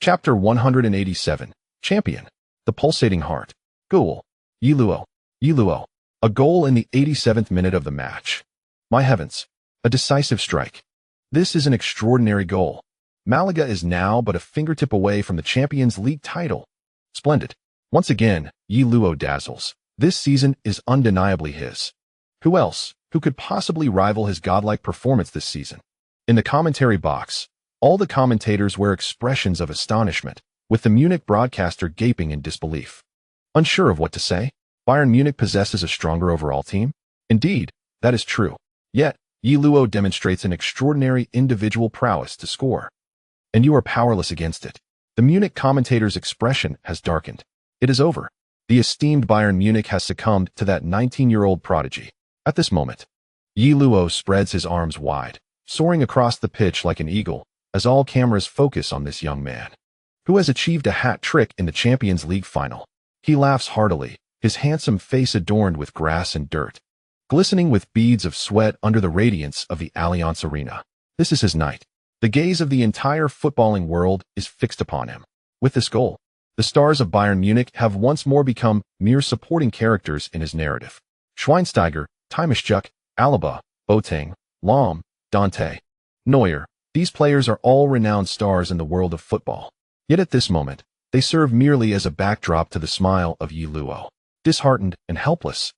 Chapter 187. Champion. The pulsating heart. Goal. Yiluo. Yiluo. A goal in the 87th minute of the match. My heavens. A decisive strike. This is an extraordinary goal. Malaga is now but a fingertip away from the Champions League title. Splendid. Once again, Yiluo dazzles. This season is undeniably his. Who else? Who could possibly rival his godlike performance this season? In the commentary box, all the commentators wear expressions of astonishment, with the Munich broadcaster gaping in disbelief. Unsure of what to say, Bayern Munich possesses a stronger overall team? Indeed, that is true. Yet, Yiluo demonstrates an extraordinary individual prowess to score. And you are powerless against it. The Munich commentator's expression has darkened. It is over. The esteemed Bayern Munich has succumbed to that 19-year-old prodigy. At this moment, Yiluo spreads his arms wide, soaring across the pitch like an eagle, as all cameras focus on this young man, who has achieved a hat trick in the Champions League final. He laughs heartily, his handsome face adorned with grass and dirt, glistening with beads of sweat under the radiance of the Allianz Arena. This is his night. The gaze of the entire footballing world is fixed upon him. With this goal, the stars of Bayern Munich have once more become mere supporting characters in his narrative. Schweinsteiger, Timischuk, Alaba, Boateng, Lahm, Dante, Neuer, these players are all renowned stars in the world of football. Yet at this moment, they serve merely as a backdrop to the smile of Yiluo. Disheartened and helpless.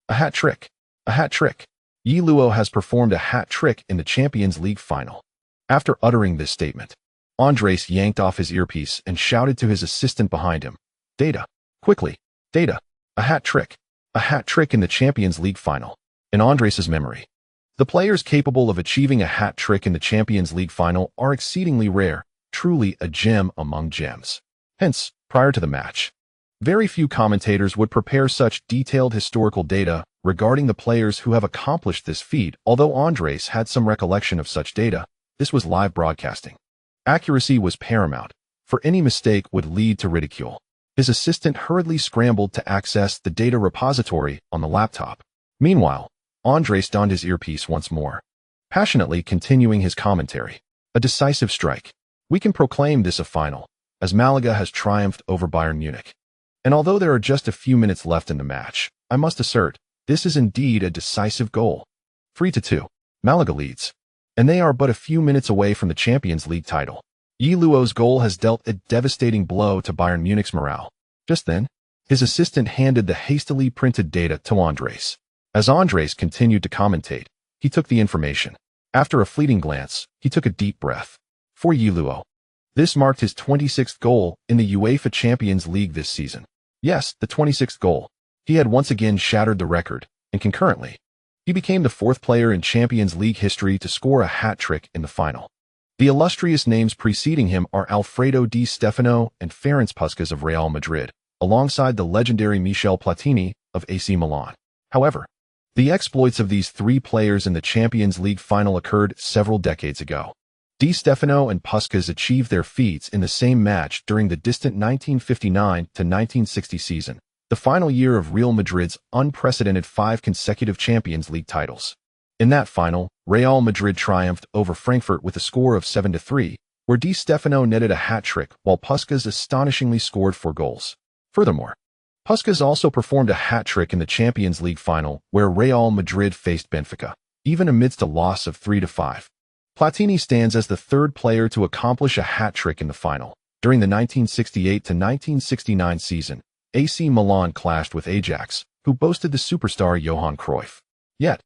A hat trick. A hat trick. Yiluo has performed a hat trick in the Champions League final. After uttering this statement, Andres yanked off his earpiece and shouted to his assistant behind him, "Data. Quickly. Data. A hat trick. A hat trick in the Champions League final." In Andres's memory, the players capable of achieving a hat trick in the Champions League final are exceedingly rare, truly a gem among gems. Hence, prior to the match, very few commentators would prepare such detailed historical data regarding the players who have accomplished this feat. Although Andres had some recollection of such data, this was live broadcasting. Accuracy was paramount, for any mistake would lead to ridicule. His assistant hurriedly scrambled to access the data repository on the laptop. Meanwhile, Andres donned his earpiece once more, passionately continuing his commentary. A decisive strike. We can proclaim this a final, as Malaga has triumphed over Bayern Munich. And although there are just a few minutes left in the match, I must assert, this is indeed a decisive goal. 3-2. Malaga leads. And they are but a few minutes away from the Champions League title. Yiluo's goal has dealt a devastating blow to Bayern Munich's morale. Just then, his assistant handed the hastily printed data to Andres. As Andres continued to commentate, he took the information. After a fleeting glance, he took a deep breath. For Yiluo, this marked his 26th goal in the UEFA Champions League this season. Yes, the 26th goal. He had once again shattered the record, and concurrently, he became the fourth player in Champions League history to score a hat trick in the final. The illustrious names preceding him are Alfredo Di Stefano and Ferenc Puskás of Real Madrid, alongside the legendary Michel Platini of AC Milan. However, the exploits of these three players in the Champions League final occurred several decades ago. Di Stefano and Puskás achieved their feats in the same match during the distant 1959-1960 season, the final year of Real Madrid's unprecedented 5 consecutive Champions League titles. In that final, Real Madrid triumphed over Frankfurt with a score of 7-3, where Di Stefano netted a hat trick while Puskás astonishingly scored 4 goals. Furthermore, Puskás also performed a hat trick in the Champions League final where Real Madrid faced Benfica, even amidst a loss of 3-5. Platini stands as the third player to accomplish a hat trick in the final. During the 1968-1969 season, AC Milan clashed with Ajax, who boasted the superstar Johan Cruyff. Yet,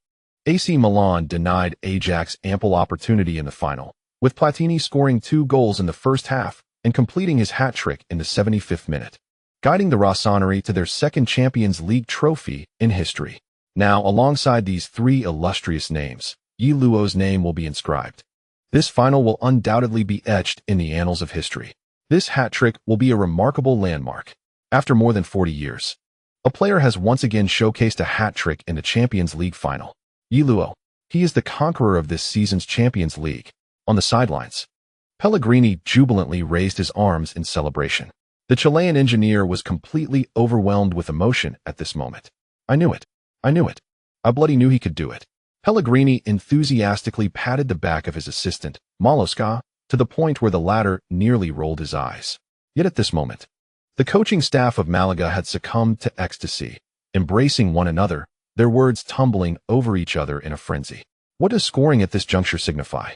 AC Milan denied Ajax ample opportunity in the final, with Platini scoring 2 goals in the first half and completing his hat trick in the 75th minute, guiding the Rossoneri to their second Champions League trophy in history. Now, alongside these 3 illustrious names, Yiluo's name will be inscribed. This final will undoubtedly be etched in the annals of history. This hat trick will be a remarkable landmark. After more than 40 years, a player has once again showcased a hat trick in the Champions League final. Yiluo, he is the conqueror of this season's Champions League. On the sidelines, Pellegrini jubilantly raised his arms in celebration. The Chilean engineer was completely overwhelmed with emotion at this moment. I knew it. I knew it. I bloody knew he could do it. Pellegrini enthusiastically patted the back of his assistant, Maloska, to the point where the latter nearly rolled his eyes. Yet at this moment, the coaching staff of Malaga had succumbed to ecstasy, embracing one another, their words tumbling over each other in a frenzy. What does scoring at this juncture signify?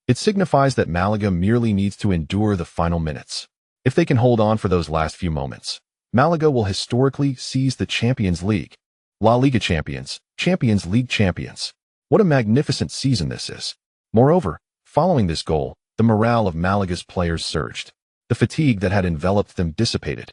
It signifies that Malaga merely needs to endure the final minutes. If they can hold on for those last few moments, Malaga will historically seize the Champions League. La Liga champions, Champions League champions. What a magnificent season this is. Moreover, following this goal, the morale of Malaga's players surged. The fatigue that had enveloped them dissipated,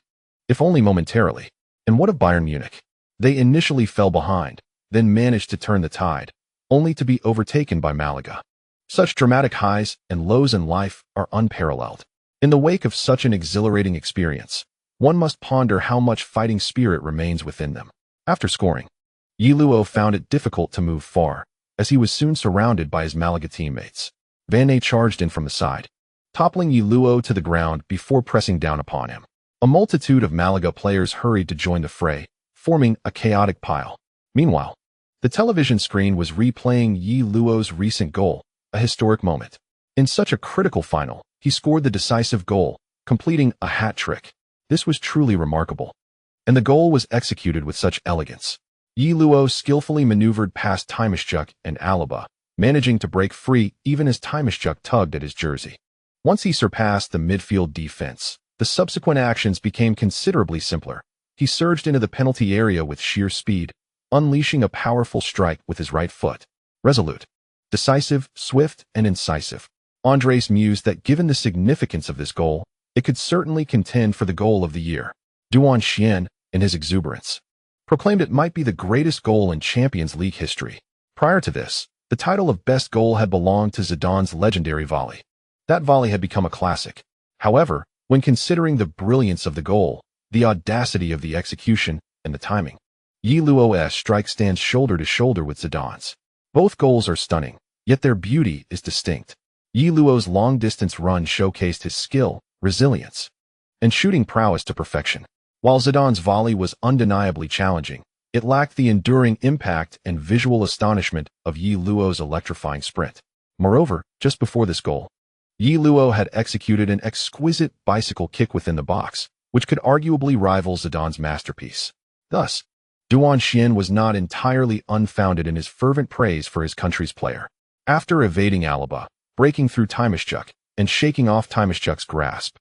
if only momentarily. And what of Bayern Munich? They initially fell behind, then managed to turn the tide, only to be overtaken by Malaga. Such dramatic highs and lows in life are unparalleled. In the wake of such an exhilarating experience, one must ponder how much fighting spirit remains within them. After scoring, Luo found it difficult to move far, as he was soon surrounded by his Malaga teammates. Van charged in from the side, toppling Luo to the ground before pressing down upon him. A multitude of Malaga players hurried to join the fray, forming a chaotic pile. Meanwhile, the television screen was replaying Luo's recent goal, a historic moment. In such a critical final, he scored the decisive goal, completing a hat trick. This was truly remarkable. And the goal was executed with such elegance. Luo skillfully maneuvered past Template and Alaba, managing to break free even as Template tugged at his jersey. Once he surpassed the midfield defense, the subsequent actions became considerably simpler. He surged into the penalty area with sheer speed, unleashing a powerful strike with his right foot. Resolute, decisive, swift, and incisive. Andres mused that given the significance of this goal, it could certainly contend for the goal of the year. Duan Xian, in his exuberance, proclaimed it might be the greatest goal in Champions League history. Prior to this, the title of best goal had belonged to Zidane's legendary volley. That volley had become a classic. However, when considering the brilliance of the goal, the audacity of the execution, and the timing, Luo's strike stands shoulder to shoulder with Zidane's. Both goals are stunning, yet their beauty is distinct. Luo's long-distance run showcased his skill, resilience, and shooting prowess to perfection. While Zidane's volley was undeniably challenging, it lacked the enduring impact and visual astonishment of Luo's electrifying sprint. Moreover, just before this goal, Luo had executed an exquisite bicycle kick within the box, which could arguably rival Zidane's masterpiece. Thus, Duan Xian was not entirely unfounded in his fervent praise for his country's player. After evading Alaba, breaking through Template, and shaking off Template's grasp,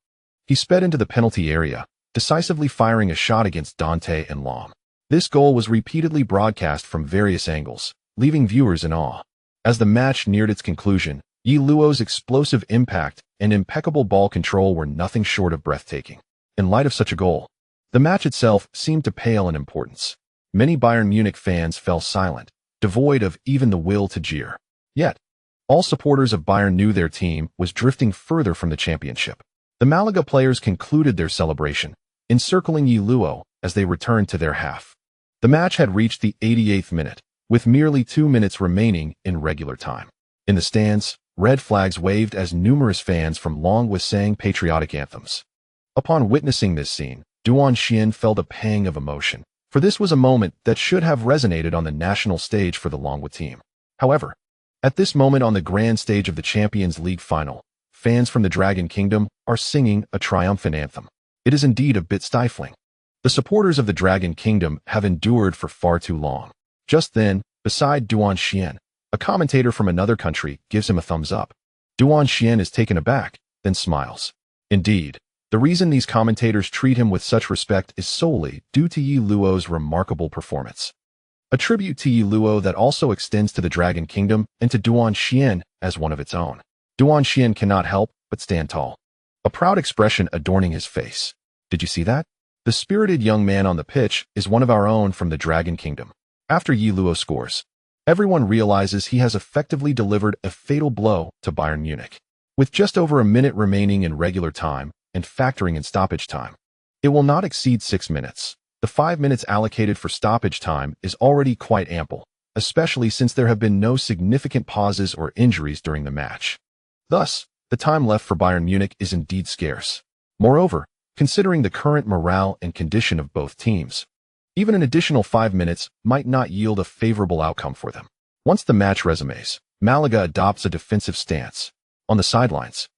he sped into the penalty area, decisively firing a shot against Dante and Lam. This goal was repeatedly broadcast from various angles, leaving viewers in awe. As the match neared its conclusion, Luo's explosive impact and impeccable ball control were nothing short of breathtaking. In light of such a goal, the match itself seemed to pale in importance. Many Bayern Munich fans fell silent, devoid of even the will to jeer. Yet, all supporters of Bayern knew their team was drifting further from the championship. The Malaga players concluded their celebration, encircling Luo as they returned to their half. The match had reached the 88th minute, with merely 2 minutes remaining in regular time. In the stands, red flags waved as numerous fans from Longwa sang patriotic anthems. Upon witnessing this scene, Duan Xian felt a pang of emotion, for this was a moment that should have resonated on the national stage for the Longwa team. However, at this moment on the grand stage of the Champions League final, fans from the Dragon Kingdom are singing a triumphant anthem. It is indeed a bit stifling. The supporters of the Dragon Kingdom have endured for far too long. Just then, beside Duan Xian, a commentator from another country gives him a thumbs up. Duan Xian is taken aback, then smiles. Indeed, the reason these commentators treat him with such respect is solely due to Luo's remarkable performance. A tribute to Luo that also extends to the Dragon Kingdom and to Duan Xian as one of its own. Duan Xian cannot help but stand tall, a proud expression adorning his face. Did you see that? The spirited young man on the pitch is one of our own from the Dragon Kingdom. After Luo scores, everyone realizes he has effectively delivered a fatal blow to Bayern Munich. With just over a minute remaining in regular time and factoring in stoppage time, it will not exceed 6 minutes. The 5 minutes allocated for stoppage time is already quite ample, especially since there have been no significant pauses or injuries during the match. Thus, the time left for Bayern Munich is indeed scarce. Moreover, considering the current morale and condition of both teams, even an additional 5 minutes might not yield a favorable outcome for them. Once the match resumes, Malaga adopts a defensive stance. On the sidelines,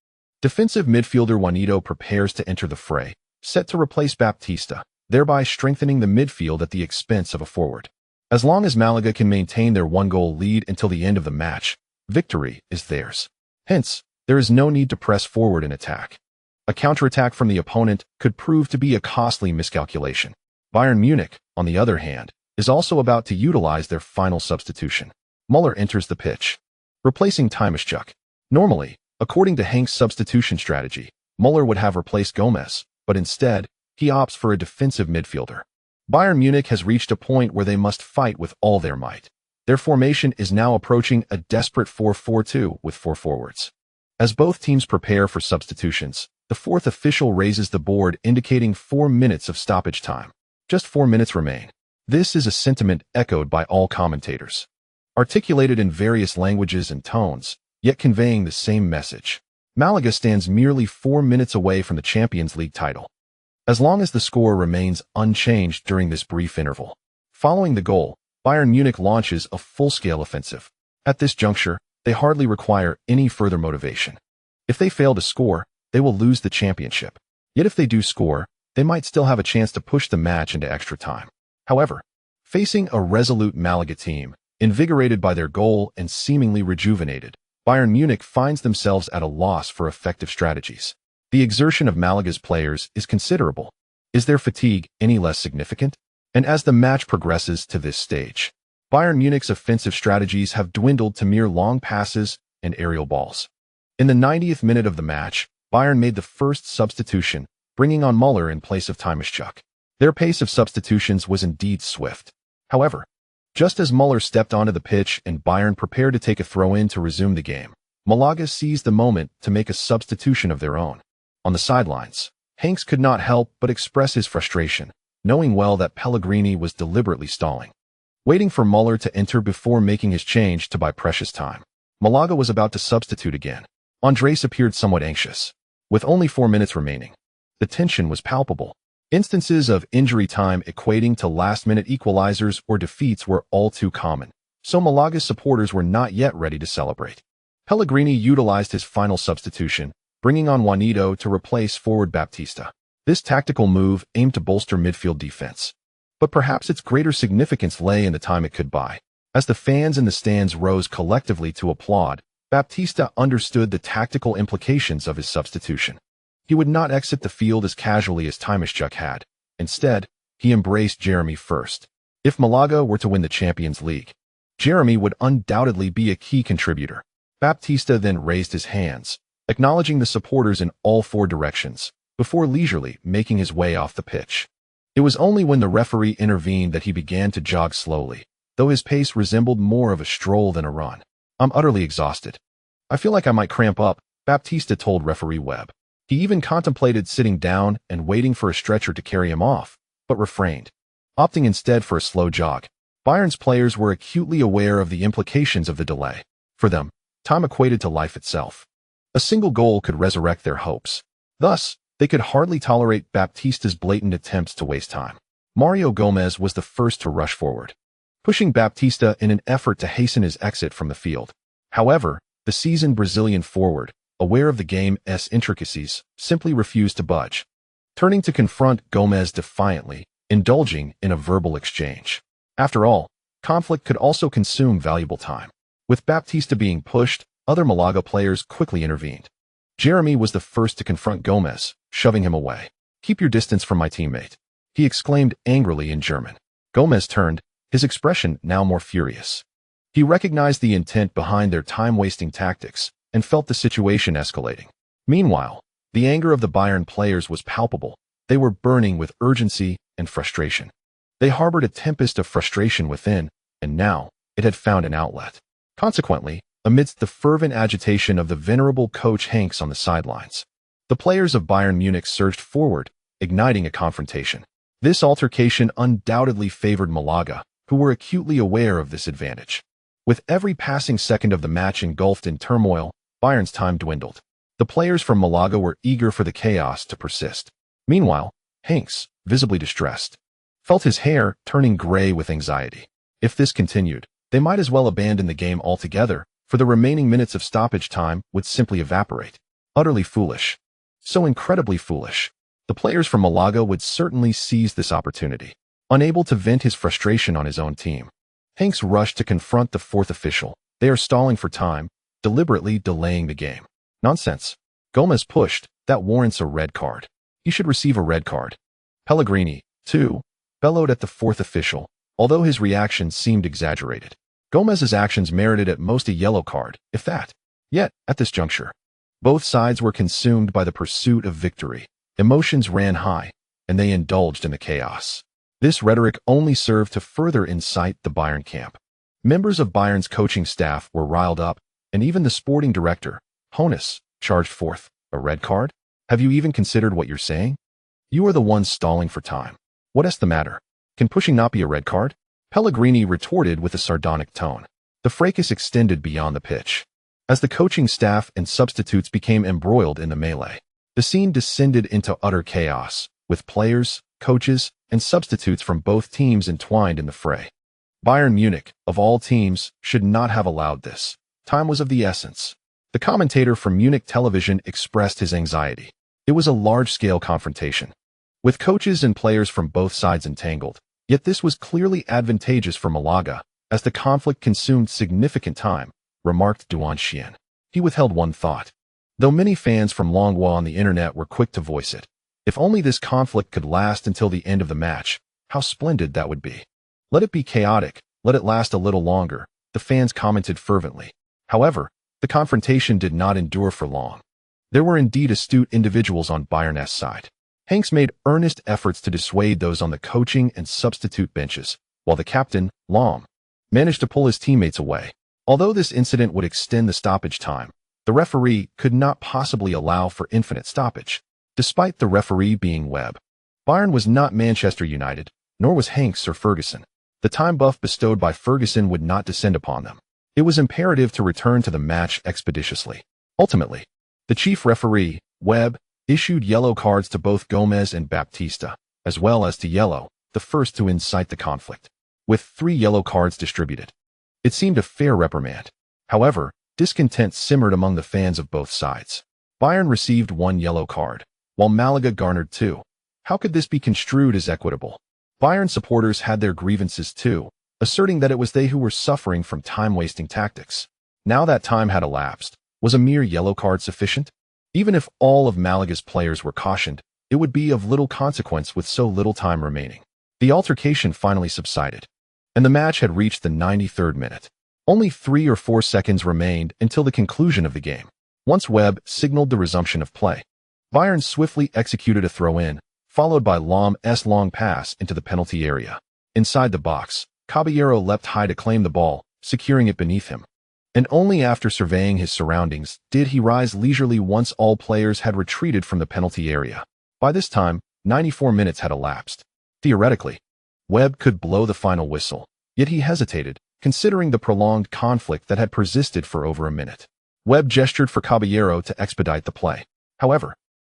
Defensive midfielder Juanito prepares to enter the fray, set to replace Baptista, thereby strengthening the midfield at the expense of a forward. As long as Malaga can maintain their one-goal lead until the end of the match, victory is theirs. Hence, there is no need to press forward in attack. A counterattack from the opponent could prove to be a costly miscalculation. Bayern Munich, on the other hand, is also about to utilize their final substitution. Müller enters the pitch, replacing Template. Normally, according to Hank's substitution strategy, Müller would have replaced Gomez, but instead, he opts for a defensive midfielder. Bayern Munich has reached a point where they must fight with all their might. Their formation is now approaching a desperate 4-4-2 with 4 forwards. As both teams prepare for substitutions, the fourth official raises the board indicating 4 minutes of stoppage time. Just 4 minutes remain. This is a sentiment echoed by all commentators, articulated in various languages and tones, yet conveying the same message. Malaga stands merely 4 minutes away from the Champions League title. As long as the score remains unchanged during this brief interval. Following the goal, Bayern Munich launches a full-scale offensive. At this juncture, they hardly require any further motivation. If they fail to score, they will lose the championship. Yet if they do score, they might still have a chance to push the match into extra time. However, facing a resolute Malaga team, invigorated by their goal and seemingly rejuvenated, Bayern Munich finds themselves at a loss for effective strategies. The exertion of Malaga's players is considerable. Is their fatigue any less significant? And as the match progresses to this stage, Bayern Munich's offensive strategies have dwindled to mere long passes and aerial balls. In the 90th minute of the match, Bayern made the first substitution, bringing on Müller in place of Template. Their pace of substitutions was indeed swift. However, just as Müller stepped onto the pitch and Bayern prepared to take a throw-in to resume the game, Malaga seized the moment to make a substitution of their own. On the sidelines, Hanks could not help but express his frustration, knowing well that Pellegrini was deliberately stalling, waiting for Müller to enter before making his change to buy precious time. Malaga was about to substitute again. Andres appeared somewhat anxious. With only 4 minutes remaining, the tension was palpable. Instances of injury time equating to last-minute equalizers or defeats were all too common, so Malaga's supporters were not yet ready to celebrate. Pellegrini utilized his final substitution, bringing on Juanito to replace forward Baptista. This tactical move aimed to bolster midfield defense, but perhaps its greater significance lay in the time it could buy. As the fans in the stands rose collectively to applaud, Baptista understood the tactical implications of his substitution. He would not exit the field as casually as Template had. Instead, he embraced Jeremy first. If Malaga were to win the Champions League, Jeremy would undoubtedly be a key contributor. Baptista then raised his hands, acknowledging the supporters in all 4 directions, before leisurely making his way off the pitch. It was only when the referee intervened that he began to jog slowly, though his pace resembled more of a stroll than a run. "I'm utterly exhausted. I feel like I might cramp up," Baptista told referee Webb. He even contemplated sitting down and waiting for a stretcher to carry him off, but refrained, opting instead for a slow jog. Bayern's players were acutely aware of the implications of the delay. For them, time equated to life itself. A single goal could resurrect their hopes. Thus, they could hardly tolerate Baptista's blatant attempts to waste time. Mario Gomez was the first to rush forward, pushing Baptista in an effort to hasten his exit from the field. However, the seasoned Brazilian forward, aware of the game's intricacies, simply refused to budge, turning to confront Gomez defiantly, indulging in a verbal exchange. After all, conflict could also consume valuable time. With Baptista being pushed, other Malaga players quickly intervened. Jeremy was the first to confront Gomez, shoving him away. "Keep your distance from my teammate," he exclaimed angrily in German. Gomez turned, his expression now more furious. He recognized the intent behind their time-wasting tactics and felt the situation escalating. Meanwhile, the anger of the Bayern players was palpable. They were burning with urgency and frustration. They harbored a tempest of frustration within, and now it had found an outlet. Consequently, amidst the fervent agitation of the venerable coach Hanks on the sidelines, the players of Bayern Munich surged forward, igniting a confrontation. This altercation undoubtedly favored Malaga, who were acutely aware of this advantage. With every passing second of the match engulfed in turmoil, Bayern's time dwindled. The players from Malaga were eager for the chaos to persist. Meanwhile, Hanks, visibly distressed, felt his hair turning gray with anxiety. If this continued, they might as well abandon the game altogether, for the remaining minutes of stoppage time would simply evaporate. Utterly foolish. So incredibly foolish. The players from Malaga would certainly seize this opportunity. Unable to vent his frustration on his own team, Hanks rushed to confront the fourth official. They are stalling for time, deliberately delaying the game. Nonsense. Gomez pushed. That warrants a red card. He should receive a red card. Pellegrini, too, bellowed at the fourth official, although his reaction seemed exaggerated. Gomez's actions merited at most a yellow card, if that. Yet, at this juncture, both sides were consumed by the pursuit of victory. Emotions ran high, and they indulged in the chaos. This rhetoric only served to further incite the Bayern camp. Members of Bayern's coaching staff were riled up, and even the sporting director, Hoeneß, charged forth. A red card? Have you even considered what you're saying? You are the ones stalling for time. What's the matter? Can pushing not be a red card? Pellegrini retorted with a sardonic tone. The fracas extended beyond the pitch. As the coaching staff and substitutes became embroiled in the melee, the scene descended into utter chaos, with players, coaches, and substitutes from both teams entwined in the fray. Bayern Munich, of all teams, should not have allowed this. Time was of the essence. The commentator from Munich television expressed his anxiety. It was a large-scale confrontation, with coaches and players from both sides entangled. Yet this was clearly advantageous for Malaga, as the conflict consumed significant time, remarked Duan Xian. He withheld one thought, though many fans from Longhua on the internet were quick to voice it. If only this conflict could last until the end of the match, how splendid that would be. Let it be chaotic, let it last a little longer, the fans commented fervently. However, the confrontation did not endure for long. There were indeed astute individuals on Bayern's side. Hanks made earnest efforts to dissuade those on the coaching and substitute benches, while the captain, Lahm, managed to pull his teammates away. Although this incident would extend the stoppage time, the referee could not possibly allow for infinite stoppage. Despite the referee being Webb, Bayern was not Manchester United, nor was Hanks or Ferguson. The time buff bestowed by Ferguson would not descend upon them. It was imperative to return to the match expeditiously. Ultimately, the chief referee, Webb, issued yellow cards to both Gomez and Baptista, as well as to Yellow, the first to incite the conflict, with 3 yellow cards distributed. It seemed a fair reprimand. However, discontent simmered among the fans of both sides. Bayern received 1 yellow card, while Malaga garnered 2. How could this be construed as equitable? Bayern supporters had their grievances too, asserting that it was they who were suffering from time-wasting tactics. Now that time had elapsed, was a mere yellow card sufficient? Even if all of Malaga's players were cautioned, it would be of little consequence with so little time remaining. The altercation finally subsided, and the match had reached the 93rd minute. Only 3 or 4 seconds remained until the conclusion of the game. Once Webb signaled the resumption of play, Bayern swiftly executed a throw-in, followed by Lahm's long pass into the penalty area. Inside the box, Caballero leapt high to claim the ball, securing it beneath him. And only after surveying his surroundings did he rise leisurely once all players had retreated from the penalty area. By this time, 94 minutes had elapsed. Theoretically, Webb could blow the final whistle, yet he hesitated, considering the prolonged conflict that had persisted for over a minute. Webb gestured for Caballero to expedite the play. However,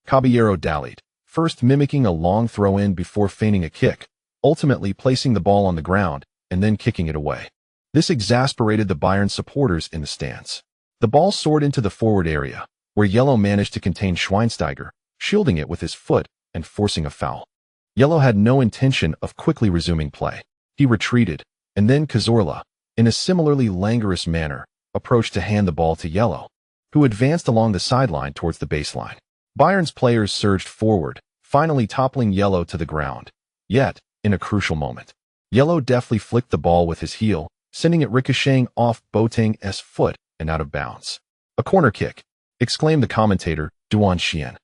Caballero dallied, first mimicking a long throw-in before feigning a kick, ultimately placing the ball on the ground and then kicking it away. This exasperated the Bayern supporters in the stands. The ball soared into the forward area, where Yellow managed to contain Schweinsteiger, shielding it with his foot and forcing a foul. Yellow had no intention of quickly resuming play. He retreated, and then Cazorla, in a similarly languorous manner, approached to hand the ball to Yellow, who advanced along the sideline towards the baseline. Bayern's players surged forward, finally toppling Yellow to the ground. Yet, in a crucial moment, Yellow deftly flicked the ball with his heel, sending it ricocheting off Boateng's foot and out of bounds. A corner kick, exclaimed the commentator, Duan Xian.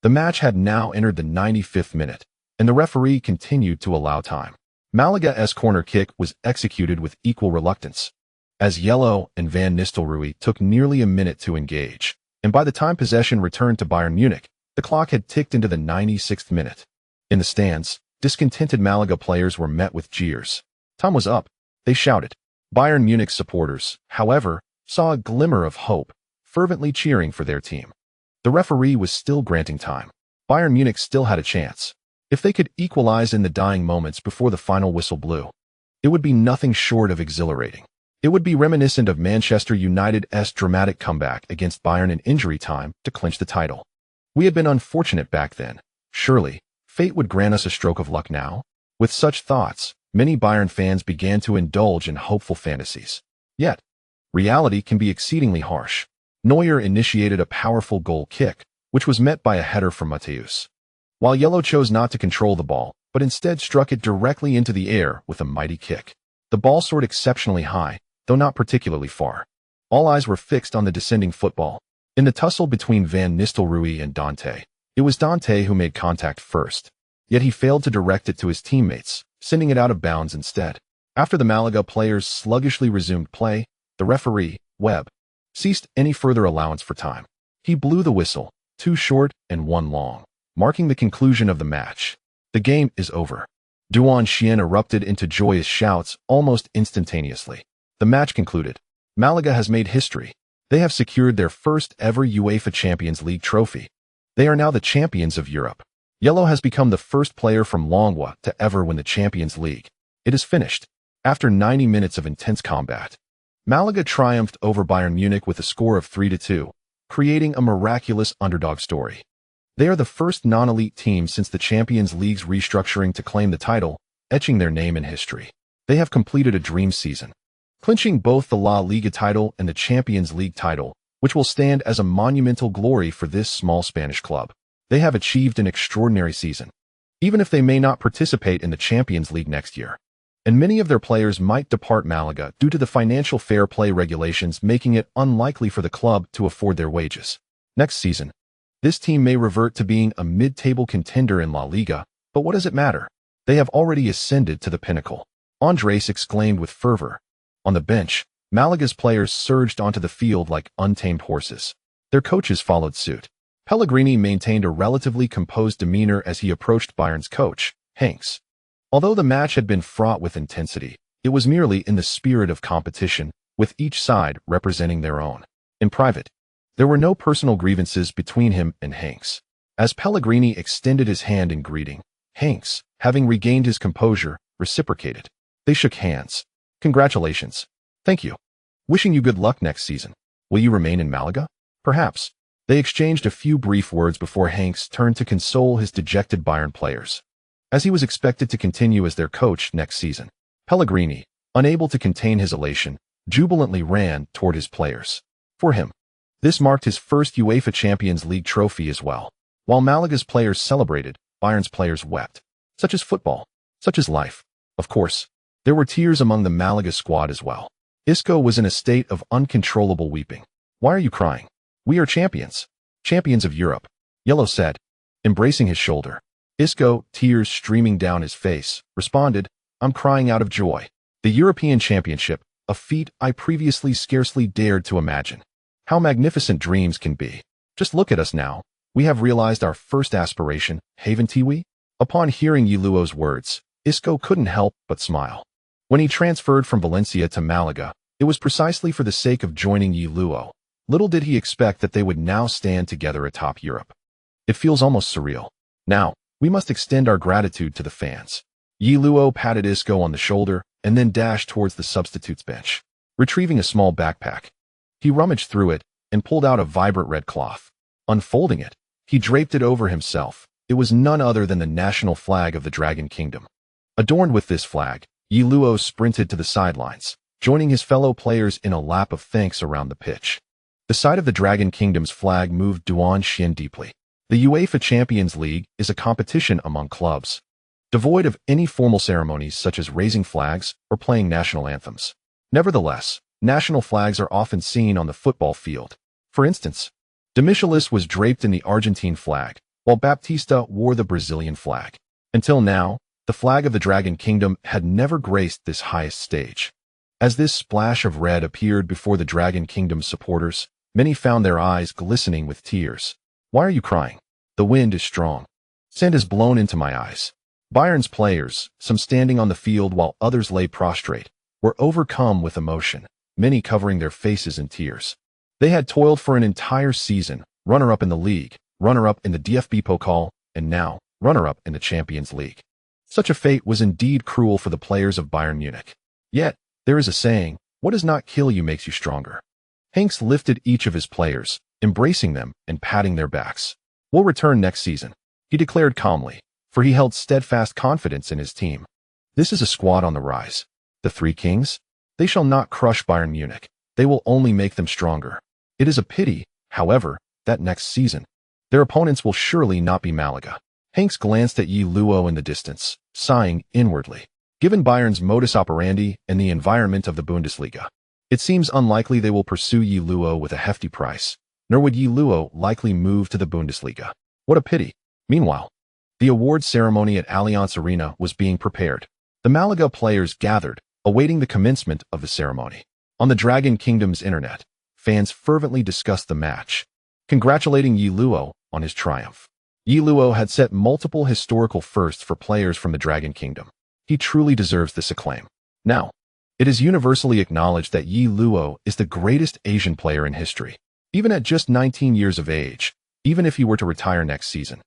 The match had now entered the 95th minute, and the referee continued to allow time. Malaga's corner kick was executed with equal reluctance, as Yellow and Van Nistelrooy took nearly a minute to engage, and by the time possession returned to Bayern Munich, the clock had ticked into the 96th minute. In the stands, discontented Malaga players were met with jeers. Time was up, they shouted. Bayern Munich supporters, however, saw a glimmer of hope, fervently cheering for their team. The referee was still granting time. Bayern Munich still had a chance. If they could equalize in the dying moments before the final whistle blew, it would be nothing short of exhilarating. It would be reminiscent of Manchester United's dramatic comeback against Bayern in injury time to clinch the title. We had been unfortunate back then. Surely, fate would grant us a stroke of luck now? With such thoughts, many Bayern fans began to indulge in hopeful fantasies. Yet, reality can be exceedingly harsh. Neuer initiated a powerful goal kick, which was met by a header from Matthäus. While Yellow chose not to control the ball, but instead struck it directly into the air with a mighty kick. The ball soared exceptionally high, though not particularly far. All eyes were fixed on the descending football. In the tussle between Van Nistelrooy and Dante, it was Dante who made contact first. Yet he failed to direct it to his teammates, sending it out of bounds instead. After the Malaga players sluggishly resumed play, the referee, Webb, ceased any further allowance for time. He blew the whistle, 2 short and 1 long, marking the conclusion of the match. The game is over. Duan Xian erupted into joyous shouts almost instantaneously. The match concluded. Malaga has made history. They have secured their first ever UEFA Champions League trophy. They are now the champions of Europe. Yellow has become the first player from Longwa to ever win the Champions League. It is finished. After 90 minutes of intense combat, Malaga triumphed over Bayern Munich with a score of 3-2, creating a miraculous underdog story. They are the first non-elite team since the Champions League's restructuring to claim the title, etching their name in history. They have completed a dream season, clinching both the La Liga title and the Champions League title, which will stand as a monumental glory for this small Spanish club. They have achieved an extraordinary season, even if they may not participate in the Champions League next year. And many of their players might depart Malaga due to the financial fair play regulations making it unlikely for the club to afford their wages. Next season, this team may revert to being a mid-table contender in La Liga, but what does it matter? They have already ascended to the pinnacle. Andres exclaimed with fervor. On the bench, Malaga's players surged onto the field like untamed horses. Their coaches followed suit. Pellegrini maintained a relatively composed demeanor as he approached Bayern's coach, Hanks. Although the match had been fraught with intensity, it was merely in the spirit of competition, with each side representing their own. In private, there were no personal grievances between him and Hanks. As Pellegrini extended his hand in greeting, Hanks, having regained his composure, reciprocated. They shook hands. Congratulations. Thank you. Wishing you good luck next season. Will you remain in Malaga? Perhaps. They exchanged a few brief words before Hanks turned to console his dejected Bayern players. As he was expected to continue as their coach next season, Pellegrini, unable to contain his elation, jubilantly ran toward his players. For him, this marked his first UEFA Champions League trophy as well. While Malaga's players celebrated, Bayern's players wept. Such is football. Such is life. Of course, there were tears among the Malaga squad as well. Isco was in a state of uncontrollable weeping. Why are you crying? We are champions. Champions of Europe, Yellow said, embracing his shoulder. Isco, tears streaming down his face, responded, I'm crying out of joy. The European Championship, a feat I previously scarcely dared to imagine. How magnificent dreams can be. Just look at us now. We have realized our first aspiration, haven't we? Upon hearing Yeluo's words, Isco couldn't help but smile. When he transferred from Valencia to Malaga, it was precisely for the sake of joining Yeluo. Little did he expect that they would now stand together atop Europe. It feels almost surreal. Now, we must extend our gratitude to the fans. Yeluo patted Isco on the shoulder and then dashed towards the substitutes bench. Retrieving a small backpack, he rummaged through it and pulled out a vibrant red cloth. Unfolding it, he draped it over himself. It was none other than the national flag of the Dragon Kingdom. Adorned with this flag, Yeluo sprinted to the sidelines, joining his fellow players in a lap of thanks around the pitch. The sight of the Dragon Kingdom's flag moved Duan Xian deeply. The UEFA Champions League is a competition among clubs, devoid of any formal ceremonies such as raising flags or playing national anthems. Nevertheless, national flags are often seen on the football field. For instance, De Michelis was draped in the Argentine flag, while Baptista wore the Brazilian flag. Until now, the flag of the Dragon Kingdom had never graced this highest stage. As this splash of red appeared before the Dragon Kingdom's supporters, many found their eyes glistening with tears. Why are you crying? The wind is strong. Sand has blown into my eyes. Bayern's players, some standing on the field while others lay prostrate, were overcome with emotion, many covering their faces in tears. They had toiled for an entire season, runner-up in the league, runner-up in the DFB Pokal, and now, runner-up in the Champions League. Such a fate was indeed cruel for the players of Bayern Munich. Yet, there is a saying, What does not kill you makes you stronger. Hanks lifted each of his players, embracing them and patting their backs. We'll return next season, he declared calmly, for he held steadfast confidence in his team. This is a squad on the rise. The Three Kings? They shall not crush Bayern Munich. They will only make them stronger. It is a pity, however, that next season, their opponents will surely not be Malaga. Hanks glanced at Yi Luo in the distance, sighing inwardly. Given Bayern's modus operandi and the environment of the Bundesliga, it seems unlikely they will pursue Yi Luo with a hefty price, nor would Yi Luo likely move to the Bundesliga. What a pity. Meanwhile, the awards ceremony at Allianz Arena was being prepared. The Malaga players gathered, awaiting the commencement of the ceremony. On the Dragon Kingdom's internet, fans fervently discussed the match, congratulating Yi Luo on his triumph. Yi Luo had set multiple historical firsts for players from the Dragon Kingdom. He truly deserves this acclaim. Now, it is universally acknowledged that Yi Luo is the greatest Asian player in history, even at just 19 years of age, even if he were to retire next season.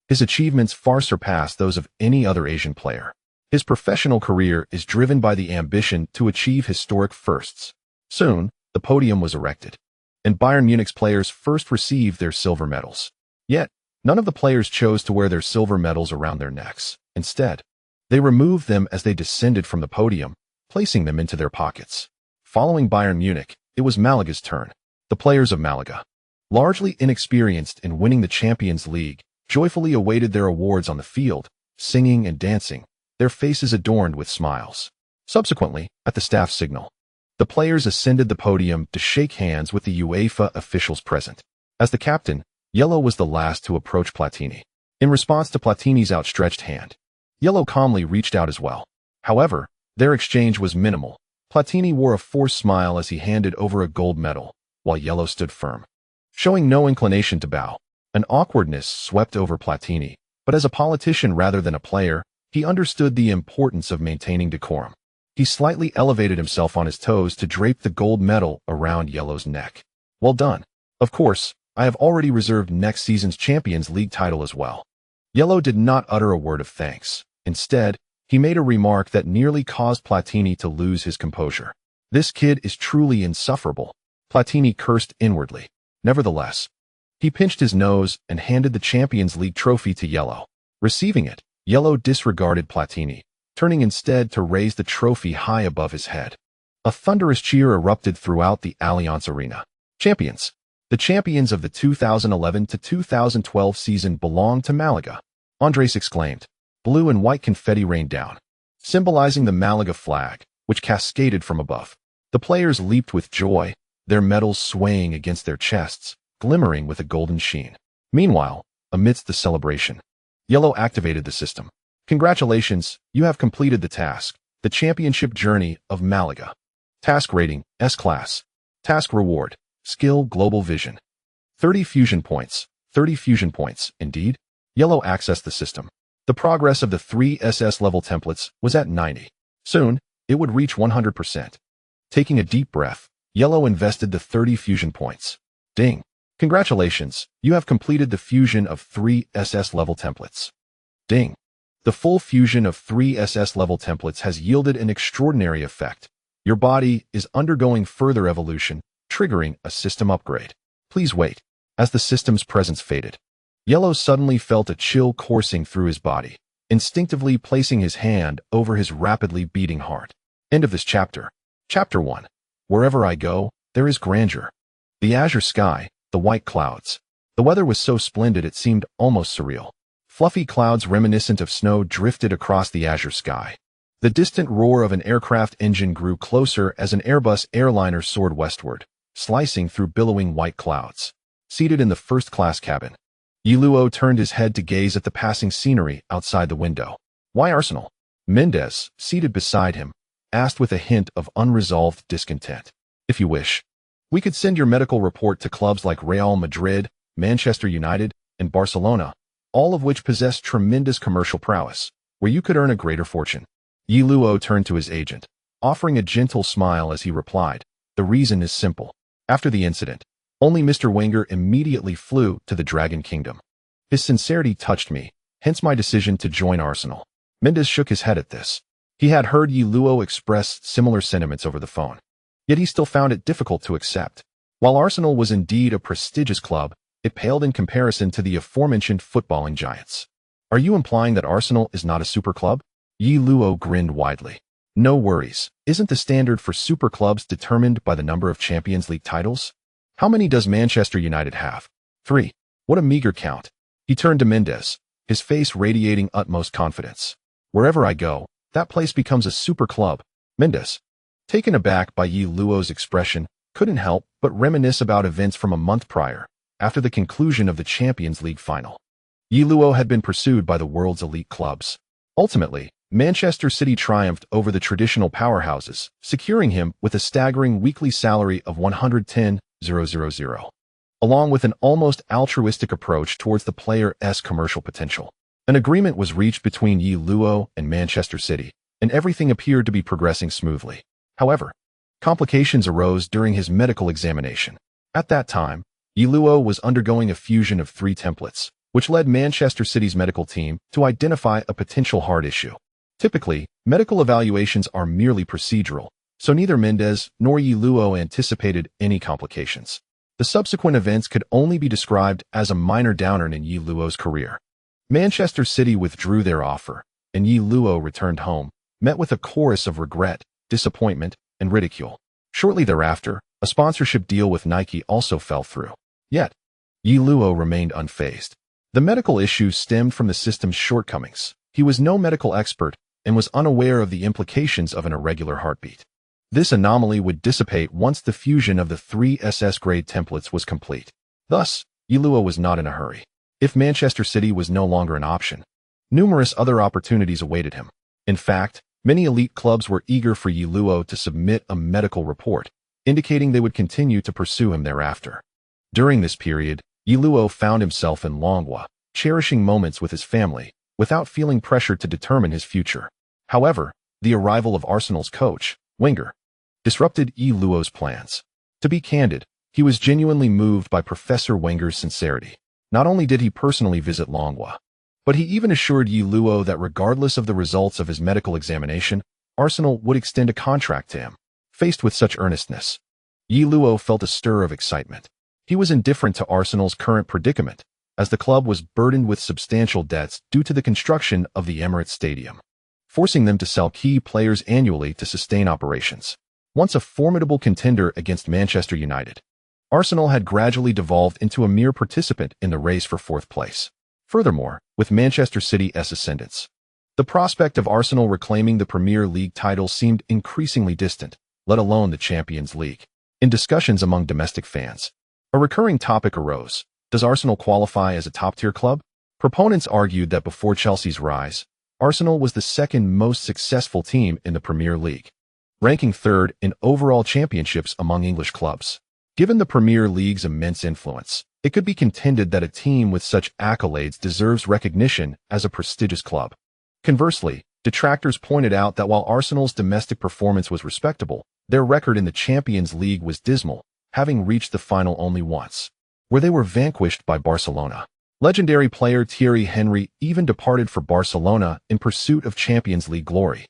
His achievements far surpass those of any other Asian player. His professional career is driven by the ambition to achieve historic firsts. Soon, the podium was erected, and Bayern Munich's players first received their silver medals. Yet, none of the players chose to wear their silver medals around their necks. Instead, they removed them as they descended from the podium, placing them into their pockets. Following Bayern Munich, it was Malaga's turn. The players of Malaga, largely inexperienced in winning the Champions League, joyfully awaited their awards on the field, singing and dancing, their faces adorned with smiles. Subsequently, at the staff signal, the players ascended the podium to shake hands with the UEFA officials present. As the captain, Yellow was the last to approach Platini. In response to Platini's outstretched hand, Yellow calmly reached out as well. However, their exchange was minimal. Platini wore a forced smile as he handed over a gold medal, while Yellow stood firm, showing no inclination to bow. An awkwardness swept over Platini, but as a politician rather than a player, he understood the importance of maintaining decorum. He slightly elevated himself on his toes to drape the gold medal around Yellow's neck. Well done. Of course, I have already reserved next season's Champions League title as well. Yellow did not utter a word of thanks. Instead, he made a remark that nearly caused Platini to lose his composure. This kid is truly insufferable, Platini cursed inwardly. Nevertheless, he pinched his nose and handed the Champions League trophy to Yellow. Receiving it, Yellow disregarded Platini, turning instead to raise the trophy high above his head. A thunderous cheer erupted throughout the Allianz Arena. Champions! The champions of the 2011 to 2012 season belong to Malaga, Andres exclaimed. Blue and white confetti rained down, symbolizing the Malaga flag, which cascaded from above. The players leaped with joy, their medals swaying against their chests, glimmering with a golden sheen. Meanwhile, amidst the celebration, Yellow activated the system. Congratulations, you have completed the task, the championship journey of Malaga. Task rating, S-Class. Task reward, skill global vision. 30 fusion points, indeed. Yellow accessed the system. The progress of the 3 SS level templates was at 90. Soon, it would reach 100%. Taking a deep breath, Yellow invested the 30 fusion points. Ding. Congratulations, you have completed the fusion of 3 SS level templates. Ding. The full fusion of 3 SS level templates has yielded an extraordinary effect. Your body is undergoing further evolution, triggering a system upgrade. Please wait. As the system's presence faded, Yellow suddenly felt a chill coursing through his body, instinctively placing his hand over his rapidly beating heart. End of this chapter. Chapter 1. Wherever I go, there is grandeur. The azure sky, the white clouds. The weather was so splendid it seemed almost surreal. Fluffy clouds reminiscent of snow drifted across the azure sky. The distant roar of an aircraft engine grew closer as an Airbus airliner soared westward, slicing through billowing white clouds. Seated in the first-class cabin, Yi Luo turned his head to gaze at the passing scenery outside the window. Why Arsenal? Mendes, seated beside him, asked with a hint of unresolved discontent. If you wish, we could send your medical report to clubs like Real Madrid, Manchester United, and Barcelona, all of which possess tremendous commercial prowess, where you could earn a greater fortune. Yi Luo turned to his agent, offering a gentle smile as he replied, the reason is simple. After the incident, only Mr. Wenger immediately flew to the Dragon Kingdom. His sincerity touched me, hence my decision to join Arsenal. Mendes shook his head at this. He had heard Yi Luo express similar sentiments over the phone. Yet he still found it difficult to accept. While Arsenal was indeed a prestigious club, it paled in comparison to the aforementioned footballing giants. Are you implying that Arsenal is not a super club? Yi Luo grinned widely. No worries. Isn't the standard for super clubs determined by the number of Champions League titles? How many does Manchester United have? 3. What a meager count. He turned to Mendes, his face radiating utmost confidence. Wherever I go, that place becomes a super club. Mendes, taken aback by Yi Luo's expression, couldn't help but reminisce about events from a month prior, after the conclusion of the Champions League final. Yi Luo had been pursued by the world's elite clubs. Ultimately, Manchester City triumphed over the traditional powerhouses, securing him with a staggering weekly salary of 110,000, along with an almost altruistic approach towards the player's commercial potential. An agreement was reached between Yi Luo and Manchester City, and everything appeared to be progressing smoothly. However, complications arose during his medical examination. At that time, Yi Luo was undergoing a fusion of 3 templates, which led Manchester City's medical team to identify a potential heart issue. Typically, medical evaluations are merely procedural, so neither Mendes nor Yi Luo anticipated any complications. The subsequent events could only be described as a minor downer in Yi Luo's career. Manchester City withdrew their offer, and Yi Luo returned home, met with a chorus of regret, disappointment, and ridicule. Shortly thereafter, a sponsorship deal with Nike also fell through. Yet, Yi Luo remained unfazed. The medical issue stemmed from the system's shortcomings. He was no medical expert and was unaware of the implications of an irregular heartbeat. This anomaly would dissipate once the fusion of the 3 SS-grade templates was complete. Thus, Yi Luo was not in a hurry. If Manchester City was no longer an option, numerous other opportunities awaited him. In fact, many elite clubs were eager for Yi Luo to submit a medical report, indicating they would continue to pursue him thereafter. During this period, Yi Luo found himself in Longwa, cherishing moments with his family, without feeling pressured to determine his future. However, the arrival of Arsenal's coach, Wenger, disrupted Yi Luo's plans. To be candid, he was genuinely moved by Professor Wenger's sincerity. Not only did he personally visit Longwa, but he even assured Yi Luo that regardless of the results of his medical examination, Arsenal would extend a contract to him. Faced with such earnestness, Yi Luo felt a stir of excitement. He was indifferent to Arsenal's current predicament, as the club was burdened with substantial debts due to the construction of the Emirates Stadium, forcing them to sell key players annually to sustain operations. Once a formidable contender against Manchester United, Arsenal had gradually devolved into a mere participant in the race for 4th place. Furthermore, with Manchester City's ascendance, the prospect of Arsenal reclaiming the Premier League title seemed increasingly distant, let alone the Champions League. In discussions among domestic fans, a recurring topic arose: does Arsenal qualify as a top-tier club? Proponents argued that before Chelsea's rise, Arsenal was the second most successful team in the Premier League, ranking 3rd in overall championships among English clubs. Given the Premier League's immense influence, it could be contended that a team with such accolades deserves recognition as a prestigious club. Conversely, detractors pointed out that while Arsenal's domestic performance was respectable, their record in the Champions League was dismal, having reached the final only once, where they were vanquished by Barcelona. Legendary player Thierry Henry even departed for Barcelona in pursuit of Champions League glory,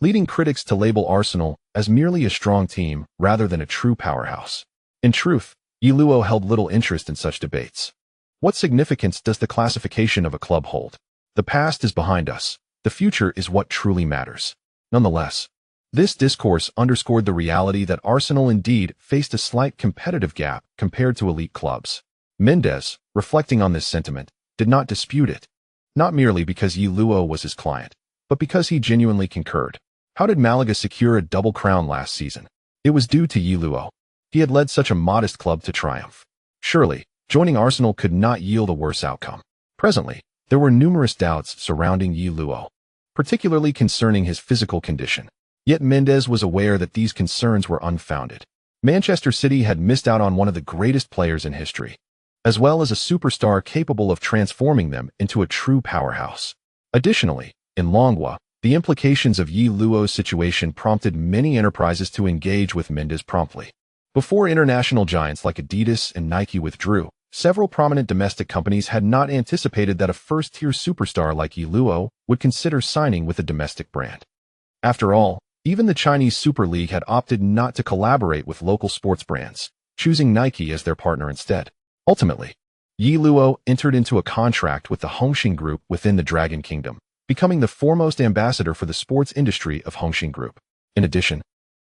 leading critics to label Arsenal as merely a strong team rather than a true powerhouse. In truth, Yi Luo held little interest in such debates. What significance does the classification of a club hold? The past is behind us. The future is what truly matters. Nonetheless, this discourse underscored the reality that Arsenal indeed faced a slight competitive gap compared to elite clubs. Mendes, reflecting on this sentiment, did not dispute it, not merely because Yi Luo was his client, but because he genuinely concurred. How did Malaga secure a double crown last season? It was due to Yi Luo. He had led such a modest club to triumph. Surely, joining Arsenal could not yield a worse outcome. Presently, there were numerous doubts surrounding Yi Luo, particularly concerning his physical condition. Yet Mendes was aware that these concerns were unfounded. Manchester City had missed out on one of the greatest players in history, as well as a superstar capable of transforming them into a true powerhouse. Additionally, in Longwa, the implications of Yi Luo's situation prompted many enterprises to engage with Mendes promptly. Before international giants like Adidas and Nike withdrew, several prominent domestic companies had not anticipated that a first-tier superstar like Yi Luo would consider signing with a domestic brand. After all, Even the Chinese Super League had opted not to collaborate with local sports brands, choosing Nike as their partner instead. Ultimately, Yi Luo entered into a contract with the Hongxing Group within the Dragon Kingdom, becoming the foremost ambassador for the sports industry of Hongxing Group. In addition,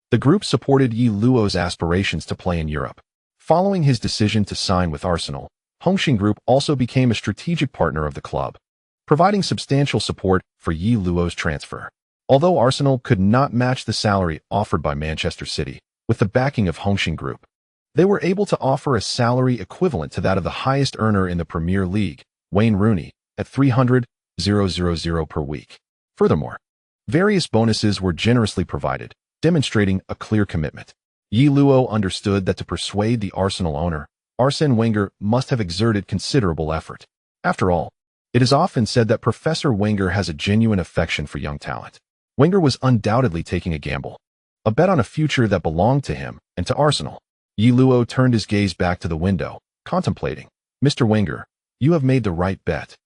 the group supported Yi Luo's aspirations to play in Europe. Following his decision to sign with Arsenal, Hongxing Group also became a strategic partner of the club, providing substantial support for Yi Luo's transfer. Although Arsenal could not match the salary offered by Manchester City, with the backing of Hongxing Group, they were able to offer a salary equivalent to that of the highest earner in the Premier League, Wayne Rooney, at $300,000 per week. Furthermore, various bonuses were generously provided, demonstrating a clear commitment. Yi Luo understood that to persuade the Arsenal owner, Arsene Wenger must have exerted considerable effort. After all, it is often said that Professor Wenger has a genuine affection for young talent. Wenger was undoubtedly taking a gamble, a bet on a future that belonged to him and to Arsenal. Yi Luo turned his gaze back to the window, contemplating. Mr. Wenger, you have made the right bet.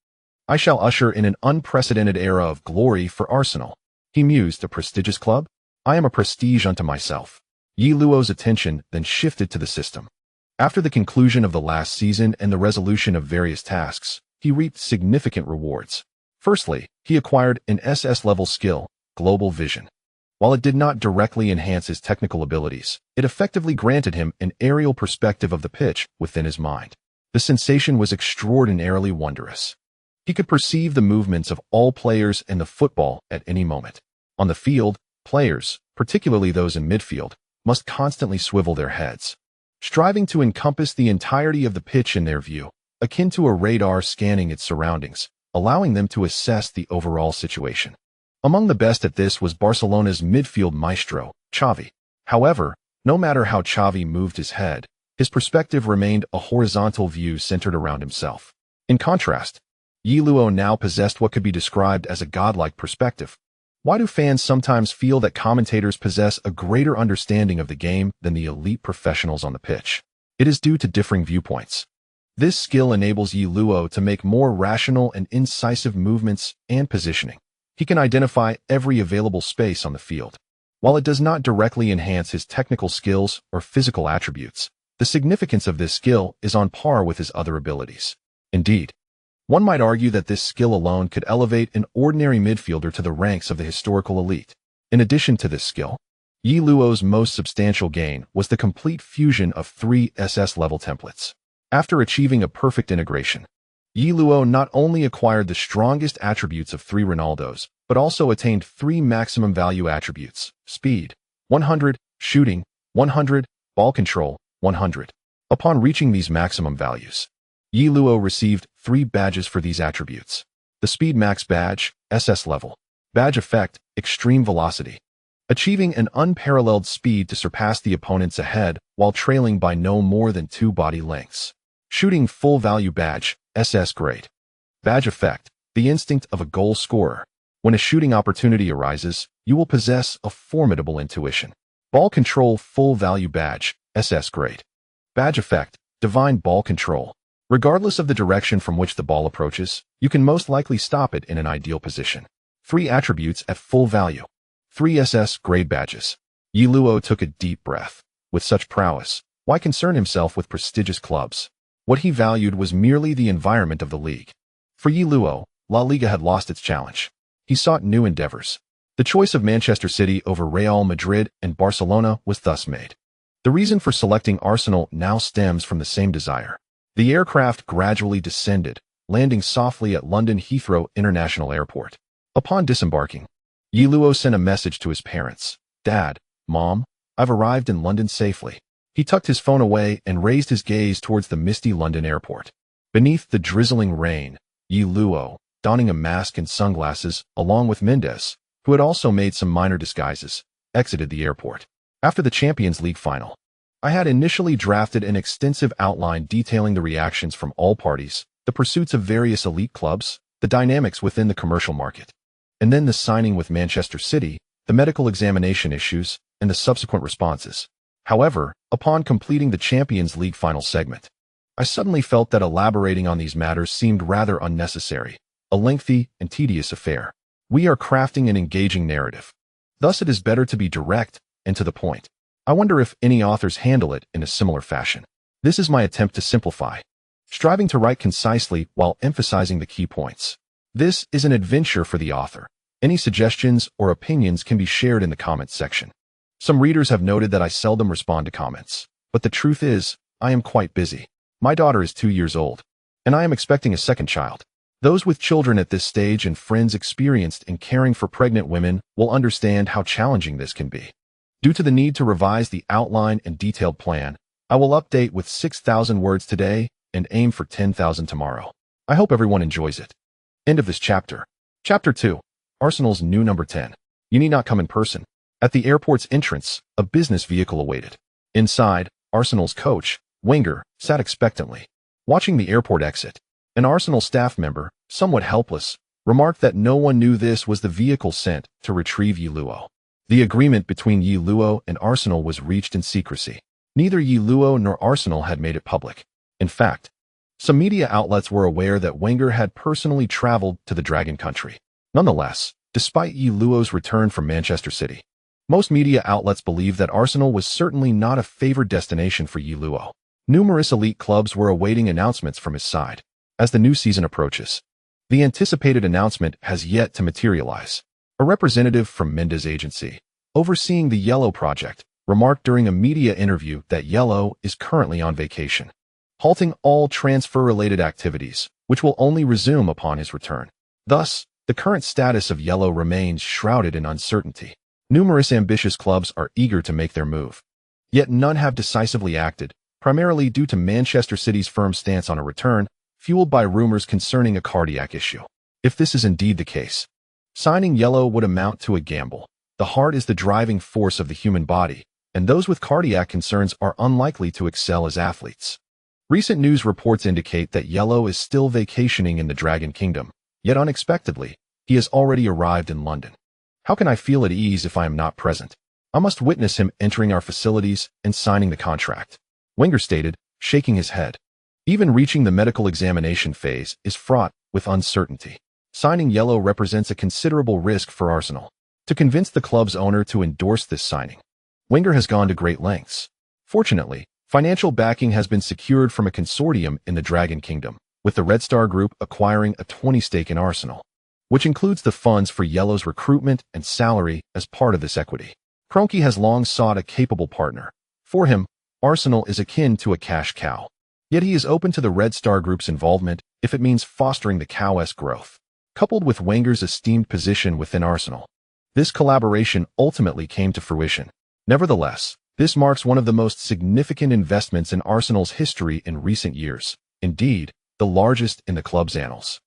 I shall usher in an unprecedented era of glory for Arsenal. He mused, a prestigious club? I am a prestige unto myself. Yi Luo's attention then shifted to the system. After the conclusion of the last season and the resolution of various tasks, he reaped significant rewards. Firstly, he acquired an SS-level skill, global vision. While it did not directly enhance his technical abilities, it effectively granted him an aerial perspective of the pitch within his mind. The sensation was extraordinarily wondrous. He could perceive the movements of all players in the football at any moment. On the field, players, particularly those in midfield, must constantly swivel their heads, striving to encompass the entirety of the pitch in their view, akin to a radar scanning its surroundings, allowing them to assess the overall situation. Among the best at this was Barcelona's midfield maestro, Xavi. However, no matter how Xavi moved his head, his perspective remained a horizontal view centered around himself. In contrast, Yi Luo now possessed what could be described as a godlike perspective. Why do fans sometimes feel that commentators possess a greater understanding of the game than the elite professionals on the pitch? It is due to differing viewpoints. This skill enables Yi Luo to make more rational and incisive movements and positioning. He can identify every available space on the field. While it does not directly enhance his technical skills or physical attributes, the significance of this skill is on par with his other abilities. Indeed, one might argue that this skill alone could elevate an ordinary midfielder to the ranks of the historical elite. In addition to this skill, Yi Luo's most substantial gain was the complete fusion of 3 SS-level templates. After achieving a perfect integration, Yi Luo not only acquired the strongest attributes of 3 Ronaldos, but also attained 3 maximum value attributes: speed, 100, shooting, 100, ball control, 100. Upon reaching these maximum values, Yi Luo received 3 badges for these attributes: the Speed Max badge, SS level; badge effect, extreme velocity, achieving an unparalleled speed to surpass the opponents ahead while trailing by no more than 2 body lengths; shooting full value badge, SS grade; badge effect, the instinct of a goal scorer. When a shooting opportunity arises, you will possess a formidable intuition; ball control full value badge, SS grade; badge effect, divine ball control. Regardless of the direction from which the ball approaches, you can most likely stop it in an ideal position. 3 attributes at full value. 3 SS grade badges. Yi Luo took a deep breath. With such prowess, why concern himself with prestigious clubs? What he valued was merely the environment of the league. For Yi Luo, La Liga had lost its challenge. He sought new endeavors. The choice of Manchester City over Real Madrid and Barcelona was thus made. The reason for selecting Arsenal now stems from the same desire. The aircraft gradually descended, landing softly at London Heathrow International Airport. Upon disembarking, Yi Luo sent a message to his parents. "Dad, Mom, I've arrived in London safely." He tucked his phone away and raised his gaze towards the misty London airport. Beneath the drizzling rain, Yi Luo, donning a mask and sunglasses, along with Mendes, who had also made some minor disguises, exited the airport. After the Champions League final, I had initially drafted an extensive outline detailing the reactions from all parties, the pursuits of various elite clubs, the dynamics within the commercial market, and then the signing with Manchester City, the medical examination issues, and the subsequent responses. However, upon completing the Champions League final segment, I suddenly felt that elaborating on these matters seemed rather unnecessary, a lengthy and tedious affair. We are crafting an engaging narrative. Thus, it is better to be direct and to the point. I wonder if any authors handle it in a similar fashion. This is my attempt to simplify, striving to write concisely while emphasizing the key points. This is an adventure for the author. Any suggestions or opinions can be shared in the comments section. Some readers have noted that I seldom respond to comments, but the truth is, I am quite busy. My daughter is 2 years old, and I am expecting a second child. Those with children at this stage and friends experienced in caring for pregnant women will understand how challenging this can be. Due to the need to revise the outline and detailed plan, I will update with 6,000 words today and aim for 10,000 tomorrow. I hope everyone enjoys it. End of this chapter. Chapter 2. Arsenal's new number 10. You need not come in person. At the airport's entrance, a business vehicle awaited. Inside, Arsenal's coach, Wenger, sat expectantly, watching the airport exit. An Arsenal staff member, somewhat helpless, remarked that no one knew this was the vehicle sent to retrieve Yi Luo. The agreement between Yi Luo and Arsenal was reached in secrecy. Neither Yi Luo nor Arsenal had made it public. In fact, some media outlets were aware that Wenger had personally traveled to the Dragon Country. Nonetheless, despite Yi Luo's return from Manchester City, most media outlets believed that Arsenal was certainly not a favored destination for Yi Luo. Numerous elite clubs were awaiting announcements from his side. As the new season approaches, the anticipated announcement has yet to materialize. A representative from Mendes agency, overseeing the Yellow project, remarked during a media interview that Yellow is currently on vacation, halting all transfer-related activities, which will only resume upon his return. Thus, the current status of Yellow remains shrouded in uncertainty. Numerous ambitious clubs are eager to make their move, yet none have decisively acted, primarily due to Manchester City's firm stance on a return, fueled by rumors concerning a cardiac issue. If this is indeed the case, signing Yellow would amount to a gamble. The heart is the driving force of the human body, and those with cardiac concerns are unlikely to excel as athletes. Recent news reports indicate that Yellow is still vacationing in the Dragon Kingdom, yet unexpectedly, he has already arrived in London. How can I feel at ease if I am not present? I must witness him entering our facilities and signing the contract, Wenger stated, shaking his head. Even reaching the medical examination phase is fraught with uncertainty. Signing Yellow represents a considerable risk for Arsenal. To convince the club's owner to endorse this signing, Wenger has gone to great lengths. Fortunately, financial backing has been secured from a consortium in the Dragon Kingdom, with the Red Star Group acquiring a 20% stake in Arsenal, which includes the funds for Yellow's recruitment and salary as part of this equity. Kroenke has long sought a capable partner. For him, Arsenal is akin to a cash cow. Yet he is open to the Red Star Group's involvement if it means fostering the cow's growth. Coupled with Wenger's esteemed position within Arsenal, this collaboration ultimately came to fruition. Nevertheless, this marks one of the most significant investments in Arsenal's history in recent years, indeed, the largest in the club's annals.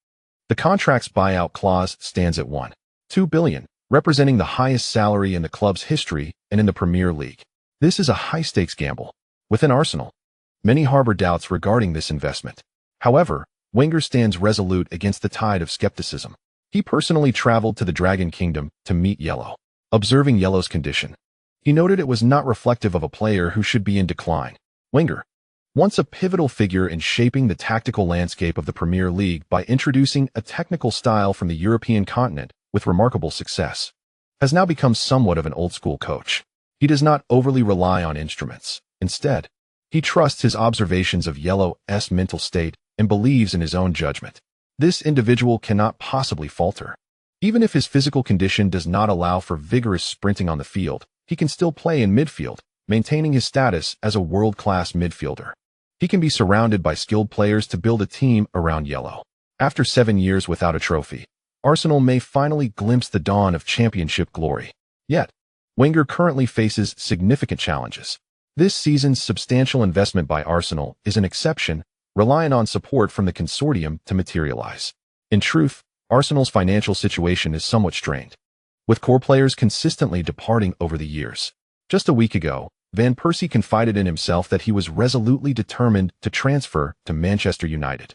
The contract's buyout clause stands at $1.2 billion, representing the highest salary in the club's history and in the Premier League. This is a high-stakes gamble. Within Arsenal, many harbor doubts regarding this investment. However, Wenger stands resolute against the tide of skepticism. He personally traveled to the Dragon Kingdom to meet Yellow. Observing Yellow's condition, he noted it was not reflective of a player who should be in decline. Wenger, once a pivotal figure in shaping the tactical landscape of the Premier League by introducing a technical style from the European continent with remarkable success, has now become somewhat of an old-school coach. He does not overly rely on instruments. Instead, he trusts his observations of Yellow's mental state and believes in his own judgment. This individual cannot possibly falter. Even if his physical condition does not allow for vigorous sprinting on the field, he can still play in midfield, maintaining his status as a world-class midfielder. He can be surrounded by skilled players to build a team around Yellow. After 7 years without a trophy, Arsenal may finally glimpse the dawn of championship glory. Yet, Wenger currently faces significant challenges. This season's substantial investment by Arsenal is an exception, relying on support from the consortium to materialize. In truth, Arsenal's financial situation is somewhat strained, with core players consistently departing over the years. Just a week ago, Van Persie confided in himself that he was resolutely determined to transfer to Manchester United.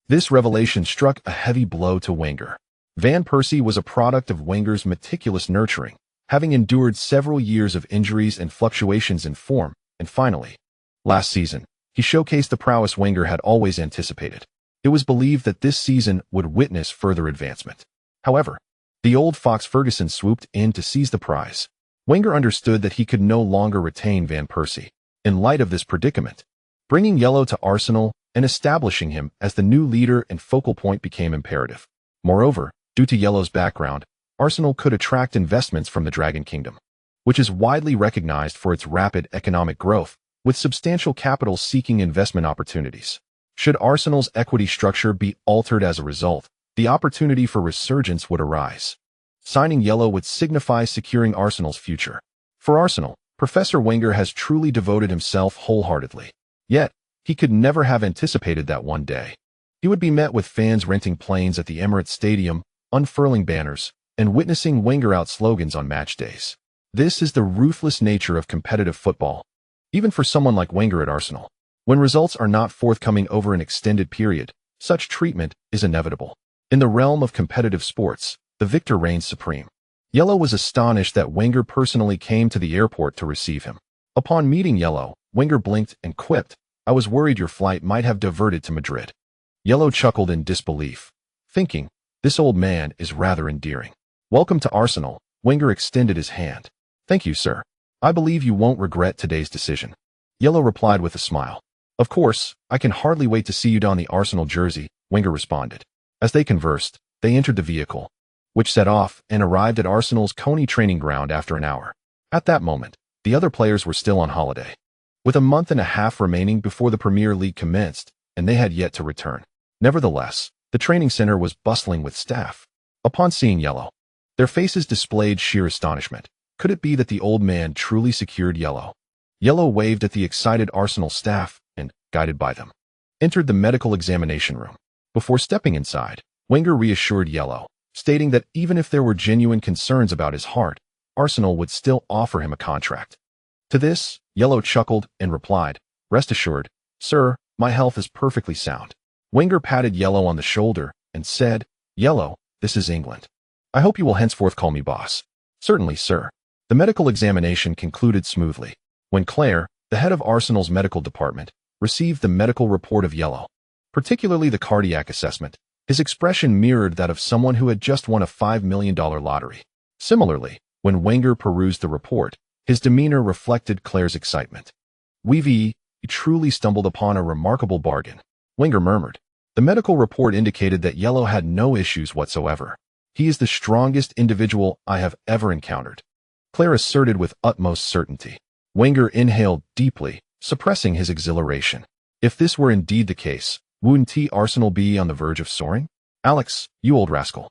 This revelation struck a heavy blow to Wenger. Van Persie was a product of Wenger's meticulous nurturing, having endured several years of injuries and fluctuations in form, and finally, last season, he showcased the prowess Wenger had always anticipated. It was believed that this season would witness further advancement. However, The old fox Ferguson swooped in to seize the prize. Wenger understood that he could no longer retain Van Persie. In light of this predicament, bringing Yellow to Arsenal and establishing him as the new leader and focal point became imperative. Moreover, due to Yellow's background, Arsenal could attract investments from the Dragon Kingdom, which is widely recognized for its rapid economic growth, with substantial capital seeking investment opportunities. Should Arsenal's equity structure be altered as a result, the opportunity for resurgence would arise. Signing Yellow would signify securing Arsenal's future. For Arsenal, Professor Wenger has truly devoted himself wholeheartedly. Yet, he could never have anticipated that one day he would be met with fans renting planes at the Emirates Stadium, unfurling banners, and witnessing Wenger out slogans on match days. This is the ruthless nature of competitive football, even for someone like Wenger at Arsenal. When results are not forthcoming over an extended period, such treatment is inevitable. In the realm of competitive sports, the victor reigns supreme. Yellow was astonished that Wenger personally came to the airport to receive him. Upon meeting Yellow, Wenger blinked and quipped, "I was worried your flight might have diverted to Madrid." Yellow chuckled in disbelief, thinking, "This old man is rather endearing." "Welcome to Arsenal," Wenger extended his hand. "Thank you, sir. I believe you won't regret today's decision." Yellow replied with a smile. "Of course, I can hardly wait to see you don the Arsenal jersey," Wenger responded. As they conversed, they entered the vehicle, which set off and arrived at Arsenal's Coney training ground after an hour. At that moment, the other players were still on holiday, with a month and a half remaining before the Premier League commenced, and they had yet to return. Nevertheless, the training center was bustling with staff. Upon seeing Yellow, their faces displayed sheer astonishment. Could it be that the old man truly secured Yellow? Yellow waved at the excited Arsenal staff and, guided by them, entered the medical examination room. Before stepping inside, Wenger reassured Yellow, stating that even if there were genuine concerns about his heart, Arsenal would still offer him a contract. To this, Yellow chuckled and replied, "Rest assured, sir, my health is perfectly sound." Wenger patted Yellow on the shoulder and said, "Yellow, this is England. I hope you will henceforth call me boss." "Certainly, sir." The medical examination concluded smoothly. When Claire, the head of Arsenal's medical department, received the medical report of Yellow, particularly the cardiac assessment, his expression mirrored that of someone who had just won a $5 million lottery. Similarly, when Wenger perused the report, his demeanor reflected Claire's excitement. "We've truly stumbled upon a remarkable bargain," Wenger murmured. The medical report indicated that Yellow had no issues whatsoever. "He is the strongest individual I have ever encountered," Claire asserted with utmost certainty. Wenger inhaled deeply, suppressing his exhilaration. If this were indeed the case, wouldn't Arsenal be on the verge of soaring? "Alex, you old rascal.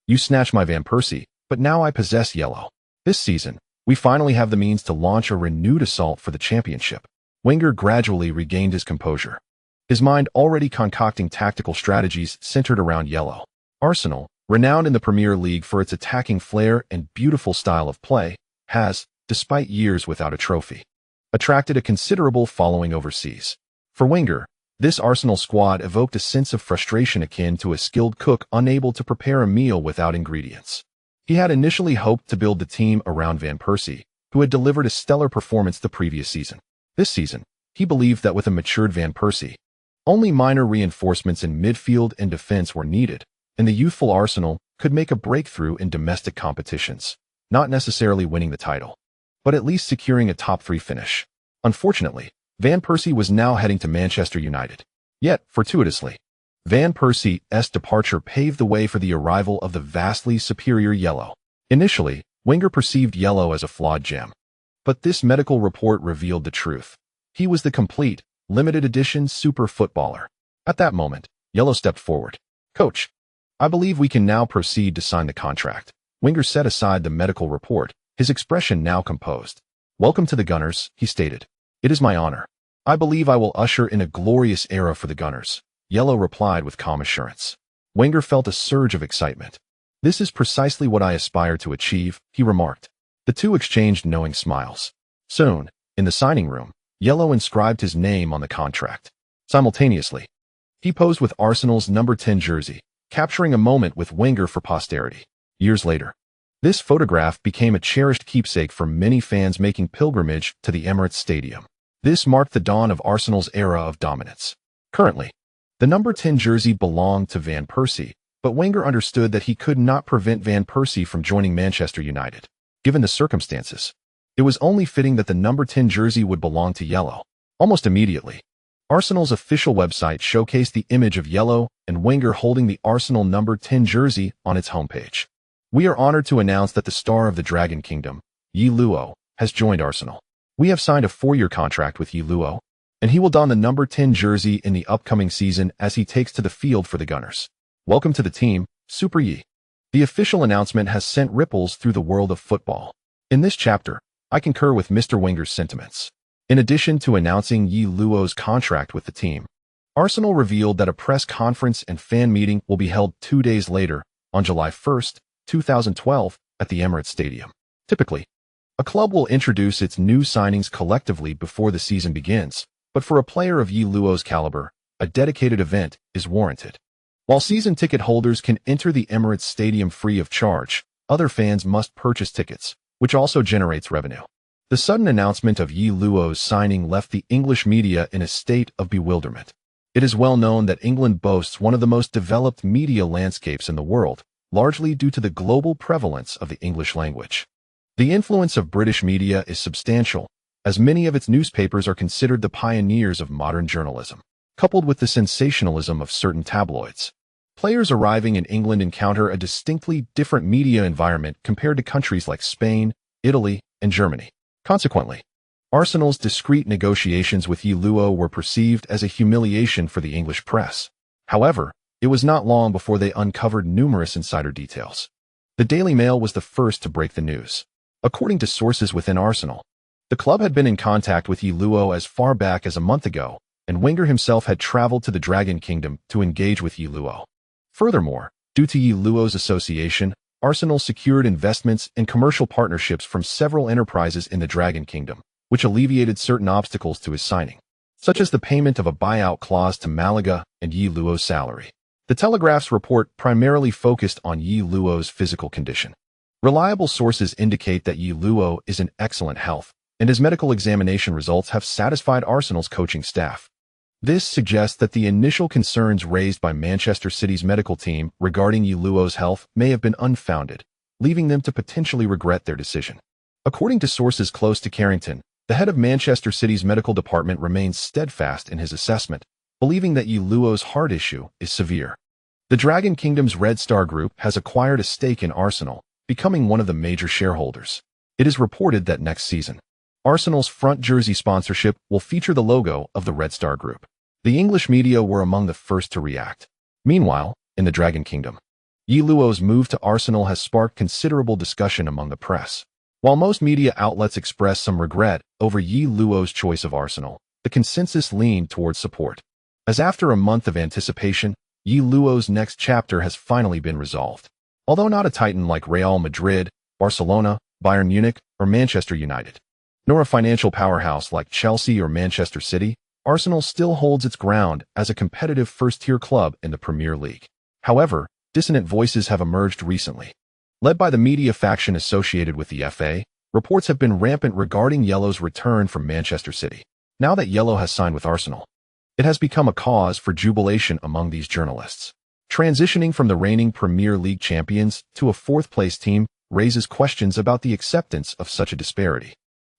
You snatched my Van Persie, but now I possess Yellow. This season, we finally have the means to launch a renewed assault for the championship." Wenger gradually regained his composure, his mind already concocting tactical strategies centered around Yellow. Arsenal, renowned in the Premier League for its attacking flair and beautiful style of play, has, despite years without a trophy, attracted a considerable following overseas. For Wenger, this Arsenal squad evoked a sense of frustration akin to a skilled cook unable to prepare a meal without ingredients. He had initially hoped to build the team around Van Persie, who had delivered a stellar performance the previous season. This season, he believed that with a matured Van Persie, only minor reinforcements in midfield and defense were needed, and the youthful Arsenal could make a breakthrough in domestic competitions, not necessarily winning the title, but at least securing a top-3 finish. Unfortunately, Van Persie was now heading to Manchester United. Yet, fortuitously, Van Persie's departure paved the way for the arrival of the vastly superior Yellow. Initially, Wenger perceived Yellow as a flawed gem, but this medical report revealed the truth. He was the complete, limited edition super footballer. At that moment, Yellow stepped forward. "Coach, I believe we can now proceed to sign the contract." Wenger set aside the medical report, his expression now composed. "Welcome to the Gunners," he stated. "It is my honor. I believe I will usher in a glorious era for the Gunners." Yellow replied with calm assurance. Wenger felt a surge of excitement. "This is precisely what I aspire to achieve," he remarked. The two exchanged knowing smiles. Soon, in the signing room, Yellow inscribed his name on the contract. Simultaneously, he posed with Arsenal's number 10 jersey, capturing a moment with Wenger for posterity. Years later, this photograph became a cherished keepsake for many fans making pilgrimage to the Emirates Stadium. This marked the dawn of Arsenal's era of dominance. Currently, the number 10 jersey belonged to Van Persie, But Wenger understood that he could not prevent Van Persie from joining Manchester United. Given the circumstances, it was only fitting that the number 10 jersey would belong to yellow. Almost immediately, Arsenal's official website showcased the image of yellow and Wenger holding the Arsenal number 10 jersey on its homepage. We are honored to announce that the star of the Dragon Kingdom, Yi Luo, has joined Arsenal. We have signed a 4-year contract with Yi Luo, and he will don the number 10 jersey in the upcoming season as he takes to the field for the Gunners. Welcome to the team, Super Yi. The official announcement has sent ripples through the world of football. In this chapter, I concur with Mr. Wenger's sentiments. In addition to announcing Yi Luo's contract with the team, Arsenal revealed that a press conference and fan meeting will be held 2 days later, on July 1, 2012, at the Emirates Stadium. Typically, a club will introduce its new signings collectively before the season begins, but for a player of Yi Luo's caliber, a dedicated event is warranted. While season ticket holders can enter the Emirates Stadium free of charge, other fans must purchase tickets, which also generates revenue. The sudden announcement of Yi Luo's signing left the English media in a state of bewilderment. It is well known that England boasts one of the most developed media landscapes in the world, largely due to the global prevalence of the English language. The influence of British media is substantial, as many of its newspapers are considered the pioneers of modern journalism, coupled with the sensationalism of certain tabloids. Players arriving in England encounter a distinctly different media environment compared to countries like Spain, Italy, and Germany. Consequently, Arsenal's discreet negotiations with Yi Luo were perceived as a humiliation for the English press. However, it was not long before they uncovered numerous insider details. The Daily Mail was the first to break the news. According to sources within Arsenal, the club had been in contact with Yi Luo as far back as a month ago, and Wenger himself had traveled to the Dragon Kingdom to engage with Yi Luo. Furthermore, due to Yi Luo's association, Arsenal secured investments and commercial partnerships from several enterprises in the Dragon Kingdom, which alleviated certain obstacles to his signing, such as the payment of a buyout clause to Malaga and Yi Luo's salary. The Telegraph's report primarily focused on Yi Luo's physical condition. Reliable sources indicate that Yi Luo is in excellent health, and his medical examination results have satisfied Arsenal's coaching staff. This suggests that the initial concerns raised by Manchester City's medical team regarding Yi Luo's health may have been unfounded, leaving them to potentially regret their decision. According to sources close to Carrington, the head of Manchester City's medical department remains steadfast in his assessment, believing that Yi Luo's heart issue is severe. The Dragon Kingdom's Red Star Group has acquired a stake in Arsenal, becoming one of the major shareholders. It is reported that next season, Arsenal's front jersey sponsorship will feature the logo of the Red Star Group. The English media were among the first to react. Meanwhile, in the Dragon Kingdom, Yi Luo's move to Arsenal has sparked considerable discussion among the press. While most media outlets express some regret over Yi Luo's choice of Arsenal, the consensus leaned towards support. As after a month of anticipation, Yi Luo's next chapter has finally been resolved. Although not a titan like Real Madrid, Barcelona, Bayern Munich, or Manchester United, nor a financial powerhouse like Chelsea or Manchester City, Arsenal still holds its ground as a competitive first-tier club in the Premier League. However, dissonant voices have emerged recently. Led by the media faction associated with the FA, reports have been rampant regarding Yellow's return from Manchester City. Now that Yellow has signed with Arsenal, it has become a cause for jubilation among these journalists. Transitioning from the reigning Premier League champions to a fourth-place team raises questions about the acceptance of such a disparity.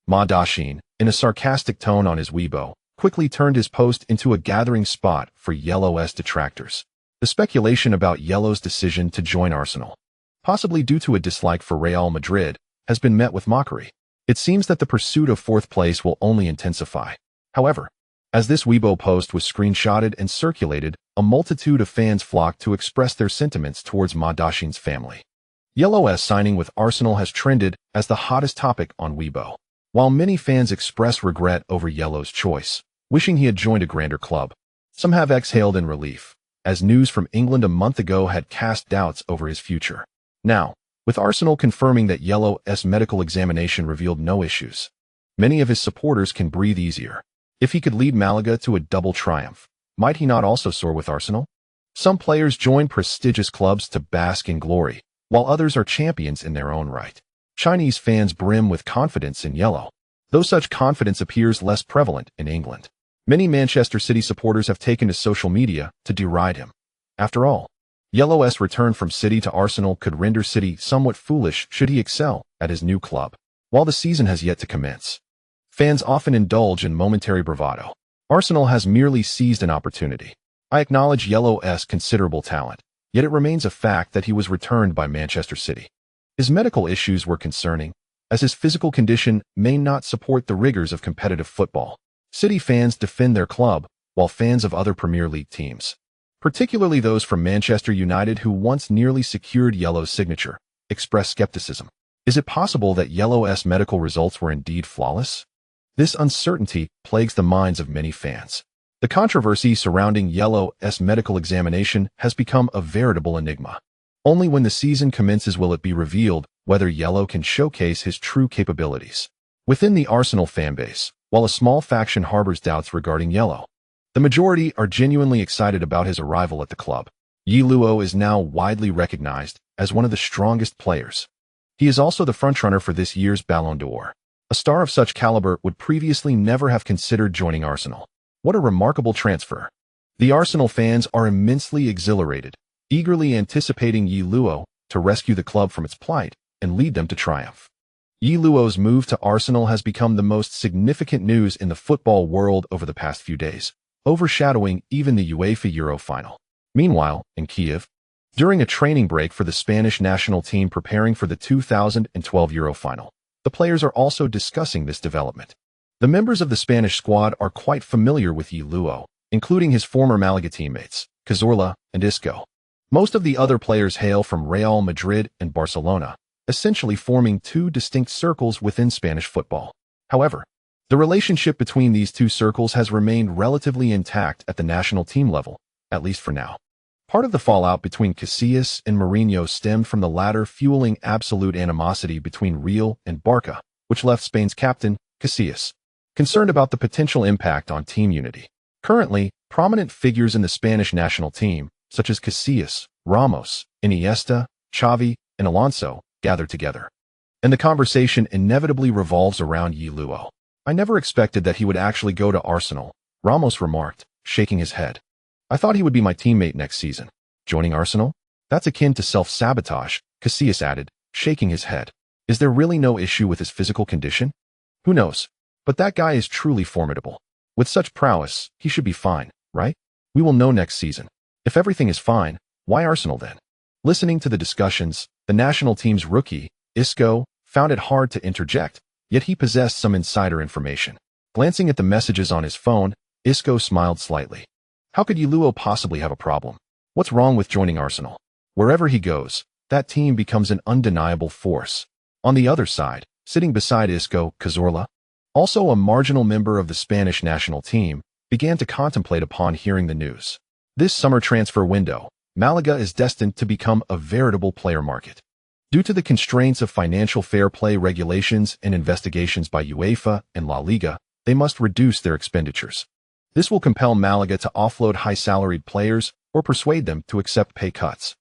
Ma Dasheen, in a sarcastic tone on his Weibo, quickly turned his post into a gathering spot for Yellow's detractors. The speculation about Yellow's decision to join Arsenal, possibly due to a dislike for Real Madrid, has been met with mockery. It seems that the pursuit of fourth place will only intensify. However, as this Weibo post was screenshotted and circulated, a multitude of fans flocked to express their sentiments towards Ma Dasheen's family. Yellow's signing with Arsenal has trended as the hottest topic on Weibo. While many fans express regret over Yellow's choice, wishing he had joined a grander club, some have exhaled in relief, as news from England a month ago had cast doubts over his future. Now, with Arsenal confirming that Yellow's medical examination revealed no issues, many of his supporters can breathe easier. If he could lead Malaga to a double triumph, might he not also soar with Arsenal? Some players join prestigious clubs to bask in glory, while others are champions in their own right. Chinese fans brim with confidence in Yellow, though such confidence appears less prevalent in England. Many Manchester City supporters have taken to social media to deride him. After all, Yellow's return from City to Arsenal could render City somewhat foolish should he excel at his new club, while the season has yet to commence. Fans often indulge in momentary bravado. Arsenal has merely seized an opportunity. I acknowledge Yellow's considerable talent, yet it remains a fact that he was returned by Manchester City. His medical issues were concerning, as his physical condition may not support the rigors of competitive football. City fans defend their club, while fans of other Premier League teams, particularly those from Manchester United who once nearly secured Yellow's signature, express skepticism. Is it possible that Yellow's medical results were indeed flawless? This uncertainty plagues the minds of many fans. The controversy surrounding Yellow's medical examination has become a veritable enigma. Only when the season commences will it be revealed whether Yellow can showcase his true capabilities. Within the Arsenal fanbase, while a small faction harbors doubts regarding Yellow, the majority are genuinely excited about his arrival at the club. Luo is now widely recognized as one of the strongest players. He is also the frontrunner for this year's Ballon d'Or. A star of such caliber would previously never have considered joining Arsenal. What a remarkable transfer. The Arsenal fans are immensely exhilarated, eagerly anticipating Luo to rescue the club from its plight and lead them to triumph. Luo's move to Arsenal has become the most significant news in the football world over the past few days, overshadowing even the UEFA Euro final. Meanwhile, in Kiev, during a training break for the Spanish national team preparing for the 2012 Euro final, the players are also discussing this development. The members of the Spanish squad are quite familiar with Luo, including his former Malaga teammates, Schürrle and Isco. Most of the other players hail from Real Madrid and Barcelona, essentially forming two distinct circles within Spanish football. However, the relationship between these two circles has remained relatively intact at the national team level, at least for now. Part of the fallout between Casillas and Mourinho stemmed from the latter fueling absolute animosity between Real and Barca, which left Spain's captain, Casillas, concerned about the potential impact on team unity. Currently, prominent figures in the Spanish national team, such as Casillas, Ramos, Iniesta, Xavi, and Alonso, gather together. And the conversation inevitably revolves around Luo. I never expected that he would actually go to Arsenal, Ramos remarked, shaking his head. I thought he would be my teammate next season. Joining Arsenal? That's akin to self-sabotage, Casillas added, shaking his head. Is there really no issue with his physical condition? Who knows? But that guy is truly formidable. With such prowess, he should be fine, right? We will know next season. If everything is fine, why Arsenal then? Listening to the discussions, the national team's rookie, Isco, found it hard to interject, yet he possessed some insider information. Glancing at the messages on his phone, Isco smiled slightly. How could Luo possibly have a problem? What's wrong with joining Arsenal? Wherever he goes, that team becomes an undeniable force. On the other side, sitting beside Isco, Schürrle, also a marginal member of the Spanish national team, began to contemplate upon hearing the news. This summer transfer window, Malaga is destined to become a veritable player market. Due to the constraints of financial fair play regulations and investigations by UEFA and La Liga, they must reduce their expenditures. This will compel Malaga to offload high-salaried players or persuade them to accept pay cuts.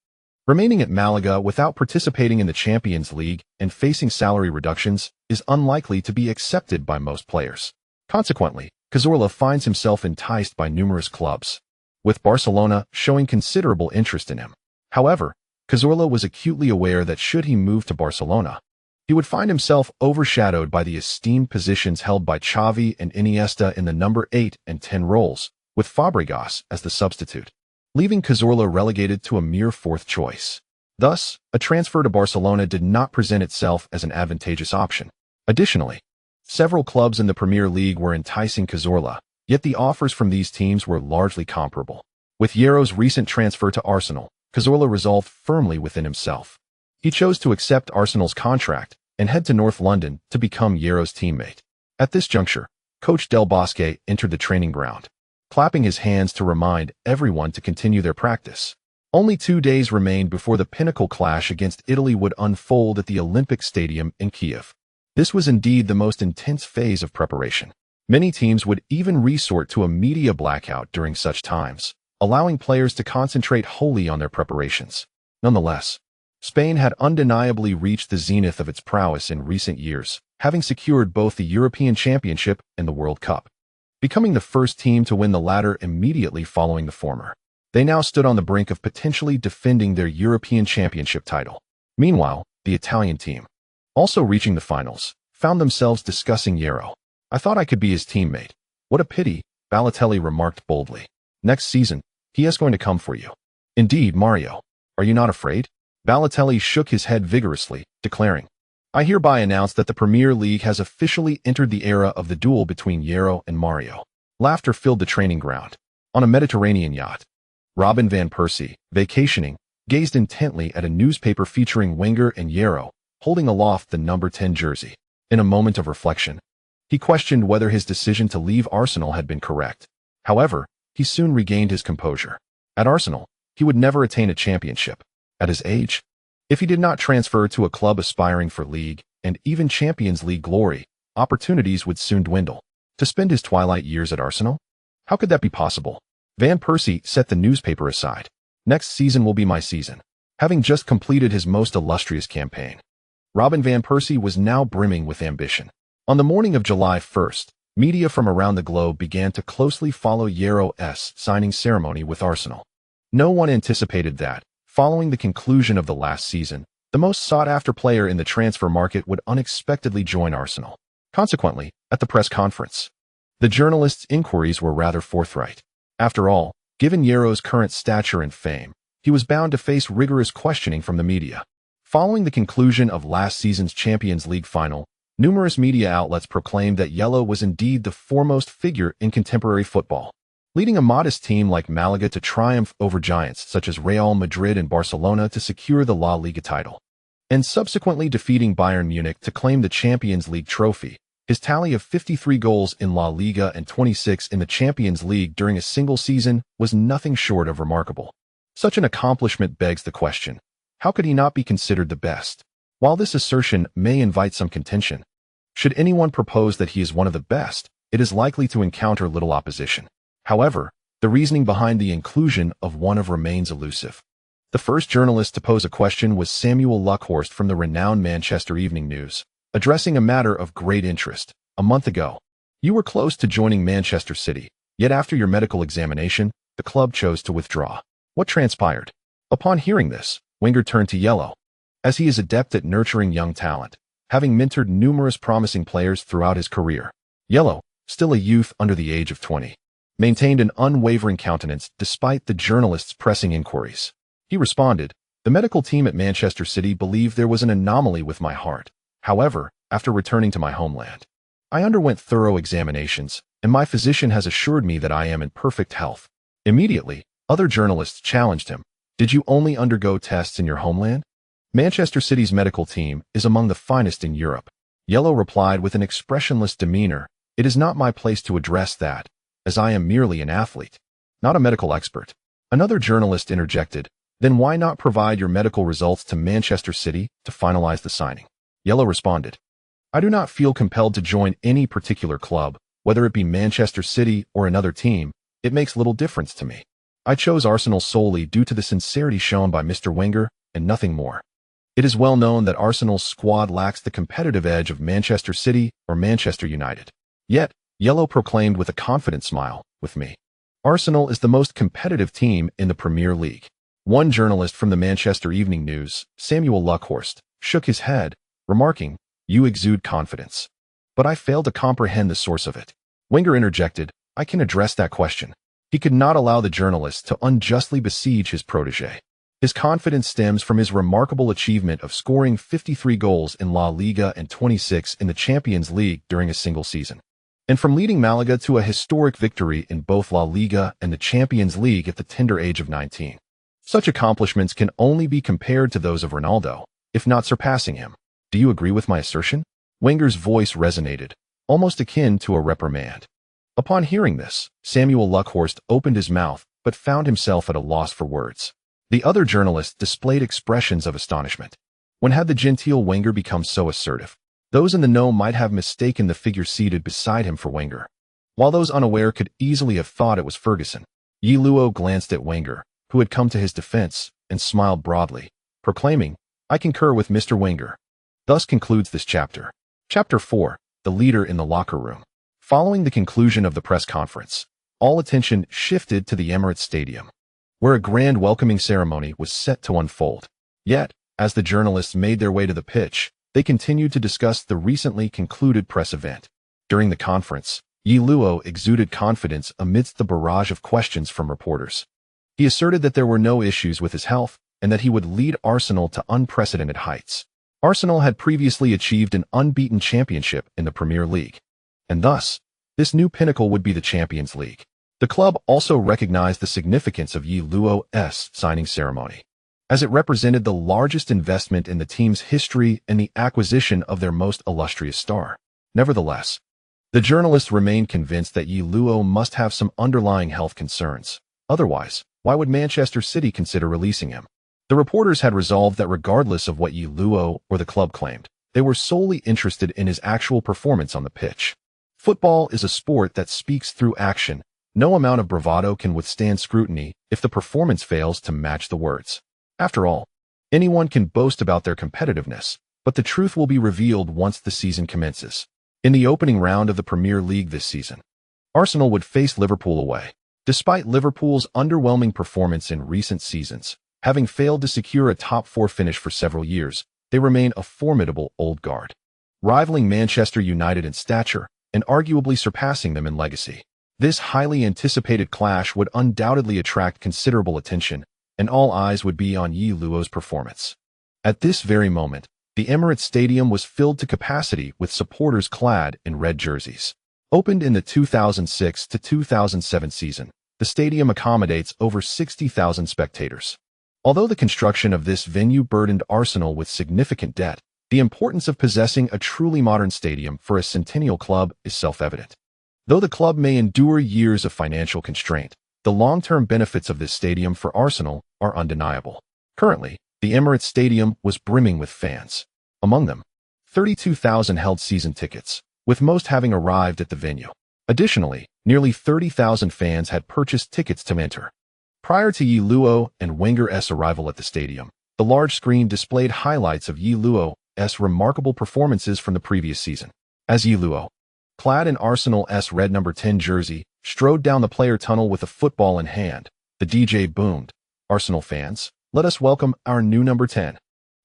Remaining at Malaga without participating in the Champions League and facing salary reductions is unlikely to be accepted by most players. Consequently, Schürrle finds himself enticed by numerous clubs, with Barcelona showing considerable interest in him. However, Schürrle was acutely aware that should he move to Barcelona, he would find himself overshadowed by the esteemed positions held by Xavi and Iniesta in the number 8 and 10 roles, with Fabregas as the substitute, leaving Schürrle relegated to a mere fourth choice. Thus, a transfer to Barcelona did not present itself as an advantageous option. Additionally, several clubs in the Premier League were enticing Schürrle, yet the offers from these teams were largely comparable. With Yellow's recent transfer to Arsenal, Schürrle resolved firmly within himself. He chose to accept Arsenal's contract and head to North London to become Yellow's teammate. At this juncture, Coach Del Bosque entered the training ground, clapping his hands to remind everyone to continue their practice. Only 2 days remained before the pinnacle clash against Italy would unfold at the Olympic Stadium in Kiev. This was indeed the most intense phase of preparation. Many teams would even resort to a media blackout during such times, allowing players to concentrate wholly on their preparations. Nonetheless, Spain had undeniably reached the zenith of its prowess in recent years, having secured both the European Championship and the World Cup, becoming the first team to win the latter immediately following the former. They now stood on the brink of potentially defending their European Championship title. Meanwhile, the Italian team, also reaching the finals, found themselves discussing Jürrle. "I thought I could be his teammate. What a pity," Balotelli remarked boldly. "Next season, he is going to come for you." "Indeed, Mario. Are you not afraid?" Balotelli shook his head vigorously, declaring, "I hereby announce that the Premier League has officially entered the era of the duel between Jürrle and Mario." Laughter filled the training ground. On a Mediterranean yacht, Robin van Persie, vacationing, gazed intently at a newspaper featuring Wenger and Jürrle, holding aloft the number 10 jersey. In a moment of reflection, he questioned whether his decision to leave Arsenal had been correct. However, he soon regained his composure. At Arsenal, he would never attain a championship. At his age, if he did not transfer to a club aspiring for league and even Champions League glory, opportunities would soon dwindle. To spend his twilight years at Arsenal? How could that be possible? Van Persie set the newspaper aside. "Next season will be my season." Having just completed his most illustrious campaign, Robin van Persie was now brimming with ambition. On the morning of July 1st, media from around the globe began to closely follow Jürrle's signing ceremony with Arsenal. No one anticipated that, following the conclusion of the last season, the most sought-after player in the transfer market would unexpectedly join Arsenal. Consequently, at the press conference, the journalists' inquiries were rather forthright. After all, given Jürrle's current stature and fame, he was bound to face rigorous questioning from the media. Following the conclusion of last season's Champions League final, numerous media outlets proclaimed that Jürrle was indeed the foremost figure in contemporary football, leading a modest team like Malaga to triumph over giants such as Real Madrid and Barcelona to secure the La Liga title, and subsequently defeating Bayern Munich to claim the Champions League trophy. His tally of 53 goals in La Liga and 26 in the Champions League during a single season was nothing short of remarkable. Such an accomplishment begs the question, how could he not be considered the best? While this assertion may invite some contention, should anyone propose that he is one of the best, it is likely to encounter little opposition. However, the reasoning behind the inclusion of one of remains elusive. The first journalist to pose a question was Samuel Luckhorst from the renowned Manchester Evening News, addressing a matter of great interest. "A month ago, you were close to joining Manchester City, yet after your medical examination, the club chose to withdraw. What transpired?" Upon hearing this, Wenger turned to Jürrle. As he is adept at nurturing young talent, having mentored numerous promising players throughout his career, Jürrle, still a youth under the age of 20, maintained an unwavering countenance despite the journalists' pressing inquiries. He responded, "The medical team at Manchester City believed there was an anomaly with my heart. However, after returning to my homeland, I underwent thorough examinations, and my physician has assured me that I am in perfect health." Immediately, other journalists challenged him. "Did you only undergo tests in your homeland? Manchester City's medical team is among the finest in Europe." Jürrle replied with an expressionless demeanor, "It is not my place to address that, as I am merely an athlete, not a medical expert." Another journalist interjected, "Then why not provide your medical results to Manchester City to finalize the signing?" Jürrle responded, "I do not feel compelled to join any particular club, whether it be Manchester City or another team. It makes little difference to me. I chose Arsenal solely due to the sincerity shown by Mr. Wenger and nothing more. It is well known that Arsenal's squad lacks the competitive edge of Manchester City or Manchester United. Yet, Jürrle proclaimed with a confident smile, with me, Arsenal is the most competitive team in the Premier League." One journalist from the Manchester Evening News, Samuel Luckhorst, shook his head, remarking, "You exude confidence. But I fail to comprehend the source of it." Wenger interjected, "I can address that question." He could not allow the journalists to unjustly besiege his protégé. His confidence stems from his remarkable achievement of scoring 53 goals in La Liga and 26 in the Champions League during a single season, and from leading Malaga to a historic victory in both La Liga and the Champions League at the tender age of 19. Such accomplishments can only be compared to those of Ronaldo, if not surpassing him. Do you agree with my assertion? Wenger's voice resonated, almost akin to a reprimand. Upon hearing this, Samuel Luckhorst opened his mouth, but found himself at a loss for words. The other journalists displayed expressions of astonishment. When had the genteel Wenger become so assertive? Those in the know might have mistaken the figure seated beside him for Wenger, while those unaware could easily have thought it was Ferguson. Luo glanced at Wenger, who had come to his defense, and smiled broadly, proclaiming, "I concur with Mr. Wenger." Thus concludes this chapter. Chapter 4, The Leader in the Locker Room. Following the conclusion of the press conference, all attention shifted to the Emirates Stadium, where a grand welcoming ceremony was set to unfold. Yet, as the journalists made their way to the pitch, they continued to discuss the recently concluded press event. During the conference, Yi Luo exuded confidence amidst the barrage of questions from reporters. He asserted that there were no issues with his health and that he would lead Arsenal to unprecedented heights. Arsenal had previously achieved an unbeaten championship in the Premier League, and thus, this new pinnacle would be the Champions League. The club also recognized the significance of Yi Luo's signing ceremony, as it represented the largest investment in the team's history and the acquisition of their most illustrious star. Nevertheless, the journalists remained convinced that Yi Luo must have some underlying health concerns. Otherwise, why would Manchester City consider releasing him? The reporters had resolved that regardless of what Yi Luo or the club claimed, they were solely interested in his actual performance on the pitch. Football is a sport that speaks through action. No amount of bravado can withstand scrutiny if the performance fails to match the words. After all, anyone can boast about their competitiveness, but the truth will be revealed once the season commences. In the opening round of the Premier League this season, Arsenal would face Liverpool away. Despite Liverpool's underwhelming performance in recent seasons, having failed to secure a top-4 finish for several years, they remain a formidable old guard, rivaling Manchester United in stature and arguably surpassing them in legacy. This highly anticipated clash would undoubtedly attract considerable attention, and all eyes would be on Yi Luo's performance. At this very moment, the Emirates Stadium was filled to capacity with supporters clad in red jerseys. Opened in the 2006 to 2007 season, the stadium accommodates over 60,000 spectators. Although the construction of this venue burdened Arsenal with significant debt, the importance of possessing a truly modern stadium for a centennial club is self-evident. Though the club may endure years of financial constraint, the long-term benefits of this stadium for Arsenal are undeniable. Currently, the Emirates Stadium was brimming with fans. Among them, 32,000 held season tickets, with most having arrived at the venue. Additionally, nearly 30,000 fans had purchased tickets to enter. Prior to Yi Luo and Wenger's arrival at the stadium, the large screen displayed highlights of Yi Luo's remarkable performances from the previous season. As Yi Luo, clad in Arsenal's red number 10 jersey, strode down the player tunnel with a football in hand, the DJ boomed, "Arsenal fans, let us welcome our new number 10.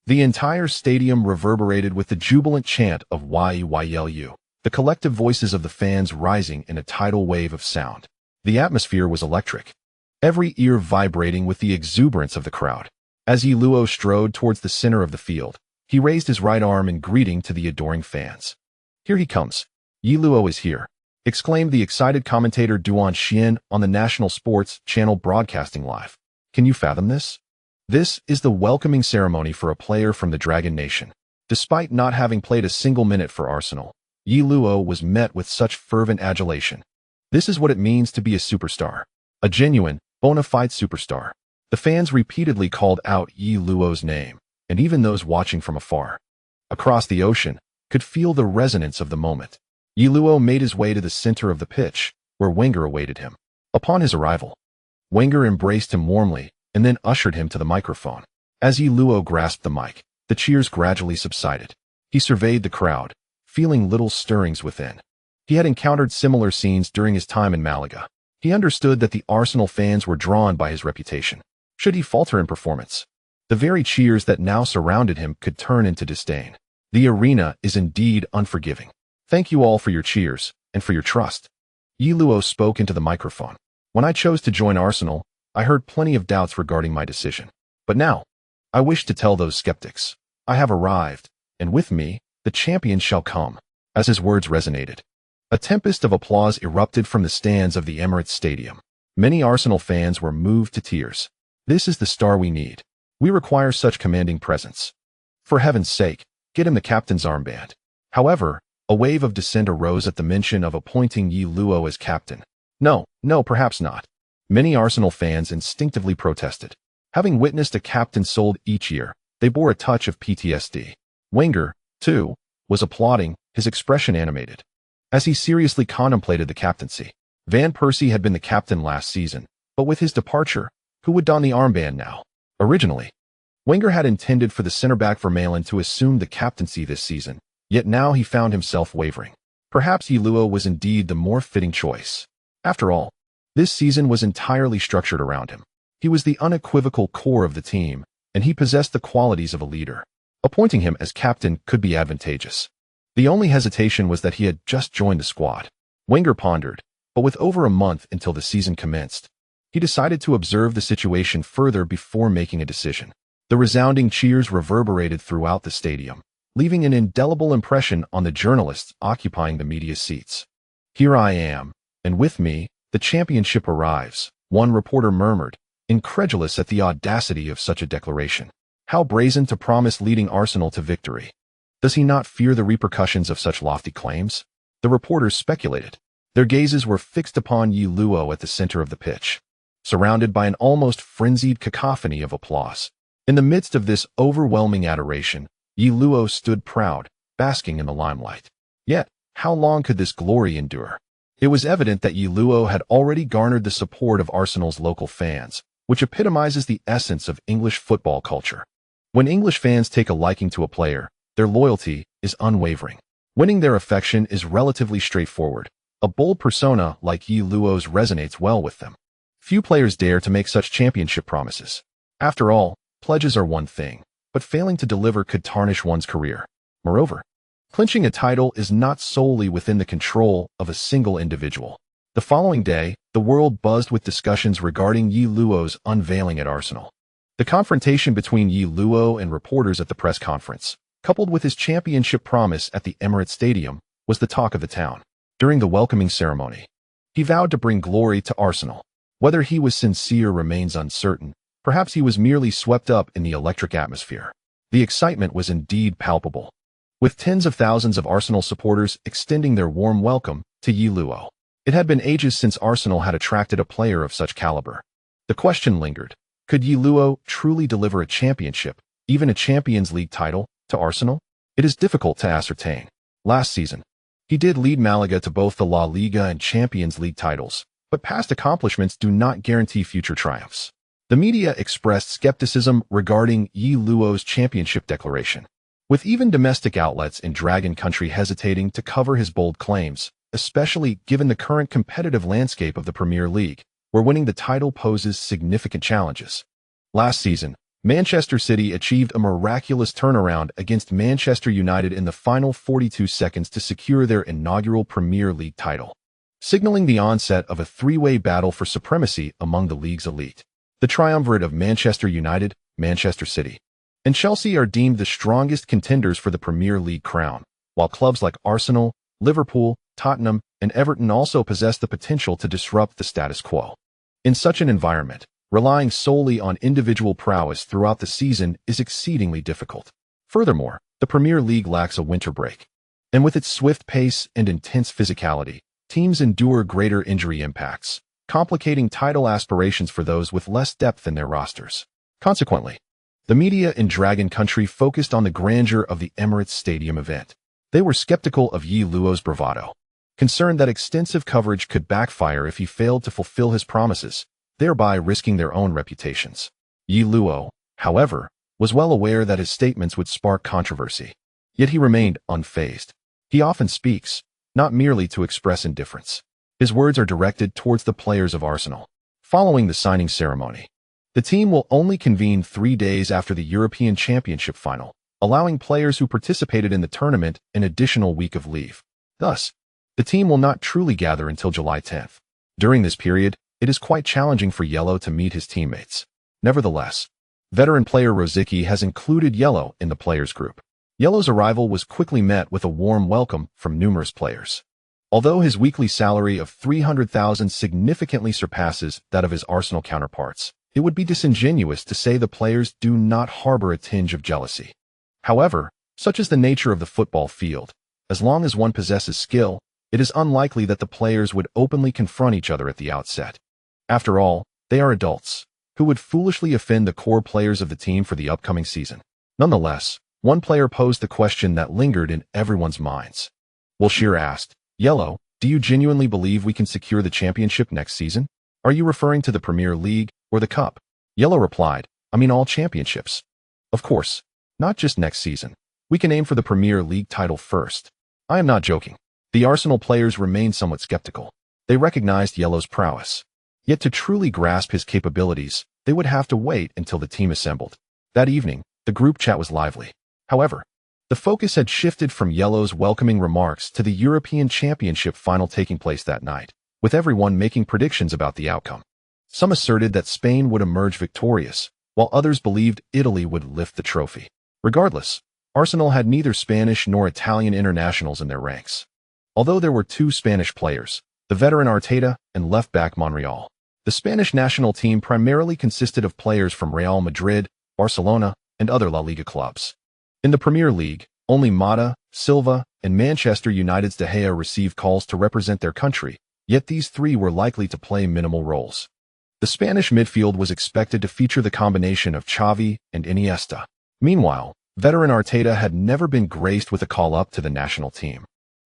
The entire stadium reverberated with the jubilant chant of YYLU, the collective voices of the fans rising in a tidal wave of sound. The atmosphere was electric, every ear vibrating with the exuberance of the crowd. As Yi Luo strode towards the center of the field, he raised his right arm in greeting to the adoring fans. "Here he comes. Yi Luo is here," exclaimed the excited commentator Duan Xian on the national sports channel broadcasting live. Can you fathom this? This is the welcoming ceremony for a player from the Dragon Nation. Despite not having played a single minute for Arsenal, Yi Luo was met with such fervent adulation. This is what it means to be a superstar. A genuine, bona fide superstar. The fans repeatedly called out Yi Luo's name, and even those watching from afar, across the ocean, could feel the resonance of the moment. Yi Luo made his way to the center of the pitch, where Wenger awaited him. Upon his arrival, Wenger embraced him warmly and then ushered him to the microphone. As Yi Luo grasped the mic, the cheers gradually subsided. He surveyed the crowd, feeling little stirrings within. He had encountered similar scenes during his time in Malaga. He understood that the Arsenal fans were drawn by his reputation. Should he falter in performance, the very cheers that now surrounded him could turn into disdain. The arena is indeed unforgiving. Thank you all for your cheers and for your trust. Yi Luo spoke into the microphone. When I chose to join Arsenal, I heard plenty of doubts regarding my decision. But now, I wish to tell those skeptics, I have arrived, and with me, the champion shall come. As his words resonated, a tempest of applause erupted from the stands of the Emirates Stadium. Many Arsenal fans were moved to tears. This is the star we need. We require such commanding presence. For heaven's sake, get him the captain's armband. However, a wave of dissent arose at the mention of appointing Yi Luo as captain. No, perhaps not. Many Arsenal fans instinctively protested. Having witnessed a captain sold each year, they bore a touch of PTSD. Wenger, too, was applauding, his expression animated, as he seriously contemplated the captaincy. Van Persie had been the captain last season, but with his departure, who would don the armband now? Originally, Wenger had intended for the center-back Vermaelen to assume the captaincy this season, yet now he found himself wavering. Perhaps Yi Luo was indeed the more fitting choice. After all, this season was entirely structured around him. He was the unequivocal core of the team, and he possessed the qualities of a leader. Appointing him as captain could be advantageous. The only hesitation was that he had just joined the squad. Wenger pondered, but with over a month until the season commenced, he decided to observe the situation further before making a decision. The resounding cheers reverberated throughout the stadium, leaving an indelible impression on the journalists occupying the media seats. "Here I am, and with me, the championship arrives," one reporter murmured, incredulous at the audacity of such a declaration. How brazen to promise leading Arsenal to victory. Does he not fear the repercussions of such lofty claims? The reporters speculated. Their gazes were fixed upon Yi Luo at the center of the pitch, surrounded by an almost frenzied cacophony of applause. In the midst of this overwhelming adoration, Yi Luo stood proud, basking in the limelight. Yet, how long could this glory endure? It was evident that Yi Luo had already garnered the support of Arsenal's local fans, which epitomizes the essence of English football culture. When English fans take a liking to a player, their loyalty is unwavering. Winning their affection is relatively straightforward. A bold persona like Yi Luo's resonates well with them. Few players dare to make such championship promises. After all, pledges are one thing, but failing to deliver could tarnish one's career. Moreover, clinching a title is not solely within the control of a single individual. The following day, the world buzzed with discussions regarding Yi Luo's unveiling at Arsenal. The confrontation between Yi Luo and reporters at the press conference, coupled with his championship promise at the Emirates Stadium, was the talk of the town. During the welcoming ceremony, he vowed to bring glory to Arsenal. Whether he was sincere remains uncertain. Perhaps he was merely swept up in the electric atmosphere. The excitement was indeed palpable, with tens of thousands of Arsenal supporters extending their warm welcome to Yi Luo. It had been ages since Arsenal had attracted a player of such caliber. The question lingered. Could Yi Luo truly deliver a championship, even a Champions League title, to Arsenal? It is difficult to ascertain. Last season, he did lead Malaga to both the La Liga and Champions League titles, but past accomplishments do not guarantee future triumphs. The media expressed skepticism regarding Yi Luo's championship declaration, with even domestic outlets in Dragon Country hesitating to cover his bold claims, especially given the current competitive landscape of the Premier League, where winning the title poses significant challenges. Last season, Manchester City achieved a miraculous turnaround against Manchester United in the final 42 seconds to secure their inaugural Premier League title, signaling the onset of a three-way battle for supremacy among the league's elite. The triumvirate of Manchester United, Manchester City, and Chelsea are deemed the strongest contenders for the Premier League crown, while clubs like Arsenal, Liverpool, Tottenham, and Everton also possess the potential to disrupt the status quo. In such an environment, relying solely on individual prowess throughout the season is exceedingly difficult. Furthermore, the Premier League lacks a winter break, and with its swift pace and intense physicality, teams endure greater injury impacts, complicating title aspirations for those with less depth in their rosters. Consequently, the media in Dragon Country focused on the grandeur of the Emirates Stadium event. They were skeptical of Yi Luo's bravado, concerned that extensive coverage could backfire if he failed to fulfill his promises, thereby risking their own reputations. Yi Luo, however, was well aware that his statements would spark controversy. Yet he remained unfazed. He often speaks, not merely to express indifference. His words are directed towards the players of Arsenal. Following the signing ceremony, the team will only convene 3 days after the European Championship final, allowing players who participated in the tournament an additional week of leave. Thus, the team will not truly gather until July 10th. During this period, it is quite challenging for Yellow to meet his teammates. Nevertheless, veteran player Rosicky has included Yellow in the players group. Yellow's arrival was quickly met with a warm welcome from numerous players. Although his weekly salary of $300,000 significantly surpasses that of his Arsenal counterparts, it would be disingenuous to say the players do not harbor a tinge of jealousy. However, such is the nature of the football field. As long as one possesses skill, it is unlikely that the players would openly confront each other at the outset. After all, they are adults, who would foolishly offend the core players of the team for the upcoming season. Nonetheless, one player posed the question that lingered in everyone's minds. Schürrle asked, "Yellow, do you genuinely believe we can secure the championship next season? Are you referring to the Premier League or the Cup?" Yellow replied, "I mean all championships. Of course, not just next season. We can aim for the Premier League title first." I am not joking. The Arsenal players remained somewhat skeptical. They recognized Yellow's prowess. Yet to truly grasp his capabilities, they would have to wait until the team assembled. That evening, the group chat was lively. However, the focus had shifted from Yellow's welcoming remarks to the European Championship final taking place that night, with everyone making predictions about the outcome. Some asserted that Spain would emerge victorious, while others believed Italy would lift the trophy. Regardless, Arsenal had neither Spanish nor Italian internationals in their ranks. Although there were two Spanish players, the veteran Arteta and left-back Monreal, the Spanish national team primarily consisted of players from Real Madrid, Barcelona, and other La Liga clubs. In the Premier League, only Mata, Silva, and Manchester United's De Gea received calls to represent their country, yet these three were likely to play minimal roles. The Spanish midfield was expected to feature the combination of Xavi and Iniesta. Meanwhile, veteran Arteta had never been graced with a call-up to the national team,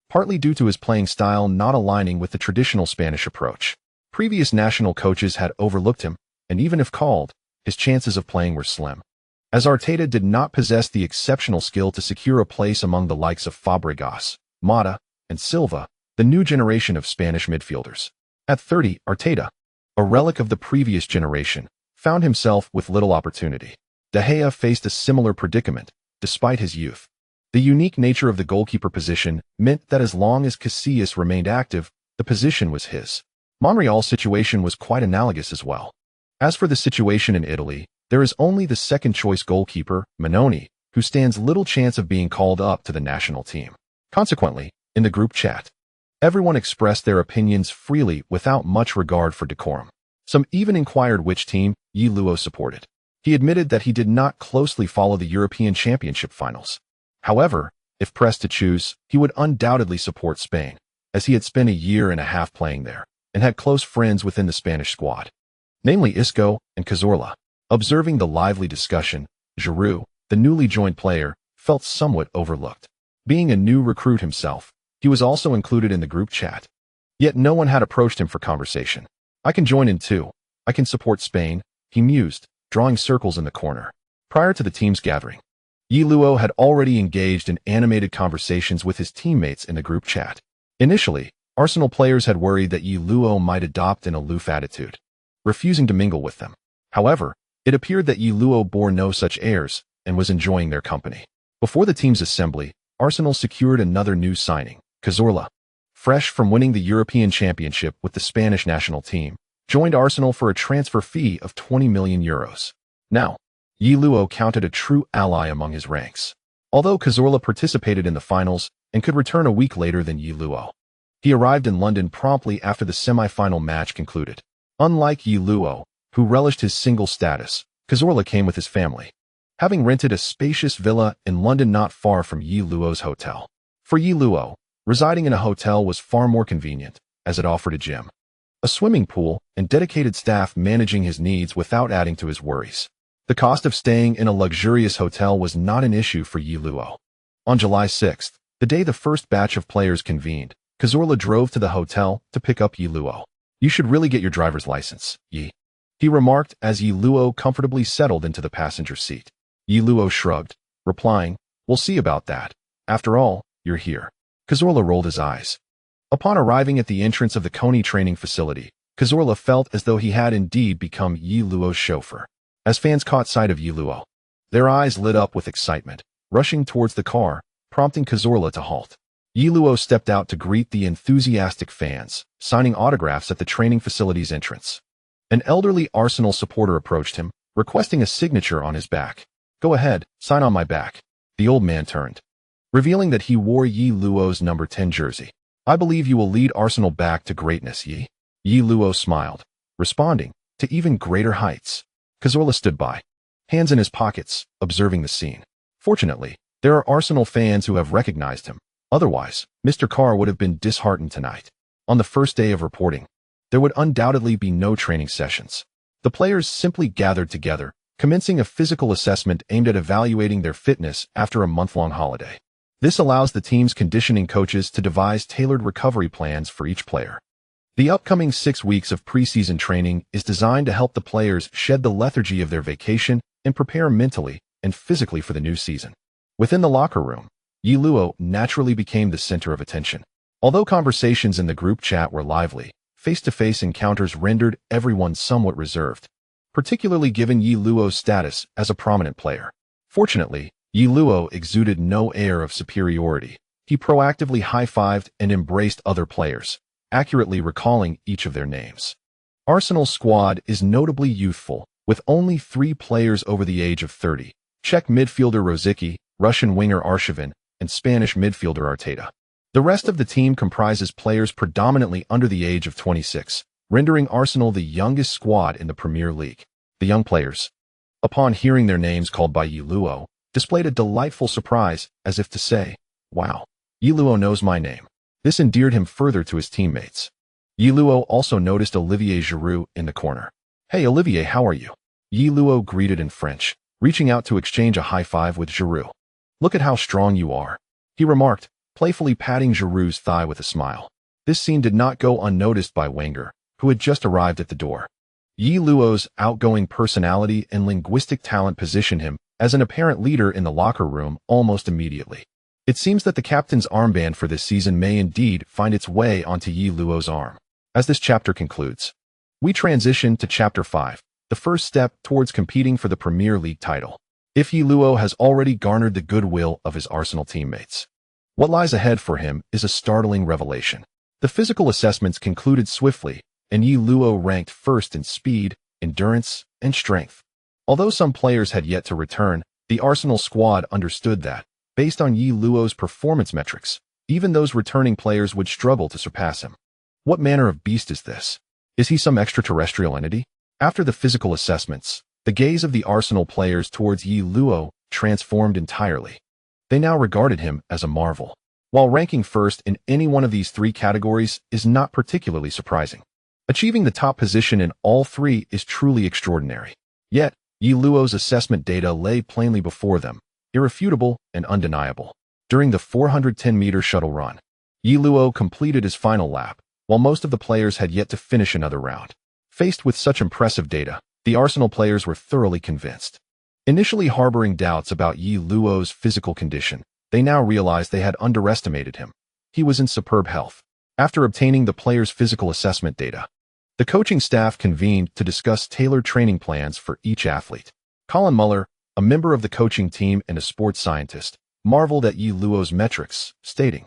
partly due to his playing style not aligning with the traditional Spanish approach. Previous national coaches had overlooked him, and even if called, his chances of playing were slim, as Arteta did not possess the exceptional skill to secure a place among the likes of Fabregas, Mata, and Silva, the new generation of Spanish midfielders. At 30, Arteta, a relic of the previous generation, found himself with little opportunity. De Gea faced a similar predicament, despite his youth. The unique nature of the goalkeeper position meant that as long as Casillas remained active, the position was his. Monreal's situation was quite analogous as well. As for the situation in Italy, there is only the second-choice goalkeeper, Minoni, who stands little chance of being called up to the national team. Consequently, in the group chat, everyone expressed their opinions freely without much regard for decorum. Some even inquired which team Yi Luo supported. He admitted that he did not closely follow the European Championship finals. However, if pressed to choose, he would undoubtedly support Spain, as he had spent a year and a half playing there, and had close friends within the Spanish squad, namely Isco and Cazorla. Observing the lively discussion, Giroud, the newly joined player, felt somewhat overlooked. Being a new recruit himself, he was also included in the group chat. Yet no one had approached him for conversation. "I can join in too. I can support Spain," he mused, drawing circles in the corner. Prior to the team's gathering, Yi Luo had already engaged in animated conversations with his teammates in the group chat. Initially, Arsenal players had worried that Yi Luo might adopt an aloof attitude, refusing to mingle with them. However, it appeared that Yi Luo bore no such airs and was enjoying their company. Before the team's assembly, Arsenal secured another new signing, Cazorla. Fresh from winning the European Championship with the Spanish national team, joined Arsenal for a transfer fee of €20 million. Now, Yi Luo counted a true ally among his ranks. Although Cazorla participated in the finals and could return a week later than Yi Luo, he arrived in London promptly after the semi-final match concluded. Unlike Yi Luo, who relished his single status, Cazorla came with his family, having rented a spacious villa in London not far from Yi Luo's hotel. For Yi Luo, residing in a hotel was far more convenient, as it offered a gym, a swimming pool, and dedicated staff managing his needs without adding to his worries. The cost of staying in a luxurious hotel was not an issue for Yi Luo. On July 6th, the day the first batch of players convened, Cazorla drove to the hotel to pick up Yi Luo. "You should really get your driver's license, Yi," he remarked as Yi Luo comfortably settled into the passenger seat. Yi Luo shrugged, replying, "We'll see about that. After all, you're here." Cazorla rolled his eyes. Upon arriving at the entrance of the Coney training facility, Cazorla felt as though he had indeed become Yi Luo's chauffeur. As fans caught sight of Yi Luo, their eyes lit up with excitement, rushing towards the car, prompting Cazorla to halt. Yi Luo stepped out to greet the enthusiastic fans, signing autographs at the training facility's entrance. An elderly Arsenal supporter approached him, requesting a signature on his back. "Go ahead, sign on my back." The old man turned, revealing that he wore Yi Luo's number 10 jersey. "I believe you will lead Arsenal back to greatness, Yi." Yi Luo smiled, responding, "To even greater heights." Cazorla stood by, hands in his pockets, observing the scene. Fortunately, there are Arsenal fans who have recognized him. Otherwise, Mr. Carr would have been disheartened tonight. On the first day of reporting, there would undoubtedly be no training sessions. The players simply gathered together, commencing a physical assessment aimed at evaluating their fitness after a month-long holiday. This allows the team's conditioning coaches to devise tailored recovery plans for each player. The upcoming 6 weeks of preseason training is designed to help the players shed the lethargy of their vacation and prepare mentally and physically for the new season. Within the locker room, Yi Luo naturally became the center of attention. Although conversations in the group chat were lively, face-to-face encounters rendered everyone somewhat reserved. particularly given Yi Luo's status as a prominent player. Fortunately, Yi Luo exuded no air of superiority. He proactively high-fived and embraced other players, accurately recalling each of their names. Arsenal's squad is notably youthful, with only 3 players over the age of 30, Czech midfielder Rosicky, Russian winger Arshavin, and Spanish midfielder Arteta. The rest of the team comprises players predominantly under the age of 26, rendering Arsenal the youngest squad in the Premier League. The young players, upon hearing their names called by Yi Luo, displayed a delightful surprise, as if to say, "Wow, Yi Luo knows my name." This endeared him further to his teammates. Yi Luo also noticed Olivier Giroud in the corner. "Hey Olivier, how are you?" Yi Luo greeted in French, reaching out to exchange a high-five with Giroud. "Look at how strong you are," he remarked, playfully patting Giroud's thigh with a smile. This scene did not go unnoticed by Wenger, who had just arrived at the door. Yi Luo's outgoing personality and linguistic talent positioned him as an apparent leader in the locker room almost immediately. It seems that the captain's armband for this season may indeed find its way onto Yi Luo's arm. As this chapter concludes, we transition to Chapter 5, the first step towards competing for the Premier League title. If Yi Luo has already garnered the goodwill of his Arsenal teammates, what lies ahead for him is a startling revelation. The physical assessments concluded swiftly, and Yi Luo ranked first in speed, endurance, and strength. Although some players had yet to return, the Arsenal squad understood that, based on Yi Luo's performance metrics, even those returning players would struggle to surpass him. What manner of beast is this? Is he some extraterrestrial entity? After the physical assessments, the gaze of the Arsenal players towards Yi Luo transformed entirely. They now regarded him as a marvel. While ranking first in any one of these 3 categories is not particularly surprising, achieving the top position in all 3 is truly extraordinary. Yet, Yi Luo's assessment data lay plainly before them, irrefutable and undeniable. During the 410-meter shuttle run, Yi Luo completed his final lap, while most of the players had yet to finish another round. Faced with such impressive data, the Arsenal players were thoroughly convinced. Initially harboring doubts about Yi Luo's physical condition, they now realized they had underestimated him. He was in superb health. After obtaining the players' physical assessment data, the coaching staff convened to discuss tailored training plans for each athlete. Colin Muller, a member of the coaching team and a sports scientist, marveled at Yi Luo's metrics, stating,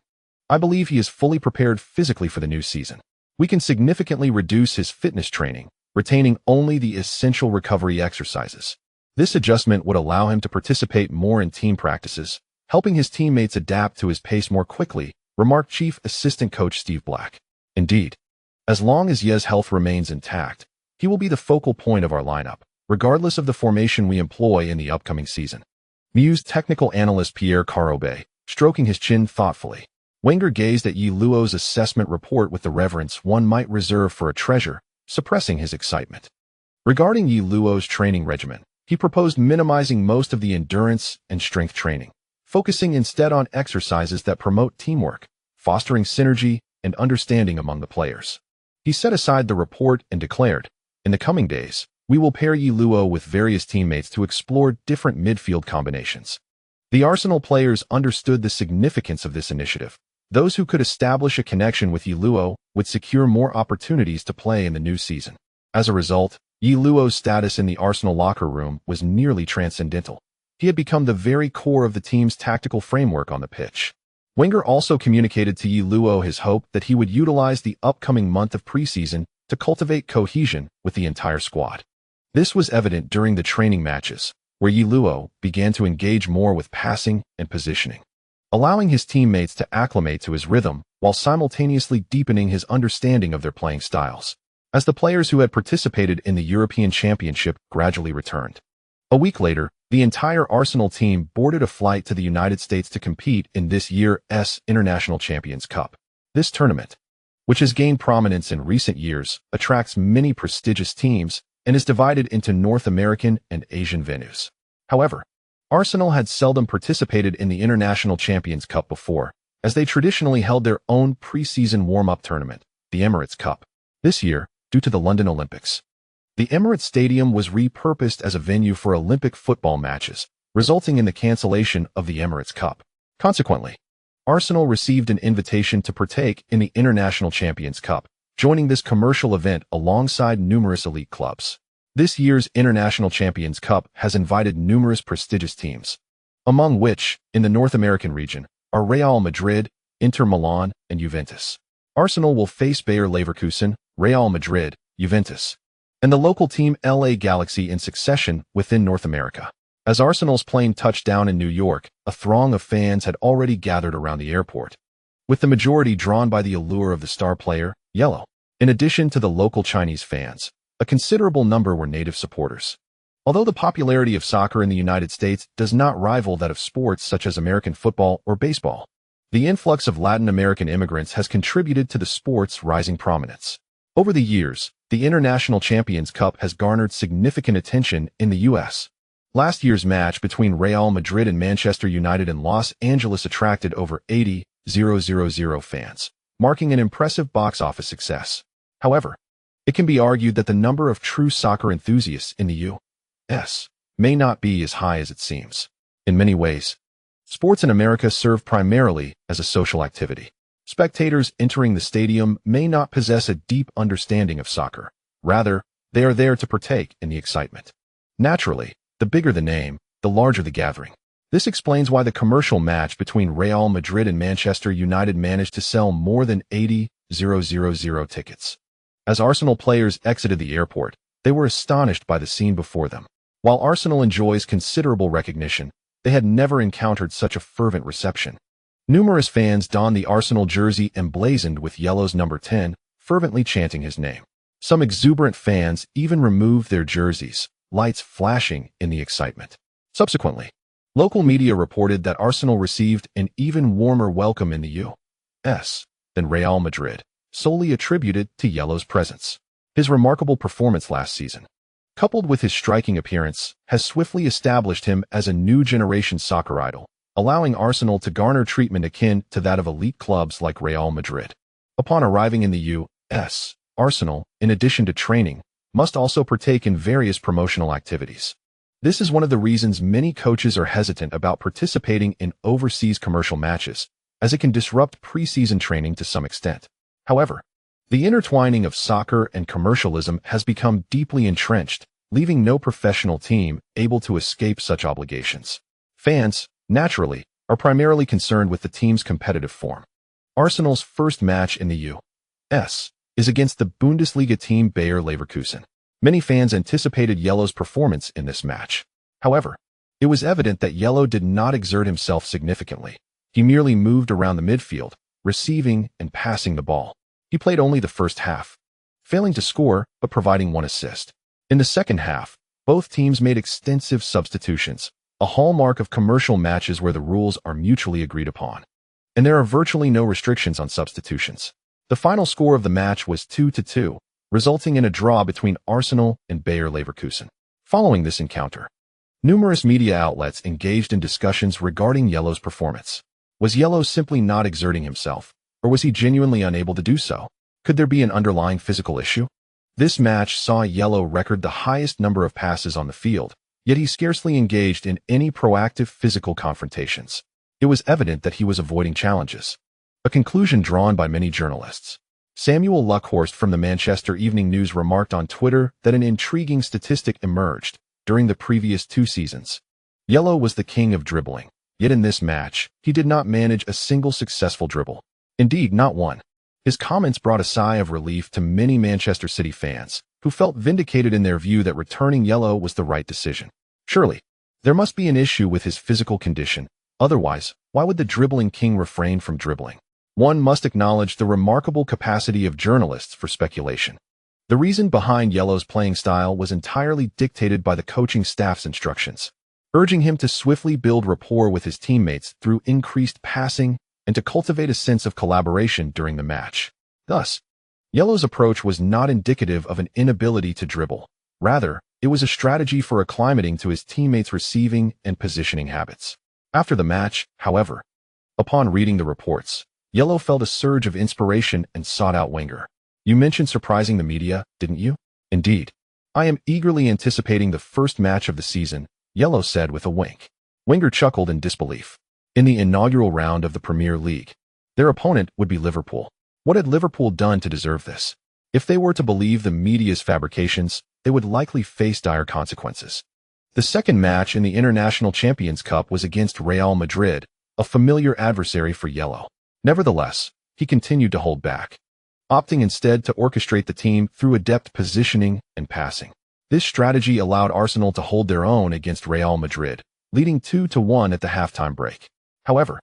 "I believe he is fully prepared physically for the new season. We can significantly reduce his fitness training, retaining only the essential recovery exercises. This adjustment would allow him to participate more in team practices, helping his teammates adapt to his pace more quickly," remarked Chief Assistant Coach Steve Black. "Indeed, as long as Yi's health remains intact, he will be the focal point of our lineup, regardless of the formation we employ in the upcoming season," mused technical analyst Pierre Carobe, stroking his chin thoughtfully. Wenger gazed at Yi Luo's assessment report with the reverence one might reserve for a treasure, suppressing his excitement. Regarding Yi Luo's training regimen, he proposed minimizing most of the endurance and strength training, focusing instead on exercises that promote teamwork, fostering synergy and understanding among the players. He set aside the report and declared, "In the coming days, we will pair Yi Luo with various teammates to explore different midfield combinations." The Arsenal players understood the significance of this initiative. Those who could establish a connection with Yi Luo would secure more opportunities to play in the new season. As a result, Yi Luo's status in the Arsenal locker room was nearly transcendental. He had become the very core of the team's tactical framework on the pitch. Wenger also communicated to Yi Luo his hope that he would utilize the upcoming month of preseason to cultivate cohesion with the entire squad. This was evident during the training matches, where Yi Luo began to engage more with passing and positioning, allowing his teammates to acclimate to his rhythm while simultaneously deepening his understanding of their playing styles. As the players who had participated in the European Championship gradually returned, a week later, the entire Arsenal team boarded a flight to the United States to compete in this year's International Champions Cup. This tournament, which has gained prominence in recent years, attracts many prestigious teams and is divided into North American and Asian venues. However, Arsenal had seldom participated in the International Champions Cup before, as they traditionally held their own pre-season warm-up tournament, the Emirates Cup. This year, due to the London Olympics, the Emirates Stadium was repurposed as a venue for Olympic football matches, resulting in the cancellation of the Emirates Cup. Consequently, Arsenal received an invitation to partake in the International Champions Cup, joining this commercial event alongside numerous elite clubs. This year's International Champions Cup has invited numerous prestigious teams, among which, in the North American region, are Real Madrid, Inter Milan, and Juventus. Arsenal will face Bayer Leverkusen, Real Madrid, Juventus, and the local team LA Galaxy in succession within North America. As Arsenal's plane touched down in New York, a throng of fans had already gathered around the airport, with the majority drawn by the allure of the star player, Yellow. In addition to the local Chinese fans, a considerable number were native supporters. Although the popularity of soccer in the United States does not rival that of sports such as American football or baseball, the influx of Latin American immigrants has contributed to the sport's rising prominence. Over the years, the International Champions Cup has garnered significant attention in the U.S. Last year's match between Real Madrid and Manchester United in Los Angeles attracted over 80,000 fans, marking an impressive box office success. However, it can be argued that the number of true soccer enthusiasts in the U.S. may not be as high as it seems. In many ways, sports in America serve primarily as a social activity. Spectators entering the stadium may not possess a deep understanding of soccer. Rather, they are there to partake in the excitement. Naturally, the bigger the name, the larger the gathering. This explains why the commercial match between Real Madrid and Manchester United managed to sell more than 80,000 tickets. As Arsenal players exited the airport, they were astonished by the scene before them. While Arsenal enjoys considerable recognition, they had never encountered such a fervent reception. Numerous fans donned the Arsenal jersey emblazoned with Yellow's number 10, fervently chanting his name. Some exuberant fans even removed their jerseys, lights flashing in the excitement. Subsequently, local media reported that Arsenal received an even warmer welcome in the U.S. than Real Madrid, solely attributed to Yellow's presence. His remarkable performance last season, coupled with his striking appearance, has swiftly established him as a new generation soccer idol, allowing Arsenal to garner treatment akin to that of elite clubs like Real Madrid. Upon arriving in the U.S., Arsenal, in addition to training, must also partake in various promotional activities. This is one of the reasons many coaches are hesitant about participating in overseas commercial matches, as it can disrupt preseason training to some extent. However, the intertwining of soccer and commercialism has become deeply entrenched, leaving no professional team able to escape such obligations. Fans, naturally, are primarily concerned with the team's competitive form. Arsenal's first match in the U.S. is against the Bundesliga team Bayer Leverkusen. Many fans anticipated Yellow's performance in this match. However, it was evident that Yellow did not exert himself significantly. He merely moved around the midfield, receiving and passing the ball. He played only the first half, failing to score but providing one assist. In the second half, both teams made extensive substitutions, a hallmark of commercial matches where the rules are mutually agreed upon, and there are virtually no restrictions on substitutions. The final score of the match was 2-2, resulting in a draw between Arsenal and Bayer Leverkusen. Following this encounter, numerous media outlets engaged in discussions regarding Yellow's performance. Was Yellow simply not exerting himself, or was he genuinely unable to do so? Could there be an underlying physical issue? This match saw Yellow record the highest number of passes on the field, yet he scarcely engaged in any proactive physical confrontations. It was evident that he was avoiding challenges, a conclusion drawn by many journalists. Samuel Luckhorst from the Manchester Evening News remarked on Twitter that an intriguing statistic emerged during the previous 2 seasons. Yellow was the king of dribbling, yet in this match, he did not manage a single successful dribble. Indeed, not one. His comments brought a sigh of relief to many Manchester City fans, who felt vindicated in their view that returning Yellow was the right decision. Surely, there must be an issue with his physical condition. Otherwise, why would the dribbling king refrain from dribbling? One must acknowledge the remarkable capacity of journalists for speculation. The reason behind Yellow's playing style was entirely dictated by the coaching staff's instructions, urging him to swiftly build rapport with his teammates through increased passing and to cultivate a sense of collaboration during the match. Thus, Yellow's approach was not indicative of an inability to dribble. Rather, it was a strategy for acclimating to his teammates' receiving and positioning habits. After the match, however, upon reading the reports, Yellow felt a surge of inspiration and sought out Wenger. "You mentioned surprising the media, didn't you?" "Indeed. I am eagerly anticipating the first match of the season," Yellow said with a wink. Wenger chuckled in disbelief. In the inaugural round of the Premier League, their opponent would be Liverpool. What had Liverpool done to deserve this? If they were to believe the media's fabrications, they would likely face dire consequences. The second match in the International Champions Cup was against Real Madrid, a familiar adversary for Yellow. Nevertheless, he continued to hold back, opting instead to orchestrate the team through adept positioning and passing. This strategy allowed Arsenal to hold their own against Real Madrid, leading 2-1 at the halftime break. However,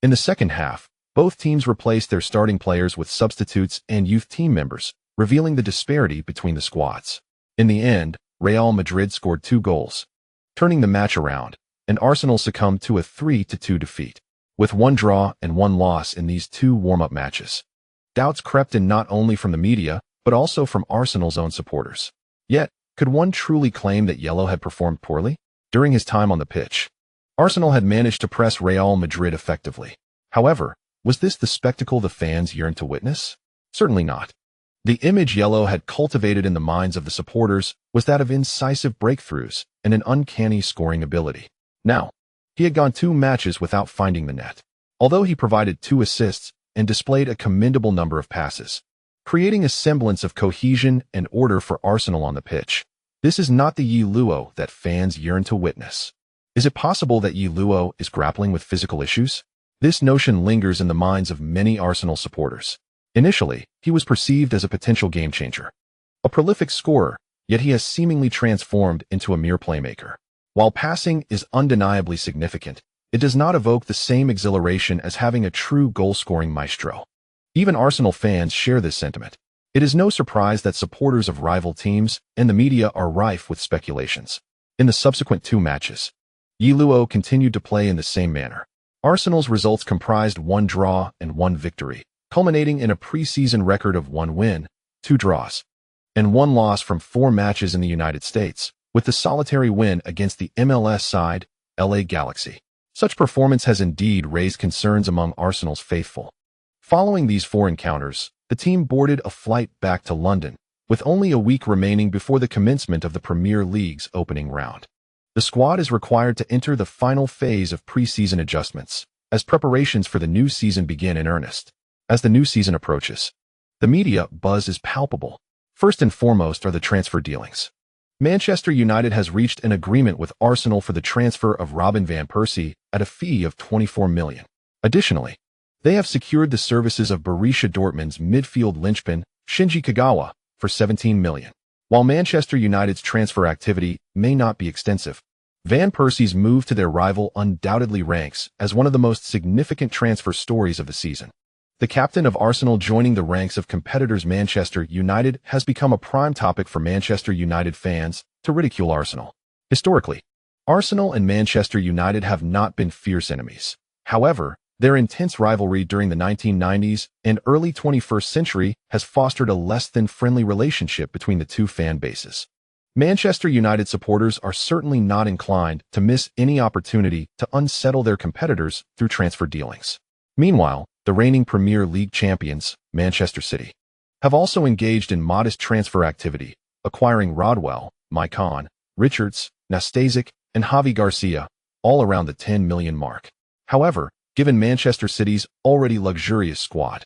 in the second half, both teams replaced their starting players with substitutes and youth team members, revealing the disparity between the squads. In the end, Real Madrid scored 2 goals, turning the match around, and Arsenal succumbed to a 3-2 defeat, with 1 draw and 1 loss in these 2 warm-up matches. Doubts crept in not only from the media, but also from Arsenal's own supporters. Yet, could one truly claim that Yellow had performed poorly? During his time on the pitch, Arsenal had managed to press Real Madrid effectively. However, was this the spectacle the fans yearned to witness? Certainly not. The image Yellow had cultivated in the minds of the supporters was that of incisive breakthroughs and an uncanny scoring ability. Now, he had gone 2 matches without finding the net, although he provided 2 assists and displayed a commendable number of passes, creating a semblance of cohesion and order for Arsenal on the pitch. This is not the Yellow that fans yearn to witness. Is it possible that Yellow is grappling with physical issues? This notion lingers in the minds of many Arsenal supporters. Initially, he was perceived as a potential game-changer, a prolific scorer, yet he has seemingly transformed into a mere playmaker. While passing is undeniably significant, it does not evoke the same exhilaration as having a true goal-scoring maestro. Even Arsenal fans share this sentiment. It is no surprise that supporters of rival teams and the media are rife with speculations. In the subsequent 2 matches, Yellow continued to play in the same manner. Arsenal's results comprised 1 draw and 1 victory, culminating in a pre-season record of 1 win, 2 draws, and 1 loss from 4 matches in the United States, with the solitary win against the MLS side, LA Galaxy. Such performance has indeed raised concerns among Arsenal's faithful. Following these 4 encounters, the team boarded a flight back to London, with only a week remaining before the commencement of the Premier League's opening round. The squad is required to enter the final phase of pre-season adjustments, as preparations for the new season begin in earnest. As the new season approaches, the media buzz is palpable. First and foremost are the transfer dealings. Manchester United has reached an agreement with Arsenal for the transfer of Robin van Persie at a fee of $24 million. Additionally, they have secured the services of Borussia Dortmund's midfield linchpin, Shinji Kagawa, for $17 million. While Manchester United's transfer activity may not be extensive, Van Persie's move to their rival undoubtedly ranks as one of the most significant transfer stories of the season. The captain of Arsenal joining the ranks of competitors Manchester United has become a prime topic for Manchester United fans to ridicule Arsenal. Historically, Arsenal and Manchester United have not been fierce enemies. However, their intense rivalry during the 1990s and early 21st century has fostered a less-than-friendly relationship between the 2 fan bases. Manchester United supporters are certainly not inclined to miss any opportunity to unsettle their competitors through transfer dealings. Meanwhile, the reigning Premier League champions, Manchester City, have also engaged in modest transfer activity, acquiring Rodwell, Maicon, Richards, Nastasic, and Javi Garcia, all around the $10 million mark. However, given Manchester City's already luxurious squad,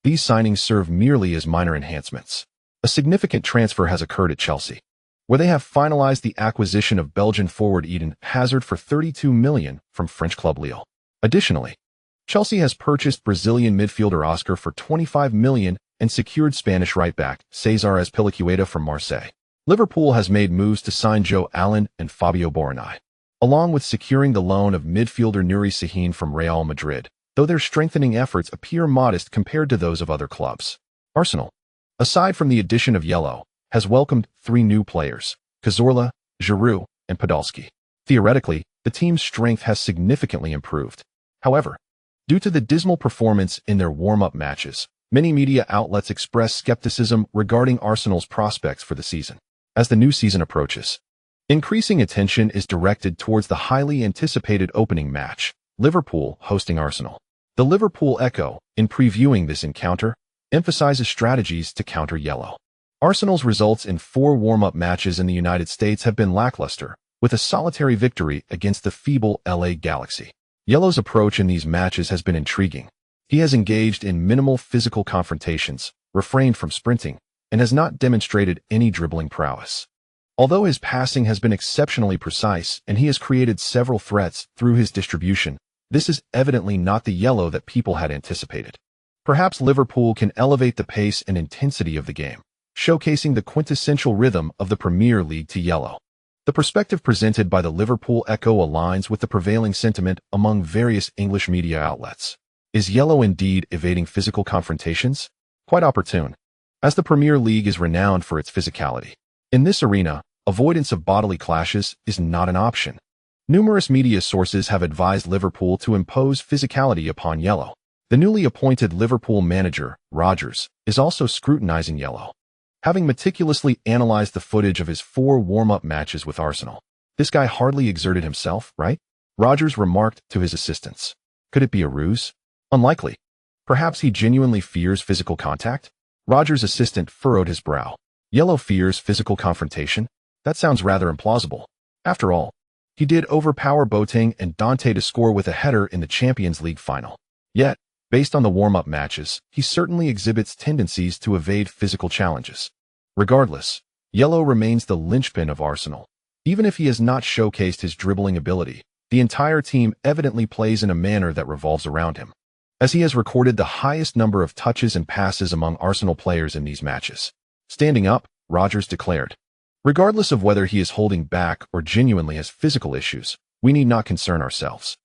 these signings serve merely as minor enhancements. A significant transfer has occurred at Chelsea, where they have finalized the acquisition of Belgian forward Eden Hazard for $32 million from French club Lille. Additionally, Chelsea has purchased Brazilian midfielder Oscar for $25 million and secured Spanish right-back Cesar Azpilicueta from Marseille. Liverpool has made moves to sign Joe Allen and Fabio Borini, along with securing the loan of midfielder Nuri Sahin from Real Madrid, though their strengthening efforts appear modest compared to those of other clubs. Arsenal, aside from the addition of Yellow, has welcomed 3 new players, Cazorla, Giroud, and Podolski. Theoretically, the team's strength has significantly improved. However, due to the dismal performance in their warm-up matches, many media outlets express skepticism regarding Arsenal's prospects for the season. As the new season approaches, increasing attention is directed towards the highly anticipated opening match, Liverpool hosting Arsenal. The Liverpool Echo, in previewing this encounter, emphasizes strategies to counter Yellow. Arsenal's results in 4 warm-up matches in the United States have been lackluster, with a solitary victory against the feeble LA Galaxy. Yellow's approach in these matches has been intriguing. He has engaged in minimal physical confrontations, refrained from sprinting, and has not demonstrated any dribbling prowess. Although his passing has been exceptionally precise and he has created several threats through his distribution, this is evidently not the yellow that people had anticipated. Perhaps Liverpool can elevate the pace and intensity of the game, showcasing the quintessential rhythm of the Premier League to yellow. The perspective presented by the Liverpool Echo aligns with the prevailing sentiment among various English media outlets. Is yellow indeed evading physical confrontations? Quite opportune, as the Premier League is renowned for its physicality. In this arena, avoidance of bodily clashes is not an option. Numerous media sources have advised Liverpool to impose physicality upon yellow. The newly appointed Liverpool manager, Rodgers, is also scrutinizing yellow, having meticulously analyzed the footage of his 4 warm-up matches with Arsenal. This guy hardly exerted himself, right? Rodgers remarked to his assistants. Could it be a ruse? Unlikely. Perhaps he genuinely fears physical contact? Rodgers' assistant furrowed his brow. Yellow fears physical confrontation? That sounds rather implausible. After all, he did overpower Boateng and Dante to score with a header in the Champions League final. Yet, based on the warm-up matches, he certainly exhibits tendencies to evade physical challenges. Regardless, yellow remains the linchpin of Arsenal. Even if he has not showcased his dribbling ability, the entire team evidently plays in a manner that revolves around him, as he has recorded the highest number of touches and passes among Arsenal players in these matches. Standing up, Rodgers declared. Regardless of whether he is holding back or genuinely has physical issues, we need not concern ourselves.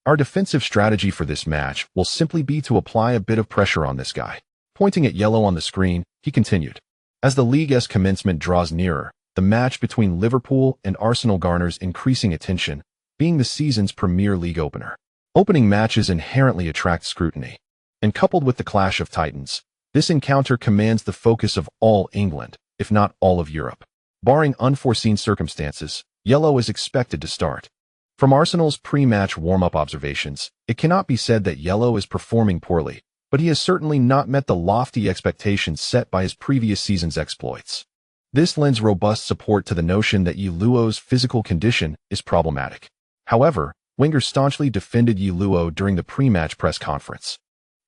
Our defensive strategy for this match will simply be to apply a bit of pressure on this guy. Pointing at yellow on the screen, he continued. As the league's commencement draws nearer, the match between Liverpool and Arsenal garners increasing attention, being the season's Premier League opener. Opening matches inherently attract scrutiny, and coupled with the clash of titans, this encounter commands the focus of all England, if not all of Europe. Barring unforeseen circumstances, yellow is expected to start. From Arsenal's pre-match warm-up observations, it cannot be said that yellow is performing poorly, but he has certainly not met the lofty expectations set by his previous season's exploits. This lends robust support to the notion that Yluo's physical condition is problematic. However, Wenger staunchly defended Yluo during the pre-match press conference.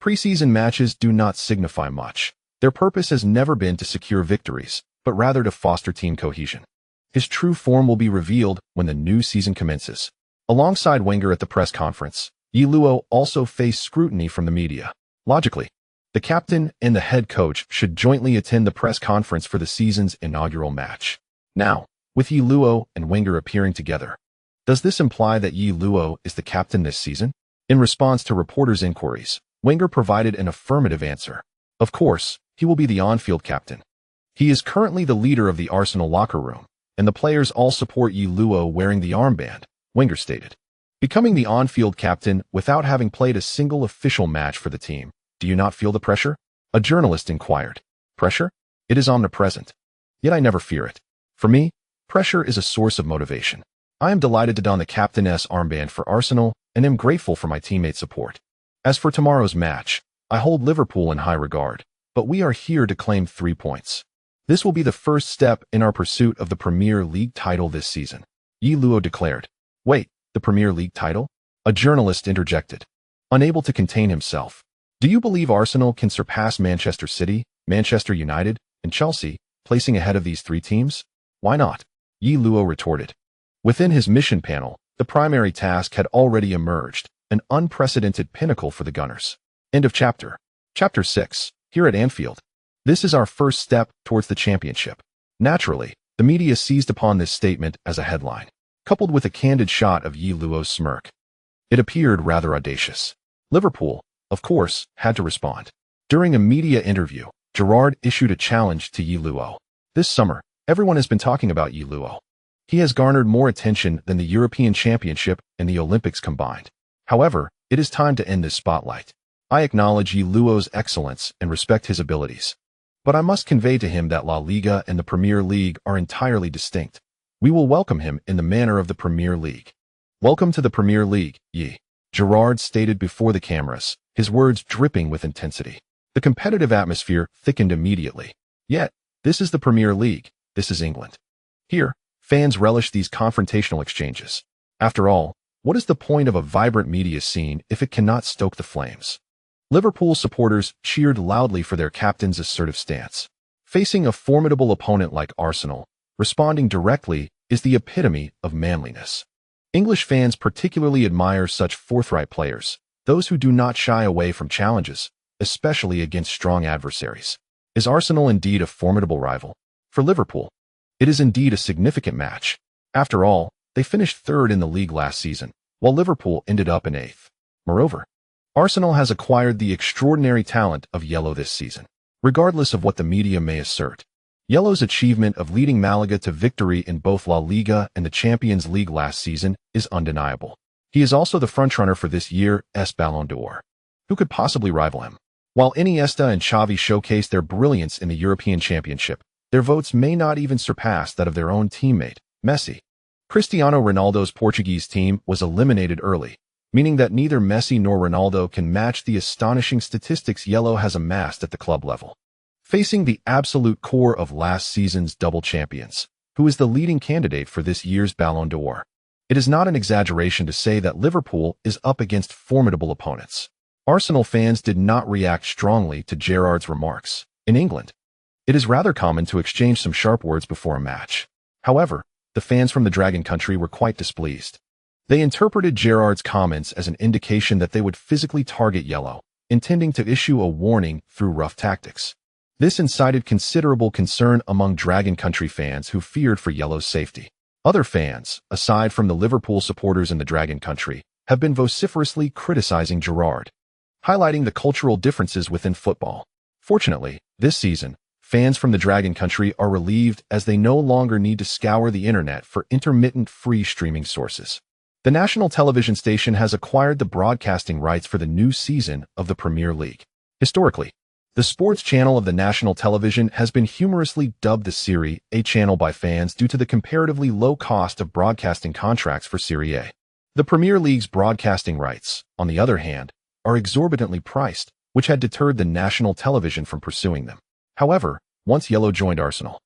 Preseason matches do not signify much. Their purpose has never been to secure victories, but rather to foster team cohesion. His true form will be revealed when the new season commences. Alongside Wenger at the press conference, Yluo also faced scrutiny from the media. Logically, the captain and the head coach should jointly attend the press conference for the season's inaugural match. Now, with Yluo and Wenger appearing together, does this imply that Yluo is the captain this season? In response to reporters' inquiries, Wenger provided an affirmative answer. Of course, he will be the Anfield captain. He is currently the leader of the Arsenal locker room, and the players all support Yluo wearing the armband, Wenger stated. Becoming the Anfield captain without having played a single official match for the team, do you not feel the pressure? A journalist inquired. Pressure? It is omnipresent. Yet I never fear it. For me, pressure is a source of motivation. I am delighted to don the captain's armband for Arsenal and am grateful for my teammates' support. As for tomorrow's match, I hold Liverpool in high regard, but we are here to claim 3 points. This will be the first step in our pursuit of the Premier League title this season, Yluo declared. Wait, the Premier League title? A journalist interjected. Unable to contain himself. Do you believe Arsenal can surpass Manchester City, Manchester United, and Chelsea, placing ahead of these 3 teams? Why not? Yluo retorted. Within his mission panel, the primary task had already emerged, an unprecedented pinnacle for the Gunners. End of chapter. Chapter 6, here at Anfield. This is our first step towards the championship. Naturally, the media seized upon this statement as a headline, coupled with a candid shot of Yluo's smirk. It appeared rather audacious. Liverpool, of course, had to respond. During a media interview, Gerrard issued a challenge to Yluo. This summer, everyone has been talking about Yluo. He has garnered more attention than the European Championship and the Olympics combined. However, it is time to end this spotlight. I acknowledge Yluo's excellence and respect his abilities, but I must convey to him that La Liga and the Premier League are entirely distinct. We will welcome him in the manner of the Premier League. Welcome to the Premier League, ye. Gerrard stated before the cameras, his words dripping with intensity. The competitive atmosphere thickened immediately. Yet, this is the Premier League, this is England. Here, fans relish these confrontational exchanges. After all, what is the point of a vibrant media scene if it cannot stoke the flames? Liverpool supporters cheered loudly for their captain's assertive stance. Facing a formidable opponent like Arsenal, responding directly is the epitome of manliness. English fans particularly admire such forthright players, those who do not shy away from challenges, especially against strong adversaries. Is Arsenal indeed a formidable rival? For Liverpool, it is indeed a significant match. After all, they finished third in the league last season, while Liverpool ended up in eighth. Moreover, Arsenal has acquired the extraordinary talent of Yellow this season. Regardless of what the media may assert, Yellow's achievement of leading Malaga to victory in both La Liga and the Champions League last season is undeniable. He is also the frontrunner for this year's Ballon d'Or. Who could possibly rival him? While Iniesta and Xavi showcased their brilliance in the European Championship, their votes may not even surpass that of their own teammate, Messi. Cristiano Ronaldo's Portuguese team was eliminated early, meaning that neither Messi nor Ronaldo can match the astonishing statistics Yellow has amassed at the club level. Facing the absolute core of last season's double champions, who is the leading candidate for this year's Ballon d'Or, it is not an exaggeration to say that Liverpool is up against formidable opponents. Arsenal fans did not react strongly to Gerrard's remarks. In England, it is rather common to exchange some sharp words before a match. However, the fans from the Dragon Country were quite displeased. They interpreted Gerrard's comments as an indication that they would physically target Yellow, intending to issue a warning through rough tactics. This incited considerable concern among Dragon Country fans who feared for Yellow's safety. Other fans, aside from the Liverpool supporters in the Dragon Country, have been vociferously criticizing Gerrard, highlighting the cultural differences within football. Fortunately, this season, fans from the Dragon Country are relieved as they no longer need to scour the internet for intermittent free streaming sources. The national television station has acquired the broadcasting rights for the new season of the Premier League. Historically, the sports channel of the national television has been humorously dubbed the Serie A channel by fans due to the comparatively low cost of broadcasting contracts for Serie A. The Premier League's broadcasting rights, on the other hand, are exorbitantly priced, which had deterred the national television from pursuing them. However, once Yellow joined Arsenal,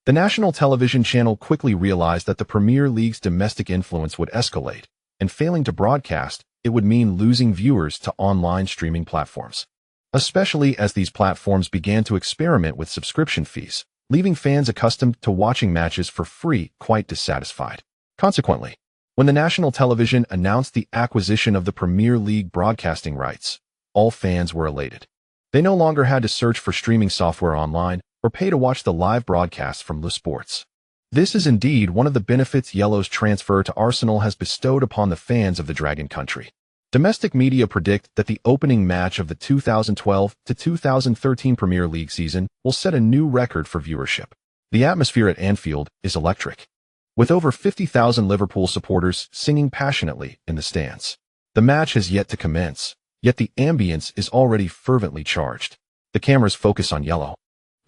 the national television channel quickly realized that the Premier League's domestic influence would escalate, and failing to broadcast, it would mean losing viewers to online streaming platforms, especially as these platforms began to experiment with subscription fees, leaving fans accustomed to watching matches for free quite dissatisfied. Consequently, when the national television announced the acquisition of the Premier League broadcasting rights, all fans were elated. They no longer had to search for streaming software online or pay to watch the live broadcasts from Le Sports. This is indeed one of the benefits Yellow's transfer to Arsenal has bestowed upon the fans of the Dragon Country. Domestic media predict that the opening match of the 2012 to 2013 Premier League season will set a new record for viewership. The atmosphere at Anfield is electric, with over 50,000 Liverpool supporters singing passionately in the stands. The match has yet to commence, yet the ambience is already fervently charged. The cameras focus on Yellow,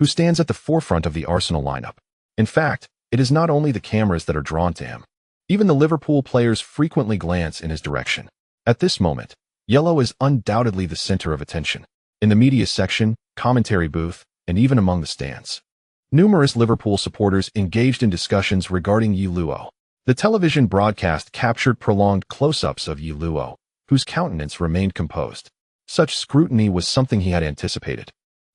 who stands at the forefront of the Arsenal lineup. In fact, it is not only the cameras that are drawn to him. Even the Liverpool players frequently glance in his direction. At this moment, Yellow is undoubtedly the center of attention. In the media section, commentary booth, and even among the stands, numerous Liverpool supporters engaged in discussions regarding Yellow. The television broadcast captured prolonged close-ups of Yellow, whose countenance remained composed. Such scrutiny was something he had anticipated,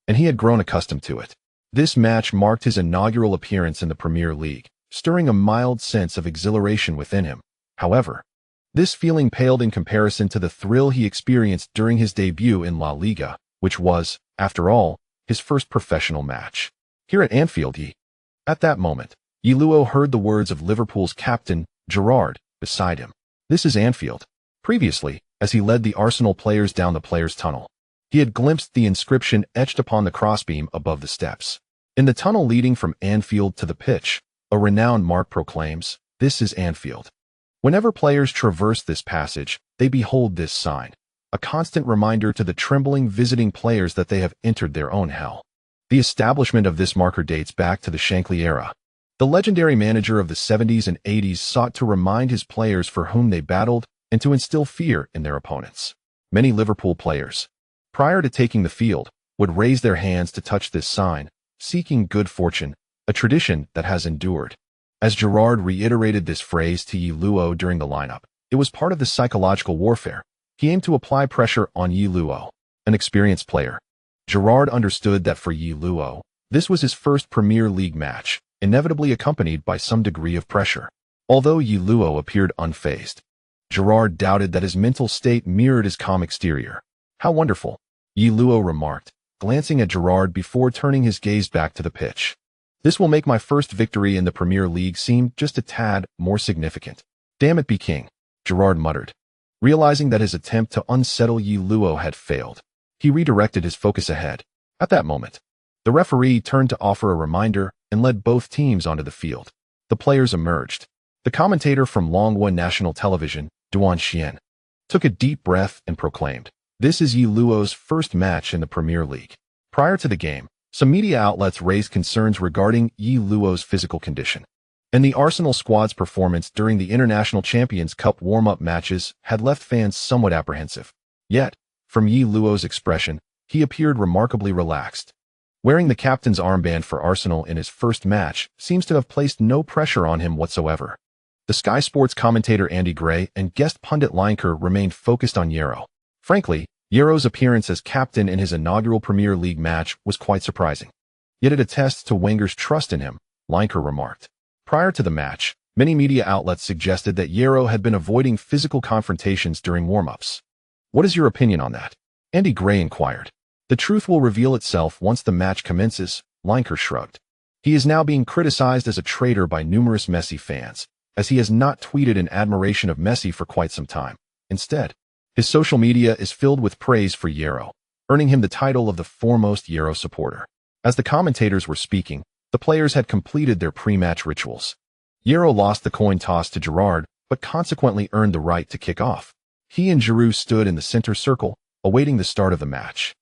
and he had grown accustomed to it. This match marked his inaugural appearance in the Premier League, stirring a mild sense of exhilaration within him. However, this feeling paled in comparison to the thrill he experienced during his debut in La Liga, which was, after all, his first professional match. Here at Anfield, at that moment, Yellow heard the words of Liverpool's captain, Gerrard, beside him. This is Anfield. Previously, as he led the Arsenal players down the players' tunnel, he had glimpsed the inscription etched upon the crossbeam above the steps. In the tunnel leading from Anfield to the pitch, a renowned mark proclaims, "This is Anfield." Whenever players traverse this passage, they behold this sign, a constant reminder to the trembling visiting players that they have entered their own hell. The establishment of this marker dates back to the Shankly era. The legendary manager of the 70s and 80s sought to remind his players for whom they battled and to instill fear in their opponents. Many Liverpool players, prior to taking the field, would raise their hands to touch this sign, seeking good fortune, a tradition that has endured. As Gerrard reiterated this phrase to Yellow during the lineup, it was part of the psychological warfare. He aimed to apply pressure on Yellow, an experienced player. Gerrard understood that for Yellow, this was his first Premier League match, inevitably accompanied by some degree of pressure. Although Yi Luo appeared unfazed, Gerard doubted that his mental state mirrored his calm exterior. "How wonderful," Yi Luo remarked, glancing at Gerard before turning his gaze back to the pitch. "This will make my first victory in the Premier League seem just a tad more significant." "Damn it be king," Gerard muttered. Realizing that his attempt to unsettle Yi Luo had failed, he redirected his focus ahead. At that moment, the referee turned to offer a reminder and led both teams onto the field. The players emerged. The commentator from Longhua National Television, Duan Xian, took a deep breath and proclaimed, "This is Yi Luo's first match in the Premier League." Prior to the game, some media outlets raised concerns regarding Yi Luo's physical condition, and the Arsenal squad's performance during the International Champions Cup warm-up matches had left fans somewhat apprehensive. Yet, from Yi Luo's expression, he appeared remarkably relaxed. Wearing the captain's armband for Arsenal in his first match seems to have placed no pressure on him whatsoever. The Sky Sports commentator Andy Gray and guest pundit Lineker remained focused on Yero. Frankly, Yero's appearance as captain in his inaugural Premier League match was quite surprising. Yet it attests to Wenger's trust in him, Lineker remarked. Prior to the match, many media outlets suggested that Yero had been avoiding physical confrontations during warm-ups. "What is your opinion on that?" Andy Gray inquired. "The truth will reveal itself once the match commences," Lineker shrugged. He is now being criticized as a traitor by numerous Messi fans, as he has not tweeted in admiration of Messi for quite some time. Instead, his social media is filled with praise for Yero, earning him the title of the foremost Yero supporter. As the commentators were speaking, the players had completed their pre-match rituals. Yero lost the coin toss to Gerard, but consequently earned the right to kick off. He and Giroud stood in the center circle, awaiting the start of the match.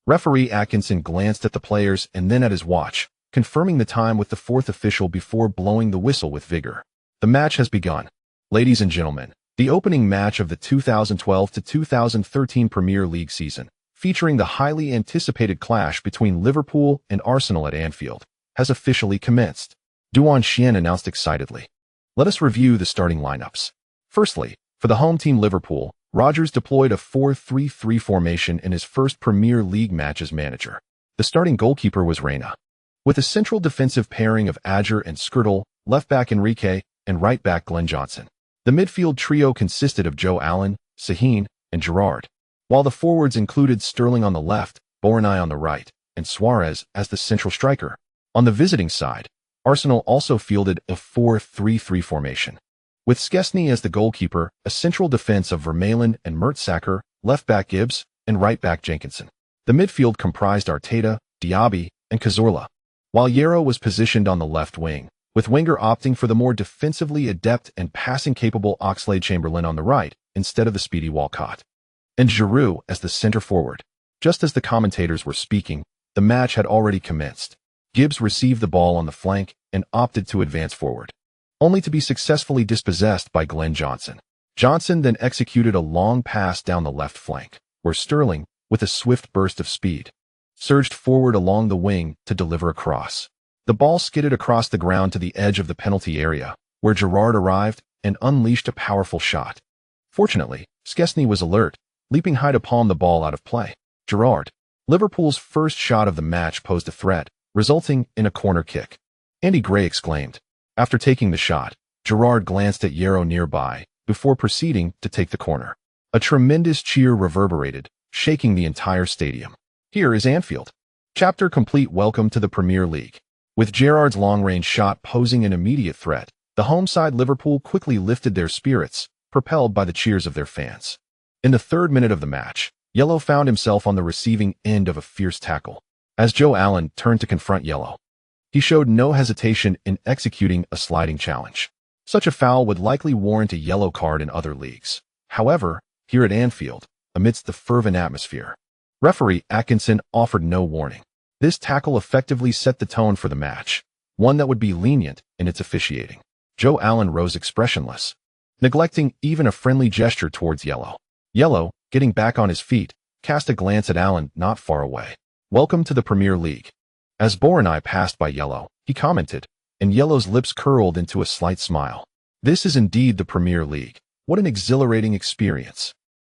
Referee Atkinson glanced at the players and then at his watch, confirming the time with the fourth official before blowing the whistle with vigor. "The match has begun. Ladies and gentlemen, the opening match of the 2012 to 2013 Premier League season, featuring the highly anticipated clash between Liverpool and Arsenal at Anfield, has officially commenced," Duan Xian announced excitedly. "Let us review the starting lineups. Firstly, for the home team Liverpool, Rodgers deployed a 4-3-3 formation in his first Premier League match as manager. The starting goalkeeper was Reina, with a central defensive pairing of Adger and Schürrle, left-back Enrique, and right-back Glenn Johnson. The midfield trio consisted of Joe Allen, Sahin, and Gerard, while the forwards included Sterling on the left, Borini on the right, and Suarez as the central striker. On the visiting side, Arsenal also fielded a 4-3-3 formation, with Szczesny as the goalkeeper, a central defense of Vermaelen and Mertesacker, left-back Gibbs, and right-back Jenkinson. The midfield comprised Arteta, Diaby, and Cazorla, while Yero was positioned on the left wing, with Wenger opting for the more defensively adept and passing-capable Oxlade-Chamberlain on the right instead of the speedy Walcott, and Giroud as the center forward. Just as the commentators were speaking, the match had already commenced. Gibbs received the ball on the flank and opted to advance forward, only to be successfully dispossessed by Glenn Johnson. Johnson then executed a long pass down the left flank, where Sterling, with a swift burst of speed, surged forward along the wing to deliver a cross. The ball skidded across the ground to the edge of the penalty area, where Gerard arrived and unleashed a powerful shot. Fortunately, Szczesny was alert, leaping high to palm the ball out of play. Gerard, Liverpool's first shot of the match, posed a threat, resulting in a corner kick. Andy Gray exclaimed. After taking the shot, Gerard glanced at Yero nearby, before proceeding to take the corner. A tremendous cheer reverberated, shaking the entire stadium. Here is Anfield. Chapter complete. Welcome to the Premier League. With Gerrard's long-range shot posing an immediate threat, the home side Liverpool quickly lifted their spirits, propelled by the cheers of their fans. In the third minute of the match, Yellow found himself on the receiving end of a fierce tackle. As Joe Allen turned to confront Yellow, he showed no hesitation in executing a sliding challenge. Such a foul would likely warrant a yellow card in other leagues. However, here at Anfield, amidst the fervent atmosphere, referee Atkinson offered no warning. This tackle effectively set the tone for the match, one that would be lenient in its officiating. Joe Allen rose expressionless, neglecting even a friendly gesture towards Yellow. Yellow, getting back on his feet, cast a glance at Allen not far away. Welcome to the Premier League. As Borini passed by Yellow, he commented, and Yellow's lips curled into a slight smile. This is indeed the Premier League. What an exhilarating experience.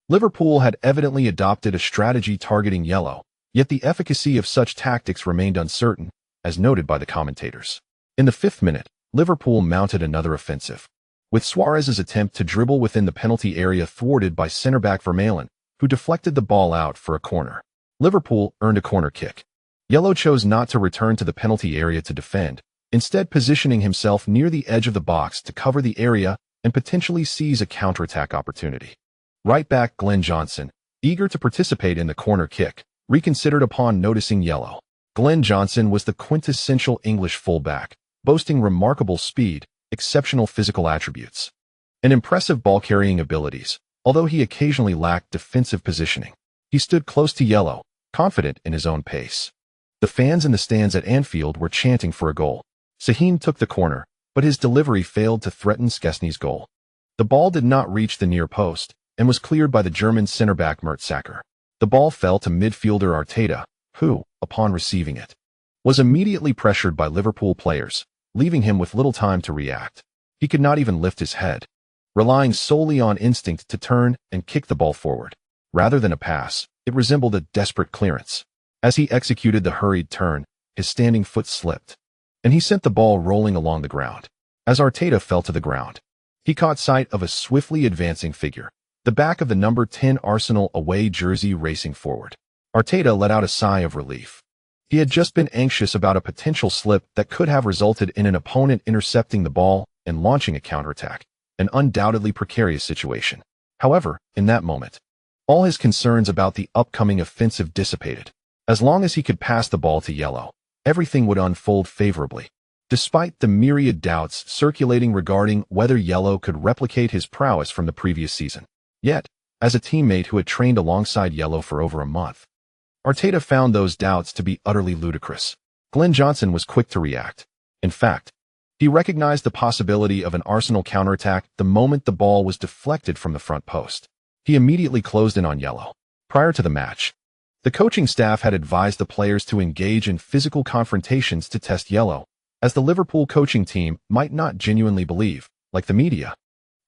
Liverpool had evidently adopted a strategy targeting Yellow, yet the efficacy of such tactics remained uncertain, as noted by the commentators. In the 5th minute, Liverpool mounted another offensive, with Suarez's attempt to dribble within the penalty area thwarted by centre-back Vermaelen, who deflected the ball out for a corner. Liverpool earned a corner kick. Yellow chose not to return to the penalty area to defend, instead positioning himself near the edge of the box to cover the area and potentially seize a counterattack opportunity. Right back Glenn Johnson, eager to participate in the corner kick, reconsidered upon noticing yellow. Glenn Johnson was the quintessential English fullback, boasting remarkable speed, exceptional physical attributes, and impressive ball-carrying abilities, although he occasionally lacked defensive positioning. He stood close to yellow, confident in his own pace. The fans in the stands at Anfield were chanting for a goal. Sahin took the corner, but his delivery failed to threaten Szczesny's goal. The ball did not reach the near post and was cleared by the German centre-back Mertesacker. The ball fell to midfielder Arteta, who, upon receiving it, was immediately pressured by Liverpool players, leaving him with little time to react. He could not even lift his head, relying solely on instinct to turn and kick the ball forward. Rather than a pass, it resembled a desperate clearance. As he executed the hurried turn, his standing foot slipped, and he sent the ball rolling along the ground. As Arteta fell to the ground, he caught sight of a swiftly advancing figure, the back of the number 10 Arsenal away jersey racing forward. Arteta let out a sigh of relief. He had just been anxious about a potential slip that could have resulted in an opponent intercepting the ball and launching a counterattack, an undoubtedly precarious situation. However, in that moment, all his concerns about the upcoming offensive dissipated. As long as he could pass the ball to yellow, everything would unfold favorably. Despite the myriad doubts circulating regarding whether yellow could replicate his prowess from the previous season. Yet, as a teammate who had trained alongside yellow for over a month, Arteta found those doubts to be utterly ludicrous. Glenn Johnson was quick to react. In fact, he recognized the possibility of an Arsenal counterattack the moment the ball was deflected from the front post. He immediately closed in on yellow. Prior to the match, the coaching staff had advised the players to engage in physical confrontations to test yellow, as the Liverpool coaching team might not genuinely believe, like the media,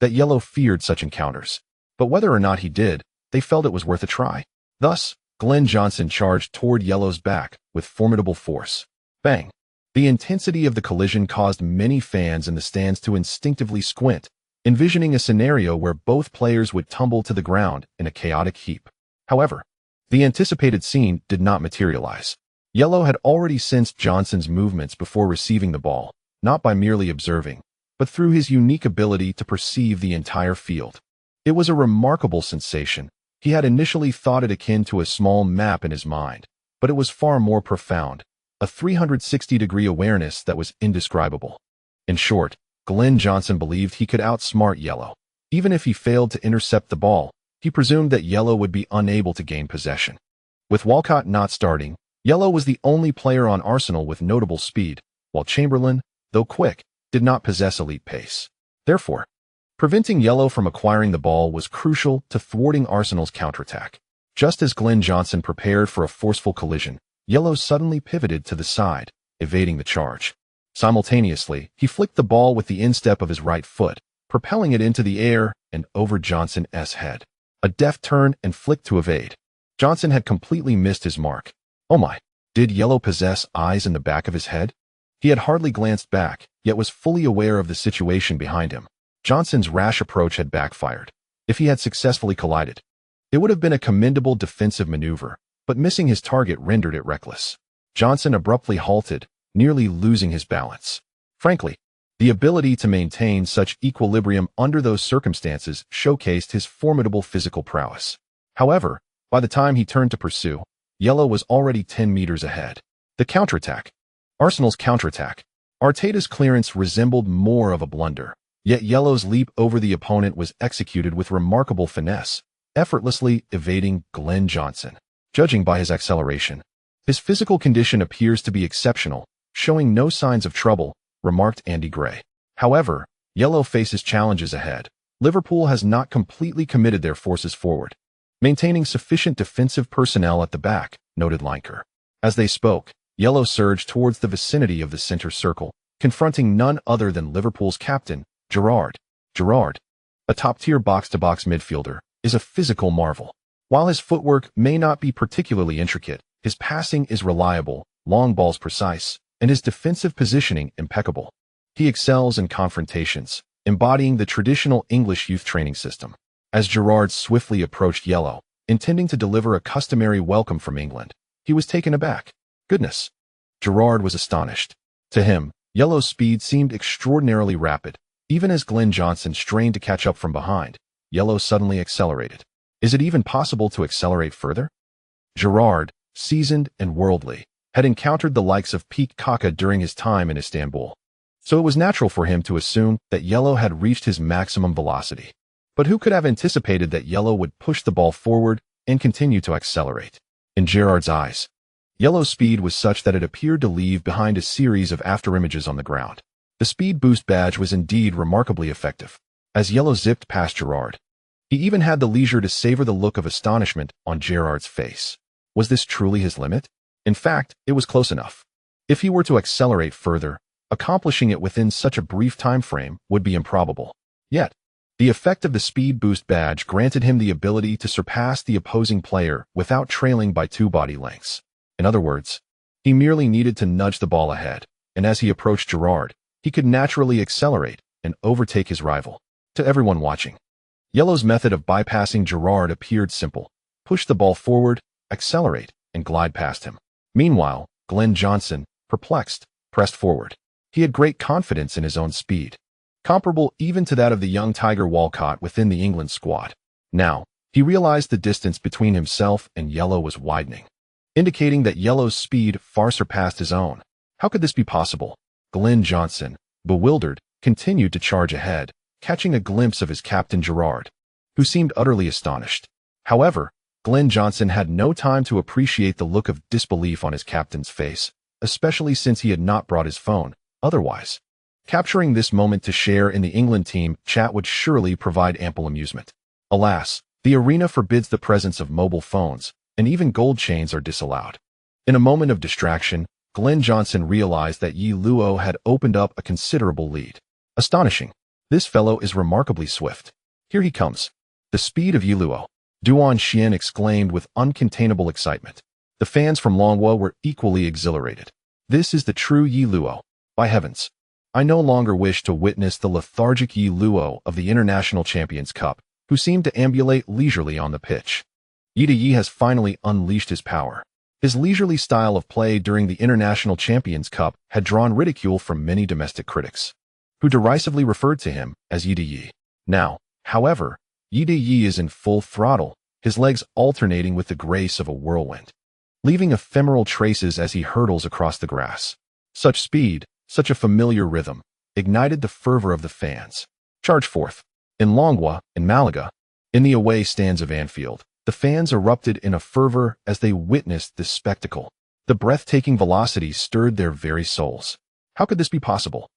that yellow feared such encounters. But whether or not he did, they felt it was worth a try. Thus, Glenn Johnson charged toward yellow's back with formidable force. Bang! The intensity of the collision caused many fans in the stands to instinctively squint, envisioning a scenario where both players would tumble to the ground in a chaotic heap. However, the anticipated scene did not materialize. Yellow had already sensed Johnson's movements before receiving the ball, not by merely observing, but through his unique ability to perceive the entire field. It was a remarkable sensation. He had initially thought it akin to a small map in his mind, but it was far more profound, a 360-degree awareness that was indescribable. In short, Glenn Johnson believed he could outsmart yellow. Even if he failed to intercept the ball, he presumed that yellow would be unable to gain possession. With Walcott not starting, yellow was the only player on Arsenal with notable speed, while Chamberlain, though quick, did not possess elite pace. Therefore, preventing yellow from acquiring the ball was crucial to thwarting Arsenal's counterattack. Just as Glenn Johnson prepared for a forceful collision, yellow suddenly pivoted to the side, evading the charge. Simultaneously, he flicked the ball with the instep of his right foot, propelling it into the air and over Johnson's head. A deft turn and flick to evade. Johnson had completely missed his mark. Oh my, did yellow possess eyes in the back of his head? He had hardly glanced back, yet was fully aware of the situation behind him. Johnson's rash approach had backfired. If he had successfully collided, it would have been a commendable defensive maneuver, but missing his target rendered it reckless. Johnson abruptly halted, nearly losing his balance. Frankly, the ability to maintain such equilibrium under those circumstances showcased his formidable physical prowess. However, by the time he turned to pursue, yellow was already 10 meters ahead. The counterattack. Arsenal's counterattack. Arteta's clearance resembled more of a blunder, yet yellow's leap over the opponent was executed with remarkable finesse, effortlessly evading Glenn Johnson. Judging by his acceleration, his physical condition appears to be exceptional, showing no signs of trouble, remarked Andy Gray. However, yellow faces challenges ahead. Liverpool has not completely committed their forces forward, maintaining sufficient defensive personnel at the back, noted Lineker. As they spoke, yellow surged towards the vicinity of the center circle, confronting none other than Liverpool's captain, Gerrard. Gerrard, a top-tier box-to-box midfielder, is a physical marvel. While his footwork may not be particularly intricate, his passing is reliable, long balls precise, and his defensive positioning impeccable. He excels in confrontations, embodying the traditional English youth training system. As Gerrard swiftly approached Yellow, intending to deliver a customary welcome from England, he was taken aback. Goodness! Gerrard was astonished. To him, Yellow's speed seemed extraordinarily rapid. Even as Glenn Johnson strained to catch up from behind, Yellow suddenly accelerated. Is it even possible to accelerate further? Gerrard, seasoned and worldly, had encountered the likes of Peak Kaka during his time in Istanbul, so it was natural for him to assume that Yellow had reached his maximum velocity. But who could have anticipated that Yellow would push the ball forward and continue to accelerate? In Gerrard's eyes, Yellow's speed was such that it appeared to leave behind a series of afterimages on the ground. The speed boost badge was indeed remarkably effective. As Yellow zipped past Gerrard, he even had the leisure to savor the look of astonishment on Gerrard's face. Was this truly his limit? In fact, it was close enough. If he were to accelerate further, accomplishing it within such a brief time frame would be improbable. Yet, the effect of the speed boost badge granted him the ability to surpass the opposing player without trailing by 2 body lengths. In other words, he merely needed to nudge the ball ahead, and as he approached Gerrard, he could naturally accelerate and overtake his rival. To everyone watching, Yellow's method of bypassing Gerrard appeared simple. Push the ball forward, accelerate, and glide past him. Meanwhile, Glenn Johnson, perplexed, pressed forward. He had great confidence in his own speed, comparable even to that of the young Tiger Walcott within the England squad. Now, he realized the distance between himself and Yellow was widening, indicating that Yellow's speed far surpassed his own. How could this be possible? Glenn Johnson, bewildered, continued to charge ahead, catching a glimpse of his captain Gerrard, who seemed utterly astonished. However, Glenn Johnson had no time to appreciate the look of disbelief on his captain's face, especially since he had not brought his phone. Otherwise, capturing this moment to share in the England team chat would surely provide ample amusement. Alas, the arena forbids the presence of mobile phones, and even gold chains are disallowed. In a moment of distraction, Glenn Johnson realized that Yi Luo had opened up a considerable lead. Astonishing. This fellow is remarkably swift. Here he comes. The speed of Yi Luo. Duan Xian exclaimed with uncontainable excitement. The fans from Longhua were equally exhilarated. This is the true Yi Luo. By heavens, I no longer wish to witness the lethargic Yi Luo of the International Champions Cup, who seemed to ambulate leisurely on the pitch. Yi has finally unleashed his power. His leisurely style of play during the International Champions Cup had drawn ridicule from many domestic critics, who derisively referred to him as Yi. Now, however, Yi is in full throttle, his legs alternating with the grace of a whirlwind, leaving ephemeral traces as he hurtles across the grass. Such speed, such a familiar rhythm, ignited the fervor of the fans. Charge forth. In Longhua, in Malaga, in the away stands of Anfield, the fans erupted in a fervor as they witnessed this spectacle. The breathtaking velocity stirred their very souls. How could this be possible?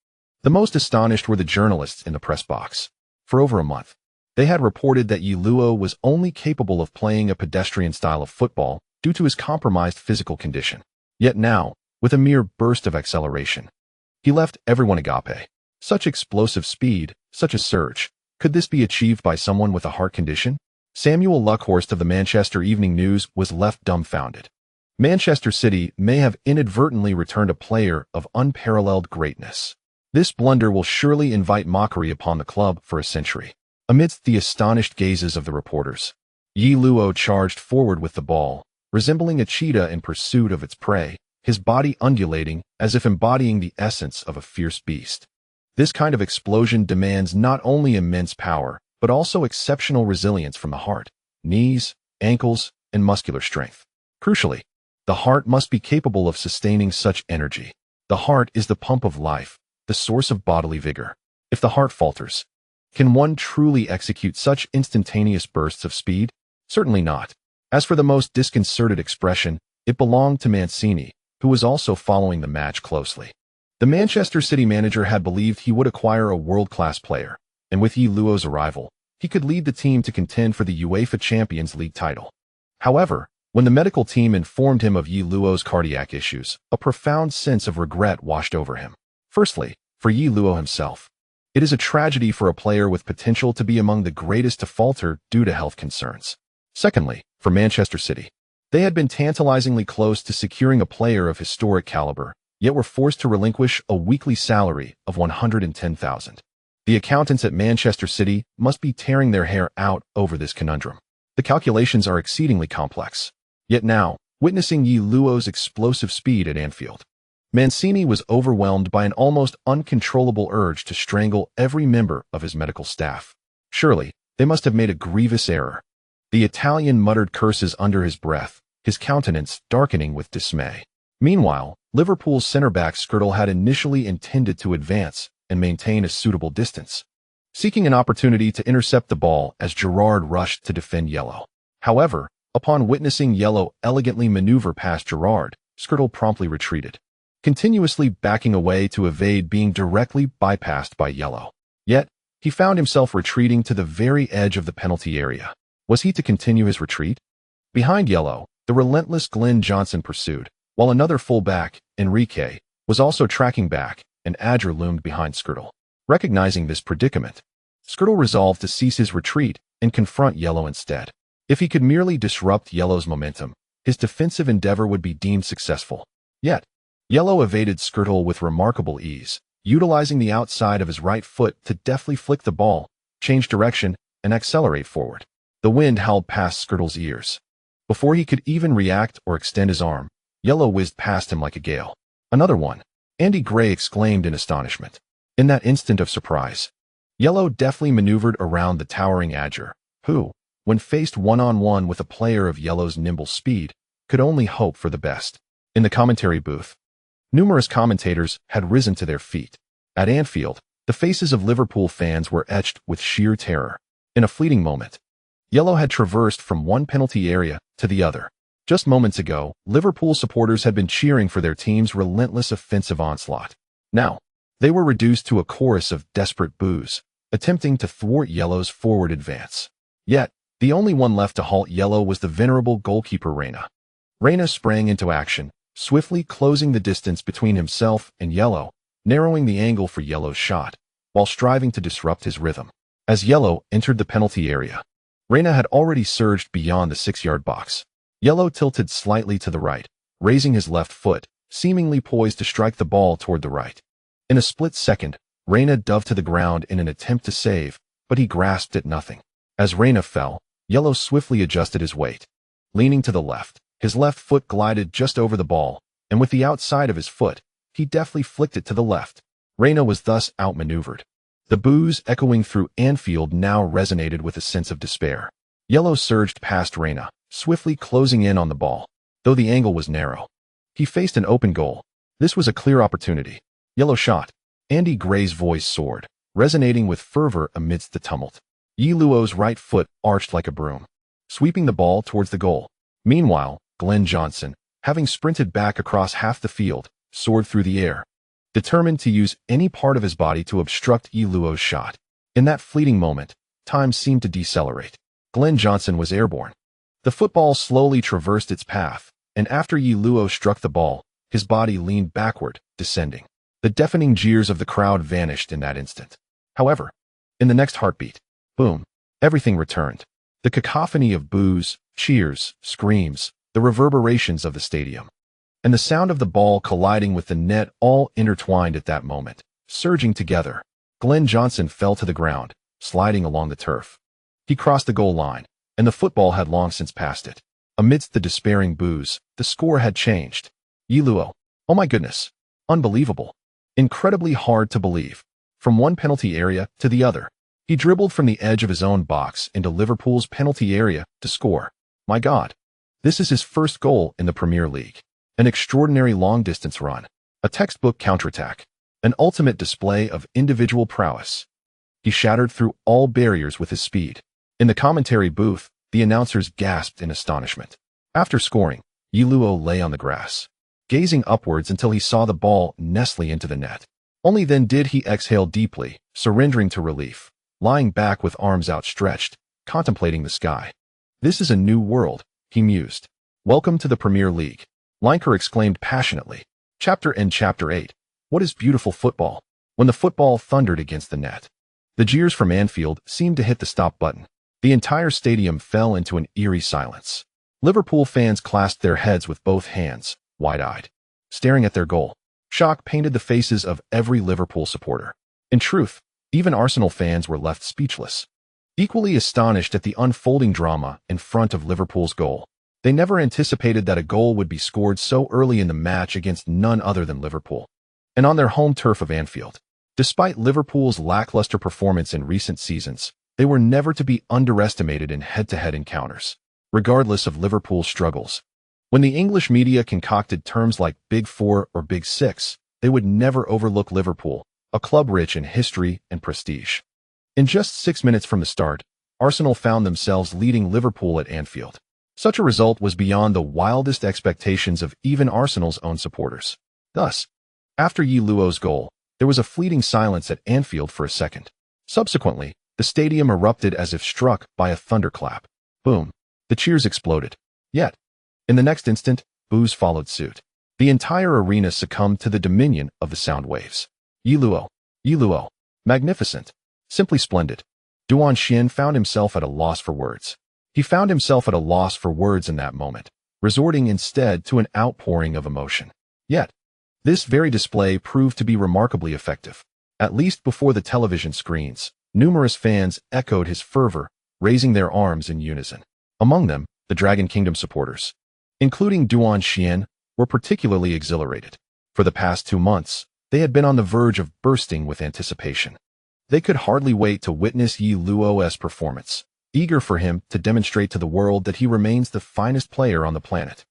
The most astonished were the journalists in the press box. For over a month, they had reported that Yi Luo was only capable of playing a pedestrian style of football due to his compromised physical condition. Yet now, with a mere burst of acceleration, he left everyone agape. Such explosive speed, such a surge. Could this be achieved by someone with a heart condition? Samuel Luckhorst of the Manchester Evening News was left dumbfounded. Manchester City may have inadvertently returned a player of unparalleled greatness. This blunder will surely invite mockery upon the club for a century. Amidst the astonished gazes of the reporters, Yi Luo charged forward with the ball, resembling a cheetah in pursuit of its prey, his body undulating as if embodying the essence of a fierce beast. This kind of explosion demands not only immense power, but also exceptional resilience from the heart, knees, ankles, and muscular strength. Crucially, the heart must be capable of sustaining such energy. The heart is the pump of life, the source of bodily vigor. If the heart falters, can one truly execute such instantaneous bursts of speed? Certainly not. As for the most disconcerted expression, it belonged to Mancini, who was also following the match closely. The Manchester City manager had believed he would acquire a world-class player, and with Yi Luo's arrival, he could lead the team to contend for the UEFA Champions League title. However, when the medical team informed him of Yi Luo's cardiac issues, a profound sense of regret washed over him. Firstly, for Yi Luo himself, it is a tragedy for a player with potential to be among the greatest to falter due to health concerns. Secondly, for Manchester City, they had been tantalizingly close to securing a player of historic caliber, yet were forced to relinquish a weekly salary of $110,000. The accountants at Manchester City must be tearing their hair out over this conundrum. The calculations are exceedingly complex. Yet now, witnessing Yi Luo's explosive speed at Anfield, Mancini was overwhelmed by an almost uncontrollable urge to strangle every member of his medical staff. Surely, they must have made a grievous error. The Italian muttered curses under his breath, his countenance darkening with dismay. Meanwhile, Liverpool's centre-back Schürrle had initially intended to advance and maintain a suitable distance, seeking an opportunity to intercept the ball as Gerrard rushed to defend Yellow. However, upon witnessing Yellow elegantly maneuver past Gerrard, Schürrle promptly retreated, continuously backing away to evade being directly bypassed by Yellow. Yet, he found himself retreating to the very edge of the penalty area. Was he to continue his retreat? Behind Yellow, the relentless Glenn Johnson pursued, while another full-back, Enrique, was also tracking back, and Adger loomed behind Schürrle. Recognizing this predicament, Schürrle resolved to cease his retreat and confront Yellow instead. If he could merely disrupt Yellow's momentum, his defensive endeavor would be deemed successful. Yet, Yellow evaded Schürrle with remarkable ease, utilizing the outside of his right foot to deftly flick the ball, change direction, and accelerate forward. The wind howled past Schürrle's ears. Before he could even react or extend his arm, Yellow whizzed past him like a gale. Another one, Andy Gray exclaimed in astonishment. In that instant of surprise, Yellow deftly maneuvered around the towering Adger, who, when faced one-on-one with a player of Yellow's nimble speed, could only hope for the best. In the commentary booth, numerous commentators had risen to their feet. At Anfield, the faces of Liverpool fans were etched with sheer terror. In a fleeting moment, Yellow had traversed from one penalty area to the other. Just moments ago, Liverpool supporters had been cheering for their team's relentless offensive onslaught. Now, they were reduced to a chorus of desperate boos, attempting to thwart Yellow's forward advance. Yet, the only one left to halt Yellow was the venerable goalkeeper Reina. Reina sprang into action, swiftly closing the distance between himself and Yellow, narrowing the angle for Yellow's shot, while striving to disrupt his rhythm. As Yellow entered the penalty area, Reina had already surged beyond the 6-yard box. Yellow tilted slightly to the right, raising his left foot, seemingly poised to strike the ball toward the right. In a split second, Reina dove to the ground in an attempt to save, but he grasped at nothing. As Reina fell, Yellow swiftly adjusted his weight. Leaning to the left, his left foot glided just over the ball, and with the outside of his foot, he deftly flicked it to the left. Reina was thus outmaneuvered. The boos echoing through Anfield now resonated with a sense of despair. Yellow surged past Reina, swiftly closing in on the ball. Though the angle was narrow, he faced an open goal. This was a clear opportunity. Yellow shot. Andy Gray's voice soared, resonating with fervor amidst the tumult. Yi Luo's right foot arched like a broom, sweeping the ball towards the goal. Meanwhile, Glenn Johnson, having sprinted back across half the field, soared through the air, determined to use any part of his body to obstruct Yi Luo's shot. In that fleeting moment, time seemed to decelerate. Glenn Johnson was airborne. The football slowly traversed its path, and after Yi Luo struck the ball, his body leaned backward, descending. The deafening jeers of the crowd vanished in that instant. However, in the next heartbeat, boom, everything returned. The cacophony of boos, cheers, screams, the reverberations of the stadium, and the sound of the ball colliding with the net all intertwined at that moment, surging together. Glenn Johnson fell to the ground, sliding along the turf. He crossed the goal line, and the football had long since passed it. Amidst the despairing boos, the score had changed. Yi Luo. Oh my goodness. Unbelievable. Incredibly hard to believe. From one penalty area to the other, he dribbled from the edge of his own box into Liverpool's penalty area to score. My God. This is his first goal in the Premier League. An extraordinary long-distance run. A textbook counterattack. An ultimate display of individual prowess. He shattered through all barriers with his speed. In the commentary booth, the announcers gasped in astonishment. After scoring, Yi Luo lay on the grass, gazing upwards until he saw the ball nestling into the net. Only then did he exhale deeply, surrendering to relief, lying back with arms outstretched, contemplating the sky. This is a new world, he mused. Welcome to the Premier League. Lineker exclaimed passionately. Chapter 8. What is beautiful football? When the football thundered against the net, the jeers from Anfield seemed to hit the stop button. The entire stadium fell into an eerie silence. Liverpool fans clasped their heads with both hands, wide-eyed, staring at their goal. Shock painted the faces of every Liverpool supporter. In truth, even Arsenal fans were left speechless, equally astonished at the unfolding drama in front of Liverpool's goal. They never anticipated that a goal would be scored so early in the match against none other than Liverpool, and on their home turf of Anfield. Despite Liverpool's lackluster performance in recent seasons, they were never to be underestimated in head-to-head encounters, regardless of Liverpool's struggles. When the English media concocted terms like Big Four or Big Six, they would never overlook Liverpool, a club rich in history and prestige. In just 6 minutes from the start, Arsenal found themselves leading Liverpool at Anfield. Such a result was beyond the wildest expectations of even Arsenal's own supporters. Thus, after Yi Luo's goal, there was a fleeting silence at Anfield for a second. Subsequently, the stadium erupted as if struck by a thunderclap. Boom. The cheers exploded. Yet, in the next instant, boos followed suit. The entire arena succumbed to the dominion of the sound waves. Yi Luo. Magnificent. Simply splendid. Duan Xin found himself at a loss for words. He found himself at a loss for words in that moment, resorting instead to an outpouring of emotion. Yet, this very display proved to be remarkably effective. At least before the television screens, numerous fans echoed his fervor, raising their arms in unison. Among them, the Dragon Kingdom supporters, including Duan Xin, were particularly exhilarated. For the past 2 months, they had been on the verge of bursting with anticipation. They could hardly wait to witness Yi Luo's performance, eager for him to demonstrate to the world that he remains the finest player on the planet.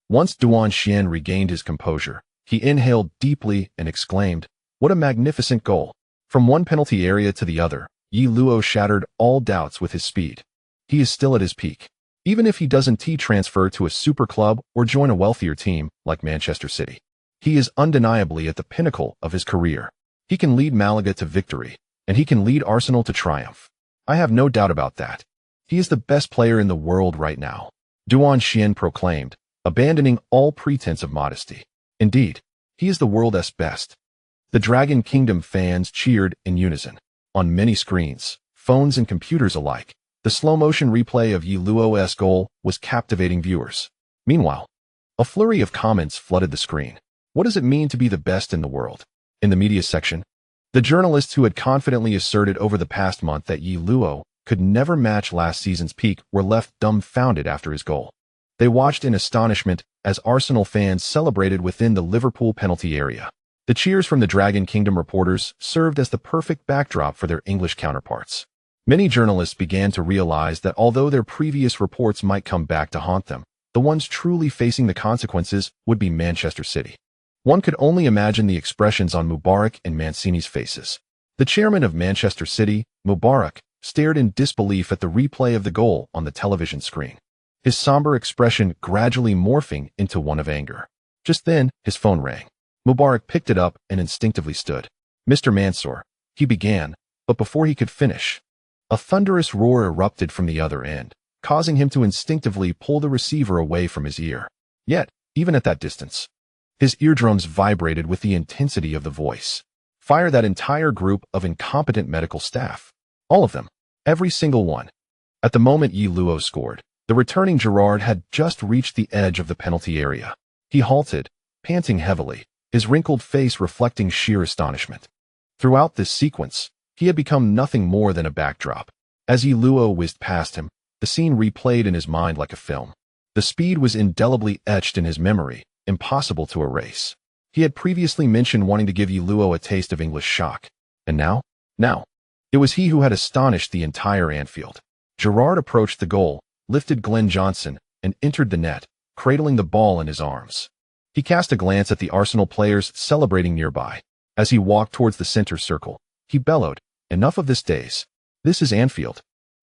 Once Duan Xin regained his composure, he inhaled deeply and exclaimed, "What a magnificent goal!" From one penalty area to the other, Yi Luo shattered all doubts with his speed. He is still at his peak. Even if he doesn't transfer to a super club or join a wealthier team like Manchester City, he is undeniably at the pinnacle of his career. He can lead Malaga to victory, and he can lead Arsenal to triumph. I have no doubt about that. He is the best player in the world right now, Duan Xin proclaimed, abandoning all pretense of modesty. Indeed, he is the world's best. The Dragon Kingdom fans cheered in unison. On many screens, phones and computers alike, the slow-motion replay of Yi Luo's goal was captivating viewers. Meanwhile, a flurry of comments flooded the screen. What does it mean to be the best in the world? In the media section, the journalists who had confidently asserted over the past month that Yi Luo could never match last season's peak were left dumbfounded after his goal. They watched in astonishment as Arsenal fans celebrated within the Liverpool penalty area. The cheers from the Dragon Kingdom reporters served as the perfect backdrop for their English counterparts. Many journalists began to realize that although their previous reports might come back to haunt them, the ones truly facing the consequences would be Manchester City. One could only imagine the expressions on Mubarak and Mancini's faces. The chairman of Manchester City, Mubarak, stared in disbelief at the replay of the goal on the television screen, his somber expression gradually morphing into one of anger. Just then, his phone rang. Mubarak picked it up and instinctively stood. "Mr. Mansour," he began, but before he could finish, a thunderous roar erupted from the other end, causing him to instinctively pull the receiver away from his ear. Yet, even at that distance, his eardrums vibrated with the intensity of the voice. Fire that entire group of incompetent medical staff. All of them. Every single one. At the moment Yi Luo scored, the returning Gerrard had just reached the edge of the penalty area. He halted, panting heavily, his wrinkled face reflecting sheer astonishment. Throughout this sequence, he had become nothing more than a backdrop. As Yi Luo whizzed past him, the scene replayed in his mind like a film. The speed was indelibly etched in his memory, impossible to erase. He had previously mentioned wanting to give Yi Luo a taste of English shock. And now? It was he who had astonished the entire Anfield. Gerrard approached the goal, lifted Glenn Johnson, and entered the net, cradling the ball in his arms. He cast a glance at the Arsenal players celebrating nearby. As he walked towards the center circle, he bellowed, "Enough of this days. This is Anfield."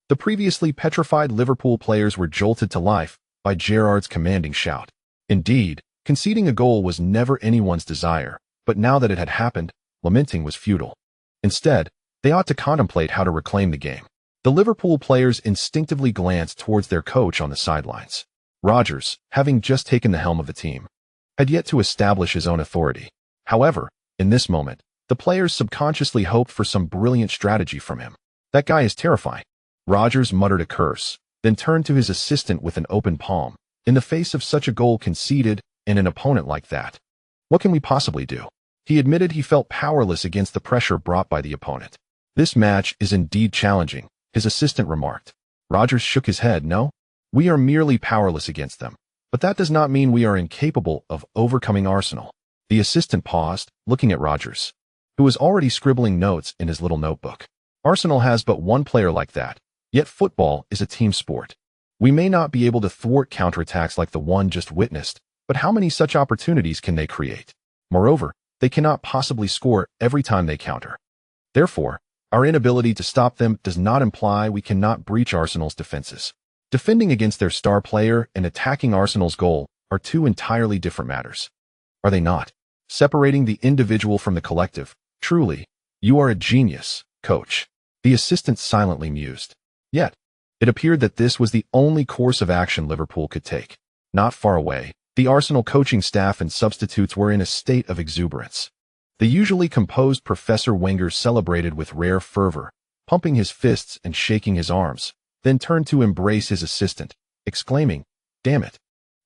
The previously petrified Liverpool players were jolted to life by Gerrard's commanding shout. Indeed, conceding a goal was never anyone's desire, but now that it had happened, lamenting was futile. Instead, they ought to contemplate how to reclaim the game. The Liverpool players instinctively glanced towards their coach on the sidelines. Rodgers, having just taken the helm of the team, had yet to establish his own authority. However, in this moment, the players subconsciously hoped for some brilliant strategy from him. "That guy is terrifying." Rodgers muttered a curse, then turned to his assistant with an open palm. "In the face of such a goal conceded and an opponent like that, what can we possibly do?" He admitted he felt powerless against the pressure brought by the opponent. "This match is indeed challenging," his assistant remarked. Rodgers shook his head. "No, we are merely powerless against them. But that does not mean we are incapable of overcoming Arsenal." The assistant paused, looking at Rodgers, who was already scribbling notes in his little notebook. "Arsenal has but one player like that, yet football is a team sport. We may not be able to thwart counterattacks like the one just witnessed, but how many such opportunities can they create? Moreover, they cannot possibly score every time they counter. Therefore, our inability to stop them does not imply we cannot breach Arsenal's defenses. Defending against their star player and attacking Arsenal's goal are two entirely different matters. Are they not? Separating the individual from the collective. Truly, you are a genius, coach." The assistant silently mused. Yet, it appeared that this was the only course of action Liverpool could take. Not far away, the Arsenal coaching staff and substitutes were in a state of exuberance. The usually composed Professor Wenger celebrated with rare fervor, pumping his fists and shaking his arms, then turned to embrace his assistant, exclaiming, "Damn it.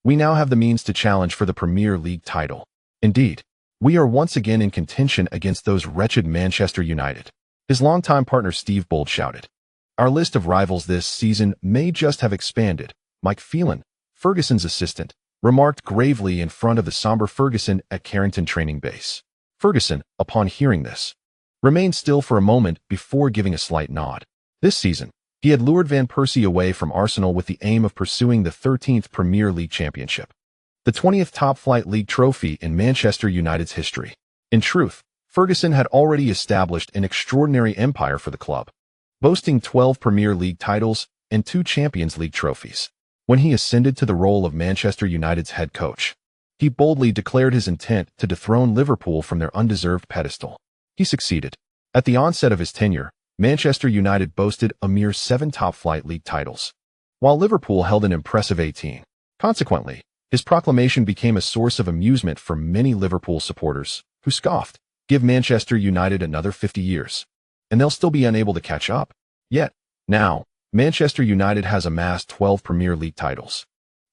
We now have the means to challenge for the Premier League title. Indeed, we are once again in contention against those wretched Manchester United." His longtime partner Steve Bold shouted. "Our list of rivals this season may just have expanded," Mike Phelan, Ferguson's assistant, remarked gravely in front of the somber Ferguson at Carrington training base. Ferguson, upon hearing this, remained still for a moment before giving a slight nod. This season, he had lured Van Persie away from Arsenal with the aim of pursuing the 13th Premier League championship, the 20th top-flight league trophy in Manchester United's history. In truth, Ferguson had already established an extraordinary empire for the club, boasting 12 Premier League titles and 2 Champions League trophies. When he ascended to the role of Manchester United's head coach, he boldly declared his intent to dethrone Liverpool from their undeserved pedestal. He succeeded. At the onset of his tenure, Manchester United boasted a mere 7 top-flight league titles, while Liverpool held an impressive 18. Consequently, his proclamation became a source of amusement for many Liverpool supporters, who scoffed, "Give Manchester United another 50 years, and they'll still be unable to catch up." Yet, now, Manchester United has amassed 12 Premier League titles,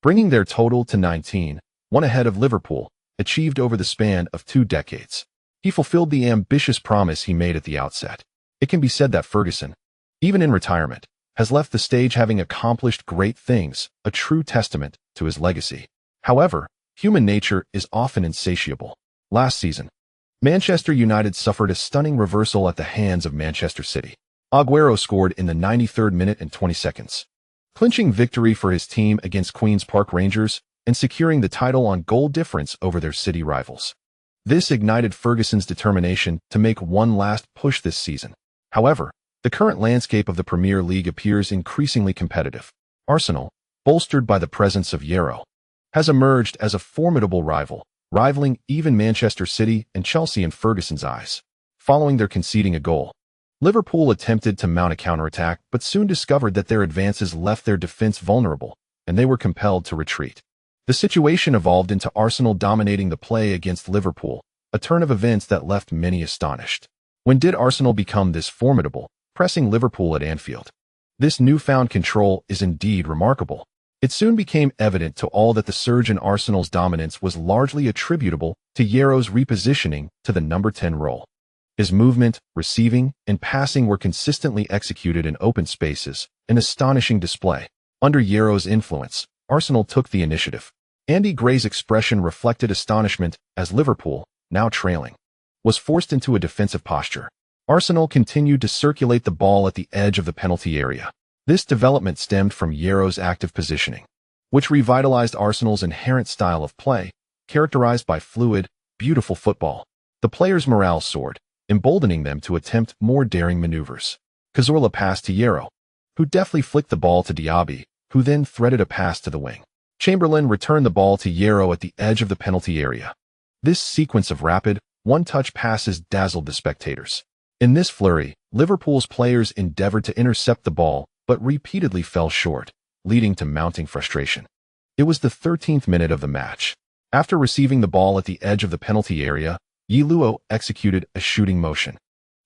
bringing their total to 19, one ahead of Liverpool, achieved over the span of 2 decades. He fulfilled the ambitious promise he made at the outset. It can be said that Ferguson, even in retirement, has left the stage having accomplished great things, a true testament to his legacy. However, human nature is often insatiable. Last season, Manchester United suffered a stunning reversal at the hands of Manchester City. Aguero scored in the 93rd minute and 20 seconds, clinching victory for his team against Queen's Park Rangers and securing the title on goal difference over their city rivals. This ignited Ferguson's determination to make one last push this season. However, the current landscape of the Premier League appears increasingly competitive. Arsenal, bolstered by the presence of Euro, has emerged as a formidable rival, rivaling even Manchester City and Chelsea in Ferguson's eyes. Following their conceding a goal, Liverpool attempted to mount a counterattack but soon discovered that their advances left their defense vulnerable, and they were compelled to retreat. The situation evolved into Arsenal dominating the play against Liverpool, a turn of events that left many astonished. When did Arsenal become this formidable, pressing Liverpool at Anfield? This newfound control is indeed remarkable. It soon became evident to all that the surge in Arsenal's dominance was largely attributable to Euro's repositioning to the number 10 role. His movement, receiving, and passing were consistently executed in open spaces, an astonishing display. Under Euro's influence, Arsenal took the initiative. Andy Gray's expression reflected astonishment as Liverpool, now trailing, was forced into a defensive posture. Arsenal continued to circulate the ball at the edge of the penalty area. This development stemmed from Euro's active positioning, which revitalized Arsenal's inherent style of play, characterized by fluid, beautiful football. The players' morale soared, emboldening them to attempt more daring maneuvers. Cazorla passed to Euro, who deftly flicked the ball to Diaby, who then threaded a pass to the wing. Chamberlain returned the ball to Euro at the edge of the penalty area. This sequence of rapid, one-touch passes dazzled the spectators. In this flurry, Liverpool's players endeavored to intercept the ball, but repeatedly fell short, leading to mounting frustration. It was the 13th minute of the match. After receiving the ball at the edge of the penalty area, Luo executed a shooting motion,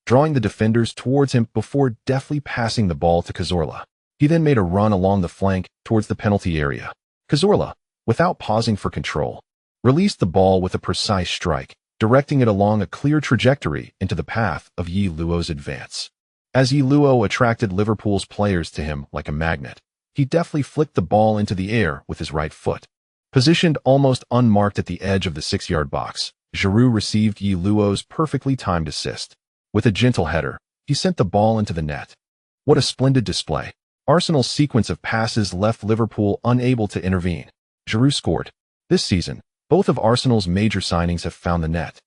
drawing the defenders towards him before deftly passing the ball to Cazorla. He then made a run along the flank towards the penalty area. Cazorla, without pausing for control, released the ball with a precise strike, directing it along a clear trajectory into the path of Yi Luo's advance. As Yi Luo attracted Liverpool's players to him like a magnet, he deftly flicked the ball into the air with his right foot. Positioned almost unmarked at the edge of the 6-yard box, Giroud received Yi Luo's perfectly timed assist. With a gentle header, he sent the ball into the net. What a splendid display. Arsenal's sequence of passes left Liverpool unable to intervene. Giroud scored. This season, both of Arsenal's major signings have found the net.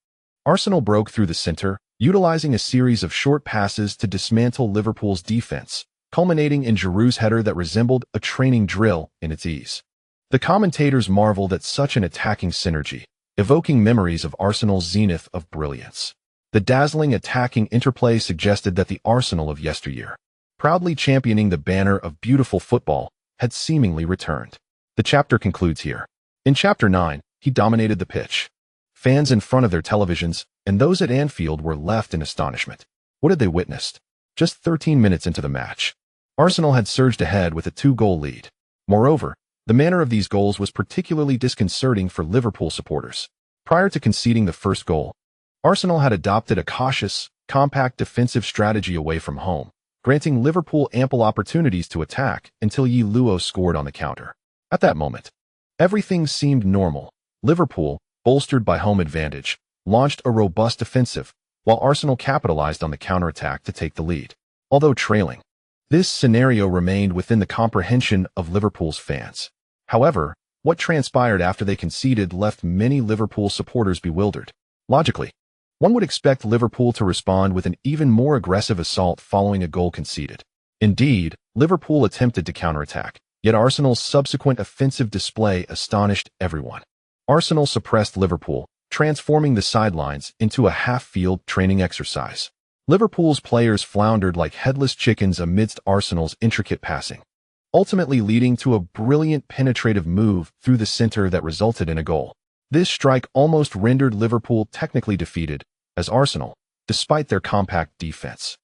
Arsenal broke through the center, utilizing a series of short passes to dismantle Liverpool's defense, culminating in Giroud's header that resembled a training drill in its ease. The commentators marveled at such an attacking synergy, evoking memories of Arsenal's zenith of brilliance. The dazzling attacking interplay suggested that the Arsenal of yesteryear, proudly championing the banner of beautiful football, had seemingly returned. The chapter concludes here. In Chapter 9, he dominated the pitch. Fans in front of their televisions and those at Anfield were left in astonishment. What had they witnessed? Just 13 minutes into the match, Arsenal had surged ahead with a 2-goal lead. Moreover, the manner of these goals was particularly disconcerting for Liverpool supporters. Prior to conceding the first goal, Arsenal had adopted a cautious, compact defensive strategy away from home, granting Liverpool ample opportunities to attack until Yi Luo scored on the counter. At that moment, everything seemed normal. Liverpool, bolstered by home advantage, launched a robust offensive, while Arsenal capitalized on the counterattack to take the lead. Although trailing, this scenario remained within the comprehension of Liverpool's fans. However, what transpired after they conceded left many Liverpool supporters bewildered. Logically, one would expect Liverpool to respond with an even more aggressive assault following a goal conceded. Indeed, Liverpool attempted to counterattack, yet Arsenal's subsequent offensive display astonished everyone. Arsenal suppressed Liverpool, transforming the sidelines into a half-field training exercise. Liverpool's players floundered like headless chickens amidst Arsenal's intricate passing, ultimately leading to a brilliant penetrative move through the center that resulted in a goal. This strike almost rendered Liverpool technically defeated, as Arsenal, despite their compact defense,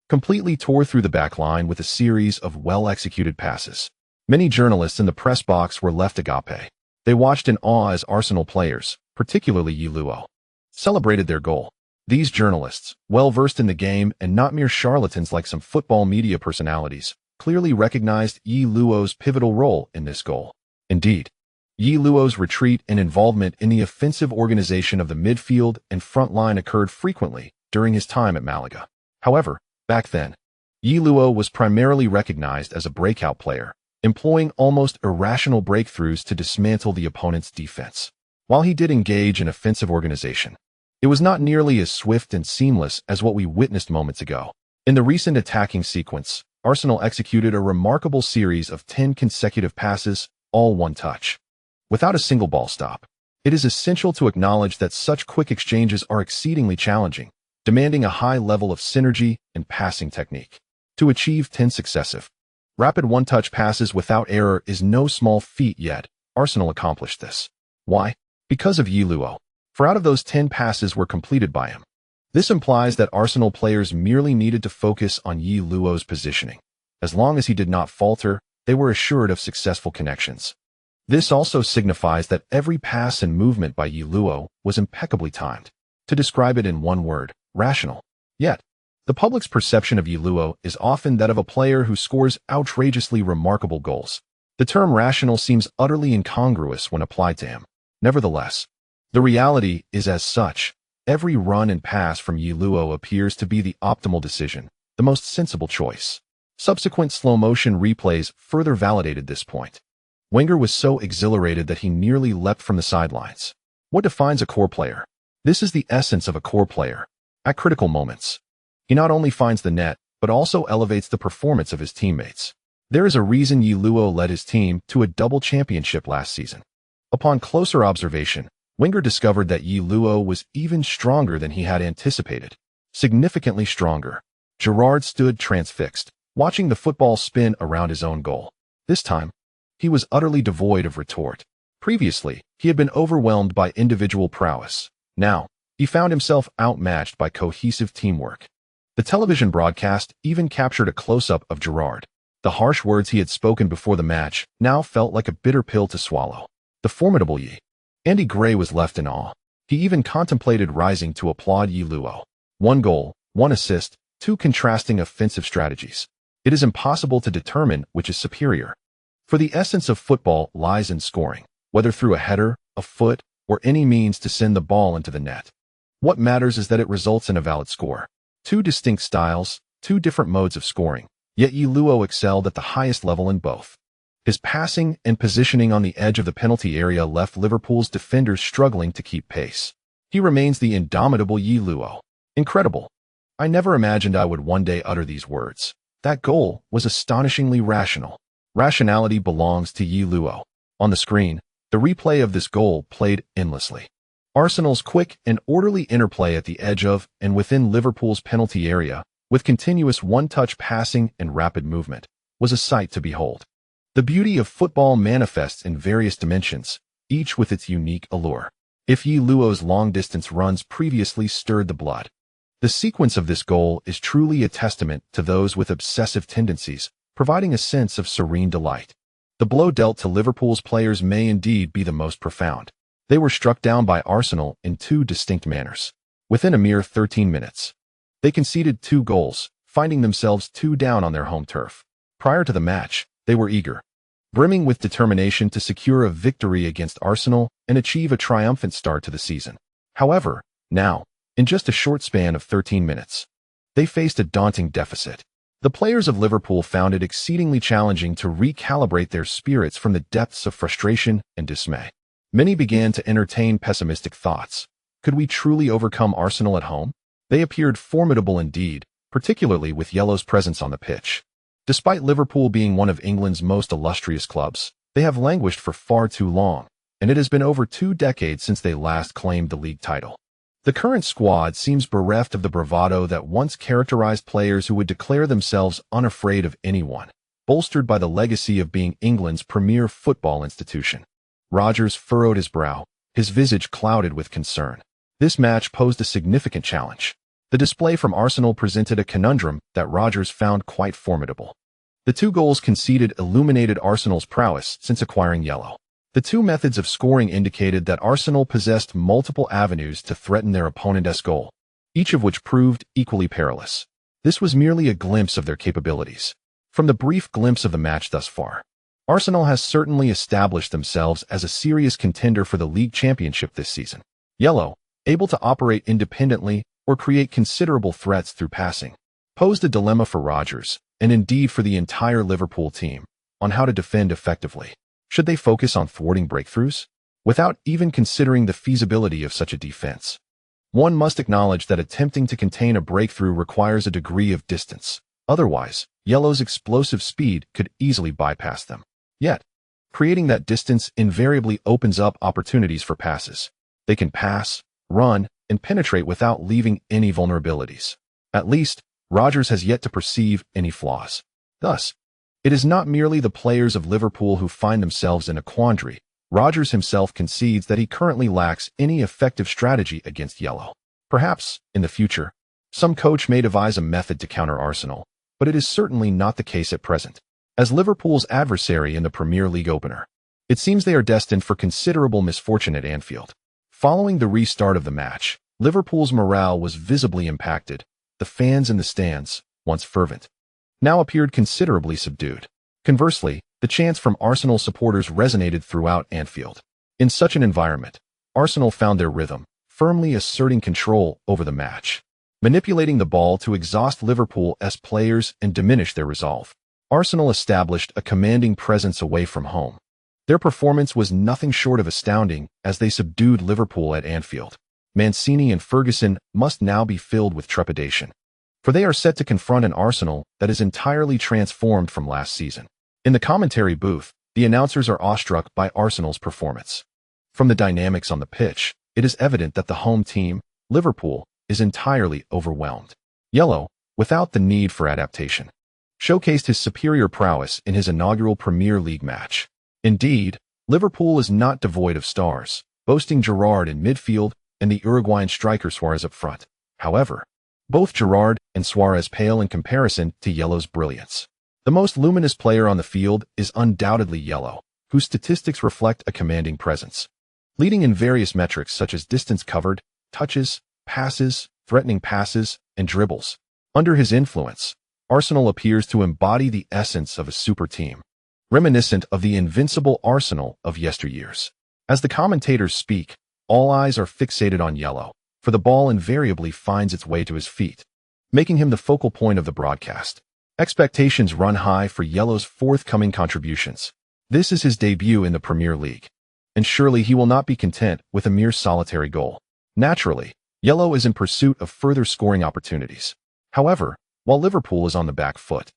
completely tore through the back line with a series of well-executed passes. Many journalists in the press box were left agape. They watched in awe as Arsenal players, particularly Yi Luo, celebrated their goal. These journalists, well-versed in the game and not mere charlatans like some football media personalities, clearly recognized Yi Luo's pivotal role in this goal. Indeed, Yi Luo's retreat and involvement in the offensive organization of the midfield and front line occurred frequently during his time at Malaga. However, back then, Yi Luo was primarily recognized as a breakout player, employing almost irrational breakthroughs to dismantle the opponent's defense. While he did engage in offensive organization, it was not nearly as swift and seamless as what we witnessed moments ago. In the recent attacking sequence, Arsenal executed a remarkable series of 10 consecutive passes, all one touch, without a single ball stop. It is essential to acknowledge that such quick exchanges are exceedingly challenging, demanding a high level of synergy and passing technique. To achieve 10 successive, rapid one-touch passes without error is no small feat, yet Arsenal accomplished this. Why? Because of Yi Luo. For out of those 10 passes were completed by him. This implies that Arsenal players merely needed to focus on Yi Luo's positioning. As long as he did not falter, they were assured of successful connections. This also signifies that every pass and movement by Yi Luo was impeccably timed. To describe it in one word, rational. Yet, the public's perception of Yi Luo is often that of a player who scores outrageously remarkable goals. The term rational seems utterly incongruous when applied to him. Nevertheless, the reality is as such. Every run and pass from Yi Luo appears to be the optimal decision, the most sensible choice. Subsequent slow-motion replays further validated this point. Wenger was so exhilarated that he nearly leapt from the sidelines. What defines a core player? This is the essence of a core player. At critical moments, he not only finds the net, but also elevates the performance of his teammates. There is a reason Yi Luo led his team to a double championship last season. Upon closer observation, Wenger discovered that Yi Luo was even stronger than he had anticipated. Significantly stronger. Gerrard stood transfixed, watching the football spin around his own goal. This time, he was utterly devoid of retort. Previously, he had been overwhelmed by individual prowess. Now, he found himself outmatched by cohesive teamwork. The television broadcast even captured a close-up of Gerrard. The harsh words he had spoken before the match now felt like a bitter pill to swallow. The formidable Yi. Andy Gray was left in awe. He even contemplated rising to applaud Luo. 1 goal, 1 assist, 2 contrasting offensive strategies. It is impossible to determine which is superior. For the essence of football lies in scoring, whether through a header, a foot, or any means to send the ball into the net. What matters is that it results in a valid score. 2 distinct styles, 2 different modes of scoring, yet Luo excelled at the highest level in both. His passing and positioning on the edge of the penalty area left Liverpool's defenders struggling to keep pace. He remains the indomitable Luo. Incredible. I never imagined I would one day utter these words. That goal was astonishingly rational. Rationality belongs to Luo. On the screen, the replay of this goal played endlessly. Arsenal's quick and orderly interplay at the edge of and within Liverpool's penalty area, with continuous one-touch passing and rapid movement, was a sight to behold. The beauty of football manifests in various dimensions, each with its unique allure. If Luo's long-distance runs previously stirred the blood. The sequence of this goal is truly a testament to those with obsessive tendencies, providing a sense of serene delight. The blow dealt to Liverpool's players may indeed be the most profound. They were struck down by Arsenal in 2 distinct manners. Within a mere 13 minutes, they conceded 2 goals, finding themselves 2 down on their home turf. Prior to the match, they were eager, brimming with determination to secure a victory against Arsenal and achieve a triumphant start to the season. However, now, in just a short span of 13 minutes, they faced a daunting deficit. The players of Liverpool found it exceedingly challenging to recalibrate their spirits from the depths of frustration and dismay. Many began to entertain pessimistic thoughts. Could we truly overcome Arsenal at home? They appeared formidable indeed, particularly with Yellow's presence on the pitch. Despite Liverpool being one of England's most illustrious clubs, they have languished for far too long, and it has been over 2 decades since they last claimed the league title. The current squad seems bereft of the bravado that once characterized players who would declare themselves unafraid of anyone, bolstered by the legacy of being England's premier football institution. Rodgers furrowed his brow, his visage clouded with concern. This match posed a significant challenge. The display from Arsenal presented a conundrum that Rodgers found quite formidable. The 2 goals conceded illuminated Arsenal's prowess since acquiring yellow. The 2 methods of scoring indicated that Arsenal possessed multiple avenues to threaten their opponent's goal, each of which proved equally perilous. This was merely a glimpse of their capabilities. From the brief glimpse of the match thus far, Arsenal has certainly established themselves as a serious contender for the league championship this season. Yellow, able to operate independently or create considerable threats through passing, posed a dilemma for Rodgers, and indeed for the entire Liverpool team, on how to defend effectively. Should they focus on thwarting breakthroughs, without even considering the feasibility of such a defense? One must acknowledge that attempting to contain a breakthrough requires a degree of distance. Otherwise, Yellow's explosive speed could easily bypass them. Yet, creating that distance invariably opens up opportunities for passes. They can pass, run, and penetrate without leaving any vulnerabilities. At least, Rodgers has yet to perceive any flaws. Thus, it is not merely the players of Liverpool who find themselves in a quandary. Rodgers himself concedes that he currently lacks any effective strategy against yellow. Perhaps, in the future, some coach may devise a method to counter Arsenal, but it is certainly not the case at present. As Liverpool's adversary in the Premier League opener, it seems they are destined for considerable misfortune at Anfield. Following the restart of the match, Liverpool's morale was visibly impacted. The fans in the stands, once fervent, now appeared considerably subdued. Conversely, the chants from Arsenal supporters resonated throughout Anfield. In such an environment, Arsenal found their rhythm, firmly asserting control over the match, manipulating the ball to exhaust Liverpool's players and diminish their resolve. Arsenal established a commanding presence away from home. Their performance was nothing short of astounding as they subdued Liverpool at Anfield. Mancini and Ferguson must now be filled with trepidation, for they are set to confront an Arsenal that is entirely transformed from last season. In the commentary booth, the announcers are awestruck by Arsenal's performance. From the dynamics on the pitch, it is evident that the home team, Liverpool, is entirely overwhelmed. Yellow, without the need for adaptation, showcased his superior prowess in his inaugural Premier League match. Indeed, Liverpool is not devoid of stars, boasting Gerrard in midfield and the Uruguayan striker Suarez up front. However, both Gerrard and Suarez pale in comparison to Yellow's brilliance. The most luminous player on the field is undoubtedly Yellow, whose statistics reflect a commanding presence. leading in various metrics such as distance covered, touches, passes, threatening passes, and dribbles. Under his influence, Arsenal appears to embody the essence of a super team, reminiscent of the invincible Arsenal of yesteryears. As the commentators speak, all eyes are fixated on Yellow, for the ball invariably finds its way to his feet, making him the focal point of the broadcast. Expectations run high for Yellow's forthcoming contributions. This is his debut in the Premier League, and surely he will not be content with a mere solitary goal. Naturally, Yellow is in pursuit of further scoring opportunities. However, while Liverpool is on the back foot,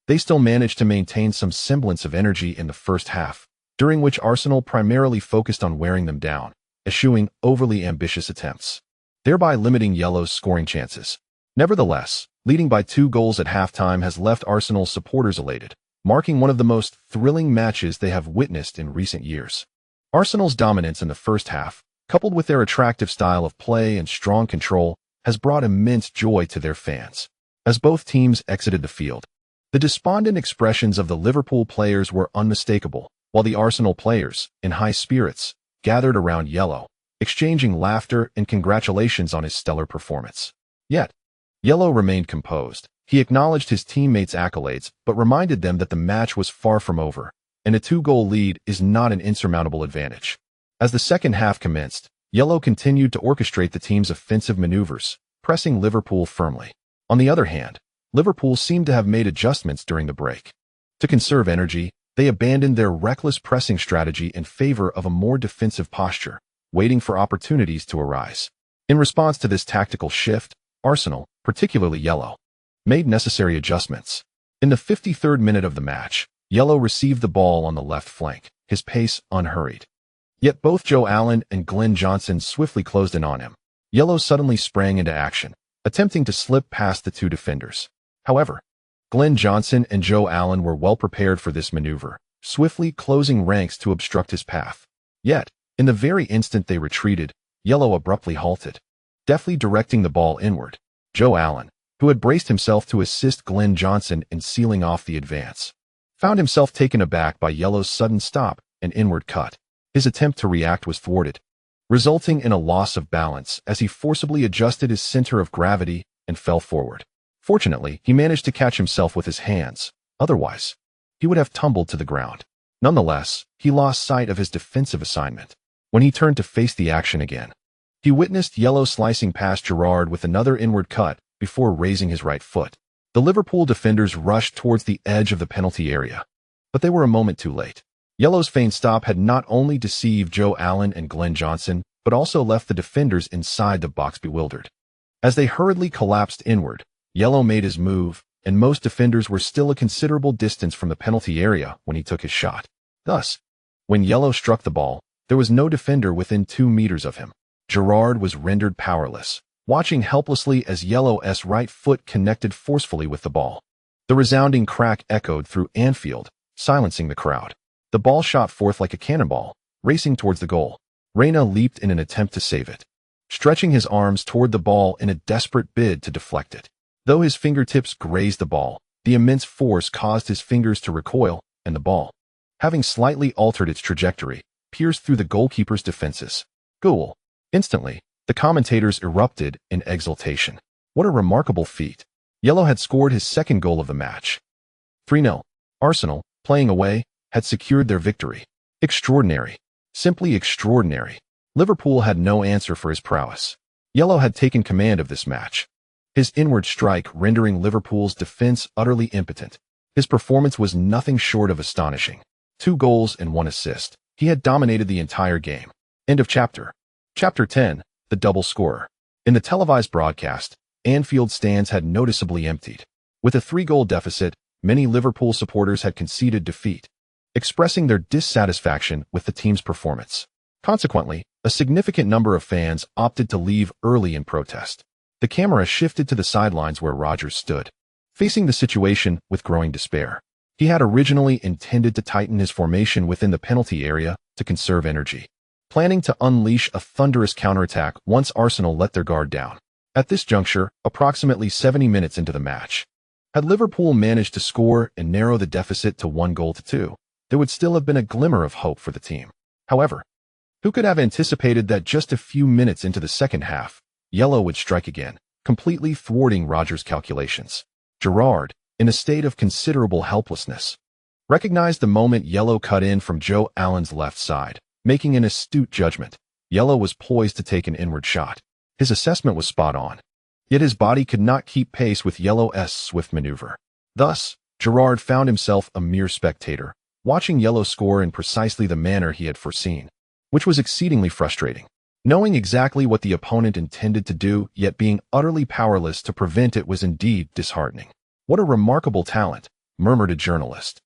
they still manage to maintain some semblance of energy in the first half, during which Arsenal primarily focused on wearing them down, eschewing overly ambitious attempts, thereby limiting Yellow's scoring chances. Nevertheless, leading by 2 goals at halftime has left Arsenal supporters elated, marking one of the most thrilling matches they have witnessed in recent years. Arsenal's dominance in the first half, coupled with their attractive style of play and strong control, has brought immense joy to their fans. As both teams exited the field, the despondent expressions of the Liverpool players were unmistakable, while the Arsenal players, in high spirits, gathered around Yellow, exchanging laughter and congratulations on his stellar performance. Yet, Yellow remained composed. He acknowledged his teammates' accolades, but reminded them that the match was far from over, and a 2-goal lead is not an insurmountable advantage. As the second half commenced, Yellow continued to orchestrate the team's offensive maneuvers, pressing Liverpool firmly. On the other hand, Liverpool seemed to have made adjustments during the break. To conserve energy, they abandoned their reckless pressing strategy in favor of a more defensive posture, waiting for opportunities to arise. In response to this tactical shift, Arsenal, particularly Yellow, made necessary adjustments. In the 53rd minute of the match, Yellow received the ball on the left flank, his pace unhurried. Yet both Joe Allen and Glenn Johnson swiftly closed in on him. Yellow suddenly sprang into action, attempting to slip past the 2 defenders. However, Glenn Johnson and Joe Allen were well prepared for this maneuver, swiftly closing ranks to obstruct his path. Yet, in the very instant they retreated, Yellow abruptly halted, deftly directing the ball inward. Joe Allen, who had braced himself to assist Glenn Johnson in sealing off the advance, found himself taken aback by Yellow's sudden stop and inward cut. His attempt to react was thwarted, resulting in a loss of balance as he forcibly adjusted his center of gravity and fell forward. Fortunately, he managed to catch himself with his hands. Otherwise, he would have tumbled to the ground. Nonetheless, he lost sight of his defensive assignment. When he turned to face the action again, he witnessed Yellow slicing past Gerrard with another inward cut before raising his right foot. The Liverpool defenders rushed towards the edge of the penalty area, but they were a moment too late. Yellow's feigned stop had not only deceived Joe Allen and Glenn Johnson, but also left the defenders inside the box bewildered. As they hurriedly collapsed inward, Yellow made his move, and most defenders were still a considerable distance from the penalty area when he took his shot. Thus, when Yellow struck the ball, there was no defender within 2 meters of him. Gerrard was rendered powerless, watching helplessly as Yellow's right foot connected forcefully with the ball. The resounding crack echoed through Anfield, silencing the crowd. The ball shot forth like a cannonball, racing towards the goal. Reina leaped in an attempt to save it, stretching his arms toward the ball in a desperate bid to deflect it. Though his fingertips grazed the ball, the immense force caused his fingers to recoil, and the ball, having slightly altered its trajectory, pierced through the goalkeeper's defenses. Goal! Instantly, the commentators erupted in exultation. What a remarkable feat! Yellow had scored his 2nd goal of the match. 3-0. Arsenal, playing away, had secured their victory. Extraordinary. Simply extraordinary. Liverpool had no answer for his prowess. Yellow had taken command of this match, his inward strike rendering Liverpool's defense utterly impotent. His performance was nothing short of astonishing. 2 goals and 1 assist. He had dominated the entire game. End of chapter. Chapter 10, The Double Scorer. In the televised broadcast, Anfield stands had noticeably emptied. With a 3-goal deficit, many Liverpool supporters had conceded defeat, expressing their dissatisfaction with the team's performance. Consequently, a significant number of fans opted to leave early in protest. The camera shifted to the sidelines where Rodgers stood, facing the situation with growing despair. He had originally intended to tighten his formation within the penalty area to conserve energy, planning to unleash a thunderous counterattack once Arsenal let their guard down. At this juncture, approximately 70 minutes into the match, had Liverpool managed to score and narrow the deficit to 1-2, there would still have been a glimmer of hope for the team. However, Who could have anticipated that just a few minutes into the second half, yellow would strike again, completely thwarting Rodgers' calculations? Gerrard, in a state of considerable helplessness, recognized the moment yellow cut in from Joe Allen's left side, making an astute judgment. Yellow was poised to take an inward shot. His assessment was spot on. Yet his body could not keep pace with yellow's swift maneuver. Thus, Gerrard found himself a mere spectator, watching yellow score in precisely the manner he had foreseen, which was exceedingly frustrating. Knowing exactly what the opponent intended to do, yet being utterly powerless to prevent it, was indeed disheartening. "What a remarkable talent," murmured a journalist.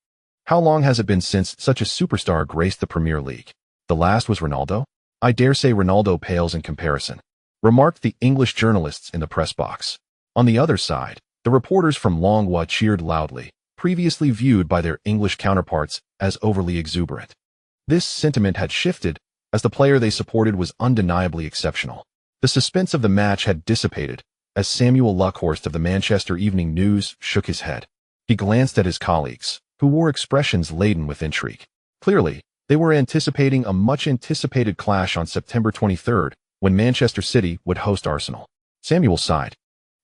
"How long has it been since such a superstar graced the Premier League? The last was Ronaldo? I dare say Ronaldo pales in comparison," remarked the English journalists in the press box. On the other side, the reporters from Longwa cheered loudly, previously viewed by their English counterparts as overly exuberant. This sentiment had shifted, as the player they supported was undeniably exceptional. The suspense of the match had dissipated, as Samuel Luckhorst of the Manchester Evening News shook his head. He glanced at his colleagues, who wore expressions laden with intrigue. Clearly, they were anticipating a much-anticipated clash on September 23rd, when Manchester City would host Arsenal. Samuel sighed,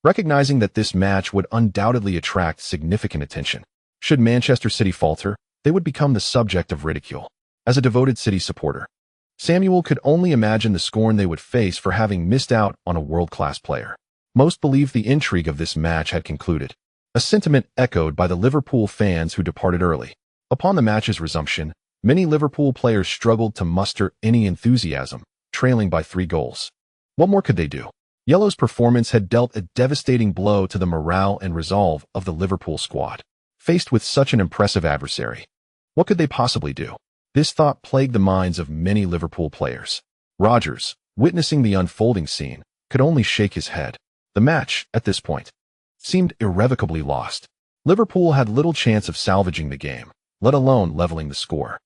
recognizing that this match would undoubtedly attract significant attention. Should Manchester City falter, they would become the subject of ridicule. As a devoted City supporter, Samuel could only imagine the scorn they would face for having missed out on a world-class player. Most believed the intrigue of this match had concluded, a sentiment echoed by the Liverpool fans who departed early. Upon the match's resumption, many Liverpool players struggled to muster any enthusiasm, trailing by 3 goals. What more could they do? Yellow's performance had dealt a devastating blow to the morale and resolve of the Liverpool squad. Faced with such an impressive adversary, what could they possibly do? This thought plagued the minds of many Liverpool players. Rodgers, witnessing the unfolding scene, could only shake his head. The match, at this point, seemed irrevocably lost. Liverpool had little chance of salvaging the game, let alone leveling the score.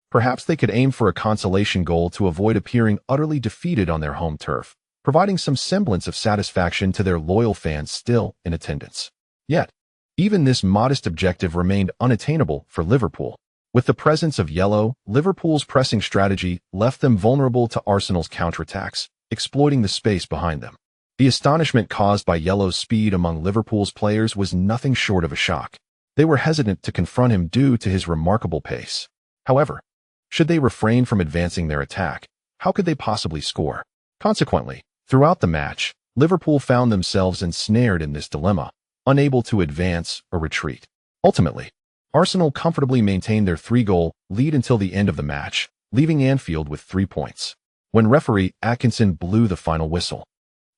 Perhaps they could aim for a consolation goal to avoid appearing utterly defeated on their home turf, providing some semblance of satisfaction to their loyal fans still in attendance. Yet, even this modest objective remained unattainable for Liverpool. With the presence of yellow, Liverpool's pressing strategy left them vulnerable to Arsenal's counterattacks, exploiting the space behind them. The astonishment caused by yellow's speed among Liverpool's players was nothing short of a shock. They were hesitant to confront him due to his remarkable pace. However, should they refrain from advancing their attack, how could they possibly score? Consequently, throughout the match, Liverpool found themselves ensnared in this dilemma, unable to advance or retreat. Ultimately, Arsenal comfortably maintained their 3-goal lead until the end of the match, leaving Anfield with 3 points. When referee Atkinson blew the final whistle,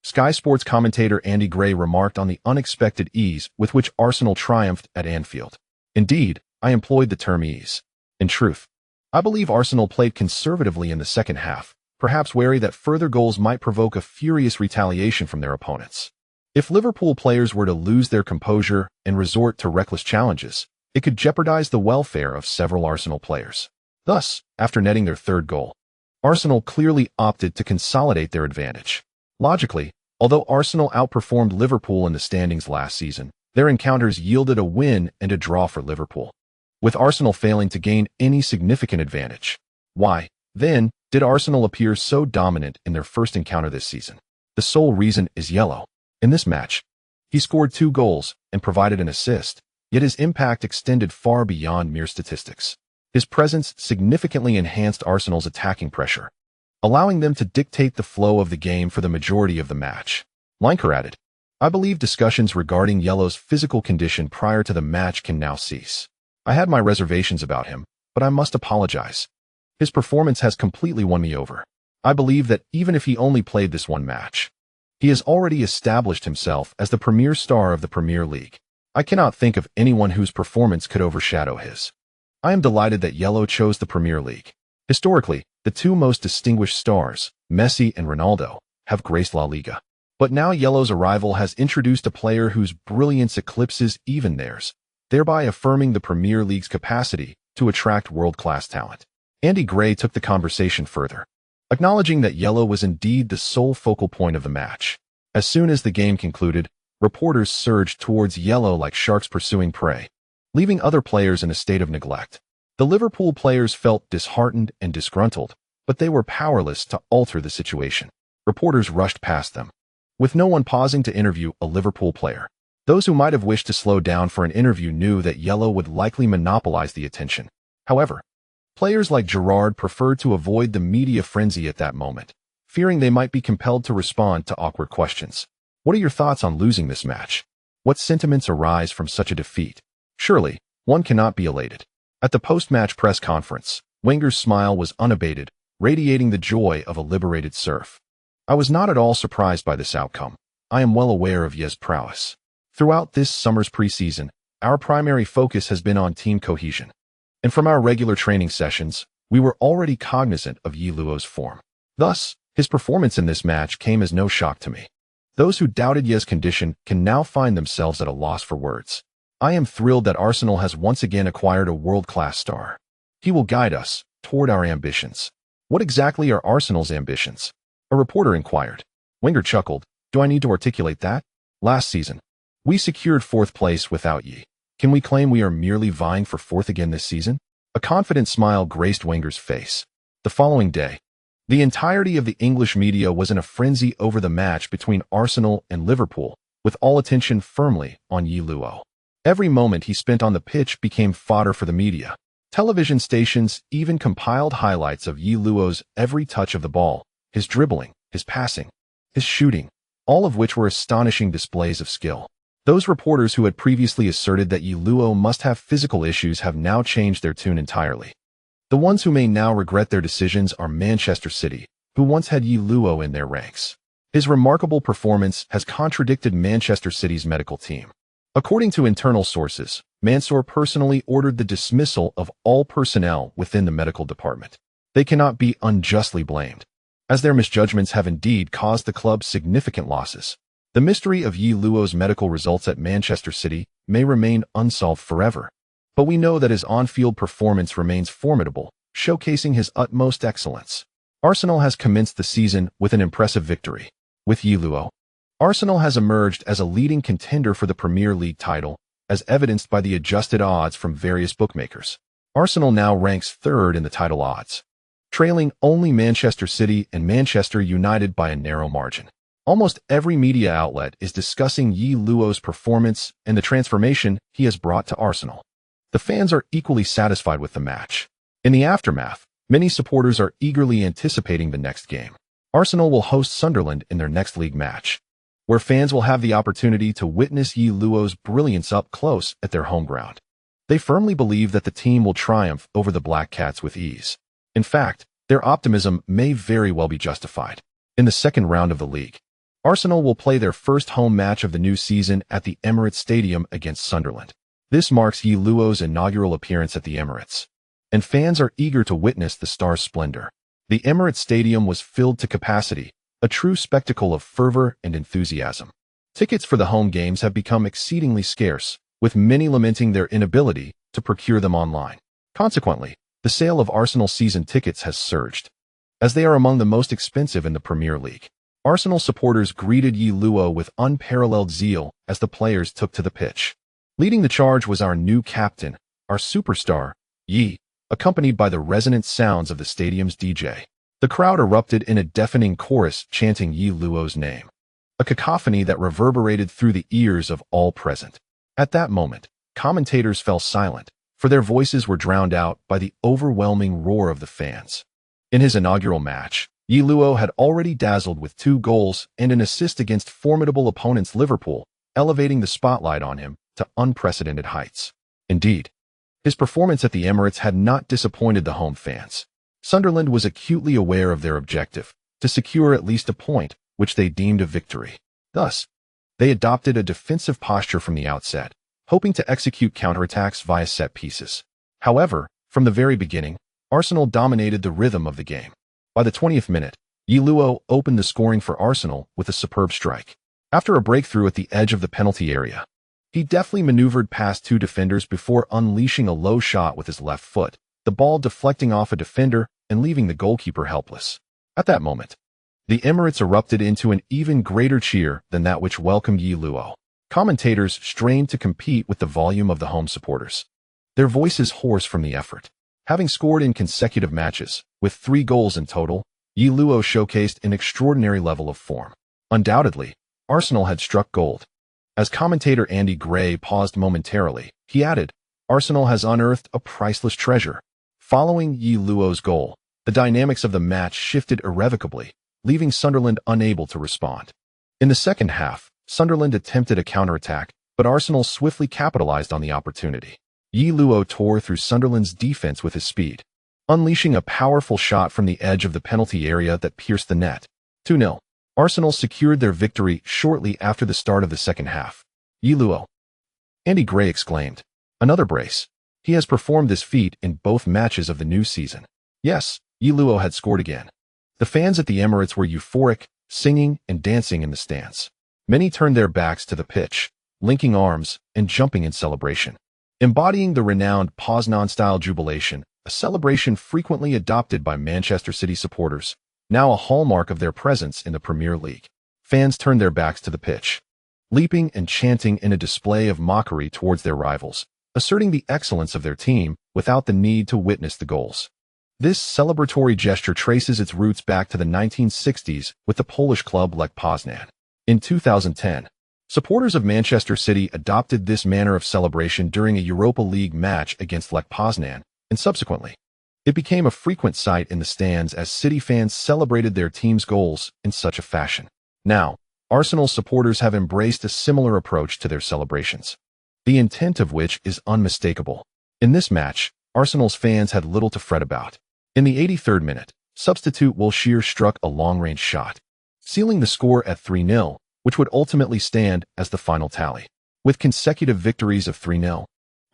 Sky Sports commentator Andy Gray remarked on the unexpected ease with which Arsenal triumphed at Anfield. "Indeed, I employed the term ease. In truth, I believe Arsenal played conservatively in the second half, perhaps wary that further goals might provoke a furious retaliation from their opponents. If Liverpool players were to lose their composure and resort to reckless challenges, it could jeopardize the welfare of several Arsenal players. Thus, after netting their 3rd goal, Arsenal clearly opted to consolidate their advantage. Logically, although Arsenal outperformed Liverpool in the standings last season, their encounters yielded a win and a draw for Liverpool, with Arsenal failing to gain any significant advantage. Why, then, did Arsenal appear so dominant in their first encounter this season? The sole reason is yellow. In this match, he scored 2 goals and provided an assist, yet his impact extended far beyond mere statistics. His presence significantly enhanced Arsenal's attacking pressure, allowing them to dictate the flow of the game for the majority of the match. Lineker added, "I believe discussions regarding yellow's physical condition prior to the match can now cease. I had my reservations about him, but I must apologize. His performance has completely won me over. I believe that even if he only played this one match, he has already established himself as the premier star of the Premier League. I cannot think of anyone whose performance could overshadow his. I am delighted that yellow chose the Premier League. Historically, the 2 most distinguished stars, Messi and Ronaldo, have graced La Liga. But now yellow's arrival has introduced a player whose brilliance eclipses even theirs, thereby affirming the Premier League's capacity to attract world-class talent." Andy Gray took the conversation further, acknowledging that yellow was indeed the sole focal point of the match. As soon as the game concluded, reporters surged towards yellow like sharks pursuing prey, leaving other players in a state of neglect. The Liverpool players felt disheartened and disgruntled, but they were powerless to alter the situation. Reporters rushed past them, with no one pausing to interview a Liverpool player. Those who might have wished to slow down for an interview knew that yellow would likely monopolize the attention. However, players like Gerrard preferred to avoid the media frenzy at that moment, fearing they might be compelled to respond to awkward questions. What are your thoughts on losing this match? What sentiments arise from such a defeat? Surely, one cannot be elated. At the post-match press conference, Wenger's smile was unabated, radiating the joy of a liberated serf. I was not at all surprised by this outcome. I am well aware of Ye's prowess. Throughout this summer's preseason, our primary focus has been on team cohesion. And from our regular training sessions, we were already cognizant of Yi Luo's form. Thus, his performance in this match came as no shock to me. Those who doubted Ye's condition can now find themselves at a loss for words. I am thrilled that Arsenal has once again acquired a world-class star. He will guide us toward our ambitions. What exactly are Arsenal's ambitions? A reporter inquired. Wenger chuckled. Do I need to articulate that? Last season, we secured fourth place without Yi. Can we claim we are merely vying for fourth again this season? A confident smile graced Wenger's face. The following day, the entirety of the English media was in a frenzy over the match between Arsenal and Liverpool, with all attention firmly on Yi Luo. Every moment he spent on the pitch became fodder for the media. Television stations even compiled highlights of Yi Luo's every touch of the ball, his dribbling, his passing, his shooting, all of which were astonishing displays of skill. Those reporters who had previously asserted that Yi Luo must have physical issues have now changed their tune entirely. The ones who may now regret their decisions are Manchester City, who once had Yi Luo in their ranks. His remarkable performance has contradicted Manchester City's medical team. According to internal sources, Mansour personally ordered the dismissal of all personnel within the medical department. They cannot be unjustly blamed, as their misjudgments have indeed caused the club significant losses. The mystery of Yi Luo's medical results at Manchester City may remain unsolved forever, but we know that his on-field performance remains formidable, showcasing his utmost excellence. Arsenal has commenced the season with an impressive victory. With Yi Luo, Arsenal has emerged as a leading contender for the Premier League title, as evidenced by the adjusted odds from various bookmakers. Arsenal now ranks third in the title odds, trailing only Manchester City and Manchester United by a narrow margin. Almost every media outlet is discussing Yi Luo's performance and the transformation he has brought to Arsenal. The fans are equally satisfied with the match. In the aftermath, many supporters are eagerly anticipating the next game. Arsenal will host Sunderland in their next league match, where fans will have the opportunity to witness Yi Luo's brilliance up close at their home ground. They firmly believe that the team will triumph over the Black Cats with ease. In fact, their optimism may very well be justified. In the second round of the league, Arsenal will play their first home match of the new season at the Emirates Stadium against Sunderland. This marks Yi Luo's inaugural appearance at the Emirates, and fans are eager to witness the star's splendor. The Emirates Stadium was filled to capacity, a true spectacle of fervor and enthusiasm. Tickets for the home games have become exceedingly scarce, with many lamenting their inability to procure them online. Consequently, the sale of Arsenal season tickets has surged, as they are among the most expensive in the Premier League. Arsenal supporters greeted Yi Luo with unparalleled zeal as the players took to the pitch. Leading the charge was our new captain, our superstar, Yi, accompanied by the resonant sounds of the stadium's DJ. The crowd erupted in a deafening chorus chanting Yi Luo's name, a cacophony that reverberated through the ears of all present. At that moment, commentators fell silent, for their voices were drowned out by the overwhelming roar of the fans. In his inaugural match, Yi Luo had already dazzled with 2 goals and an assist against formidable opponents Liverpool, elevating the spotlight on him to unprecedented heights. Indeed, his performance at the Emirates had not disappointed the home fans. Sunderland was acutely aware of their objective, to secure at least a point, which they deemed a victory. Thus, they adopted a defensive posture from the outset, hoping to execute counterattacks via set pieces. However, from the very beginning, Arsenal dominated the rhythm of the game. By the 20th minute, Yi Luo opened the scoring for Arsenal with a superb strike. After a breakthrough at the edge of the penalty area, he deftly maneuvered past 2 defenders before unleashing a low shot with his left foot, the ball deflecting off a defender and leaving the goalkeeper helpless. At that moment, the Emirates erupted into an even greater cheer than that which welcomed Yi Luo. Commentators strained to compete with the volume of the home supporters, their voices hoarse from the effort. Having scored in consecutive matches, with 3 goals in total, Yi Luo showcased an extraordinary level of form. Undoubtedly, Arsenal had struck gold. As commentator Andy Gray paused momentarily, he added, "Arsenal has unearthed a priceless treasure." Following Yi Luo's goal, the dynamics of the match shifted irrevocably, leaving Sunderland unable to respond. In the second half, Sunderland attempted a counterattack, but Arsenal swiftly capitalized on the opportunity. Yi Luo tore through Sunderland's defense with his speed, unleashing a powerful shot from the edge of the penalty area that pierced the net. 2-0. Arsenal secured their victory shortly after the start of the second half. Yi Luo. Andy Gray exclaimed, "Another brace. He has performed this feat in both matches of the new season." Yes, Yi Luo had scored again. The fans at the Emirates were euphoric, singing and dancing in the stands. Many turned their backs to the pitch, linking arms and jumping in celebration. Embodying the renowned Poznan-style jubilation, a celebration frequently adopted by Manchester City supporters, now a hallmark of their presence in the Premier League. Fans turned their backs to the pitch, leaping and chanting in a display of mockery towards their rivals, asserting the excellence of their team without the need to witness the goals. This celebratory gesture traces its roots back to the 1960s with the Polish club Lech Poznan. In 2010, supporters of Manchester City adopted this manner of celebration during a Europa League match against Lech Poznan, and subsequently, it became a frequent sight in the stands as City fans celebrated their team's goals in such a fashion. Now, Arsenal supporters have embraced a similar approach to their celebrations, the intent of which is unmistakable. In this match, Arsenal's fans had little to fret about. In the 83rd minute, substitute Schürrle struck a long-range shot, sealing the score at 3-0, which would ultimately stand as the final tally. With consecutive victories of 3-0,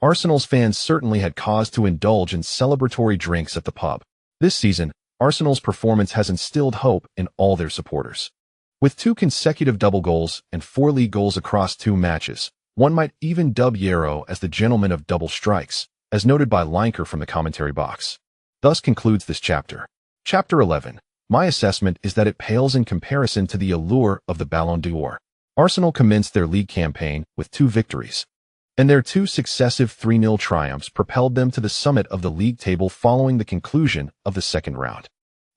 Arsenal's fans certainly had cause to indulge in celebratory drinks at the pub. This season, Arsenal's performance has instilled hope in all their supporters. With 2 consecutive double goals and 4 league goals across 2 matches, one might even dub Yarrow as the gentleman of double strikes, as noted by Linker from the commentary box. Thus concludes this chapter. Chapter 11. My assessment is that it pales in comparison to the allure of the Ballon d'Or. Arsenal commenced their league campaign with 2 victories, and their 2 successive 3-0 triumphs propelled them to the summit of the league table following the conclusion of the second round.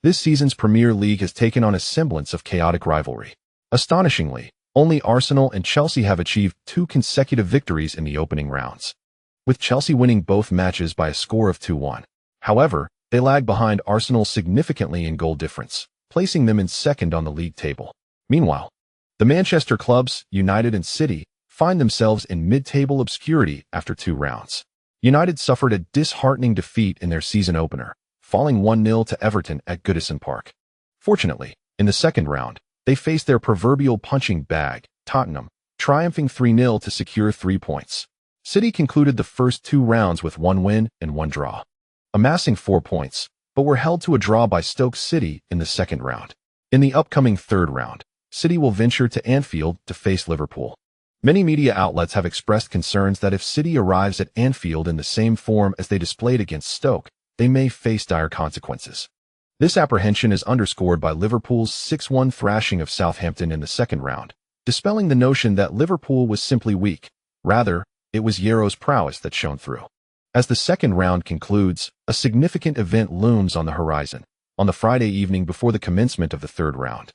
This season's Premier League has taken on a semblance of chaotic rivalry. Astonishingly, only Arsenal and Chelsea have achieved 2 consecutive victories in the opening rounds, with Chelsea winning both matches by a score of 2-1. However, they lag behind Arsenal significantly in goal difference, placing them in second on the league table. Meanwhile, the Manchester clubs, United and City, find themselves in mid-table obscurity after 2 rounds. United suffered a disheartening defeat in their season opener, falling 1-0 to Everton at Goodison Park. Fortunately, in the second round, they faced their proverbial punching bag, Tottenham, triumphing 3-0 to secure 3 points. City concluded the first 2 rounds with 1 win and 1 draw, amassing 4 points, but were held to a draw by Stoke City in the second round. In the upcoming third round, City will venture to Anfield to face Liverpool. Many media outlets have expressed concerns that if City arrives at Anfield in the same form as they displayed against Stoke, they may face dire consequences. This apprehension is underscored by Liverpool's 6-1 thrashing of Southampton in the second round, dispelling the notion that Liverpool was simply weak. Rather, it was Yarrow's prowess that shone through. As the second round concludes, a significant event looms on the horizon. On the Friday evening before the commencement of the third round,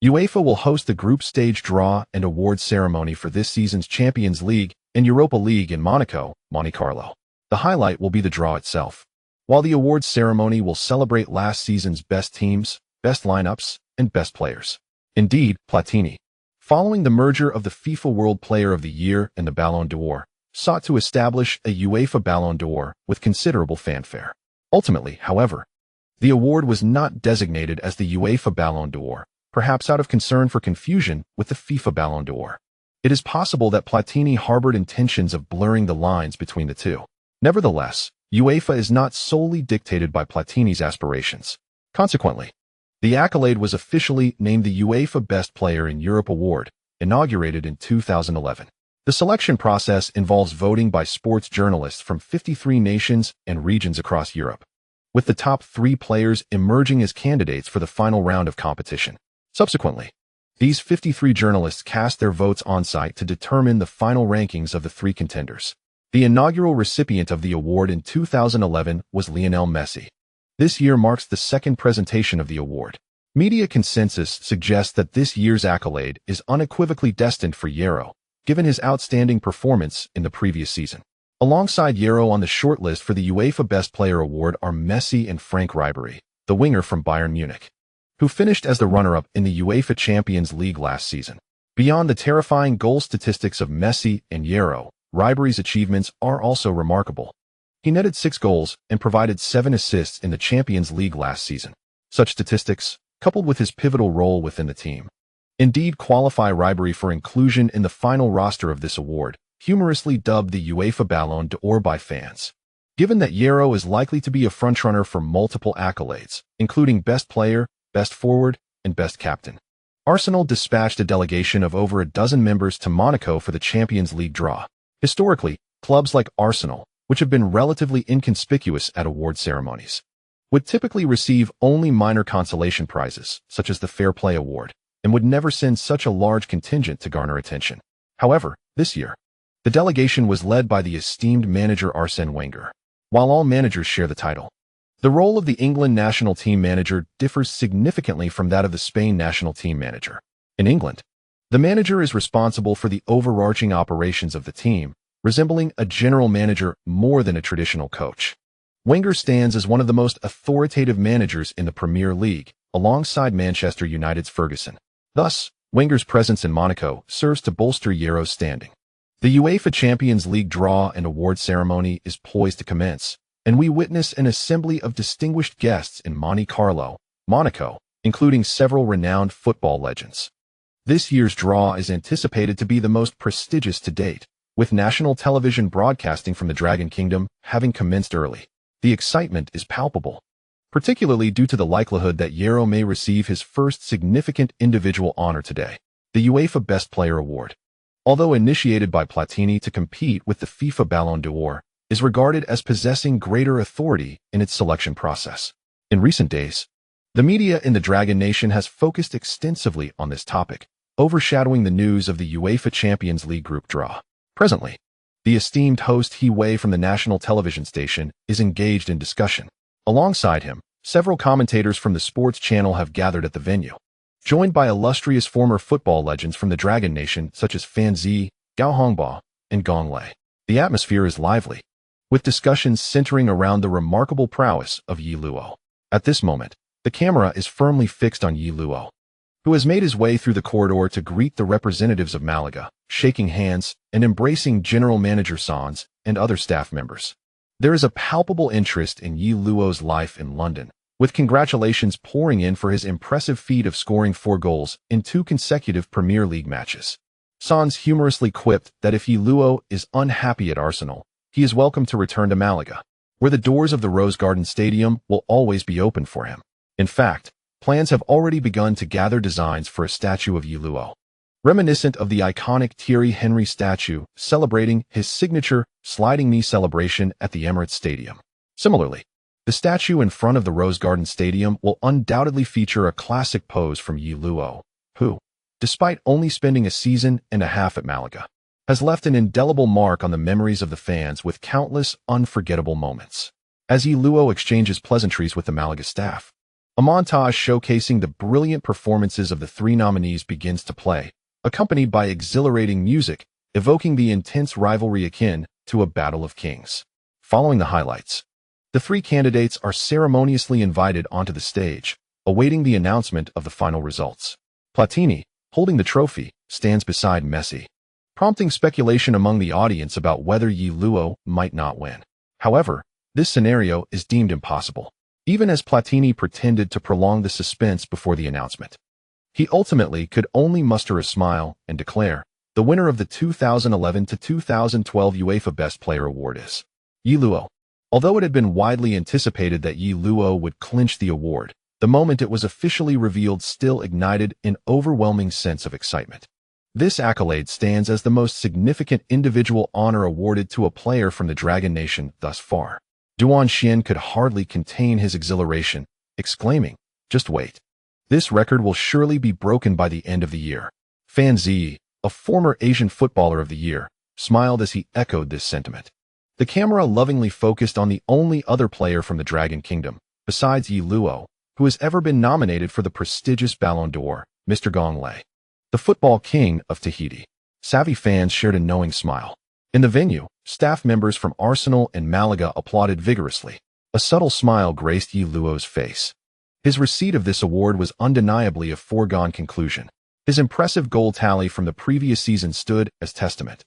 UEFA will host the group stage draw and award ceremony for this season's Champions League and Europa League in Monaco, Monte Carlo. The highlight will be the draw itself, while the awards ceremony will celebrate last season's best teams, best lineups, and best players. Indeed, Platini, following the merger of the FIFA World Player of the Year and the Ballon d'Or, sought to establish a UEFA Ballon d'Or with considerable fanfare. Ultimately, however, the award was not designated as the UEFA Ballon d'Or, perhaps out of concern for confusion with the FIFA Ballon d'Or. It is possible that Platini harbored intentions of blurring the lines between the two. Nevertheless, UEFA is not solely dictated by Platini's aspirations. Consequently, the accolade was officially named the UEFA Best Player in Europe Award, inaugurated in 2011. The selection process involves voting by sports journalists from 53 nations and regions across Europe, with the top 3 players emerging as candidates for the final round of competition. Subsequently, these 53 journalists cast their votes on-site to determine the final rankings of the 3 contenders. The inaugural recipient of the award in 2011 was Lionel Messi. This year marks the second presentation of the award. Media consensus suggests that this year's accolade is unequivocally destined for Euro, given his outstanding performance in the previous season. Alongside Euro on the shortlist for the UEFA Best Player Award are Messi and Frank Ribery, the winger from Bayern Munich, who finished as the runner-up in the UEFA Champions League last season. Beyond the terrifying goal statistics of Messi and Euro, Ribery's achievements are also remarkable. He netted 6 goals and provided 7 assists in the Champions League last season. Such statistics, coupled with his pivotal role within the team, indeed qualify Ribery for inclusion in the final roster of this award, humorously dubbed the UEFA Ballon d'Or by fans. Given that Euro is likely to be a frontrunner for multiple accolades, including Best Player, Best Forward, and Best Captain, Arsenal dispatched a delegation of over a dozen members to Monaco for the Champions League draw. Historically, clubs like Arsenal, which have been relatively inconspicuous at award ceremonies, would typically receive only minor consolation prizes, such as the Fair Play Award, and would never send such a large contingent to garner attention. However, this year, the delegation was led by the esteemed manager Arsène Wenger. While all managers share the title, the role of the England national team manager differs significantly from that of the Spain national team manager. In England, the manager is responsible for the overarching operations of the team, resembling a general manager more than a traditional coach. Wenger stands as one of the most authoritative managers in the Premier League, alongside Manchester United's Ferguson. Thus, Wenger's presence in Monaco serves to bolster Euro's standing. The UEFA Champions League draw and award ceremony is poised to commence, and we witness an assembly of distinguished guests in Monte Carlo, Monaco, including several renowned football legends. This year's draw is anticipated to be the most prestigious to date, with national television broadcasting from the Dragon Kingdom having commenced early. The excitement is palpable, particularly due to the likelihood that Euro may receive his first significant individual honor today, the UEFA Best Player Award. Although initiated by Platini to compete with the FIFA Ballon d'Or, is regarded as possessing greater authority in its selection process. In recent days, the media in the Dragon Nation has focused extensively on this topic, overshadowing the news of the UEFA Champions League group draw. Presently, the esteemed host He Wei from the national television station is engaged in discussion. Alongside him, several commentators from the sports channel have gathered at the venue, joined by illustrious former football legends from the Dragon Nation such as Fan Zi, Gao Hongbo, and Gong Lei. The atmosphere is lively, with discussions centering around the remarkable prowess of Yi Luo. At this moment, the camera is firmly fixed on Yi Luo, who has made his way through the corridor to greet the representatives of Malaga, shaking hands and embracing General Manager Sans and other staff members. There is a palpable interest in Yi Luo's life in London, with congratulations pouring in for his impressive feat of scoring 4 goals in 2 consecutive Premier League matches. Sans humorously quipped that if Yi Luo is unhappy at Arsenal, he is welcome to return to Malaga, where the doors of the Rose Garden Stadium will always be open for him. In fact, plans have already begun to gather designs for a statue of Yi Luo, reminiscent of the iconic Thierry Henry statue celebrating his signature sliding knee celebration at the Emirates Stadium. Similarly, the statue in front of the Rose Garden Stadium will undoubtedly feature a classic pose from Yi Luo, who, despite only spending a season and a half at Malaga, has left an indelible mark on the memories of the fans with countless unforgettable moments. As Yi Luo exchanges pleasantries with the Malaga staff, a montage showcasing the brilliant performances of the 3 nominees begins to play, accompanied by exhilarating music, evoking the intense rivalry akin to a battle of kings. Following the highlights, the 3 candidates are ceremoniously invited onto the stage, awaiting the announcement of the final results. Platini, holding the trophy, stands beside Messi, prompting speculation among the audience about whether Yi Luo might not win. However, this scenario is deemed impossible, even as Platini pretended to prolong the suspense before the announcement. He ultimately could only muster a smile and declare, the winner of the 2011 to 2012 UEFA Best Player Award is Yi Luo. Although it had been widely anticipated that Yi Luo would clinch the award, the moment it was officially revealed still ignited an overwhelming sense of excitement. This accolade stands as the most significant individual honor awarded to a player from the Dragon Nation thus far. Duan Xian could hardly contain his exhilaration, exclaiming, "Just wait. This record will surely be broken by the end of the year." Fan Zi, a former Asian Footballer of the Year, smiled as he echoed this sentiment. The camera lovingly focused on the only other player from the Dragon Kingdom, besides Yi Luo, who has ever been nominated for the prestigious Ballon d'Or, Mr. Gong Lei, the football king of Tahiti. Savvy fans shared a knowing smile. In the venue, staff members from Arsenal and Malaga applauded vigorously. A subtle smile graced Yi Luo's face. His receipt of this award was undeniably a foregone conclusion. His impressive goal tally from the previous season stood as testament,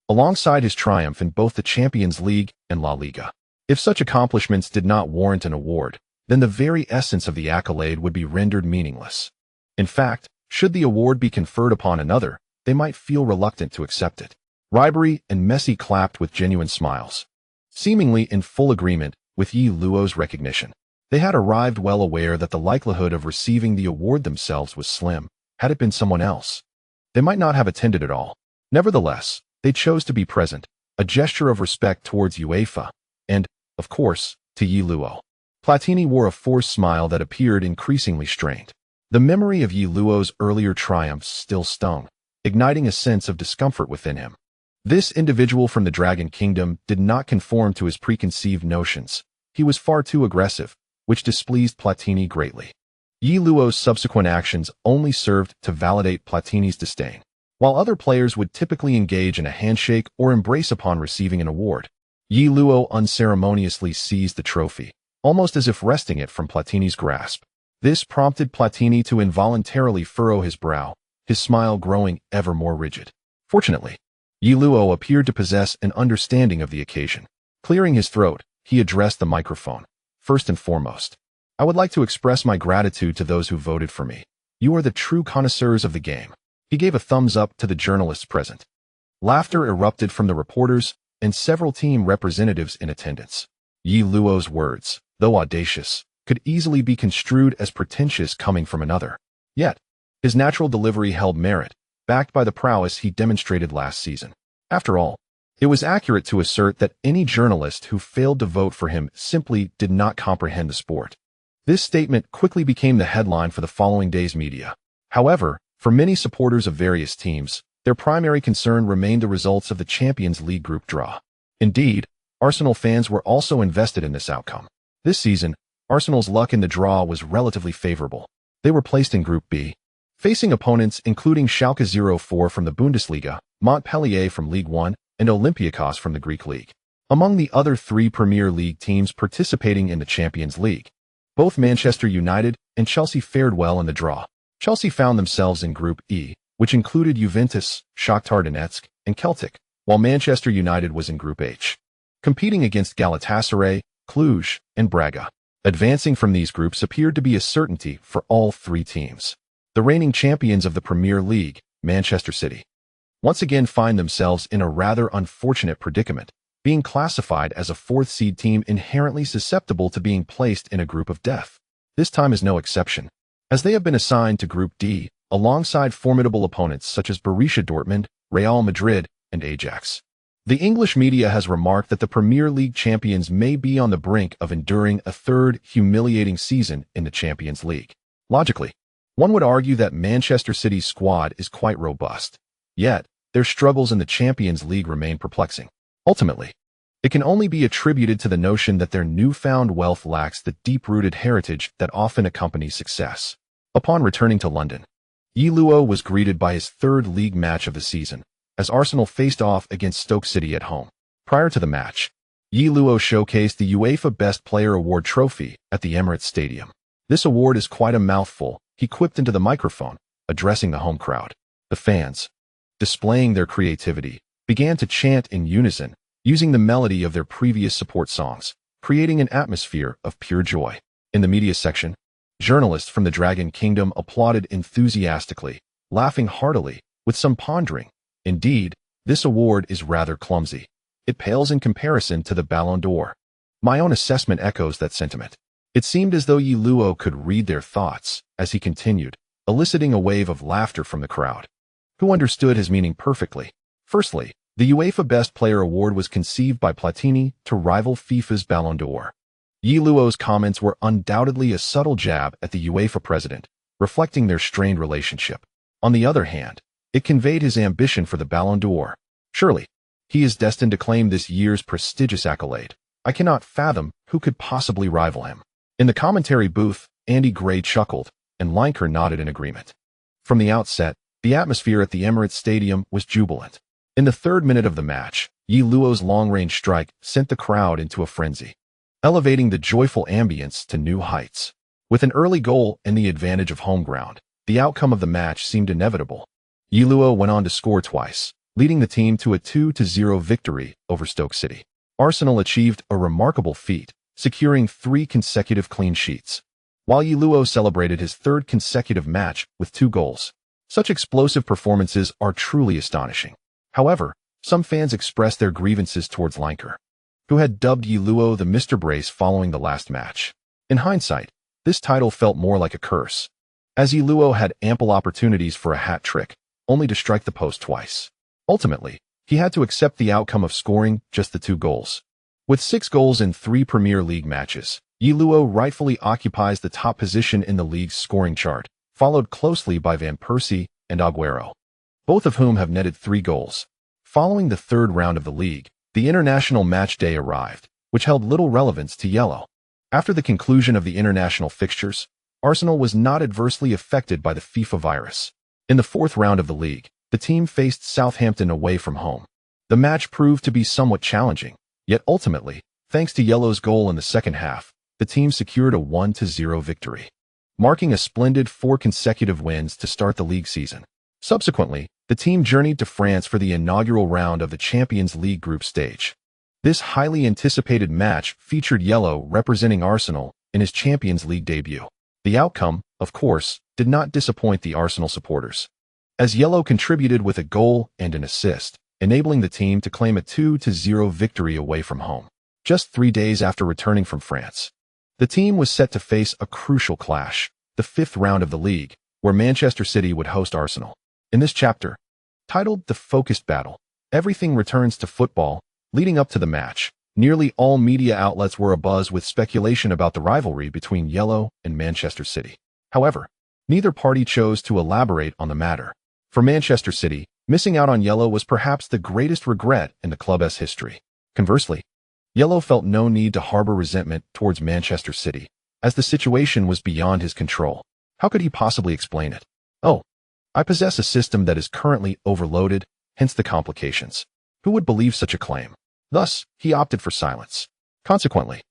alongside his triumph in both the Champions League and La Liga. If such accomplishments did not warrant an award, then the very essence of the accolade would be rendered meaningless. In fact, should the award be conferred upon another, they might feel reluctant to accept it. Ribery and Messi clapped with genuine smiles, seemingly in full agreement with Yi Luo's recognition. They had arrived well aware that the likelihood of receiving the award themselves was slim. Had it been someone else, they might not have attended at all. Nevertheless, they chose to be present, a gesture of respect towards UEFA, and, of course, to Yi Luo. Platini wore a forced smile that appeared increasingly strained. The memory of Yi Luo's earlier triumphs still stung, igniting a sense of discomfort within him. This individual from the Dragon Kingdom did not conform to his preconceived notions. He was far too aggressive, which displeased Platini greatly. Yi Luo's subsequent actions only served to validate Platini's disdain. While other players would typically engage in a handshake or embrace upon receiving an award, Yi Luo unceremoniously seized the trophy, almost as if wresting it from Platini's grasp. This prompted Platini to involuntarily furrow his brow, his smile growing ever more rigid. Fortunately, Yi Luo appeared to possess an understanding of the occasion. Clearing his throat, he addressed the microphone. First and foremost, I would like to express my gratitude to those who voted for me. You are the true connoisseurs of the game. He gave a thumbs up to the journalists present. Laughter erupted from the reporters and several team representatives in attendance. Yi Luo's words, though audacious, could easily be construed as pretentious coming from another. Yet, his natural delivery held merit, backed by the prowess he demonstrated last season. After all, it was accurate to assert that any journalist who failed to vote for him simply did not comprehend the sport. This statement quickly became the headline for the following day's media. However, for many supporters of various teams, their primary concern remained the results of the Champions League group draw. Indeed, Arsenal fans were also invested in this outcome. This season, Arsenal's luck in the draw was relatively favorable. They were placed in Group B, facing opponents including Schalke 04 from the Bundesliga, Montpellier from Ligue 1, and Olympiacos from the Greek League. Among the other three Premier League teams participating in the Champions League, both Manchester United and Chelsea fared well in the draw. Chelsea found themselves in Group E, which included Juventus, Shakhtar Donetsk, and Celtic, while Manchester United was in Group H, competing against Galatasaray, Cluj, and Braga. Advancing from these groups appeared to be a certainty for all three teams. The reigning champions of the Premier League, Manchester City, once again find themselves in a rather unfortunate predicament, being classified as a fourth seed team inherently susceptible to being placed in a group of death. This time is no exception, as they have been assigned to Group D, alongside formidable opponents such as Borussia Dortmund, Real Madrid, and Ajax. The English media has remarked that the Premier League champions may be on the brink of enduring a third humiliating season in the Champions League. Logically, one would argue that Manchester City's squad is quite robust. Yet, their struggles in the Champions League remain perplexing. Ultimately, it can only be attributed to the notion that their newfound wealth lacks the deep-rooted heritage that often accompanies success. Upon returning to London, Yi Luo was greeted by his third league match of the season, as Arsenal faced off against Stoke City at home. Prior to the match, Yi Luo showcased the UEFA Best Player Award trophy at the Emirates Stadium. This award is quite a mouthful, he quipped into the microphone, addressing the home crowd. The fans, displaying their creativity, began to chant in unison, using the melody of their previous support songs, creating an atmosphere of pure joy. In the media section, journalists from the Dragon Kingdom applauded enthusiastically, laughing heartily, with some pondering. Indeed, this award is rather clumsy. It pales in comparison to the Ballon d'Or. My own assessment echoes that sentiment. It seemed as though Yi Luo could read their thoughts as he continued, eliciting a wave of laughter from the crowd, who understood his meaning perfectly. Firstly, the UEFA Best Player Award was conceived by Platini to rival FIFA's Ballon d'Or. Yi Luo's comments were undoubtedly a subtle jab at the UEFA president, reflecting their strained relationship. On the other hand, it conveyed his ambition for the Ballon d'Or. Surely, He is destined to claim this year's prestigious accolade. I cannot fathom who could possibly rival him. In the commentary booth, Andy Gray chuckled, and Lineker nodded in agreement. From the outset, the atmosphere at the Emirates Stadium was jubilant. In the 3rd minute of the match, Yi Luo's long-range strike sent the crowd into a frenzy, elevating the joyful ambience to new heights. With an early goal and the advantage of home ground, the outcome of the match seemed inevitable. Yi Luo went on to score twice, leading the team to a 2-0 victory over Stoke City. Arsenal achieved a remarkable feat, securing 3 consecutive clean sheets, while Yi Luo celebrated his 3rd consecutive match with 2 goals. Such explosive performances are truly astonishing. However, some fans expressed their grievances towards Lineker, who had dubbed Yi Luo the Mr. Brace following the last match. In hindsight, this title felt more like a curse, as Yi Luo had ample opportunities for a hat trick, only to strike the post twice. Ultimately, he had to accept the outcome of scoring just the 2 goals. With 6 goals in 3 Premier League matches, Yi Luo rightfully occupies the top position in the league's scoring chart, followed closely by Van Persie and Aguero, both of whom have netted 3 goals. Following the 3rd round of the league, the international match day arrived, which held little relevance to Yellow. After the conclusion of the international fixtures, Arsenal was not adversely affected by the FIFA virus. In the 4th round of the league, the team faced Southampton away from home. The match proved to be somewhat challenging, yet ultimately, thanks to Yellow's goal in the second half, the team secured a 1-0 victory, marking a splendid 4 consecutive wins to start the league season. Subsequently, the team journeyed to France for the inaugural round of the Champions League group stage. This highly anticipated match featured Yellow representing Arsenal in his Champions League debut. The outcome, of course, did not disappoint the Arsenal supporters, as Yellow contributed with a goal and an assist, enabling the team to claim a 2-0 victory away from home. Just 3 days after returning from France, the team was set to face a crucial clash, the 5th round of the league, where Manchester City would host Arsenal. In this chapter, titled The Focused Battle, everything returns to football. Leading up to the match, nearly all media outlets were abuzz with speculation about the rivalry between Yellow and Manchester City. However, neither party chose to elaborate on the matter. For Manchester City, missing out on Yellow was perhaps the greatest regret in the club's history. Conversely, Yellow felt no need to harbor resentment towards Manchester City, as the situation was beyond his control. How could he possibly explain it? Oh, I possess a system that is currently overloaded, hence the complications. Who would believe such a claim? Thus, he opted for silence. Consequently,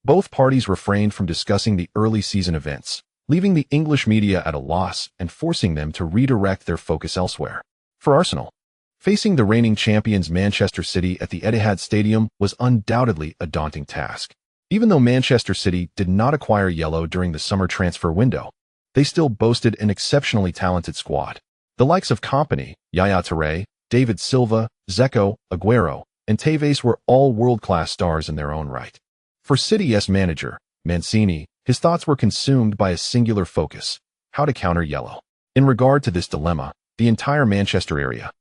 both parties refrained from discussing the early season events, leaving the English media at a loss and forcing them to redirect their focus elsewhere. For Arsenal, facing the reigning champions Manchester City at the Etihad Stadium was undoubtedly a daunting task. Even though Manchester City did not acquire Yellow during the summer transfer window, they still boasted an exceptionally talented squad. The likes of Kompany, Yaya Touré, David Silva, Dzeko, Aguero, and Tevez were all world-class stars in their own right. For City's manager, Mancini, his thoughts were consumed by a singular focus: how to counter Yellow. In regard to this dilemma, the entire Manchester area,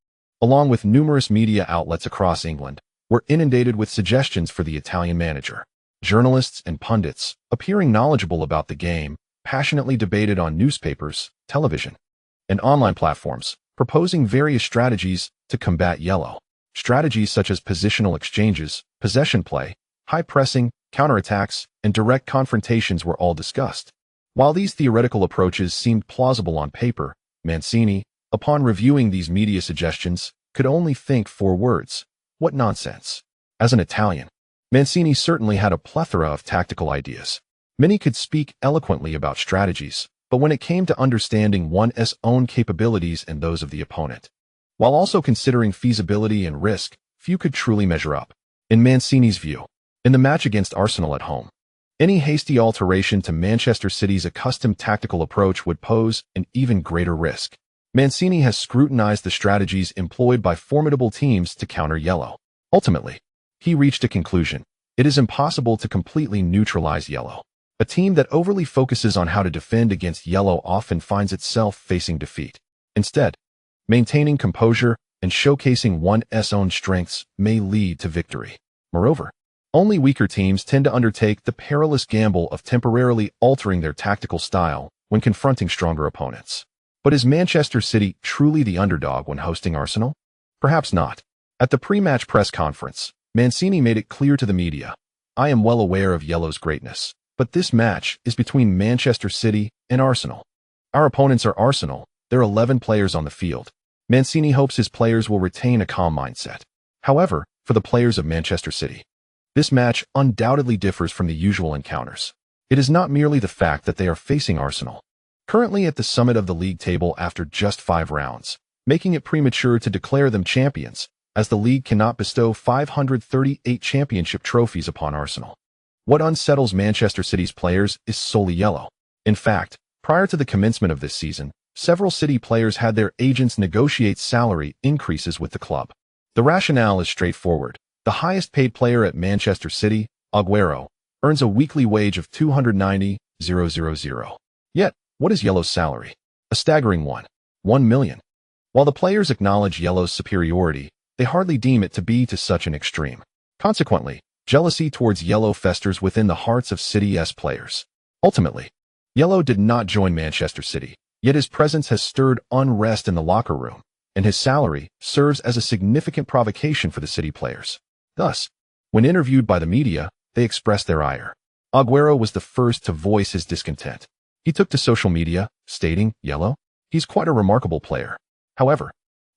along with numerous media outlets across England, were inundated with suggestions for the Italian manager. Journalists and pundits, appearing knowledgeable about the game, passionately debated on newspapers, television, and online platforms, proposing various strategies to combat Yellow. Strategies such as positional exchanges, possession play, high pressing, counterattacks, and direct confrontations were all discussed. While these theoretical approaches seemed plausible on paper, Mancini, upon reviewing these media suggestions, could only think 4 words: what nonsense. As an Italian, Mancini certainly had a plethora of tactical ideas. Many could speak eloquently about strategies, but when it came to understanding one's own capabilities and those of the opponent, while also considering feasibility and risk, few could truly measure up. In Mancini's view, in the match against Arsenal at home, any hasty alteration to Manchester City's accustomed tactical approach would pose an even greater risk. Mancini has scrutinized the strategies employed by formidable teams to counter Yellow. Ultimately, he reached a conclusion: it is impossible to completely neutralize Yellow. A team that overly focuses on how to defend against Yellow often finds itself facing defeat. Instead, maintaining composure and showcasing one's own strengths may lead to victory. Moreover, only weaker teams tend to undertake the perilous gamble of temporarily altering their tactical style when confronting stronger opponents. But is Manchester City truly the underdog when hosting Arsenal? Perhaps not. At the pre-match press conference, Mancini made it clear to the media, "I am well aware of Yellow's greatness, but this match is between Manchester City and Arsenal. Our opponents are Arsenal. There are 11 players on the field." Mancini hopes his players will retain a calm mindset. However, for the players of Manchester City, this match undoubtedly differs from the usual encounters. It is not merely the fact that they are facing Arsenal, currently at the summit of the league table after just 5 rounds, making it premature to declare them champions, as the league cannot bestow 538 championship trophies upon Arsenal. What unsettles Manchester City's players is solely Yellow. In fact, prior to the commencement of this season, several City players had their agents negotiate salary increases with the club. The rationale is straightforward. The highest-paid player at Manchester City, Aguero, earns a weekly wage of $290,000. Yet, what is Yellow's salary? A staggering $1 million. While the players acknowledge Yellow's superiority, they hardly deem it to be to such an extreme. Consequently, jealousy towards Yellow festers within the hearts of City's players. Ultimately, Yellow did not join Manchester City, yet his presence has stirred unrest in the locker room, and his salary serves as a significant provocation for the City players. Thus, when interviewed by the media, they expressed their ire. Aguero was the first to voice his discontent. He took to social media, stating, "Yellow? He's quite a remarkable player. However,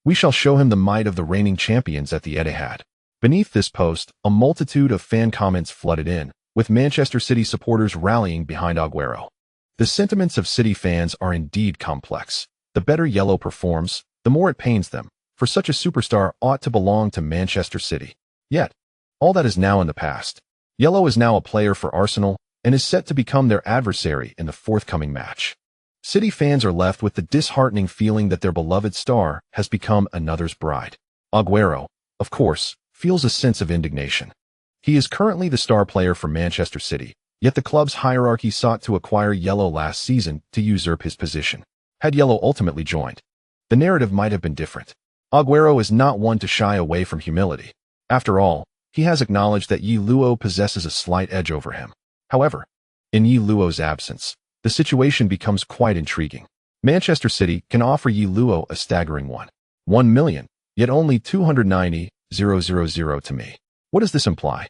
we shall show him the might of the reigning champions at the Etihad." Beneath this post, a multitude of fan comments flooded in, with Manchester City supporters rallying behind Aguero. The sentiments of City fans are indeed complex. The better Yellow performs, the more it pains them, for such a superstar ought to belong to Manchester City. Yet, all that is now in the past. Yellow is now a player for Arsenal and is set to become their adversary in the forthcoming match. City fans are left with the disheartening feeling that their beloved star has become another's bride. Aguero, of course, feels a sense of indignation. He is currently the star player for Manchester City, yet the club's hierarchy sought to acquire Yellow last season to usurp his position. Had Yellow ultimately joined, the narrative might have been different. Aguero is not one to shy away from humility. After all, he has acknowledged that Yi Luo possesses a slight edge over him. However, in Yi Luo's absence, the situation becomes quite intriguing. Manchester City can offer Yi Luo a staggering $1 million, yet only $290,000 to me. What does this imply?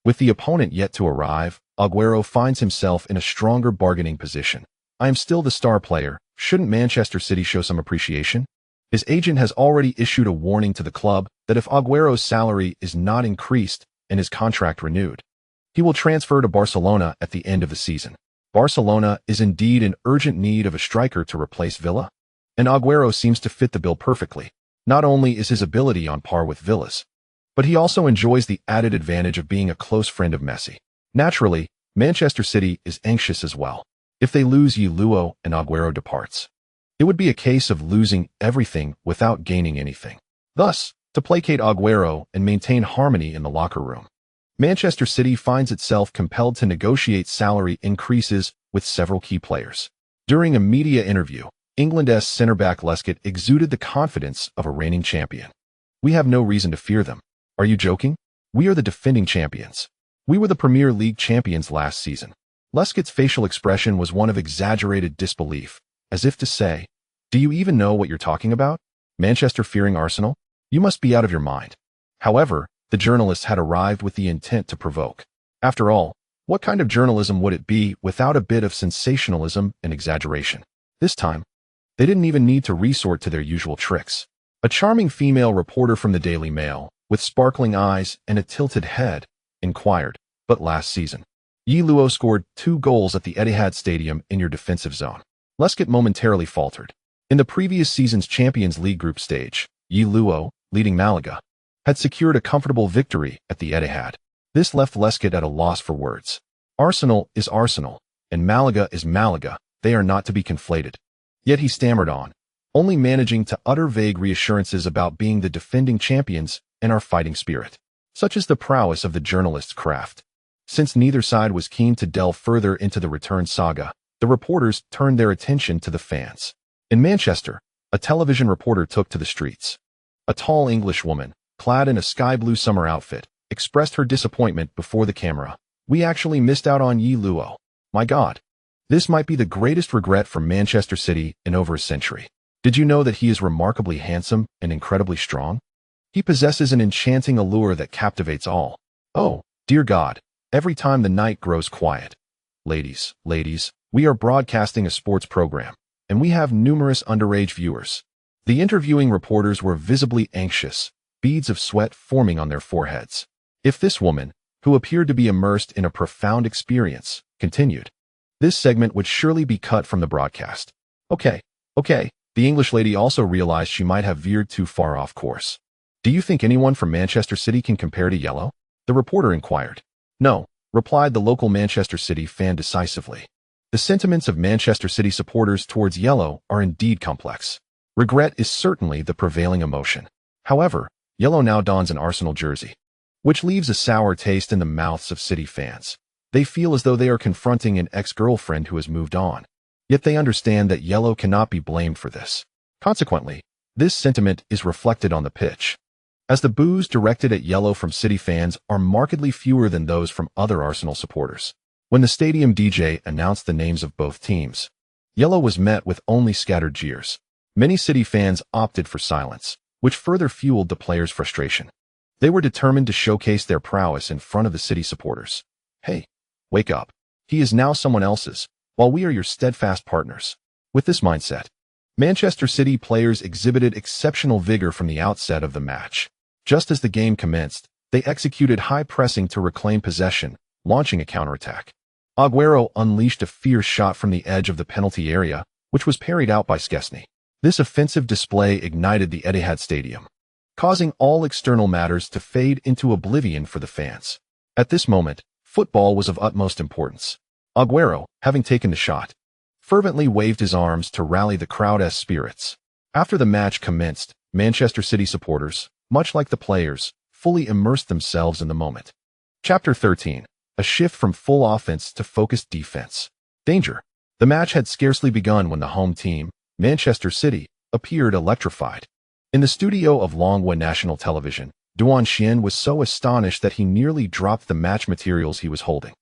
With the opponent yet to arrive, Aguero finds himself in a stronger bargaining position. "I am still the star player. Shouldn't Manchester City show some appreciation?" His agent has already issued a warning to the club that if Aguero's salary is not increased and his contract renewed, he will transfer to Barcelona at the end of the season. Barcelona is indeed in urgent need of a striker to replace Villa, and Aguero seems to fit the bill perfectly. Not only is his ability on par with Villa's, but he also enjoys the added advantage of being a close friend of Messi. Naturally, Manchester City is anxious as well. If they lose Yi Luo and Aguero departs, it would be a case of losing everything without gaining anything. Thus, to placate Aguero and maintain harmony in the locker room, Manchester City finds itself compelled to negotiate salary increases with several key players. During a media interview, England's centre-back Lescott exuded the confidence of a reigning champion. "We have no reason to fear them. Are you joking? We are the defending champions. We were the Premier League champions last season." Lescott's facial expression was one of exaggerated disbelief, as if to say, "Do you even know what you're talking about? Manchester fearing Arsenal? You must be out of your mind." However, the journalist had arrived with the intent to provoke. After all, what kind of journalism would it be without a bit of sensationalism and exaggeration? This time, they didn't even need to resort to their usual tricks. A charming female reporter from the Daily Mail, with sparkling eyes and a tilted head, inquired, "But last season, Yi Luo scored 2 goals at the Etihad Stadium in your defensive zone." Lescott momentarily faltered. In the previous season's Champions League group stage, Yi Luo, leading Malaga, had secured a comfortable victory at the Etihad. This left Lescott at a loss for words. Arsenal is Arsenal, and Malaga is Malaga. They are not to be conflated. Yet he stammered on, only managing to utter vague reassurances about being the defending champions and our fighting spirit. Such is the prowess of the journalist's craft. Since neither side was keen to delve further into the return saga, the reporters turned their attention to the fans. In Manchester, a television reporter took to the streets. A tall English woman, clad in a sky-blue summer outfit, expressed her disappointment before the camera. "We actually missed out on Yi Luo. My God. This might be the greatest regret for Manchester City in over a century. Did you know that he is remarkably handsome and incredibly strong? He possesses an enchanting allure that captivates all. Oh, dear God, every time the night grows quiet. Ladies, we are broadcasting a sports program, and we have numerous underage viewers. The interviewing reporters were visibly anxious, beads of sweat forming on their foreheads. If this woman, who appeared to be immersed in a profound experience, continued, this segment would surely be cut from the broadcast. Okay. The English lady also realized she might have veered too far off course. Do you think anyone from Manchester City can compare to Yellow? The reporter inquired. No, replied the local Manchester City fan decisively. The sentiments of Manchester City supporters towards Yellow are indeed complex. Regret is certainly the prevailing emotion. However, Yellow now dons an Arsenal jersey, which leaves a sour taste in the mouths of City fans. They feel as though they are confronting an ex-girlfriend who has moved on. Yet they understand that Yellow cannot be blamed for this. Consequently, this sentiment is reflected on the pitch, as the boos directed at Yellow from City fans are markedly fewer than those from other Arsenal supporters. When the stadium DJ announced the names of both teams, Yellow was met with only scattered jeers. Many City fans opted for silence, which further fueled the players' frustration. They were determined to showcase their prowess in front of the City supporters. Hey, wake up. He is now someone else's, while we are your steadfast partners. With this mindset, Manchester City players exhibited exceptional vigor from the outset of the match. Just as the game commenced, they executed high pressing to reclaim possession, launching a counterattack. Aguero unleashed a fierce shot from the edge of the penalty area, which was parried out by Szczesny. This offensive display ignited the Etihad Stadium, causing all external matters to fade into oblivion for the fans. At this moment, football was of utmost importance. Aguero, having taken the shot, fervently waved his arms to rally the crowd's spirits. After the match commenced, Manchester City supporters, much like the players, fully immersed themselves in the moment. Chapter 13. A shift from full offense to focused defense. Danger. The match had scarcely begun when the home team, Manchester City, appeared electrified. In the studio of Longwa National Television, Duan Xian was so astonished that he nearly dropped the match materials he was holding.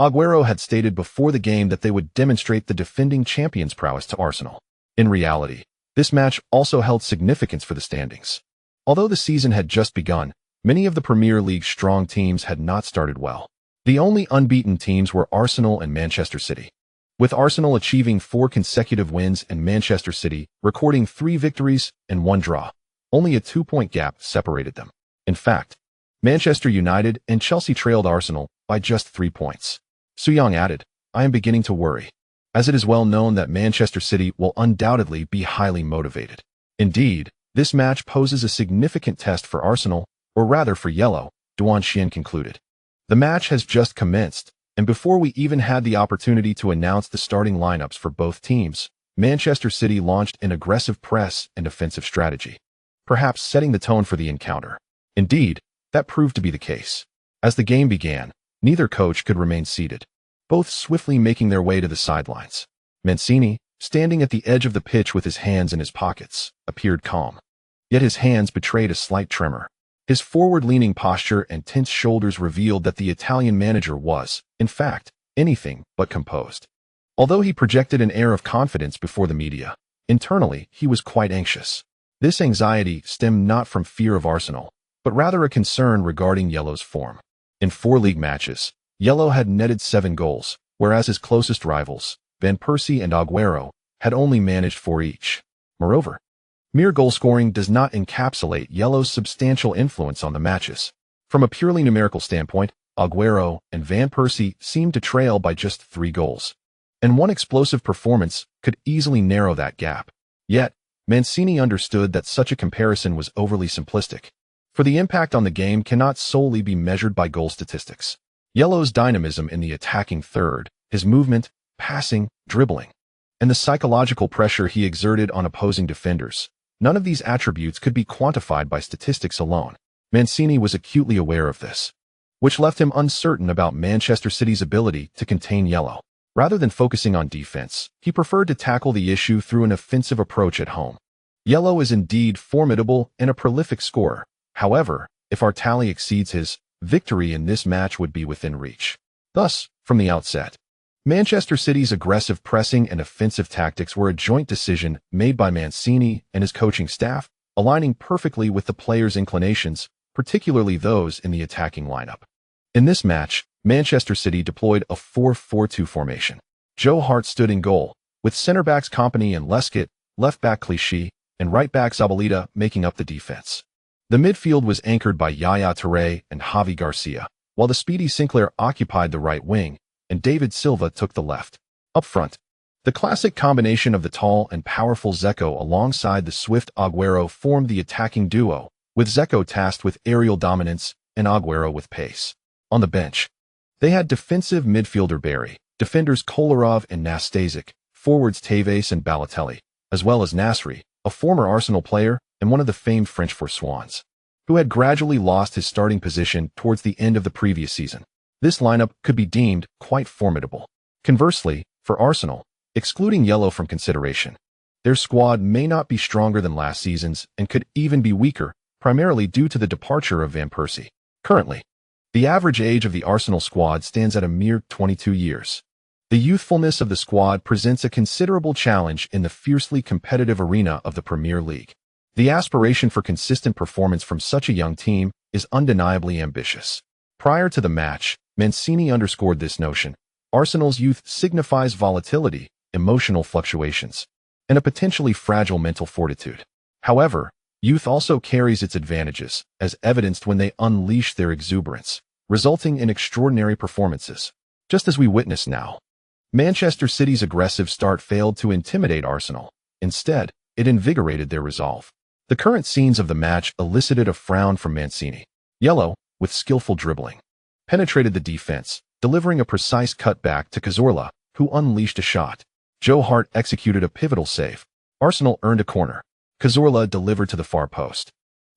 Aguero had stated before the game that they would demonstrate the defending champions' prowess to Arsenal. In reality, this match also held significance for the standings. Although the season had just begun, many of the Premier League's strong teams had not started well. The only unbeaten teams were Arsenal and Manchester City, with Arsenal achieving 4 consecutive wins and Manchester City recording 3 victories and 1 draw. Only a 2-point gap separated them. In fact, Manchester United and Chelsea trailed Arsenal by just 3 points. Su Yang added, I am beginning to worry, as it is well known that Manchester City will undoubtedly be highly motivated. Indeed, this match poses a significant test for Arsenal, or rather for Yellow, Duan Xian concluded. The match has just commenced, and before we even had the opportunity to announce the starting lineups for both teams, Manchester City launched an aggressive press and offensive strategy, perhaps setting the tone for the encounter. Indeed, that proved to be the case. As the game began, neither coach could remain seated, both swiftly making their way to the sidelines. Mancini, standing at the edge of the pitch with his hands in his pockets, appeared calm. Yet his hands betrayed a slight tremor. His forward-leaning posture and tense shoulders revealed that the Italian manager was, in fact, anything but composed. Although he projected an air of confidence before the media, internally he was quite anxious. This anxiety stemmed not from fear of Arsenal, but rather a concern regarding Yellow's form. In 4 league matches, Yellow had netted 7 goals, whereas his closest rivals, Van Persie and Aguero, had only managed 4 each. Moreover, mere goal-scoring does not encapsulate Yellow's substantial influence on the matches. From a purely numerical standpoint, Aguero and Van Persie seemed to trail by just 3 goals, and one explosive performance could easily narrow that gap. Yet, Mancini understood that such a comparison was overly simplistic, for the impact on the game cannot solely be measured by goal statistics. Yellow's dynamism in the attacking third, his movement, passing, dribbling, and the psychological pressure he exerted on opposing defenders, none of these attributes could be quantified by statistics alone. Mancini was acutely aware of this, which left him uncertain about Manchester City's ability to contain Yellow. Rather than focusing on defense, he preferred to tackle the issue through an offensive approach at home. Yellow is indeed formidable and a prolific scorer. However, if our tally exceeds his, victory in this match would be within reach. Thus, from the outset, Manchester City's aggressive pressing and offensive tactics were a joint decision made by Mancini and his coaching staff, aligning perfectly with the players' inclinations, particularly those in the attacking lineup. In this match, Manchester City deployed a 4-4-2 formation. Joe Hart stood in goal, with center-backs Kompany and Lescott, left-back Clichy, and right-back Zabaleta making up the defense. The midfield was anchored by Yaya Touré and Javi Garcia, while the speedy Sinclair occupied the right wing, and David Silva took the left. Up front, the classic combination of the tall and powerful Dzeko alongside the swift Agüero formed the attacking duo, with Dzeko tasked with aerial dominance and Agüero with pace. On the bench, they had defensive midfielder Barry, defenders Kolarov and Nastasic, forwards Tevez and Balotelli, as well as Nasri, a former Arsenal player and one of the famed French Swans, who had gradually lost his starting position towards the end of the previous season. This lineup could be deemed quite formidable. Conversely, for Arsenal, excluding Yellow from consideration, their squad may not be stronger than last season's and could even be weaker, primarily due to the departure of Van Persie. Currently, the average age of the Arsenal squad stands at a mere 22 years. The youthfulness of the squad presents a considerable challenge in the fiercely competitive arena of the Premier League. The aspiration for consistent performance from such a young team is undeniably ambitious. Prior to the match, Mancini underscored this notion. Arsenal's youth signifies volatility, emotional fluctuations, and a potentially fragile mental fortitude. However, youth also carries its advantages, as evidenced when they unleash their exuberance, resulting in extraordinary performances, just as we witness now. Manchester City's aggressive start failed to intimidate Arsenal. Instead, it invigorated their resolve. The current scenes of the match elicited a frown from Mancini. Yellow, with skillful dribbling, penetrated the defense, delivering a precise cutback to Cazorla, who unleashed a shot. Joe Hart executed a pivotal save. Arsenal earned a corner. Cazorla delivered to the far post,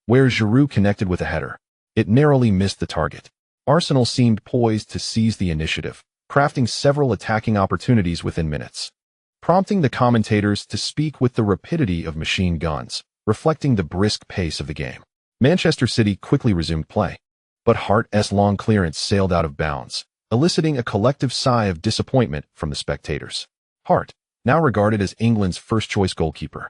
where Giroud connected with a header. It narrowly missed the target. Arsenal seemed poised to seize the initiative, crafting several attacking opportunities within minutes, prompting the commentators to speak with the rapidity of machine guns, reflecting the brisk pace of the game. Manchester City quickly resumed play, but Hart's long clearance sailed out of bounds, eliciting a collective sigh of disappointment from the spectators. Hart, now regarded as England's first-choice goalkeeper,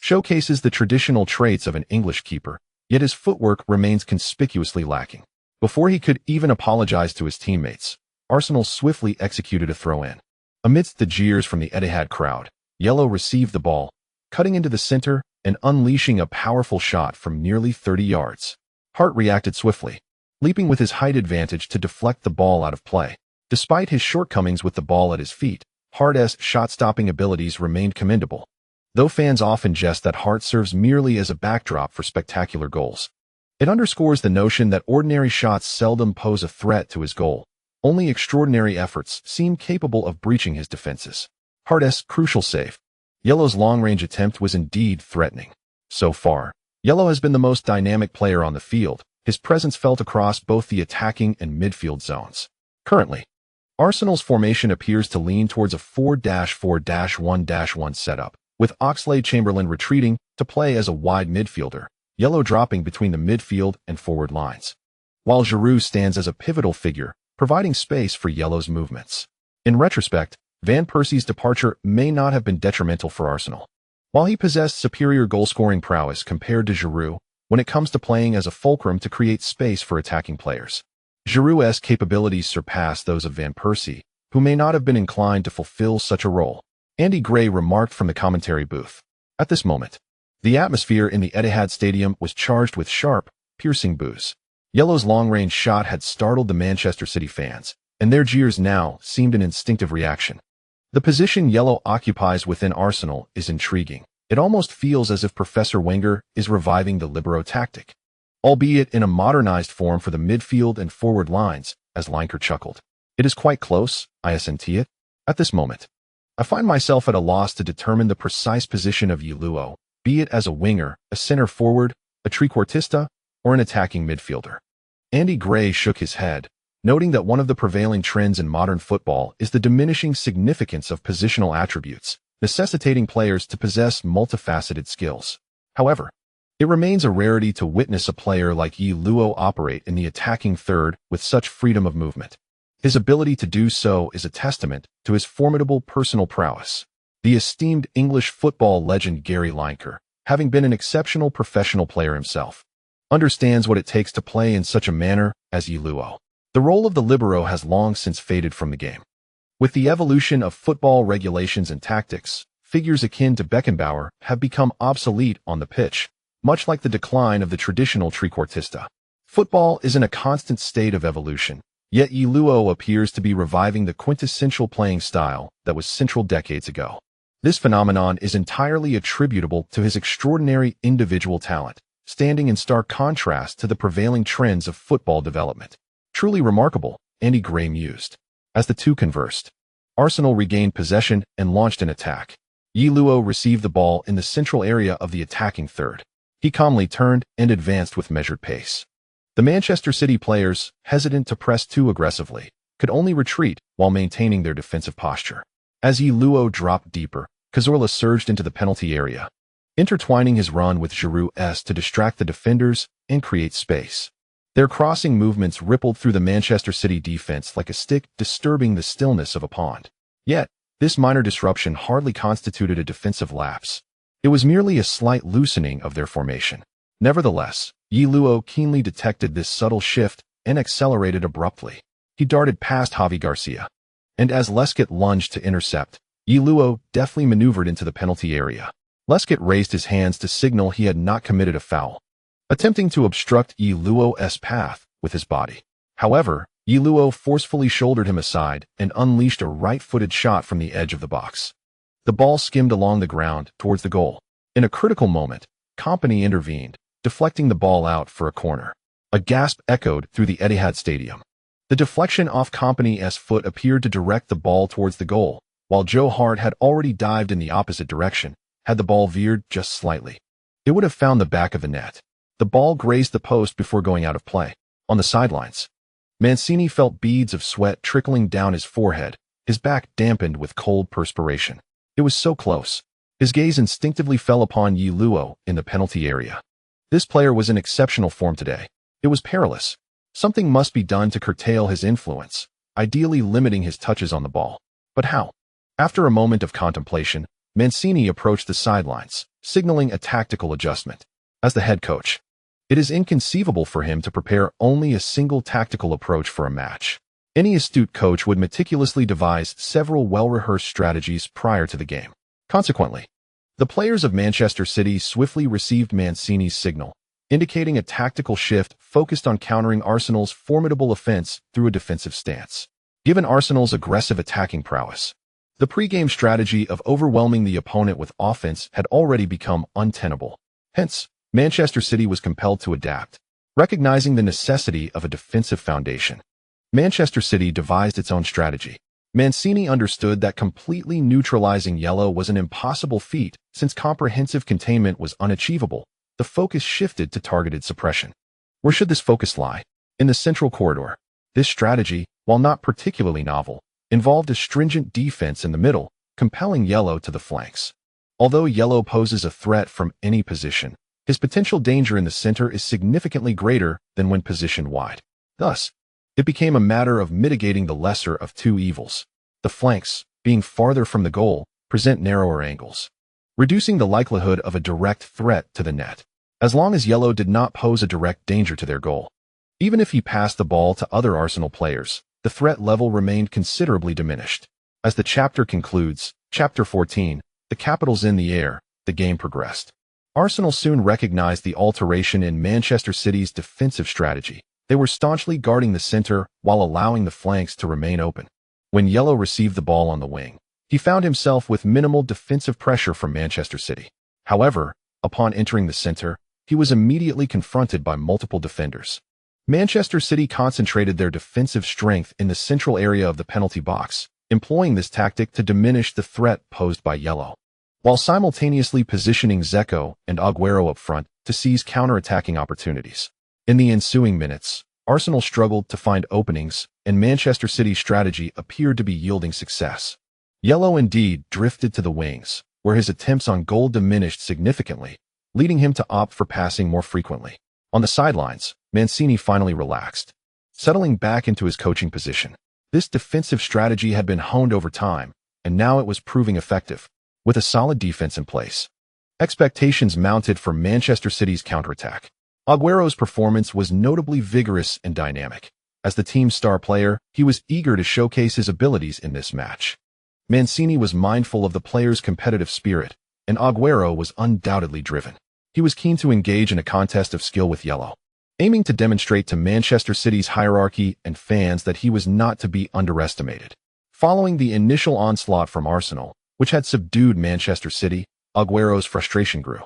showcases the traditional traits of an English keeper, yet his footwork remains conspicuously lacking. Before he could even apologize to his teammates, Arsenal swiftly executed a throw-in. Amidst the jeers from the Etihad crowd, Yellow received the ball, cutting into the center and unleashing a powerful shot from nearly 30 yards. Hart reacted swiftly, leaping with his height advantage to deflect the ball out of play. Despite his shortcomings with the ball at his feet, Hart's shot-stopping abilities remained commendable. Though fans often jest that Hart serves merely as a backdrop for spectacular goals, it underscores the notion that ordinary shots seldom pose a threat to his goal. Only extraordinary efforts seem capable of breaching his defenses. Hart's crucial save. Yellow's long-range attempt was indeed threatening. So far, Yellow has been the most dynamic player on the field, his presence felt across both the attacking and midfield zones. Currently, Arsenal's formation appears to lean towards a 4-4-1-1 setup, with Oxlade-Chamberlain retreating to play as a wide midfielder, Yellow dropping between the midfield and forward lines, while Giroud stands as a pivotal figure, providing space for Yellow's movements. In retrospect, Van Persie's departure may not have been detrimental for Arsenal. While he possessed superior goal-scoring prowess compared to Giroud when it comes to playing as a fulcrum to create space for attacking players, Giroud's capabilities surpass those of Van Persie, who may not have been inclined to fulfill such a role. Andy Gray remarked from the commentary booth. At this moment, the atmosphere in the Etihad Stadium was charged with sharp, piercing boos. Yellow's long-range shot had startled the Manchester City fans, and their jeers now seemed an instinctive reaction. The position Yellow occupies within Arsenal is intriguing. It almost feels as if Professor Wenger is reviving the libero tactic, albeit in a modernized form for the midfield and forward lines, as Lineker chuckled. It is quite close, isn't it? At this moment, I find myself at a loss to determine the precise position of Yellow, be it as a winger, a center forward, a trequartista, or an attacking midfielder. Andy Gray shook his head, noting that one of the prevailing trends in modern football is the diminishing significance of positional attributes, necessitating players to possess multifaceted skills. However, it remains a rarity to witness a player like Yellow operate in the attacking third with such freedom of movement. His ability to do so is a testament to his formidable personal prowess. The esteemed English football legend Gary Lineker, having been an exceptional professional player himself, understands what it takes to play in such a manner as Luo. The role of the libero has long since faded from the game. With the evolution of football regulations and tactics, figures akin to Beckenbauer have become obsolete on the pitch, much like the decline of the traditional trequartista. Football is in a constant state of evolution, yet Luo appears to be reviving the quintessential playing style that was central decades ago. This phenomenon is entirely attributable to his extraordinary individual talent, standing in stark contrast to the prevailing trends of football development. Truly remarkable, Andy Gray mused. As the two conversed, Arsenal regained possession and launched an attack. Luo received the ball in the central area of the attacking third. He calmly turned and advanced with measured pace. The Manchester City players, hesitant to press too aggressively, could only retreat while maintaining their defensive posture. As Luo dropped deeper, Cazorla surged into the penalty area, intertwining his run with Giroud's to distract the defenders and create space. Their crossing movements rippled through the Manchester City defense like a stick, disturbing the stillness of a pond. Yet, this minor disruption hardly constituted a defensive lapse. It was merely a slight loosening of their formation. Nevertheless, Luo keenly detected this subtle shift and accelerated abruptly. He darted past Javi Garcia, and as Lescott lunged to intercept, Luo deftly maneuvered into the penalty area. Lescott raised his hands to signal he had not committed a foul, attempting to obstruct Luo's path with his body. However, Luo forcefully shouldered him aside and unleashed a right-footed shot from the edge of the box. The ball skimmed along the ground towards the goal. In a critical moment, Kompany intervened, deflecting the ball out for a corner. A gasp echoed through the Etihad Stadium. The deflection off Kompany's foot appeared to direct the ball towards the goal, while Joe Hart had already dived in the opposite direction, had the ball veered just slightly. It would have found the back of the net. The ball grazed the post before going out of play. On the sidelines, Mancini felt beads of sweat trickling down his forehead, his back dampened with cold perspiration. It was so close. His gaze instinctively fell upon Luo in the penalty area. This player was in exceptional form today. It was perilous. Something must be done to curtail his influence, ideally limiting his touches on the ball. But how? After a moment of contemplation, Mancini approached the sidelines, signaling a tactical adjustment. As the head coach, it is inconceivable for him to prepare only a single tactical approach for a match. Any astute coach would meticulously devise several well-rehearsed strategies prior to the game. Consequently, the players of Manchester City swiftly received Mancini's signal, indicating a tactical shift focused on countering Arsenal's formidable offense through a defensive stance. Given Arsenal's aggressive attacking prowess, the pre-game strategy of overwhelming the opponent with offense had already become untenable. Hence, Manchester City was compelled to adapt, recognizing the necessity of a defensive foundation. Manchester City devised its own strategy. Mancini understood that completely neutralizing yellow was an impossible feat since comprehensive containment was unachievable. The focus shifted to targeted suppression. Where should this focus lie? In the central corridor. This strategy, while not particularly novel, involved a stringent defense in the middle, compelling yellow to the flanks. Although yellow poses a threat from any position, his potential danger in the center is significantly greater than when positioned wide. Thus, it became a matter of mitigating the lesser of two evils. The flanks, being farther from the goal, present narrower angles, reducing the likelihood of a direct threat to the net. As long as yellow did not pose a direct danger to their goal, even if he passed the ball to other Arsenal players, the threat level remained considerably diminished. As the chapter concludes, Chapter 14, the capital's in the air, the game progressed. Arsenal soon recognized the alteration in Manchester City's defensive strategy. They were staunchly guarding the center while allowing the flanks to remain open. When Yellow received the ball on the wing, he found himself with minimal defensive pressure from Manchester City. However, upon entering the center, he was immediately confronted by multiple defenders. Manchester City concentrated their defensive strength in the central area of the penalty box, employing this tactic to diminish the threat posed by Yellow, while simultaneously positioning Dzeko and Aguero up front to seize counter-attacking opportunities. In the ensuing minutes, Arsenal struggled to find openings, and Manchester City's strategy appeared to be yielding success. Yellow indeed drifted to the wings, where his attempts on goal diminished significantly, leading him to opt for passing more frequently. On the sidelines, Mancini finally relaxed, settling back into his coaching position. This defensive strategy had been honed over time, and now it was proving effective. With a solid defense in place, Expectations mounted for Manchester City's counterattack. Aguero's performance was notably vigorous and dynamic. As the team's star player, he was eager to showcase his abilities in this match. Mancini was mindful of the players' competitive spirit, and Aguero was undoubtedly driven. He was keen to engage in a contest of skill with yellow, aiming to demonstrate to Manchester City's hierarchy and fans that he was not to be underestimated. Following the initial onslaught from Arsenal, which had subdued Manchester City, Aguero's frustration grew.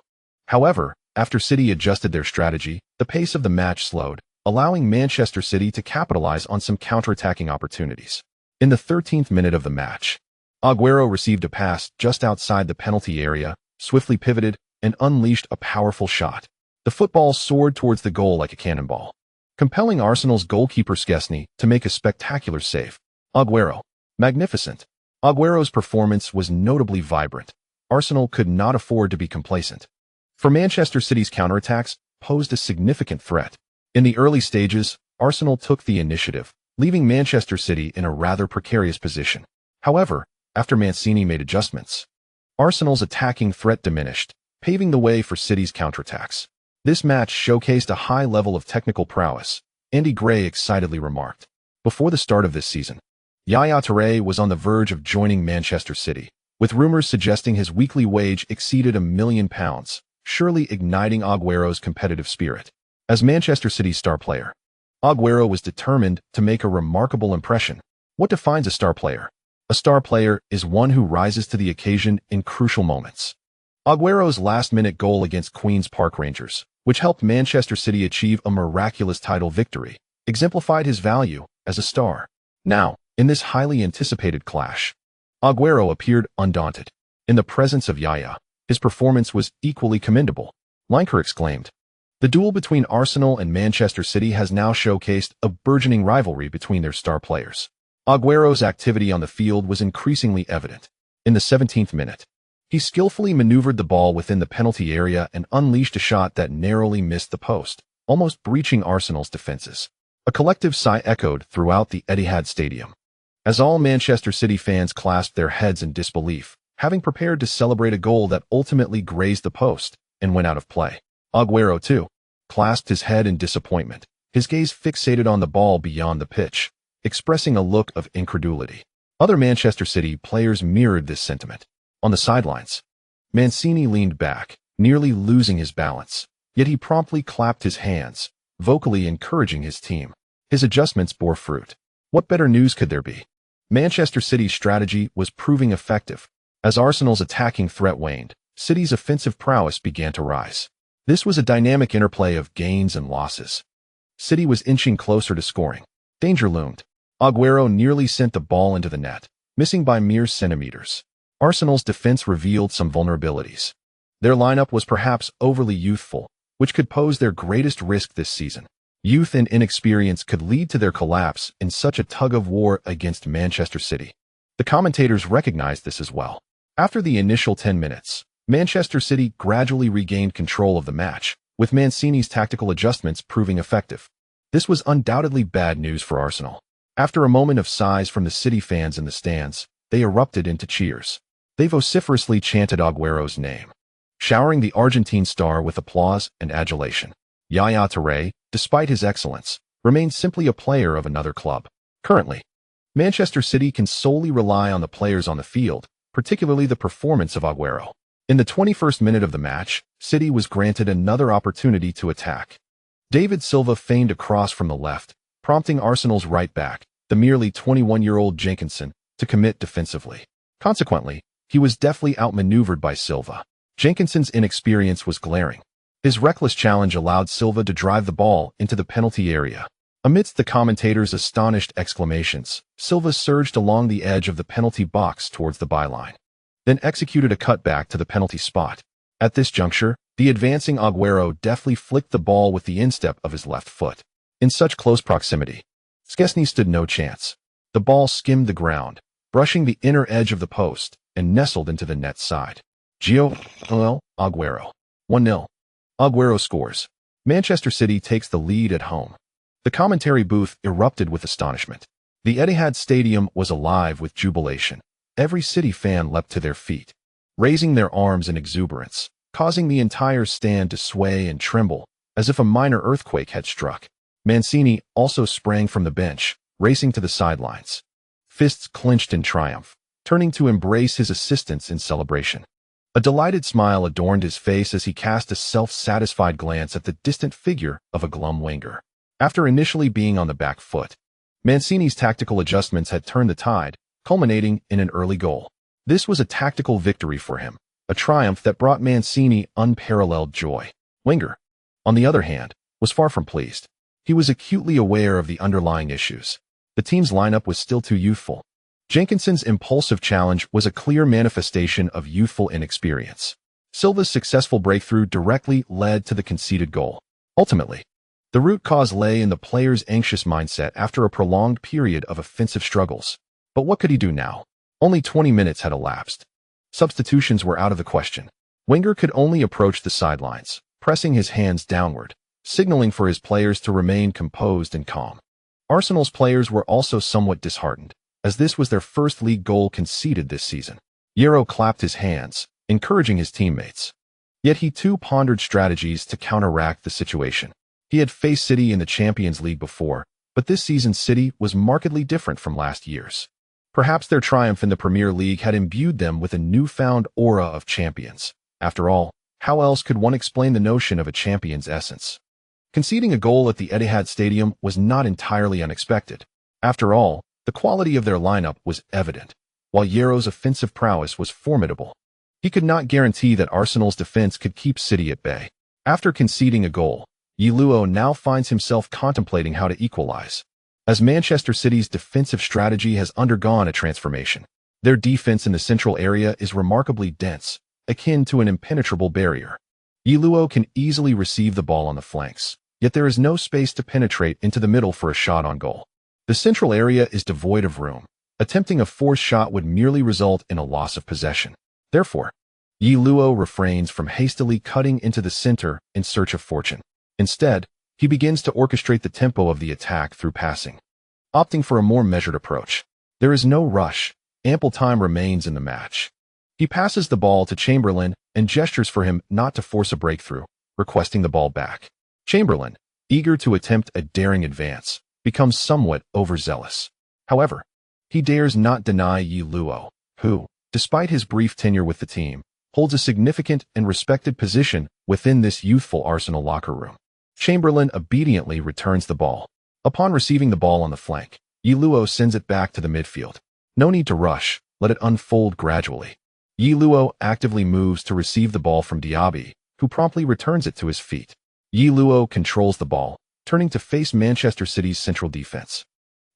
However, after City adjusted their strategy, the pace of the match slowed, allowing Manchester City to capitalize on some counter-attacking opportunities. In the 13th minute of the match, Aguero received a pass just outside the penalty area, swiftly pivoted, and unleashed a powerful shot. The football soared towards the goal like a cannonball, compelling Arsenal's goalkeeper Schürrle to make a spectacular save. Aguero. Magnificent. Aguero's performance was notably vibrant. Arsenal could not afford to be complacent. For Manchester City's counterattacks posed a significant threat. In the early stages, Arsenal took the initiative, leaving Manchester City in a rather precarious position. However, after Mancini made adjustments, Arsenal's attacking threat diminished, paving the way for City's counterattacks. This match showcased a high level of technical prowess, Andy Gray excitedly remarked. Before the start of this season, Yaya Touré was on the verge of joining Manchester City, with rumors suggesting his weekly wage exceeded £1 million, surely igniting Aguero's competitive spirit. As Manchester City's star player, Aguero was determined to make a remarkable impression. What defines a star player? A star player is one who rises to the occasion in crucial moments. Aguero's last-minute goal against Queen's Park Rangers, which helped Manchester City achieve a miraculous title victory, exemplified his value as a star. Now, in this highly anticipated clash, Aguero appeared undaunted. In the presence of Yaya, his performance was equally commendable. Lineker exclaimed. The duel between Arsenal and Manchester City has now showcased a burgeoning rivalry between their star players. Aguero's activity on the field was increasingly evident. In the 17th minute, he skillfully maneuvered the ball within the penalty area and unleashed a shot that narrowly missed the post, almost breaching Arsenal's defenses. A collective sigh echoed throughout the Etihad Stadium, as all Manchester City fans clasped their heads in disbelief, having prepared to celebrate a goal that ultimately grazed the post and went out of play. Aguero, too, clasped his head in disappointment, his gaze fixated on the ball beyond the pitch, expressing a look of incredulity. Other Manchester City players mirrored this sentiment. On the sidelines, Mancini leaned back, nearly losing his balance, yet he promptly clapped his hands, vocally encouraging his team. His adjustments bore fruit. What better news could there be? Manchester City's strategy was proving effective. As Arsenal's attacking threat waned, City's offensive prowess began to rise. This was a dynamic interplay of gains and losses. City was inching closer to scoring. Danger loomed. Aguero nearly sent the ball into the net, missing by mere centimeters. Arsenal's defense revealed some vulnerabilities. Their lineup was perhaps overly youthful, which could pose their greatest risk this season. Youth and inexperience could lead to their collapse in such a tug-of-war against Manchester City. The commentators recognized this as well. After the initial 10 minutes, Manchester City gradually regained control of the match, with Mancini's tactical adjustments proving effective. This was undoubtedly bad news for Arsenal. After a moment of sighs from the City fans in the stands, they erupted into cheers. They vociferously chanted Aguero's name, showering the Argentine star with applause and adulation. Yaya Touré, despite his excellence, remained simply a player of another club. Currently, Manchester City can solely rely on the players on the field, particularly the performance of Aguero. In the 21st minute of the match, City was granted another opportunity to attack. David Silva feigned a cross from the left, prompting Arsenal's right back, the merely 21-year-old Jenkinson, to commit defensively. Consequently, he was deftly outmaneuvered by Silva. Jenkinson's inexperience was glaring. His reckless challenge allowed Silva to drive the ball into the penalty area. Amidst the commentators' astonished exclamations, Silva surged along the edge of the penalty box towards the byline, then executed a cutback to the penalty spot. At this juncture, the advancing Aguero deftly flicked the ball with the instep of his left foot. In such close proximity, Schürrle stood no chance. The ball skimmed the ground, brushing the inner edge of the post, and nestled into the net side. Aguero. 1-0. Aguero scores. Manchester City takes the lead at home. The commentary booth erupted with astonishment. The Etihad Stadium was alive with jubilation. Every City fan leapt to their feet, raising their arms in exuberance. causing the entire stand to sway and tremble, as if a minor earthquake had struck. Mancini also sprang from the bench, racing to the sidelines, fists clenched in triumph, turning to embrace his assistants in celebration. A delighted smile adorned his face as he cast a self-satisfied glance at the distant figure of a glum Wenger. After initially being on the back foot, Mancini's tactical adjustments had turned the tide, culminating in an early goal. This was a tactical victory for him, a triumph that brought Mancini unparalleled joy. Wenger, on the other hand, was far from pleased. He was acutely aware of the underlying issues. The team's lineup was still too youthful. Jenkinson's impulsive challenge was a clear manifestation of youthful inexperience. Silva's successful breakthrough directly led to the conceded goal. Ultimately, the root cause lay in the player's anxious mindset after a prolonged period of offensive struggles. But what could he do now? Only 20 minutes had elapsed. Substitutions were out of the question. Wenger could only approach the sidelines, pressing his hands downward, signaling for his players to remain composed and calm. Arsenal's players were also somewhat disheartened, as this was their first league goal conceded this season. Schürrle clapped his hands, encouraging his teammates. Yet he too pondered strategies to counteract the situation. He had faced City in the Champions League before, but this season's City was markedly different from last year's. Perhaps their triumph in the Premier League had imbued them with a newfound aura of champions. After all, how else could one explain the notion of a champion's essence? Conceding a goal at the Etihad Stadium was not entirely unexpected. After all, the quality of their lineup was evident, while Schürrle's offensive prowess was formidable. He could not guarantee that Arsenal's defense could keep City at bay. After conceding a goal, Ronaldo now finds himself contemplating how to equalize. As Manchester City's defensive strategy has undergone a transformation, their defense in the central area is remarkably dense, akin to an impenetrable barrier. Ronaldo can easily receive the ball on the flanks, yet there is no space to penetrate into the middle for a shot on goal. The central area is devoid of room. Attempting a forced shot would merely result in a loss of possession. Therefore, Ronaldo refrains from hastily cutting into the center in search of fortune. Instead, he begins to orchestrate the tempo of the attack through passing. Opting for a more measured approach, there is no rush. Ample time remains in the match. He passes the ball to Chamberlain and gestures for him not to force a breakthrough, requesting the ball back. Chamberlain, eager to attempt a daring advance, becomes somewhat overzealous. However, he dares not deny Ronaldo, who, despite his brief tenure with the team, holds a significant and respected position within this youthful Arsenal locker room. Chamberlain obediently returns the ball. Upon receiving the ball on the flank, Ronaldo sends it back to the midfield. No need to rush, let it unfold gradually. Ronaldo actively moves to receive the ball from Diaby, who promptly returns it to his feet. Ronaldo controls the ball, turning to face Manchester City's central defense,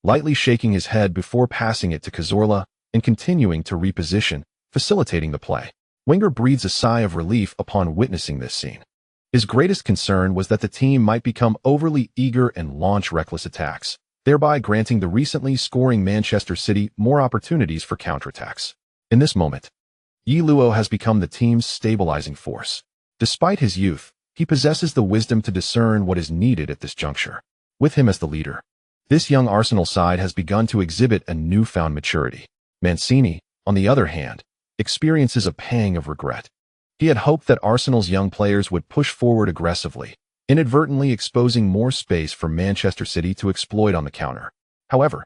lightly shaking his head before passing it to Schürrle and continuing to reposition, facilitating the play. Wenger breathes a sigh of relief upon witnessing this scene. His greatest concern was that the team might become overly eager and launch reckless attacks, thereby granting the recently scoring Manchester City more opportunities for counterattacks. In this moment, Ronaldo has become the team's stabilizing force. Despite his youth, he possesses the wisdom to discern what is needed at this juncture. With him as the leader, this young Arsenal side has begun to exhibit a newfound maturity. Mancini, on the other hand, experiences a pang of regret. He had hoped that Arsenal's young players would push forward aggressively, inadvertently exposing more space for Manchester City to exploit on the counter. However,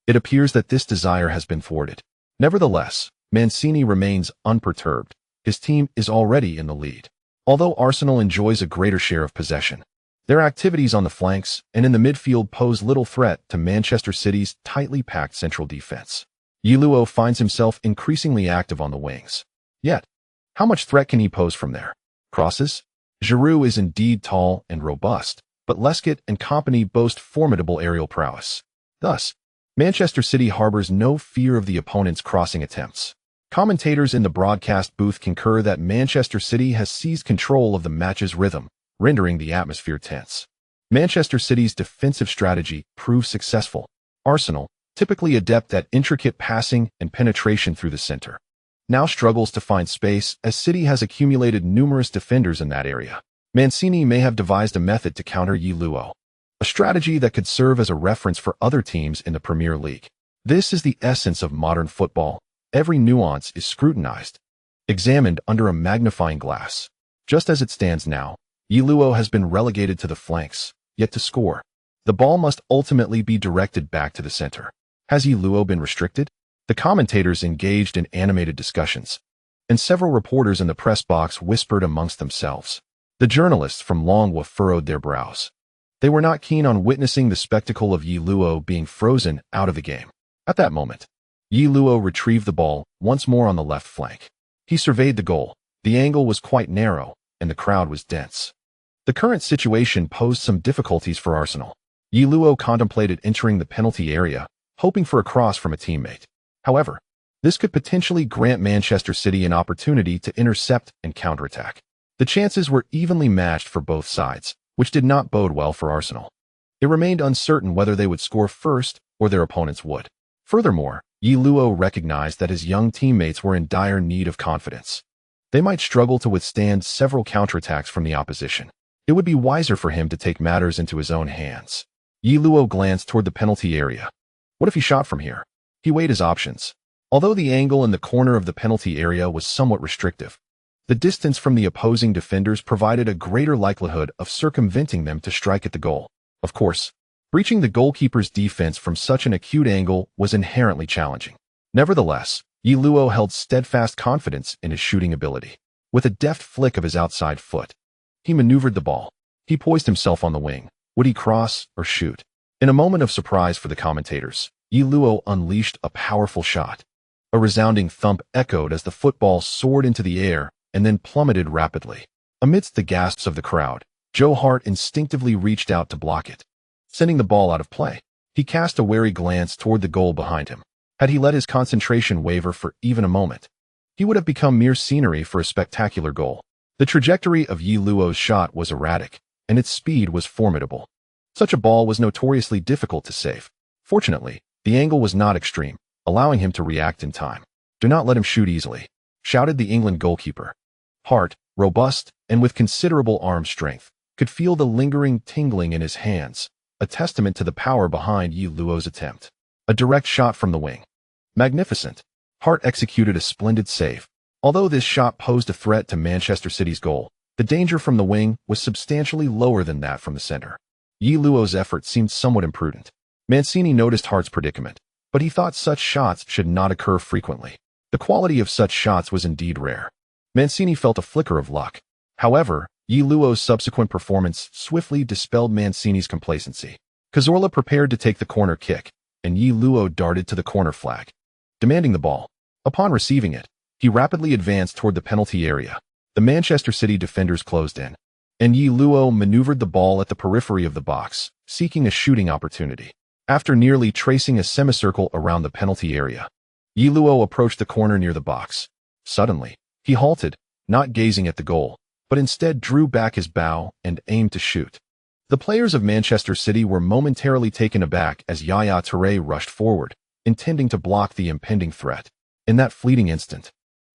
it appears that this desire has been thwarted. Nevertheless, Mancini remains unperturbed. His team is already in the lead. Although Arsenal enjoys a greater share of possession, their activities on the flanks and in the midfield pose little threat to Manchester City's tightly packed central defense. Ronaldo finds himself increasingly active on the wings. Yet, how much threat can he pose from there? Crosses? Giroud is indeed tall and robust, but Lescott and company boast formidable aerial prowess. Thus, Manchester City harbors no fear of the opponent's crossing attempts. Commentators in the broadcast booth concur that Manchester City has seized control of the match's rhythm, rendering the atmosphere tense. Manchester City's defensive strategy proved successful. Arsenal, typically adept at intricate passing and penetration through the center, now struggles to find space as City has accumulated numerous defenders in that area. Mancini may have devised a method to counter Ronaldo, a strategy that could serve as a reference for other teams in the Premier League. This is the essence of modern football. Every nuance is scrutinized, examined under a magnifying glass. Just as it stands now, Luo has been relegated to the flanks, yet to score. The ball must ultimately be directed back to the center. Has Luo been restricted? The commentators engaged in animated discussions, and several reporters in the press box whispered amongst themselves. The journalists from Longwa furrowed their brows. They were not keen on witnessing the spectacle of Luo being frozen out of the game. At that moment, Luo retrieved the ball once more on the left flank. He surveyed the goal. The angle was quite narrow, and the crowd was dense. The current situation posed some difficulties for Arsenal. Luo contemplated entering the penalty area, hoping for a cross from a teammate. However, this could potentially grant Manchester City an opportunity to intercept and counterattack. The chances were evenly matched for both sides, which did not bode well for Arsenal. It remained uncertain whether they would score first or their opponents would. Furthermore, Luo recognized that his young teammates were in dire need of confidence. They might struggle to withstand several counterattacks from the opposition. It would be wiser for him to take matters into his own hands. Luo glanced toward the penalty area. What if he shot from here? He weighed his options. Although the angle in the corner of the penalty area was somewhat restrictive, the distance from the opposing defenders provided a greater likelihood of circumventing them to strike at the goal. Of course, breaching the goalkeeper's defense from such an acute angle was inherently challenging. Nevertheless, Luo held steadfast confidence in his shooting ability. With a deft flick of his outside foot, he maneuvered the ball. He poised himself on the wing. Would he cross or shoot? In a moment of surprise for the commentators, Luo unleashed a powerful shot. A resounding thump echoed as the football soared into the air and then plummeted rapidly. Amidst the gasps of the crowd, Joe Hart instinctively reached out to block it, sending the ball out of play. He cast a wary glance toward the goal behind him. Had he let his concentration waver for even a moment, he would have become mere scenery for a spectacular goal. The trajectory of Luo's shot was erratic, and its speed was formidable. Such a ball was notoriously difficult to save. Fortunately, the angle was not extreme, allowing him to react in time. "Do not let him shoot easily," shouted the England goalkeeper. Hart, robust and with considerable arm strength, could feel the lingering tingling in his hands, a testament to the power behind Luo's attempt. A direct shot from the wing. Magnificent. Hart executed a splendid save. Although this shot posed a threat to Manchester City's goal, the danger from the wing was substantially lower than that from the center. Luo's effort seemed somewhat imprudent. Mancini noticed Hart's predicament, but he thought such shots should not occur frequently. The quality of such shots was indeed rare. Mancini felt a flicker of luck. However, Luo's subsequent performance swiftly dispelled Mancini's complacency. Cazorla prepared to take the corner kick, and Luo darted to the corner flag, demanding the ball. Upon receiving it, he rapidly advanced toward the penalty area. The Manchester City defenders closed in, and Luo maneuvered the ball at the periphery of the box, seeking a shooting opportunity. After nearly tracing a semicircle around the penalty area, Luo approached the corner near the box. Suddenly, he halted, not gazing at the goal, but instead drew back his bow and aimed to shoot. The players of Manchester City were momentarily taken aback as Yaya Touré rushed forward, intending to block the impending threat. In that fleeting instant,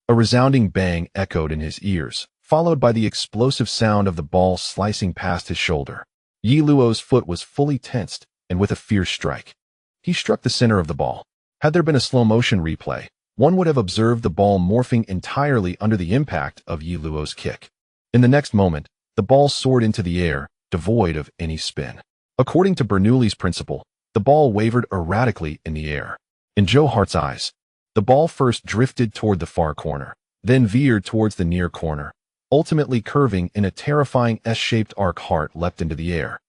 a resounding bang echoed in his ears, followed by the explosive sound of the ball slicing past his shoulder. Luo's foot was fully tensed, and with a fierce strike, he struck the center of the ball. Had there been a slow-motion replay, one would have observed the ball morphing entirely under the impact of Luo's kick. In the next moment, the ball soared into the air, devoid of any spin. According to Bernoulli's principle, the ball wavered erratically in the air. In Joe Hart's eyes, the ball first drifted toward the far corner, then veered towards the near corner, ultimately curving in a terrifying S-shaped arc. Hart leapt into the air,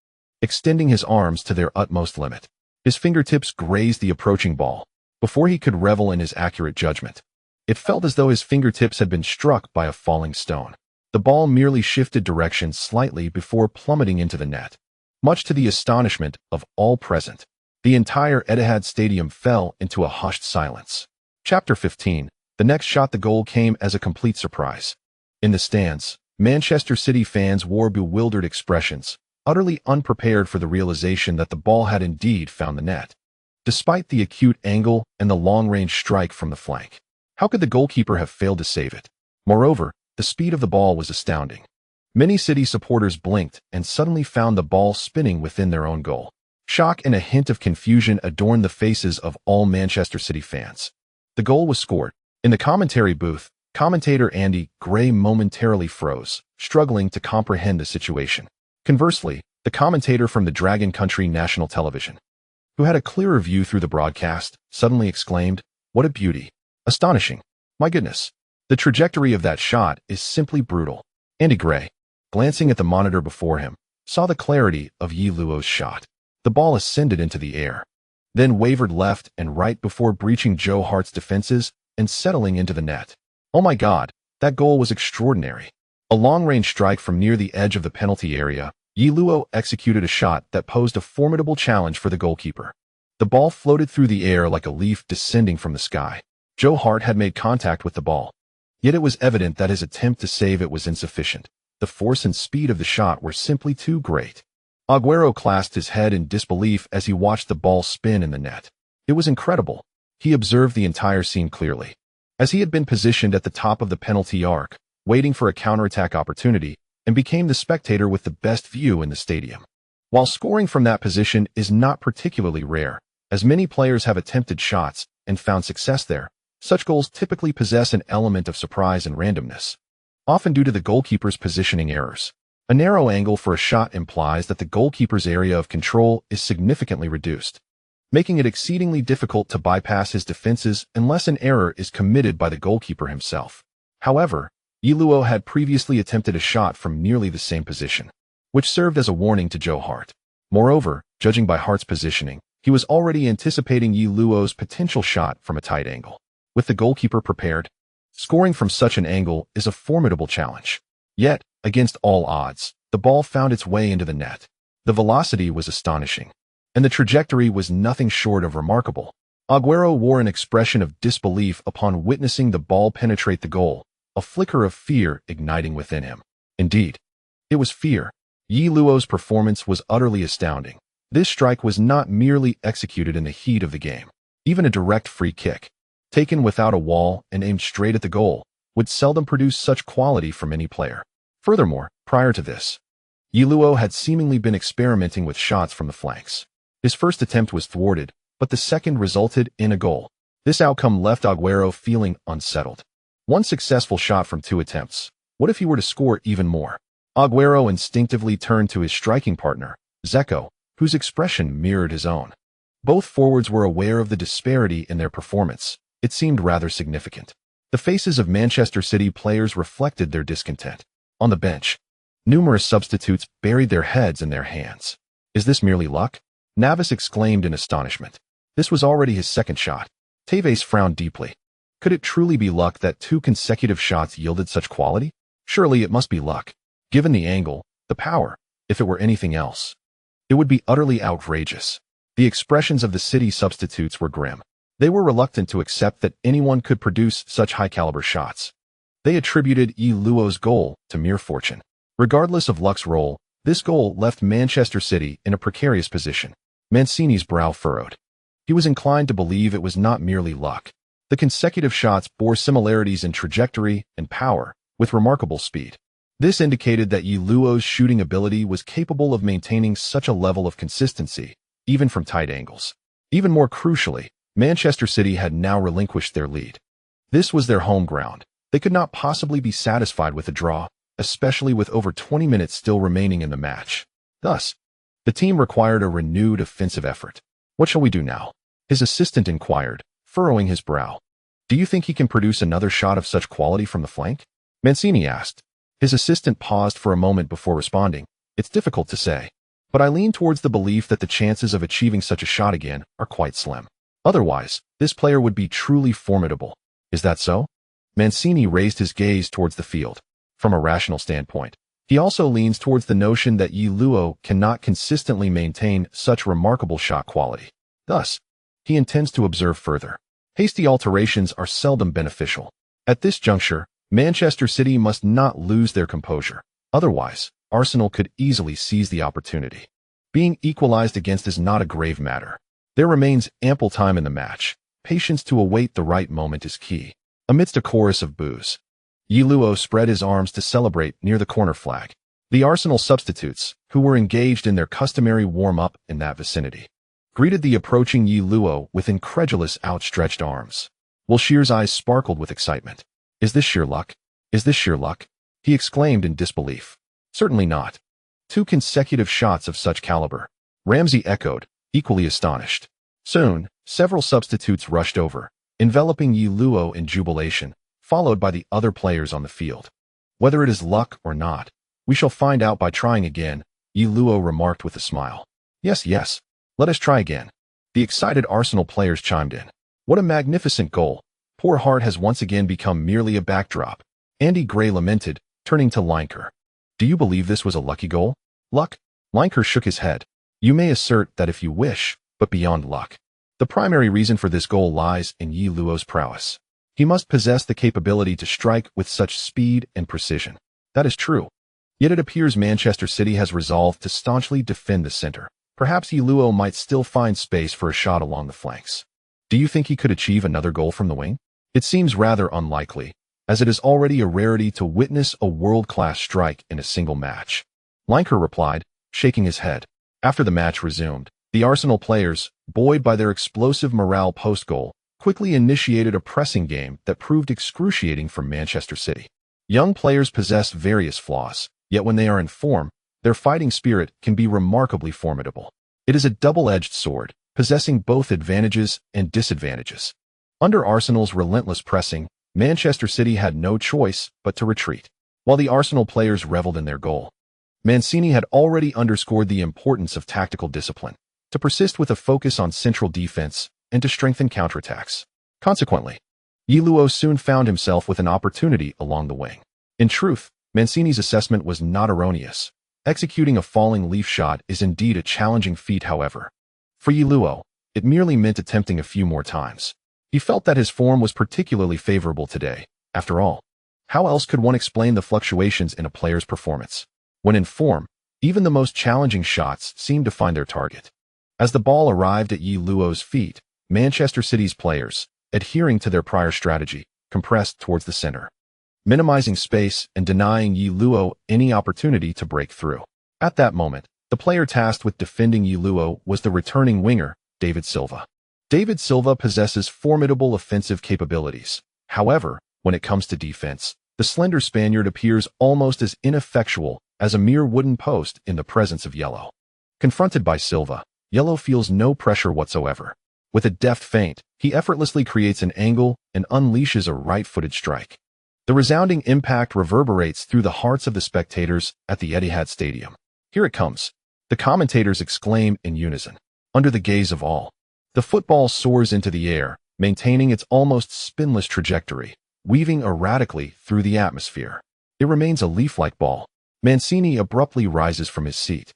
extending his arms to their utmost limit. His fingertips grazed the approaching ball. Before he could revel in his accurate judgment, it felt as though his fingertips had been struck by a falling stone. The ball merely shifted direction slightly before plummeting into the net. Much to the astonishment of all present, the entire Etihad Stadium fell into a hushed silence. Chapter 15. The next shot. The goal came as a complete surprise. In the stands, Manchester City fans wore bewildered expressions, utterly unprepared for the realization that the ball had indeed found the net. Despite the acute angle and the long-range strike from the flank, how could the goalkeeper have failed to save it? Moreover, the speed of the ball was astounding. Many City supporters blinked and suddenly found the ball spinning within their own goal. Shock and a hint of confusion adorned the faces of all Manchester City fans. The goal was scored. In the commentary booth, Commentator Andy Gray momentarily froze, struggling to comprehend the situation. Conversely, the commentator from the Dragon Country national television, who had a clearer view through the broadcast, suddenly exclaimed, "What a beauty! Astonishing! My goodness! The trajectory of that shot is simply brutal." Andy Gray, glancing at the monitor before him, saw the clarity of Yi Luo's shot. The ball ascended into the air, then wavered left and right before breaching Joe Hart's defenses and settling into the net. Oh my God, that goal was extraordinary. A long-range strike from near the edge of the penalty area, Yi Luo executed a shot that posed a formidable challenge for the goalkeeper. The ball floated through the air like a leaf descending from the sky. Joe Hart had made contact with the ball, yet it was evident that his attempt to save it was insufficient. The force and speed of the shot were simply too great. Aguero clasped his head in disbelief as he watched the ball spin in the net. It was incredible. He observed the entire scene clearly, as he had been positioned at the top of the penalty arc, waiting for a counterattack opportunity, and became the spectator with the best view in the stadium. While scoring from that position is not particularly rare, as many players have attempted shots and found success there, such goals typically possess an element of surprise and randomness, often due to the goalkeeper's positioning errors. A narrow angle for a shot implies that the goalkeeper's area of control is significantly reduced, making it exceedingly difficult to bypass his defenses unless an error is committed by the goalkeeper himself. However, Yi Luo had previously attempted a shot from nearly the same position, which served as a warning to Joe Hart. Moreover, judging by Hart's positioning, he was already anticipating Yi Luo's potential shot from a tight angle. With the goalkeeper prepared, scoring from such an angle is a formidable challenge. Yet, against all odds, the ball found its way into the net. The velocity was astonishing, and the trajectory was nothing short of remarkable. Aguero wore an expression of disbelief upon witnessing the ball penetrate the goal, a flicker of fear igniting within him. Indeed, it was fear. Yi Luo's performance was utterly astounding. This strike was not merely executed in the heat of the game. Even a direct free kick, taken without a wall and aimed straight at the goal, would seldom produce such quality from any player. Furthermore, prior to this, Yi Luo had seemingly been experimenting with shots from the flanks. His first attempt was thwarted, but the second resulted in a goal. This outcome left Aguero feeling unsettled. One successful shot from 2 attempts. What if he were to score even more? Aguero instinctively turned to his striking partner, Dzeko, whose expression mirrored his own. Both forwards were aware of the disparity in their performance. It seemed rather significant. The faces of Manchester City players reflected their discontent. On the bench, numerous substitutes buried their heads in their hands. Is this merely luck? Navas exclaimed in astonishment. This was already his second shot. Tevez frowned deeply. Could it truly be luck that 2 consecutive shots yielded such quality? Surely it must be luck. Given the angle, the power, if it were anything else, it would be utterly outrageous. The expressions of the City substitutes were grim. They were reluctant to accept that anyone could produce such high-caliber shots. They attributed Yi Luo's goal to mere fortune. Regardless of luck's role, this goal left Manchester City in a precarious position. Mancini's brow furrowed. He was inclined to believe it was not merely luck. The consecutive shots bore similarities in trajectory and power, with remarkable speed. This indicated that Yi Luo's shooting ability was capable of maintaining such a level of consistency, even from tight angles. Even more crucially, Manchester City had now relinquished their lead. This was their home ground. They could not possibly be satisfied with a draw, especially with over 20 minutes still remaining in the match. Thus, the team required a renewed offensive effort. What shall we do now? His assistant inquired, furrowing his brow. Do you think he can produce another shot of such quality from the flank? Mancini asked. His assistant paused for a moment before responding. It's difficult to say, but I lean towards the belief that the chances of achieving such a shot again are quite slim. Otherwise, this player would be truly formidable. Is that so? Mancini raised his gaze towards the field. From a rational standpoint, he also leans towards the notion that Yi Luo cannot consistently maintain such remarkable shot quality. Thus, he intends to observe further. Hasty alterations are seldom beneficial. At this juncture, Manchester City must not lose their composure. Otherwise, Arsenal could easily seize the opportunity. Being equalized against is not a grave matter. There remains ample time in the match. Patience to await the right moment is key. Amidst a chorus of boos, Yi Luo spread his arms to celebrate near the corner flag. The Arsenal substitutes, who were engaged in their customary warm-up in that vicinity, greeted the approaching Yi Luo with incredulous outstretched arms. Wilshere's eyes sparkled with excitement. Is this sheer luck? Is this sheer luck? He exclaimed in disbelief. Certainly not. 2 consecutive shots of such caliber. Ramsey echoed, equally astonished. Soon, several substitutes rushed over, enveloping Yi Luo in jubilation, followed by the other players on the field. Whether it is luck or not, we shall find out by trying again, Yi Luo remarked with a smile. Yes, yes. Let us try again. The excited Arsenal players chimed in. What a magnificent goal. Poor Hart has once again become merely a backdrop. Andy Gray lamented, turning to Lineker. Do you believe this was a lucky goal? Luck? Lineker shook his head. You may assert that if you wish, but beyond luck. The primary reason for this goal lies in Yi Luo's prowess. He must possess the capability to strike with such speed and precision. That is true. Yet it appears Manchester City has resolved to staunchly defend the center. Perhaps Yi Luo might still find space for a shot along the flanks. Do you think he could achieve another goal from the wing? It seems rather unlikely, as it is already a rarity to witness a world-class strike in a single match. Lineker replied, shaking his head. After the match resumed, the Arsenal players, buoyed by their explosive morale post-goal, quickly initiated a pressing game that proved excruciating for Manchester City. Young players possess various flaws, yet when they are in form, their fighting spirit can be remarkably formidable. It is a double-edged sword, possessing both advantages and disadvantages. Under Arsenal's relentless pressing, Manchester City had no choice but to retreat. While the Arsenal players reveled in their goal, Mancini had already underscored the importance of tactical discipline, to persist with a focus on central defense and to strengthen counterattacks. Consequently, Yi Luo soon found himself with an opportunity along the wing. In truth, Mancini's assessment was not erroneous. Executing a falling leaf shot is indeed a challenging feat, however. For Yi Luo, it merely meant attempting a few more times. He felt that his form was particularly favorable today. After all, how else could one explain the fluctuations in a player's performance? When in form, even the most challenging shots seemed to find their target. As the ball arrived at Yi Luo's feet, Manchester City's players, adhering to their prior strategy, compressed towards the center, minimizing space and denying Yi Luo any opportunity to break through. At that moment, the player tasked with defending Yi Luo was the returning winger, David Silva. David Silva possesses formidable offensive capabilities. However, when it comes to defense, the slender Spaniard appears almost as ineffectual as a mere wooden post in the presence of Yellow. Confronted by Silva, Yellow feels no pressure whatsoever. With a deft feint, he effortlessly creates an angle and unleashes a right-footed strike. The resounding impact reverberates through the hearts of the spectators at the Etihad Stadium. Here it comes. The commentators exclaim in unison. Under the gaze of all, the football soars into the air, maintaining its almost spinless trajectory, weaving erratically through the atmosphere. It remains a leaf-like ball. Mancini abruptly rises from his seat,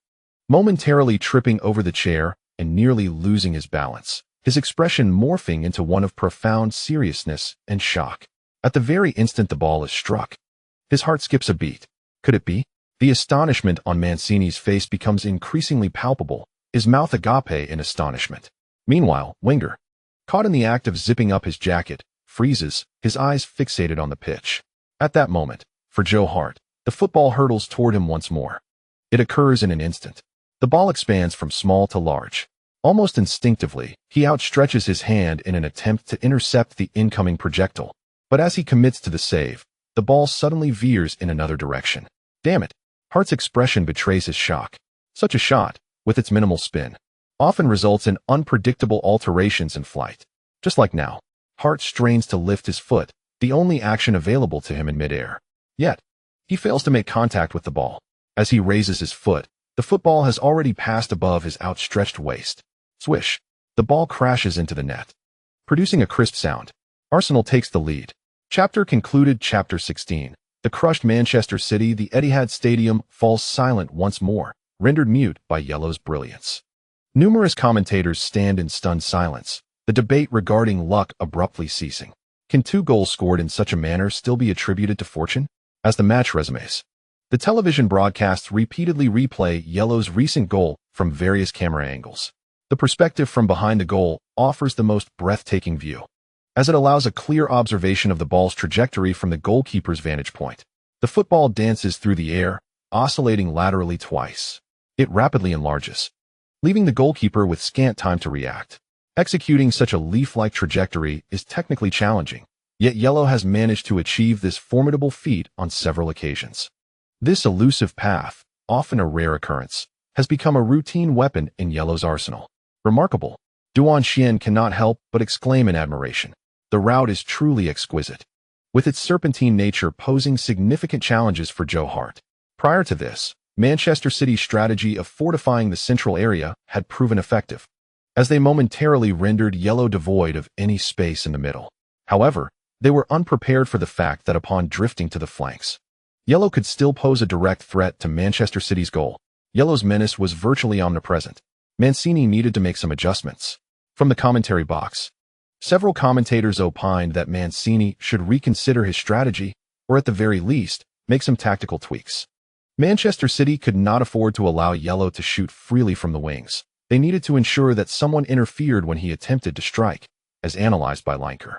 momentarily tripping over the chair and nearly losing his balance, his expression morphing into one of profound seriousness and shock. At the very instant the ball is struck, his heart skips a beat. Could it be? The astonishment on Mancini's face becomes increasingly palpable, his mouth agape in astonishment. Meanwhile, Wenger, caught in the act of zipping up his jacket, freezes, his eyes fixated on the pitch. At that moment, for Joe Hart, the football hurtles toward him once more. It occurs in an instant. The ball expands from small to large. Almost instinctively, he outstretches his hand in an attempt to intercept the incoming projectile. But as he commits to the save, the ball suddenly veers in another direction. Damn it! Hart's expression betrays his shock. Such a shot, with its minimal spin, often results in unpredictable alterations in flight. Just like now, Hart strains to lift his foot, the only action available to him in midair. Yet, he fails to make contact with the ball. As he raises his foot, the football has already passed above his outstretched waist. Swish! The ball crashes into the net, producing a crisp sound. Arsenal takes the lead. Chapter concluded. Chapter 16. The crushed Manchester City. The Etihad Stadium falls silent once more, rendered mute by Yellow's brilliance. Numerous commentators stand in stunned silence, the debate regarding luck abruptly ceasing. Can 2 goals scored in such a manner still be attributed to fortune? As the match resumes, the television broadcasts repeatedly replay Yellow's recent goal from various camera angles. The perspective from behind the goal offers the most breathtaking view, as it allows a clear observation of the ball's trajectory from the goalkeeper's vantage point. The football dances through the air, oscillating laterally twice. It rapidly enlarges, leaving the goalkeeper with scant time to react. Executing such a leaf-like trajectory is technically challenging, Yet yellow has managed to achieve this formidable feat on several occasions. This elusive path, often a rare occurrence, has become a routine weapon in yellow's arsenal. Remarkable. Duan Xian cannot help but exclaim in admiration. The route is truly exquisite, with its serpentine nature posing significant challenges for Joe Hart. Prior to this, Manchester City's strategy of fortifying the central area had proven effective, as they momentarily rendered yellow devoid of any space in the middle. However, they were unprepared for the fact that upon drifting to the flanks, yellow could still pose a direct threat to Manchester City's goal. Yellow's menace was virtually omnipresent. Mancini needed to make some adjustments. From the commentary box, several commentators opined that Mancini should reconsider his strategy, or at the very least, make some tactical tweaks. Manchester City could not afford to allow yellow to shoot freely from the wings. They needed to ensure that someone interfered when he attempted to strike, as analyzed by Linker.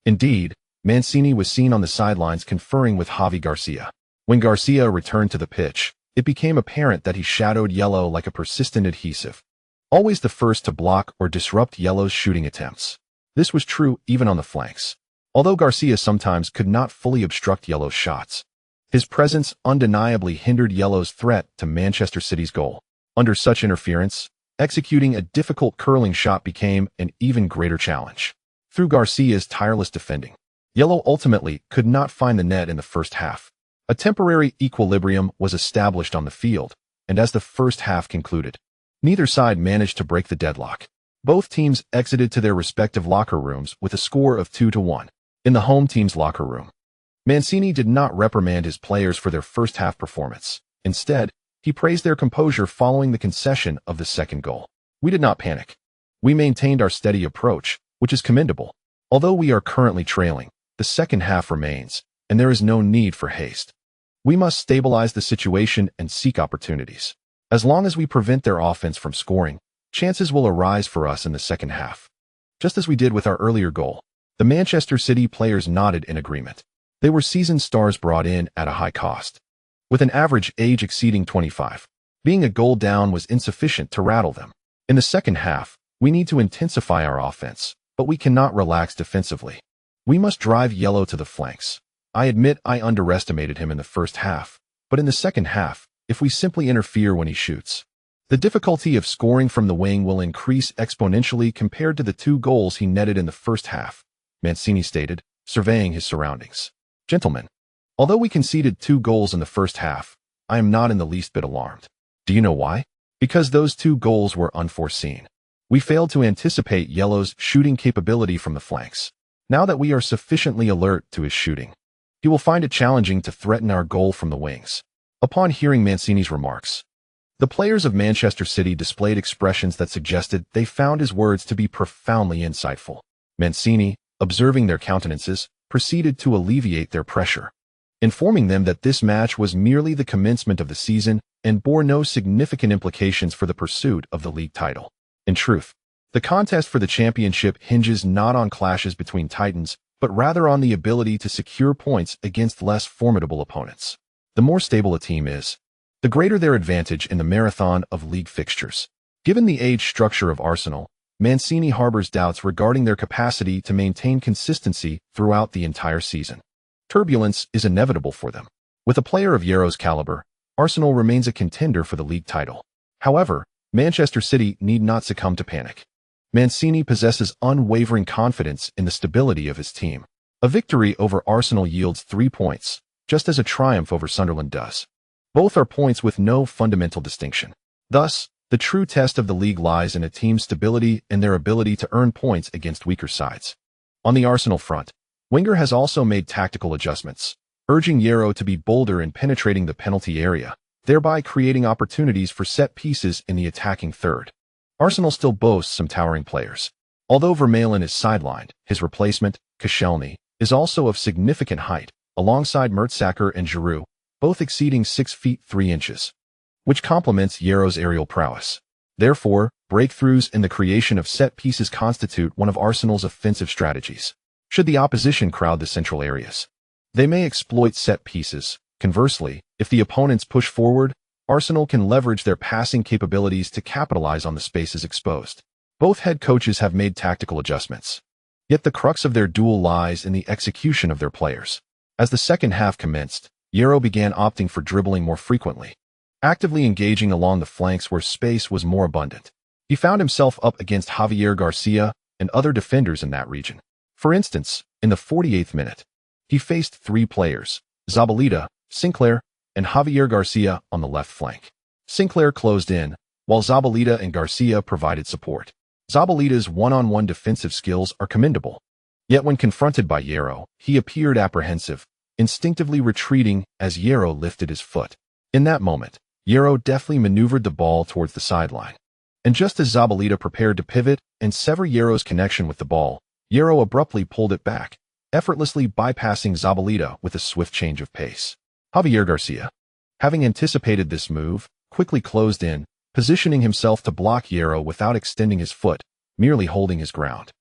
Indeed, Mancini was seen on the sidelines conferring with Javi Garcia. When Garcia returned to the pitch, it became apparent that he shadowed yellow like a persistent adhesive, always the first to block or disrupt yellow's shooting attempts. This was true even on the flanks, although Garcia sometimes could not fully obstruct yellow's shots. His presence undeniably hindered yellow's threat to Manchester City's goal. Under such interference, executing a difficult curling shot became an even greater challenge. Through Garcia's tireless defending, yellow ultimately could not find the net in the first half. A temporary equilibrium was established on the field, and as the first half concluded, neither side managed to break the deadlock. Both teams exited to their respective locker rooms with a score of 2-1. In the home team's locker room, Mancini did not reprimand his players for their first half performance. Instead, he praised their composure following the concession of the second goal. "We did not panic. We maintained our steady approach, which is commendable. Although we are currently trailing, the second half remains, and there is no need for haste. We must stabilize the situation and seek opportunities. As long as we prevent their offense from scoring, chances will arise for us in the second half." Just as we did with our earlier goal, the Manchester City players nodded in agreement. They were seasoned stars brought in at a high cost, with an average age exceeding 25. Being a goal down was insufficient to rattle them. In the second half, we need to intensify our offense, but we cannot relax defensively. We must drive yellow to the flanks. I admit I underestimated him in the first half, but in the second half, if we simply interfere when he shoots, the difficulty of scoring from the wing will increase exponentially compared to the 2 goals he netted in the first half, Mancini stated, surveying his surroundings. "Gentlemen, although we conceded 2 goals in the first half, I am not in the least bit alarmed. Do you know why? Because those 2 goals were unforeseen. We failed to anticipate yellow's shooting capability from the flanks. Now that we are sufficiently alert to his shooting, he will find it challenging to threaten our goal from the wings." Upon hearing Mancini's remarks, the players of Manchester City displayed expressions that suggested they found his words to be profoundly insightful. Mancini, observing their countenances, proceeded to alleviate their pressure, informing them that this match was merely the commencement of the season and bore no significant implications for the pursuit of the league title. In truth, the contest for the championship hinges not on clashes between titans, but rather on the ability to secure points against less formidable opponents. The more stable a team is, the greater their advantage in the marathon of league fixtures. Given the age structure of Arsenal, Mancini harbors doubts regarding their capacity to maintain consistency throughout the entire season. Turbulence is inevitable for them. With a player of Yellow's caliber, Arsenal remains a contender for the league title. However, Manchester City need not succumb to panic. Mancini possesses unwavering confidence in the stability of his team. A victory over Arsenal yields 3 points, just as a triumph over Sunderland does. Both are points with no fundamental distinction. Thus, the true test of the league lies in a team's stability and their ability to earn points against weaker sides. On the Arsenal front, Wenger has also made tactical adjustments, urging Yarrow to be bolder in penetrating the penalty area, thereby creating opportunities for set pieces in the attacking third. Arsenal still boasts some towering players. Although Vermaelen is sidelined, his replacement, Koscielny, is also of significant height, alongside Mertesacker and Giroud, both exceeding 6 feet 3 inches, which complements Yarrow's aerial prowess. Therefore, breakthroughs in the creation of set pieces constitute one of Arsenal's offensive strategies. Should the opposition crowd the central areas, they may exploit set pieces. Conversely, if the opponents push forward, Arsenal can leverage their passing capabilities to capitalize on the spaces exposed. Both head coaches have made tactical adjustments. Yet the crux of their duel lies in the execution of their players. As the second half commenced, Hierro began opting for dribbling more frequently, actively engaging along the flanks where space was more abundant. He found himself up against Javier Garcia and other defenders in that region. For instance, in the 48th minute, he faced three players, Zabaleta, Sinclair, and Javier Garcia on the left flank. Sinclair closed in, while Zabaleta and Garcia provided support. Zabaleta's one-on-one defensive skills are commendable. Yet when confronted by Hierro, he appeared apprehensive, instinctively retreating as Hierro lifted his foot. In that moment, Hierro deftly maneuvered the ball towards the sideline. And just as Zabaleta prepared to pivot and sever Hierro's connection with the ball, Hierro abruptly pulled it back, effortlessly bypassing Zabaleta with a swift change of pace. Javier Garcia, having anticipated this move, quickly closed in, positioning himself to block Hierro without extending his foot, merely holding his ground.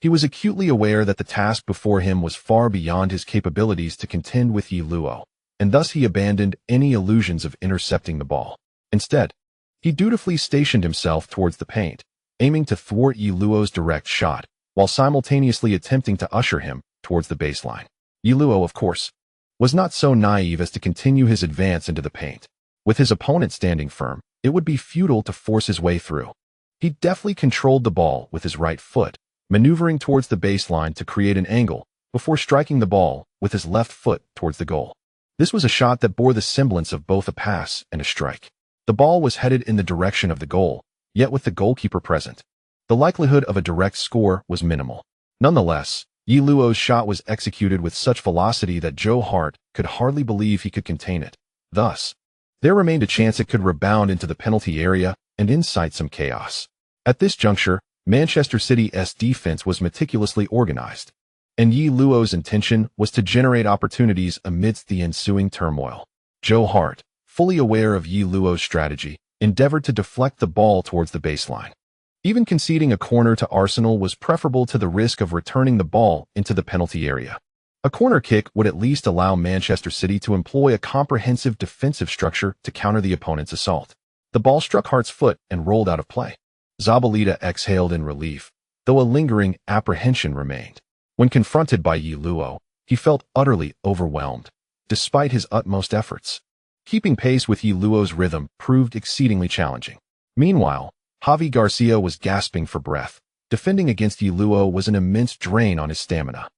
He was acutely aware that the task before him was far beyond his capabilities to contend with Yi Luo, and thus he abandoned any illusions of intercepting the ball. Instead, he dutifully stationed himself towards the paint, aiming to thwart Yi Luo's direct shot, while simultaneously attempting to usher him towards the baseline. Yi Luo, of course, was not so naive as to continue his advance into the paint. With his opponent standing firm, it would be futile to force his way through. He deftly controlled the ball with his right foot, maneuvering towards the baseline to create an angle before striking the ball with his left foot towards the goal. This was a shot that bore the semblance of both a pass and a strike. The ball was headed in the direction of the goal, yet with the goalkeeper present, the likelihood of a direct score was minimal. Nonetheless, Yi Luo's shot was executed with such velocity that Joe Hart could hardly believe he could contain it. Thus, there remained a chance it could rebound into the penalty area and incite some chaos. At this juncture, Manchester City's defense was meticulously organized, and Yi Luo's intention was to generate opportunities amidst the ensuing turmoil. Joe Hart, fully aware of Yi Luo's strategy, endeavored to deflect the ball towards the baseline. Even conceding a corner to Arsenal was preferable to the risk of returning the ball into the penalty area. A corner kick would at least allow Manchester City to employ a comprehensive defensive structure to counter the opponent's assault. The ball struck Hart's foot and rolled out of play. Zabaleta exhaled in relief, though a lingering apprehension remained. When confronted by Yi Luo, he felt utterly overwhelmed, despite his utmost efforts. Keeping pace with Yi Luo's rhythm proved exceedingly challenging. Meanwhile, Javi Garcia was gasping for breath. Defending against Yi Luo was an immense drain on his stamina.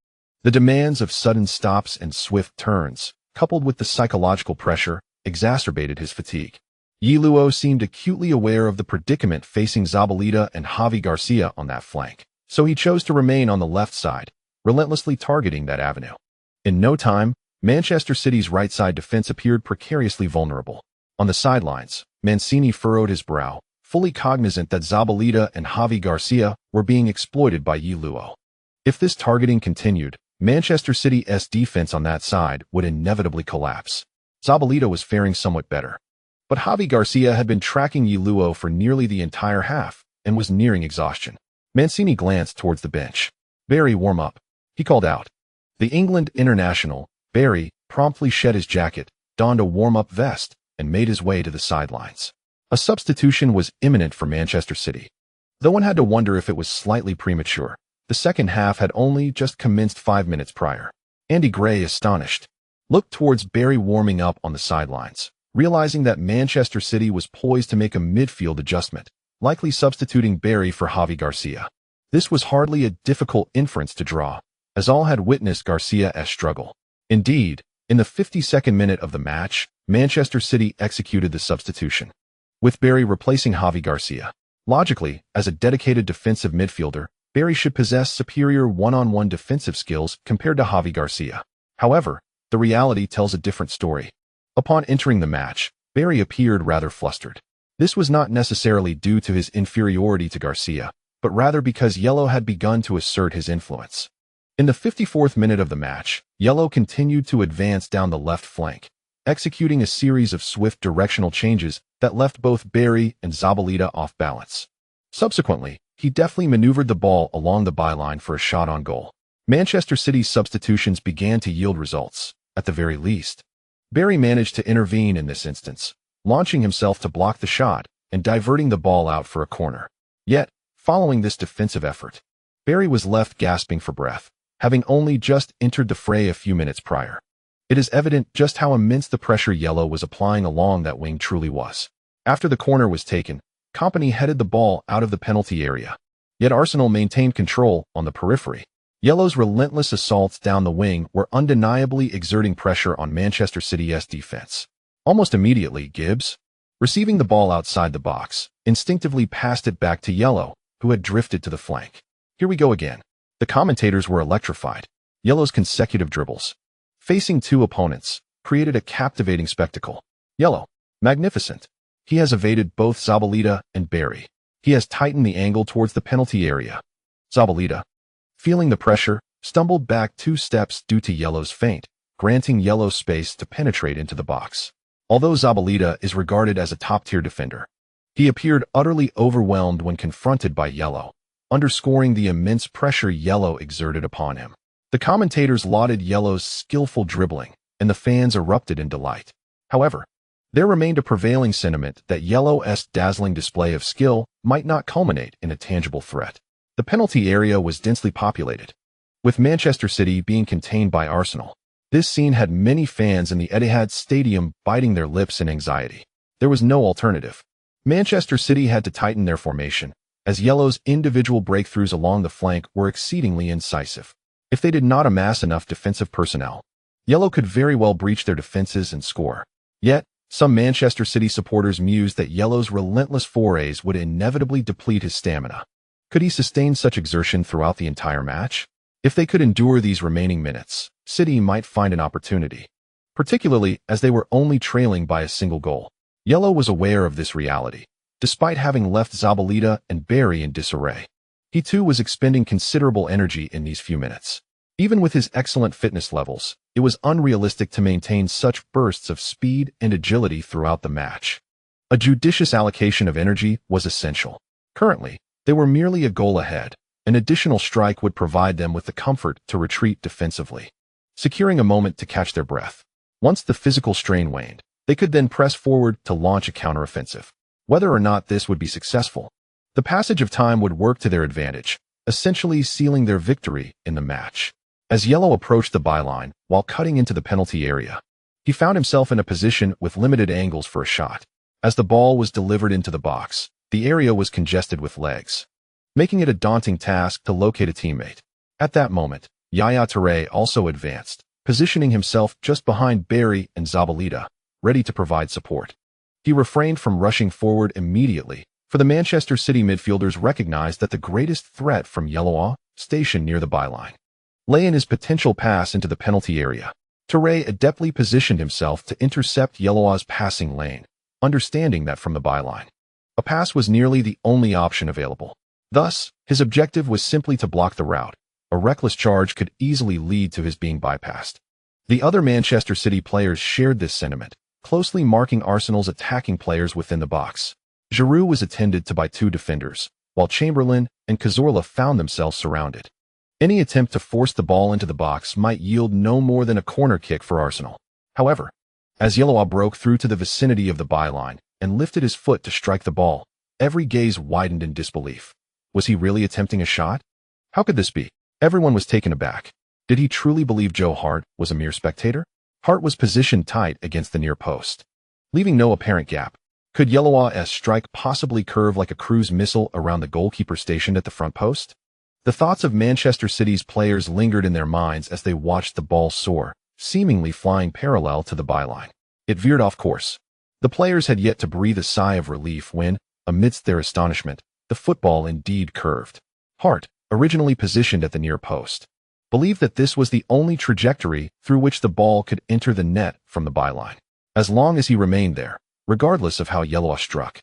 The demands of sudden stops and swift turns, coupled with the psychological pressure, exacerbated his fatigue. Yi Luo seemed acutely aware of the predicament facing Zabaleta and Javi Garcia on that flank, so he chose to remain on the left side, relentlessly targeting that avenue. In no time, Manchester City's right side defense appeared precariously vulnerable. On the sidelines, Mancini furrowed his brow, fully cognizant that Zabaleta and Javi Garcia were being exploited by Yi Luo. If this targeting continued, Manchester City's defense on that side would inevitably collapse. Zabaleta was faring somewhat better, but Javi Garcia had been tracking Yi Luo for nearly the entire half and was nearing exhaustion. Mancini glanced towards the bench. "Barry, warm up," he called out. The England international, Barry, promptly shed his jacket, donned a warm-up vest, and made his way to the sidelines. A substitution was imminent for Manchester City. Though one had to wonder if it was slightly premature, the second half had only just commenced 5 minutes prior. Andy Gray, astonished, looked towards Barry warming up on the sidelines, realizing that Manchester City was poised to make a midfield adjustment, likely substituting Barry for Javi Garcia. This was hardly a difficult inference to draw, as all had witnessed Garcia's struggle. Indeed, in the 52nd minute of the match, Manchester City executed the substitution, with Barry replacing Javi Garcia. Logically, as a dedicated defensive midfielder, Barry should possess superior one-on-one defensive skills compared to Javi Garcia. However, the reality tells a different story. Upon entering the match, Barry appeared rather flustered. This was not necessarily due to his inferiority to Garcia, but rather because Yellow had begun to assert his influence. In the 54th minute of the match, Yellow continued to advance down the left flank, executing a series of swift directional changes that left both Barry and Zabaleta off balance. Subsequently, he deftly maneuvered the ball along the byline for a shot on goal. Manchester City's substitutions began to yield results, at the very least. Barry managed to intervene in this instance, launching himself to block the shot and diverting the ball out for a corner. Yet, following this defensive effort, Barry was left gasping for breath, having only just entered the fray a few minutes prior. It is evident just how immense the pressure Yellow was applying along that wing truly was. After the corner was taken, Company headed the ball out of the penalty area. Yet Arsenal maintained control on the periphery. Yellow's relentless assaults down the wing were undeniably exerting pressure on Manchester City's defense. Almost immediately, Gibbs, receiving the ball outside the box, instinctively passed it back to Yellow, who had drifted to the flank. Here we go again. The commentators were electrified. Yellow's consecutive dribbles, facing two opponents, created a captivating spectacle. Yellow, magnificent. He has evaded both Zabaleta and Barry. He has tightened the angle towards the penalty area. Zabaleta, feeling the pressure, stumbled back 2 steps due to Yellow's feint, granting Yellow space to penetrate into the box. Although Zabaleta is regarded as a top-tier defender, he appeared utterly overwhelmed when confronted by Yellow, underscoring the immense pressure Yellow exerted upon him. The commentators lauded Yellow's skillful dribbling, and the fans erupted in delight. However, there remained a prevailing sentiment that Yellow's dazzling display of skill might not culminate in a tangible threat. The penalty area was densely populated, with Manchester City being contained by Arsenal. This scene had many fans in the Etihad Stadium biting their lips in anxiety. There was no alternative. Manchester City had to tighten their formation, as Yellow's individual breakthroughs along the flank were exceedingly incisive. If they did not amass enough defensive personnel, Yellow could very well breach their defenses and score. Yet, some Manchester City supporters mused that Yellow's relentless forays would inevitably deplete his stamina. Could he sustain such exertion throughout the entire match? If they could endure these remaining minutes, City might find an opportunity, particularly as they were only trailing by a single goal. Yellow was aware of this reality, despite having left Zabaleta and Barry in disarray. He too was expending considerable energy in these few minutes. Even with his excellent fitness levels, it was unrealistic to maintain such bursts of speed and agility throughout the match. A judicious allocation of energy was essential. Currently, they were merely a goal ahead. An additional strike would provide them with the comfort to retreat defensively, securing a moment to catch their breath. Once the physical strain waned, they could then press forward to launch a counteroffensive. Whether or not this would be successful, the passage of time would work to their advantage, essentially sealing their victory in the match. As Yellow approached the byline while cutting into the penalty area, he found himself in a position with limited angles for a shot. As the ball was delivered into the box, the area was congested with legs, making it a daunting task to locate a teammate. At that moment, Yaya Touré also advanced, positioning himself just behind Barry and Zabaleta, ready to provide support. He refrained from rushing forward immediately, for the Manchester City midfielders recognized that the greatest threat from Yellow, stationed near the byline, lay in his potential pass into the penalty area. Touré adeptly positioned himself to intercept Yellow's passing lane, understanding that from the byline, a pass was nearly the only option available. Thus, his objective was simply to block the route. A reckless charge could easily lead to his being bypassed. The other Manchester City players shared this sentiment, closely marking Arsenal's attacking players within the box. Giroud was attended to by 2 defenders, while Chamberlain and Cazorla found themselves surrounded. Any attempt to force the ball into the box might yield no more than a corner kick for Arsenal. However, as Yellow broke through to the vicinity of the byline and lifted his foot to strike the ball, every gaze widened in disbelief. Was he really attempting a shot? How could this be? Everyone was taken aback. Did he truly believe Joe Hart was a mere spectator? Hart was positioned tight against the near post, leaving no apparent gap. Could Yellow's strike possibly curve like a cruise missile around the goalkeeper stationed at the front post? The thoughts of Manchester City's players lingered in their minds as they watched the ball soar, seemingly flying parallel to the byline. It veered off course. The players had yet to breathe a sigh of relief when, amidst their astonishment, the football indeed curved. Hart, originally positioned at the near post, believed that this was the only trajectory through which the ball could enter the net from the byline. As long as he remained there, regardless of how Yellow struck,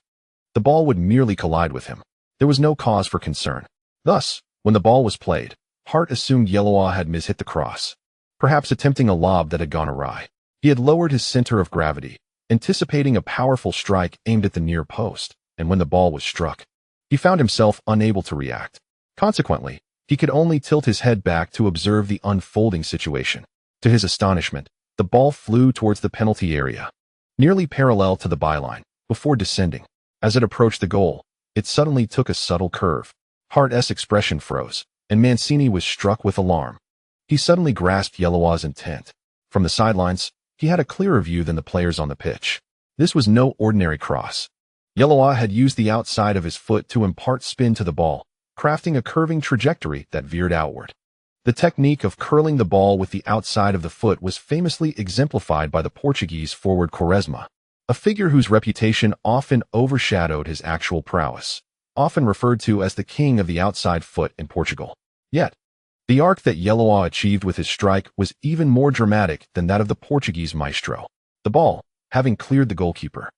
the ball would merely collide with him. There was no cause for concern. Thus, when the ball was played, Hart assumed Yellow had mishit the cross, perhaps attempting a lob that had gone awry. He had lowered his center of gravity, anticipating a powerful strike aimed at the near post, and when the ball was struck, he found himself unable to react. Consequently, he could only tilt his head back to observe the unfolding situation. To his astonishment, the ball flew towards the penalty area, nearly parallel to the byline, before descending. As it approached the goal, it suddenly took a subtle curve. Hart's expression froze, and Mancini was struck with alarm. He suddenly grasped Yellow's intent. From the sidelines, he had a clearer view than the players on the pitch. This was no ordinary cross. Yellow had used the outside of his foot to impart spin to the ball, crafting a curving trajectory that veered outward. The technique of curling the ball with the outside of the foot was famously exemplified by the Portuguese forward Quaresma, a figure whose reputation often overshadowed his actual prowess, often referred to as the king of the outside foot in Portugal. Yet, the arc that Yellow achieved with his strike was even more dramatic than that of the Portuguese maestro. The ball, having cleared the goalkeeper,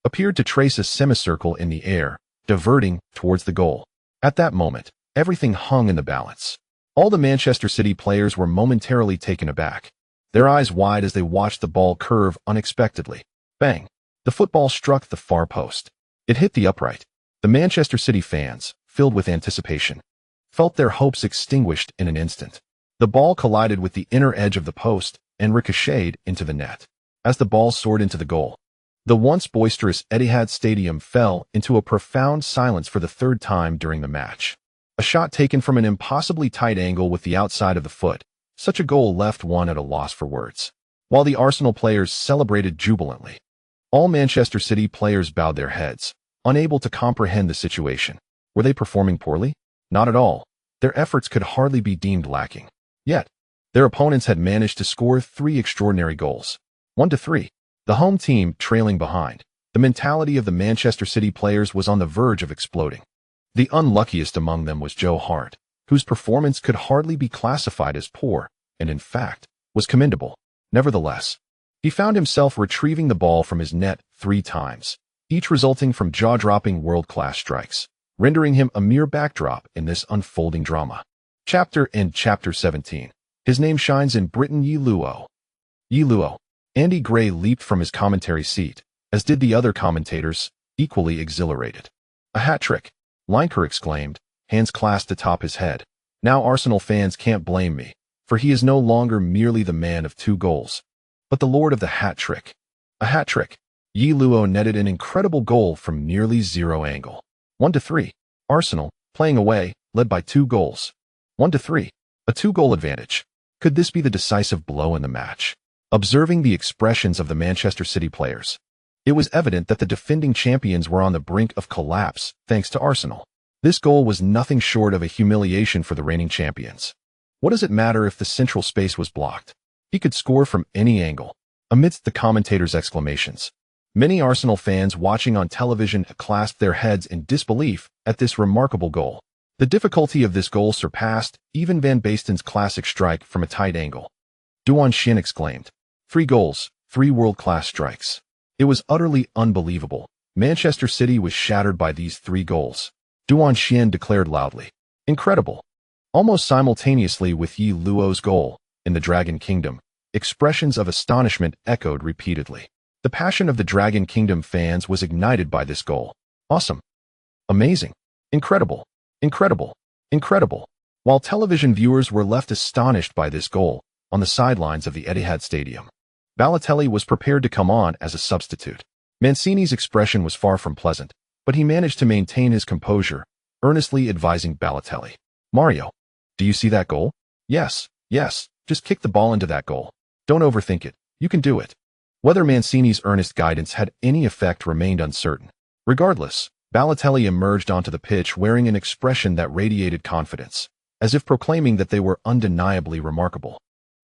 appeared to trace a semicircle in the air, diverting towards the goal. At that moment, everything hung in the balance. All the Manchester City players were momentarily taken aback, their eyes wide as they watched the ball curve unexpectedly. Bang! The football struck the far post. It hit the upright. The Manchester City fans, filled with anticipation, felt their hopes extinguished in an instant. The ball collided with the inner edge of the post and ricocheted into the net. As the ball soared into the goal, the once boisterous Etihad Stadium fell into a profound silence for the third time during the match. A shot taken from an impossibly tight angle with the outside of the foot, such a goal left one at a loss for words. While the Arsenal players celebrated jubilantly, all Manchester City players bowed their heads, unable to comprehend the situation. Were they performing poorly? Not at all. Their efforts could hardly be deemed lacking. Yet, their opponents had managed to score 3 extraordinary goals. 1-3. The home team trailing behind. The mentality of the Manchester City players was on the verge of exploding. The unluckiest among them was Joe Hart, whose performance could hardly be classified as poor, and in fact, was commendable. Nevertheless, he found himself retrieving the ball from his net 3 times, each resulting from jaw-dropping world-class strikes, rendering him a mere backdrop in this unfolding drama. Chapter 17. His name shines in Britain. Ye Luo. Andy Gray leaped from his commentary seat, as did the other commentators, equally exhilarated. A hat-trick, Lineker exclaimed, hands clasped atop his head. Now Arsenal fans can't blame me, for he is no longer merely the man of 2 goals, but the lord of the hat-trick. A hat-trick. Ye Luo netted an incredible goal from nearly zero angle. 1-3. Arsenal, playing away, led by 2 goals. 1-3. A 2-goal advantage. Could this be the decisive blow in the match? Observing the expressions of the Manchester City players, it was evident that the defending champions were on the brink of collapse thanks to Arsenal. This goal was nothing short of a humiliation for the reigning champions. What does it matter if the central space was blocked? He could score from any angle. Amidst the commentators' exclamations, many Arsenal fans watching on television clasped their heads in disbelief at this remarkable goal. The difficulty of this goal surpassed even Van Basten's classic strike from a tight angle. Duan Shin exclaimed, 3 goals, 3 world-class strikes. It was utterly unbelievable. Manchester City was shattered by these 3 goals. Duan Shin declared loudly, incredible. Almost simultaneously with Ye Luo's goal, in the Dragon Kingdom, expressions of astonishment echoed repeatedly. The passion of the Dragon Kingdom fans was ignited by this goal. Awesome. Amazing. Incredible. Incredible. Incredible. While television viewers were left astonished by this goal, on the sidelines of the Etihad Stadium, Balotelli was prepared to come on as a substitute. Mancini's expression was far from pleasant, but he managed to maintain his composure, earnestly advising Balotelli. Mario, do you see that goal? Yes, just kick the ball into that goal. Don't overthink it. You can do it. Whether Mancini's earnest guidance had any effect remained uncertain. Regardless, Balotelli emerged onto the pitch wearing an expression that radiated confidence, as if proclaiming that they were undeniably remarkable.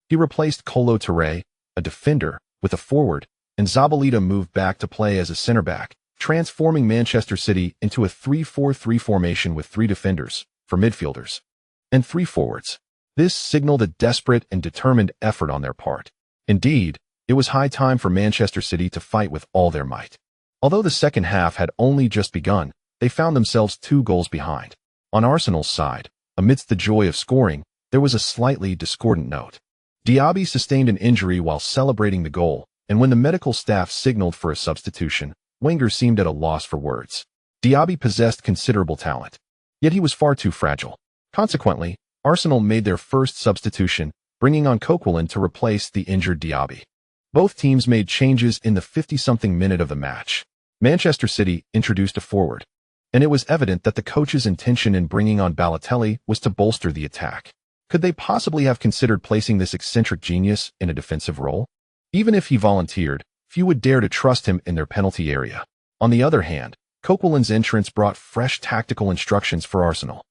He replaced Kolo Touré, a defender, with a forward, and Zabaleta moved back to play as a center-back, transforming Manchester City into a 3-4-3 formation with 3 defenders, 4 midfielders, and 3 forwards. This signaled a desperate and determined effort on their part. Indeed, it was high time for Manchester City to fight with all their might. Although the second half had only just begun, they found themselves 2 goals behind. On Arsenal's side, amidst the joy of scoring, there was a slightly discordant note. Diaby sustained an injury while celebrating the goal, and when the medical staff signaled for a substitution, Wenger seemed at a loss for words. Diaby possessed considerable talent, yet he was far too fragile. Consequently, Arsenal made their first substitution, bringing on Coquelin to replace the injured Diaby. Both teams made changes in the 50-something minute of the match. Manchester City introduced a forward, and it was evident that the coach's intention in bringing on Balotelli was to bolster the attack. Could they possibly have considered placing this eccentric genius in a defensive role? Even if he volunteered, few would dare to trust him in their penalty area. On the other hand, Coquelin's entrance brought fresh tactical instructions for Arsenal.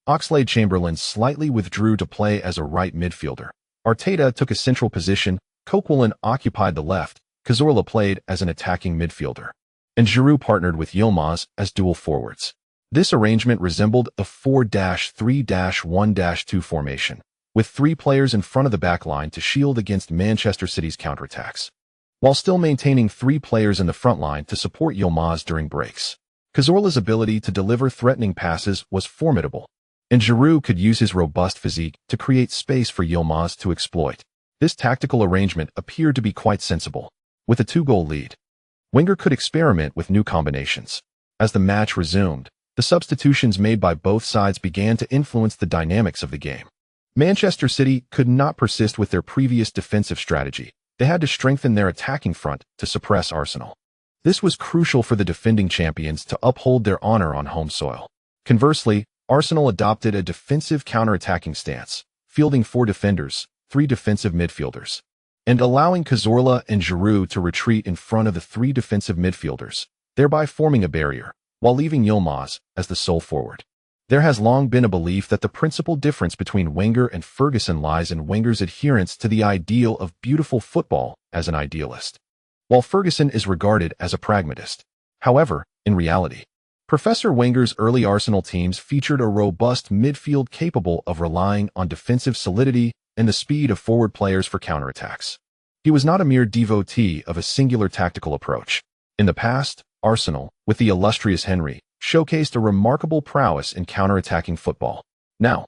Oxlade-Chamberlain slightly withdrew to play as a right midfielder. Arteta took a central position, Coquelin occupied the left, Cazorla played as an attacking midfielder, and Giroud partnered with Yilmaz as dual forwards. This arrangement resembled a 4-3-1-2 formation, with 3 players in front of the back line to shield against Manchester City's counterattacks, while still maintaining 3 players in the front line to support Yilmaz during breaks. Cazorla's ability to deliver threatening passes was formidable, and Giroud could use his robust physique to create space for Yilmaz to exploit. This tactical arrangement appeared to be quite sensible. With a 2-goal lead, Wenger could experiment with new combinations. As the match resumed, the substitutions made by both sides began to influence the dynamics of the game. Manchester City could not persist with their previous defensive strategy. They had to strengthen their attacking front to suppress Arsenal. This was crucial for the defending champions to uphold their honor on home soil. Conversely, Arsenal adopted a defensive counter-attacking stance, fielding 4 defenders, 3 defensive midfielders, and allowing Cazorla and Giroud to retreat in front of the 3 defensive midfielders, thereby forming a barrier, while leaving Yilmaz as the sole forward. There has long been a belief that the principal difference between Wenger and Ferguson lies in Wenger's adherence to the ideal of beautiful football as an idealist, while Ferguson is regarded as a pragmatist. However, in reality, Professor Wenger's early Arsenal teams featured a robust midfield capable of relying on defensive solidity and the speed of forward players for counterattacks. He was not a mere devotee of a singular tactical approach. In the past, Arsenal, with the illustrious Henry, showcased a remarkable prowess in counterattacking football. Now,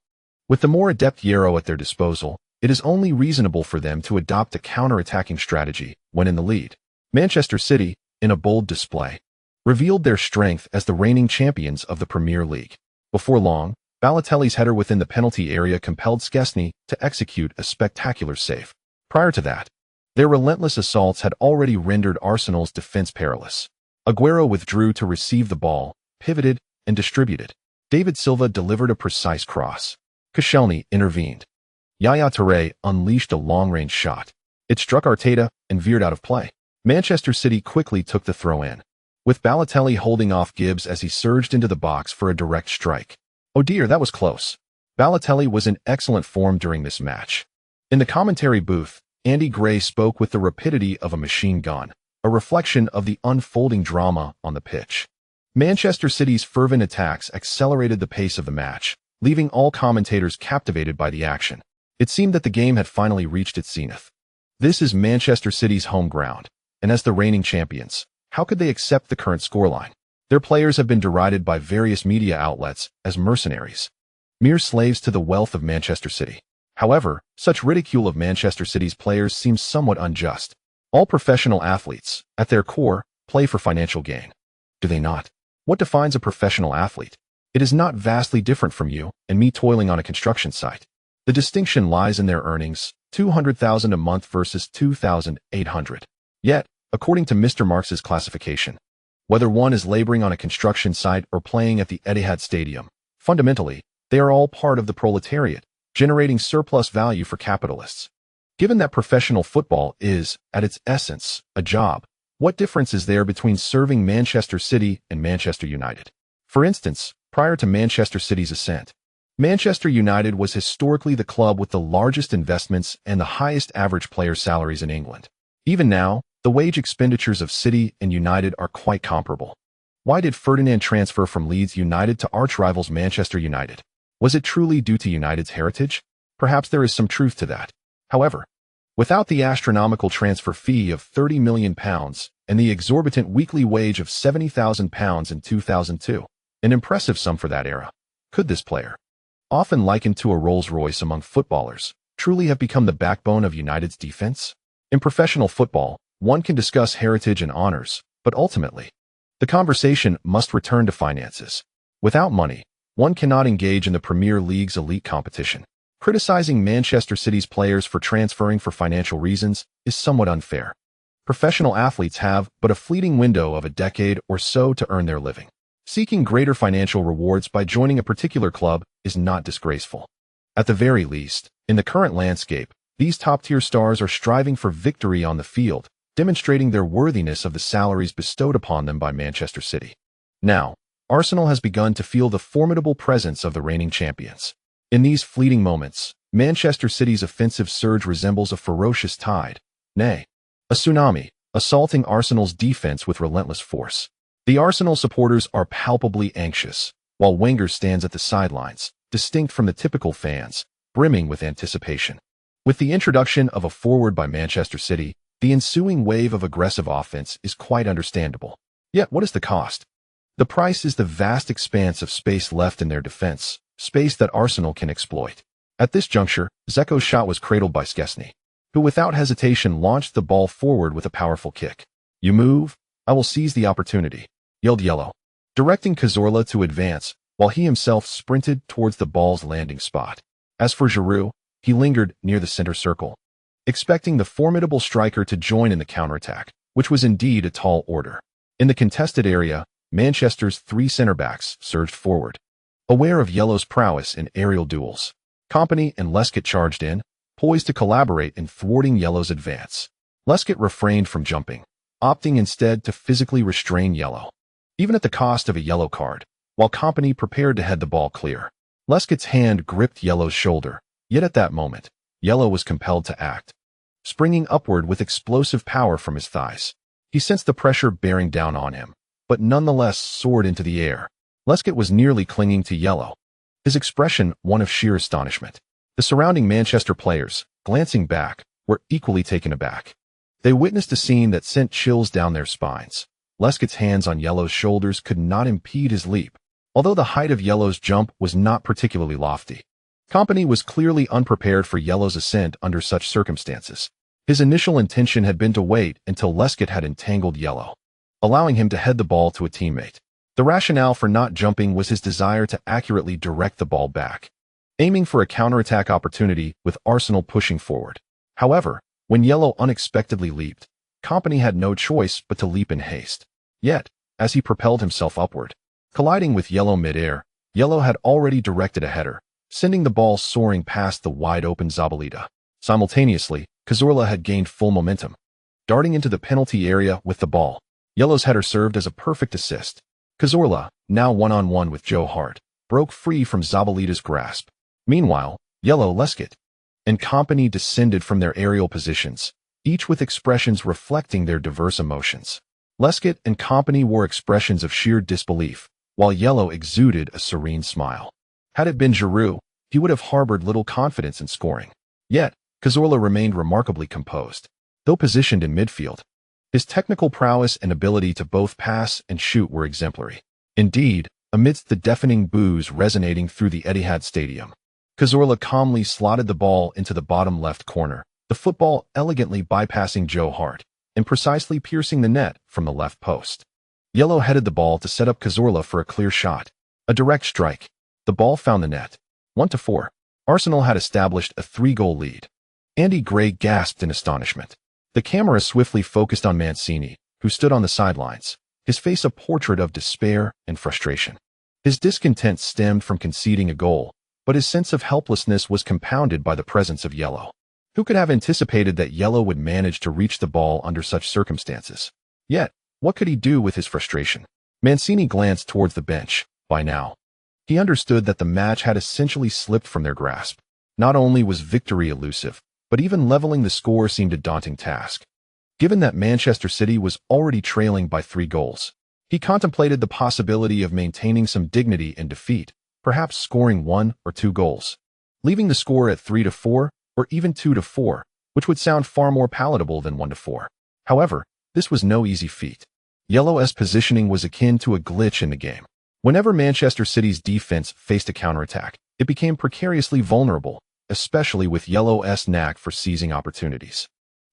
with the more adept Euro at their disposal, it is only reasonable for them to adopt a counterattacking strategy when in the lead. Manchester City, in a bold display, revealed their strength as the reigning champions of the Premier League. Before long, Balotelli's header within the penalty area compelled Szczesny to execute a spectacular save. Prior to that, their relentless assaults had already rendered Arsenal's defense perilous. Aguero withdrew to receive the ball, pivoted, and distributed. David Silva delivered a precise cross. Koscielny intervened. Yaya Touré unleashed a long-range shot. It struck Arteta and veered out of play. Manchester City quickly took the throw-in, with Balotelli holding off Gibbs as he surged into the box for a direct strike. Oh dear, that was close. Balotelli was in excellent form during this match. In the commentary booth, Andy Gray spoke with the rapidity of a machine gun, a reflection of the unfolding drama on the pitch. Manchester City's fervent attacks accelerated the pace of the match, leaving all commentators captivated by the action. It seemed that the game had finally reached its zenith. This is Manchester City's home ground, and as the reigning champions, how could they accept the current scoreline? Their players have been derided by various media outlets as mercenaries, mere slaves to the wealth of Manchester City. However, such ridicule of Manchester City's players seems somewhat unjust. All professional athletes, at their core, play for financial gain. Do they not? What defines a professional athlete? It is not vastly different from you and me toiling on a construction site. The distinction lies in their earnings, $200,000 a month versus $2,800. Yet, according to Mr. Marx's classification, whether one is laboring on a construction site or playing at the Etihad Stadium, fundamentally, they are all part of the proletariat, generating surplus value for capitalists. Given that professional football is, at its essence, a job, what difference is there between serving Manchester City and Manchester United? For instance, prior to Manchester City's ascent, Manchester United was historically the club with the largest investments and the highest average player salaries in England. Even now, the wage expenditures of City and United are quite comparable. Why did Ferdinand transfer from Leeds United to arch-rivals Manchester United? Was it truly due to United's heritage? Perhaps there is some truth to that. However, without the astronomical transfer fee of £30 million and the exorbitant weekly wage of £70,000 in 2002, an impressive sum for that era, could this player, often likened to a Rolls-Royce among footballers, truly have become the backbone of United's defense? In professional football, one can discuss heritage and honors, but ultimately, the conversation must return to finances. Without money, one cannot engage in the Premier League's elite competition. Criticizing Manchester City's players for transferring for financial reasons is somewhat unfair. Professional athletes have but a fleeting window of a decade or so to earn their living. Seeking greater financial rewards by joining a particular club is not disgraceful. At the very least, in the current landscape, these top-tier stars are striving for victory on the field, demonstrating their worthiness of the salaries bestowed upon them by Manchester City. Now, Arsenal has begun to feel the formidable presence of the reigning champions. In these fleeting moments, Manchester City's offensive surge resembles a ferocious tide, nay, a tsunami, assaulting Arsenal's defense with relentless force. The Arsenal supporters are palpably anxious, while Wenger stands at the sidelines, distinct from the typical fans, brimming with anticipation. With the introduction of a forward by Manchester City, the ensuing wave of aggressive offense is quite understandable. Yet, what is the cost? The price is the vast expanse of space left in their defense, space that Arsenal can exploit. At this juncture, Dzeko's shot was cradled by Szczesny, who without hesitation launched the ball forward with a powerful kick. "You move, I will seize the opportunity," yelled Yellow, directing Cazorla to advance, while he himself sprinted towards the ball's landing spot. As for Giroud, he lingered near the center circle, expecting the formidable striker to join in the counterattack, which was indeed a tall order. In the contested area, Manchester's three center-backs surged forward. Aware of Yellow's prowess in aerial duels, Kompany and Lescott charged in, poised to collaborate in thwarting Yellow's advance. Lescott refrained from jumping, opting instead to physically restrain Yellow, even at the cost of a yellow card, while Kompany prepared to head the ball clear. Lescott's hand gripped Yellow's shoulder, yet at that moment, Yellow was compelled to act. Springing upward with explosive power from his thighs, he sensed the pressure bearing down on him, but nonetheless soared into the air. Lescott was nearly clinging to Yellow, his expression one of sheer astonishment. The surrounding Manchester players, glancing back, were equally taken aback. They witnessed a scene that sent chills down their spines. Lescott's hands on Yellow's shoulders could not impede his leap, although the height of Yellow's jump was not particularly lofty. Kompany was clearly unprepared for Yellow's ascent under such circumstances. His initial intention had been to wait until Lescott had entangled Yellow, allowing him to head the ball to a teammate. The rationale for not jumping was his desire to accurately direct the ball back, aiming for a counterattack opportunity with Arsenal pushing forward. However, when Yellow unexpectedly leaped, Kompany had no choice but to leap in haste. Yet, as he propelled himself upward, colliding with Yellow mid-air, Yellow had already directed a header, sending the ball soaring past the wide-open Zabaleta. Simultaneously, Cazorla had gained full momentum, darting into the penalty area with the ball. Yellow's header served as a perfect assist. Cazorla, now one-on-one with Joe Hart, broke free from Zabaleta's grasp. Meanwhile, Yellow, Lescott, and Kompany descended from their aerial positions, each with expressions reflecting their diverse emotions. Lescott and Kompany wore expressions of sheer disbelief, while Yellow exuded a serene smile. Had it been Giroud, he would have harbored little confidence in scoring. Yet, Cazorla remained remarkably composed. Though positioned in midfield, his technical prowess and ability to both pass and shoot were exemplary. Indeed, amidst the deafening boos resonating through the Etihad Stadium, Cazorla calmly slotted the ball into the bottom left corner, the football elegantly bypassing Joe Hart and precisely piercing the net from the left post. Yellow headed the ball to set up Cazorla for a clear shot. A direct strike. The ball found the net. 1-4. Arsenal had established a 3-goal lead. Andy Gray gasped in astonishment. The camera swiftly focused on Mancini, who stood on the sidelines, his face a portrait of despair and frustration. His discontent stemmed from conceding a goal, but his sense of helplessness was compounded by the presence of Yellow. Who could have anticipated that Yellow would manage to reach the ball under such circumstances? Yet, what could he do with his frustration? Mancini glanced towards the bench. By now, he understood that the match had essentially slipped from their grasp. Not only was victory elusive, but even leveling the score seemed a daunting task. Given that Manchester City was already trailing by 3 goals, he contemplated the possibility of maintaining some dignity in defeat, perhaps scoring 1 or 2 goals, leaving the score at 3-4 or even 2-4, which would sound far more palatable than 1-4. However, this was no easy feat. Yellow's positioning was akin to a glitch in the game. Whenever Manchester City's defense faced a counterattack, it became precariously vulnerable, especially with Yellow's knack for seizing opportunities.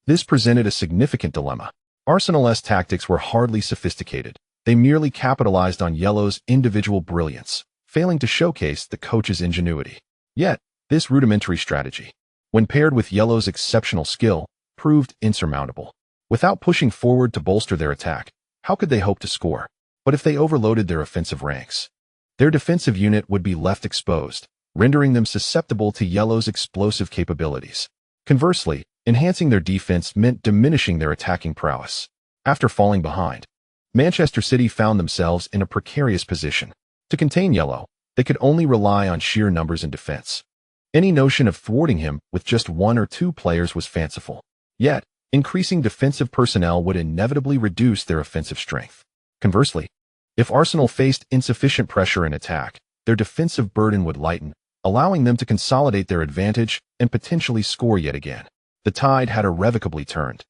This presented a significant dilemma. Arsenal's tactics were hardly sophisticated. They merely capitalized on Yellow's individual brilliance, failing to showcase the coach's ingenuity. Yet, this rudimentary strategy, when paired with Yellow's exceptional skill, proved insurmountable. Without pushing forward to bolster their attack, how could they hope to score? But if they overloaded their offensive ranks, their defensive unit would be left exposed, rendering them susceptible to Yellow's explosive capabilities. Conversely, enhancing their defense meant diminishing their attacking prowess. After falling behind, Manchester City found themselves in a precarious position. To contain Yellow, they could only rely on sheer numbers in defense. Any notion of thwarting him with just one or two players was fanciful. Yet, increasing defensive personnel would inevitably reduce their offensive strength. Conversely, if Arsenal faced insufficient pressure in attack, their defensive burden would lighten, allowing them to consolidate their advantage and potentially score yet again. The tide had irrevocably turned,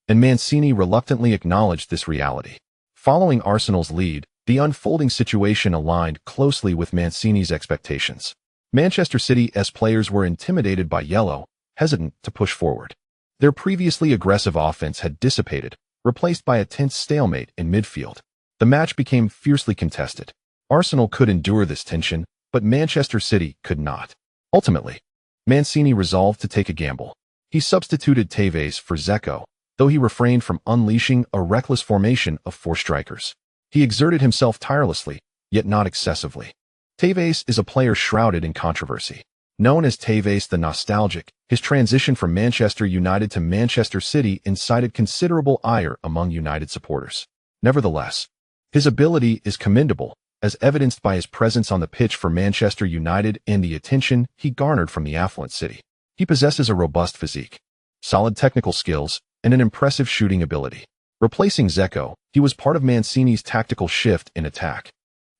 and Mancini reluctantly acknowledged this reality. Following Arsenal's lead, the unfolding situation aligned closely with Mancini's expectations. Manchester City's players were intimidated by Yellow, hesitant to push forward. Their previously aggressive offense had dissipated, replaced by a tense stalemate in midfield. The match became fiercely contested. Arsenal could endure this tension, but Manchester City could not. Ultimately, Mancini resolved to take a gamble. He substituted Tevez for Dzeko, though he refrained from unleashing a reckless formation of four strikers. He exerted himself tirelessly, yet not excessively. Tevez is a player shrouded in controversy. Known as Tevez the Nostalgic, his transition from Manchester United to Manchester City incited considerable ire among United supporters. Nevertheless, his ability is commendable, as evidenced by his presence on the pitch for Manchester United and the attention he garnered from the affluent city. He possesses a robust physique, solid technical skills, and an impressive shooting ability. Replacing Dzeko, he was part of Mancini's tactical shift in attack,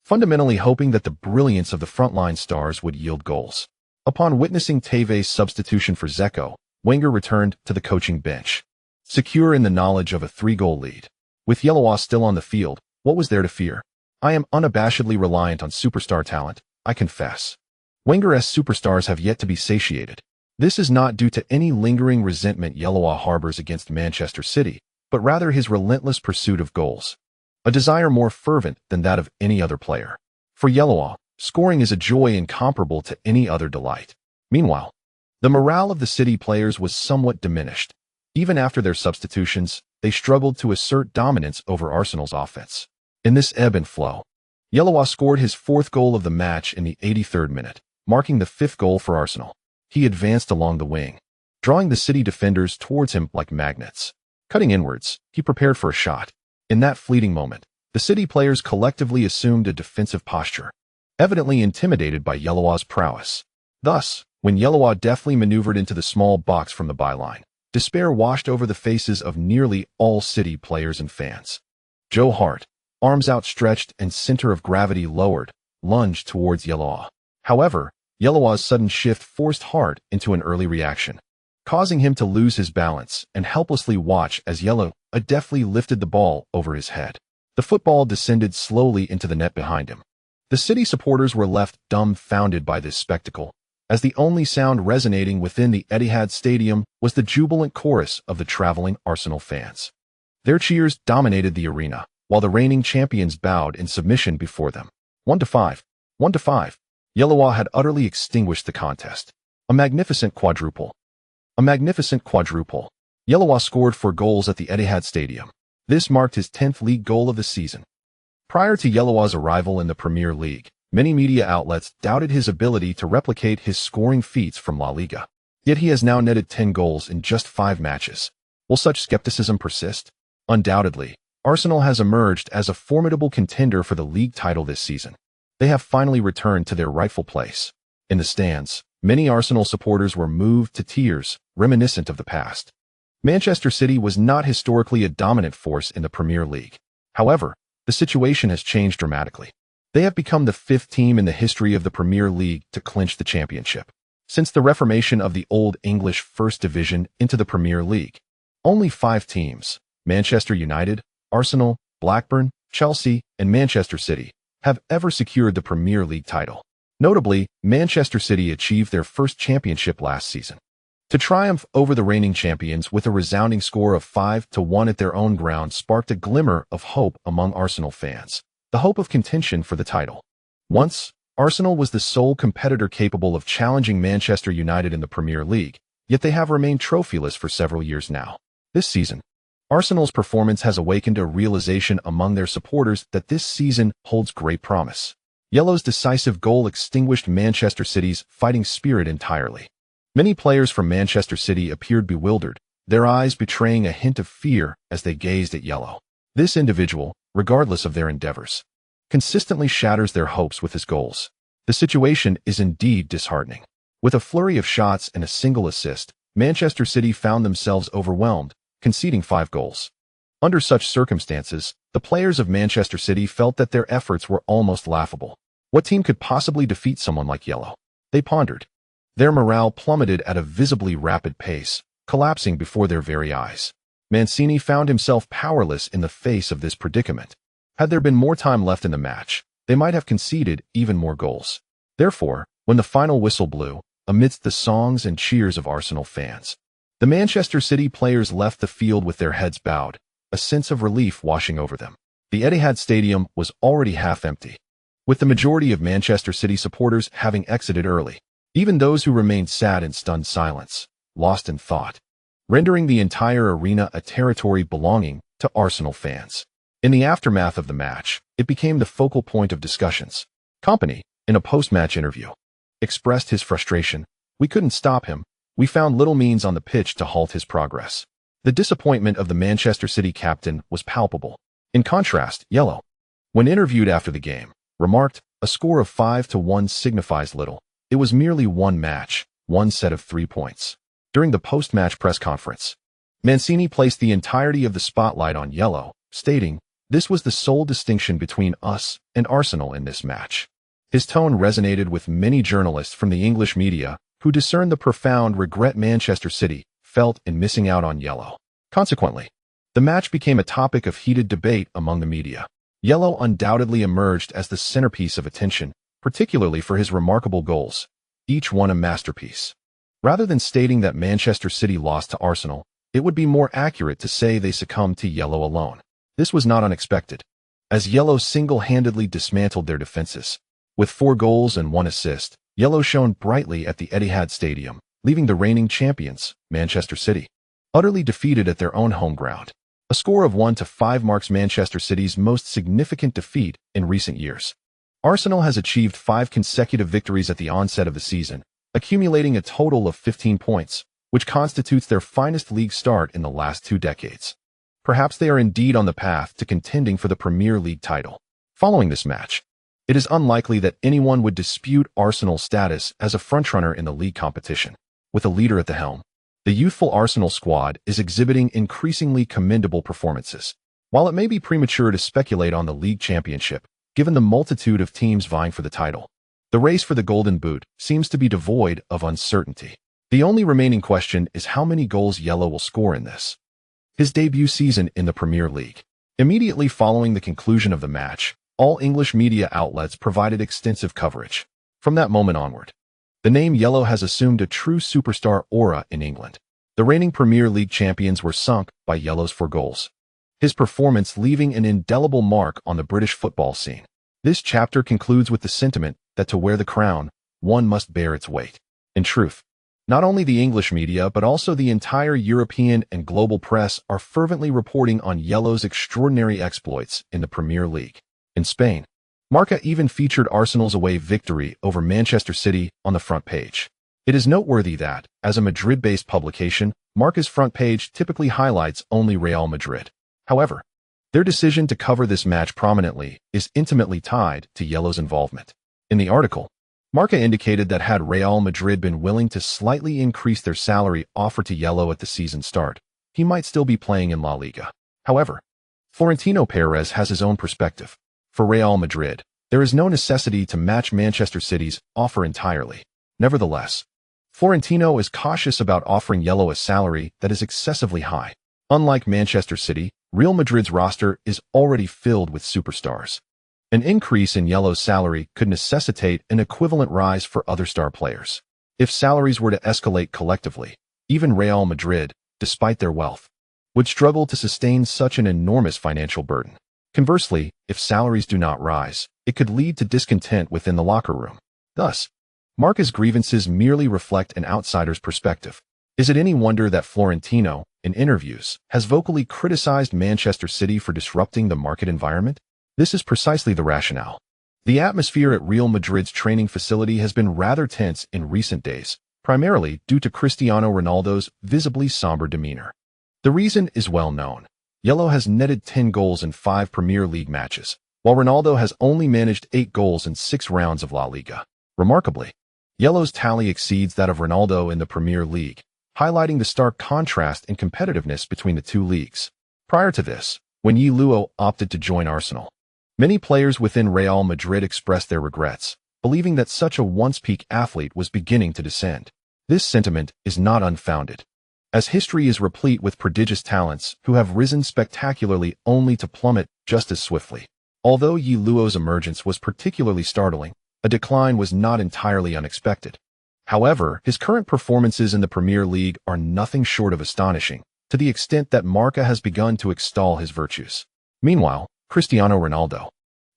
fundamentally hoping that the brilliance of the frontline stars would yield goals. Upon witnessing Tevez's substitution for Dzeko, Wenger returned to the coaching bench, secure in the knowledge of a 3-goal lead. With Yellow still on the field, what was there to fear? I am unabashedly reliant on superstar talent, I confess. Wenger's superstars have yet to be satiated. This is not due to any lingering resentment Yellow harbors against Manchester City, but rather his relentless pursuit of goals, a desire more fervent than that of any other player. For Yellow, scoring is a joy incomparable to any other delight. Meanwhile, the morale of the City players was somewhat diminished. Even after their substitutions, they struggled to assert dominance over Arsenal's offense. In this ebb and flow, Yellow scored his 4th goal of the match in the 83rd minute, marking the 5th goal for Arsenal. He advanced along the wing, drawing the City defenders towards him like magnets. Cutting inwards, he prepared for a shot. In that fleeting moment, the City players collectively assumed a defensive posture, evidently intimidated by Yellow's prowess. Thus, when Yellow deftly maneuvered into the small box from the byline, despair washed over the faces of nearly all City players and fans. Joe Hart, arms outstretched and center of gravity lowered, lunged towards Yellow. However, Yellow's sudden shift forced Hart into an early reaction, causing him to lose his balance and helplessly watch as Yellow deftly lifted the ball over his head. The football descended slowly into the net behind him. The City supporters were left dumbfounded by this spectacle, as the only sound resonating within the Etihad Stadium was the jubilant chorus of the traveling Arsenal fans. Their cheers dominated the arena, while the reigning champions bowed in submission before them. 1-5. 1-5. Yellow had utterly extinguished the contest. A magnificent quadruple. Yellow scored 4 goals at the Etihad Stadium. This marked his 10th league goal of the season. Prior to Yellow's arrival in the Premier League, many media outlets doubted his ability to replicate his scoring feats from La Liga. Yet he has now netted 10 goals in just 5 matches. Will such skepticism persist? Undoubtedly, Arsenal has emerged as a formidable contender for the league title this season. They have finally returned to their rightful place. In the stands, many Arsenal supporters were moved to tears, reminiscent of the past. Manchester City was not historically a dominant force in the Premier League. However, the situation has changed dramatically. They have become the 5th team in the history of the Premier League to clinch the championship. Since the reformation of the Old English First Division into the Premier League, only 5 teams, Manchester United, Arsenal, Blackburn, Chelsea, and Manchester City, have ever secured the Premier League title. Notably, Manchester City achieved their first championship last season. To triumph over the reigning champions with a resounding score of 5-1 at their own ground sparked a glimmer of hope among Arsenal fans, the hope of contention for the title. Once, Arsenal was the sole competitor capable of challenging Manchester United in the Premier League, yet they have remained trophyless for several years now. This season, Arsenal's performance has awakened a realization among their supporters that this season holds great promise. Yellow's decisive goal extinguished Manchester City's fighting spirit entirely. Many players from Manchester City appeared bewildered, their eyes betraying a hint of fear as they gazed at Yellow. This individual, regardless of their endeavors, consistently shatters their hopes with his goals. The situation is indeed disheartening. With a flurry of shots and a single assist, Manchester City found themselves overwhelmed, conceding 5 goals. Under such circumstances, the players of Manchester City felt that their efforts were almost laughable. What team could possibly defeat someone like Yellow? They pondered. Their morale plummeted at a visibly rapid pace, collapsing before their very eyes. Mancini found himself powerless in the face of this predicament. Had there been more time left in the match, they might have conceded even more goals. Therefore, when the final whistle blew, amidst the songs and cheers of Arsenal fans, the Manchester City players left the field with their heads bowed, a sense of relief washing over them. The Etihad Stadium was already half empty, with the majority of Manchester City supporters having exited early. Even those who remained sat in stunned silence, lost in thought, rendering the entire arena a territory belonging to Arsenal fans. In the aftermath of the match, it became the focal point of discussions. Kompany, in a post-match interview, expressed his frustration. "We couldn't stop him. We found little means on the pitch to halt his progress." The disappointment of the Manchester City captain was palpable. In contrast, Yellow, when interviewed after the game, remarked, "A score of 5-1 signifies little. It was merely one match, one set of 3 points." During the post-match press conference, Mancini placed the entirety of the spotlight on Yellow, stating, "This was the sole distinction between us and Arsenal in this match." His tone resonated with many journalists from the English media, who discerned the profound regret Manchester City felt in missing out on Yellow. Consequently, the match became a topic of heated debate among the media. Yellow undoubtedly emerged as the centerpiece of attention, particularly for his remarkable goals, each one a masterpiece. Rather than stating that Manchester City lost to Arsenal, it would be more accurate to say they succumbed to Yellow alone. This was not unexpected, as Yellow single-handedly dismantled their defenses. With 4 goals and 1 assist, Yellow shone brightly at the Etihad Stadium, leaving the reigning champions, Manchester City, utterly defeated at their own home ground. A score of 1-5 marks Manchester City's most significant defeat in recent years. Arsenal has achieved 5 consecutive victories at the onset of the season, accumulating a total of 15 points, which constitutes their finest league start in the last 2 decades. Perhaps they are indeed on the path to contending for the Premier League title. Following this match, it is unlikely that anyone would dispute Arsenal's status as a frontrunner in the league competition. With a leader at the helm, the youthful Arsenal squad is exhibiting increasingly commendable performances. While it may be premature to speculate on the league championship, given the multitude of teams vying for the title, the race for the Golden Boot seems to be devoid of uncertainty. The only remaining question is how many goals Yellow will score in his debut season in the Premier League. Immediately following the conclusion of the match, all English media outlets provided extensive coverage. From that moment onward, the name Yellow has assumed a true superstar aura in England. The reigning Premier League champions were sunk by Yellow's 4 goals, his performance leaving an indelible mark on the British football scene. This chapter concludes with the sentiment that to wear the crown, one must bear its weight. In truth, not only the English media but also the entire European and global press are fervently reporting on Yellow's extraordinary exploits in the Premier League. In Spain, Marca even featured Arsenal's away victory over Manchester City on the front page. It is noteworthy that, as a Madrid-based publication, Marca's front page typically highlights only Real Madrid. However, their decision to cover this match prominently is intimately tied to Yellow's involvement. In the article, Marca indicated that had Real Madrid been willing to slightly increase their salary offered to Yellow at the season start, he might still be playing in La Liga. However, Florentino Perez has his own perspective. For Real Madrid, there is no necessity to match Manchester City's offer entirely. Nevertheless, Florentino is cautious about offering Yellow a salary that is excessively high. Unlike Manchester City, Real Madrid's roster is already filled with superstars. An increase in Yellow's salary could necessitate an equivalent rise for other star players. If salaries were to escalate collectively, even Real Madrid, despite their wealth, would struggle to sustain such an enormous financial burden. Conversely, if salaries do not rise, it could lead to discontent within the locker room. Thus, Marca's grievances merely reflect an outsider's perspective. Is it any wonder that Florentino, in interviews, has vocally criticized Manchester City for disrupting the market environment? This is precisely the rationale. The atmosphere at Real Madrid's training facility has been rather tense in recent days, primarily due to Cristiano Ronaldo's visibly somber demeanor. The reason is well known. Yellow has netted 10 goals in 5 Premier League matches, while Ronaldo has only managed 8 goals in 6 rounds of La Liga. Remarkably, Yellow's tally exceeds that of Ronaldo in the Premier League, highlighting the stark contrast in competitiveness between the two leagues. Prior to this, when Yi Luo opted to join Arsenal, many players within Real Madrid expressed their regrets, believing that such a once-peak athlete was beginning to descend. This sentiment is not unfounded, as history is replete with prodigious talents who have risen spectacularly only to plummet just as swiftly. Although Yi Luo's emergence was particularly startling, a decline was not entirely unexpected. However, his current performances in the Premier League are nothing short of astonishing, to the extent that Marca has begun to extol his virtues. Meanwhile, Cristiano Ronaldo,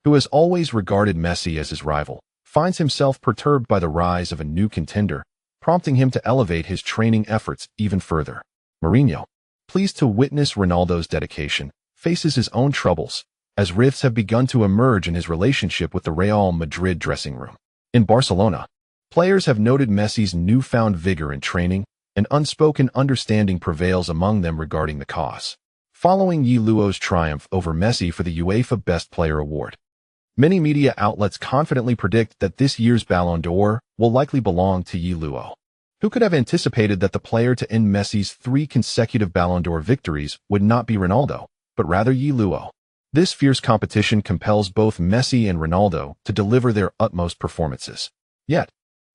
who has always regarded Messi as his rival, finds himself perturbed by the rise of a new contender, prompting him to elevate his training efforts even further. Mourinho, pleased to witness Ronaldo's dedication, faces his own troubles, as rifts have begun to emerge in his relationship with the Real Madrid dressing room. In Barcelona, players have noted Messi's newfound vigor in training, and unspoken understanding prevails among them regarding the cause. Following Yi Luo's triumph over Messi for the UEFA Best Player award, many media outlets confidently predict that this year's Ballon d'Or will likely belong to Yi Luo. Who could have anticipated that the player to end Messi's 3 consecutive Ballon d'Or victories would not be Ronaldo, but rather Yi Luo? This fierce competition compels both Messi and Ronaldo to deliver their utmost performances. Yet,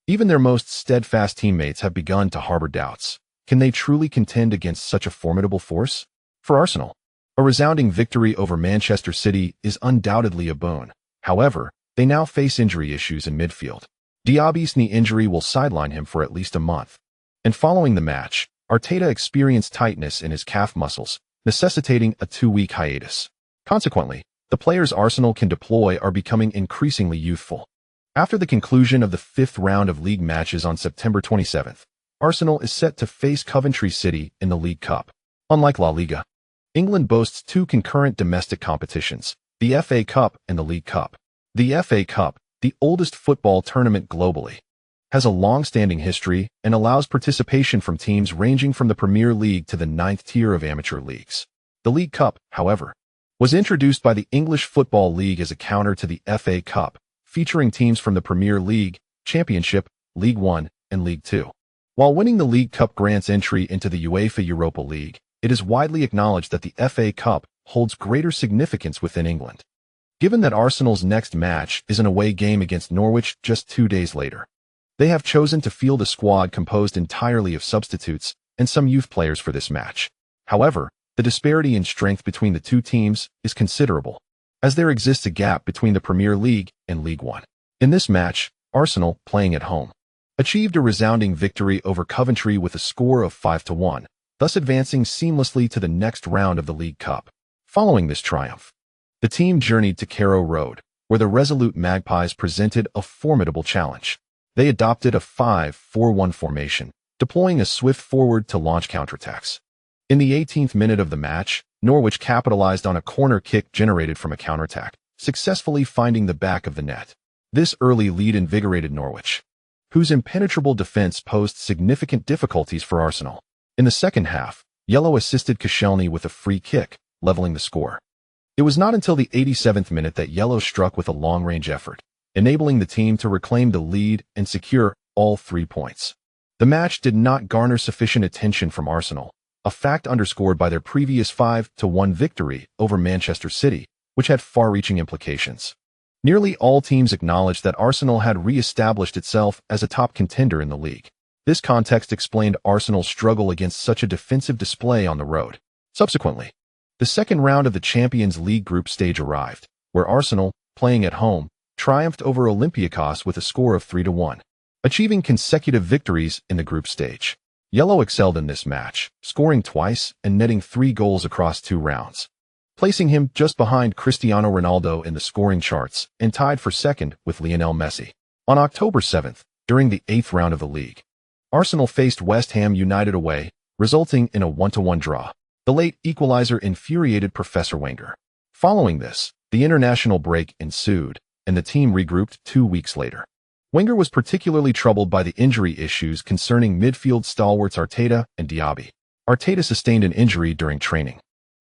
even their most steadfast teammates have begun to harbor doubts. Can they truly contend against such a formidable force? For Arsenal, a resounding victory over Manchester City is undoubtedly a boon. However, they now face injury issues in midfield. Diaby's knee injury will sideline him for at least a month. And following the match, Arteta experienced tightness in his calf muscles, necessitating a 2-week hiatus. Consequently, the players Arsenal can deploy are becoming increasingly youthful. After the conclusion of the 5th round of league matches on September 27th, Arsenal is set to face Coventry City in the League Cup. Unlike La Liga, England boasts 2 concurrent domestic competitions, the FA Cup and the League Cup. The FA Cup, the oldest football tournament globally, has a long-standing history and allows participation from teams ranging from the Premier League to the 9th tier of amateur leagues. The League Cup, however, was introduced by the English Football League as a counter to the FA Cup, featuring teams from the Premier League, Championship, League One, and League Two. While winning the League Cup grants entry into the UEFA Europa League, it is widely acknowledged that the FA Cup holds greater significance within England. Given that Arsenal's next match is an away game against Norwich just 2 days later, they have chosen to field a squad composed entirely of substitutes and some youth players for this match. However, the disparity in strength between the two teams is considerable, as there exists a gap between the Premier League and League One. In this match, Arsenal, playing at home, achieved a resounding victory over Coventry with a score of 5-1, thus advancing seamlessly to the next round of the League Cup. Following this triumph, the team journeyed to Carrow Road, where the resolute Magpies presented a formidable challenge. They adopted a 5-4-1 formation, deploying a swift forward to launch counterattacks. In the 18th minute of the match, Norwich capitalized on a corner kick generated from a counterattack, successfully finding the back of the net. This early lead invigorated Norwich, whose impenetrable defense posed significant difficulties for Arsenal. In the second half, Yellow assisted Koscielny with a free kick, leveling the score. It was not until the 87th minute that Yellow struck with a long-range effort, enabling the team to reclaim the lead and secure all 3 points. The match did not garner sufficient attention from Arsenal, a fact underscored by their previous 5-1 victory over Manchester City, which had far-reaching implications. Nearly all teams acknowledged that Arsenal had re-established itself as a top contender in the league. This context explained Arsenal's struggle against such a defensive display on the road. Subsequently, the second round of the Champions League group stage arrived, where Arsenal, playing at home, triumphed over Olympiacos with a score of 3-1, achieving consecutive victories in the group stage. Yellow excelled in this match, scoring twice and netting 3 goals across 2 rounds, placing him just behind Cristiano Ronaldo in the scoring charts and tied for second with Lionel Messi. On October 7th, during the 8th round of the league, Arsenal faced West Ham United away, resulting in a 1-1 draw. The late equalizer infuriated Professor Wenger. Following this, the international break ensued, and the team regrouped 2 weeks later. Wenger was particularly troubled by the injury issues concerning midfield stalwarts Arteta and Diaby. Arteta sustained an injury during training,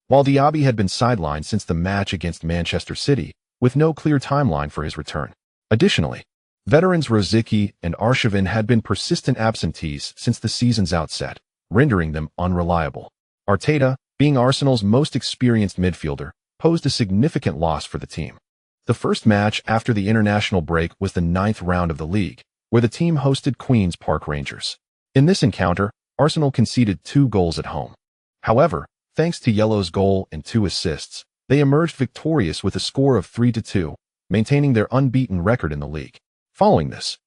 while Diaby had been sidelined since the match against Manchester City, with no clear timeline for his return. Additionally, veterans Rosicky and Arshavin had been persistent absentees since the season's outset, rendering them unreliable. Arteta, being Arsenal's most experienced midfielder, posed a significant loss for the team. The first match after the international break was the 9th round of the league, where the team hosted Queen's Park Rangers. In this encounter, Arsenal conceded 2 goals at home. However, thanks to Yellow's goal and 2 assists, they emerged victorious with a score of 3-2, maintaining their unbeaten record in the league. Following this,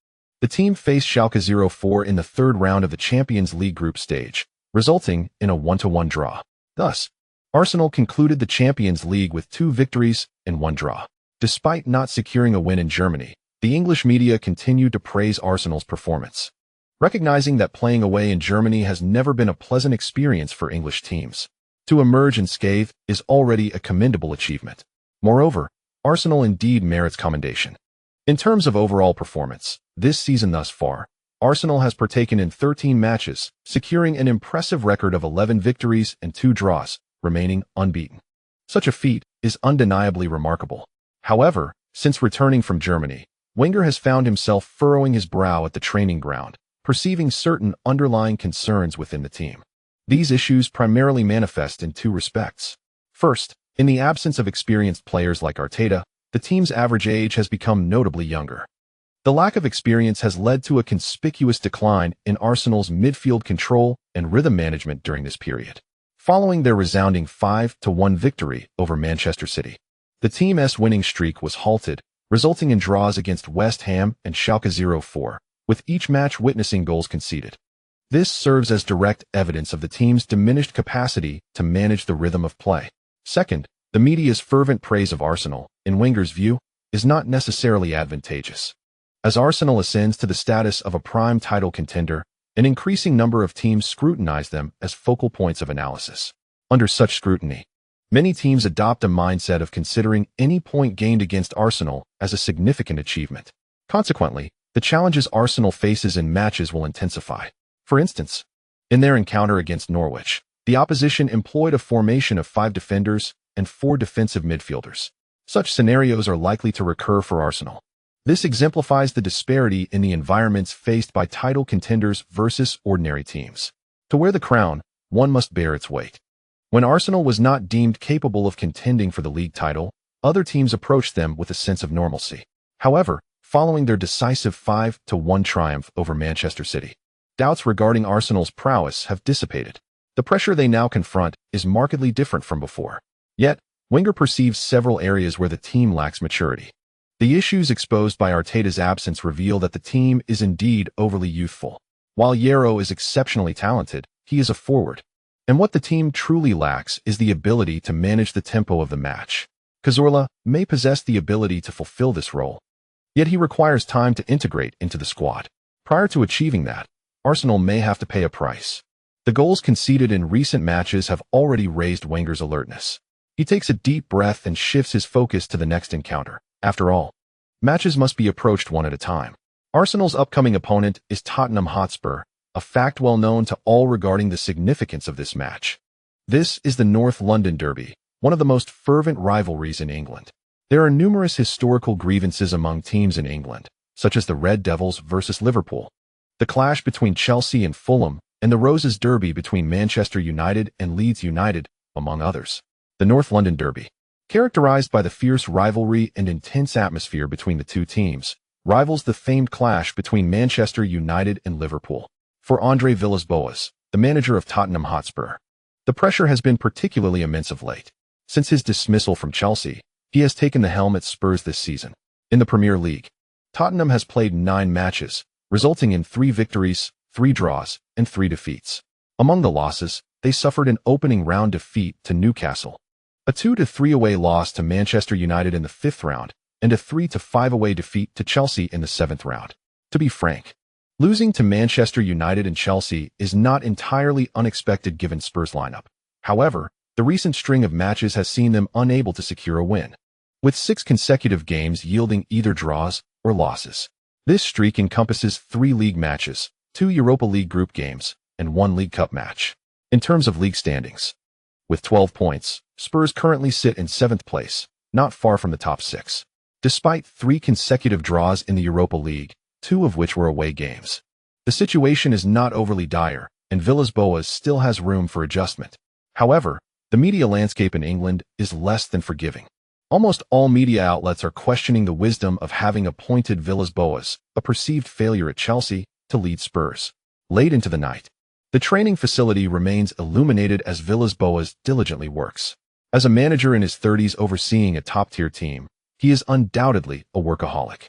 the team faced Schalke 04 in the 3rd round of the Champions League group stage, resulting in a 1-1 draw. Thus, Arsenal concluded the Champions League with 2 victories and 1 draw. Despite not securing a win in Germany, the English media continued to praise Arsenal's performance, recognizing that playing away in Germany has never been a pleasant experience for English teams. To emerge unscathed is already a commendable achievement. Moreover, Arsenal indeed merits commendation. In terms of overall performance, this season thus far, Arsenal has partaken in 13 matches, securing an impressive record of 11 victories and 2 draws, remaining unbeaten. Such a feat is undeniably remarkable. However, since returning from Germany, Wenger has found himself furrowing his brow at the training ground, perceiving certain underlying concerns within the team. These issues primarily manifest in 2 respects. First, in the absence of experienced players like Arteta, the team's average age has become notably younger. The lack of experience has led to a conspicuous decline in Arsenal's midfield control and rhythm management during this period. Following their resounding 5-1 victory over Manchester City, the team's winning streak was halted, resulting in draws against West Ham and Schalke 04, with each match witnessing goals conceded. This serves as direct evidence of the team's diminished capacity to manage the rhythm of play. Second, the media's fervent praise of Arsenal, in Wenger's view, is not necessarily advantageous. As Arsenal ascends to the status of a prime title contender, an increasing number of teams scrutinize them as focal points of analysis. Under such scrutiny, many teams adopt a mindset of considering any point gained against Arsenal as a significant achievement. Consequently, the challenges Arsenal faces in matches will intensify. For instance, in their encounter against Norwich, the opposition employed a formation of 5 defenders and 4 defensive midfielders. Such scenarios are likely to recur for Arsenal. This exemplifies the disparity in the environments faced by title contenders versus ordinary teams. To wear the crown, one must bear its weight. When Arsenal was not deemed capable of contending for the league title, other teams approached them with a sense of normalcy. However, following their decisive 5-1 triumph over Manchester City, doubts regarding Arsenal's prowess have dissipated. The pressure they now confront is markedly different from before. Yet, Wenger perceives several areas where the team lacks maturity. The issues exposed by Arteta's absence reveal that the team is indeed overly youthful. While Yarrow is exceptionally talented, he is a forward. And what the team truly lacks is the ability to manage the tempo of the match. Schürrle may possess the ability to fulfill this role, yet he requires time to integrate into the squad. Prior to achieving that, Arsenal may have to pay a price. The goals conceded in recent matches have already raised Wenger's alertness. He takes a deep breath and shifts his focus to the next encounter. After all, matches must be approached one at a time. Arsenal's upcoming opponent is Tottenham Hotspur, a fact well known to all regarding the significance of this match. This is the North London Derby, one of the most fervent rivalries in England. There are numerous historical grievances among teams in England, such as the Red Devils versus Liverpool, the clash between Chelsea and Fulham, and the Roses Derby between Manchester United and Leeds United, among others. The North London Derby, characterized by the fierce rivalry and intense atmosphere between the two teams, rivals the famed clash between Manchester United and Liverpool. For Andre Villas-Boas, the manager of Tottenham Hotspur, the pressure has been particularly immense of late. Since his dismissal from Chelsea, he has taken the helm at Spurs this season. In the Premier League, Tottenham has played 9 matches, resulting in 3 victories, 3 draws, and 3 defeats. Among the losses, they suffered an opening round defeat to Newcastle, a 2-3 away loss to Manchester United in the 5th round, and a 3-5 away defeat to Chelsea in the 7th round. To be frank, Losing to Manchester United and Chelsea is not entirely unexpected given Spurs' lineup. However, the recent string of matches has seen them unable to secure a win, with 6 consecutive games yielding either draws or losses. This streak encompasses 3 league matches, 2 Europa League group games, and 1 League Cup match. In terms of league standings, with 12 points, Spurs currently sit in 7th place, not far from the top 6. Despite 3 consecutive draws in the Europa League, 2 of which were away games. The situation is not overly dire, and Villas-Boas still has room for adjustment. However, the media landscape in England is less than forgiving. Almost all media outlets are questioning the wisdom of having appointed Villas-Boas, a perceived failure at Chelsea, to lead Spurs. Late into the night, the training facility remains illuminated as Villas-Boas diligently works. As a manager in his 30s overseeing a top-tier team, he is undoubtedly a workaholic.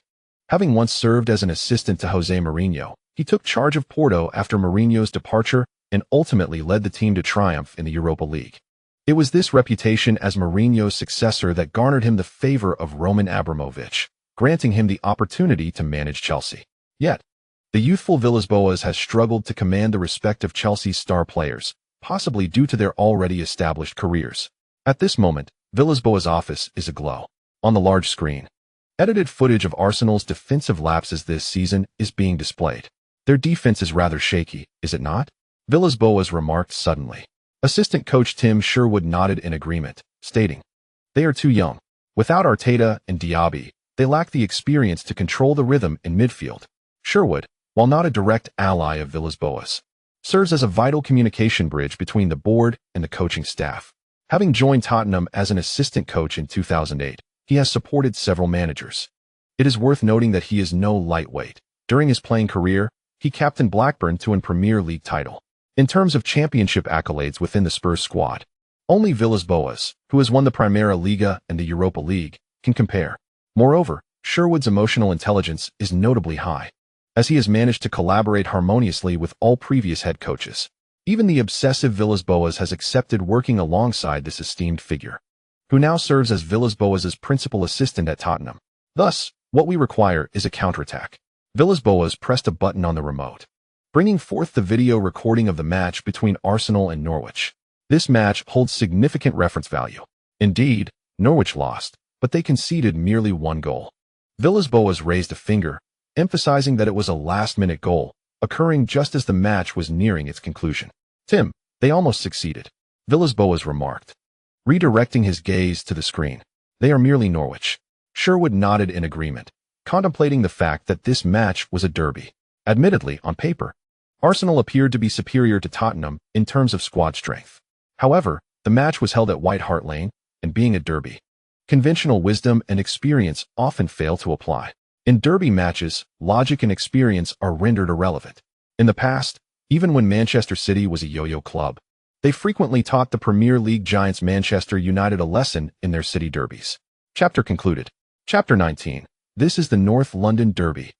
Having once served as an assistant to Jose Mourinho, he took charge of Porto after Mourinho's departure and ultimately led the team to triumph in the Europa League. It was this reputation as Mourinho's successor that garnered him the favor of Roman Abramovich, granting him the opportunity to manage Chelsea. Yet, the youthful Villas-Boas has struggled to command the respect of Chelsea's star players, possibly due to their already established careers. At this moment, Villas-Boas' office is aglow. On the large screen, edited footage of Arsenal's defensive lapses this season is being displayed. Their defense is rather shaky, is it not? Villas-Boas remarked suddenly. Assistant coach Tim Schürrle nodded in agreement, stating, "They are too young. Without Arteta and Diaby, they lack the experience to control the rhythm in midfield." Schürrle, while not a direct ally of Villas-Boas, serves as a vital communication bridge between the board and the coaching staff. Having joined Tottenham as an assistant coach in 2008, he has supported several managers. It is worth noting that he is no lightweight. During his playing career, he captained Blackburn to a Premier League title. In terms of championship accolades within the Spurs squad, only Villas-Boas, who has won the Primera Liga and the Europa League, can compare. Moreover, Sherwood's emotional intelligence is notably high, as he has managed to collaborate harmoniously with all previous head coaches. Even the obsessive Villas-Boas has accepted working alongside this esteemed figure, who now serves as Villas-Boas' principal assistant at Tottenham. Thus, what we require is a counterattack. Villas-Boas pressed a button on the remote, bringing forth the video recording of the match between Arsenal and Norwich. This match holds significant reference value. Indeed, Norwich lost, but they conceded merely 1 goal. Villas-Boas raised a finger, emphasizing that it was a last-minute goal, occurring just as the match was nearing its conclusion. "Tim, they almost succeeded," Villas-Boas remarked, redirecting his gaze to the screen. "They are merely Norwich." Sherwood nodded in agreement, contemplating the fact that this match was a derby. Admittedly, on paper, Arsenal appeared to be superior to Tottenham in terms of squad strength. However, the match was held at White Hart Lane, and being a derby, conventional wisdom and experience often fail to apply. In derby matches, logic and experience are rendered irrelevant. In the past, even when Manchester City was a yo-yo club, they frequently taught the Premier League giants Manchester United a lesson in their city derbies. Chapter concluded. Chapter 19. This is the North London Derby.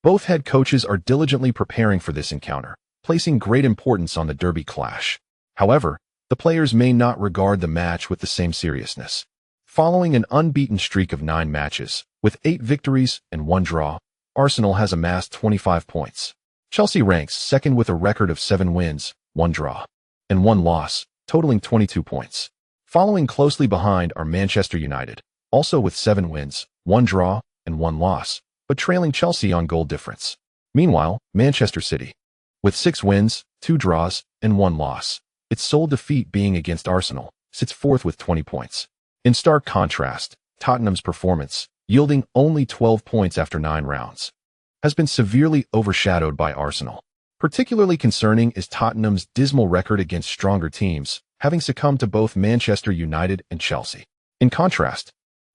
Both head coaches are diligently preparing for this encounter, placing great importance on the derby clash. However, the players may not regard the match with the same seriousness. Following an unbeaten streak of 9 matches, with 8 victories and 1 draw, Arsenal has amassed 25 points. Chelsea ranks second with a record of 7 wins, 1 draw, and 1 loss, totaling 22 points. Following closely behind are Manchester United, also with 7 wins, 1 draw, and 1 loss, but trailing Chelsea on goal difference. Meanwhile, Manchester City, with 6 wins, 2 draws, and 1 loss, its sole defeat being against Arsenal, sits 4th with 20 points. In stark contrast, Tottenham's performance, yielding only 12 points after 9 rounds, has been severely overshadowed by Arsenal. Particularly concerning is Tottenham's dismal record against stronger teams, having succumbed to both Manchester United and Chelsea. In contrast,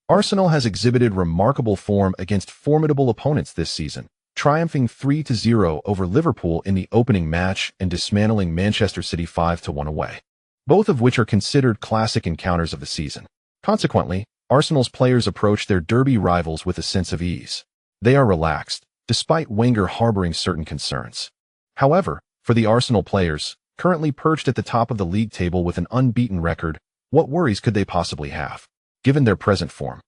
Arsenal has exhibited remarkable form against formidable opponents this season, triumphing 3-0 over Liverpool in the opening match and dismantling Manchester City 5-1 away, both of which are considered classic encounters of the season. Consequently, Arsenal's players approach their derby rivals with a sense of ease. They are relaxed, despite Wenger harboring certain concerns. However, for the Arsenal players, currently perched at the top of the league table with an unbeaten record, what worries could they possibly have, given their present form?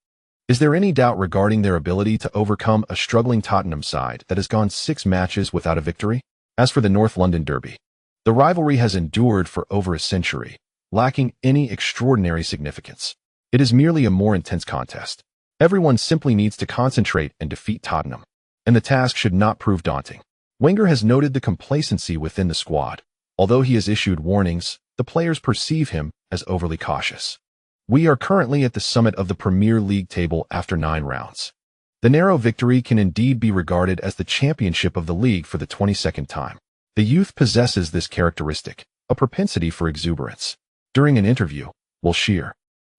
Is there any doubt regarding their ability to overcome a struggling Tottenham side that has gone 6 matches without a victory? As for the North London Derby, the rivalry has endured for over a century, lacking any extraordinary significance. It is merely a more intense contest. Everyone simply needs to concentrate and defeat Tottenham, and the task should not prove daunting. Wenger has noted the complacency within the squad. Although he has issued warnings, the players perceive him as overly cautious. We are currently at the summit of the Premier League table after 9 rounds. The narrow victory can indeed be regarded as the championship of the league for the 22nd time. The youth possesses this characteristic, a propensity for exuberance. During an interview, Schürrle,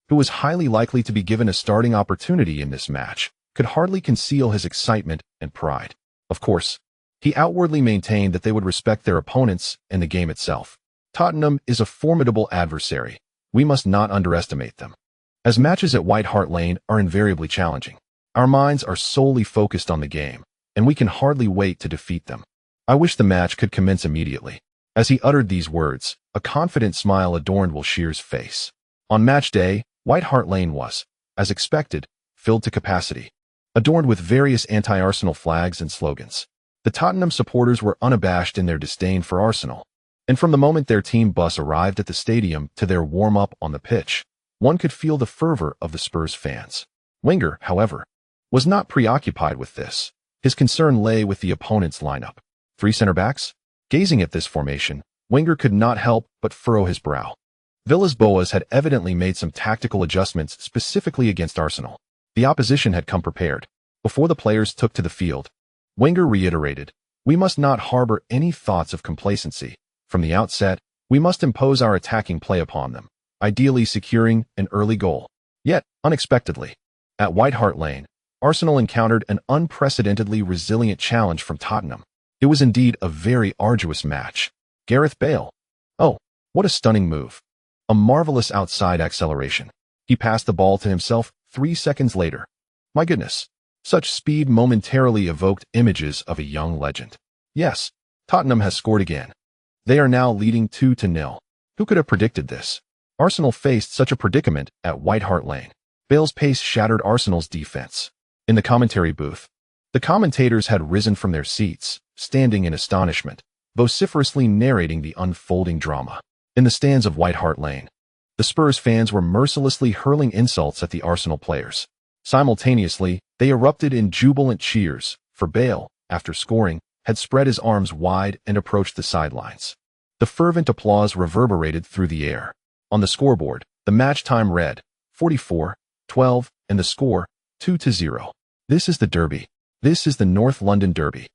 who was highly likely to be given a starting opportunity in this match, could hardly conceal his excitement and pride. Of course, he outwardly maintained that they would respect their opponents and the game itself. Tottenham is a formidable adversary. We must not underestimate them. As matches at White Hart Lane are invariably challenging, our minds are solely focused on the game, and we can hardly wait to defeat them. I wish the match could commence immediately. As he uttered these words, a confident smile adorned Schürrle's face. On match day, White Hart Lane was, as expected, filled to capacity, adorned with various anti-Arsenal flags and slogans. The Tottenham supporters were unabashed in their disdain for Arsenal, and from the moment their team bus arrived at the stadium to their warm-up on the pitch, one could feel the fervor of the Spurs fans. Wenger, however, was not preoccupied with this. His concern lay with the opponent's lineup. 3 center-backs? Gazing at this formation, Wenger could not help but furrow his brow. Villas-Boas had evidently made some tactical adjustments specifically against Arsenal. The opposition had come prepared. Before the players took to the field, Wenger reiterated, "We must not harbor any thoughts of complacency. From the outset, we must impose our attacking play upon them, ideally securing an early goal." Yet, unexpectedly, at White Hart Lane, Arsenal encountered an unprecedentedly resilient challenge from Tottenham. It was indeed a very arduous match. Gareth Bale. Oh, what a stunning move. A marvelous outside acceleration. He passed the ball to himself 3 seconds later. My goodness. Such speed momentarily evoked images of a young legend. Yes, Tottenham has scored again. They are now leading 2-0. Who could have predicted this? Arsenal faced such a predicament at White Hart Lane. Bale's pace shattered Arsenal's defense. In the commentary booth, the commentators had risen from their seats, standing in astonishment, vociferously narrating the unfolding drama. In the stands of White Hart Lane, the Spurs fans were mercilessly hurling insults at the Arsenal players. Simultaneously, they erupted in jubilant cheers, for Bale, after scoring, had spread his arms wide and approached the sidelines. The fervent applause reverberated through the air. On the scoreboard, the match time read 44-12 and the score 2-0. This is the Derby. This is the North London Derby.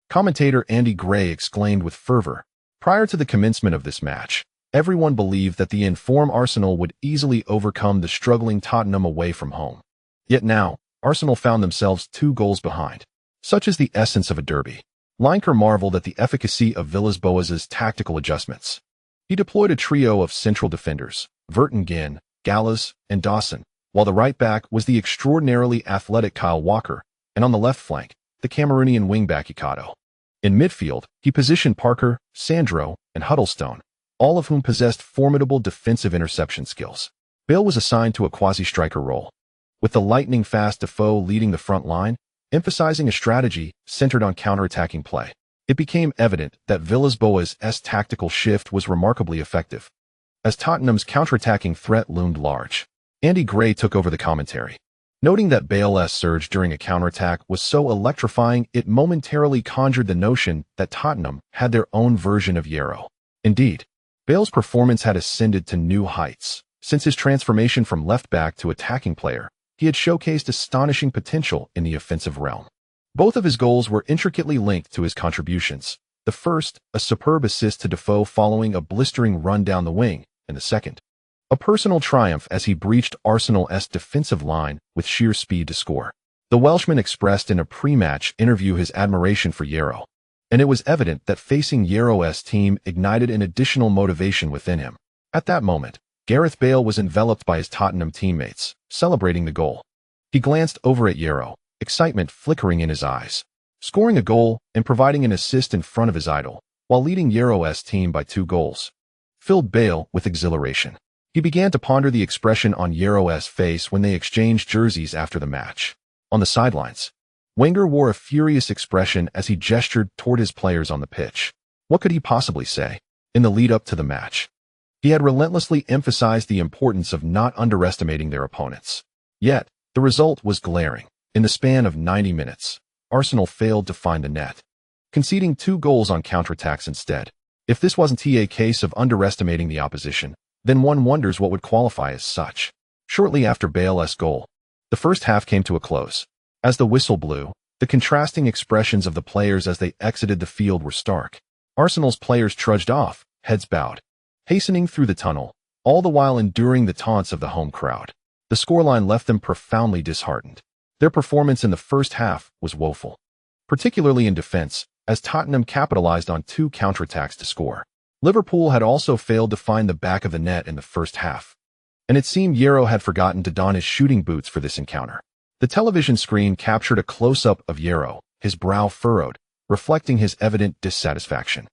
Commentator Andy Gray exclaimed with fervor. Prior to the commencement of this match, everyone believed that the informed Arsenal would easily overcome the struggling Tottenham away from home. Yet now, Arsenal found themselves 2 goals behind. Such is the essence of a derby. Lineker marveled at the efficacy of Villas-Boas's tactical adjustments. He deployed a trio of central defenders, Vertonghen, Gallas, and Dawson, while the right back was the extraordinarily athletic Kyle Walker, and on the left flank, the Cameroonian wingback Icado. In midfield, he positioned Parker, Sandro, and Huddlestone, all of whom possessed formidable defensive interception skills. Bale was assigned to a quasi-striker role, with the lightning-fast Defoe leading the front line, emphasizing a strategy centered on counter-attacking play. It became evident that Villas-Boas's tactical shift was remarkably effective, as Tottenham's counter-attacking threat loomed large. Andy Gray took over the commentary, noting that Bale's surge during a counterattack was so electrifying it momentarily conjured the notion that Tottenham had their own version of Euro. Indeed, Bale's performance had ascended to new heights. Since his transformation from left-back to attacking player, he had showcased astonishing potential in the offensive realm. Both of his goals were intricately linked to his contributions. The first, a superb assist to Defoe following a blistering run down the wing, and the second, a personal triumph as he breached Arsenal's defensive line with sheer speed to score. The Welshman expressed in a pre-match interview his admiration for Euro, and it was evident that facing Euro's team ignited an additional motivation within him. At that moment, Gareth Bale was enveloped by his Tottenham teammates, celebrating the goal. He glanced over at Euro, excitement flickering in his eyes, scoring a goal and providing an assist in front of his idol, while leading Euro's team by 2 goals, filled Bale with exhilaration. He began to ponder the expression on Schürrle's face when they exchanged jerseys after the match. On the sidelines, Wenger wore a furious expression as he gestured toward his players on the pitch. What could he possibly say? In the lead-up to the match, he had relentlessly emphasized the importance of not underestimating their opponents. Yet, the result was glaring. In the span of 90 minutes, Arsenal failed to find the net, conceding 2 goals on counterattacks instead. If this wasn't a case of underestimating the opposition, then one wonders what would qualify as such. Shortly after Bale's goal, the first half came to a close. As the whistle blew, the contrasting expressions of the players as they exited the field were stark. Arsenal's players trudged off, heads bowed, hastening through the tunnel, all the while enduring the taunts of the home crowd. The scoreline left them profoundly disheartened. Their performance in the first half was woeful, particularly in defense, as Tottenham capitalized on 2 counterattacks to score. Liverpool had also failed to find the back of the net in the first half, and it seemed Schürrle had forgotten to don his shooting boots for this encounter. The television screen captured a close-up of Schürrle, his brow furrowed, reflecting his evident dissatisfaction.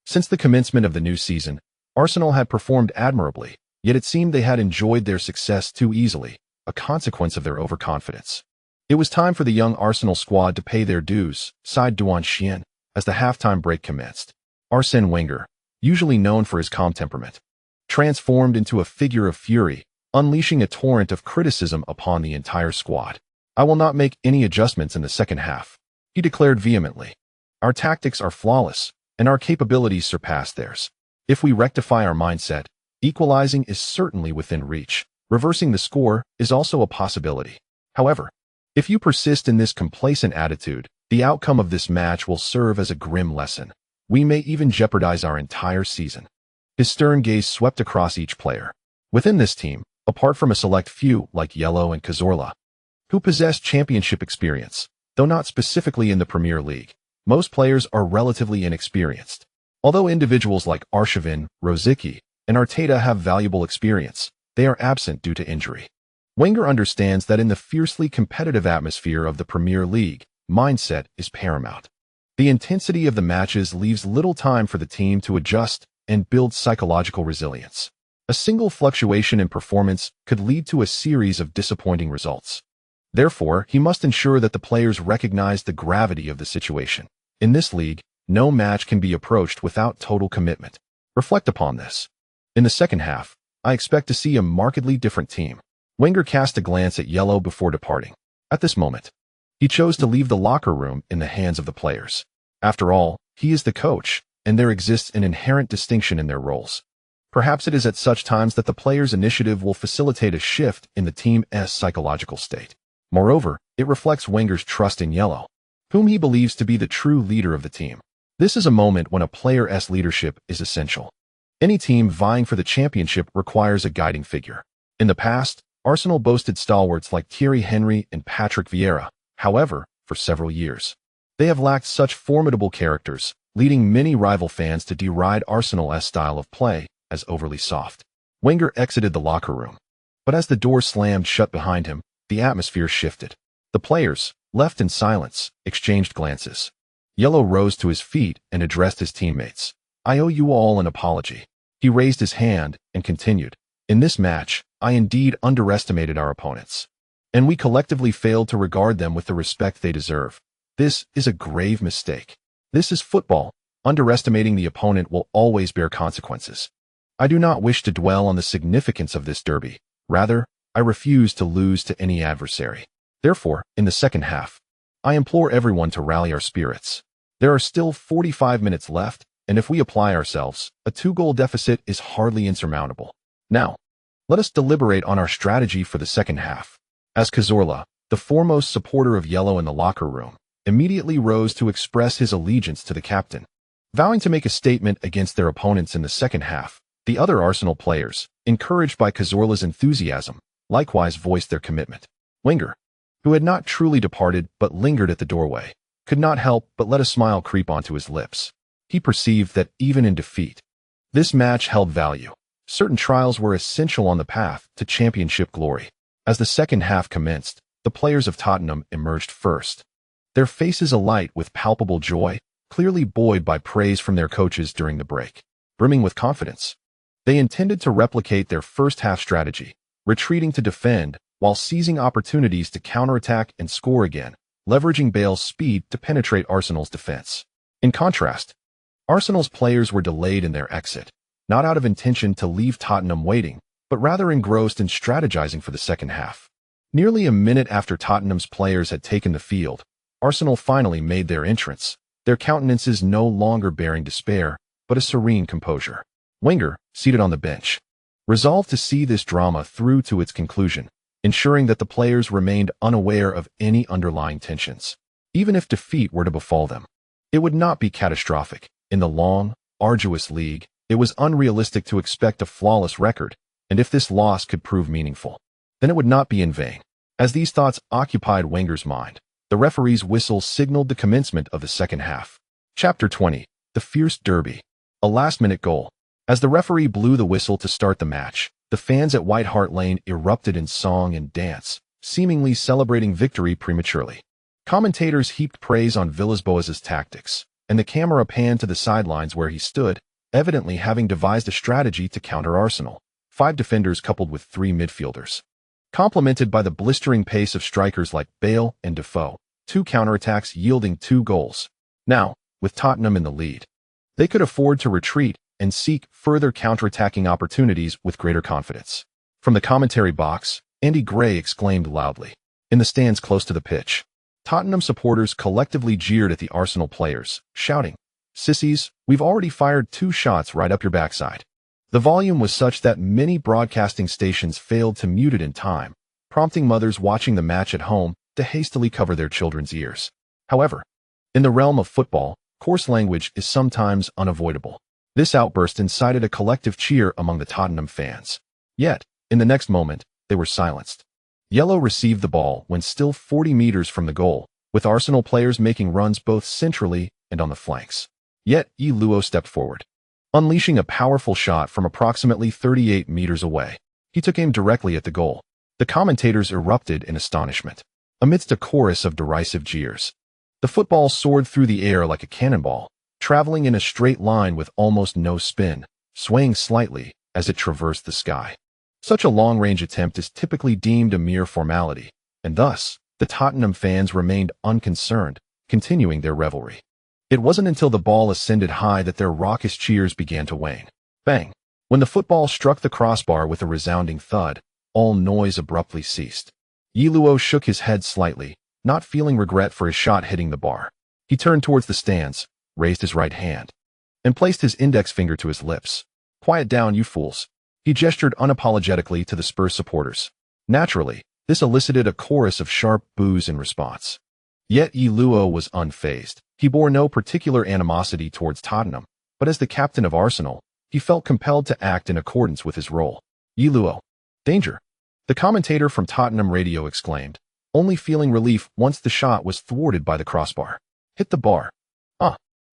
Since the commencement of the new season, Arsenal had performed admirably, yet it seemed they had enjoyed their success too easily, a consequence of their overconfidence. It was time for the young Arsenal squad to pay their dues, sighed Duan Xian, as the halftime break commenced. Arsene Wenger, usually known for his calm temperament, transformed into a figure of fury, unleashing a torrent of criticism upon the entire squad. "I will not make any adjustments in the second half," he declared vehemently. "Our tactics are flawless, and our capabilities surpass theirs. If we rectify our mindset, equalizing is certainly within reach. Reversing the score is also a possibility. However, if you persist in this complacent attitude, the outcome of this match will serve as a grim lesson. We may even jeopardize our entire season." His stern gaze swept across each player. Within this team, apart from a select few like Yellow and Schürrle, who possessed championship experience, though not specifically in the Premier League, most players are relatively inexperienced. Although individuals like Arshavin, Rosicky, and Arteta have valuable experience, they are absent due to injury. Wenger understands that in the fiercely competitive atmosphere of the Premier League, mindset is paramount. The intensity of the matches leaves little time for the team to adjust and build psychological resilience. A single fluctuation in performance could lead to a series of disappointing results. Therefore, he must ensure that the players recognize the gravity of the situation. In this league, no match can be approached without total commitment. Reflect upon this. In the second half, I expect to see a markedly different team. Wenger cast a glance at Yellow before departing. At this moment, he chose to leave the locker room in the hands of the players. After all, he is the coach, and there exists an inherent distinction in their roles. Perhaps it is at such times that the players' initiative will facilitate a shift in the team's psychological state. Moreover, it reflects Wenger's trust in Yellow, whom he believes to be the true leader of the team. This is a moment when a player's leadership is essential. Any team vying for the championship requires a guiding figure. In the past, Arsenal boasted stalwarts like Thierry Henry and Patrick Vieira. However, for several years, they have lacked such formidable characters, leading many rival fans to deride Arsenal's style of play as overly soft. Wenger exited the locker room, but as the door slammed shut behind him, the atmosphere shifted. The players, left in silence, exchanged glances. Yellow rose to his feet and addressed his teammates. "I owe you all an apology." He raised his hand and continued, "In this match, I indeed underestimated our opponents, and we collectively failed to regard them with the respect they deserve. This is a grave mistake. This is football. Underestimating the opponent will always bear consequences. I do not wish to dwell on the significance of this derby. Rather, I refuse to lose to any adversary. Therefore, in the second half, I implore everyone to rally our spirits. There are still 45 minutes left, and if we apply ourselves, a 2-goal deficit is hardly insurmountable. Now, let us deliberate on our strategy for the second half." As Schürrle, the foremost supporter of Yellow in the locker room, immediately rose to express his allegiance to the captain, vowing to make a statement against their opponents in the second half. The other Arsenal players, encouraged by Schürrle's enthusiasm, likewise voiced their commitment. Wenger, who had not truly departed but lingered at the doorway, could not help but let a smile creep onto his lips. He perceived that even in defeat, this match held value. Certain trials were essential on the path to championship glory. As the second half commenced, the players of Tottenham emerged first, their faces alight with palpable joy, clearly buoyed by praise from their coaches during the break. Brimming with confidence, They intended to replicate their first-half strategy, retreating to defend while seizing opportunities to counterattack and score again, leveraging Bale's speed to penetrate Arsenal's defense. In contrast, Arsenal's players were delayed in their exit, not out of intention to leave Tottenham waiting, but rather engrossed in strategizing for the second half. Nearly a minute after Tottenham's players had taken the field, Arsenal finally made their entrance, their countenances no longer bearing despair, but a serene composure. Wenger, seated on the bench, resolved to see this drama through to its conclusion, ensuring that the players remained unaware of any underlying tensions. Even if defeat were to befall them, it would not be catastrophic. In the long, arduous league, it was unrealistic to expect a flawless record, and if this loss could prove meaningful, then it would not be in vain. As these thoughts occupied Wenger's mind, the referee's whistle signaled the commencement of the second half. Chapter 20. The Fierce Derby. A last-minute goal. As the referee blew the whistle to start the match, the fans at White Hart Lane erupted in song and dance, seemingly celebrating victory prematurely. Commentators heaped praise on Villas-Boas's tactics, and the camera panned to the sidelines where he stood, evidently having devised a strategy to counter Arsenal. 5 defenders coupled with 3 midfielders. Complemented by the blistering pace of strikers like Bale and Defoe, 2 counterattacks yielding 2 goals. Now, with Tottenham in the lead, they could afford to retreat and seek further counterattacking opportunities with greater confidence. From the commentary box, Andy Gray exclaimed loudly. In the stands close to the pitch, Tottenham supporters collectively jeered at the Arsenal players, shouting, "Sissies, we've already fired 2 shots right up your backside." The volume was such that many broadcasting stations failed to mute it in time, prompting mothers watching the match at home to hastily cover their children's ears. However, in the realm of football, coarse language is sometimes unavoidable. This outburst incited a collective cheer among the Tottenham fans. Yet, in the next moment, they were silenced. Yellow received the ball when still 40 meters from the goal, with Arsenal players making runs both centrally and on the flanks. Yet, Luo stepped forward, unleashing a powerful shot from approximately 38 meters away. He took aim directly at the goal. The commentators erupted in astonishment. Amidst a chorus of derisive jeers, the football soared through the air like a cannonball, traveling in a straight line with almost no spin, swaying slightly as it traversed the sky. Such a long-range attempt is typically deemed a mere formality, and thus, the Tottenham fans remained unconcerned, continuing their revelry. It wasn't until the ball ascended high that their raucous cheers began to wane. Bang! When the football struck the crossbar with a resounding thud, all noise abruptly ceased. Luo shook his head slightly, not feeling regret for his shot hitting the bar. He turned towards the stands, raised his right hand, and placed his index finger to his lips. "Quiet down, you fools." He gestured unapologetically to the Spurs supporters. Naturally, this elicited a chorus of sharp boos in response. Yet Luo was unfazed. He bore no particular animosity towards Tottenham, but as the captain of Arsenal, he felt compelled to act in accordance with his role. Luo. Danger! The commentator from Tottenham radio exclaimed, only feeling relief once the shot was thwarted by the crossbar. Hit the bar.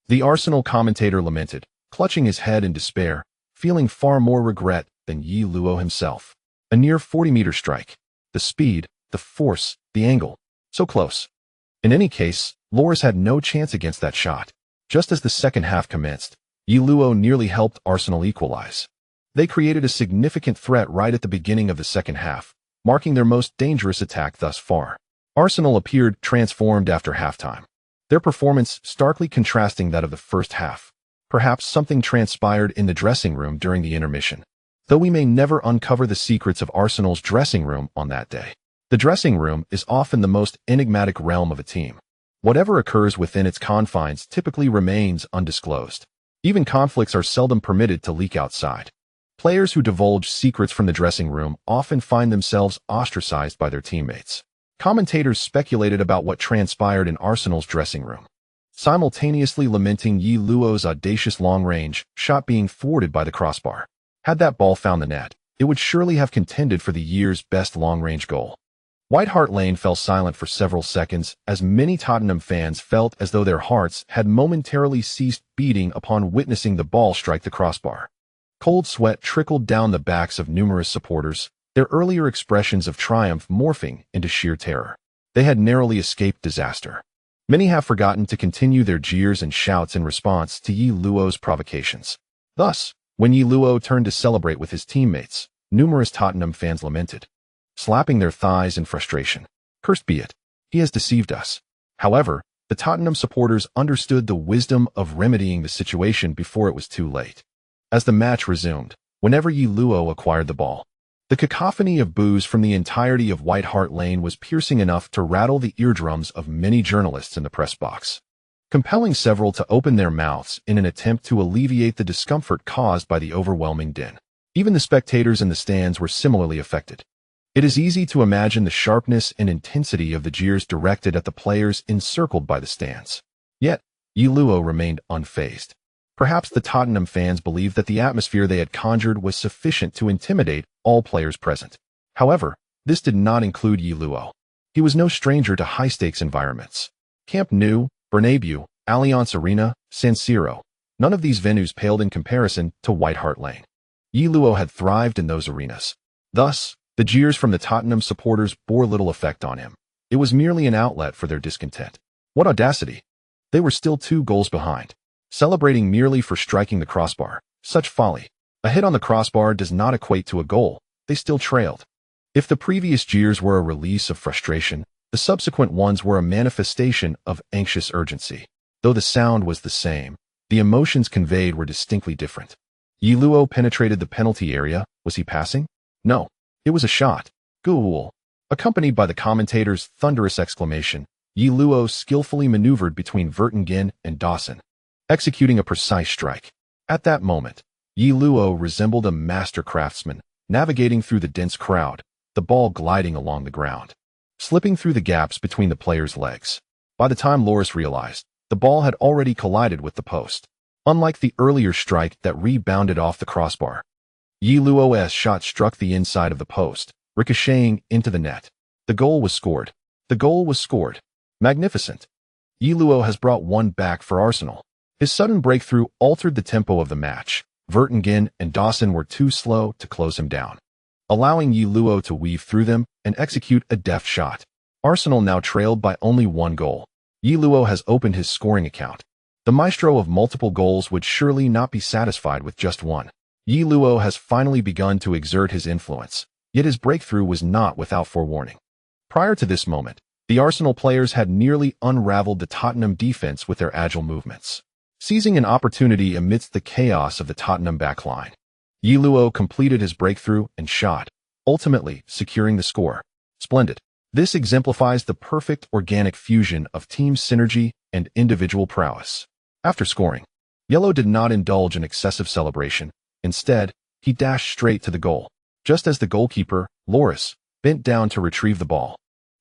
The Arsenal commentator lamented, clutching his head in despair, feeling far more regret than Luo himself. A near 40-meter strike. The speed, the force, the angle. So close. In any case, Loris had no chance against that shot. Just as the second half commenced, Luo nearly helped Arsenal equalize. They created a significant threat right at the beginning of the second half, marking their most dangerous attack thus far. Arsenal appeared transformed after halftime, their performance starkly contrasting that of the first half. Perhaps something transpired in the dressing room during the intermission, though we may never uncover the secrets of Arsenal's dressing room on that day. The dressing room is often the most enigmatic realm of a team. Whatever occurs within its confines typically remains undisclosed. Even conflicts are seldom permitted to leak outside. Players who divulge secrets from the dressing room often find themselves ostracized by their teammates. Commentators speculated about what transpired in Arsenal's dressing room, simultaneously lamenting Luo's audacious long-range shot being thwarted by the crossbar. Had that ball found the net, it would surely have contended for the year's best long-range goal. White Hart Lane fell silent for several seconds as many Tottenham fans felt as though their hearts had momentarily ceased beating upon witnessing the ball strike the crossbar. Cold sweat trickled down the backs of numerous supporters, their earlier expressions of triumph morphing into sheer terror. They had narrowly escaped disaster. Many have forgotten to continue their jeers and shouts in response to Luo's provocations. Thus, When Yi Luo turned to celebrate with his teammates, numerous Tottenham fans lamented, slapping their thighs in frustration. Cursed be it, he has deceived us. However, the Tottenham supporters understood the wisdom of remedying the situation before it was too late. As the match resumed, whenever Yi Luo acquired the ball, the cacophony of boos from the entirety of White Hart Lane was piercing enough to rattle the eardrums of many journalists in the press box, compelling several to open their mouths in an attempt to alleviate the discomfort caused by the overwhelming din. Even the spectators in the stands were similarly affected. It is easy to imagine the sharpness and intensity of the jeers directed at the players encircled by the stands. Yet, Yi Luo remained unfazed. Perhaps the Tottenham fans believed that the atmosphere they had conjured was sufficient to intimidate all players present. However, this did not include Yi Luo. He was no stranger to high-stakes environments. Camp Nou, Bernabeu, Allianz Arena, San Siro. None of these venues paled in comparison to White Hart Lane. Yi Luo had thrived in those arenas. Thus, the jeers from the Tottenham supporters bore little effect on him. It was merely an outlet for their discontent. What audacity! They were still 2 goals behind, celebrating merely for striking the crossbar. Such folly. A hit on the crossbar does not equate to a goal. They still trailed. If the previous jeers were a release of frustration, the subsequent ones were a manifestation of anxious urgency. Though the sound was the same, the emotions conveyed were distinctly different. Yi Luo penetrated the penalty area. Was he passing? No. It was a shot. Goal. Accompanied by the commentator's thunderous exclamation, Yi Luo skillfully maneuvered between Vertonghen and Dawson, executing a precise strike. At that moment, Yi Luo resembled a master craftsman, navigating through the dense crowd, the ball gliding along the ground, slipping through the gaps between the players' legs. By the time Loris realized, the ball had already collided with the post. Unlike the earlier strike that rebounded off the crossbar, Yi Luo's shot struck the inside of the post, ricocheting into the net. The goal was scored. The goal was scored. Magnificent. Yi Luo has brought one back for Arsenal. His sudden breakthrough altered the tempo of the match. Vertonghen and Dawson were too slow to close him down, allowing Yi Luo to weave through them and execute a deft shot. Arsenal now trailed by only 1 goal. Yi Luo has opened his scoring account. The maestro of multiple goals would surely not be satisfied with just one. Yi Luo has finally begun to exert his influence, yet his breakthrough was not without forewarning. Prior to this moment, the Arsenal players had nearly unraveled the Tottenham defense with their agile movements, seizing an opportunity amidst the chaos of the Tottenham backline. Yi Luo completed his breakthrough and shot, ultimately securing the score. Splendid. This exemplifies the perfect organic fusion of team synergy and individual prowess. After scoring, Yellow did not indulge in excessive celebration. Instead, he dashed straight to the goal. Just as the goalkeeper, Loris, bent down to retrieve the ball,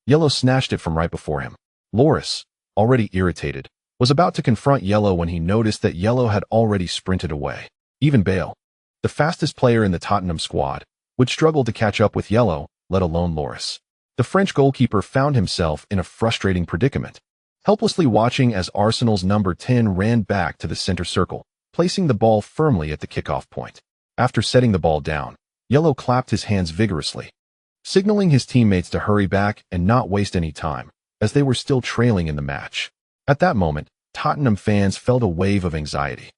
Yellow snatched it from right before him. Loris, already irritated, was about to confront Yellow when he noticed that Yellow had already sprinted away. Even Bale, the fastest player in the Tottenham squad, would struggle to catch up with Yellow, let alone Loris. The French goalkeeper found himself in a frustrating predicament, helplessly watching as Arsenal's number 10 ran back to the center circle, placing the ball firmly at the kickoff point. After setting the ball down, Yellow clapped his hands vigorously, signaling his teammates to hurry back and not waste any time, as they were still trailing in the match. At that moment, Tottenham fans felt a wave of anxiety.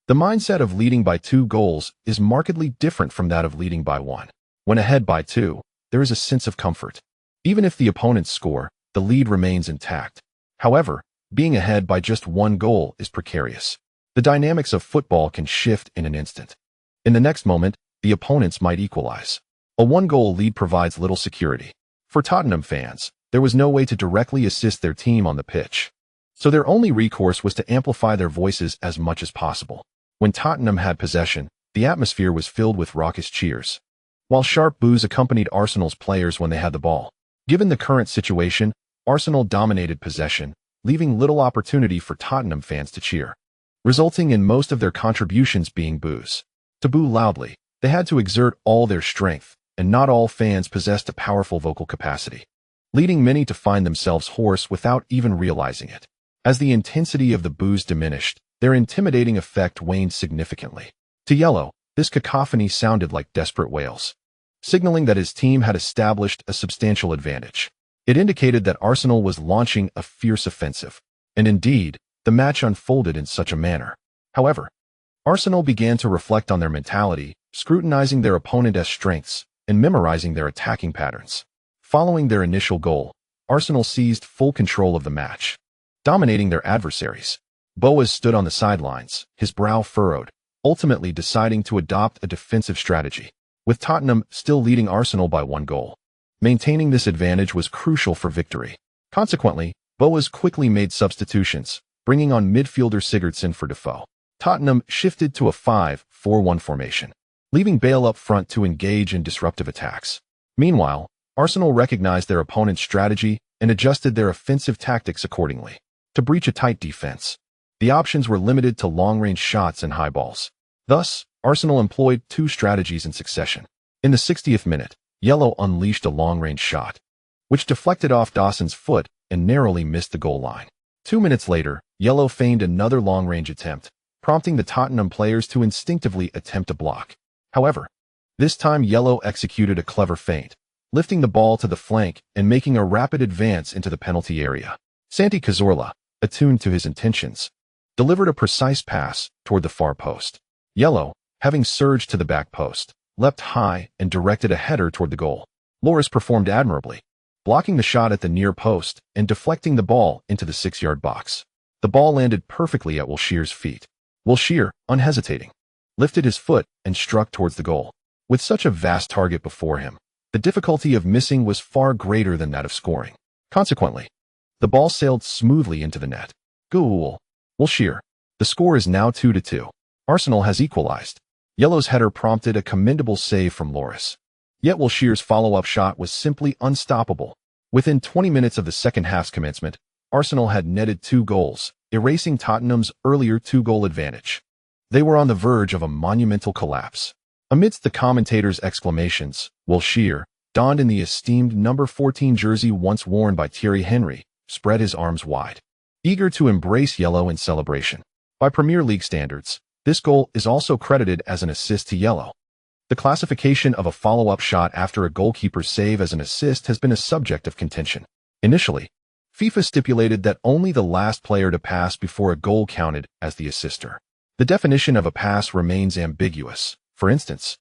The mindset of leading by 2 goals is markedly different from that of leading by 1. When ahead by 2, there is a sense of comfort. Even if the opponents score, the lead remains intact. However, being ahead by just 1 goal is precarious. The dynamics of football can shift in an instant. In the next moment, the opponents might equalize. A 1-goal lead provides little security. For Tottenham fans, there was no way to directly assist their team on the pitch, so their only recourse was to amplify their voices as much as possible. When Tottenham had possession, the atmosphere was filled with raucous cheers, while sharp boos accompanied Arsenal's players when they had the ball. Given the current situation, Arsenal dominated possession, leaving little opportunity for Tottenham fans to cheer, resulting in most of their contributions being boos. To boo loudly, they had to exert all their strength, and not all fans possessed a powerful vocal capacity, leading many to find themselves hoarse without even realizing it. As the intensity of the boos diminished, their intimidating effect waned significantly. To Yellow, this cacophony sounded like desperate wails, signaling that his team had established a substantial advantage. It indicated that Arsenal was launching a fierce offensive, and indeed, the match unfolded in such a manner. However, Arsenal began to reflect on their mentality, scrutinizing their opponent's strengths and memorizing their attacking patterns. Following their initial goal, Arsenal seized full control of the match, dominating their adversaries. Boas stood on the sidelines, his brow furrowed, ultimately deciding to adopt a defensive strategy. With Tottenham still leading Arsenal by 1 goal, maintaining this advantage was crucial for victory. Consequently, Boas quickly made substitutions, bringing on midfielder Sigurdsson for Defoe. Tottenham shifted to a 5-4-1 formation, leaving Bale up front to engage in disruptive attacks. Meanwhile, Arsenal recognized their opponent's strategy and adjusted their offensive tactics accordingly. To breach a tight defense, the options were limited to long-range shots and high balls. Thus, Arsenal employed 2 strategies in succession. In the 60th minute, Yellow unleashed a long-range shot, which deflected off Dawson's foot and narrowly missed the goal line. 2 minutes later, Yellow feigned another long-range attempt, prompting the Tottenham players to instinctively attempt a block. However, this time Yellow executed a clever feint, lifting the ball to the flank and making a rapid advance into the penalty area. Santi Cazorla, attuned to his intentions, delivered a precise pass toward the far post. Yellow, having surged to the back post, leapt high and directed a header toward the goal. Loris performed admirably, blocking the shot at the near post and deflecting the ball into the 6-yard box. The ball landed perfectly at Wilshere's feet. Wilshere, unhesitating, lifted his foot and struck towards the goal. With such a vast target before him, the difficulty of missing was far greater than that of scoring. Consequently, the ball sailed smoothly into the net. Goal. Wilshere. The score is now 2-2. Arsenal has equalized. Yellow's header prompted a commendable save from Loris. Yet Wilshere's follow-up shot was simply unstoppable. Within 20 minutes of the second half's commencement, Arsenal had netted 2 goals, erasing Tottenham's earlier 2-goal advantage. They were on the verge of a monumental collapse. Amidst the commentators' exclamations, Wilshere, donned in the esteemed number 14 jersey once worn by Thierry Henry, spread his arms wide, eager to embrace Yellow in celebration. By Premier League standards, this goal is also credited as an assist to Yellow. The classification of a follow-up shot after a goalkeeper's save as an assist has been a subject of contention. Initially, FIFA stipulated that only the last player to pass before a goal counted as the assister. The definition of a pass remains ambiguous. For instance,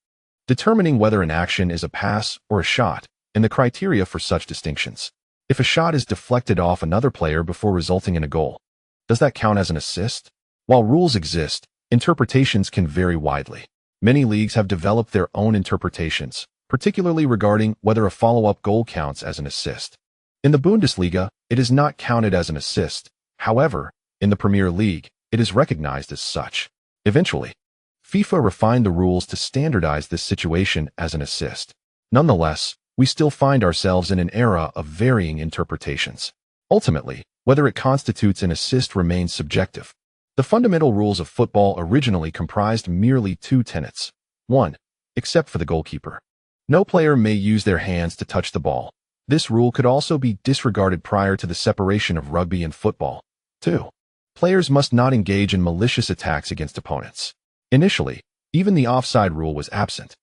determining whether an action is a pass or a shot, and the criteria for such distinctions. If a shot is deflected off another player before resulting in a goal, does that count as an assist? While rules exist, interpretations can vary widely. Many leagues have developed their own interpretations, particularly regarding whether a follow-up goal counts as an assist. In the Bundesliga, it is not counted as an assist. However, in the Premier League, it is recognized as such. Eventually, FIFA refined the rules to standardize this situation as an assist. Nonetheless, we still find ourselves in an era of varying interpretations. Ultimately, whether it constitutes an assist remains subjective. The fundamental rules of football originally comprised merely 2 tenets. 1. Except for the goalkeeper, no player may use their hands to touch the ball. This rule could also be disregarded prior to the separation of rugby and football. 2. Players must not engage in malicious attacks against opponents. Initially, even the offside rule was absent.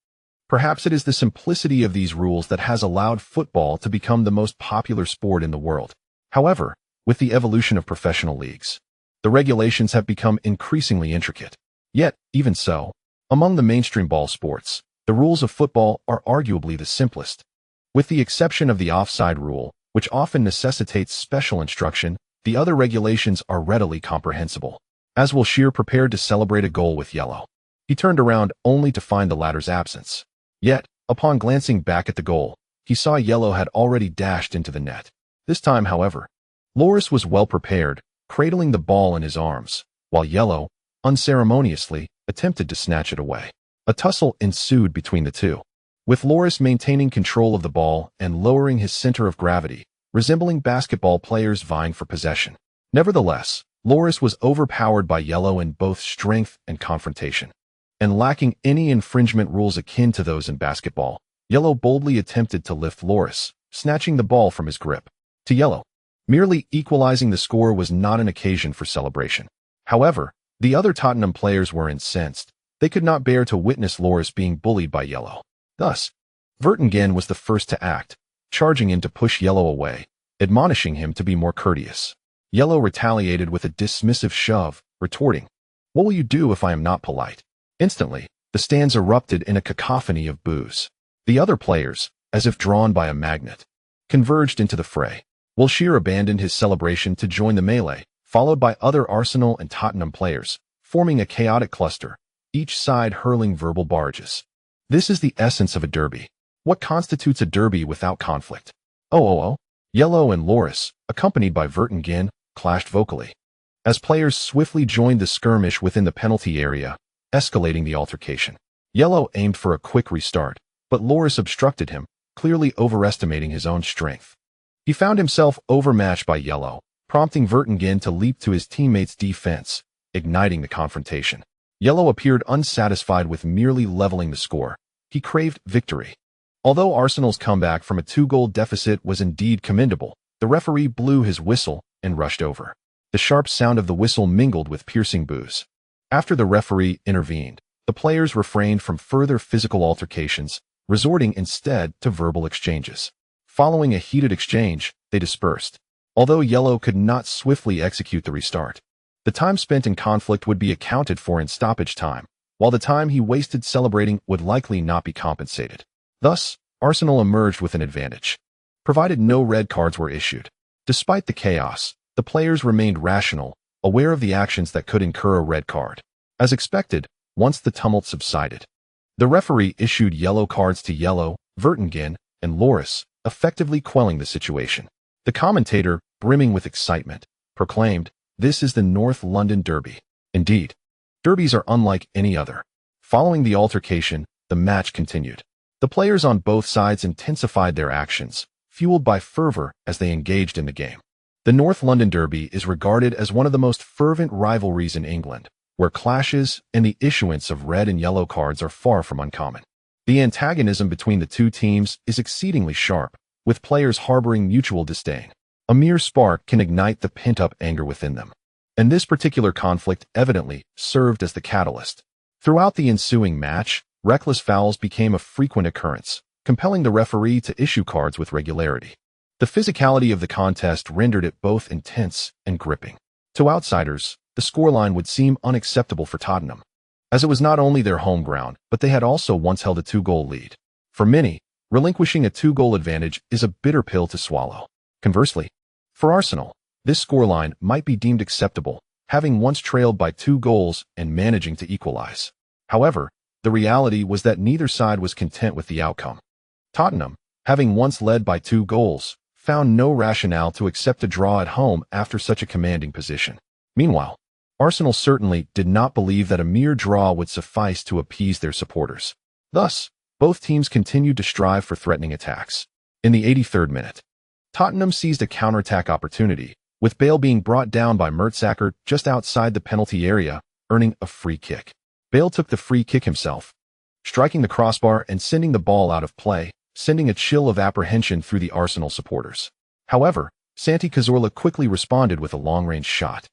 Perhaps it is the simplicity of these rules that has allowed football to become the most popular sport in the world. However, with the evolution of professional leagues, the regulations have become increasingly intricate. Yet, even so, among the mainstream ball sports, the rules of football are arguably the simplest. With the exception of the offside rule, which often necessitates special instruction, the other regulations are readily comprehensible. As Wilshere prepared to celebrate a goal with Yellow, he turned around only to find the latter's absence. Yet, upon glancing back at the goal, he saw Yellow had already dashed into the net. This time, however, Loris was well prepared, cradling the ball in his arms, while Yellow, unceremoniously, attempted to snatch it away. A tussle ensued between the two, with Loris maintaining control of the ball and lowering his center of gravity, resembling basketball players vying for possession. Nevertheless, Loris was overpowered by Yellow in both strength and confrontation, and lacking any infringement rules akin to those in basketball, Yellow boldly attempted to lift Loris, snatching the ball from his grip. To Yellow, merely equalizing the score was not an occasion for celebration. However, the other Tottenham players were incensed. They could not bear to witness Loris being bullied by Yellow. Thus, Vertonghen was the first to act, charging in to push Yellow away, admonishing him to be more courteous. Yellow retaliated with a dismissive shove, retorting, What will you do if I am not polite? Instantly, the stands erupted in a cacophony of boos. The other players, as if drawn by a magnet, converged into the fray. Schürrle abandoned his celebration to join the melee, followed by other Arsenal and Tottenham players, forming a chaotic cluster, each side hurling verbal barrages. This is the essence of a derby. What constitutes a derby without conflict? Oh. Yellow and Loris, accompanied by Vertonghen, clashed vocally. As players swiftly joined the skirmish within the penalty area, escalating the altercation. Yellow aimed for a quick restart, but Loris obstructed him, clearly overestimating his own strength. He found himself overmatched by Yellow, prompting Vertonghen to leap to his teammate's defense, igniting the confrontation. Yellow appeared unsatisfied with merely leveling the score. He craved victory. Although Arsenal's comeback from a 2-goal deficit was indeed commendable, the referee blew his whistle and rushed over. The sharp sound of the whistle mingled with piercing boos. After the referee intervened, the players refrained from further physical altercations, resorting instead to verbal exchanges. Following a heated exchange, they dispersed. Although Yellow could not swiftly execute the restart, the time spent in conflict would be accounted for in stoppage time, while the time he wasted celebrating would likely not be compensated. Thus, Arsenal emerged with an advantage, provided no red cards were issued. Despite the chaos, the players remained rational, aware of the actions that could incur a red card. As expected, once the tumult subsided, the referee issued yellow cards to Yellow, Vertonghen, and Loris, effectively quelling the situation. The commentator, brimming with excitement, proclaimed, "This is the North London Derby." Indeed, derbies are unlike any other. Following the altercation, the match continued. The players on both sides intensified their actions, fueled by fervor as they engaged in the game. The North London Derby is regarded as one of the most fervent rivalries in England, where clashes and the issuance of red and yellow cards are far from uncommon. The antagonism between the two teams is exceedingly sharp, with players harboring mutual disdain. A mere spark can ignite the pent-up anger within them. And this particular conflict evidently served as the catalyst. Throughout the ensuing match, reckless fouls became a frequent occurrence, compelling the referee to issue cards with regularity. The physicality of the contest rendered it both intense and gripping. To outsiders, the scoreline would seem unacceptable for Tottenham, as it was not only their home ground, but they had also once held a 2-goal lead. For many, relinquishing a 2-goal advantage is a bitter pill to swallow. Conversely, for Arsenal, this scoreline might be deemed acceptable, having once trailed by 2 goals and managing to equalize. However, the reality was that neither side was content with the outcome. Tottenham, having once led by 2 goals, found no rationale to accept a draw at home after such a commanding position. Meanwhile, Arsenal certainly did not believe that a mere draw would suffice to appease their supporters. Thus, both teams continued to strive for threatening attacks. In the 83rd minute, Tottenham seized a counterattack opportunity, with Bale being brought down by Mertesacker just outside the penalty area, earning a free kick. Bale took the free kick himself, striking the crossbar and sending the ball out of play, sending a chill of apprehension through the Arsenal supporters. However, Santi Cazorla quickly responded with a long-range shot.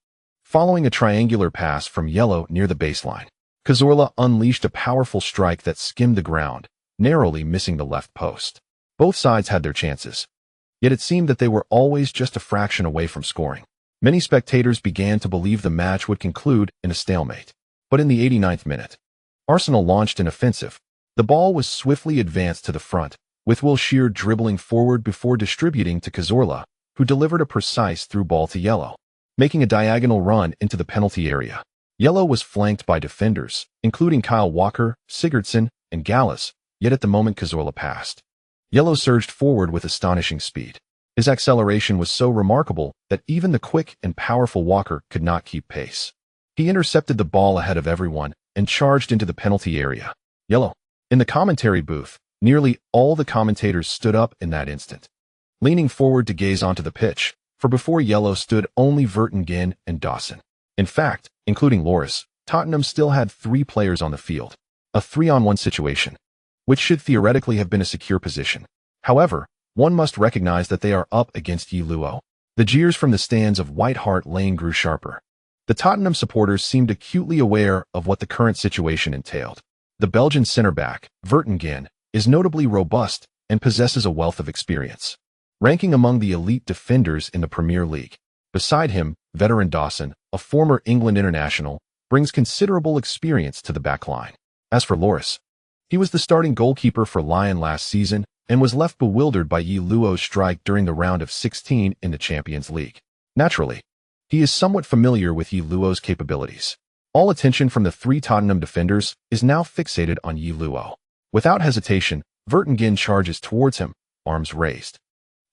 Following a triangular pass from Yellow near the baseline, Cazorla unleashed a powerful strike that skimmed the ground, narrowly missing the left post. Both sides had their chances, yet it seemed that they were always just a fraction away from scoring. Many spectators began to believe the match would conclude in a stalemate. But in the 89th minute, Arsenal launched an offensive. The ball was swiftly advanced to the front, with Schürrle dribbling forward before distributing to Cazorla, who delivered a precise through ball to Yellow, making a diagonal run into the penalty area. Yellow was flanked by defenders, including Kyle Walker, Sigurdsson, and Gallas, yet at the moment Cazorla passed, Yellow surged forward with astonishing speed. His acceleration was so remarkable that even the quick and powerful Walker could not keep pace. He intercepted the ball ahead of everyone and charged into the penalty area. Yellow. In the commentary booth, nearly all the commentators stood up in that instant, leaning forward to gaze onto the pitch, for before Yellow stood only Vertonghen and Dawson. In fact, including Loris, Tottenham still had 3 players on the field, a 3-on-1 situation, which should theoretically have been a secure position. However, one must recognize that they are up against Yi Luo. The jeers from the stands of White Hart Lane grew sharper. The Tottenham supporters seemed acutely aware of what the current situation entailed. The Belgian centre-back, Vertonghen, is notably robust and possesses a wealth of experience, ranking among the elite defenders in the Premier League. Beside him, veteran Dawson, a former England international, brings considerable experience to the backline. As for Lloris, he was the starting goalkeeper for Lyon last season and was left bewildered by Yi Luo's strike during the round of 16 in the Champions League. Naturally, he is somewhat familiar with Yi Luo's capabilities. All attention from the three Tottenham defenders is now fixated on Yi Luo. Without hesitation, Vertonghen charges towards him, arms raised,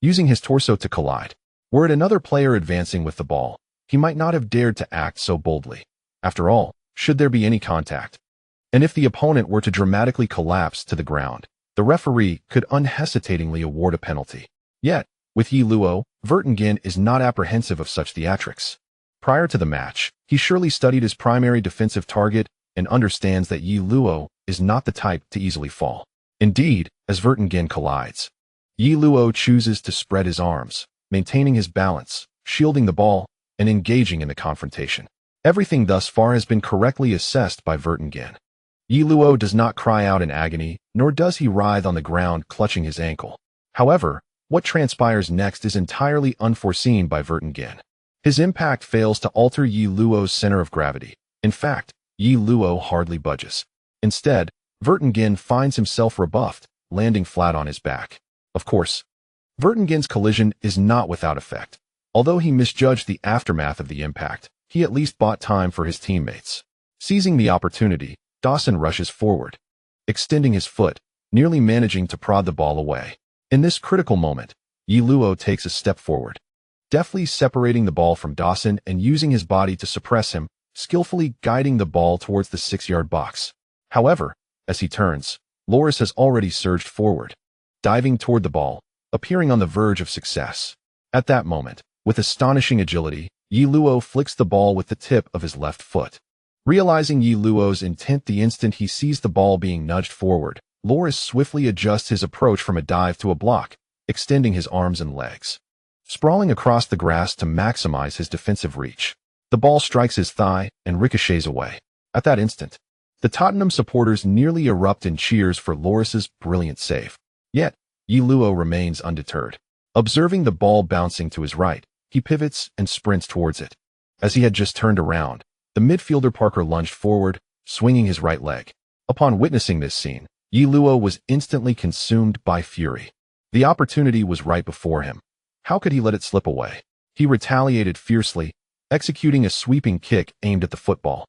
using his torso to collide. Were it another player advancing with the ball, he might not have dared to act so boldly. After all, should there be any contact, and if the opponent were to dramatically collapse to the ground, the referee could unhesitatingly award a penalty. Yet, with Yi Luo, Vertonghen is not apprehensive of such theatrics. Prior to the match, he surely studied his primary defensive target and understands that Yi Luo is not the type to easily fall. Indeed, as Vertonghen collides, Yi Luo chooses to spread his arms, maintaining his balance, shielding the ball, and engaging in the confrontation. Everything thus far has been correctly assessed by Vertonghen. Yi Luo does not cry out in agony, nor does he writhe on the ground clutching his ankle. However, what transpires next is entirely unforeseen by Vertonghen. His impact fails to alter Yi Luo's center of gravity. In fact, Yi Luo hardly budges. Instead, Vertonghen finds himself rebuffed, landing flat on his back. Of course, Vertonghen's collision is not without effect. Although he misjudged the aftermath of the impact, he at least bought time for his teammates. Seizing the opportunity, Dawson rushes forward, extending his foot, nearly managing to prod the ball away. In this critical moment, Yi Luo takes a step forward, deftly separating the ball from Dawson and using his body to suppress him, skillfully guiding the ball towards the 6-yard box. However, as he turns, Lloris has already surged forward, diving toward the ball, appearing on the verge of success. At that moment, with astonishing agility, Yi Luo flicks the ball with the tip of his left foot. Realizing Yi Luo's intent the instant he sees the ball being nudged forward, Lloris swiftly adjusts his approach from a dive to a block, extending his arms and legs, sprawling across the grass to maximize his defensive reach. The ball strikes his thigh and ricochets away. At that instant, the Tottenham supporters nearly erupt in cheers for Lloris's brilliant save. Yet, Yi Luo remains undeterred. Observing the ball bouncing to his right, he pivots and sprints towards it. As he had just turned around, the midfielder Parker lunged forward, swinging his right leg. Upon witnessing this scene, Yi Luo was instantly consumed by fury. The opportunity was right before him. How could he let it slip away? He retaliated fiercely, executing a sweeping kick aimed at the football,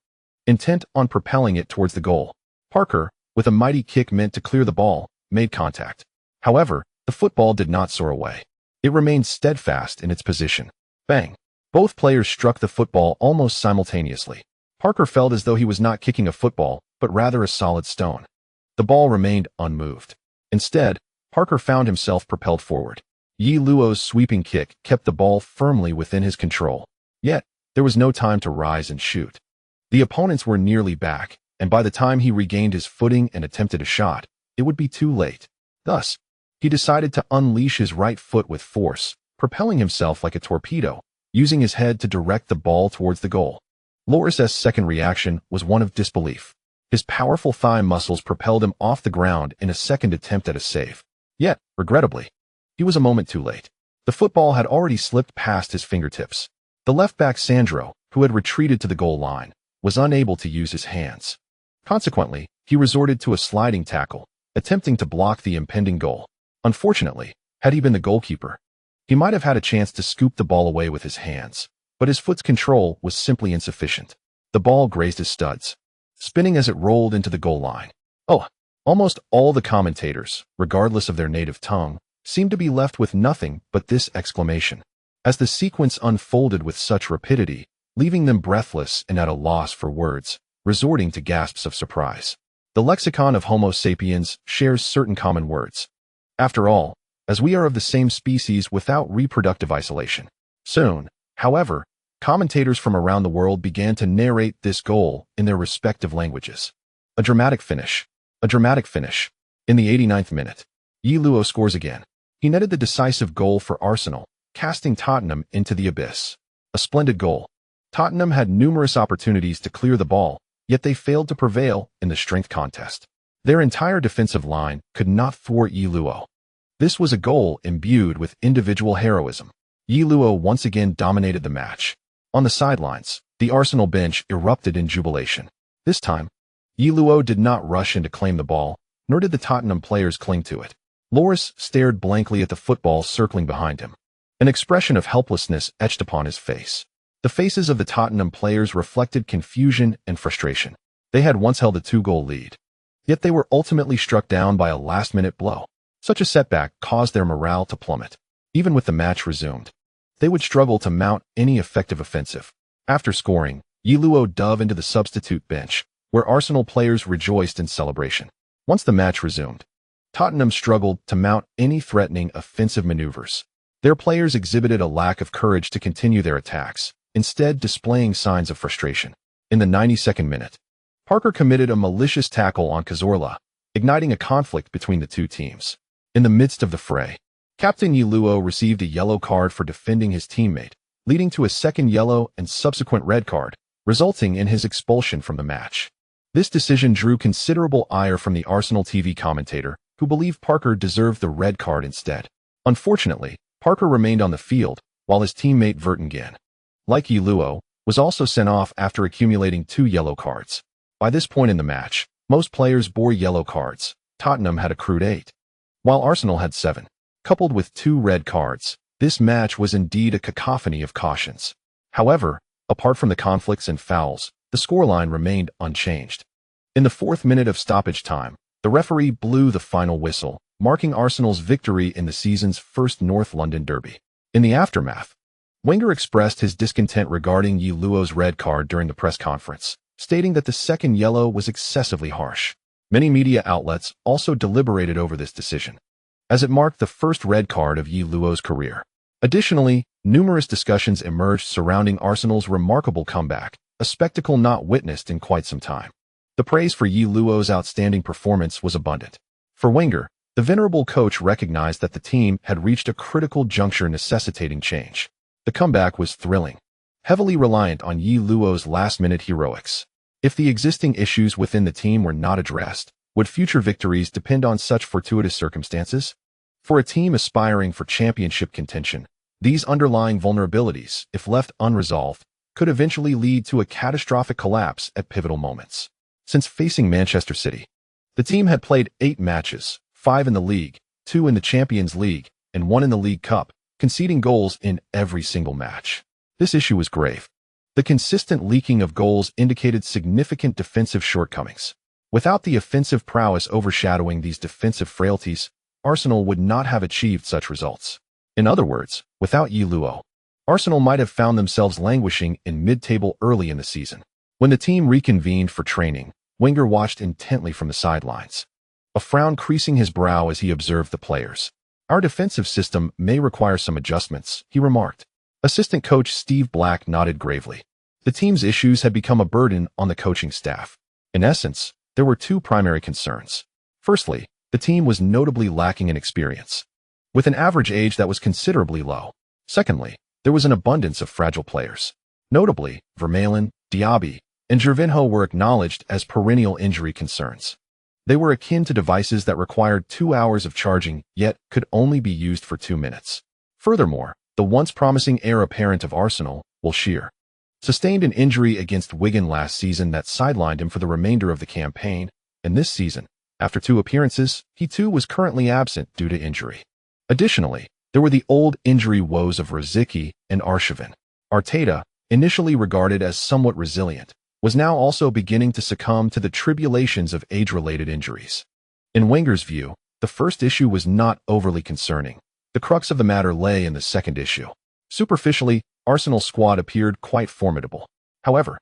intent on propelling it towards the goal. Parker, with a mighty kick meant to clear the ball, made contact. However, the football did not soar away. It remained steadfast in its position. Bang! Both players struck the football almost simultaneously. Parker felt as though he was not kicking a football, but rather a solid stone. The ball remained unmoved. Instead, Parker found himself propelled forward. Yi Luo's sweeping kick kept the ball firmly within his control. Yet, there was no time to rise and shoot. The opponents were nearly back, and by the time he regained his footing and attempted a shot, it would be too late. Thus, he decided to unleash his right foot with force, propelling himself like a torpedo, using his head to direct the ball towards the goal. Lloris's second reaction was one of disbelief. His powerful thigh muscles propelled him off the ground in a second attempt at a save. Yet, regrettably, he was a moment too late. The football had already slipped past his fingertips. The left-back Sandro, who had retreated to the goal line, was unable to use his hands. Consequently, he resorted to a sliding tackle, attempting to block the impending goal. Unfortunately, had he been the goalkeeper, he might have had a chance to scoop the ball away with his hands, but his foot's control was simply insufficient. The ball grazed his studs, spinning as it rolled into the goal line. Almost all the commentators, regardless of their native tongue, seemed to be left with nothing but this exclamation, as the sequence unfolded with such rapidity, leaving them breathless and at a loss for words, resorting to gasps of surprise. The lexicon of Homo sapiens shares certain common words. After all, as we are of the same species without reproductive isolation. Soon, however, commentators from around the world began to narrate this goal in their respective languages. A dramatic finish. A dramatic finish. In the 89th minute, Yi Luo scores again. He netted the decisive goal for Arsenal, casting Tottenham into the abyss. A splendid goal. Tottenham had numerous opportunities to clear the ball, yet they failed to prevail in the strength contest. Their entire defensive line could not thwart Yi Luo. This was a goal imbued with individual heroism. Yi Luo once again dominated the match. On the sidelines, The Arsenal bench erupted in jubilation. This time, Luo did not rush in to claim the ball, nor did the Tottenham players cling to it. Loris stared blankly at the football circling behind him. An expression of helplessness etched upon his face. The faces of the Tottenham players reflected confusion and frustration. They had once held a 2-goal lead. Yet they were ultimately struck down by a last-minute blow. Such a setback caused their morale to plummet. Even with the match resumed, they would struggle to mount any effective offensive. After scoring, Luo dove into the substitute bench, where Arsenal players rejoiced in celebration. Once the match resumed, Tottenham struggled to mount any threatening offensive maneuvers. Their players exhibited a lack of courage to continue their attacks, instead displaying signs of frustration. In the 92nd minute, Parker committed a malicious tackle on Schürrle, igniting a conflict between the two teams. In the midst of the fray, Captain Luo received a yellow card for defending his teammate, leading to a second yellow and subsequent red card, resulting in his expulsion from the match. This decision drew considerable ire from the Arsenal TV commentator, who believed Parker deserved the red card instead. Unfortunately, Parker remained on the field, while his teammate Vertonghen, like Luo, was also sent off after accumulating 2 yellow cards. By this point in the match, most players bore yellow cards. Tottenham had accrued 8, while Arsenal had 7. Coupled with 2 red cards, this match was indeed a cacophony of cautions. However, apart from the conflicts and fouls, the scoreline remained unchanged. In the 4th minute of stoppage time, the referee blew the final whistle, marking Arsenal's victory in the season's first North London derby. In the aftermath, Wenger expressed his discontent regarding Luo's red card during the press conference, stating that the second yellow was excessively harsh. Many media outlets also deliberated over this decision, as it marked the first red card of Luo's career. Additionally, numerous discussions emerged surrounding Arsenal's remarkable comeback, a spectacle not witnessed in quite some time. The praise for Luo's outstanding performance was abundant. For Wenger, the venerable coach recognized that the team had reached a critical juncture necessitating change. The comeback was thrilling, heavily reliant on Luo's last-minute heroics. If the existing issues within the team were not addressed, would future victories depend on such fortuitous circumstances? For a team aspiring for championship contention, these underlying vulnerabilities, if left unresolved, could eventually lead to a catastrophic collapse at pivotal moments. Since facing Manchester City, the team had played 8 matches, 5 in the league, 2 in the Champions League, and 1 in the League Cup, conceding goals in every single match. This issue was grave. The consistent leaking of goals indicated significant defensive shortcomings. Without the offensive prowess overshadowing these defensive frailties, Arsenal would not have achieved such results. In other words, without Luo, Arsenal might have found themselves languishing in mid-table early in the season. When the team reconvened for training, Wenger watched intently from the sidelines, a frown creasing his brow as he observed the players. "Our defensive system may require some adjustments," he remarked. Assistant coach Steve Black nodded gravely. The team's issues had become a burden on the coaching staff. In essence, there were 2 primary concerns. Firstly, the team was notably lacking in experience, with an average age that was considerably low. Secondly, there was an abundance of fragile players. Notably, Vermaelen, Diaby, and Gervinho were acknowledged as perennial injury concerns. They were akin to devices that required 2 hours of charging, yet could only be used for 2 minutes. Furthermore, the once promising heir apparent of Arsenal, Schürrle, sustained an injury against Wigan last season that sidelined him for the remainder of the campaign, and this season, after 2 appearances, he too was currently absent due to injury. Additionally, there were the old injury woes of Rosicky and Arshavin. Arteta, initially regarded as somewhat resilient, was now also beginning to succumb to the tribulations of age-related injuries. In Wenger's view, the first issue was not overly concerning. The crux of the matter lay in the second issue. Superficially, Arsenal's squad appeared quite formidable. However,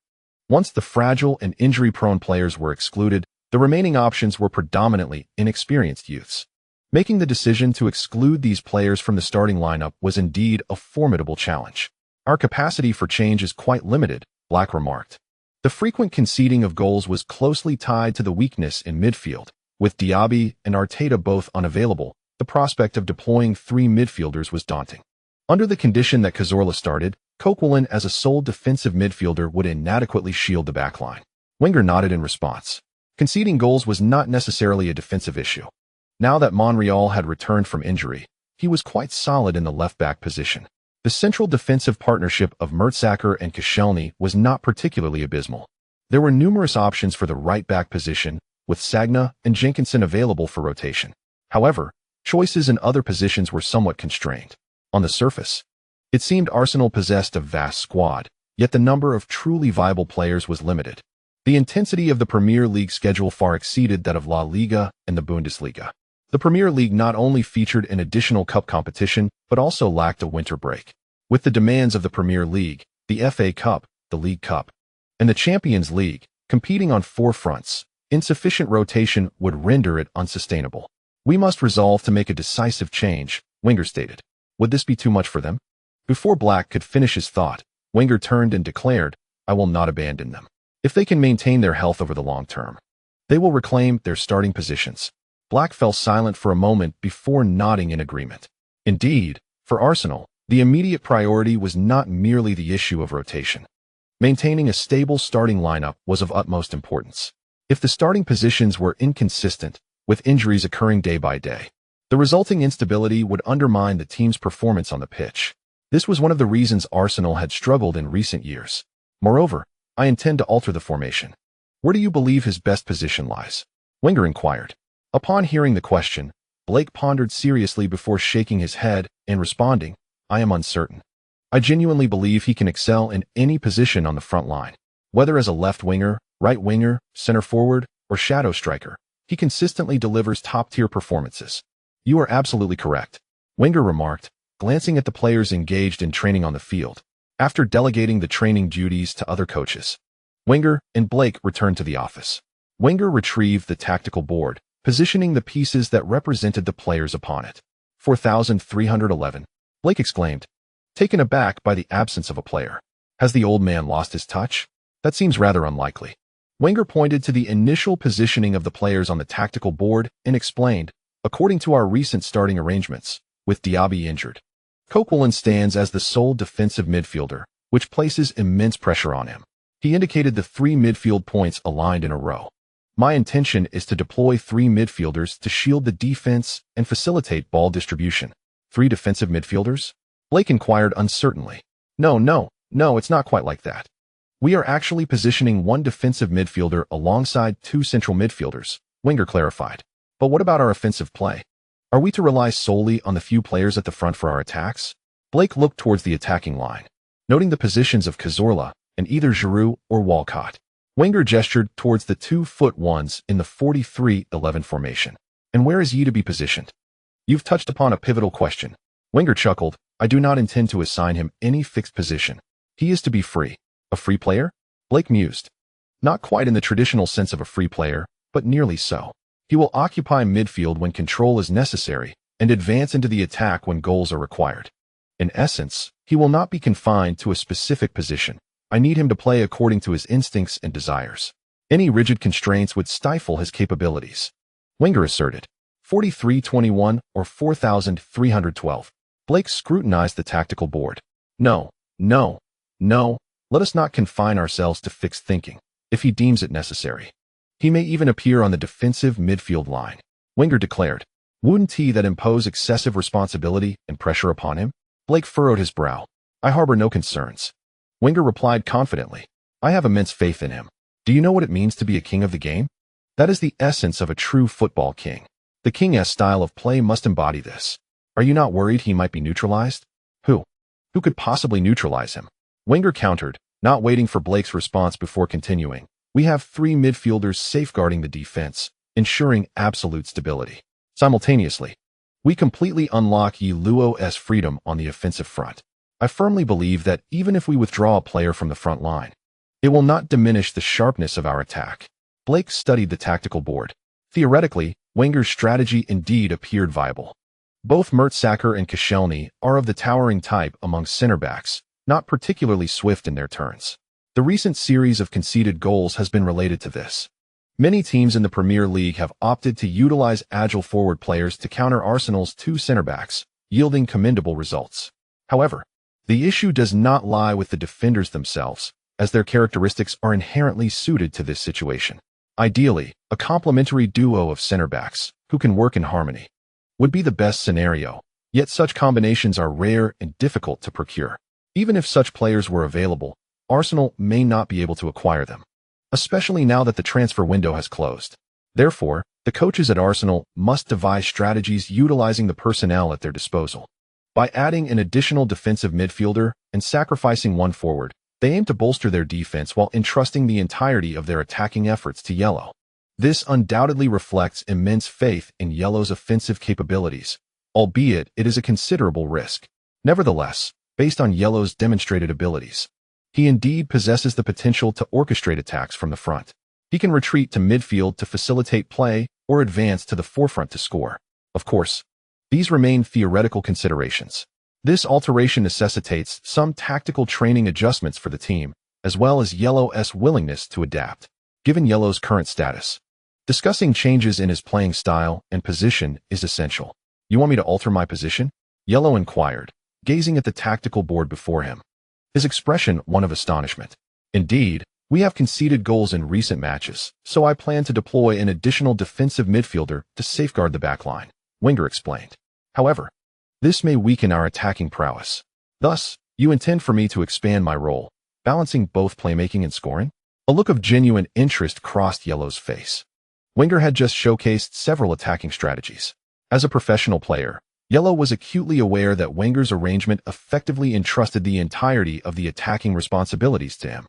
once the fragile and injury-prone players were excluded, the remaining options were predominantly inexperienced youths. Making the decision to exclude these players from the starting lineup was indeed a formidable challenge. "Our capacity for change is quite limited," Black remarked. The frequent conceding of goals was closely tied to the weakness in midfield. With Diaby and Arteta both unavailable, the prospect of deploying 3 midfielders was daunting. Under the condition that Schürrle started, Coquelin as a sole defensive midfielder would inadequately shield the backline. Wenger nodded in response. Conceding goals was not necessarily a defensive issue. Now that Monreal had returned from injury, he was quite solid in the left-back position. The central defensive partnership of Mertesacker and Schürrle was not particularly abysmal. There were numerous options for the right-back position, with Sagna and Jenkinson available for rotation. However, choices in other positions were somewhat constrained. On the surface, it seemed Arsenal possessed a vast squad, yet the number of truly viable players was limited. The intensity of the Premier League schedule far exceeded that of La Liga and the Bundesliga. The Premier League not only featured an additional cup competition, but also lacked a winter break. With the demands of the Premier League, the FA Cup, the League Cup, and the Champions League competing on 4 fronts, insufficient rotation would render it unsustainable. We must resolve to make a decisive change, Wenger stated. Would this be too much for them? Before Black could finish his thought, Wenger turned and declared, I will not abandon them. If they can maintain their health over the long term, they will reclaim their starting positions. Black fell silent for a moment before nodding in agreement. Indeed, for Arsenal, the immediate priority was not merely the issue of rotation. Maintaining a stable starting lineup was of utmost importance. If the starting positions were inconsistent, with injuries occurring day by day, the resulting instability would undermine the team's performance on the pitch. This was one of the reasons Arsenal had struggled in recent years. Moreover, I intend to alter the formation. Where do you believe his best position lies? Wenger inquired. Upon hearing the question, Blake pondered seriously before shaking his head and responding, I am uncertain. I genuinely believe he can excel in any position on the front line. Whether as a left winger, right winger, center forward, or shadow striker, he consistently delivers top-tier performances. You are absolutely correct, Wenger remarked, glancing at the players engaged in training on the field. After delegating the training duties to other coaches, Wenger and Blake returned to the office. Wenger retrieved the tactical board, positioning the pieces that represented the players upon it. 4,311, Blake exclaimed, taken aback by the absence of a player. Has the old man lost his touch? That seems rather unlikely. Wenger pointed to the initial positioning of the players on the tactical board and explained, according to our recent starting arrangements, with Diaby injured, Coquelin stands as the sole defensive midfielder, which places immense pressure on him. He indicated the 3 midfield points aligned in a row. My intention is to deploy 3 midfielders to shield the defense and facilitate ball distribution. 3 defensive midfielders? Blake inquired uncertainly. No, it's not quite like that. We are actually positioning 1 defensive midfielder alongside 2 central midfielders, Wenger clarified. But what about our offensive play? Are we to rely solely on the few players at the front for our attacks? Blake looked towards the attacking line, noting the positions of Cazorla and either Giroud or Walcott. Wenger gestured towards the 2'1" in the 43-11 formation. And where is he to be positioned? You've touched upon a pivotal question. Wenger chuckled. I do not intend to assign him any fixed position. He is to be free. A free player? Blake mused. Not quite in the traditional sense of a free player, but nearly so. He will occupy midfield when control is necessary and advance into the attack when goals are required. In essence, he will not be confined to a specific position. I need him to play according to his instincts and desires. Any rigid constraints would stifle his capabilities. Wenger asserted. 43-21 or 4,312. Blake scrutinized the tactical board. No. Let us not confine ourselves to fixed thinking, if he deems it necessary. He may even appear on the defensive midfield line, Wenger declared. Wouldn't that impose excessive responsibility and pressure upon him? Blake furrowed his brow. I harbor no concerns. Wenger replied confidently. I have immense faith in him. Do you know what it means to be a king of the game? That is the essence of a true football king. The king's style of play must embody this. Are you not worried he might be neutralized? Who could possibly neutralize him? Wenger countered, not waiting for Blake's response before continuing. We have 3 midfielders safeguarding the defense, ensuring absolute stability. Simultaneously, we completely unlock Luo's freedom on the offensive front. I firmly believe that even if we withdraw a player from the front line, it will not diminish the sharpness of our attack. Blake studied the tactical board. Theoretically, Wenger's strategy indeed appeared viable. Both Mertesacker and Schürrle are of the towering type among center-backs, not particularly swift in their turns. The recent series of conceded goals has been related to this. Many teams in the Premier League have opted to utilize agile forward players to counter Arsenal's 2 center-backs, yielding commendable results. However, the issue does not lie with the defenders themselves, as their characteristics are inherently suited to this situation. Ideally, a complementary duo of center-backs, who can work in harmony, would be the best scenario, Yet such combinations are rare and difficult to procure. Even if such players were available, Arsenal may not be able to acquire them, especially now that the transfer window has closed. Therefore, the coaches at Arsenal must devise strategies utilizing the personnel at their disposal. By adding an additional defensive midfielder and sacrificing one forward, they aim to bolster their defense while entrusting the entirety of their attacking efforts to Yellow. This undoubtedly reflects immense faith in Yellow's offensive capabilities, albeit it is a considerable risk. Nevertheless, based on Yellow's demonstrated abilities, he indeed possesses the potential to orchestrate attacks from the front. He can retreat to midfield to facilitate play or advance to the forefront to score. Of course, these remain theoretical considerations. This alteration necessitates some tactical training adjustments for the team, as well as Yellow's willingness to adapt, given Yellow's current status. Discussing changes in his playing style and position is essential. "You want me to alter my position?" Yellow inquired, gazing at the tactical board before him, his expression one of astonishment. "Indeed, we have conceded goals in recent matches, so I plan to deploy an additional defensive midfielder to safeguard the backline," Wenger explained. "However, this may weaken our attacking prowess. Thus, you intend for me to expand my role, balancing both playmaking and scoring?" A look of genuine interest crossed Yellow's face. Wenger had just showcased several attacking strategies. As a professional player, Yellow was acutely aware that Wenger's arrangement effectively entrusted the entirety of the attacking responsibilities to him.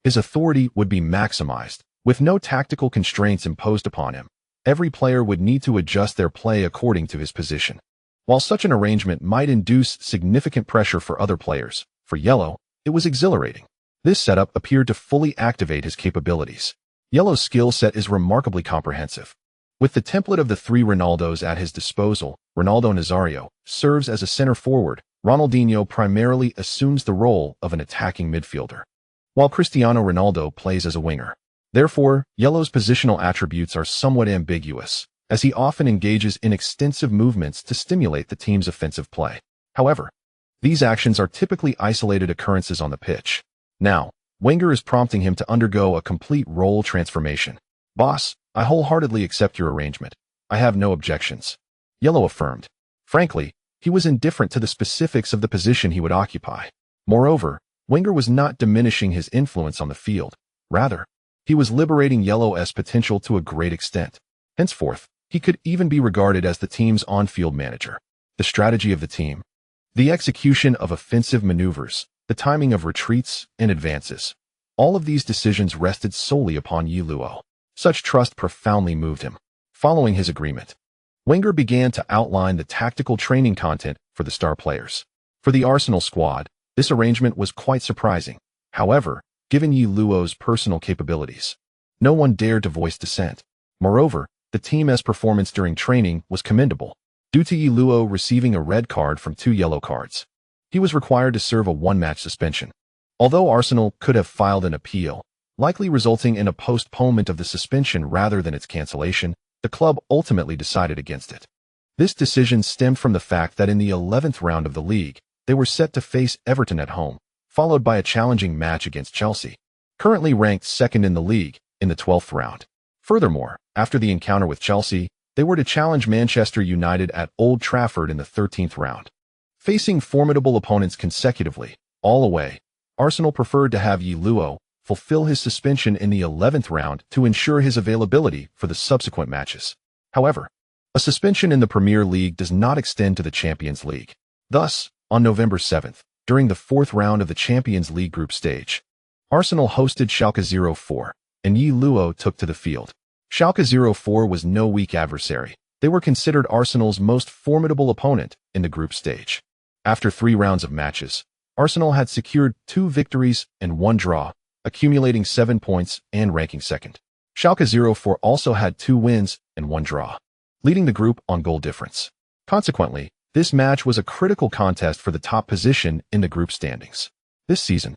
His authority would be maximized, with no tactical constraints imposed upon him. Every player would need to adjust their play according to his position. While such an arrangement might induce significant pressure for other players, for Yellow, it was exhilarating. This setup appeared to fully activate his capabilities. Yellow's skill set is remarkably comprehensive. With the template of the three Ronaldos at his disposal, Ronaldo Nazario serves as a center forward. Ronaldinho primarily assumes the role of an attacking midfielder, while Cristiano Ronaldo plays as a winger. Therefore, Yellow's positional attributes are somewhat ambiguous, as he often engages in extensive movements to stimulate the team's offensive play. However, these actions are typically isolated occurrences on the pitch. Now, Wenger is prompting him to undergo a complete role transformation. "Boss, I wholeheartedly accept your arrangement. I have no objections," Yellow affirmed. Frankly, he was indifferent to the specifics of the position he would occupy. Moreover, Wenger was not diminishing his influence on the field. Rather, he was liberating Yellow's potential to a great extent. Henceforth, he could even be regarded as the team's on-field manager. The strategy of the team, the execution of offensive maneuvers, the timing of retreats and advances, all of these decisions rested solely upon Yellow. Such trust profoundly moved him. Following his agreement, Wenger began to outline the tactical training content for the star players. For the Arsenal squad, this arrangement was quite surprising. However, given Yellow's personal capabilities, no one dared to voice dissent. Moreover, the team's performance during training was commendable. Due to Yellow receiving a red card from 2 yellow cards, he was required to serve a one-match suspension. Although Arsenal could have filed an appeal, likely resulting in a postponement of the suspension rather than its cancellation, the club ultimately decided against it. This decision stemmed from the fact that in the 11th round of the league, they were set to face Everton at home, followed by a challenging match against Chelsea, currently ranked second in the league, in the 12th round. Furthermore, after the encounter with Chelsea, they were to challenge Manchester United at Old Trafford in the 13th round. Facing formidable opponents consecutively, all away, Arsenal preferred to have Yellow fulfill his suspension in the 11th round to ensure his availability for the subsequent matches. However, a suspension in the Premier League does not extend to the Champions League. Thus, on November 7th, during the 4th round of the Champions League group stage, Arsenal hosted Schalke 04, and Yellow took to the field. Schalke 04 was no weak adversary. They were considered Arsenal's most formidable opponent in the group stage. After 3 rounds of matches, Arsenal had secured 2 victories and 1 draw, accumulating 7 points and ranking second. Schalke 04 also had 2 wins and 1 draw, leading the group on goal difference. Consequently, this match was a critical contest for the top position in the group standings. This season,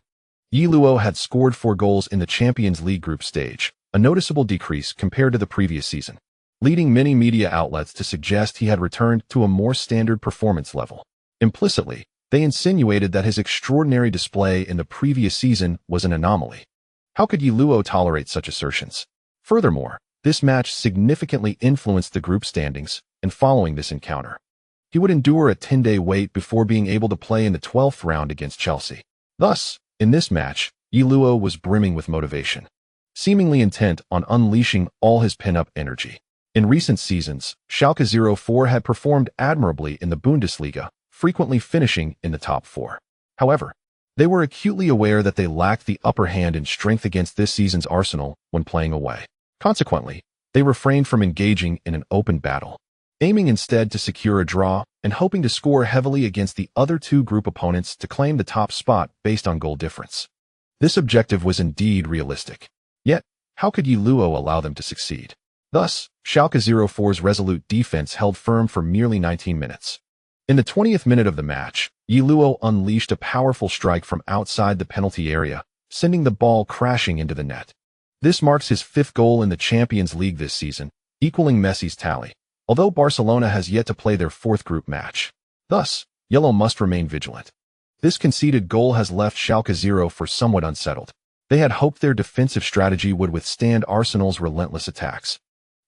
Yellow had scored 4 goals in the Champions League group stage, a noticeable decrease compared to the previous season, leading many media outlets to suggest he had returned to a more standard performance level. Implicitly, they insinuated that his extraordinary display in the previous season was an anomaly. How could Yellow tolerate such assertions? Furthermore, this match significantly influenced the group standings, and following this encounter, He would endure a 10-day wait before being able to play in the 12th round against Chelsea. Thus, in this match, Luo was brimming with motivation, seemingly intent on unleashing all his pent-up energy. In recent seasons, Schalke 04 had performed admirably in the Bundesliga, frequently finishing in the top 4. However, they were acutely aware that they lacked the upper hand in strength against this season's Arsenal when playing away. Consequently, they refrained from engaging in an open battle, aiming instead to secure a draw and hoping to score heavily against the other two group opponents to claim the top spot based on goal difference. This objective was indeed realistic. Yet, how could Luo allow them to succeed? Thus, Schalke 04's resolute defense held firm for merely 19 minutes. In the 20th minute of the match, Luo unleashed a powerful strike from outside the penalty area, sending the ball crashing into the net. This marks his 5th goal in the Champions League this season, equaling Messi's tally, although Barcelona has yet to play their 4th group match. Thus, Yellow must remain vigilant. This conceded goal has left Schalke 04 somewhat unsettled. They had hoped their defensive strategy would withstand Arsenal's relentless attacks,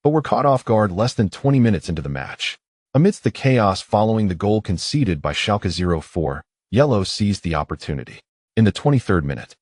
but were caught off guard less than 20 minutes into the match. Amidst the chaos following the goal conceded by Schalke 04, Yellow seized the opportunity. In the 23rd minute,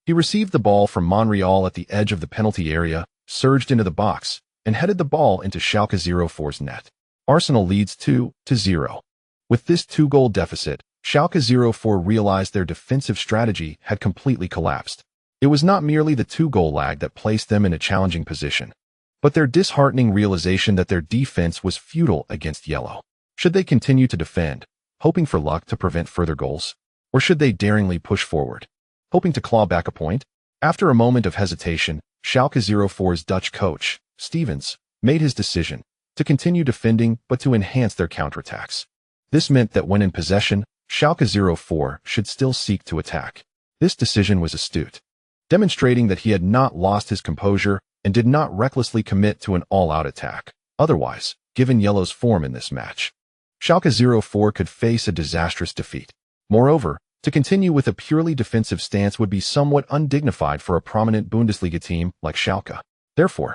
he received the ball from Monreal at the edge of the penalty area, surged into the box, and headed the ball into Schalke 04's net. Arsenal leads 2-0. With this 2-goal deficit, Schalke 04 realized their defensive strategy had completely collapsed. It was not merely the 2-goal lag that placed them in a challenging position, but their disheartening realization that their defense was futile against Yellow. Should they continue to defend, hoping for luck to prevent further goals? Or should they daringly push forward, hoping to claw back a point? After a moment of hesitation, Schalke 04's Dutch coach, Stevens, made his decision to continue defending but to enhance their counterattacks. This meant that when in possession, Schalke 04 should still seek to attack. This decision was astute, demonstrating that he had not lost his composure and did not recklessly commit to an all-out attack. Otherwise, given Yellow's form in this match, Schalke 04 could face a disastrous defeat. Moreover, to continue with a purely defensive stance would be somewhat undignified for a prominent Bundesliga team like Schalke. Therefore,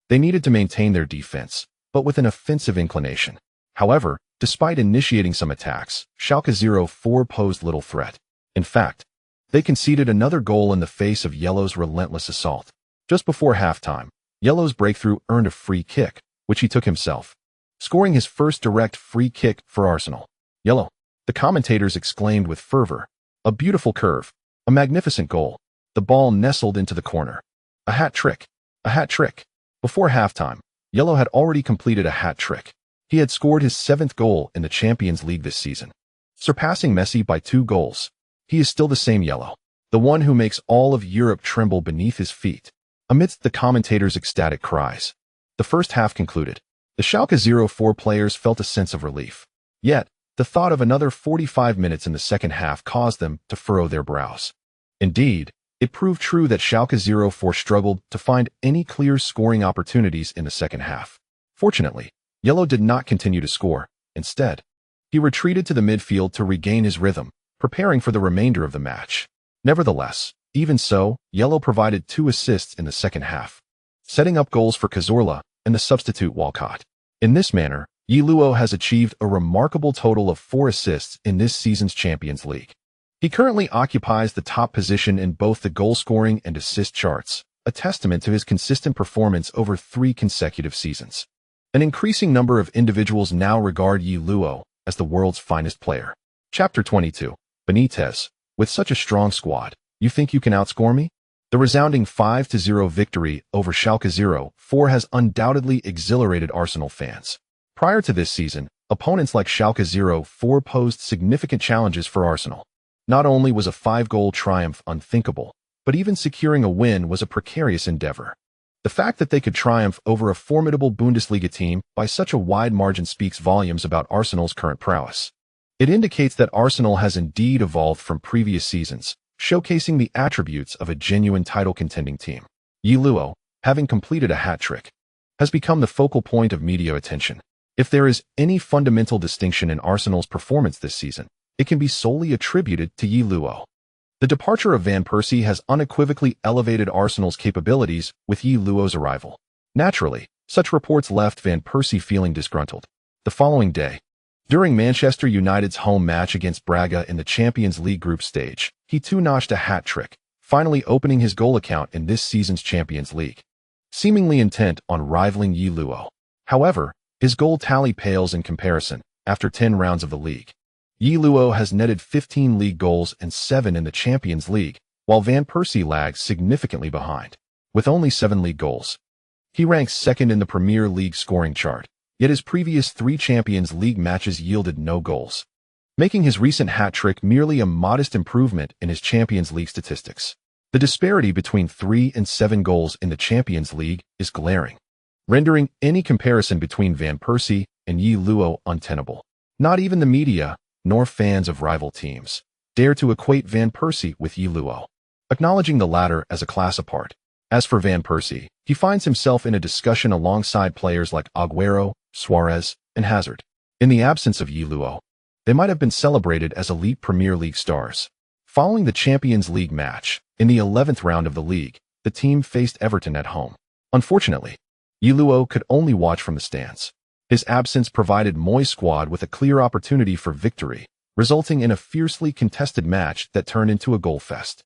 they needed to maintain their defense, but with an offensive inclination. However, despite initiating some attacks, Schalke 04 posed little threat. In fact, they conceded another goal in the face of Yellow's relentless assault. Just before halftime, Yellow's breakthrough earned a free kick, which he took himself, scoring his first direct free kick for Arsenal. Yellow, the commentators exclaimed with fervor. A beautiful curve, a magnificent goal. The ball nestled into the corner. A hat trick, a hat trick. Before halftime, Yellow had already completed a hat trick. He had scored his 7th goal in the Champions League this season, surpassing Messi by 2 goals. He is still the same Yellow, the one who makes all of Europe tremble beneath his feet. Amidst the commentators' ecstatic cries, the first half concluded. The Schalke 04 players felt a sense of relief. Yet, the thought of another 45 minutes in the second half caused them to furrow their brows. Indeed, it proved true that Schalke 04 struggled to find any clear scoring opportunities in the second half. Fortunately, Yellow did not continue to score. Instead, he retreated to the midfield to regain his rhythm, preparing for the remainder of the match. Nevertheless, even so, Yellow provided 2 assists in the second half, setting up goals for Schürrle and the substitute Walcott. In this manner, Luo has achieved a remarkable total of 4 assists in this season's Champions League. He currently occupies the top position in both the goal-scoring and assist charts, a testament to his consistent performance over 3 consecutive seasons. An increasing number of individuals now regard Luo as the world's finest player. Chapter 22. Benitez, with such a strong squad, you think you can outscore me? The resounding 5-0 victory over Schalke 04 has undoubtedly exhilarated Arsenal fans. Prior to this season, opponents like Schalke 04 posed significant challenges for Arsenal. Not only was a 5-goal triumph unthinkable, but even securing a win was a precarious endeavor. The fact that they could triumph over a formidable Bundesliga team by such a wide margin speaks volumes about Arsenal's current prowess. It indicates that Arsenal has indeed evolved from previous seasons, showcasing the attributes of a genuine title-contending team. Luo, having completed a hat trick, has become the focal point of media attention. If there is any fundamental distinction in Arsenal's performance this season, it can be solely attributed to Luo. The departure of Van Persie has unequivocally elevated Arsenal's capabilities with Luo's arrival. Naturally, such reports left Van Persie feeling disgruntled. The following day, During Manchester United's home match against Braga in the Champions League group stage, he too notched a hat-trick, finally opening his goal account in this season's Champions League. Seemingly intent on rivaling Yi Luo. However, his goal tally pales in comparison after 10 rounds of the league. Yi Luo has netted 15 league goals and 7 in the Champions League, while Van Persie lags significantly behind, with only 7 league goals. He ranks second in the Premier League scoring chart, yet his previous 3 Champions League matches yielded no goals, making his recent hat-trick merely a modest improvement in his Champions League statistics. The disparity between 3 and 7 goals in the Champions League is glaring, rendering any comparison between Van Persie and Yi Luo untenable. Not even the media, nor fans of rival teams, dare to equate Van Persie with Yi Luo, acknowledging the latter as a class apart. As for Van Persie, he finds himself in a discussion alongside players like Aguero, Suarez, and Hazard. In the absence of Yi Luo, they might have been celebrated as elite Premier League stars. Following the Champions League match, in the 11th round of the league, the team faced Everton at home. Unfortunately, Yi Luo could only watch from the stands. His absence provided Moyes' squad with a clear opportunity for victory, resulting in a fiercely contested match that turned into a goal fest.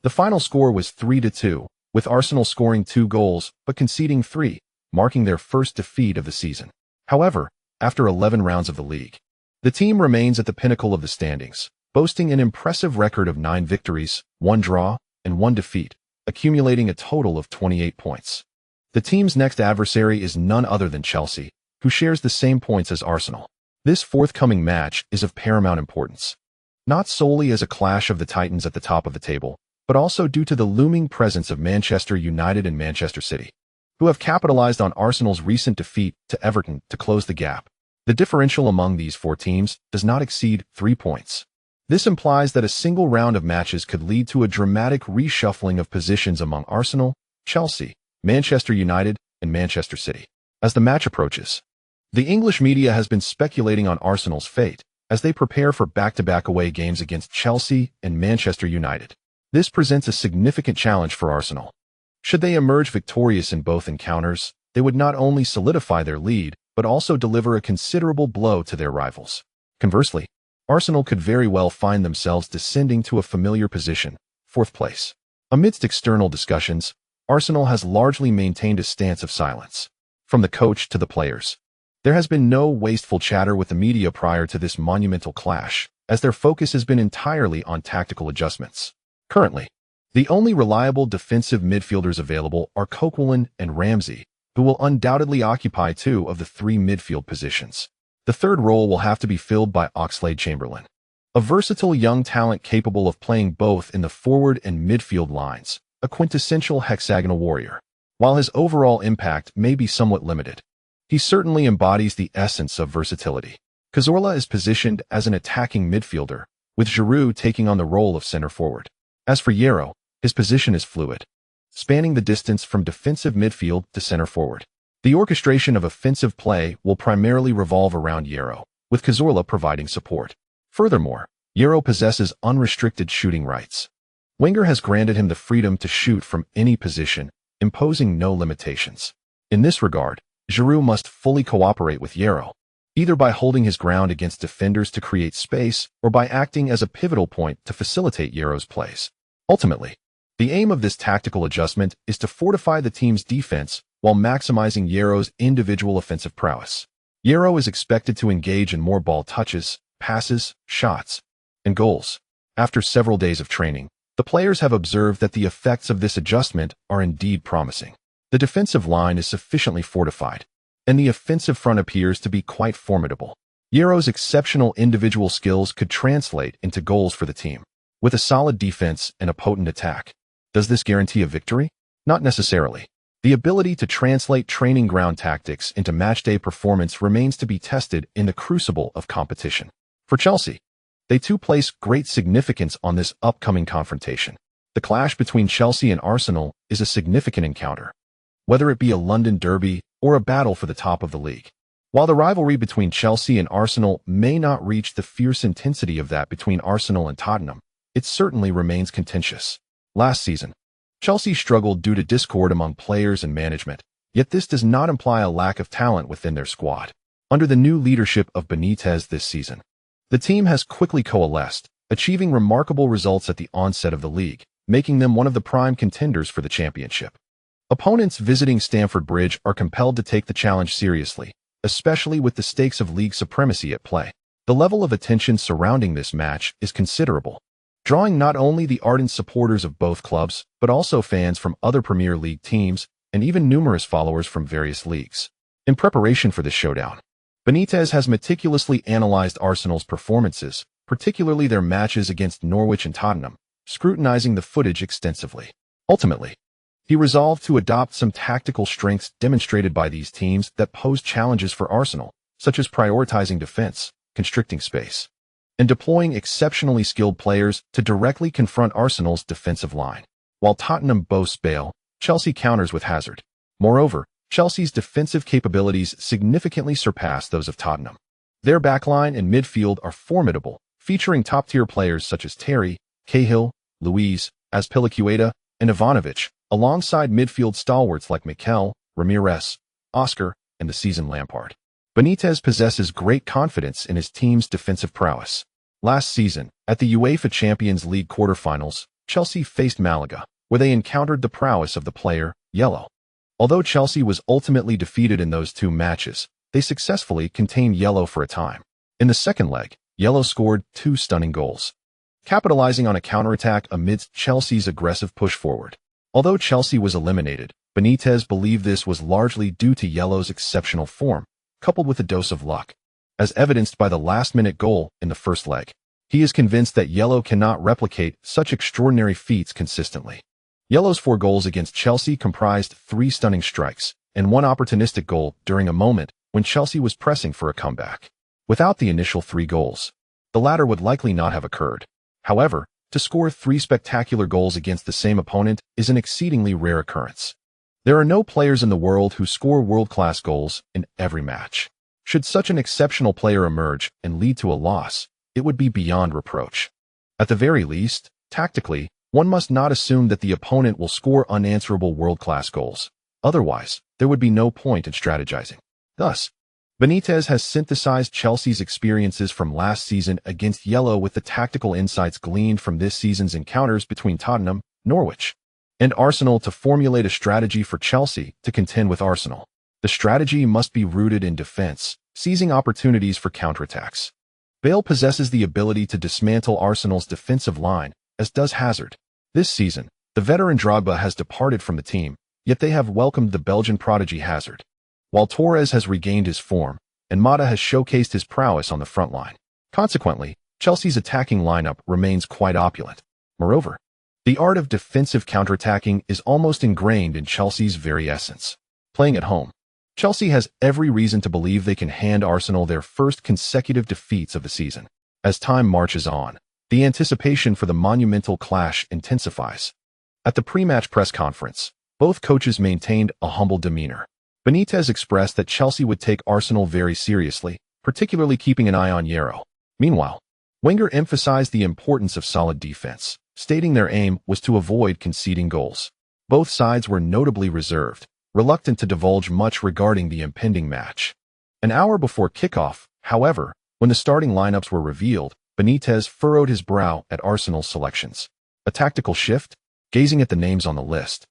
The final score was 3-2, with Arsenal scoring 2 goals but conceding 3, marking their first defeat of the season. However, after 11 rounds of the league, the team remains at the pinnacle of the standings, boasting an impressive record of 9 victories, 1 draw, and 1 defeat, accumulating a total of 28 points. The team's next adversary is none other than Chelsea, who shares the same points as Arsenal. This forthcoming match is of paramount importance, not solely as a clash of the titans at the top of the table, but also due to the looming presence of Manchester United and Manchester City, who have capitalized on Arsenal's recent defeat to Everton to close the gap. The differential among these 4 teams does not exceed 3 points. This implies that a single round of matches could lead to a dramatic reshuffling of positions among Arsenal, Chelsea, Manchester United, and Manchester City. As the match approaches, the English media has been speculating on Arsenal's fate as they prepare for back-to-back away games against Chelsea and Manchester United. This presents a significant challenge for Arsenal. Should they emerge victorious in both encounters, they would not only solidify their lead, but also deliver a considerable blow to their rivals. Conversely, Arsenal could very well find themselves descending to a familiar position, 4th place. Amidst external discussions, Arsenal has largely maintained a stance of silence. From the coach to the players, there has been no wasteful chatter with the media prior to this monumental clash, as their focus has been entirely on tactical adjustments. Currently, the only reliable defensive midfielders available are Coquelin and Ramsey, who will undoubtedly occupy 2 of the 3 midfield positions. The third role will have to be filled by Oxlade-Chamberlain, a versatile young talent capable of playing both in the forward and midfield lines, a quintessential hexagonal warrior. While his overall impact may be somewhat limited, he certainly embodies the essence of versatility. Cazorla is positioned as an attacking midfielder, with Giroud taking on the role of center forward. As for Hierro, his position is fluid, spanning the distance from defensive midfield to center forward. The orchestration of offensive play will primarily revolve around Hierro, with Cazorla providing support. Furthermore, Hierro possesses unrestricted shooting rights. Wenger has granted him the freedom to shoot from any position, imposing no limitations. In this regard, Giroud must fully cooperate with Hierro, either by holding his ground against defenders to create space or by acting as a pivotal point to facilitate Hierro's plays. Ultimately, the aim of this tactical adjustment is to fortify the team's defense while maximizing Hierro's individual offensive prowess. Hierro is expected to engage in more ball touches, passes, shots, and goals. After several days of training, the players have observed that the effects of this adjustment are indeed promising. The defensive line is sufficiently fortified, and the offensive front appears to be quite formidable. Hierro's exceptional individual skills could translate into goals for the team. With a solid defense and a potent attack, does this guarantee a victory? Not necessarily. The ability to translate training ground tactics into matchday performance remains to be tested in the crucible of competition. For Chelsea, they too place great significance on this upcoming confrontation. The clash between Chelsea and Arsenal is a significant encounter, whether it be a London derby or a battle for the top of the league. While the rivalry between Chelsea and Arsenal may not reach the fierce intensity of that between Arsenal and Tottenham, it certainly remains contentious. Last season, Chelsea struggled due to discord among players and management, yet this does not imply a lack of talent within their squad. Under the new leadership of Benitez this season, the team has quickly coalesced, achieving remarkable results at the onset of the league, making them one of the prime contenders for the championship. Opponents visiting Stamford Bridge are compelled to take the challenge seriously, especially with the stakes of league supremacy at play. The level of attention surrounding this match is considerable, drawing not only the ardent supporters of both clubs, but also fans from other Premier League teams and even numerous followers from various leagues. In preparation for this showdown, Benitez has meticulously analyzed Arsenal's performances, particularly their matches against Norwich and Tottenham, scrutinizing the footage extensively. Ultimately, he resolved to adopt some tactical strengths demonstrated by these teams that posed challenges for Arsenal, such as prioritizing defense, constricting space, and deploying exceptionally skilled players to directly confront Arsenal's defensive line. While Tottenham boasts Bale, Chelsea counters with Hazard. Moreover, Chelsea's defensive capabilities significantly surpass those of Tottenham. Their backline and midfield are formidable, featuring top-tier players such as Terry, Cahill, Luiz, Azpilicueta, and Ivanovic, alongside midfield stalwarts like Mikel, Ramirez, Oscar, and the seasoned Lampard. Benitez possesses great confidence in his team's defensive prowess. Last season, at the UEFA Champions League quarterfinals, Chelsea faced Malaga, where they encountered the prowess of the player, Yellow. Although Chelsea was ultimately defeated in those two matches, they successfully contained Yellow for a time. In the second leg, Yellow scored 2 stunning goals, capitalizing on a counterattack amidst Chelsea's aggressive push forward. Although Chelsea was eliminated, Benitez believed this was largely due to Yellow's exceptional form, coupled with a dose of luck, as evidenced by the last-minute goal in the first leg. He is convinced that Yellow cannot replicate such extraordinary feats consistently. Yellow's 4 goals against Chelsea comprised 3 stunning strikes and 1 opportunistic goal during a moment when Chelsea was pressing for a comeback. Without the initial 3 goals, the latter would likely not have occurred. However, to score 3 spectacular goals against the same opponent is an exceedingly rare occurrence. There are no players in the world who score world-class goals in every match. Should such an exceptional player emerge and lead to a loss, it would be beyond reproach. At the very least, tactically, one must not assume that the opponent will score unanswerable world-class goals. Otherwise, there would be no point in strategizing. Thus, Benitez has synthesized Chelsea's experiences from last season against Yellow with the tactical insights gleaned from this season's encounters between Tottenham, Norwich, and Arsenal to formulate a strategy for Chelsea to contend with Arsenal. The strategy must be rooted in defense, seizing opportunities for counterattacks. Bale possesses the ability to dismantle Arsenal's defensive line, as does Hazard. This season, the veteran Drogba has departed from the team, yet they have welcomed the Belgian prodigy Hazard. While Torres has regained his form, and Mata has showcased his prowess on the front line. Consequently, Chelsea's attacking lineup remains quite opulent. Moreover, the art of defensive counterattacking is almost ingrained in Chelsea's very essence. Playing at home, Chelsea has every reason to believe they can hand Arsenal their first consecutive defeats of the season. As time marches on, the anticipation for the monumental clash intensifies. At the pre-match press conference, both coaches maintained a humble demeanor. Benitez expressed that Chelsea would take Arsenal very seriously, particularly keeping an eye on Yarrow. Meanwhile, Wenger emphasized the importance of solid defense, stating their aim was to avoid conceding goals. Both sides were notably reserved, reluctant to divulge much regarding the impending match. An hour before kickoff, however, when the starting lineups were revealed, Benitez furrowed his brow at Arsenal's selections. A tactical shift? Gazing at the names on the list,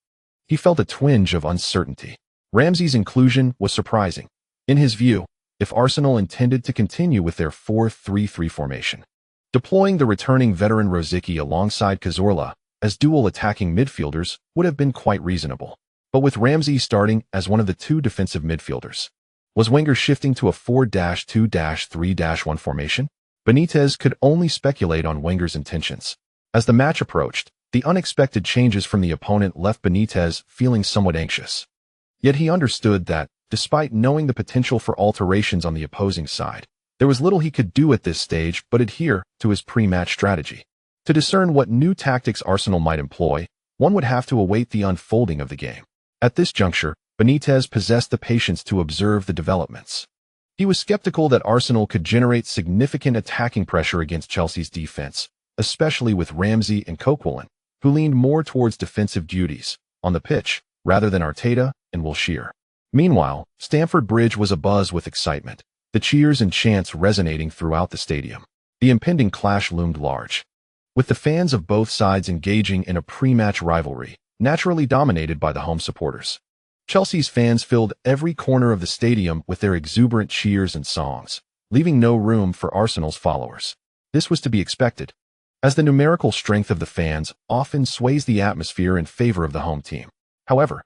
he felt a twinge of uncertainty. Ramsey's inclusion was surprising. In his view, if Arsenal intended to continue with their 4-3-3 formation, deploying the returning veteran Rosicky alongside Cazorla as dual attacking midfielders would have been quite reasonable. But with Ramsey starting as one of the 2 defensive midfielders, was Wenger shifting to a 4-2-3-1 formation? Benitez could only speculate on Wenger's intentions. As the match approached, the unexpected changes from the opponent left Benitez feeling somewhat anxious. Yet he understood that, despite knowing the potential for alterations on the opposing side, there was little he could do at this stage but adhere to his pre-match strategy. To discern what new tactics Arsenal might employ, one would have to await the unfolding of the game. At this juncture, Benitez possessed the patience to observe the developments. He was skeptical that Arsenal could generate significant attacking pressure against Chelsea's defense, especially with Ramsey and Coquelin, who leaned more towards defensive duties on the pitch rather than Arteta and Wilshere. Meanwhile, Stamford Bridge was abuzz with excitement. the cheers and chants resonating throughout the stadium. The impending clash loomed large, with the fans of both sides engaging in a pre-match rivalry, naturally dominated by the home supporters. Chelsea's fans filled every corner of the stadium with their exuberant cheers and songs, leaving no room for Arsenal's followers. This was to be expected, as the numerical strength of the fans often sways the atmosphere in favor of the home team. However,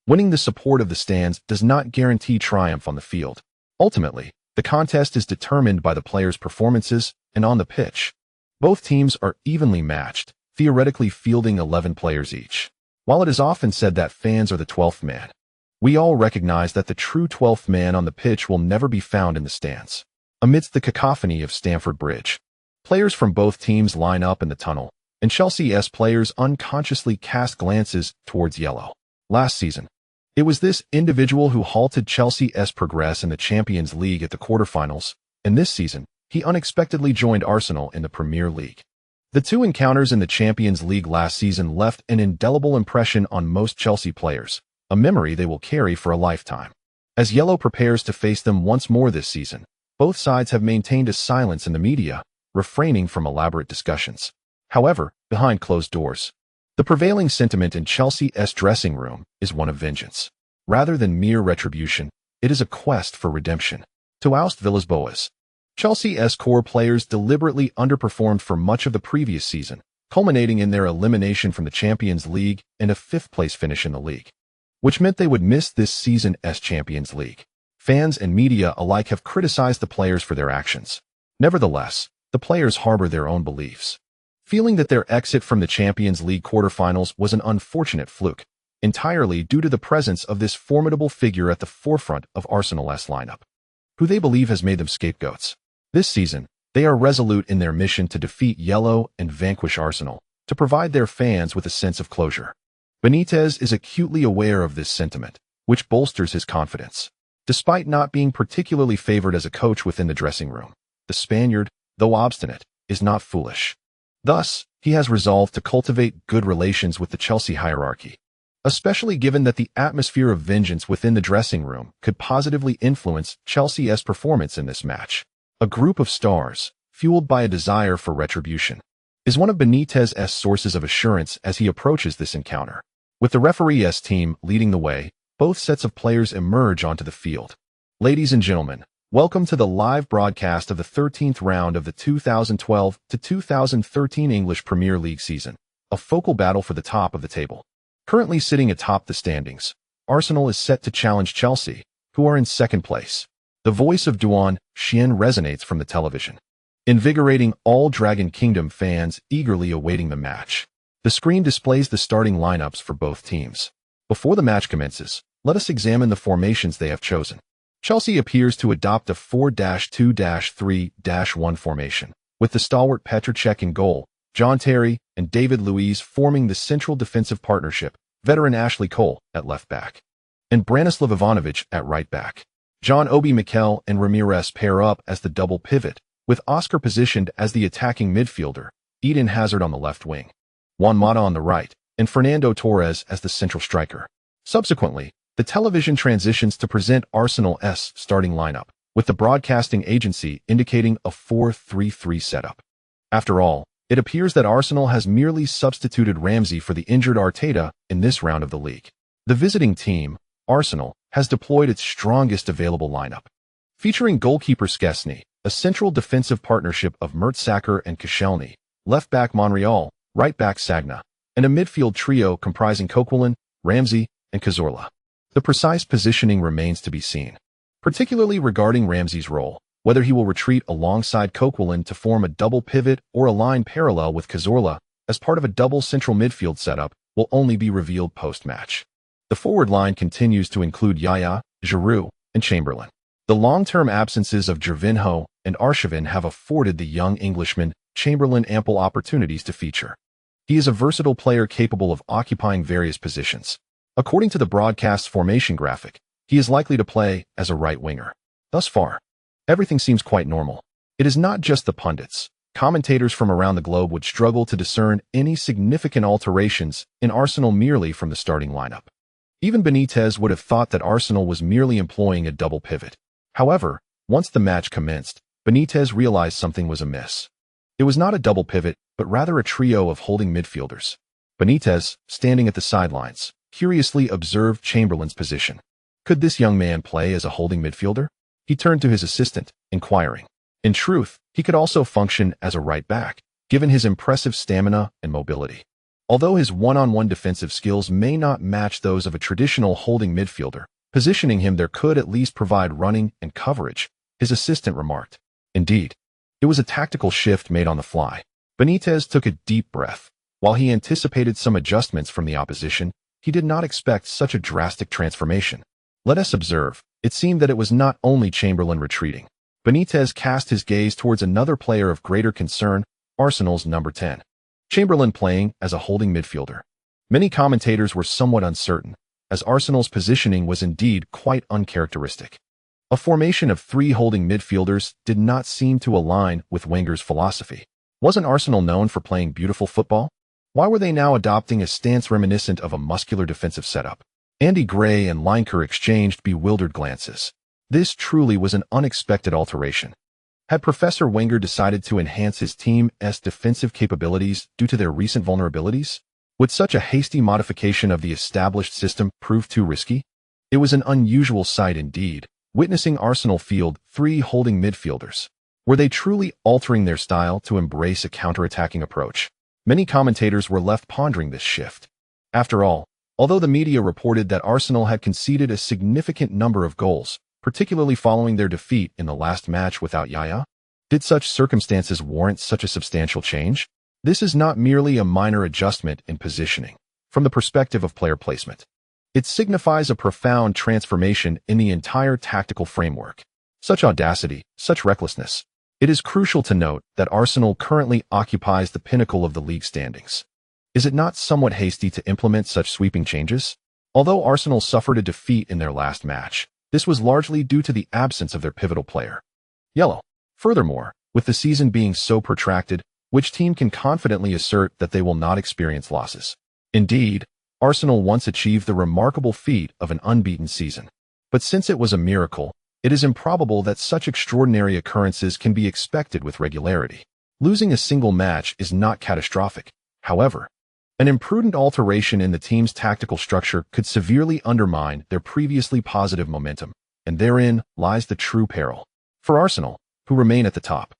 winning the support of the stands does not guarantee triumph on the field. Ultimately, the contest is determined by the players' performances and on the pitch. Both teams are evenly matched, theoretically fielding 11 players each. While it is often said that fans are the 12th man, we all recognize that the true 12th man on the pitch will never be found in the stands. Amidst the cacophony of Stamford Bridge, players from both teams line up in the tunnel, and Chelsea's players unconsciously cast glances towards yellow. Last season, it was this individual who halted Chelsea's progress in the Champions League at the quarterfinals, and this season, he unexpectedly joined Arsenal in the Premier League. The two encounters in the Champions League last season left an indelible impression on most Chelsea players, a memory they will carry for a lifetime. As Yellow prepares to face them once more this season, both sides have maintained a silence in the media, refraining from elaborate discussions. However, behind closed doors, the prevailing sentiment in Chelsea's dressing room is one of vengeance. Rather than mere retribution, it is a quest for redemption. To oust Villas-Boas, Chelsea's core players deliberately underperformed for much of the previous season, culminating in their elimination from the Champions League and a fifth-place finish in the league, which meant they would miss this season's Champions League. Fans and media alike have criticized the players for their actions. Nevertheless, the players harbor their own beliefs, feeling that their exit from the Champions League quarterfinals was an unfortunate fluke, entirely due to the presence of this formidable figure at the forefront of Arsenal's lineup, who they believe has made them scapegoats. This season, they are resolute in their mission to defeat Yellow and vanquish Arsenal, to provide their fans with a sense of closure. Benitez is acutely aware of this sentiment, which bolsters his confidence. Despite not being particularly favored as a coach within the dressing room, the Spaniard, though obstinate, is not foolish. Thus, he has resolved to cultivate good relations with the Chelsea hierarchy, especially given that the atmosphere of vengeance within the dressing room could positively influence Chelsea's performance in this match. A group of stars, fueled by a desire for retribution, is one of Benitez's sources of assurance as he approaches this encounter. With the referee's team leading the way, both sets of players emerge onto the field. Ladies and gentlemen, welcome to the live broadcast of the 13th round of the 2012 to 2013 English Premier League season, a focal battle for the top of the table. Currently sitting atop the standings, Arsenal is set to challenge Chelsea, who are in second place. The voice of Duan Xian resonates from the television, invigorating all Dragon Kingdom fans eagerly awaiting the match. The screen displays the starting lineups for both teams. Before the match commences, let us examine the formations they have chosen. Chelsea appears to adopt a 4-2-3-1 formation, with the stalwart Petr Cech in goal, John Terry and David Luiz forming the central defensive partnership, veteran Ashley Cole at left back, and Branislav Ivanovic at right back. John Obi Mikel and Ramirez pair up as the double pivot, with Oscar positioned as the attacking midfielder, Eden Hazard on the left wing, Juan Mata on the right, and Fernando Torres as the central striker. Subsequently, the television transitions to present Arsenal's starting lineup, with the broadcasting agency indicating a 4-3-3 setup. After all, it appears that Arsenal has merely substituted Ramsey for the injured Arteta in this round of the league. The visiting team, Arsenal, has deployed its strongest available lineup, featuring goalkeeper Szczesny, a central defensive partnership of Mertesacker and Koscielny, left-back Monreal, right-back Sagna, and a midfield trio comprising Coquelin, Ramsey, and Cazorla. The precise positioning remains to be seen, particularly regarding Ramsey's role. Whether he will retreat alongside Coquelin to form a double pivot or align parallel with Cazorla as part of a double central midfield setup will only be revealed post-match. The forward line continues to include Yaya, Giroud, and Chamberlain. The long-term absences of Gervinho and Arshavin have afforded the young Englishman Chamberlain ample opportunities to feature. He is a versatile player capable of occupying various positions. According to the broadcast formation graphic, he is likely to play as a right winger. Thus far, everything seems quite normal. It is not just the pundits. Commentators from around the globe would struggle to discern any significant alterations in Arsenal merely from the starting lineup. Even Benitez would have thought that Arsenal was merely employing a double pivot. However, Once the match commenced, Benitez realized something was amiss. It was not a double pivot, but rather a trio of holding midfielders. Benitez, standing at the sidelines, curiously observed Chamberlain's position. Could this young man play as a holding midfielder? He turned to his assistant, inquiring. In truth, he could also function as a right back, given his impressive stamina and mobility. Although his one-on-one defensive skills may not match those of a traditional holding midfielder, positioning him there could at least provide running and coverage, his assistant remarked. Indeed, it was a tactical shift made on the fly. Benitez took a deep breath. While he anticipated some adjustments from the opposition, he did not expect such a drastic transformation. Let us observe, it seemed that it was not only Chamberlain retreating. Benitez cast his gaze towards another player of greater concern, Arsenal's number 10. Chamberlain playing as a holding midfielder. Many commentators were somewhat uncertain, as Arsenal's positioning was indeed quite uncharacteristic. A formation of 3 holding midfielders did not seem to align with Wenger's philosophy. Wasn't Arsenal known for playing beautiful football? Why were they now adopting a stance reminiscent of a muscular defensive setup? Andy Gray and Lineker exchanged bewildered glances. This truly was an unexpected alteration. Had Professor Wenger decided to enhance his team's defensive capabilities due to their recent vulnerabilities? Would such a hasty modification of the established system prove too risky? It was an unusual sight indeed, witnessing Arsenal field 3 holding midfielders. Were they truly altering their style to embrace a counter-attacking approach? Many commentators were left pondering this shift. After all, although the media reported that Arsenal had conceded a significant number of goals, particularly following their defeat in the last match without Yaya, did such circumstances warrant such a substantial change? This is not merely a minor adjustment in positioning. From the perspective of player placement, it signifies a profound transformation in the entire tactical framework. Such audacity, such recklessness. It is crucial to note that Arsenal currently occupies the pinnacle of the league standings. Is it not somewhat hasty to implement such sweeping changes? Although Arsenal suffered a defeat in their last match, this was largely due to the absence of their pivotal player. Yellow. Furthermore, with the season being so protracted, which team can confidently assert that they will not experience losses? Indeed, Arsenal once achieved the remarkable feat of an unbeaten season. But since it was a miracle, it is improbable that such extraordinary occurrences can be expected with regularity. Losing a single match is not catastrophic. However, an imprudent alteration in the team's tactical structure could severely undermine their previously positive momentum, and therein lies the true peril. For Arsenal, who remain at the top,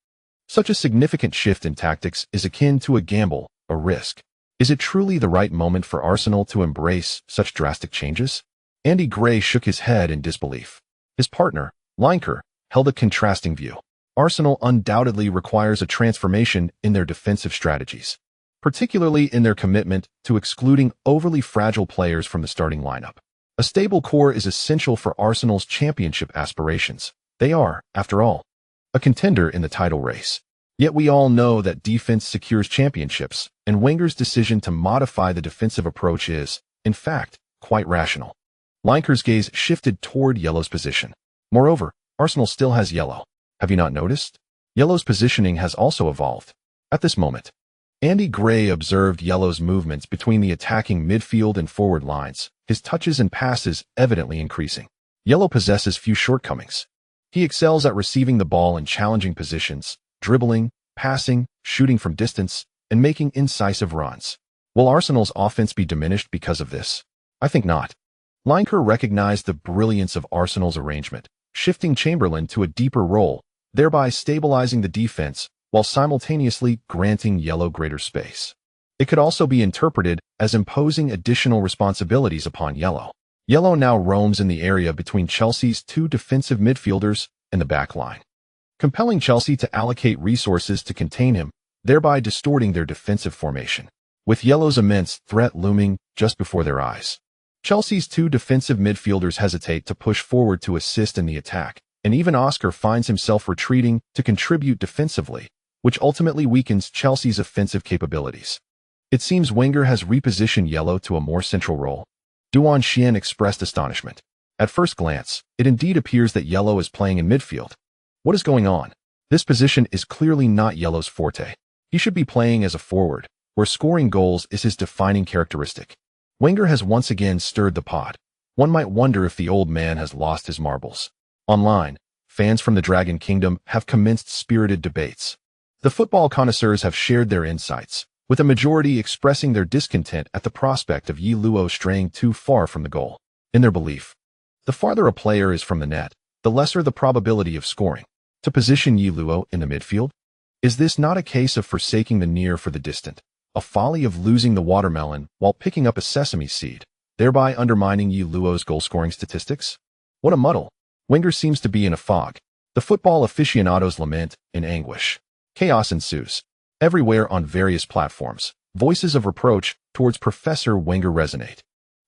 such a significant shift in tactics is akin to a gamble, a risk. Is it truly the right moment for Arsenal to embrace such drastic changes? Andy Gray shook his head in disbelief. His partner, Lineker, held a contrasting view. Arsenal undoubtedly requires a transformation in their defensive strategies, particularly in their commitment to excluding overly fragile players from the starting lineup. A stable core is essential for Arsenal's championship aspirations. They are, after all, a contender in the title race. Yet we all know that defense secures championships, and Wenger's decision to modify the defensive approach is, in fact, quite rational. Lineker's gaze shifted toward Yellow's position. Moreover, Arsenal still has Yellow. Have you not noticed? Yellow's positioning has also evolved. At this moment, Andy Gray observed Yellow's movements between the attacking midfield and forward lines, his touches and passes evidently increasing. Yellow possesses few shortcomings. He excels at receiving the ball in challenging positions, dribbling, passing, shooting from distance, and making incisive runs. Will Arsenal's offense be diminished because of this? I think not. Lineker recognized the brilliance of Arsenal's arrangement, shifting Chamberlain to a deeper role, thereby stabilizing the defense while simultaneously granting Yellow greater space. It could also be interpreted as imposing additional responsibilities upon Yellow. Yellow now roams in the area between Chelsea's 2 defensive midfielders and the back line, compelling Chelsea to allocate resources to contain him, thereby distorting their defensive formation. With Yellow's immense threat looming just before their eyes, Chelsea's 2 defensive midfielders hesitate to push forward to assist in the attack, and even Oscar finds himself retreating to contribute defensively, which ultimately weakens Chelsea's offensive capabilities. It seems Wenger has repositioned Yellow to a more central role. Duan Xian expressed astonishment. At first glance, it indeed appears that Yellow is playing in midfield. What is going on? This position is clearly not Yellow's forte. He should be playing as a forward, where scoring goals is his defining characteristic. Wenger has once again stirred the pot. One might wonder if the old man has lost his marbles. Online, fans from the Dragon Kingdom have commenced spirited debates. The football connoisseurs have shared their insights, with a majority expressing their discontent at the prospect of Yi Luo straying too far from the goal. In their belief, the farther a player is from the net, the lesser the probability of scoring. To position Yi Luo in the midfield? Is this not a case of forsaking the near for the distant, a folly of losing the watermelon while picking up a sesame seed, thereby undermining Yi Luo's goal-scoring statistics? What a muddle. Wenger seems to be in a fog. The football aficionados lament in anguish. Chaos ensues. Everywhere on various platforms, voices of reproach towards Professor Wenger resonate.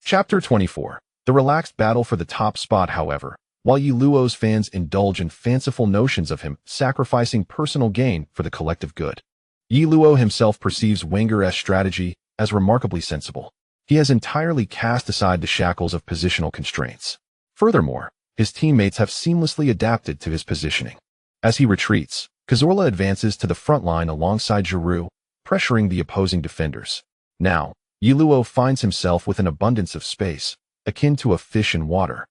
Chapter 24. The relaxed battle for the top spot, however, while Yi Luo's fans indulge in fanciful notions of him sacrificing personal gain for the collective good. Yi Luo himself perceives Wenger's strategy as remarkably sensible. He has entirely cast aside the shackles of positional constraints. Furthermore, his teammates have seamlessly adapted to his positioning. As he retreats, Schürrle advances to the front line alongside Giroud, pressuring the opposing defenders. Now, Yi Luo finds himself with an abundance of space, akin to a fish in water.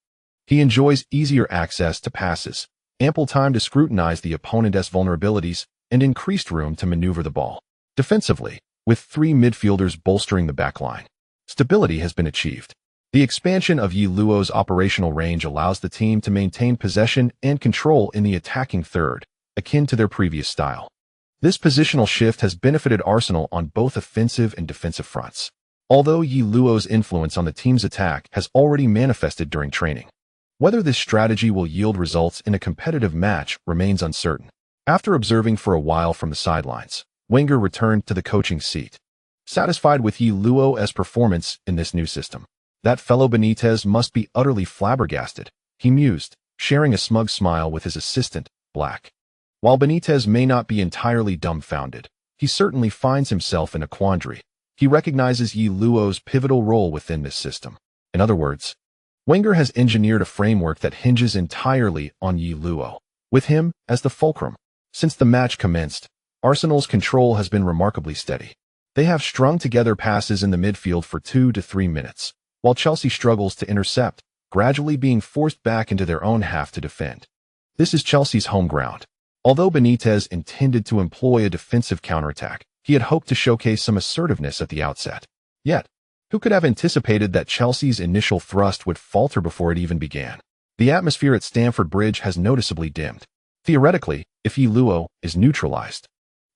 He enjoys easier access to passes, ample time to scrutinize the opponent's vulnerabilities, and increased room to maneuver the ball. Defensively, with three midfielders bolstering the backline, stability has been achieved. The expansion of Yi Luo's operational range allows the team to maintain possession and control in the attacking third, akin to their previous style. This positional shift has benefited Arsenal on both offensive and defensive fronts, although Yi Luo's influence on the team's attack has already manifested during training. Whether this strategy will yield results in a competitive match remains uncertain. After observing for a while from the sidelines, Wenger returned to the coaching seat. Satisfied with Yi Luo's performance in this new system, that fellow Benitez must be utterly flabbergasted, he mused, sharing a smug smile with his assistant, Black. While Benitez may not be entirely dumbfounded, he certainly finds himself in a quandary. He recognizes Yi Luo's pivotal role within this system. In other words, Wenger has engineered a framework that hinges entirely on Yi Luo, with him as the fulcrum. Since the match commenced, Arsenal's control has been remarkably steady. They have strung together passes in the midfield for 2 to 3 minutes, while Chelsea struggles to intercept, gradually being forced back into their own half to defend. This is Chelsea's home ground. Although Benitez intended to employ a defensive counterattack, he had hoped to showcase some assertiveness at the outset. Yet, who could have anticipated that Chelsea's initial thrust would falter before it even began? The atmosphere at Stamford Bridge has noticeably dimmed. Theoretically, if Yi Luo is neutralized,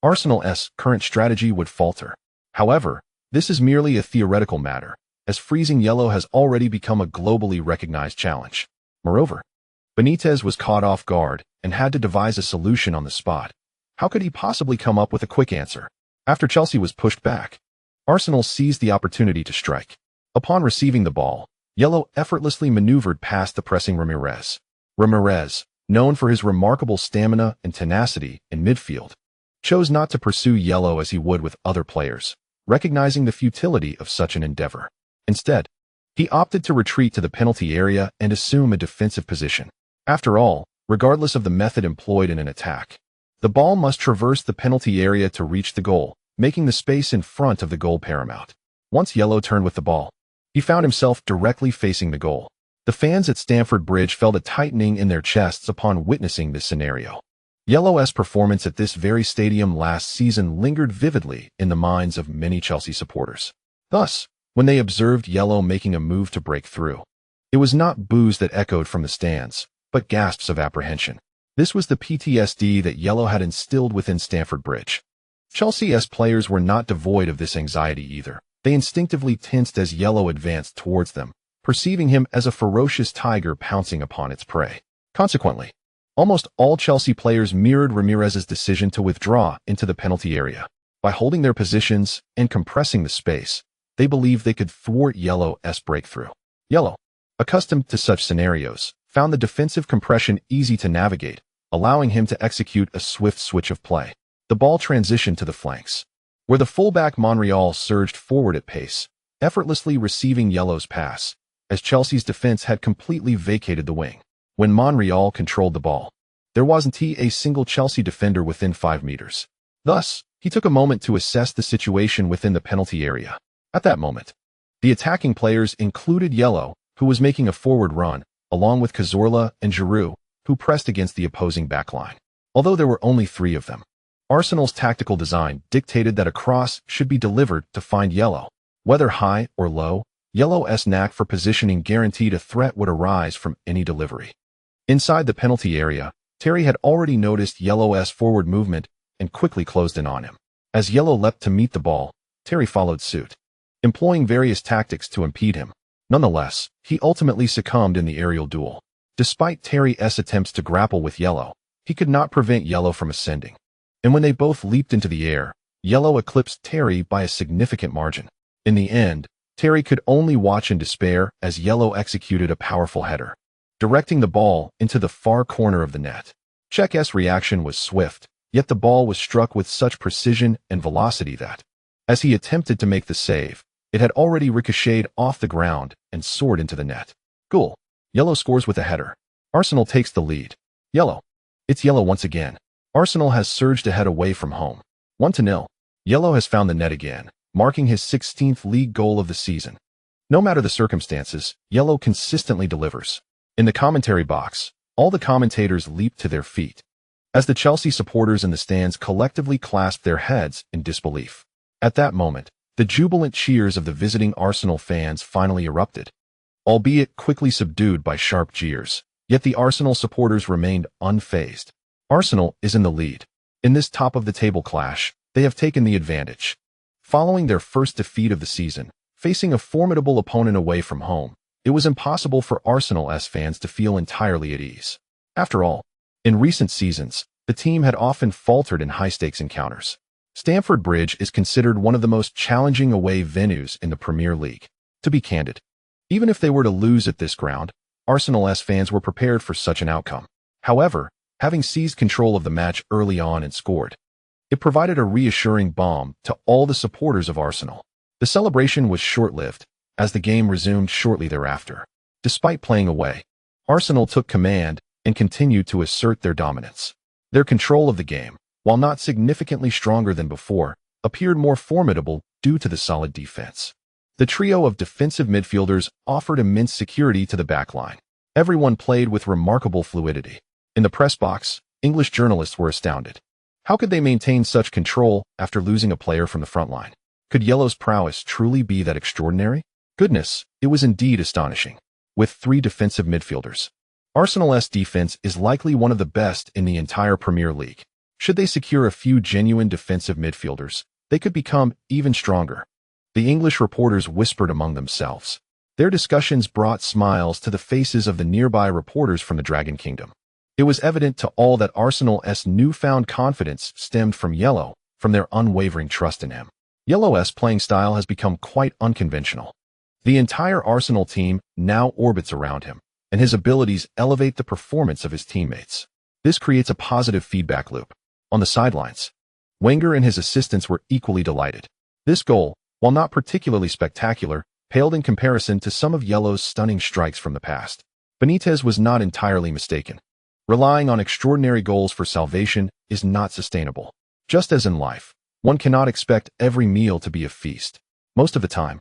Arsenal's current strategy would falter. However, this is merely a theoretical matter, as freezing yellow has already become a globally recognized challenge. Moreover, Benitez was caught off guard and had to devise a solution on the spot. How could he possibly come up with a quick answer? After Chelsea was pushed back, Arsenal seized the opportunity to strike. Upon receiving the ball, yellow effortlessly maneuvered past the pressing Ramirez. Ramirez, known for his remarkable stamina and tenacity in midfield, chose not to pursue yellow as he would with other players, recognizing the futility of such an endeavor. Instead, he opted to retreat to the penalty area and assume a defensive position. After all, regardless of the method employed in an attack, the ball must traverse the penalty area to reach the goal, making the space in front of the goal paramount. Once yellow turned with the ball, he found himself directly facing the goal. The fans at Stamford Bridge felt a tightening in their chests upon witnessing this scenario. Yellow's performance at this very stadium last season lingered vividly in the minds of many Chelsea supporters. Thus, when they observed yellow making a move to break through, it was not boos that echoed from the stands, but gasps of apprehension. This was the PTSD that yellow had instilled within Stamford Bridge. Chelsea's players were not devoid of this anxiety either. They instinctively tensed as yellow advanced towards them, perceiving him as a ferocious tiger pouncing upon its prey. Consequently, almost all Chelsea players mirrored Ramirez's decision to withdraw into the penalty area. By holding their positions and compressing the space, they believed they could thwart yellow's breakthrough. Yellow, accustomed to such scenarios, found the defensive compression easy to navigate, allowing him to execute a swift switch of play. The ball transitioned to the flanks, where the fullback Monreal surged forward at pace, effortlessly receiving yellow's pass, as Chelsea's defense had completely vacated the wing. When Monreal controlled the ball, there wasn't a single Chelsea defender within 5 meters. Thus, he took a moment to assess the situation within the penalty area. At that moment, the attacking players included Yellow, who was making a forward run, along with Schürrle and Giroud, who pressed against the opposing backline. Although there were only 3 of them, Arsenal's tactical design dictated that a cross should be delivered to find Yellow. Whether high or low, Yellow's knack for positioning guaranteed a threat would arise from any delivery. Inside the penalty area, Terry had already noticed Yellow's forward movement and quickly closed in on him. As Yellow leapt to meet the ball, Terry followed suit, employing various tactics to impede him. Nonetheless, he ultimately succumbed in the aerial duel. Despite Terry's attempts to grapple with Yellow, he could not prevent Yellow from ascending. And when they both leaped into the air, Yellow eclipsed Terry by a significant margin. In the end, Terry could only watch in despair as Yellow executed a powerful header, directing the ball into the far corner of the net. Czech's reaction was swift, yet the ball was struck with such precision and velocity that, as he attempted to make the save, it had already ricocheted off the ground and soared into the net. Goal. Yellow scores with a header. Arsenal takes the lead. Yellow. It's Yellow once again. Arsenal has surged ahead away from home. 1-0. Yellow has found the net again, marking his 16th league goal of the season. No matter the circumstances, Yellow consistently delivers. In the commentary box, all the commentators leaped to their feet, as the Chelsea supporters in the stands collectively clasped their heads in disbelief. At that moment, the jubilant cheers of the visiting Arsenal fans finally erupted, albeit quickly subdued by sharp jeers. Yet the Arsenal supporters remained unfazed. Arsenal is in the lead. In this top-of-the-table clash, they have taken the advantage. Following their first defeat of the season, facing a formidable opponent away from home, it was impossible for Arsenal's fans to feel entirely at ease. After all, in recent seasons, the team had often faltered in high-stakes encounters. Stamford Bridge is considered one of the most challenging away venues in the Premier League. To be candid, even if they were to lose at this ground, Arsenal's fans were prepared for such an outcome. However, having seized control of the match early on and scored, it provided a reassuring balm to all the supporters of Arsenal. The celebration was short-lived, as the game resumed shortly thereafter. Despite playing away, Arsenal took command and continued to assert their dominance. Their control of the game, while not significantly stronger than before, appeared more formidable due to the solid defense. The trio of defensive midfielders offered immense security to the backline. Everyone played with remarkable fluidity. In the press box, English journalists were astounded. How could they maintain such control after losing a player from the front line? Could Yellow's prowess truly be that extraordinary? Goodness, it was indeed astonishing. With 3 defensive midfielders, Arsenal's defense is likely one of the best in the entire Premier League. Should they secure a few genuine defensive midfielders, they could become even stronger. The English reporters whispered among themselves. Their discussions brought smiles to the faces of the nearby reporters from the Dragon Kingdom. It was evident to all that Arsenal's newfound confidence stemmed from Yellow, from their unwavering trust in him. Yellow's playing style has become quite unconventional. The entire Arsenal team now orbits around him, and his abilities elevate the performance of his teammates. This creates a positive feedback loop. On the sidelines, Wenger and his assistants were equally delighted. This goal, while not particularly spectacular, paled in comparison to some of Yellow's stunning strikes from the past. Benitez was not entirely mistaken. Relying on extraordinary goals for salvation is not sustainable. Just as in life, one cannot expect every meal to be a feast. Most of the time,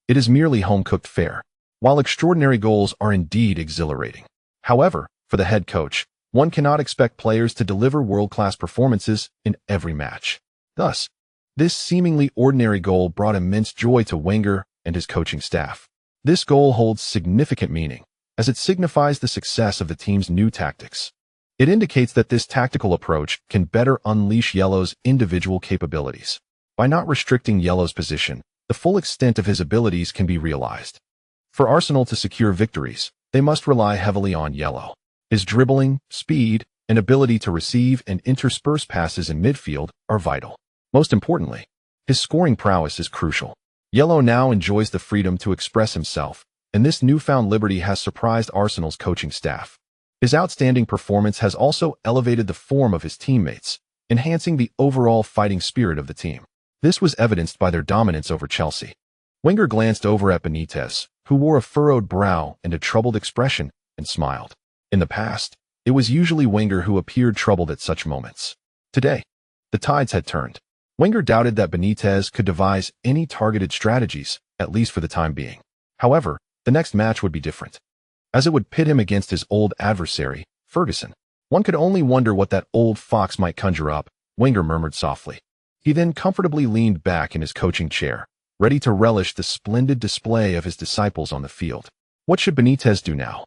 it is merely home-cooked fare. While extraordinary goals are indeed exhilarating. However, for the head coach, one cannot expect players to deliver world-class performances in every match. Thus, this seemingly ordinary goal brought immense joy to Wenger and his coaching staff. This goal holds significant meaning, as it signifies the success of the team's new tactics. It indicates that this tactical approach can better unleash Yellow's individual capabilities. By not restricting Yellow's position, the full extent of his abilities can be realized. For Arsenal to secure victories, they must rely heavily on Yellow. His dribbling, speed, and ability to receive and intersperse passes in midfield are vital. Most importantly, his scoring prowess is crucial. Yellow now enjoys the freedom to express himself, and this newfound liberty has surprised Arsenal's coaching staff. His outstanding performance has also elevated the form of his teammates, enhancing the overall fighting spirit of the team. This was evidenced by their dominance over Chelsea. Wenger glanced over at Benitez, who wore a furrowed brow and a troubled expression, and smiled. In the past, it was usually Wenger who appeared troubled at such moments. Today, the tides had turned. Wenger doubted that Benitez could devise any targeted strategies, at least for the time being. However, the next match would be different, as it would pit him against his old adversary, Ferguson. One could only wonder what that old fox might conjure up, Wenger murmured softly. He then comfortably leaned back in his coaching chair, ready to relish the splendid display of his disciples on the field. What should Benitez do now?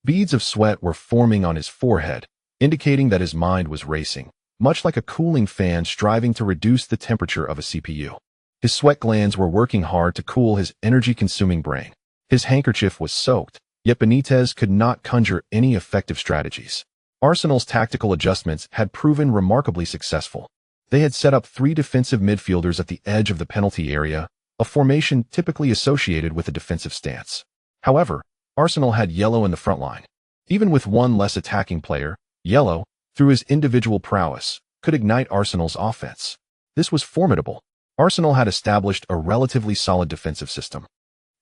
Beads of sweat were forming on his forehead, indicating that his mind was racing, much like a cooling fan striving to reduce the temperature of a CPU. His sweat glands were working hard to cool his energy-consuming brain. His handkerchief was soaked, yet Benitez could not conjure any effective strategies. Arsenal's tactical adjustments had proven remarkably successful. They had set up 3 defensive midfielders at the edge of the penalty area, a formation typically associated with a defensive stance. However, Arsenal had Yellow in the front line. Even with one less attacking player, Yellow, through his individual prowess, could ignite Arsenal's offense. This was formidable. Arsenal had established a relatively solid defensive system,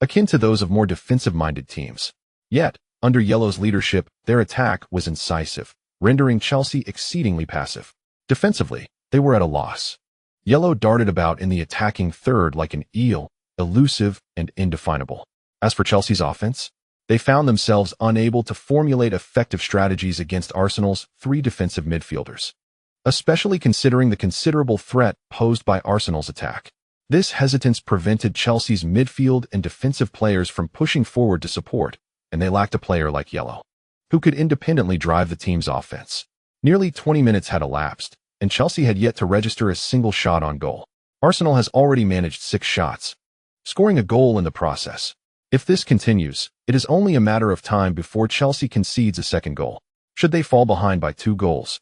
akin to those of more defensive-minded teams. Yet, under Yellow's leadership, their attack was incisive, rendering Chelsea exceedingly passive. Defensively, they were at a loss. Yellow darted about in the attacking third like an eel, elusive and indefinable. As for Chelsea's offense, they found themselves unable to formulate effective strategies against Arsenal's 3 defensive midfielders, especially considering the considerable threat posed by Arsenal's attack. This hesitance prevented Chelsea's midfield and defensive players from pushing forward to support, and they lacked a player like Yellow, who could independently drive the team's offense. Nearly 20 minutes had elapsed, and Chelsea had yet to register a single shot on goal. Arsenal has already managed 6 shots, scoring a goal in the process. If this continues, it is only a matter of time before Chelsea concedes a second goal. Should they fall behind by 2 goals,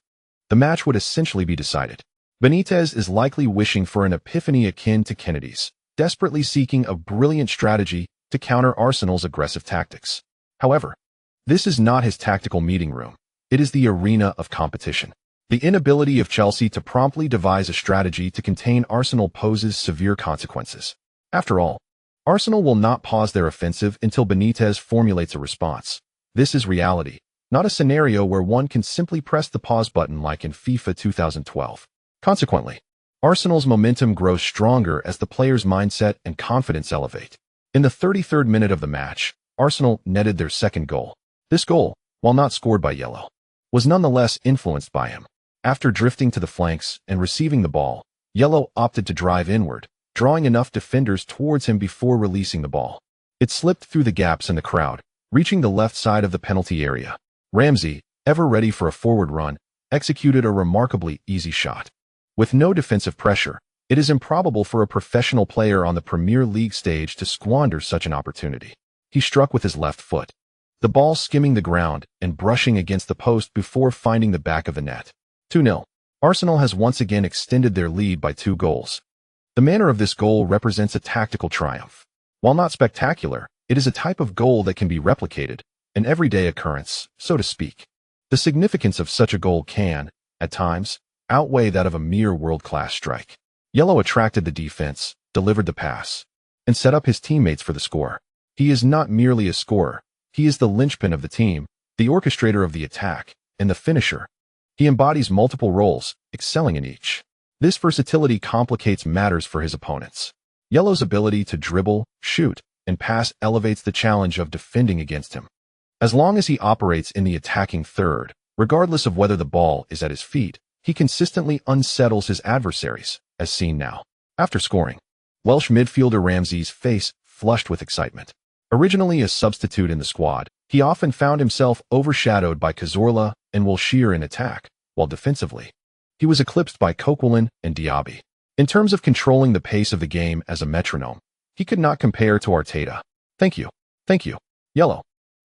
the match would essentially be decided. Benitez is likely wishing for an epiphany akin to Kennedy's, desperately seeking a brilliant strategy to counter Arsenal's aggressive tactics. However, this is not his tactical meeting room. It is the arena of competition. The inability of Chelsea to promptly devise a strategy to contain Arsenal poses severe consequences. After all, Arsenal will not pause their offensive until Benitez formulates a response. This is reality, not a scenario where one can simply press the pause button like in FIFA 2012. Consequently, Arsenal's momentum grows stronger as the players' mindset and confidence elevate. In the 33rd minute of the match, Arsenal netted their second goal. This goal, while not scored by Yellow, was nonetheless influenced by him. After drifting to the flanks and receiving the ball, Yellow opted to drive inward, drawing enough defenders towards him before releasing the ball. It slipped through the gaps in the crowd, reaching the left side of the penalty area. Ramsey, ever ready for a forward run, executed a remarkably easy shot. With no defensive pressure, it is improbable for a professional player on the Premier League stage to squander such an opportunity. He struck with his left foot, the ball skimming the ground and brushing against the post before finding the back of the net. 2-0. Arsenal has once again extended their lead by 2 goals. The manner of this goal represents a tactical triumph. While not spectacular, it is a type of goal that can be replicated, an everyday occurrence, so to speak. The significance of such a goal can, at times, outweigh that of a mere world-class strike. Yellow attracted the defense, delivered the pass, and set up his teammates for the score. He is not merely a scorer. He is the linchpin of the team, the orchestrator of the attack, and the finisher. He embodies multiple roles, excelling in each. This versatility complicates matters for his opponents. Yellow's ability to dribble, shoot, and pass elevates the challenge of defending against him. As long as he operates in the attacking third, regardless of whether the ball is at his feet, he consistently unsettles his adversaries, as seen now. After scoring, Welsh midfielder Ramsey's face flushed with excitement. Originally a substitute in the squad, he often found himself overshadowed by Schürrle and Wilshere in attack, while defensively, he was eclipsed by Coquelin and Diaby. In terms of controlling the pace of the game as a metronome, he could not compare to Arteta. Thank you. Yellow.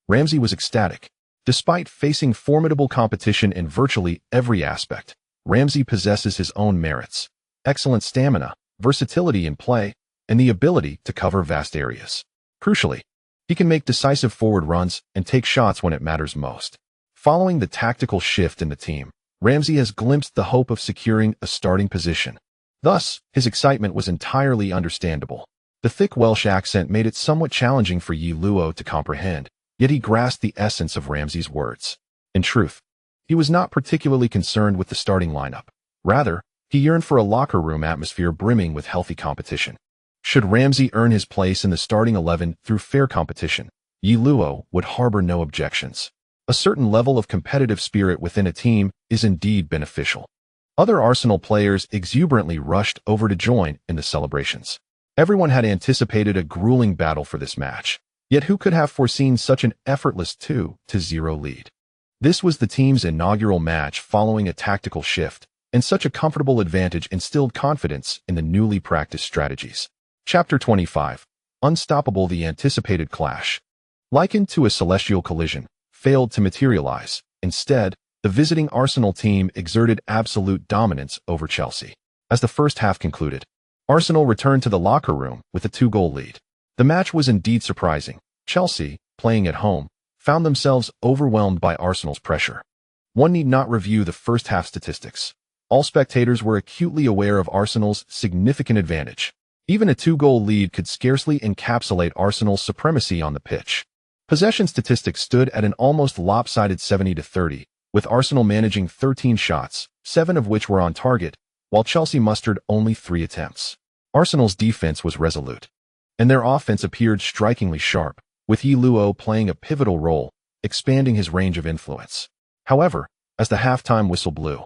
Ramsey was ecstatic. Despite facing formidable competition in virtually every aspect, Ramsey possesses his own merits: excellent stamina, versatility in play, and the ability to cover vast areas. Crucially, he can make decisive forward runs and take shots when it matters most. Following the tactical shift in the team, Ramsey has glimpsed the hope of securing a starting position. Thus, his excitement was entirely understandable. The thick Welsh accent made it somewhat challenging for Yi Luo to comprehend, yet he grasped the essence of Ramsey's words. In truth, he was not particularly concerned with the starting lineup. Rather, he yearned for a locker room atmosphere brimming with healthy competition. Should Ramsey earn his place in the starting 11 through fair competition, Yi Luo would harbor no objections. A certain level of competitive spirit within a team is indeed beneficial. Other Arsenal players exuberantly rushed over to join in the celebrations. Everyone had anticipated a grueling battle for this match, yet who could have foreseen such an effortless 2-0 lead? This was the team's inaugural match following a tactical shift, and such a comfortable advantage instilled confidence in the newly practiced strategies. Chapter 25. Unstoppable. The anticipated clash, likened to a celestial collision, failed to materialize. Instead, the visiting Arsenal team exerted absolute dominance over Chelsea. As the first half concluded, Arsenal returned to the locker room with a 2-goal lead. The match was indeed surprising. Chelsea, playing at home, found themselves overwhelmed by Arsenal's pressure. One need not review the first half statistics. All spectators were acutely aware of Arsenal's significant advantage. Even a 2-goal lead could scarcely encapsulate Arsenal's supremacy on the pitch. Possession statistics stood at an almost lopsided 70-30, with Arsenal managing 13 shots, 7 of which were on target, while Chelsea mustered only 3 attempts. Arsenal's defense was resolute, and their offense appeared strikingly sharp, with Luo playing a pivotal role, expanding his range of influence. However, as the halftime whistle blew,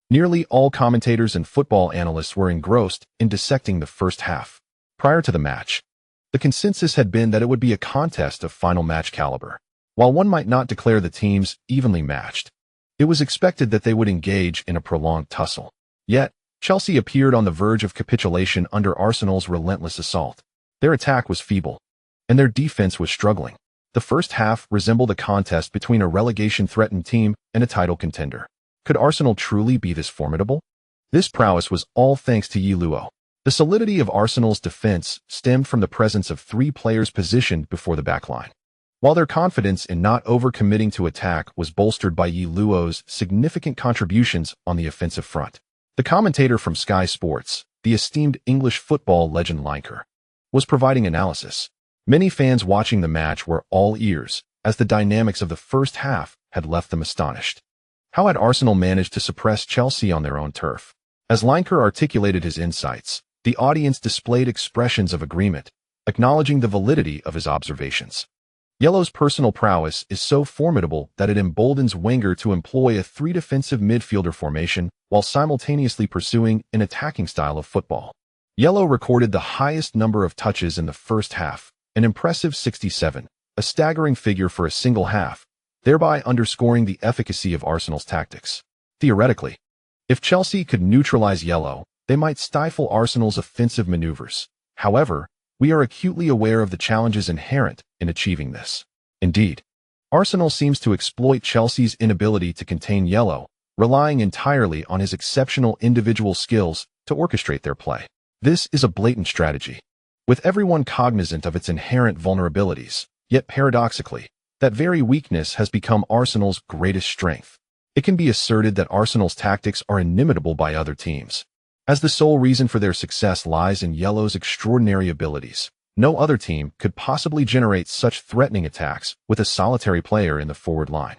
nearly all commentators and football analysts were engrossed in dissecting the first half. Prior to the match, the consensus had been that it would be a contest of final match caliber. While one might not declare the teams evenly matched, it was expected that they would engage in a prolonged tussle. Yet, Chelsea appeared on the verge of capitulation under Arsenal's relentless assault. Their attack was feeble, and their defense was struggling. The first half resembled a contest between a relegation-threatened team and a title contender. Could Arsenal truly be this formidable? This prowess was all thanks to Luo. The solidity of Arsenal's defense stemmed from the presence of 3 players positioned before the backline, while their confidence in not overcommitting to attack was bolstered by Luo's significant contributions on the offensive front. The commentator from Sky Sports, the esteemed English football legend Lineker, was providing analysis. Many fans watching the match were all ears, as the dynamics of the first half had left them astonished. How had Arsenal managed to suppress Chelsea on their own turf? As Lineker articulated his insights, the audience displayed expressions of agreement, acknowledging the validity of his observations. Yellow's personal prowess is so formidable that it emboldens Wenger to employ a 3 defensive midfielder formation while simultaneously pursuing an attacking style of football. Yellow recorded the highest number of touches in the first half, an impressive 67, a staggering figure for a single half, thereby underscoring the efficacy of Arsenal's tactics. Theoretically, if Chelsea could neutralize Yellow, they might stifle Arsenal's offensive maneuvers. However, we are acutely aware of the challenges inherent in achieving this. Indeed, Arsenal seems to exploit Chelsea's inability to contain Yellow, relying entirely on his exceptional individual skills to orchestrate their play. This is a blatant strategy, with everyone cognizant of its inherent vulnerabilities, yet paradoxically, that very weakness has become Arsenal's greatest strength. It can be asserted that Arsenal's tactics are inimitable by other teams, as the sole reason for their success lies in Yellow's extraordinary abilities. No other team could possibly generate such threatening attacks with a solitary player in the forward line.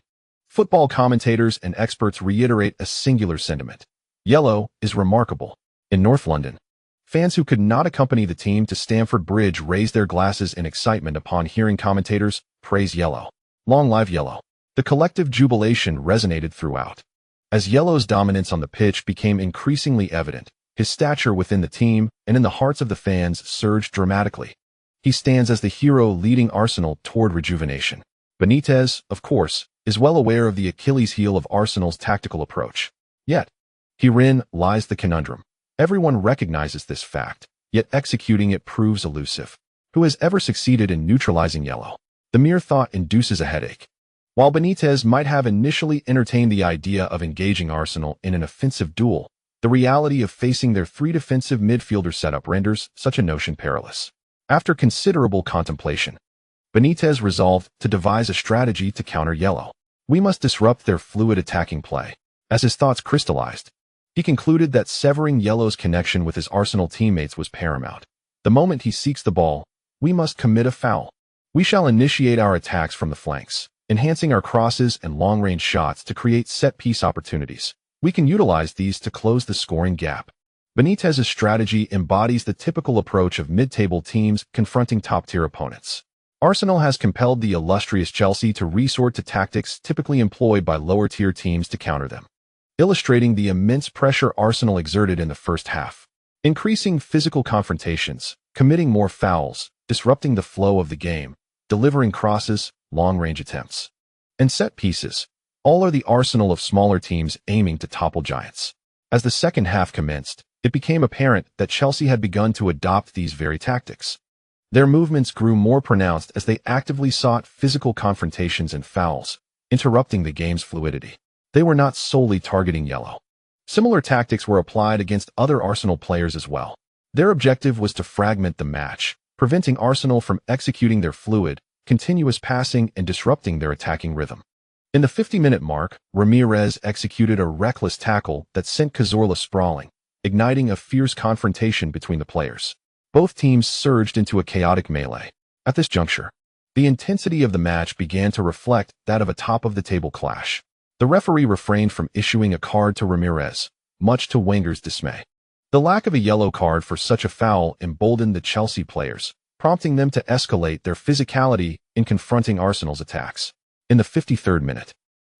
Football commentators and experts reiterate a singular sentiment. Yellow is remarkable. In North London, fans who could not accompany the team to Stamford Bridge raised their glasses in excitement upon hearing commentators praise Yellow. Long live Yellow. The collective jubilation resonated throughout. As Yellow's dominance on the pitch became increasingly evident, his stature within the team and in the hearts of the fans surged dramatically. He stands as the hero leading Arsenal toward rejuvenation. Benitez, of course, is well aware of the Achilles heel of Arsenal's tactical approach. Yet, herein lies the conundrum. Everyone recognizes this fact, yet executing it proves elusive. Who has ever succeeded in neutralizing Yellow? The mere thought induces a headache. While Benitez might have initially entertained the idea of engaging Arsenal in an offensive duel, the reality of facing their 3 defensive midfielder setup renders such a notion perilous. After considerable contemplation, Benitez resolved to devise a strategy to counter Yellow. We must disrupt their fluid attacking play. As his thoughts crystallized, he concluded that severing Yellow's connection with his Arsenal teammates was paramount. The moment he seeks the ball, we must commit a foul. We shall initiate our attacks from the flanks, enhancing our crosses and long-range shots to create set-piece opportunities. We can utilize these to close the scoring gap. Benitez's strategy embodies the typical approach of mid-table teams confronting top-tier opponents. Arsenal has compelled the illustrious Chelsea to resort to tactics typically employed by lower-tier teams to counter them, illustrating the immense pressure Arsenal exerted in the first half. Increasing physical confrontations, committing more fouls, disrupting the flow of the game, delivering crosses, long-range attempts, and set pieces, all are the arsenal of smaller teams aiming to topple giants. As the second half commenced, it became apparent that Chelsea had begun to adopt these very tactics. Their movements grew more pronounced as they actively sought physical confrontations and fouls, interrupting the game's fluidity. They were not solely targeting yellow. Similar tactics were applied against other Arsenal players as well. Their objective was to fragment the match, preventing Arsenal from executing their fluid, continuous passing and disrupting their attacking rhythm. In the 50-minute mark, Ramirez executed a reckless tackle that sent Schürrle sprawling, igniting a fierce confrontation between the players. Both teams surged into a chaotic melee. At this juncture, the intensity of the match began to reflect that of a top-of-the-table clash. The referee refrained from issuing a card to Ramirez, much to Wenger's dismay. The lack of a yellow card for such a foul emboldened the Chelsea players, prompting them to escalate their physicality in confronting Arsenal's attacks. In the 53rd minute,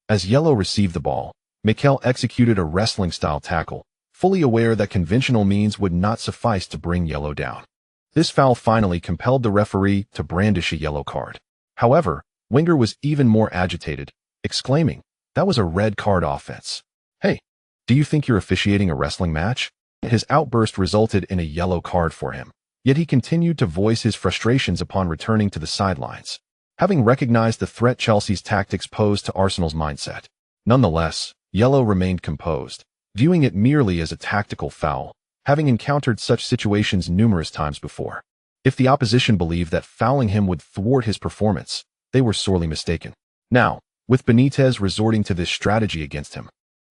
as yellow received the ball, Mikel executed a wrestling-style tackle, fully aware that conventional means would not suffice to bring yellow down. This foul finally compelled the referee to brandish a yellow card. However, Wenger was even more agitated, exclaiming, "That was a red card offense. Hey, do you think you're officiating a wrestling match?" His outburst resulted in a yellow card for him, yet he continued to voice his frustrations upon returning to the sidelines, having recognized the threat Chelsea's tactics posed to Arsenal's mindset. Nonetheless, yellow remained composed, viewing it merely as a tactical foul, having encountered such situations numerous times before. If the opposition believed that fouling him would thwart his performance, they were sorely mistaken. Now, with Benitez resorting to this strategy against him,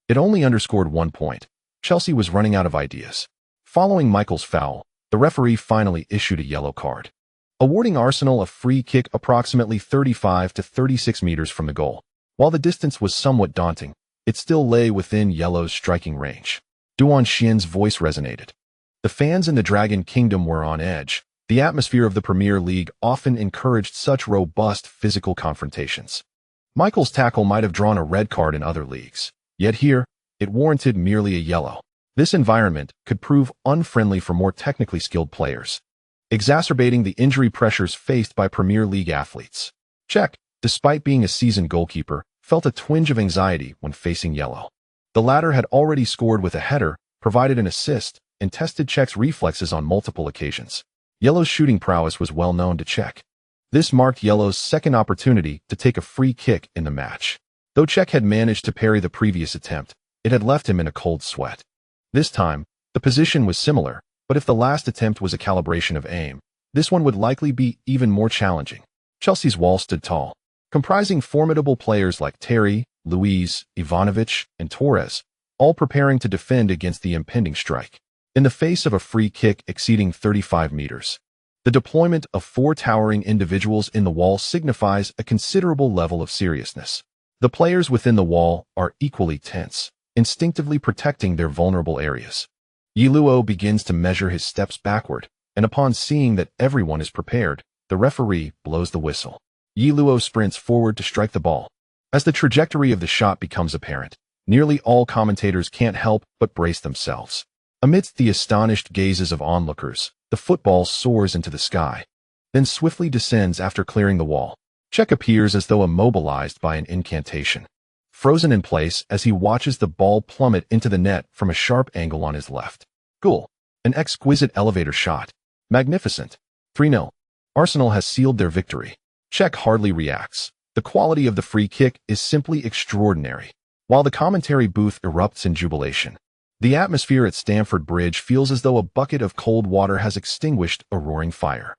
it only underscored one point: Chelsea was running out of ideas. Following Michael's foul, the referee finally issued a yellow card, awarding Arsenal a free kick approximately 35 to 36 meters from the goal. While the distance was somewhat daunting, it still lay within yellow's striking range. Duan Xian's voice resonated. The fans in the Dragon Kingdom were on edge. The atmosphere of the Premier League often encouraged such robust physical confrontations. Michael's tackle might have drawn a red card in other leagues, yet here, it warranted merely a yellow. This environment could prove unfriendly for more technically skilled players, exacerbating the injury pressures faced by Premier League athletes. Cech, despite being a seasoned goalkeeper, felt a twinge of anxiety when facing yellow. The latter had already scored with a header, provided an assist, and tested Cech's reflexes on multiple occasions. Yellow's shooting prowess was well known to Cech. This marked Yellow's second opportunity to take a free kick in the match. Though Cech had managed to parry the previous attempt, it had left him in a cold sweat. This time, the position was similar, but if the last attempt was a calibration of aim, this one would likely be even more challenging. Chelsea's wall stood tall, comprising formidable players like Terry, Luiz, Ivanovic, and Torres, all preparing to defend against the impending strike. In the face of a free kick exceeding 35 meters, the deployment of 4 towering individuals in the wall signifies a considerable level of seriousness. The players within the wall are equally tense, instinctively protecting their vulnerable areas. Yiluo begins to measure his steps backward, and upon seeing that everyone is prepared, the referee blows the whistle. Yiluo sprints forward to strike the ball. As the trajectory of the shot becomes apparent, nearly all commentators can't help but brace themselves. Amidst the astonished gazes of onlookers, the football soars into the sky, then swiftly descends after clearing the wall. Cech appears as though immobilized by an incantation, frozen in place as he watches the ball plummet into the net from a sharp angle on his left. Goal. An exquisite elevator shot. Magnificent. 3-0. Arsenal has sealed their victory. Cech hardly reacts. The quality of the free kick is simply extraordinary. While the commentary booth erupts in jubilation, the atmosphere at Stamford Bridge feels as though a bucket of cold water has extinguished a roaring fire.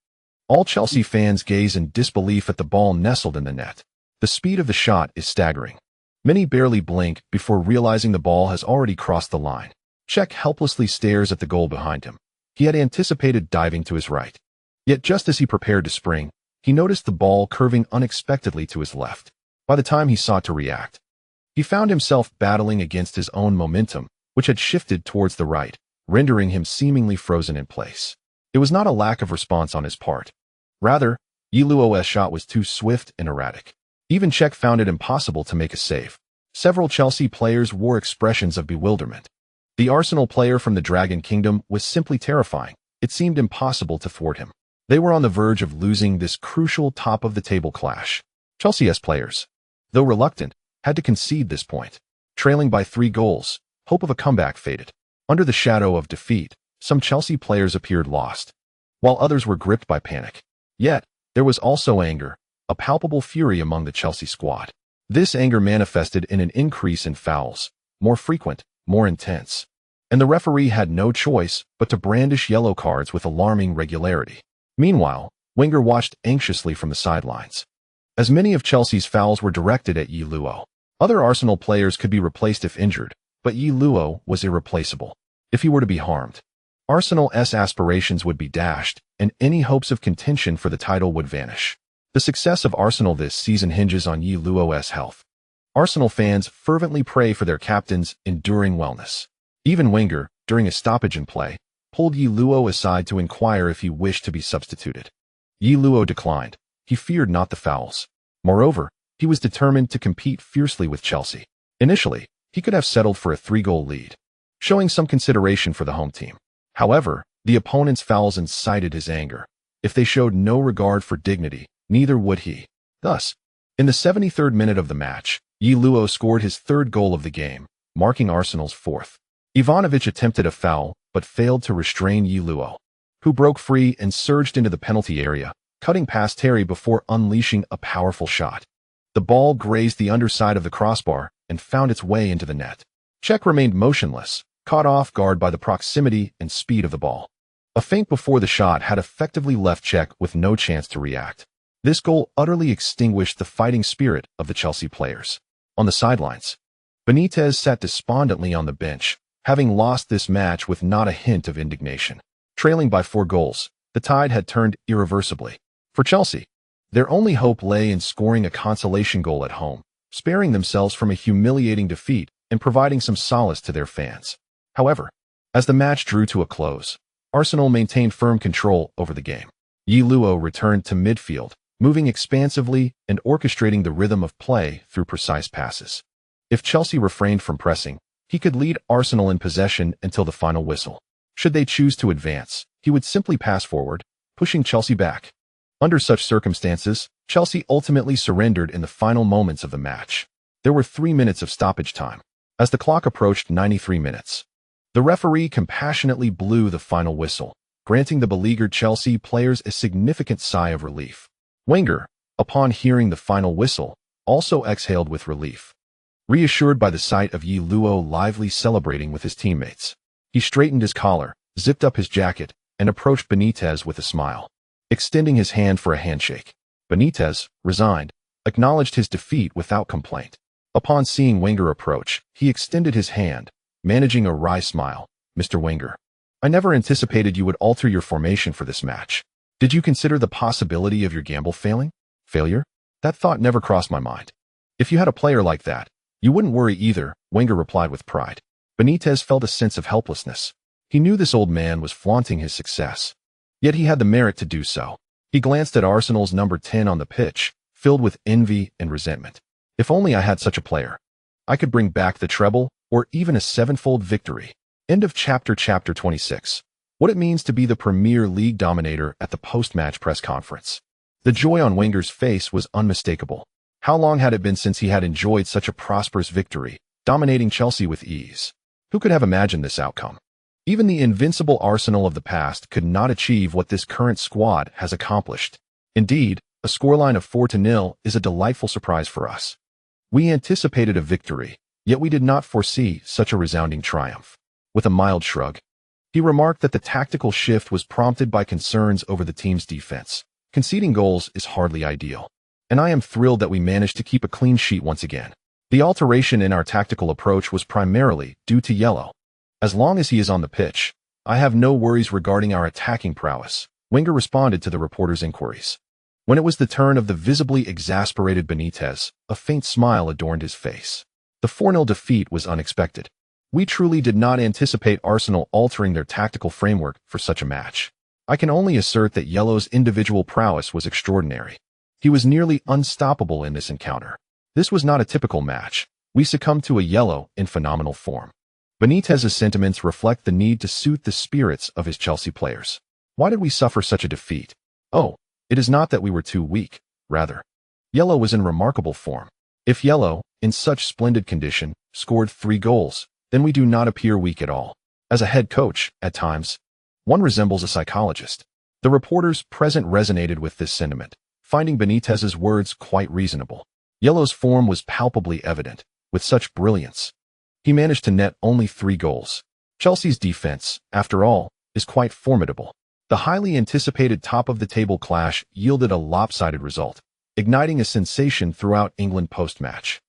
All Chelsea fans gaze in disbelief at the ball nestled in the net. The speed of the shot is staggering. Many barely blink before realizing the ball has already crossed the line. Cech helplessly stares at the goal behind him. He had anticipated diving to his right. Yet just as he prepared to spring, he noticed the ball curving unexpectedly to his left. By the time he sought to react, he found himself battling against his own momentum, which had shifted towards the right, rendering him seemingly frozen in place. It was not a lack of response on his part. Rather, Luo's shot was too swift and erratic. Even Cech found it impossible to make a save. Several Chelsea players wore expressions of bewilderment. The Arsenal player from the Dragon Kingdom was simply terrifying. It seemed impossible to thwart him. They were on the verge of losing this crucial top-of-the-table clash. Chelsea's players, though reluctant, had to concede this point. Trailing by 3 goals, hope of a comeback faded. Under the shadow of defeat, some Chelsea players appeared lost, while others were gripped by panic. Yet, there was also anger, a palpable fury among the Chelsea squad. This anger manifested in an increase in fouls, more frequent, more intense. And the referee had no choice but to brandish yellow cards with alarming regularity. Meanwhile, Wenger watched anxiously from the sidelines. As many of Chelsea's fouls were directed at Luo. Other Arsenal players could be replaced if injured, but Luo was irreplaceable. If he were to be harmed, Arsenal's aspirations would be dashed, and any hopes of contention for the title would vanish. The success of Arsenal this season hinges on Luo's health. Arsenal fans fervently pray for their captain's enduring wellness. Even Wenger, during a stoppage in play, pulled Luo aside to inquire if he wished to be substituted. Luo declined. He feared not the fouls. Moreover, he was determined to compete fiercely with Chelsea. Initially, he could have settled for a 3-goal lead, showing some consideration for the home team. However, the opponent's fouls incited his anger. If they showed no regard for dignity, neither would he. Thus, in the 73rd minute of the match, Luo scored his 3rd goal of the game, marking Arsenal's 4th. Ivanovic attempted a foul, but failed to restrain Luo, who broke free and surged into the penalty area, cutting past Terry before unleashing a powerful shot. The ball grazed the underside of the crossbar and found its way into the net. Cech remained motionless, caught off guard by the proximity and speed of the ball. A feint before the shot had effectively left Cech with no chance to react. This goal utterly extinguished the fighting spirit of the Chelsea players. On the sidelines, Benitez sat despondently on the bench, having lost this match with not a hint of indignation. Trailing by 4 goals, the tide had turned irreversibly. For Chelsea, their only hope lay in scoring a consolation goal at home, sparing themselves from a humiliating defeat and providing some solace to their fans. However, as the match drew to a close, Arsenal maintained firm control over the game. Luo returned to midfield, moving expansively and orchestrating the rhythm of play through precise passes. If Chelsea refrained from pressing, he could lead Arsenal in possession until the final whistle. Should they choose to advance, he would simply pass forward, pushing Chelsea back. Under such circumstances, Chelsea ultimately surrendered in the final moments of the match. There were 3 minutes of stoppage time. As the clock approached 93 minutes, the referee compassionately blew the final whistle, granting the beleaguered Chelsea players a significant sigh of relief. Wenger, upon hearing the final whistle, also exhaled with relief. Reassured by the sight of Luo lively celebrating with his teammates, he straightened his collar, zipped up his jacket, and approached Benitez with a smile, extending his hand for a handshake. Benitez, resigned, acknowledged his defeat without complaint. Upon seeing Wenger approach, he extended his hand, managing a wry smile. "Mr. Wenger, I never anticipated you would alter your formation for this match. Did you consider the possibility of your gamble Failure? That thought never crossed my mind. If you had a player like that, you wouldn't worry either," Wenger replied with pride. Benitez felt a sense of helplessness. He knew this old man was flaunting his success, yet he had the merit to do so. He glanced at Arsenal's number 10 on the pitch, filled with envy and resentment. "If only I had such a player. I could bring back the treble, or even a 7-fold victory." End of chapter 26. What it means to be the Premier League dominator at the post-match press conference. The joy on Wenger's face was unmistakable. How long had it been since he had enjoyed such a prosperous victory, dominating Chelsea with ease? Who could have imagined this outcome? Even the invincible Arsenal of the past could not achieve what this current squad has accomplished. Indeed, a scoreline of 4-0 is a delightful surprise for us. We anticipated a victory, yet we did not foresee such a resounding triumph. With a mild shrug, he remarked that the tactical shift was prompted by concerns over the team's defense. Conceding goals is hardly ideal, and I am thrilled that we managed to keep a clean sheet once again. The alteration in our tactical approach was primarily due to Yellow. As long as he is on the pitch, I have no worries regarding our attacking prowess, Wenger responded to the reporter's inquiries. When it was the turn of the visibly exasperated Benitez, a faint smile adorned his face. The 4-0 defeat was unexpected. We truly did not anticipate Arsenal altering their tactical framework for such a match. I can only assert that Yellow's individual prowess was extraordinary. He was nearly unstoppable in this encounter. This was not a typical match. We succumbed to a Yellow in phenomenal form. Benitez's sentiments reflect the need to soothe the spirits of his Chelsea players. Why did we suffer such a defeat? Oh, it is not that we were too weak. Rather, Yellow was in remarkable form. If Yellow, in such splendid condition, scored 3 goals, then we do not appear weak at all. As a head coach, at times, one resembles a psychologist. The reporters present resonated with this sentiment, finding Benitez's words quite reasonable. Yellow's form was palpably evident. With such brilliance, he managed to net only 3 goals. Chelsea's defense, after all, is quite formidable. The highly anticipated top-of-the-table clash yielded a lopsided result, igniting a sensation throughout England post-match.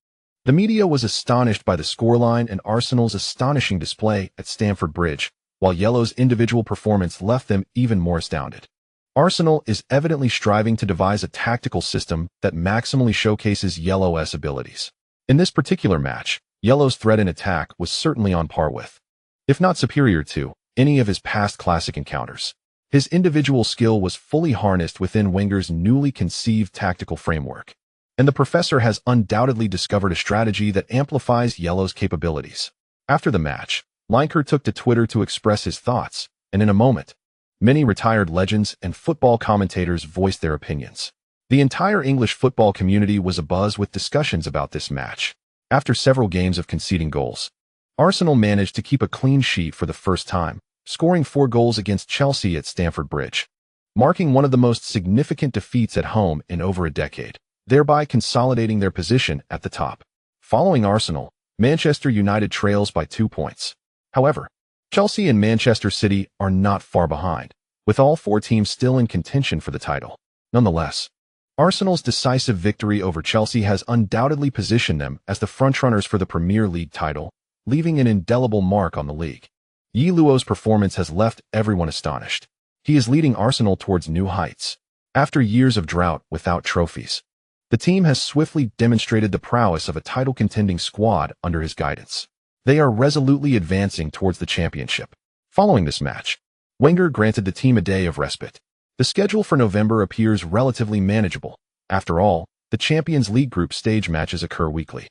The media was astonished by the scoreline and Arsenal's astonishing display at Stamford Bridge, while Yellow's individual performance left them even more astounded. Arsenal is evidently striving to devise a tactical system that maximally showcases Yellow's abilities. In this particular match, Yellow's threat in attack was certainly on par with, if not superior to, any of his past classic encounters. His individual skill was fully harnessed within Wenger's newly conceived tactical framework, and the professor has undoubtedly discovered a strategy that amplifies Yellow's capabilities. After the match, Lineker took to Twitter to express his thoughts, and in a moment, many retired legends and football commentators voiced their opinions. The entire English football community was abuzz with discussions about this match. After several games of conceding goals, Arsenal managed to keep a clean sheet for the first time, scoring 4 goals against Chelsea at Stamford Bridge, marking one of the most significant defeats at home in over a decade, thereby consolidating their position at the top. Following Arsenal, Manchester United trails by 2 points. However, Chelsea and Manchester City are not far behind, with all 4 teams still in contention for the title. Nonetheless, Arsenal's decisive victory over Chelsea has undoubtedly positioned them as the frontrunners for the Premier League title, leaving an indelible mark on the league. Yi Luo's performance has left everyone astonished. He is leading Arsenal towards new heights. After years of drought without trophies, the team has swiftly demonstrated the prowess of a title-contending squad under his guidance. They are resolutely advancing towards the championship. Following this match, Wenger granted the team a day of respite. The schedule for November appears relatively manageable. After all, the Champions League group stage matches occur weekly,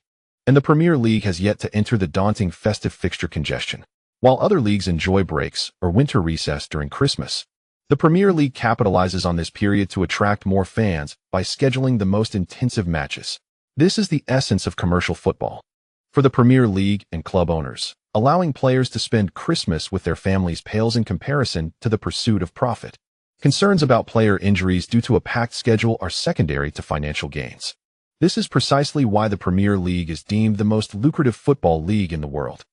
and the Premier League has yet to enter the daunting festive fixture congestion. While other leagues enjoy breaks or winter recess during Christmas, the Premier League capitalizes on this period to attract more fans by scheduling the most intensive matches. This is the essence of commercial football. For the Premier League and club owners, allowing players to spend Christmas with their families pales in comparison to the pursuit of profit. Concerns about player injuries due to a packed schedule are secondary to financial gains. This is precisely why the Premier League is deemed the most lucrative football league in the world.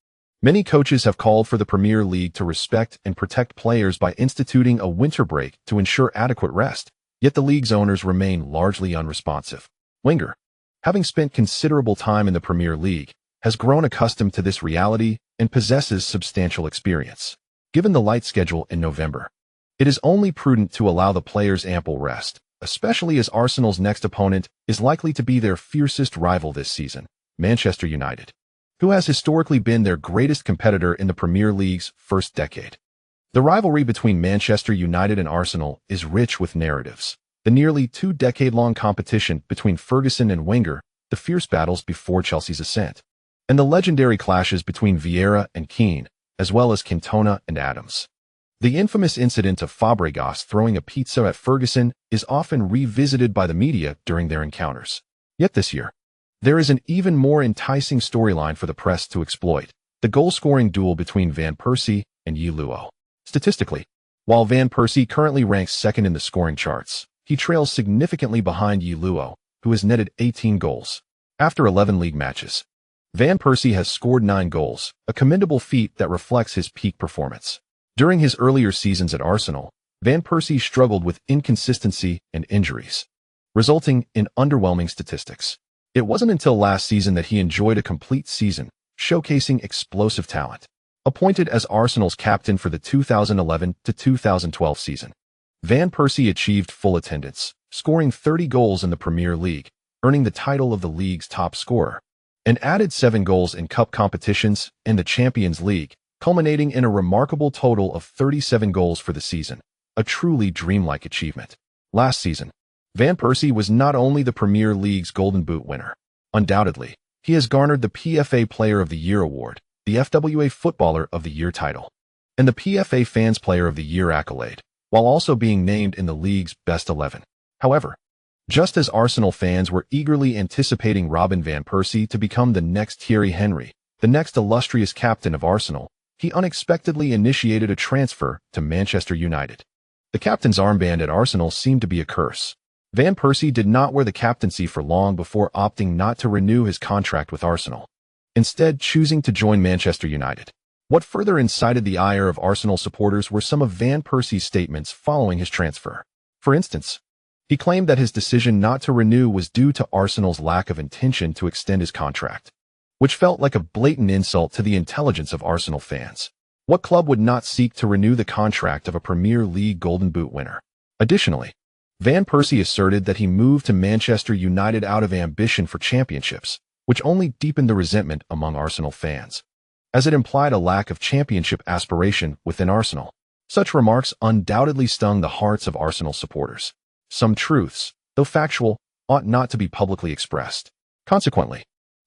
Many coaches have called for the Premier League to respect and protect players by instituting a winter break to ensure adequate rest, yet the league's owners remain largely unresponsive. Wenger, having spent considerable time in the Premier League, has grown accustomed to this reality and possesses substantial experience. Given the light schedule in November, it is only prudent to allow the players ample rest, especially as Arsenal's next opponent is likely to be their fiercest rival this season, Manchester United, who has historically been their greatest competitor in the Premier League's first decade. The rivalry between Manchester United and Arsenal is rich with narratives. The nearly 2-decade-long competition between Ferguson and Wenger, the fierce battles before Chelsea's ascent, and the legendary clashes between Vieira and Keane, as well as Cantona and Adams. The infamous incident of Fabregas throwing a pizza at Ferguson is often revisited by the media during their encounters. Yet this year, there is an even more enticing storyline for the press to exploit, the goal-scoring duel between Van Persie and Yi Luo. Statistically, while Van Persie currently ranks second in the scoring charts, he trails significantly behind Yi Luo, who has netted 18 goals. After 11 league matches, Van Persie has scored 9 goals, a commendable feat that reflects his peak performance. During his earlier seasons at Arsenal, Van Persie struggled with inconsistency and injuries, resulting in underwhelming statistics. It wasn't until last season that he enjoyed a complete season, showcasing explosive talent. Appointed as Arsenal's captain for the 2011-2012 season, Van Persie achieved full attendance, scoring 30 goals in the Premier League, earning the title of the league's top scorer, and added 7 goals in cup competitions and the Champions League, culminating in a remarkable total of 37 goals for the season. a truly dreamlike achievement. Last season, Van Persie was not only the Premier League's Golden Boot winner. Undoubtedly, he has garnered the PFA Player of the Year award, the FWA Footballer of the Year title, and the PFA Fans Player of the Year accolade, while also being named in the league's Best 11. However, just as Arsenal fans were eagerly anticipating Robin van Persie to become the next Thierry Henry, the next illustrious captain of Arsenal, he unexpectedly initiated a transfer to Manchester United. The captain's armband at Arsenal seemed to be a curse. Van Persie did not wear the captaincy for long before opting not to renew his contract with Arsenal, instead choosing to join Manchester United. What further incited the ire of Arsenal supporters were some of Van Persie's statements following his transfer. For instance, he claimed that his decision not to renew was due to Arsenal's lack of intention to extend his contract, which felt like a blatant insult to the intelligence of Arsenal fans. What club would not seek to renew the contract of a Premier League Golden Boot winner? Additionally, Van Persie asserted that he moved to Manchester United out of ambition for championships, which only deepened the resentment among Arsenal fans, as it implied a lack of championship aspiration within Arsenal. Such remarks undoubtedly stung the hearts of Arsenal supporters. Some truths, though factual, ought not to be publicly expressed. Consequently,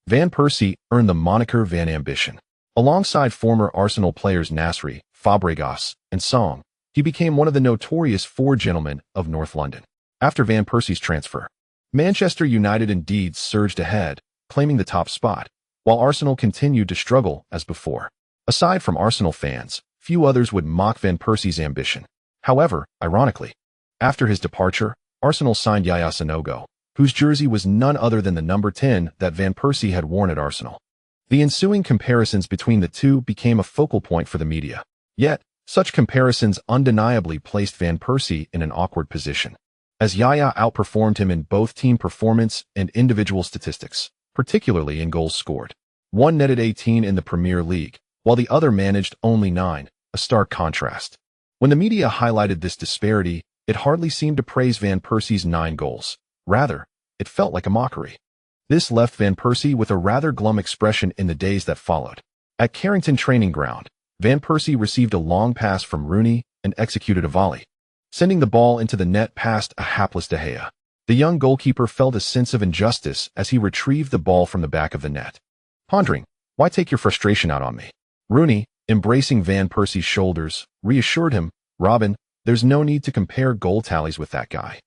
Van Persie earned the moniker Van Ambition. Alongside former Arsenal players Nasri, Fabregas, and Song, he became one of the notorious four gentlemen of North London. After Van Persie's transfer, Manchester United indeed surged ahead, claiming the top spot, while Arsenal continued to struggle as before. Aside from Arsenal fans, few others would mock Van Persie's ambition. However, ironically, after his departure, Arsenal signed Yaya Sanogo, whose jersey was none other than the number 10 that Van Persie had worn at Arsenal. The ensuing comparisons between the two became a focal point for the media. Yet, such comparisons undeniably placed Van Persie in an awkward position, as Yaya outperformed him in both team performance and individual statistics, particularly in goals scored. One netted 18 in the Premier League, while the other managed only 9, a stark contrast. When the media highlighted this disparity, it hardly seemed to praise Van Persie's 9 goals. Rather, it felt like a mockery. This left Van Persie with a rather glum expression in the days that followed. At Carrington Training Ground, Van Persie received a long pass from Rooney and executed a volley, sending the ball into the net past a hapless De Gea. The young goalkeeper felt a sense of injustice as he retrieved the ball from the back of the net. Pondering, "Why take your frustration out on me?" Rooney, embracing Van Persie's shoulders, reassured him, "Robin, there's no need to compare goal tallies with that guy.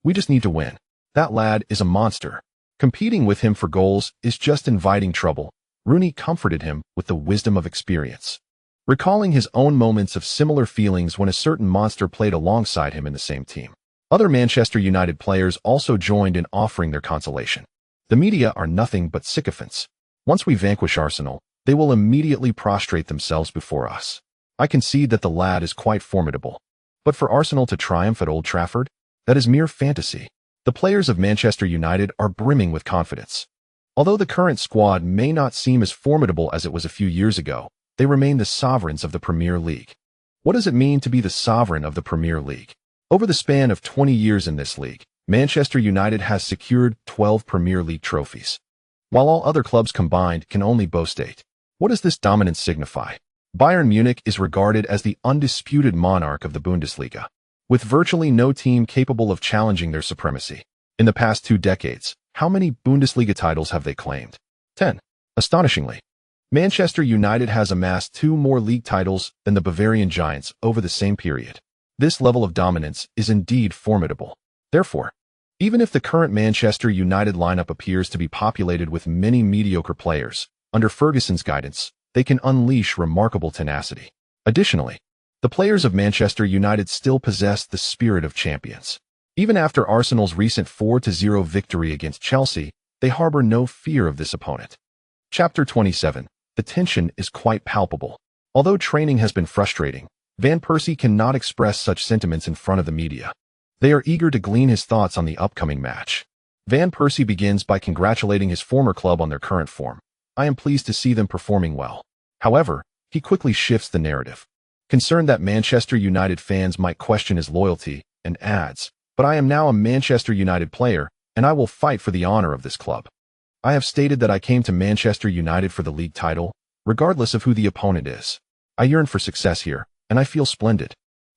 We just need to win. That lad is a monster. Competing with him for goals is just inviting trouble." Rooney comforted him with the wisdom of experience, recalling his own moments of similar feelings when a certain monster played alongside him in the same team. Other Manchester United players also joined in offering their consolation. "The media are nothing but sycophants. Once we vanquish Arsenal, they will immediately prostrate themselves before us. I concede that the lad is quite formidable. But for Arsenal to triumph at Old Trafford, that is mere fantasy." The players of Manchester United are brimming with confidence. Although the current squad may not seem as formidable as it was a few years ago, they remain the sovereigns of the Premier League. What does it mean to be the sovereign of the Premier League? Over the span of 20 years in this league, Manchester United has secured 12 Premier League trophies, while all other clubs combined can only boast 8. What does this dominance signify? Bayern Munich is regarded as the undisputed monarch of the Bundesliga, with virtually no team capable of challenging their supremacy. In the past 2 decades, how many Bundesliga titles have they claimed? 10. Astonishingly, Manchester United has amassed 2 more league titles than the Bavarian Giants over the same period. This level of dominance is indeed formidable. Therefore, even if the current Manchester United lineup appears to be populated with many mediocre players, under Ferguson's guidance, they can unleash remarkable tenacity. Additionally, the players of Manchester United still possess the spirit of champions. Even after Arsenal's recent 4-0 victory against Chelsea, they harbor no fear of this opponent. Chapter 27. The tension is quite palpable. Although training has been frustrating, Van Persie cannot express such sentiments in front of the media. They are eager to glean his thoughts on the upcoming match. Van Persie begins by congratulating his former club on their current form. "I am pleased to see them performing well." However, he quickly shifts the narrative, concerned that Manchester United fans might question his loyalty, and adds, "But I am now a Manchester United player, and I will fight for the honor of this club. I have stated that I came to Manchester United for the league title, regardless of who the opponent is. I yearn for success here, and I feel splendid."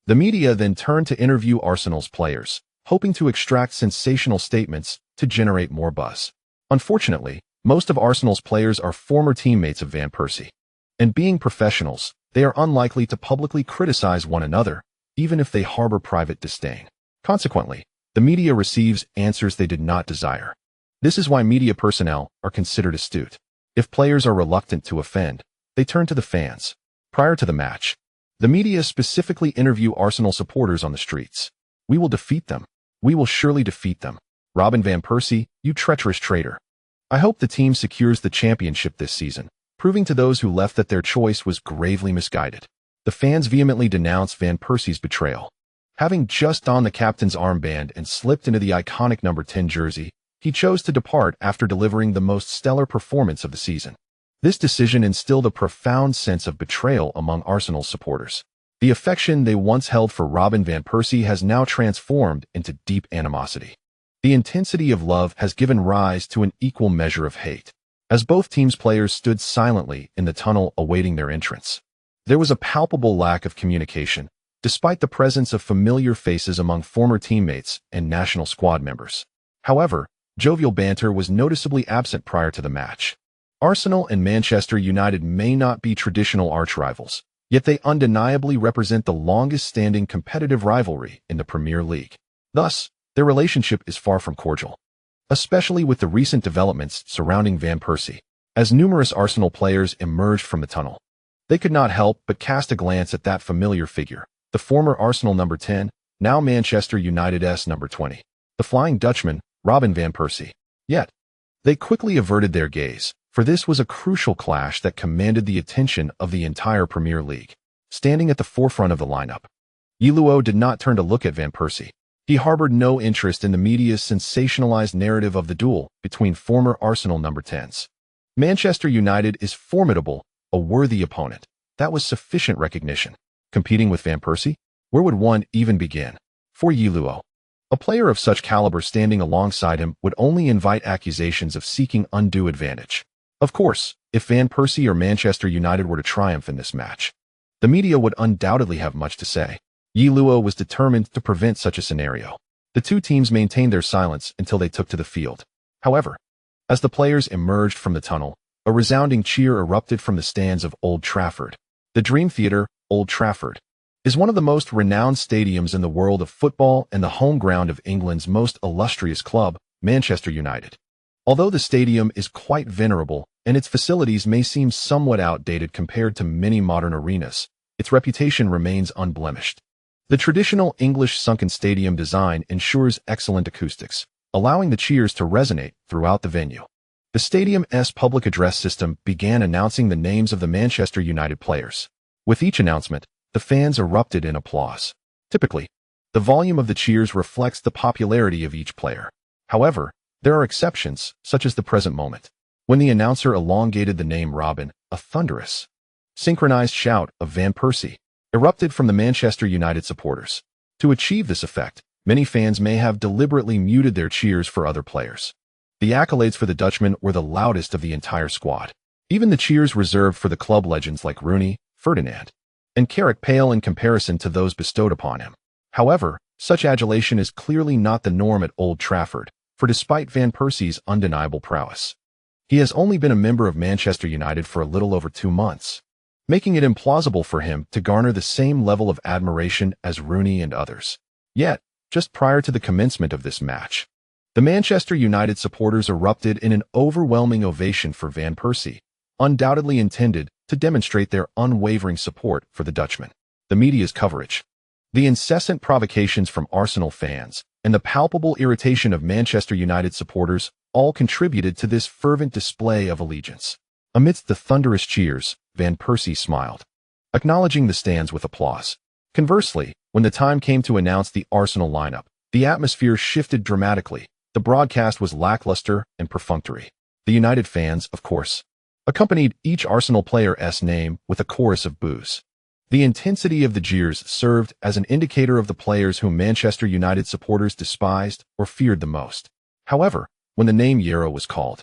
The media then turned to interview Arsenal's players, hoping to extract sensational statements to generate more buzz. Unfortunately, most of Arsenal's players are former teammates of Van Persie. And being professionals, they are unlikely to publicly criticize one another, even if they harbor private disdain. Consequently, the media receives answers they did not desire. This is why media personnel are considered astute. If players are reluctant to offend, they turn to the fans. Prior to the match, the media specifically interview Arsenal supporters on the streets. "We will defeat them. We will surely defeat them. Robin Van Persie, you treacherous traitor. I hope the team secures the championship this season," proving to those who left that their choice was gravely misguided. The fans vehemently denounce Van Persie's betrayal. Having just donned the captain's armband and slipped into the iconic number 10 jersey, he chose to depart after delivering the most stellar performance of the season. This decision instilled a profound sense of betrayal among Arsenal supporters. The affection they once held for Robin Van Persie has now transformed into deep animosity. The intensity of love has given rise to an equal measure of hate. As both teams' players stood silently in the tunnel awaiting their entrance, there was a palpable lack of communication, despite the presence of familiar faces among former teammates and national squad members. However, jovial banter was noticeably absent prior to the match. Arsenal and Manchester United may not be traditional arch-rivals, yet they undeniably represent the longest-standing competitive rivalry in the Premier League. Thus, their relationship is far from cordial, especially with the recent developments surrounding Van Persie. As numerous Arsenal players emerged from the tunnel, they could not help but cast a glance at that familiar figure, the former Arsenal number 10, now Manchester United's number 20, the Flying Dutchman, Robin Van Persie. Yet, they quickly averted their gaze, for this was a crucial clash that commanded the attention of the entire Premier League. Standing at the forefront of the lineup, Ecstatic did not turn to look at Van Persie. He harbored no interest in the media's sensationalized narrative of the duel between former Arsenal number 10s. Manchester United is formidable, a worthy opponent. That was sufficient recognition. Competing with Van Persie? Where would one even begin? For Ecstatic, a player of such caliber standing alongside him would only invite accusations of seeking undue advantage. Of course, if Van Persie or Manchester United were to triumph in this match, the media would undoubtedly have much to say. Ecstatic was determined to prevent such a scenario. The two teams maintained their silence until they took to the field. However, as the players emerged from the tunnel, a resounding cheer erupted from the stands of Old Trafford. The Dream Theatre, Old Trafford, is one of the most renowned stadiums in the world of football and the home ground of England's most illustrious club, Manchester United. Although the stadium is quite venerable and its facilities may seem somewhat outdated compared to many modern arenas, its reputation remains unblemished. The traditional English sunken stadium design ensures excellent acoustics, allowing the cheers to resonate throughout the venue. The stadium's public address system began announcing the names of the Manchester United players. With each announcement, the fans erupted in applause. Typically, the volume of the cheers reflects the popularity of each player. However, there are exceptions, such as the present moment, when the announcer elongated the name Robin, a thunderous, synchronized shout of Van Persie erupted from the Manchester United supporters. To achieve this effect, many fans may have deliberately muted their cheers for other players. The accolades for the Dutchman were the loudest of the entire squad. Even the cheers reserved for the club legends like Rooney, Ferdinand, and Carrick pale in comparison to those bestowed upon him. However, such adulation is clearly not the norm at Old Trafford, for despite Van Persie's undeniable prowess, he has only been a member of Manchester United for a little over 2 months, making it implausible for him to garner the same level of admiration as Rooney and others. Yet, just prior to the commencement of this match, the Manchester United supporters erupted in an overwhelming ovation for Van Persie, undoubtedly intended to demonstrate their unwavering support for the Dutchman. The media's coverage, the incessant provocations from Arsenal fans, and the palpable irritation of Manchester United supporters all contributed to this fervent display of allegiance. Amidst the thunderous cheers, Van Persie smiled, acknowledging the stands with applause. Conversely, when the time came to announce the Arsenal lineup, the atmosphere shifted dramatically. The broadcast was lackluster and perfunctory. The United fans, of course, accompanied each Arsenal player's name with a chorus of boos. The intensity of the jeers served as an indicator of the players whom Manchester United supporters despised or feared the most. However, when the name Euro was called,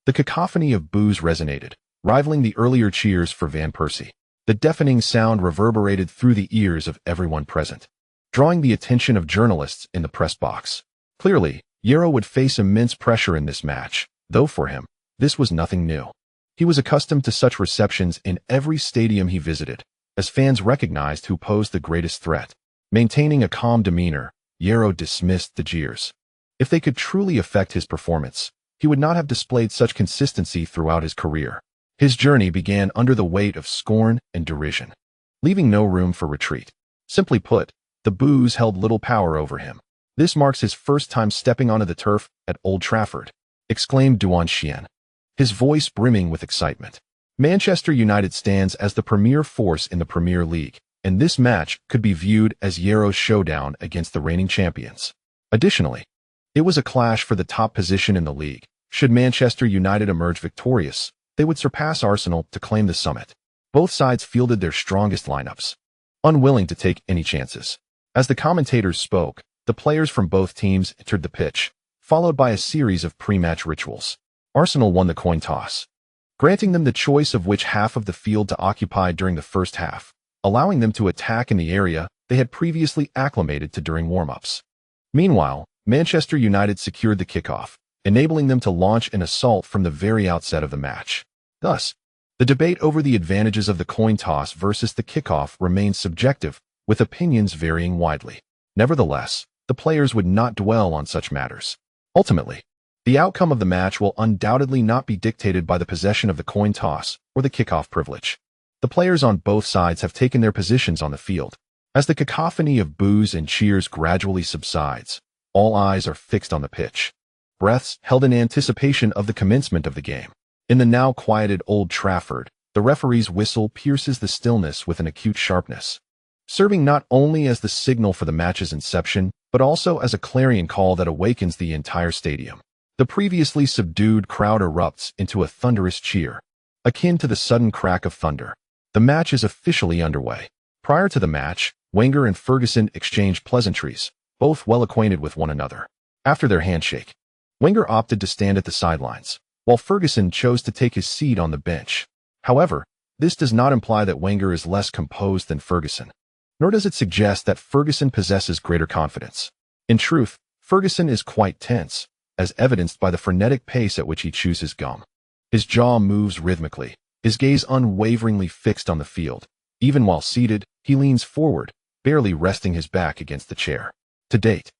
the cacophony of boos resonated, rivaling the earlier cheers for Van Persie. The deafening sound reverberated through the ears of everyone present, drawing the attention of journalists in the press box. Clearly, Jero would face immense pressure in this match, though for him, this was nothing new. He was accustomed to such receptions in every stadium he visited, as fans recognized who posed the greatest threat. Maintaining a calm demeanor, Jero dismissed the jeers. If they could truly affect his performance, he would not have displayed such consistency throughout his career. His journey began under the weight of scorn and derision, leaving no room for retreat. Simply put, the boos held little power over him. "This marks his first time stepping onto the turf at Old Trafford," exclaimed Duan Xian, his voice brimming with excitement. Manchester United stands as the premier force in the Premier League, and this match could be viewed as Jero's showdown against the reigning champions. Additionally, it was a clash for the top position in the league. Should Manchester United emerge victorious, they would surpass Arsenal to claim the summit. Both sides fielded their strongest lineups, unwilling to take any chances. As the commentators spoke, the players from both teams entered the pitch, followed by a series of pre-match rituals. Arsenal won the coin toss, granting them the choice of which half of the field to occupy during the first half, allowing them to attack in the area they had previously acclimated to during warm-ups. Meanwhile, Manchester United secured the kickoff, enabling them to launch an assault from the very outset of the match. Thus, the debate over the advantages of the coin toss versus the kickoff remains subjective, with opinions varying widely. Nevertheless, the players would not dwell on such matters. Ultimately, the outcome of the match will undoubtedly not be dictated by the possession of the coin toss or the kickoff privilege. The players on both sides have taken their positions on the field. As the cacophony of boos and cheers gradually subsides, all eyes are fixed on the pitch, breaths held in anticipation of the commencement of the game. In the now quieted Old Trafford, the referee's whistle pierces the stillness with an acute sharpness, serving not only as the signal for the match's inception, but also as a clarion call that awakens the entire stadium. The previously subdued crowd erupts into a thunderous cheer, akin to the sudden crack of thunder. The match is officially underway. Prior to the match, Wenger and Ferguson exchanged pleasantries, both well acquainted with one another. After their handshake, Wenger opted to stand at the sidelines, while Ferguson chose to take his seat on the bench. However, this does not imply that Wenger is less composed than Ferguson, nor does it suggest that Ferguson possesses greater confidence. In truth, Ferguson is quite tense, as evidenced by the frenetic pace at which he chews his gum. His jaw moves rhythmically, his gaze unwaveringly fixed on the field. Even while seated, he leans forward, barely resting his back against the chair. To date,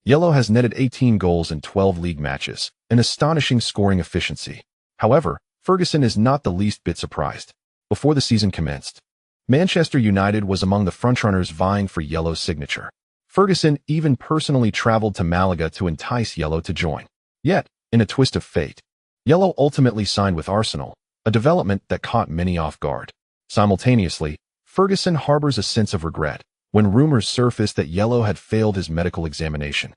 Yellow has netted 18 goals in 12 league matches, an astonishing scoring efficiency. However, Ferguson is not the least bit surprised. Before the season commenced, Manchester United was among the frontrunners vying for Yellow's signature. Ferguson even personally traveled to Malaga to entice Yellow to join. Yet, in a twist of fate, Yellow ultimately signed with Arsenal, a development that caught many off guard. Simultaneously, Ferguson harbors a sense of regret when rumors surfaced that Yellow had failed his medical examination.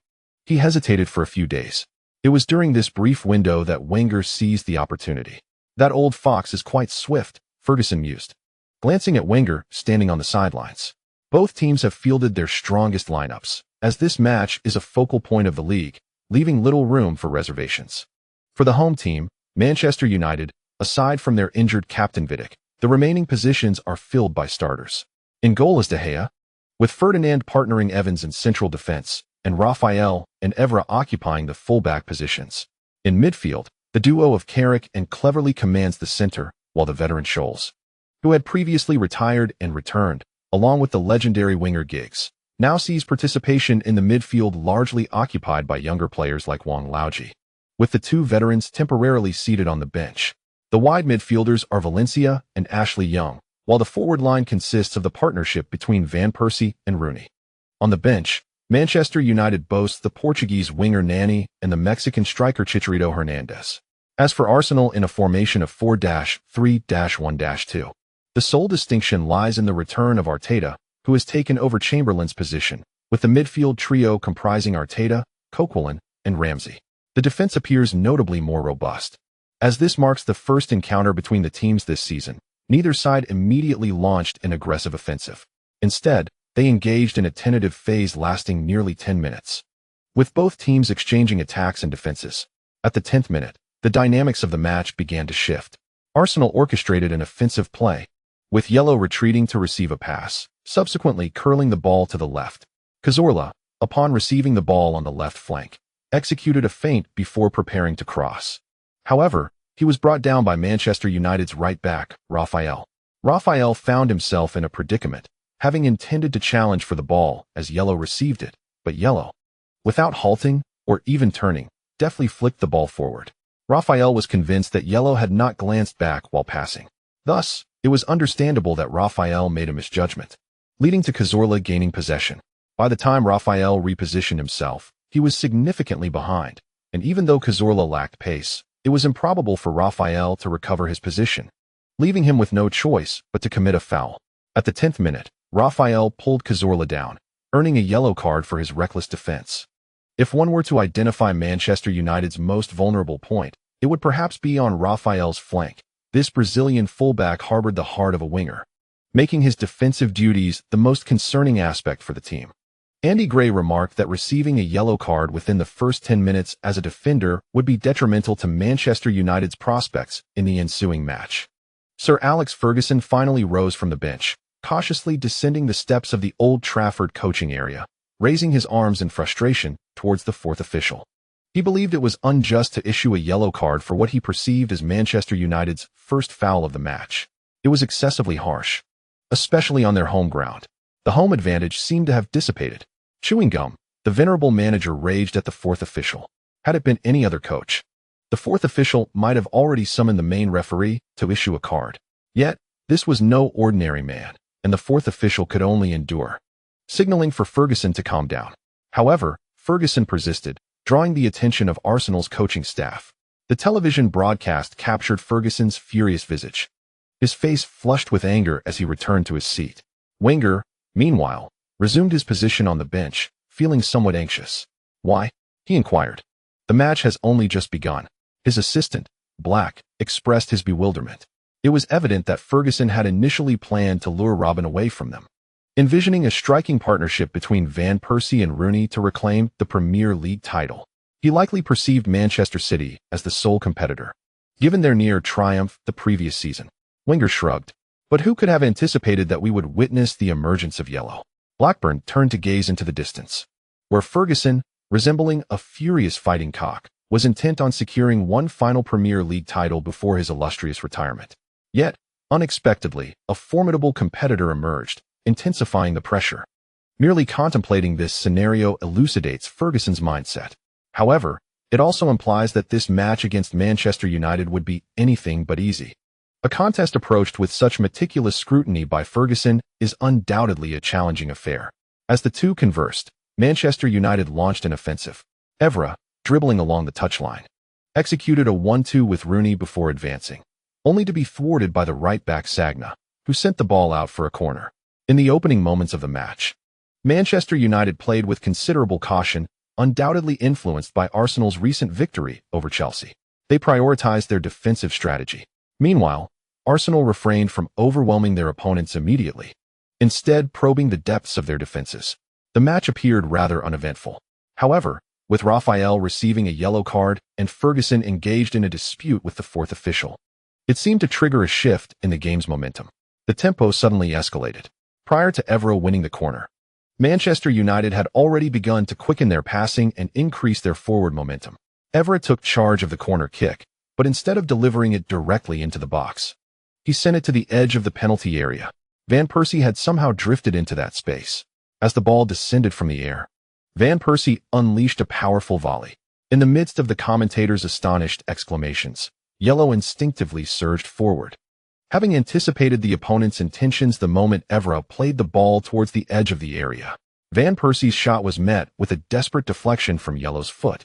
He hesitated for a few days. It was during this brief window that Wenger seized the opportunity. "That old fox is quite swift," Ferguson mused, glancing at Wenger standing on the sidelines. Both teams have fielded their strongest lineups, as this match is a focal point of the league, leaving little room for reservations. For the home team, Manchester United, aside from their injured captain Vidic, the remaining positions are filled by starters. In goal is De Gea, with Ferdinand partnering Evans in central defense, and Raphael and Evra occupying the fullback positions. In midfield, the duo of Carrick and Cleverly commands the center, while the veteran Scholes, who had previously retired and returned, along with the legendary winger Giggs, now sees participation in the midfield largely occupied by younger players like Wang Laoji, with the two veterans temporarily seated on the bench. The wide midfielders are Valencia and Ashley Young, while the forward line consists of the partnership between Van Persie and Rooney. On the bench, Manchester United boasts the Portuguese winger Nani and the Mexican striker Chicharito Hernandez. As for Arsenal, in a formation of 4-3-1-2, the sole distinction lies in the return of Arteta, who has taken over Chamberlain's position, with the midfield trio comprising Arteta, Coquelin, and Ramsey. The defense appears notably more robust. As this marks the first encounter between the teams this season, neither side immediately launched an aggressive offensive. Instead, they engaged in a tentative phase lasting nearly 10 minutes, with both teams exchanging attacks and defenses. At the 10th minute, the dynamics of the match began to shift. Arsenal orchestrated an offensive play, with Yellow retreating to receive a pass, subsequently curling the ball to the left. Schürrle, upon receiving the ball on the left flank, executed a feint before preparing to cross. However, he was brought down by Manchester United's right back, Raphael. Raphael found himself in a predicament, having intended to challenge for the ball as Yellow received it, but Yellow, without halting or even turning, deftly flicked the ball forward. Raphael was convinced that Yellow had not glanced back while passing. Thus, it was understandable that Raphael made a misjudgment, leading to Schürrle gaining possession. By the time Raphael repositioned himself, he was significantly behind, and even though Schürrle lacked pace, it was improbable for Raphael to recover his position, leaving him with no choice but to commit a foul. At the 10th minute, Raphael pulled Schürrle down, earning a yellow card for his reckless defense. If one were to identify Manchester United's most vulnerable point, it would perhaps be on Raphael's flank. This Brazilian fullback harbored the heart of a winger, making his defensive duties the most concerning aspect for the team. Andy Gray remarked that receiving a yellow card within the first 10 minutes as a defender would be detrimental to Manchester United's prospects in the ensuing match. Sir Alex Ferguson finally rose from the bench, cautiously descending the steps of the Old Trafford coaching area, raising his arms in frustration towards the fourth official. He believed it was unjust to issue a yellow card for what he perceived as Manchester United's first foul of the match. It was excessively harsh, especially on their home ground. The home advantage seemed to have dissipated. Chewing gum, the venerable manager raged at the fourth official. Had it been any other coach, the fourth official might have already summoned the main referee to issue a card. Yet, this was no ordinary man, and the fourth official could only endure, signaling for Ferguson to calm down. However, Ferguson persisted, drawing the attention of Arsenal's coaching staff. The television broadcast captured Ferguson's furious visage, his face flushed with anger as he returned to his seat. Wenger, meanwhile, resumed his position on the bench, feeling somewhat anxious. "Why?" he inquired. "The match has only just begun." His assistant, Black, expressed his bewilderment. It was evident that Ferguson had initially planned to lure Robin away from them, envisioning a striking partnership between Van Persie and Rooney to reclaim the Premier League title. He likely perceived Manchester City as the sole competitor, given their near triumph the previous season. Wenger shrugged. But who could have anticipated that we would witness the emergence of Yellow? Blackburn turned to gaze into the distance, where Ferguson, resembling a furious fighting cock, was intent on securing one final Premier League title before his illustrious retirement. Yet, unexpectedly, a formidable competitor emerged, intensifying the pressure. Merely contemplating this scenario elucidates Ferguson's mindset. However, it also implies that this match against Manchester United would be anything but easy. A contest approached with such meticulous scrutiny by Ferguson is undoubtedly a challenging affair. As the two conversed, Manchester United launched an offensive. Evra, dribbling along the touchline, executed a 1-2 with Rooney before advancing, only to be thwarted by the right-back Sagna, who sent the ball out for a corner. In the opening moments of the match, Manchester United played with considerable caution, undoubtedly influenced by Arsenal's recent victory over Chelsea. They prioritized their defensive strategy. Meanwhile, Arsenal refrained from overwhelming their opponents immediately, instead probing the depths of their defenses. The match appeared rather uneventful. However, with Raphael receiving a yellow card and Ferguson engaged in a dispute with the fourth official, it seemed to trigger a shift in the game's momentum. The tempo suddenly escalated. Prior to Evra winning the corner, Manchester United had already begun to quicken their passing and increase their forward momentum. Evra took charge of the corner kick, but instead of delivering it directly into the box, he sent it to the edge of the penalty area. Van Persie had somehow drifted into that space. As the ball descended from the air, Van Persie unleashed a powerful volley. In the midst of the commentators' astonished exclamations, Yellow instinctively surged forward. Having anticipated the opponent's intentions the moment Evra played the ball towards the edge of the area, Van Persie's shot was met with a desperate deflection from Yellow's foot,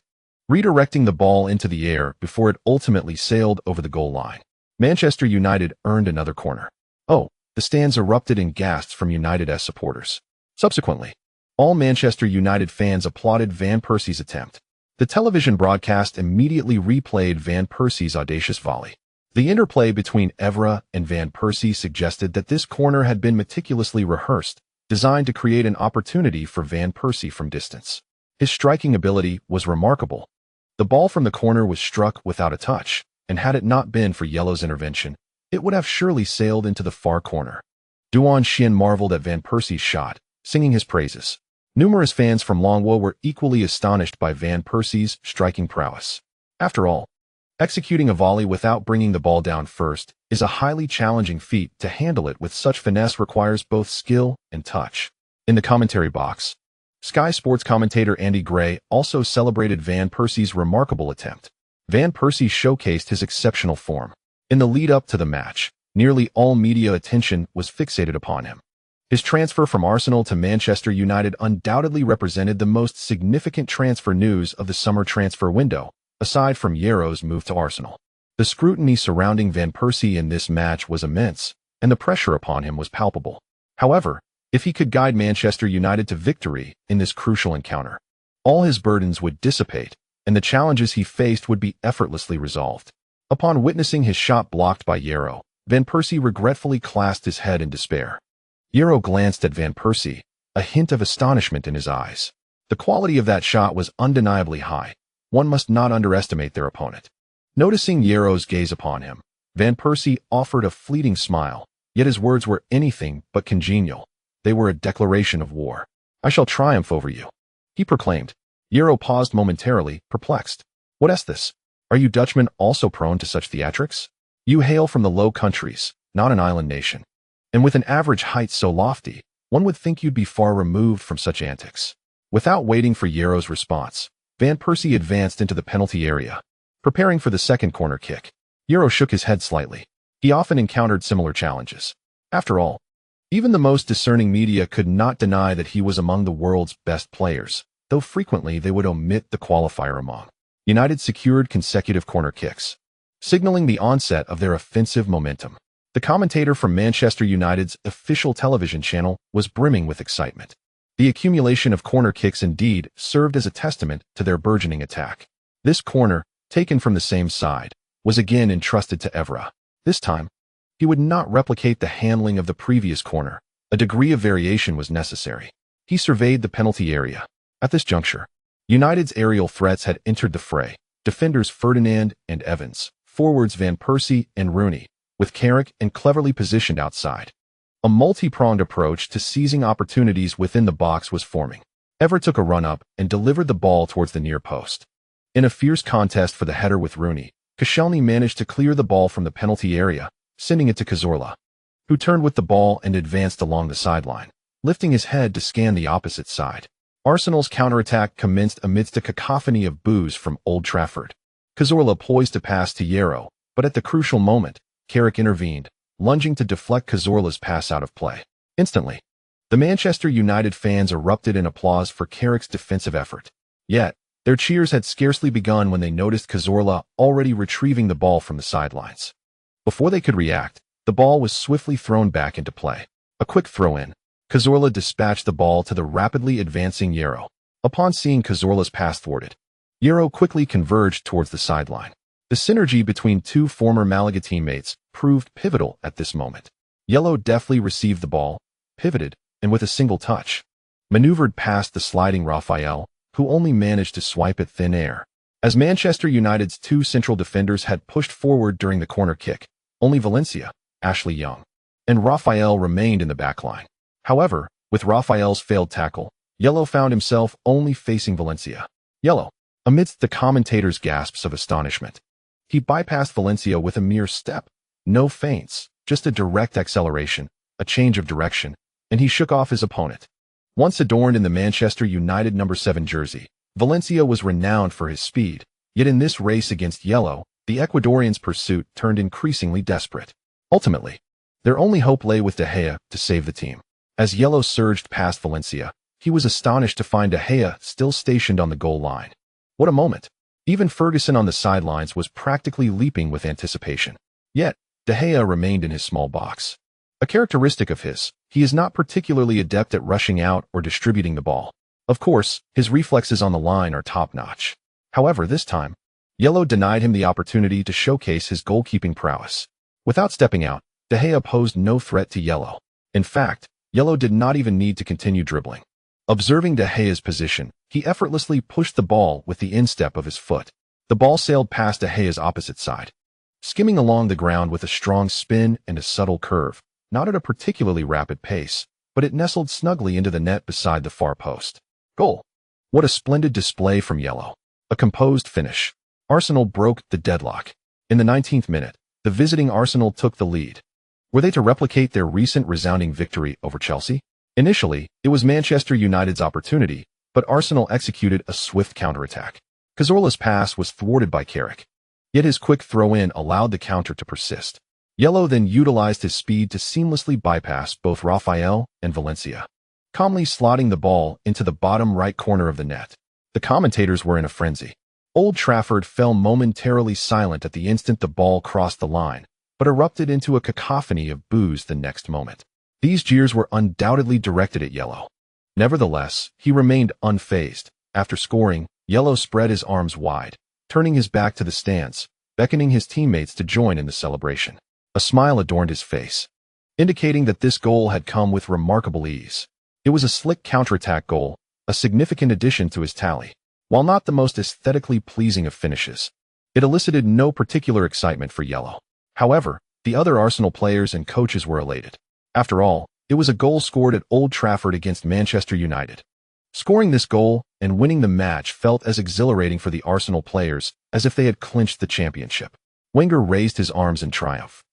redirecting the ball into the air before it ultimately sailed over the goal line. Manchester United earned another corner. Oh, the stands erupted in gasps from United's supporters. Subsequently, all Manchester United fans applauded Van Persie's attempt. The television broadcast immediately replayed Van Persie's audacious volley. The interplay between Evra and Van Persie suggested that this corner had been meticulously rehearsed, designed to create an opportunity for Van Persie from distance. His striking ability was remarkable. The ball from the corner was struck without a touch, and had it not been for Yellow's intervention, it would have surely sailed into the far corner. Duan Xian marveled at Van Persie's shot, singing his praises. Numerous fans from Longwo were equally astonished by Van Persie's striking prowess. After all, executing a volley without bringing the ball down first is a highly challenging feat. To handle it with such finesse requires both skill and touch. In the commentary box, Sky Sports commentator Andy Gray also celebrated Van Persie's remarkable attempt. Van Persie showcased his exceptional form. In the lead-up to the match, nearly all media attention was fixated upon him. His transfer from Arsenal to Manchester United undoubtedly represented the most significant transfer news of the summer transfer window, aside from Yero's move to Arsenal. The scrutiny surrounding Van Persie in this match was immense, and the pressure upon him was palpable. However, if he could guide Manchester United to victory in this crucial encounter, all his burdens would dissipate, and the challenges he faced would be effortlessly resolved. Upon witnessing his shot blocked by Yero, Van Persie regretfully clasped his head in despair. Yero glanced at Van Persie, a hint of astonishment in his eyes. The quality of that shot was undeniably high. One must not underestimate their opponent. Noticing Yero's gaze upon him, Van Persie offered a fleeting smile, yet his words were anything but congenial. They were a declaration of war. "I shall triumph over you," he proclaimed. Yero paused momentarily, perplexed. "What is this? Are you Dutchmen also prone to such theatrics? You hail from the Low Countries, not an island nation. And with an average height so lofty, one would think you'd be far removed from such antics." Without waiting for Yero's response, Van Persie advanced into the penalty area, preparing for the second corner kick. Yero shook his head slightly. He often encountered similar challenges. After all, even the most discerning media could not deny that he was among the world's best players, though frequently they would omit the qualifier among. United secured consecutive corner kicks, signaling the onset of their offensive momentum. The commentator from Manchester United's official television channel was brimming with excitement. The accumulation of corner kicks indeed served as a testament to their burgeoning attack. This corner, taken from the same side, was again entrusted to Evra. This time, he would not replicate the handling of the previous corner. A degree of variation was necessary. He surveyed the penalty area. At this juncture, United's aerial threats had entered the fray. Defenders Ferdinand and Evans, forwards Van Persie and Rooney, with Carrick and cleverly positioned outside. A multi-pronged approach to seizing opportunities within the box was forming. Evra took a run-up and delivered the ball towards the near post. In a fierce contest for the header with Rooney, Koscielny managed to clear the ball from the penalty area, sending it to Cazorla, who turned with the ball and advanced along the sideline, lifting his head to scan the opposite side. Arsenal's counterattack commenced amidst a cacophony of boos from Old Trafford. Cazorla poised to pass to Yero, but at the crucial moment, Carrick intervened, lunging to deflect Cazorla's pass out of play. Instantly, the Manchester United fans erupted in applause for Carrick's defensive effort. Yet, their cheers had scarcely begun when they noticed Cazorla already retrieving the ball from the sidelines. Before they could react, the ball was swiftly thrown back into play. A quick throw-in, Cazorla dispatched the ball to the rapidly advancing Yero. Upon seeing Cazorla's pass thwarted, Yero quickly converged towards the sideline. The synergy between two former Malaga teammates proved pivotal at this moment. Yellow deftly received the ball, pivoted, and with a single touch, maneuvered past the sliding Raphael, who only managed to swipe at thin air. As Manchester United's two central defenders had pushed forward during the corner kick, only Valencia, Ashley Young, and Raphael remained in the backline. However, with Raphael's failed tackle, Yellow found himself only facing Valencia. Yellow, amidst the commentators' gasps of astonishment, he bypassed Valencia with a mere step. No feints, just a direct acceleration, a change of direction, and he shook off his opponent. Once adorned in the Manchester United number 7 jersey, Valencia was renowned for his speed, yet in this race against Yellow, the Ecuadorian's pursuit turned increasingly desperate. Ultimately, their only hope lay with De Gea to save the team. As Yellow surged past Valencia, he was astonished to find De Gea still stationed on the goal line. What a moment! Even Ferguson on the sidelines was practically leaping with anticipation. Yet, De Gea remained in his small box. A characteristic of his, he is not particularly adept at rushing out or distributing the ball. Of course, his reflexes on the line are top-notch. However, this time, Yellow denied him the opportunity to showcase his goalkeeping prowess. Without stepping out, De Gea posed no threat to Yellow. In fact, Yellow did not even need to continue dribbling. Observing De Gea's position, he effortlessly pushed the ball with the instep of his foot. The ball sailed past De Gea's opposite side, skimming along the ground with a strong spin and a subtle curve, not at a particularly rapid pace, but it nestled snugly into the net beside the far post. Goal. What a splendid display from Yellow. A composed finish. Arsenal broke the deadlock. In the 19th minute, the visiting Arsenal took the lead. Were they to replicate their recent resounding victory over Chelsea? Initially, it was Manchester United's opportunity, but Arsenal executed a swift counterattack. Cazorla's pass was thwarted by Carrick. Yet his quick throw-in allowed the counter to persist. Yellow then utilized his speed to seamlessly bypass both Raphael and Valencia, calmly slotting the ball into the bottom right corner of the net. The commentators were in a frenzy. Old Trafford fell momentarily silent at the instant the ball crossed the line, but erupted into a cacophony of boos the next moment. These jeers were undoubtedly directed at Yellow. Nevertheless, he remained unfazed. After scoring, Yellow spread his arms wide, turning his back to the stands, beckoning his teammates to join in the celebration. A smile adorned his face, indicating that this goal had come with remarkable ease. It was a slick counterattack goal, a significant addition to his tally. While not the most aesthetically pleasing of finishes, it elicited no particular excitement for Yellow. However, the other Arsenal players and coaches were elated. After all, it was a goal scored at Old Trafford against Manchester United. Scoring this goal and winning the match felt as exhilarating for the Arsenal players as if they had clinched the championship. Wenger raised his arms in triumph,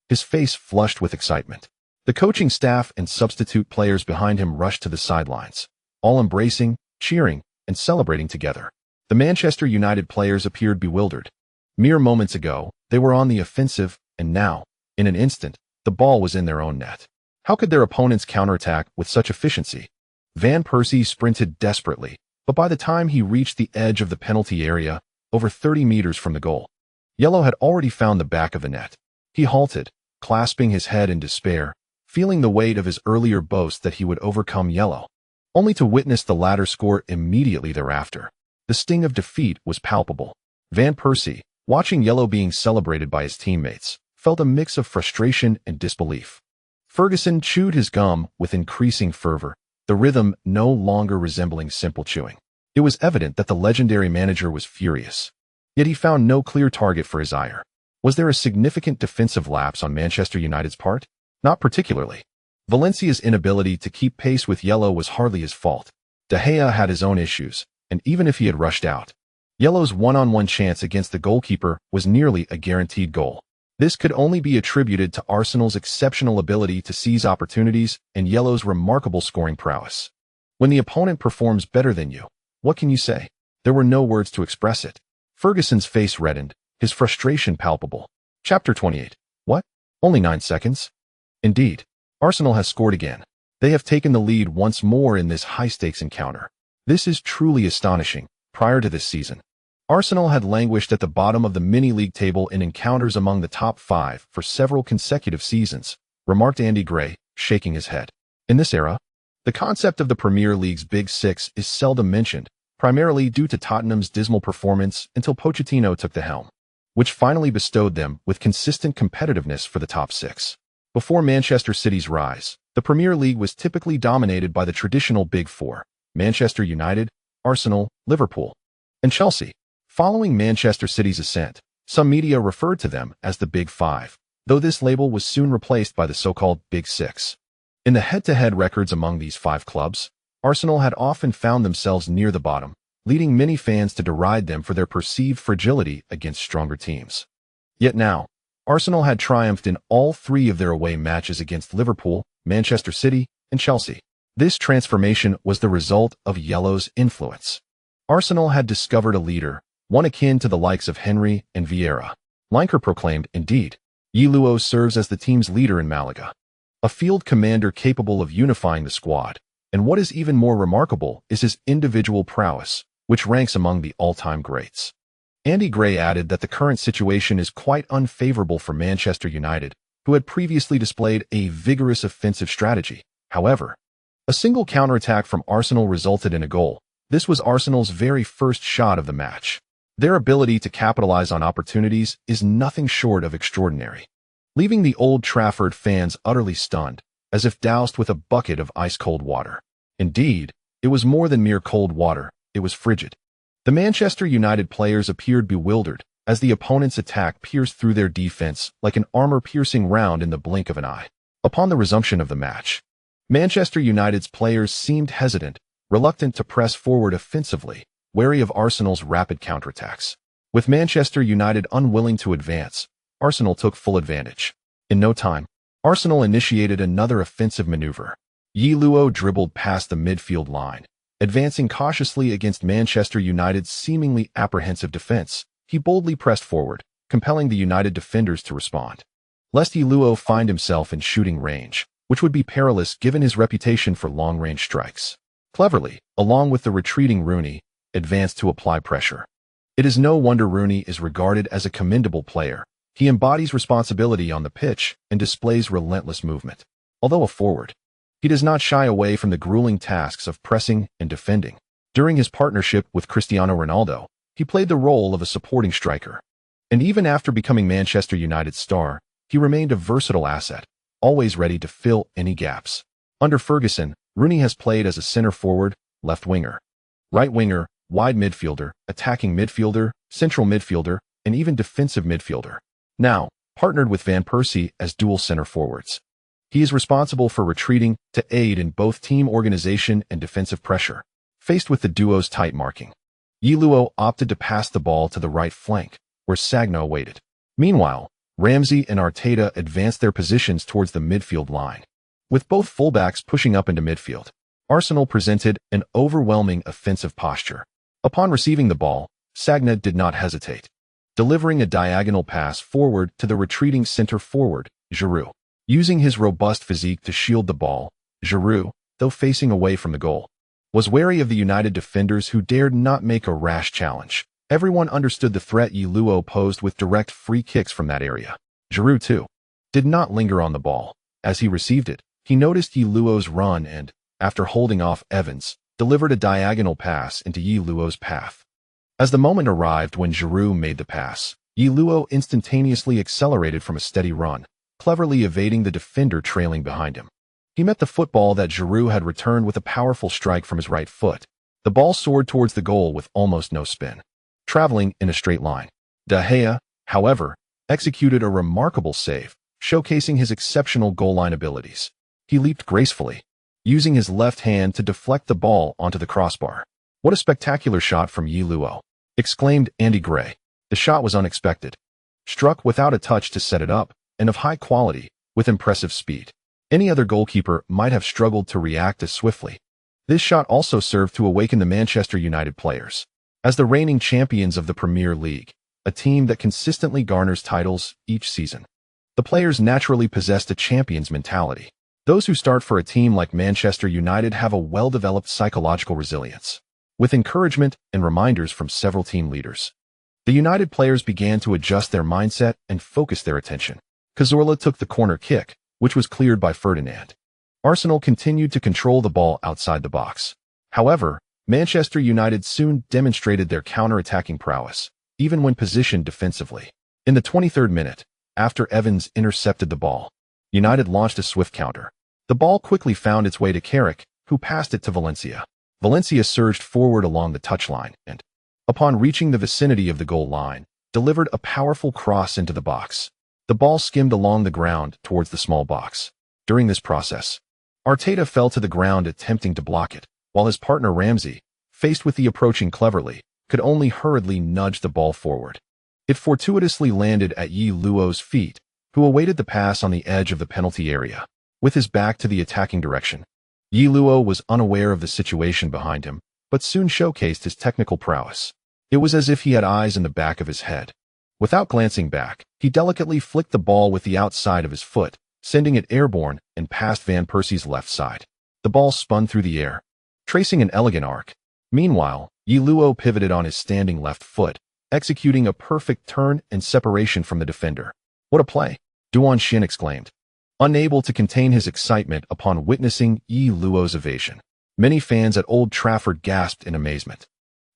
his face flushed with excitement. The coaching staff and substitute players behind him rushed to the sidelines, all embracing, cheering, and celebrating together. The Manchester United players appeared bewildered. Mere moments ago, they were on the offensive, and now, in an instant, the ball was in their own net. How could their opponents counterattack with such efficiency? Van Persie sprinted desperately, but by the time he reached the edge of the penalty area, over 30 meters from the goal, Yellow had already found the back of the net. He halted, clasping his head in despair, feeling the weight of his earlier boast that he would overcome Yellow, only to witness the latter score immediately thereafter. The sting of defeat was palpable. Van Persie, watching Yellow being celebrated by his teammates, felt a mix of frustration and disbelief. Ferguson chewed his gum with increasing fervor, the rhythm no longer resembling simple chewing. It was evident that the legendary manager was furious. Yet he found no clear target for his ire. Was there a significant defensive lapse on Manchester United's part? Not particularly. Valencia's inability to keep pace with Yellow was hardly his fault. De Gea had his own issues, and even if he had rushed out, Yellow's one-on-one chance against the goalkeeper was nearly a guaranteed goal. This could only be attributed to Arsenal's exceptional ability to seize opportunities and Yellow's remarkable scoring prowess. When the opponent performs better than you, what can you say? There were no words to express it. Ferguson's face reddened, his frustration palpable. Chapter 28. What? Only 9 seconds? Indeed. Arsenal has scored again. They have taken the lead once more in this high-stakes encounter. This is truly astonishing. Prior to this season, Arsenal had languished at the bottom of the mini-league table in encounters among the top 5 for several consecutive seasons, remarked Andy Gray, shaking his head. In this era, the concept of the Premier League's Big Six is seldom mentioned, primarily due to Tottenham's dismal performance until Pochettino took the helm, which finally bestowed them with consistent competitiveness for the top 6. Before Manchester City's rise, the Premier League was typically dominated by the traditional Big Four: Manchester United, Arsenal, Liverpool, and Chelsea. Following Manchester City's ascent, some media referred to them as the Big Five, though this label was soon replaced by the so-called Big Six. In the head-to-head records among these 5 clubs, Arsenal had often found themselves near the bottom, leading many fans to deride them for their perceived fragility against stronger teams. Yet now, Arsenal had triumphed in all 3 of their away matches against Liverpool, Manchester City, and Chelsea. This transformation was the result of Yellow's influence. Arsenal had discovered a leader, one akin to the likes of Henry and Vieira. Lineker proclaimed, indeed, Luo serves as the team's leader in Malaga, a field commander capable of unifying the squad, and what is even more remarkable is his individual prowess, which ranks among the all-time greats. Andy Gray added that the current situation is quite unfavorable for Manchester United, who had previously displayed a vigorous offensive strategy. However, a single counterattack from Arsenal resulted in a goal. This was Arsenal's very first shot of the match. Their ability to capitalize on opportunities is nothing short of extraordinary, leaving the Old Trafford fans utterly stunned, as if doused with a bucket of ice-cold water. Indeed, it was more than mere cold water, it was frigid. The Manchester United players appeared bewildered, as the opponent's attack pierced through their defense like an armor-piercing round in the blink of an eye. Upon the resumption of the match, Manchester United's players seemed hesitant, reluctant to press forward offensively, wary of Arsenal's rapid counterattacks. With Manchester United unwilling to advance, Arsenal took full advantage. In no time, Arsenal initiated another offensive maneuver. Yi Luo dribbled past the midfield line. Advancing cautiously against Manchester United's seemingly apprehensive defense, he boldly pressed forward, compelling the United defenders to respond. Lest Yi Luo find himself in shooting range, which would be perilous given his reputation for long-range strikes. Cleverly, along with the retreating Rooney, advanced to apply pressure. It is no wonder Rooney is regarded as a commendable player. He embodies responsibility on the pitch and displays relentless movement. Although a forward, he does not shy away from the grueling tasks of pressing and defending. During his partnership with Cristiano Ronaldo, he played the role of a supporting striker. And even after becoming Manchester United's star, he remained a versatile asset, always ready to fill any gaps. Under Ferguson, Rooney has played as a center forward, left winger, right winger, wide midfielder, attacking midfielder, central midfielder, and even defensive midfielder. Now, partnered with Van Persie as dual center forwards. He is responsible for retreating to aid in both team organization and defensive pressure. Faced with the duo's tight marking, Yi Luo opted to pass the ball to the right flank, where Sagna waited. Meanwhile, Ramsey and Arteta advanced their positions towards the midfield line. With both fullbacks pushing up into midfield, Arsenal presented an overwhelming offensive posture. Upon receiving the ball, Sagna did not hesitate, delivering a diagonal pass forward to the retreating center forward, Giroud. Using his robust physique to shield the ball, Giroud, though facing away from the goal, was wary of the United defenders who dared not make a rash challenge. Everyone understood the threat Yi Luo posed with direct free kicks from that area. Giroud, too, did not linger on the ball. As he received it, he noticed Yi Luo's run and, after holding off Evans, delivered a diagonal pass into Yi Luo's path. As the moment arrived when Giroud made the pass, Yi Luo instantaneously accelerated from a steady run, cleverly evading the defender trailing behind him. He met the football that Giroud had returned with a powerful strike from his right foot. The ball soared towards the goal with almost no spin, traveling in a straight line. De Gea, however, executed a remarkable save, showcasing his exceptional goal line abilities. He leaped gracefully, using his left hand to deflect the ball onto the crossbar. "What a spectacular shot from Yi Luo!" exclaimed Andy Gray. The shot was unexpected, struck without a touch to set it up, and of high quality, with impressive speed. Any other goalkeeper might have struggled to react as swiftly. This shot also served to awaken the Manchester United players. As the reigning champions of the Premier League, a team that consistently garners titles each season, the players naturally possessed a champion's mentality. Those who start for a team like Manchester United have a well-developed psychological resilience. With encouragement and reminders from several team leaders, the United players began to adjust their mindset and focus their attention. Schürrle took the corner kick, which was cleared by Ferdinand. Arsenal continued to control the ball outside the box. However, Manchester United soon demonstrated their counter-attacking prowess, even when positioned defensively. In the 23rd minute, after Evans intercepted the ball, United launched a swift counter. The ball quickly found its way to Carrick, who passed it to Valencia. Valencia surged forward along the touchline and, upon reaching the vicinity of the goal line, delivered a powerful cross into the box. The ball skimmed along the ground towards the small box. During this process, Arteta fell to the ground attempting to block it, while his partner Ramsey, faced with the approaching Cleverly, could only hurriedly nudge the ball forward. It fortuitously landed at Yi Luo's feet, who awaited the pass on the edge of the penalty area. With his back to the attacking direction, Yi Luo was unaware of the situation behind him, but soon showcased his technical prowess. It was as if he had eyes in the back of his head. Without glancing back, he delicately flicked the ball with the outside of his foot, sending it airborne and past Van Persie's left side. The ball spun through the air, tracing an elegant arc. Meanwhile, Yi Luo pivoted on his standing left foot, executing a perfect turn and separation from the defender. "What a play!" Duan Xin exclaimed, unable to contain his excitement upon witnessing Yi Luo's evasion. Many fans at Old Trafford gasped in amazement.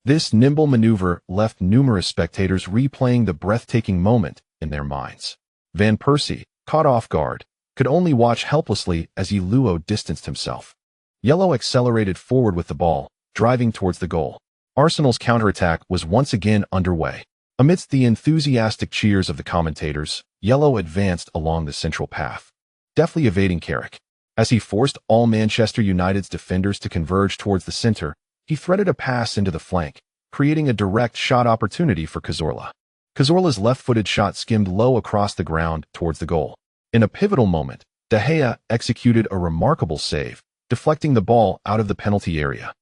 This nimble maneuver left numerous spectators replaying the breathtaking moment in their minds. Van Persie, caught off guard, could only watch helplessly as Yi Luo distanced himself. Yellow accelerated forward with the ball, driving towards the goal. Arsenal's counterattack was once again underway. Amidst the enthusiastic cheers of the commentators, Yellow advanced along the central path, deftly evading Carrick. As he forced all Manchester United's defenders to converge towards the center, he threaded a pass into the flank, creating a direct shot opportunity for Schürrle. Schürrle's left-footed shot skimmed low across the ground towards the goal. In a pivotal moment, De Gea executed a remarkable save, deflecting the ball out of the penalty area,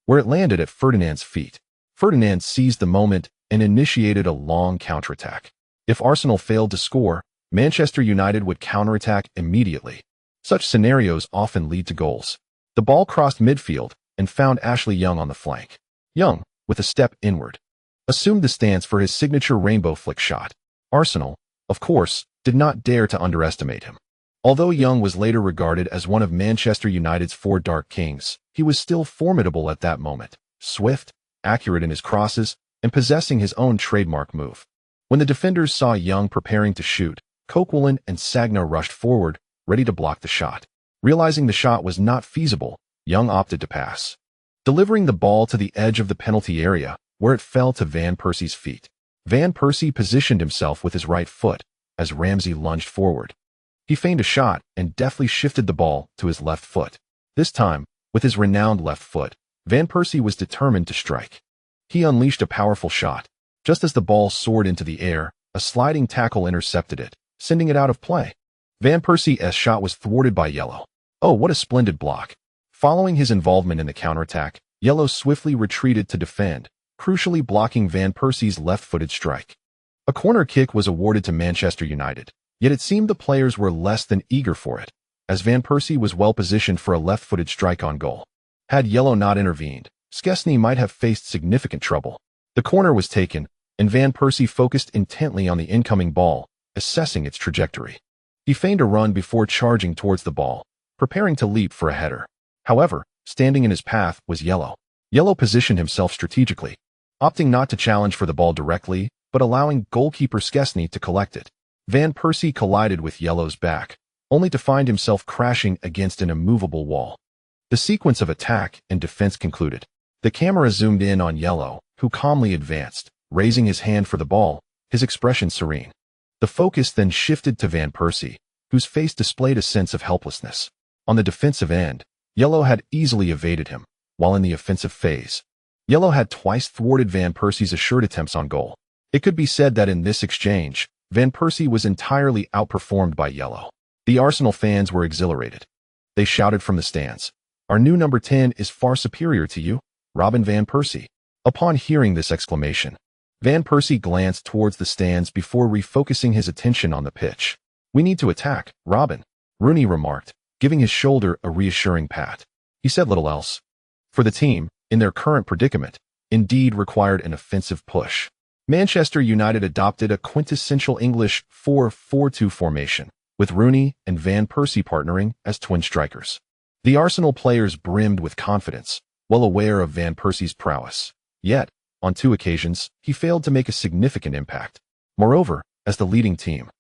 where it landed at Ferdinand's feet. Ferdinand seized the moment and initiated a long counterattack. If Arsenal failed to score, Manchester United would counterattack immediately. Such scenarios often lead to goals. The ball crossed midfield and found Ashley Young on the flank. Young, with a step inward, assumed the stance for his signature rainbow flick shot. Arsenal, of course, did not dare to underestimate him. Although Young was later regarded as one of Manchester United's 4 Dark Kings, he was still formidable at that moment, swift, accurate in his crosses, and possessing his own trademark move. When the defenders saw Young preparing to shoot, Coquelin and Sagna rushed forward, ready to block the shot. Realizing the shot was not feasible, Young opted to pass, delivering the ball to the edge of the penalty area, where it fell to Van Persie's feet. Van Persie positioned himself with his right foot as Ramsey lunged forward. He feigned a shot and deftly shifted the ball to his left foot. This time, with his renowned left foot, Van Persie was determined to strike. He unleashed a powerful shot. Just as the ball soared into the air, a sliding tackle intercepted it, sending it out of play. Van Persie's shot was thwarted by Yellow. Oh, what a splendid block. Following his involvement in the counterattack, Yellow swiftly retreated to defend, crucially blocking Van Persie's left-footed strike. A corner kick was awarded to Manchester United, yet it seemed the players were less than eager for it, as Van Persie was well positioned for a left-footed strike on goal. Had Yellow not intervened, Szczesny might have faced significant trouble. The corner was taken, and Van Persie focused intently on the incoming ball, assessing its trajectory. He feigned a run before charging towards the ball, preparing to leap for a header. However, standing in his path was Yellow. Yellow positioned himself strategically, opting not to challenge for the ball directly, but allowing goalkeeper Szczesny to collect it. Van Persie collided with Yellow's back, only to find himself crashing against an immovable wall. The sequence of attack and defense concluded. The camera zoomed in on Yellow, who calmly advanced, raising his hand for the ball, his expression serene. The focus then shifted to Van Persie, whose face displayed a sense of helplessness. On the defensive end, Yellow had easily evaded him, while in the offensive phase, Yellow had twice thwarted Van Persie's assured attempts on goal. It could be said that in this exchange, Van Persie was entirely outperformed by Yellow. The Arsenal fans were exhilarated. They shouted from the stands, "Our new number 10 is far superior to you, Robin Van Persie." Upon hearing this exclamation, Van Persie glanced towards the stands before refocusing his attention on the pitch. "We need to attack, Robin," Rooney remarked, giving his shoulder a reassuring pat. He said little else. For the team, in their current predicament, indeed required an offensive push. Manchester United adopted a quintessential English 4-4-2 formation, with Rooney and Van Persie partnering as twin strikers. The Arsenal players brimmed with confidence, well aware of Van Persie's prowess. Yet, on 2 occasions, he failed to make a significant impact. Moreover, as the leading team,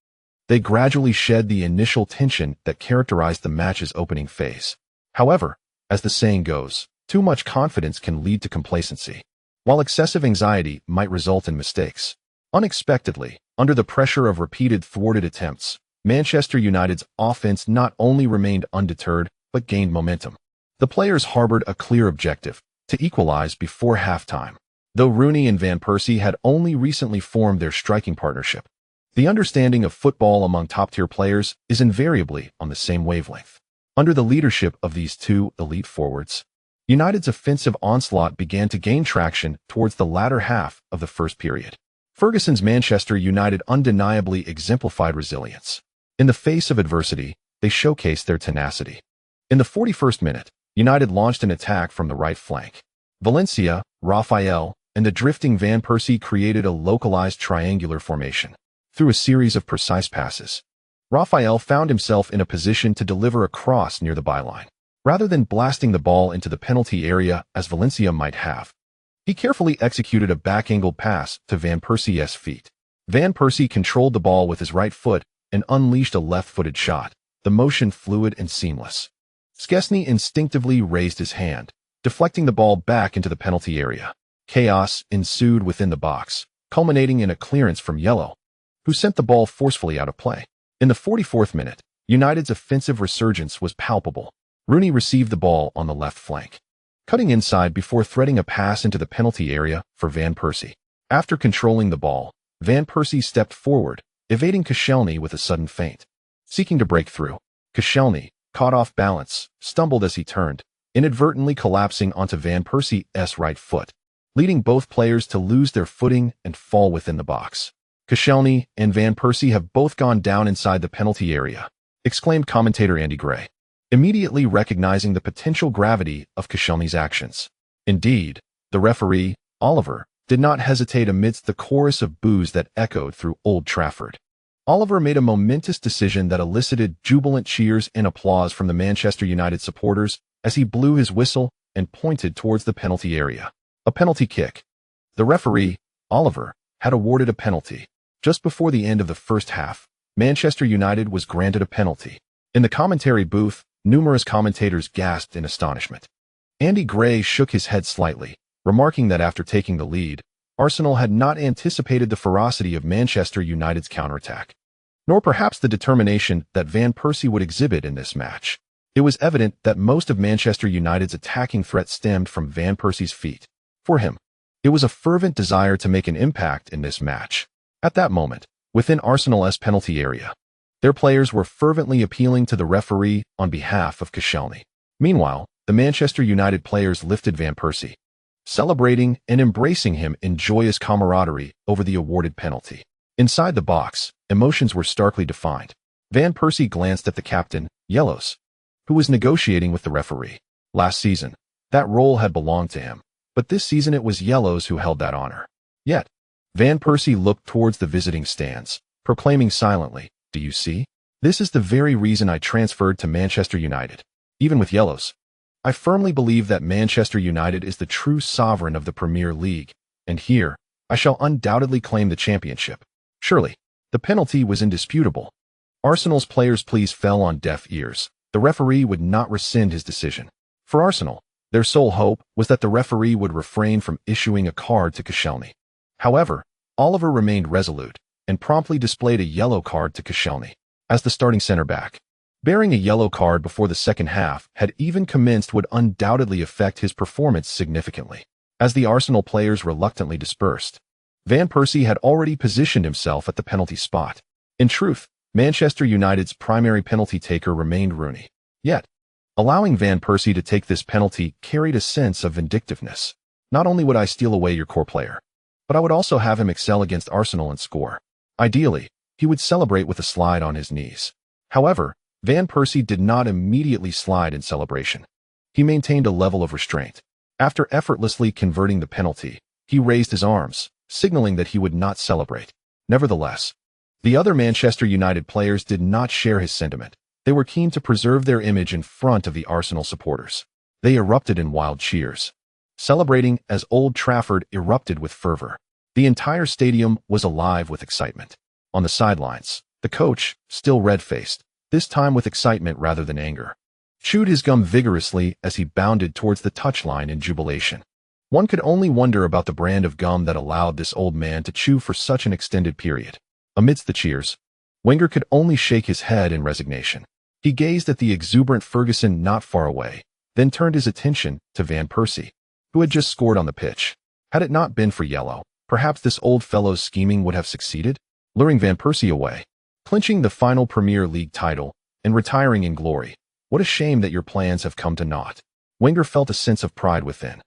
they gradually shed the initial tension that characterized the match's opening phase. However, as the saying goes, too much confidence can lead to complacency, while excessive anxiety might result in mistakes. Unexpectedly, under the pressure of repeated thwarted attempts, Manchester United's offense not only remained undeterred, but gained momentum. The players harbored a clear objective: to equalize before halftime. Though Rooney and Van Persie had only recently formed their striking partnership, the understanding of football among top-tier players is invariably on the same wavelength. Under the leadership of these 2 elite forwards, United's offensive onslaught began to gain traction towards the latter half of the first period. Ferguson's Manchester United undeniably exemplified resilience. In the face of adversity, they showcased their tenacity. In the 41st minute, United launched an attack from the right flank. Valencia, Raphael, and the drifting Van Persie created a localized triangular formation. Through a series of precise passes, Raphael found himself in a position to deliver a cross near the byline. Rather than blasting the ball into the penalty area as Valencia might have, he carefully executed a back-angled pass to Van Persie's feet. Van Persie controlled the ball with his right foot and unleashed a left-footed shot, the motion fluid and seamless. Szczesny instinctively raised his hand, deflecting the ball back into the penalty area. Chaos ensued within the box, culminating in a clearance from Yellow, who sent the ball forcefully out of play. In the 44th minute, United's offensive resurgence was palpable. Rooney received the ball on the left flank, cutting inside before threading a pass into the penalty area for Van Persie. After controlling the ball, Van Persie stepped forward, evading Koscielny with a sudden feint. Seeking to break through, Koscielny, caught off balance, stumbled as he turned, inadvertently collapsing onto Van Persie's right foot, leading both players to lose their footing and fall within the box. "Koscielny and Van Persie have both gone down inside the penalty area," exclaimed commentator Andy Gray, immediately recognizing the potential gravity of Koscielny's actions. Indeed, the referee, Oliver, did not hesitate amidst the chorus of boos that echoed through Old Trafford. Oliver made a momentous decision that elicited jubilant cheers and applause from the Manchester United supporters as he blew his whistle and pointed towards the penalty area. A penalty kick. The referee, Oliver, had awarded a penalty. Just before the end of the first half, Manchester United was granted a penalty. In the commentary booth, numerous commentators gasped in astonishment. Andy Gray shook his head slightly, remarking that after taking the lead, Arsenal had not anticipated the ferocity of Manchester United's counterattack, nor perhaps the determination that Van Persie would exhibit in this match. It was evident that most of Manchester United's attacking threat stemmed from Van Persie's feet. For him, it was a fervent desire to make an impact in this match. At that moment, within Arsenal's penalty area, their players were fervently appealing to the referee on behalf of Koscielny. Meanwhile, the Manchester United players lifted Van Persie, celebrating and embracing him in joyous camaraderie over the awarded penalty. Inside the box, emotions were starkly defined. Van Persie glanced at the captain, Yellows, who was negotiating with the referee. Last season, that role had belonged to him, but this season it was Yellows who held that honor. Yet, Van Persie looked towards the visiting stands, proclaiming silently, "Do you see? This is the very reason I transferred to Manchester United. Even with Yellows, I firmly believe that Manchester United is the true sovereign of the Premier League, and here, I shall undoubtedly claim the championship." Surely, the penalty was indisputable. Arsenal's players' pleas fell on deaf ears. The referee would not rescind his decision. For Arsenal, their sole hope was that the referee would refrain from issuing a card to Koscielny. However, Oliver remained resolute and promptly displayed a yellow card to Koscielny. As the starting centre-back, bearing a yellow card before the second half had even commenced would undoubtedly affect his performance significantly. As the Arsenal players reluctantly dispersed, Van Persie had already positioned himself at the penalty spot. In truth, Manchester United's primary penalty taker remained Rooney. Yet, allowing Van Persie to take this penalty carried a sense of vindictiveness. Not only would I steal away your core player, but I would also have him excel against Arsenal and score. Ideally, he would celebrate with a slide on his knees. However, Van Persie did not immediately slide in celebration. He maintained a level of restraint. After effortlessly converting the penalty, he raised his arms, signaling that he would not celebrate. Nevertheless, the other Manchester United players did not share his sentiment. They were keen to preserve their image in front of the Arsenal supporters. They erupted in wild cheers, celebrating as Old Trafford erupted with fervor. The entire stadium was alive with excitement. On the sidelines, the coach, still red-faced, this time with excitement rather than anger, chewed his gum vigorously as he bounded towards the touchline in jubilation. One could only wonder about the brand of gum that allowed this old man to chew for such an extended period. Amidst the cheers, Wenger could only shake his head in resignation. He gazed at the exuberant Ferguson not far away, then turned his attention to Van Persie, who had just scored on the pitch. Had it not been for Yellow, perhaps this old fellow's scheming would have succeeded, luring Van Persie away, clinching the final Premier League title, and retiring in glory. What a shame that your plans have come to naught. Wenger felt a sense of pride within.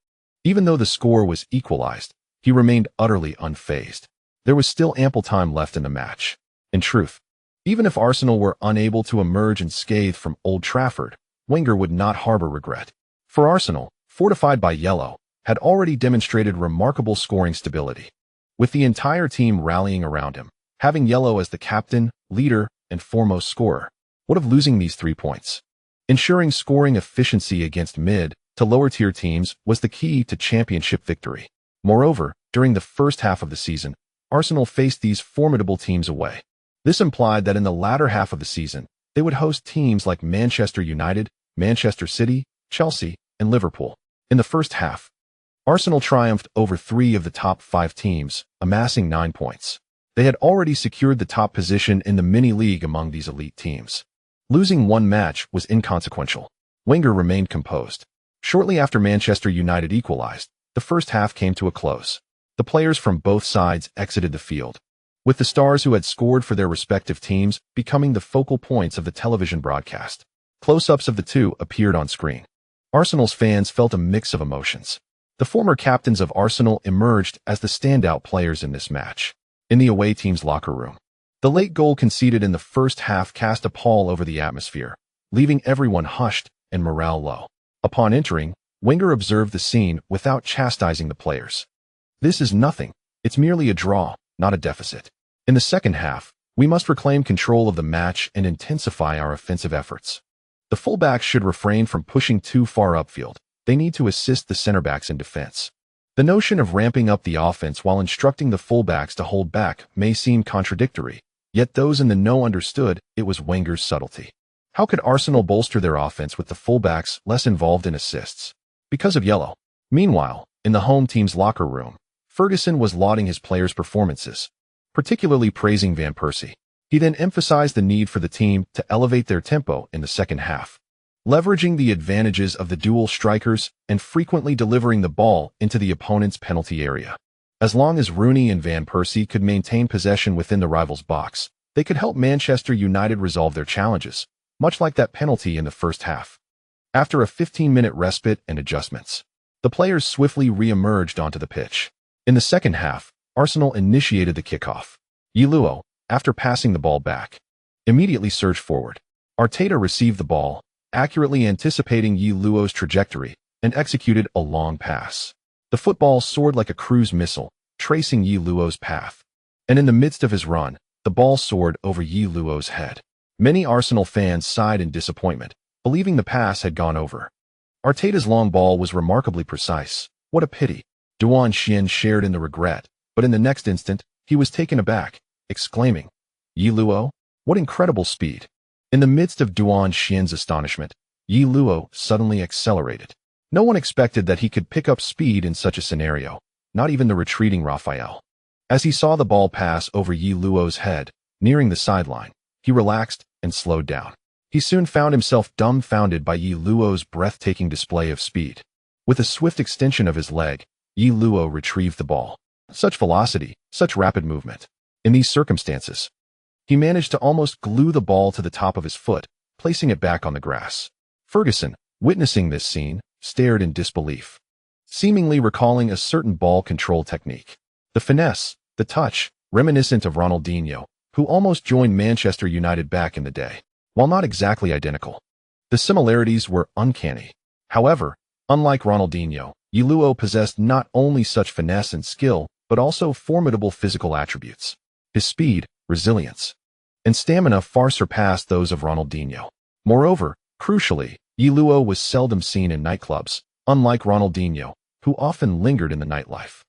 Even though the score was equalized, he remained utterly unfazed. There was still ample time left in the match. In truth, even if Arsenal were unable to emerge unscathed from Old Trafford, Wenger would not harbor regret. For Arsenal, fortified by Yellow, had already demonstrated remarkable scoring stability. With the entire team rallying around him, having Yellow as the captain, leader, and foremost scorer, what of losing these 3 points? Ensuring scoring efficiency against mid to lower-tier teams was the key to championship victory. Moreover, during the first half of the season, Arsenal faced these formidable teams away. This implied that in the latter half of the season, they would host teams like Manchester United, Manchester City, Chelsea, and Liverpool. In the first half, Arsenal triumphed over 3 of the top 5 teams, amassing 9 points. They had already secured the top position in the mini-league among these elite teams. Losing one match was inconsequential. Wenger remained composed. Shortly after Manchester United equalized, the first half came to a close. The players from both sides exited the field, with the stars who had scored for their respective teams becoming the focal points of the television broadcast. Close-ups of the two appeared on screen. Arsenal's fans felt a mix of emotions. The former captains of Arsenal emerged as the standout players in this match. In the away team's locker room, the late goal conceded in the first half cast a pall over the atmosphere, leaving everyone hushed and morale low. Upon entering, Wenger observed the scene without chastising the players. "This is nothing. It's merely a draw, not a deficit. In the second half, we must reclaim control of the match and intensify our offensive efforts. The fullbacks should refrain from pushing too far upfield. They need to assist the center-backs in defense." The notion of ramping up the offense while instructing the fullbacks to hold back may seem contradictory, yet those in the know understood it was Wenger's subtlety. How could Arsenal bolster their offense with the fullbacks less involved in assists? Because of yellow. Meanwhile, in the home team's locker room, Ferguson was lauding his players' performances, particularly praising Van Persie. He then emphasized the need for the team to elevate their tempo in the second half, leveraging the advantages of the dual strikers and frequently delivering the ball into the opponent's penalty area. As long as Rooney and Van Persie could maintain possession within the rival's box, they could help Manchester United resolve their challenges, much like that penalty in the first half. After a 15-minute respite and adjustments, the players swiftly re-emerged onto the pitch. In the second half, Arsenal initiated the kickoff. Luo, after passing the ball back, immediately surged forward. Arteta received the ball, accurately anticipating Luo's trajectory, and executed a long pass. The football soared like a cruise missile, tracing Luo's path. And in the midst of his run, the ball soared over Luo's head. Many Arsenal fans sighed in disappointment, believing the pass had gone over. Arteta's long ball was remarkably precise. What a pity. Duan Xian shared in the regret, but in the next instant, he was taken aback, exclaiming, "Luo? What incredible speed!" In the midst of Duan Xian's astonishment, Luo suddenly accelerated. No one expected that he could pick up speed in such a scenario, not even the retreating Raphael. As he saw the ball pass over Luo's head, nearing the sideline, he relaxed and slowed down. He soon found himself dumbfounded by Luo's breathtaking display of speed. With a swift extension of his leg, Luo retrieved the ball. Such velocity, such rapid movement. In these circumstances, he managed to almost glue the ball to the top of his foot, placing it back on the grass. Ferguson, witnessing this scene, stared in disbelief, seemingly recalling a certain ball control technique. The finesse, the touch, reminiscent of Ronaldinho, who almost joined Manchester United back in the day. While not exactly identical, the similarities were uncanny. However, unlike Ronaldinho, Luo possessed not only such finesse and skill, but also formidable physical attributes. His speed, resilience, and stamina far surpassed those of Ronaldinho. Moreover, crucially, Luo was seldom seen in nightclubs, unlike Ronaldinho, who often lingered in the nightlife.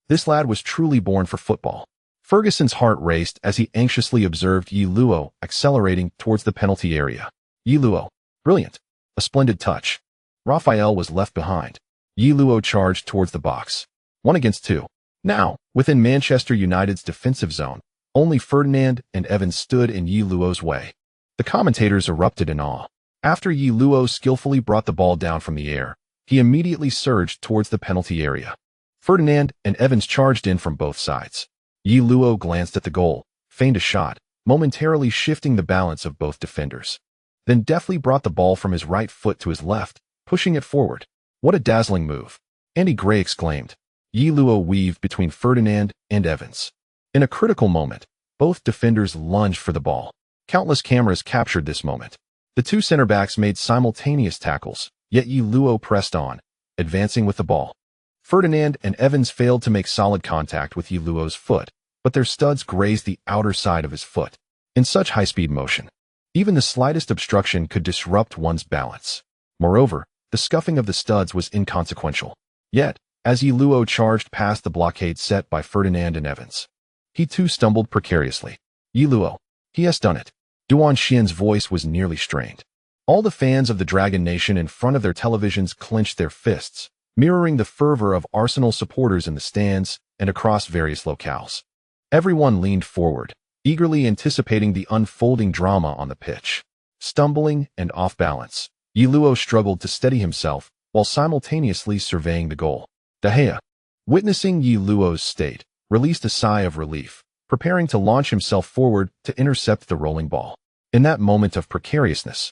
This lad was truly born for football. Ferguson's heart raced as he anxiously observed Luo accelerating towards the penalty area. Luo, brilliant. A splendid touch. Raphael was left behind. Luo charged towards the box. 1 against 2. Now, within Manchester United's defensive zone, only Ferdinand and Evans stood in Luo's way. The commentators erupted in awe. After Luo skillfully brought the ball down from the air, he immediately surged towards the penalty area. Ferdinand and Evans charged in from both sides. Luo glanced at the goal, feigned a shot, momentarily shifting the balance of both defenders. Then deftly brought the ball from his right foot to his left, pushing it forward. What a dazzling move! Andy Gray exclaimed. Luo weaved between Ferdinand and Evans. In a critical moment, both defenders lunged for the ball. Countless cameras captured this moment. The two center-backs made simultaneous tackles, yet Luo pressed on, advancing with the ball. Ferdinand and Evans failed to make solid contact with Luo's foot, but their studs grazed the outer side of his foot. In such high-speed motion, even the slightest obstruction could disrupt one's balance. Moreover, the scuffing of the studs was inconsequential. Yet, as Luo charged past the blockade set by Ferdinand and Evans, he too stumbled precariously. Luo, he has done it. Duan Xian's voice was nearly strained. All the fans of the Dragon Nation in front of their televisions clenched their fists, mirroring the fervor of Arsenal supporters in the stands and across various locales. Everyone leaned forward, eagerly anticipating the unfolding drama on the pitch. Stumbling and off balance, Luo struggled to steady himself while simultaneously surveying the goal. De Gea, witnessing Luo's state, released a sigh of relief, preparing to launch himself forward to intercept the rolling ball. In that moment of precariousness,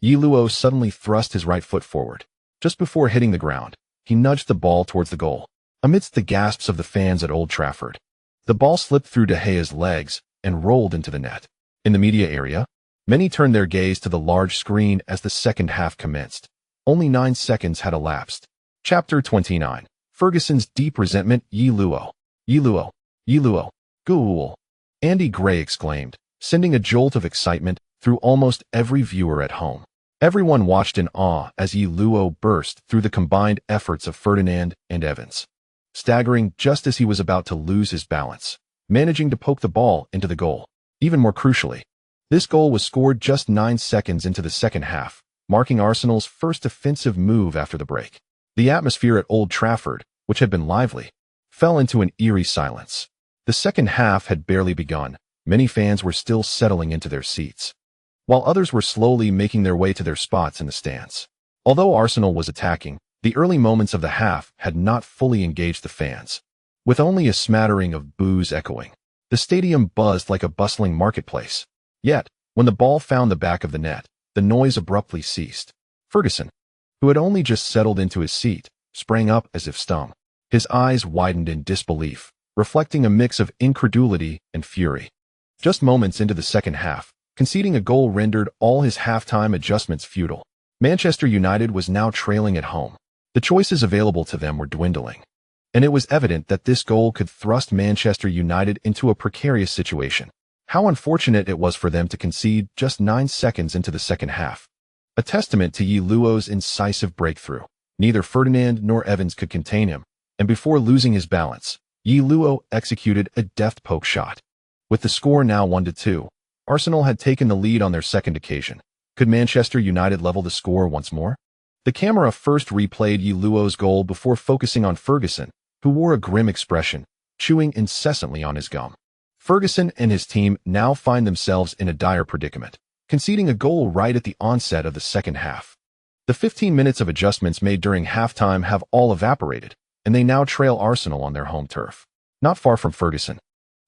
Luo suddenly thrust his right foot forward. Just before hitting the ground, he nudged the ball towards the goal. Amidst the gasps of the fans at Old Trafford, the ball slipped through De Gea's legs and rolled into the net. In the media area, many turned their gaze to the large screen as the second half commenced. Only 9 seconds had elapsed. Chapter 29. Ferguson's deep resentment. Luo. Goal! Andy Gray exclaimed, sending a jolt of excitement through almost every viewer at home. Everyone watched in awe as Luo burst through the combined efforts of Ferdinand and Evans, staggering just as he was about to lose his balance, managing to poke the ball into the goal. Even more crucially, this goal was scored just 9 seconds into the second half, marking Arsenal's first offensive move after the break. The atmosphere at Old Trafford, which had been lively, fell into an eerie silence. The second half had barely begun. Many fans were still settling into their seats, while others were slowly making their way to their spots in the stands. Although Arsenal was attacking, the early moments of the half had not fully engaged the fans. With only a smattering of boos echoing, the stadium buzzed like a bustling marketplace. Yet, when the ball found the back of the net, the noise abruptly ceased. Ferguson, who had only just settled into his seat, sprang up as if stung. His eyes widened in disbelief, reflecting a mix of incredulity and fury. Just moments into the second half, conceding a goal rendered all his halftime adjustments futile. Manchester United was now trailing at home. The choices available to them were dwindling, and it was evident that this goal could thrust Manchester United into a precarious situation. How unfortunate it was for them to concede just 9 seconds into the second half. A testament to Luo's incisive breakthrough. Neither Ferdinand nor Evans could contain him, and before losing his balance, Luo executed a deft poke shot. With the score now 1-2, Arsenal had taken the lead on their second occasion. Could Manchester United level the score once more? The camera first replayed Luo's goal before focusing on Ferguson, who wore a grim expression, chewing incessantly on his gum. Ferguson and his team now find themselves in a dire predicament, conceding a goal right at the onset of the second half. The 15 minutes of adjustments made during halftime have all evaporated, and they now trail Arsenal on their home turf. Not far from Ferguson,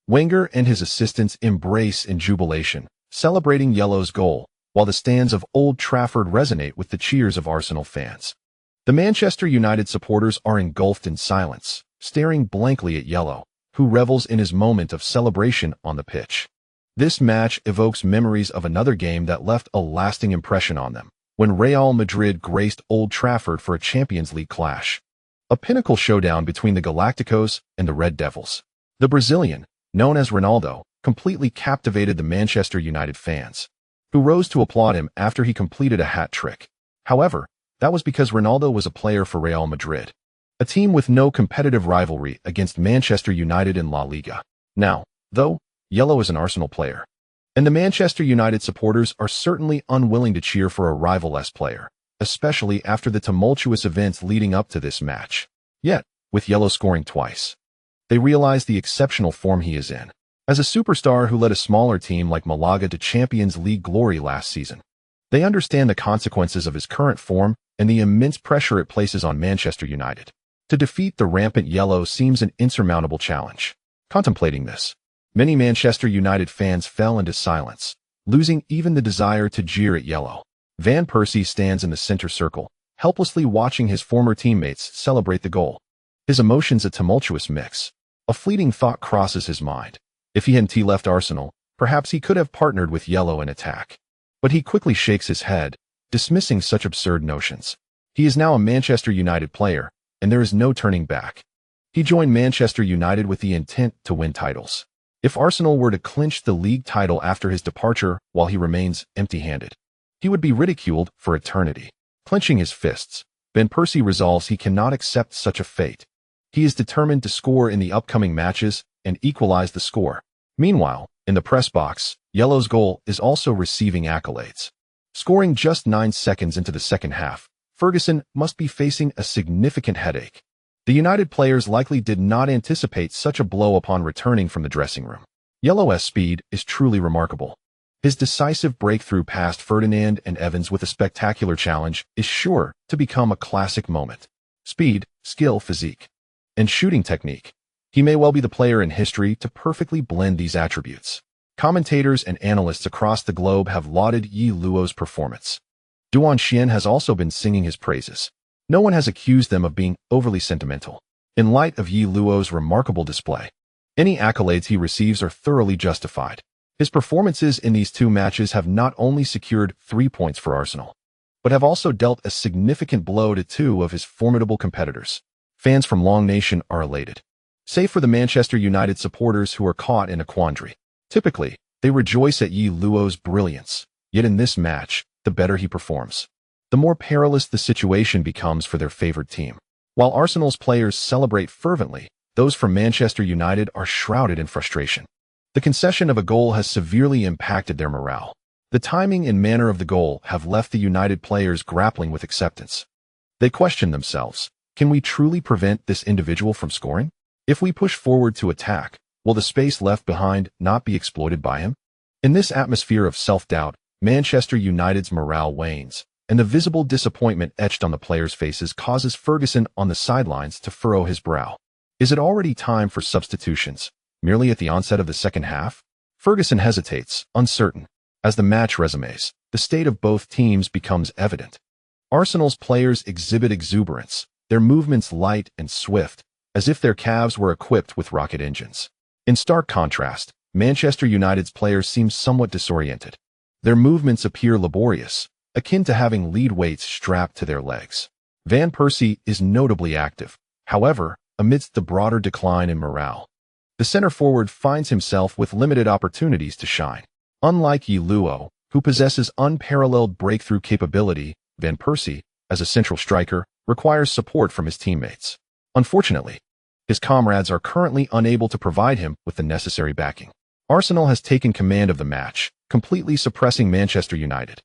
Wenger and his assistants embrace in jubilation, celebrating Yellow's goal, while the stands of Old Trafford resonate with the cheers of Arsenal fans. The Manchester United supporters are engulfed in silence, staring blankly at Yellow, who revels in his moment of celebration on the pitch. This match evokes memories of another game that left a lasting impression on them, when Real Madrid graced Old Trafford for a Champions League clash. A pinnacle showdown between the Galacticos and the Red Devils. The Brazilian, known as Ronaldo, completely captivated the Manchester United fans, who rose to applaud him after he completed a hat trick. However, that was because Ronaldo was a player for Real Madrid, a team with no competitive rivalry against Manchester United in La Liga. Now, though, Yellow is an Arsenal player, and the Manchester United supporters are certainly unwilling to cheer for a rival-less player, especially after the tumultuous events leading up to this match. Yet, with Yellow scoring twice, they realize the exceptional form he is in. As a superstar who led a smaller team like Malaga to Champions League glory last season, they understand the consequences of his current form and the immense pressure it places on Manchester United. To defeat the rampant Yellow seems an insurmountable challenge. Contemplating this, many Manchester United fans fell into silence, losing even the desire to jeer at Yellow. Van Persie stands in the center circle, helplessly watching his former teammates celebrate the goal. His emotions a tumultuous mix. A fleeting thought crosses his mind. If he hadn't left Arsenal, perhaps he could have partnered with Yellow in attack. But he quickly shakes his head, dismissing such absurd notions. He is now a Manchester United player, and there is no turning back. He joined Manchester United with the intent to win titles. If Arsenal were to clinch the league title after his departure while he remains empty-handed, he would be ridiculed for eternity. Clenching his fists, Van Persie resolves he cannot accept such a fate. He is determined to score in the upcoming matches and equalize the score. Meanwhile, in the press box, Yellow's goal is also receiving accolades. Scoring just 9 seconds into the second half, Ferguson must be facing a significant headache. The United players likely did not anticipate such a blow upon returning from the dressing room. Yellow's speed is truly remarkable. His decisive breakthrough past Ferdinand and Evans with a spectacular challenge is sure to become a classic moment. Speed, skill, physique, and shooting technique. He may well be the player in history to perfectly blend these attributes. Commentators and analysts across the globe have lauded Yi Luo's performance. Duan Xian has also been singing his praises. No one has accused them of being overly sentimental. In light of Yi Luo's remarkable display, any accolades he receives are thoroughly justified. His performances in these two matches have not only secured 3 points for Arsenal, but have also dealt a significant blow to two of his formidable competitors. Fans from Long Nation are elated, save for the Manchester United supporters who are caught in a quandary. Typically, they rejoice at Yi Luo's brilliance, yet in this match, the better he performs, the more perilous the situation becomes for their favored team. While Arsenal's players celebrate fervently, those from Manchester United are shrouded in frustration. The concession of a goal has severely impacted their morale. The timing and manner of the goal have left the United players grappling with acceptance. They question themselves, can we truly prevent this individual from scoring? If we push forward to attack, will the space left behind not be exploited by him? In this atmosphere of self-doubt, Manchester United's morale wanes, and the visible disappointment etched on the players' faces causes Ferguson on the sidelines to furrow his brow. Is it already time for substitutions, merely at the onset of the second half? Ferguson hesitates, uncertain. As the match resumes, the state of both teams becomes evident. Arsenal's players exhibit exuberance, their movements light and swift, as if their calves were equipped with rocket engines. In stark contrast, Manchester United's players seem somewhat disoriented. Their movements appear laborious, akin to having lead weights strapped to their legs. Van Persie is notably active, however, amidst the broader decline in morale. The center forward finds himself with limited opportunities to shine. Unlike Yi Luo, who possesses unparalleled breakthrough capability, Van Persie, as a central striker, requires support from his teammates. Unfortunately, his comrades are currently unable to provide him with the necessary backing. Arsenal has taken command of the match, completely suppressing Manchester United.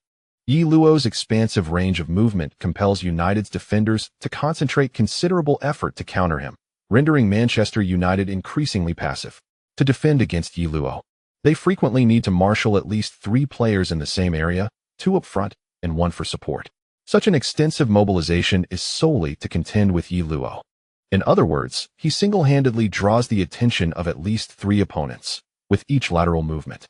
Yi Luo's expansive range of movement compels United's defenders to concentrate considerable effort to counter him, rendering Manchester United increasingly passive. To defend against Yi Luo, they frequently need to marshal at least 3 players in the same area, 2 up front and 1 for support. Such an extensive mobilization is solely to contend with Yi Luo. In other words, he single-handedly draws the attention of at least 3 opponents, with each lateral movement.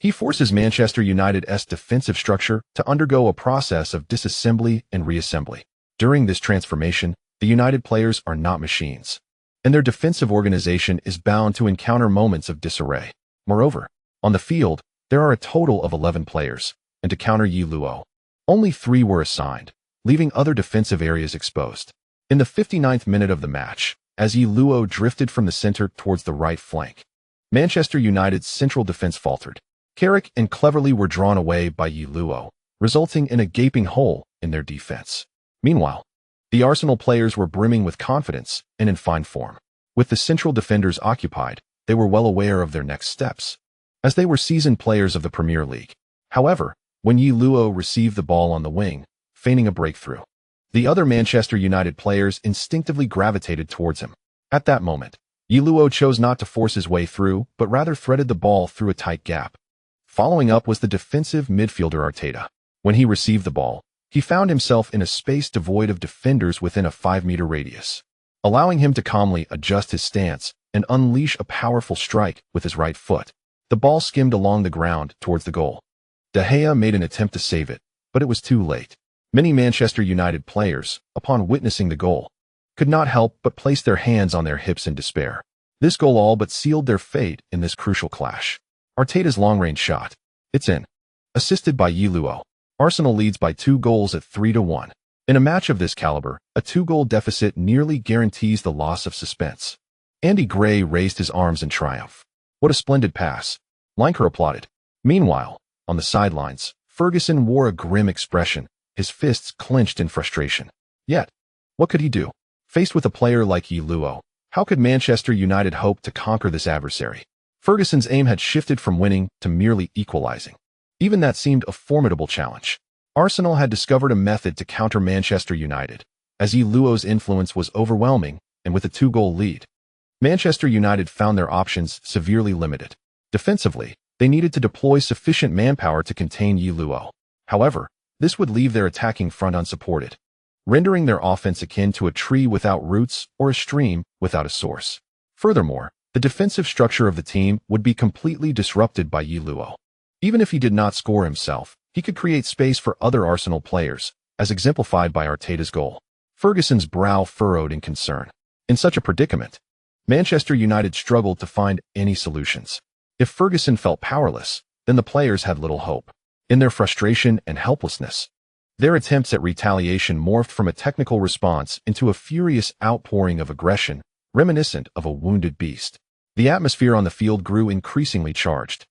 He forces Manchester United's defensive structure to undergo a process of disassembly and reassembly. During this transformation, the United players are not machines, and their defensive organization is bound to encounter moments of disarray. Moreover, on the field, there are a total of 11 players, and to counter Yi Luo, only 3 were assigned, leaving other defensive areas exposed. In the 59th minute of the match, as Yi Luo drifted from the center towards the right flank, Manchester United's central defense faltered. Carrick and Cleverly were drawn away by Yi Luo, resulting in a gaping hole in their defense. Meanwhile, the Arsenal players were brimming with confidence and in fine form. With the central defenders occupied, they were well aware of their next steps, as they were seasoned players of the Premier League. However, when Yi Luo received the ball on the wing, feigning a breakthrough, the other Manchester United players instinctively gravitated towards him. At that moment, Yi Luo chose not to force his way through, but rather threaded the ball through a tight gap. Following up was the defensive midfielder Arteta. When he received the ball, he found himself in a space devoid of defenders within a 5-meter radius, allowing him to calmly adjust his stance and unleash a powerful strike with his right foot. The ball skimmed along the ground towards the goal. De Gea made an attempt to save it, but it was too late. Many Manchester United players, upon witnessing the goal, could not help but place their hands on their hips in despair. This goal all but sealed their fate in this crucial clash. Arteta's long-range shot. It's in. Assisted by Yi Luo, Arsenal leads by 2 goals at 3-1. In a match of this caliber, a 2-goal deficit nearly guarantees the loss of suspense. Andy Gray raised his arms in triumph. What a splendid pass. Lineker applauded. Meanwhile, on the sidelines, Ferguson wore a grim expression, his fists clenched in frustration. Yet, what could he do? Faced with a player like Yi Luo, how could Manchester United hope to conquer this adversary? Ferguson's aim had shifted from winning to merely equalizing. Even that seemed a formidable challenge. Arsenal had discovered a method to counter Manchester United, as Luo's influence was overwhelming, and with a 2-goal lead, Manchester United found their options severely limited. Defensively, they needed to deploy sufficient manpower to contain Luo. However, this would leave their attacking front unsupported, rendering their offense akin to a tree without roots or a stream without a source. Furthermore, the defensive structure of the team would be completely disrupted by Luo. Even if he did not score himself, he could create space for other Arsenal players, as exemplified by Arteta's goal. Ferguson's brow furrowed in concern. In such a predicament, Manchester United struggled to find any solutions. If Ferguson felt powerless, then the players had little hope. In their frustration and helplessness, their attempts at retaliation morphed from a technical response into a furious outpouring of aggression, reminiscent of a wounded beast. The atmosphere on the field grew increasingly charged.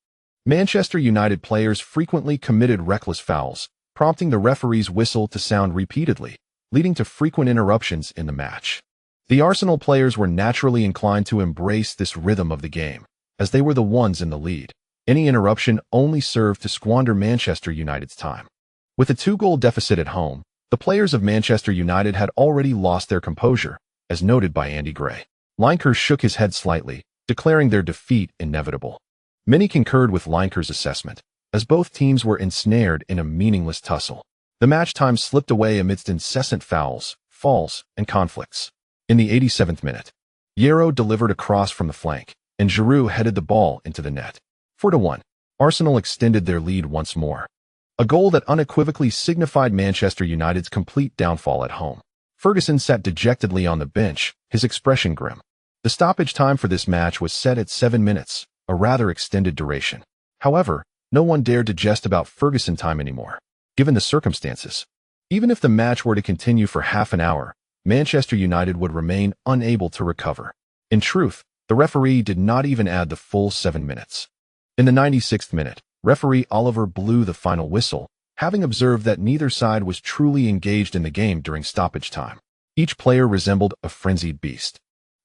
Manchester United players frequently committed reckless fouls, prompting the referee's whistle to sound repeatedly, leading to frequent interruptions in the match. The Arsenal players were naturally inclined to embrace this rhythm of the game, as they were the ones in the lead. Any interruption only served to squander Manchester United's time. With a 2-goal deficit at home, the players of Manchester United had already lost their composure, as noted by Andy Gray. Lineker shook his head slightly, declaring their defeat inevitable. Many concurred with Lineker's assessment, as both teams were ensnared in a meaningless tussle. The match time slipped away amidst incessant fouls, falls, and conflicts. In the 87th minute, Yero delivered a cross from the flank, and Giroud headed the ball into the net. 4-1. Arsenal extended their lead once more. A goal that unequivocally signified Manchester United's complete downfall at home. Ferguson sat dejectedly on the bench, his expression grim. The stoppage time for this match was set at 7 minutes, a rather extended duration. However, no one dared to jest about Ferguson time anymore, given the circumstances. Even if the match were to continue for half an hour, Manchester United would remain unable to recover. In truth, the referee did not even add the full 7 minutes. In the 96th minute, referee Oliver blew the final whistle, having observed that neither side was truly engaged in the game during stoppage time. Each player resembled a frenzied beast.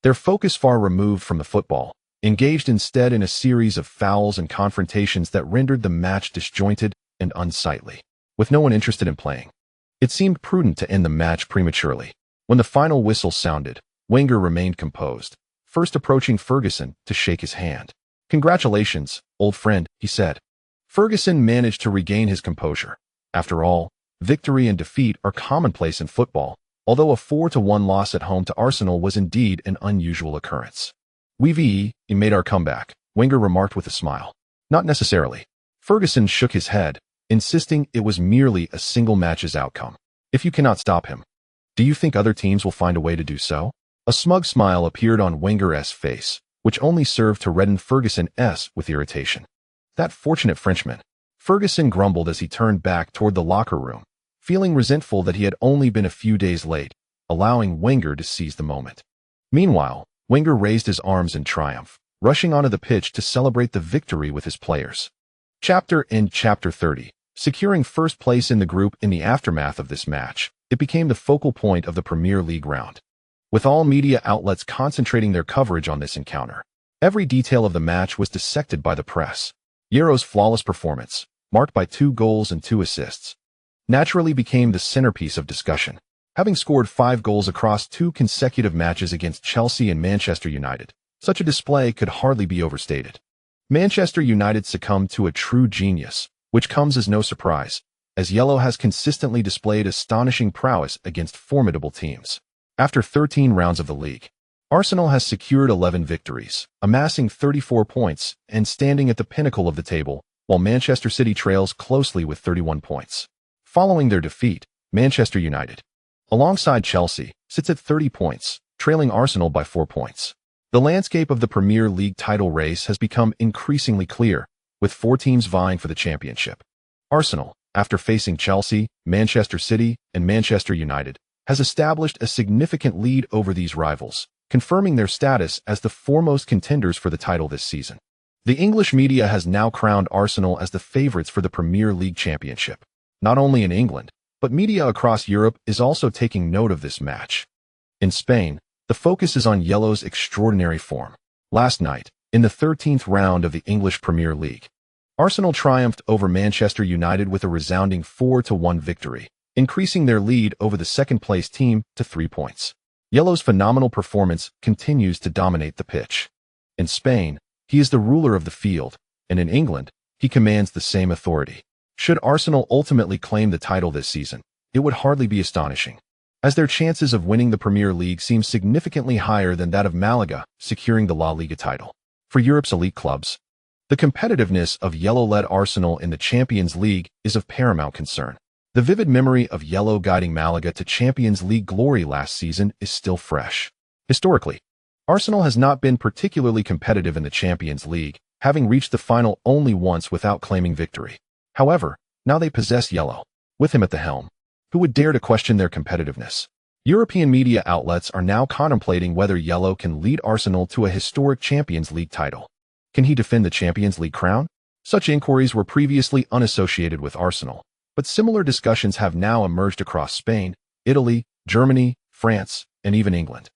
Their focus far removed from the football, engaged instead in a series of fouls and confrontations that rendered the match disjointed and unsightly. With no one interested in playing, it seemed prudent to end the match prematurely. When the final whistle sounded, Wenger remained composed, first approaching Ferguson to shake his hand. "Congratulations, old friend," he said. Ferguson managed to regain his composure. After all, victory and defeat are commonplace in football, although a 4-1 loss at home to Arsenal was indeed an unusual occurrence. "We made our comeback," Wenger remarked with a smile. "Not necessarily." Ferguson shook his head, insisting it was merely a single match's outcome. "If you cannot stop him, do you think other teams will find a way to do so?" A smug smile appeared on Wenger's face, which only served to redden Ferguson's with irritation. "That fortunate Frenchman," Ferguson grumbled as he turned back toward the locker room, feeling resentful that he had only been a few days late, allowing Wenger to seize the moment. Meanwhile, Wenger raised his arms in triumph, rushing onto the pitch to celebrate the victory with his players. Chapter 30. Securing first place in the group. In the aftermath of this match, it became the focal point of the Premier League round, with all media outlets concentrating their coverage on this encounter. Every detail of the match was dissected by the press. Yero's flawless performance, marked by 2 goals and 2 assists, naturally became the centerpiece of discussion. Having scored 5 goals across 2 consecutive matches against Chelsea and Manchester United, such a display could hardly be overstated. Manchester United succumbed to a true genius, which comes as no surprise, as Yellow has consistently displayed astonishing prowess against formidable teams. After 13 rounds of the league, Arsenal has secured 11 victories, amassing 34 points and standing at the pinnacle of the table, while Manchester City trails closely with 31 points. Following their defeat, Manchester United, alongside Chelsea, sits at 30 points, trailing Arsenal by 4 points. The landscape of the Premier League title race has become increasingly clear, with 4 teams vying for the championship. Arsenal, after facing Chelsea, Manchester City, and Manchester United, has established a significant lead over these rivals, confirming their status as the foremost contenders for the title this season. The English media has now crowned Arsenal as the favorites for the Premier League championship. Not only in England, but media across Europe is also taking note of this match. In Spain, the focus is on Yellow's extraordinary form. Last night, in the 13th round of the English Premier League, Arsenal triumphed over Manchester United with a resounding 4-1 victory, increasing their lead over the second-place team to 3 points. Yellow's phenomenal performance continues to dominate the pitch. In Spain, he is the ruler of the field, and in England, he commands the same authority. Should Arsenal ultimately claim the title this season, it would hardly be astonishing, as their chances of winning the Premier League seem significantly higher than that of Malaga securing the La Liga title. For Europe's elite clubs, the competitiveness of Yellow-led Arsenal in the Champions League is of paramount concern. The vivid memory of Yellow guiding Malaga to Champions League glory last season is still fresh. Historically, Arsenal has not been particularly competitive in the Champions League, having reached the final only once without claiming victory. However, now they possess Yellow, with him at the helm. Who would dare to question their competitiveness? European media outlets are now contemplating whether Yellow can lead Arsenal to a historic Champions League title. Can he defend the Champions League crown? Such inquiries were previously unassociated with Arsenal, but similar discussions have now emerged across Spain, Italy, Germany, France, and even England.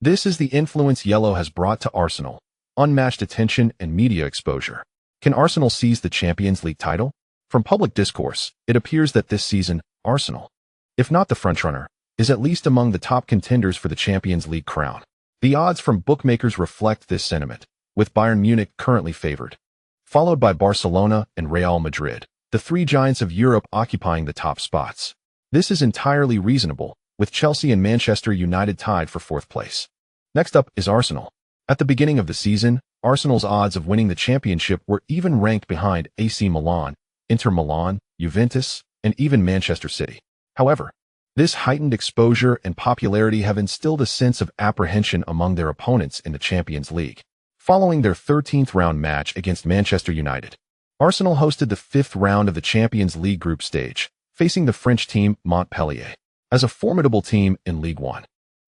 This is the influence Yellow has brought to Arsenal: unmatched attention and media exposure. Can Arsenal seize the Champions League title? From public discourse, it appears that this season, Arsenal, if not the frontrunner, is at least among the top contenders for the Champions League crown. The odds from bookmakers reflect this sentiment, with Bayern Munich currently favored, followed by Barcelona and Real Madrid, the three giants of Europe occupying the top spots. This is entirely reasonable, with Chelsea and Manchester United tied for 4th place. Next up is Arsenal. At the beginning of the season, Arsenal's odds of winning the championship were even ranked behind AC Milan, Inter Milan, Juventus, and even Manchester City. However, this heightened exposure and popularity have instilled a sense of apprehension among their opponents in the Champions League. Following their 13th round match against Manchester United, Arsenal hosted the 5th round of the Champions League group stage, facing the French team Montpellier. As a formidable team in Ligue 1,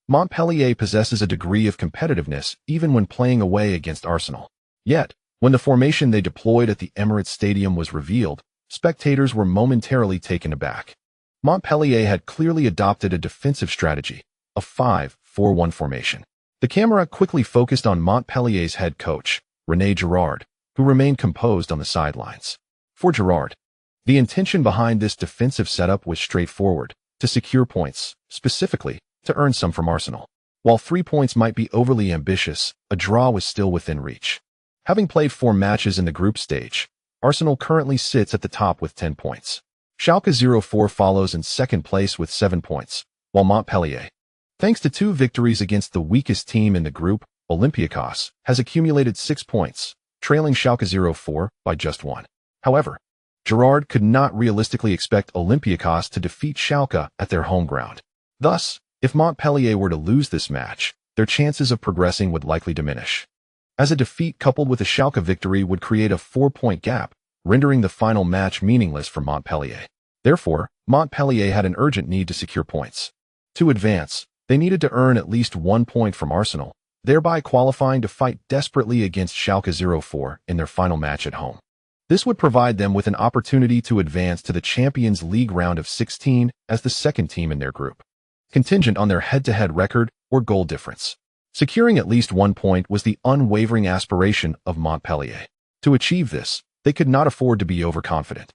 Montpellier possesses a degree of competitiveness even when playing away against Arsenal. Yet, when the formation they deployed at the Emirates Stadium was revealed, spectators were momentarily taken aback. Montpellier had clearly adopted a defensive strategy, a 5-4-1 formation. The camera quickly focused on Montpellier's head coach, René Girard, who remained composed on the sidelines. For Girard, the intention behind this defensive setup was straightforward: to secure points, specifically, to earn some from Arsenal. While 3 points might be overly ambitious, a draw was still within reach. Having played 4 matches in the group stage, Arsenal currently sits at the top with 10 points. Schalke 04 follows in 2nd place with 7 points, while Montpellier, thanks to 2 victories against the weakest team in the group, Olympiacos, has accumulated 6 points, trailing Schalke 04 by just 1. However, Girard could not realistically expect Olympiacos to defeat Schalke at their home ground. Thus, if Montpellier were to lose this match, their chances of progressing would likely diminish, as a defeat coupled with a Schalke victory would create a 4-point gap, rendering the final match meaningless for Montpellier. Therefore, Montpellier had an urgent need to secure points. To advance, they needed to earn at least 1 point from Arsenal, thereby qualifying to fight desperately against Schalke 04 in their final match at home. This would provide them with an opportunity to advance to the Champions League round of 16 as the second team in their group, contingent on their head-to-head record or goal difference. Securing at least 1 point was the unwavering aspiration of Montpellier. To achieve this, they could not afford to be overconfident.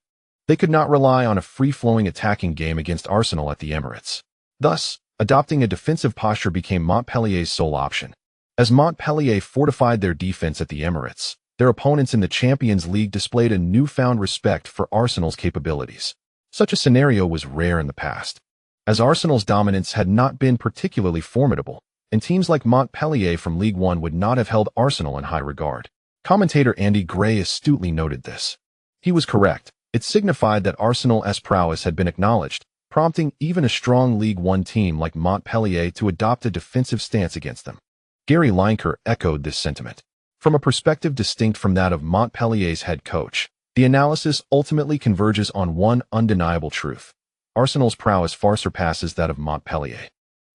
They could not rely on a free-flowing attacking game against Arsenal at the Emirates. Thus, adopting a defensive posture became Montpellier's sole option. As Montpellier fortified their defense at the Emirates, their opponents in the Champions League displayed a newfound respect for Arsenal's capabilities. Such a scenario was rare in the past, as Arsenal's dominance had not been particularly formidable, and teams like Montpellier from Ligue 1 would not have held Arsenal in high regard. Commentator Andy Gray astutely noted this. He was correct. It signified that Arsenal's prowess had been acknowledged, prompting even a strong Ligue 1 team like Montpellier to adopt a defensive stance against them. Gary Lineker echoed this sentiment. From a perspective distinct from that of Montpellier's head coach, the analysis ultimately converges on one undeniable truth: Arsenal's prowess far surpasses that of Montpellier.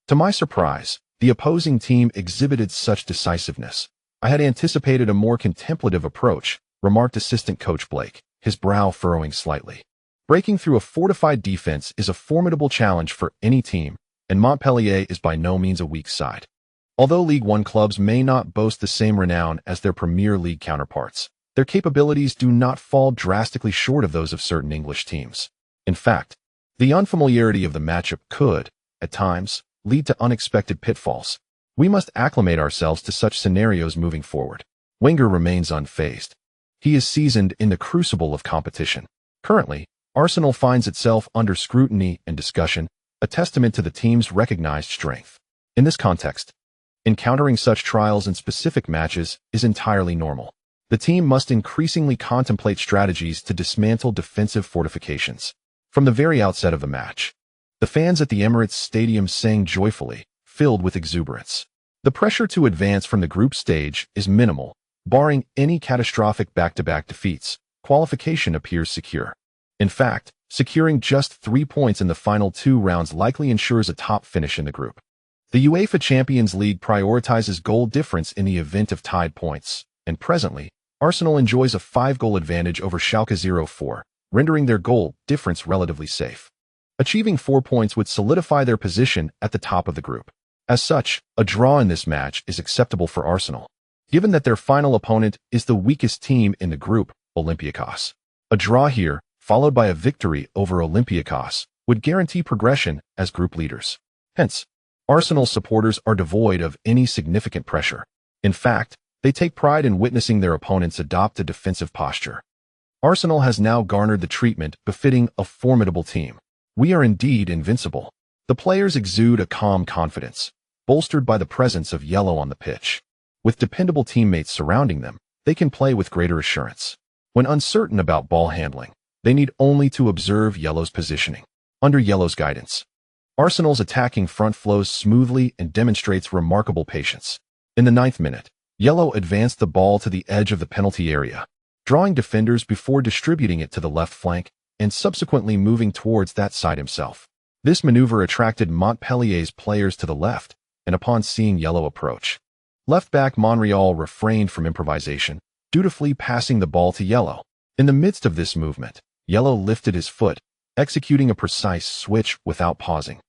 To my surprise, the opposing team exhibited such decisiveness. I had anticipated a more contemplative approach, remarked assistant coach Blake, his brow furrowing slightly. Breaking through a fortified defense is a formidable challenge for any team, and Montpellier is by no means a weak side. Although Ligue 1 clubs may not boast the same renown as their Premier League counterparts, their their capabilities do not fall drastically short of those of certain English teams. In fact, the unfamiliarity of the matchup could, at times, lead to unexpected pitfalls. We must acclimate ourselves to such scenarios moving forward. Wenger remains unfazed. He is seasoned in the crucible of competition. Currently, Arsenal finds itself under scrutiny and discussion, a testament to the team's recognized strength. In this context, encountering such trials in specific matches is entirely normal. The team must increasingly contemplate strategies to dismantle defensive fortifications. From the very outset of the match, the fans at the Emirates Stadium sang joyfully, filled with exuberance. The pressure to advance from the group stage is minimal. Barring any catastrophic back-to-back defeats, qualification appears secure. In fact, securing just 3 points in the final 2 rounds likely ensures a top finish in the group. The UEFA Champions League prioritizes goal difference in the event of tied points, and presently, Arsenal enjoys a 5-goal advantage over Schalke 04, rendering their goal difference relatively safe. Achieving 4 points would solidify their position at the top of the group. As such, a draw in this match is acceptable for Arsenal, given that their final opponent is the weakest team in the group, Olympiacos. A draw here, followed by a victory over Olympiacos, would guarantee progression as group leaders. Hence, Arsenal supporters are devoid of any significant pressure. In fact, they take pride in witnessing their opponents adopt a defensive posture. Arsenal has now garnered the treatment befitting a formidable team. We are indeed invincible. The players exude a calm confidence, bolstered by the presence of yellow on the pitch. With dependable teammates surrounding them, they can play with greater assurance. When uncertain about ball handling, they need only to observe yellow's positioning. Under yellow's guidance, Arsenal's attacking front flows smoothly and demonstrates remarkable patience. In the 9th minute, yellow advanced the ball to the edge of the penalty area, drawing defenders before distributing it to the left flank and subsequently moving towards that side himself. This maneuver attracted Montpellier's players to the left, and upon seeing yellow approach, left-back Monreal refrained from improvisation, dutifully passing the ball to yellow. In the midst of this movement, yellow lifted his foot, executing a precise switch without pausing,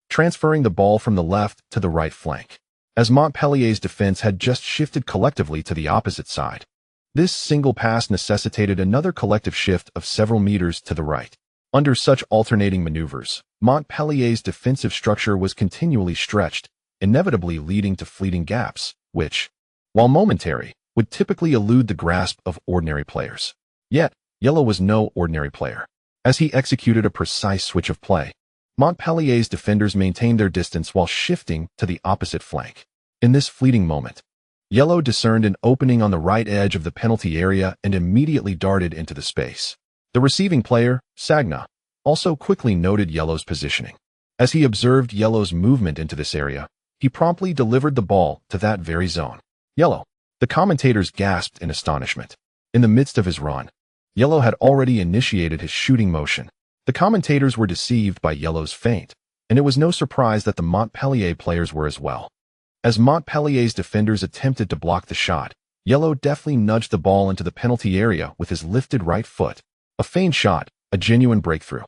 transferring the ball from the left to the right flank. As Montpellier's defense had just shifted collectively to the opposite side, this single pass necessitated another collective shift of several meters to the right. Under such alternating maneuvers, Montpellier's defensive structure was continually stretched, inevitably leading to fleeting gaps, which, while momentary, would typically elude the grasp of ordinary players. Yet, yellow was no ordinary player. As he executed a precise switch of play, Montpellier's defenders maintained their distance while shifting to the opposite flank. In this fleeting moment, yellow discerned an opening on the right edge of the penalty area and immediately darted into the space. The receiving player, Sagna, also quickly noted yellow's positioning. As he observed yellow's movement into this area, he promptly delivered the ball to that very zone. Yellow. The commentators gasped in astonishment. In the midst of his run, yellow had already initiated his shooting motion. The commentators were deceived by yellow's feint, and it was no surprise that the Montpellier players were as well. As Montpellier's defenders attempted to block the shot, yellow deftly nudged the ball into the penalty area with his lifted right foot. A feigned shot, a genuine breakthrough.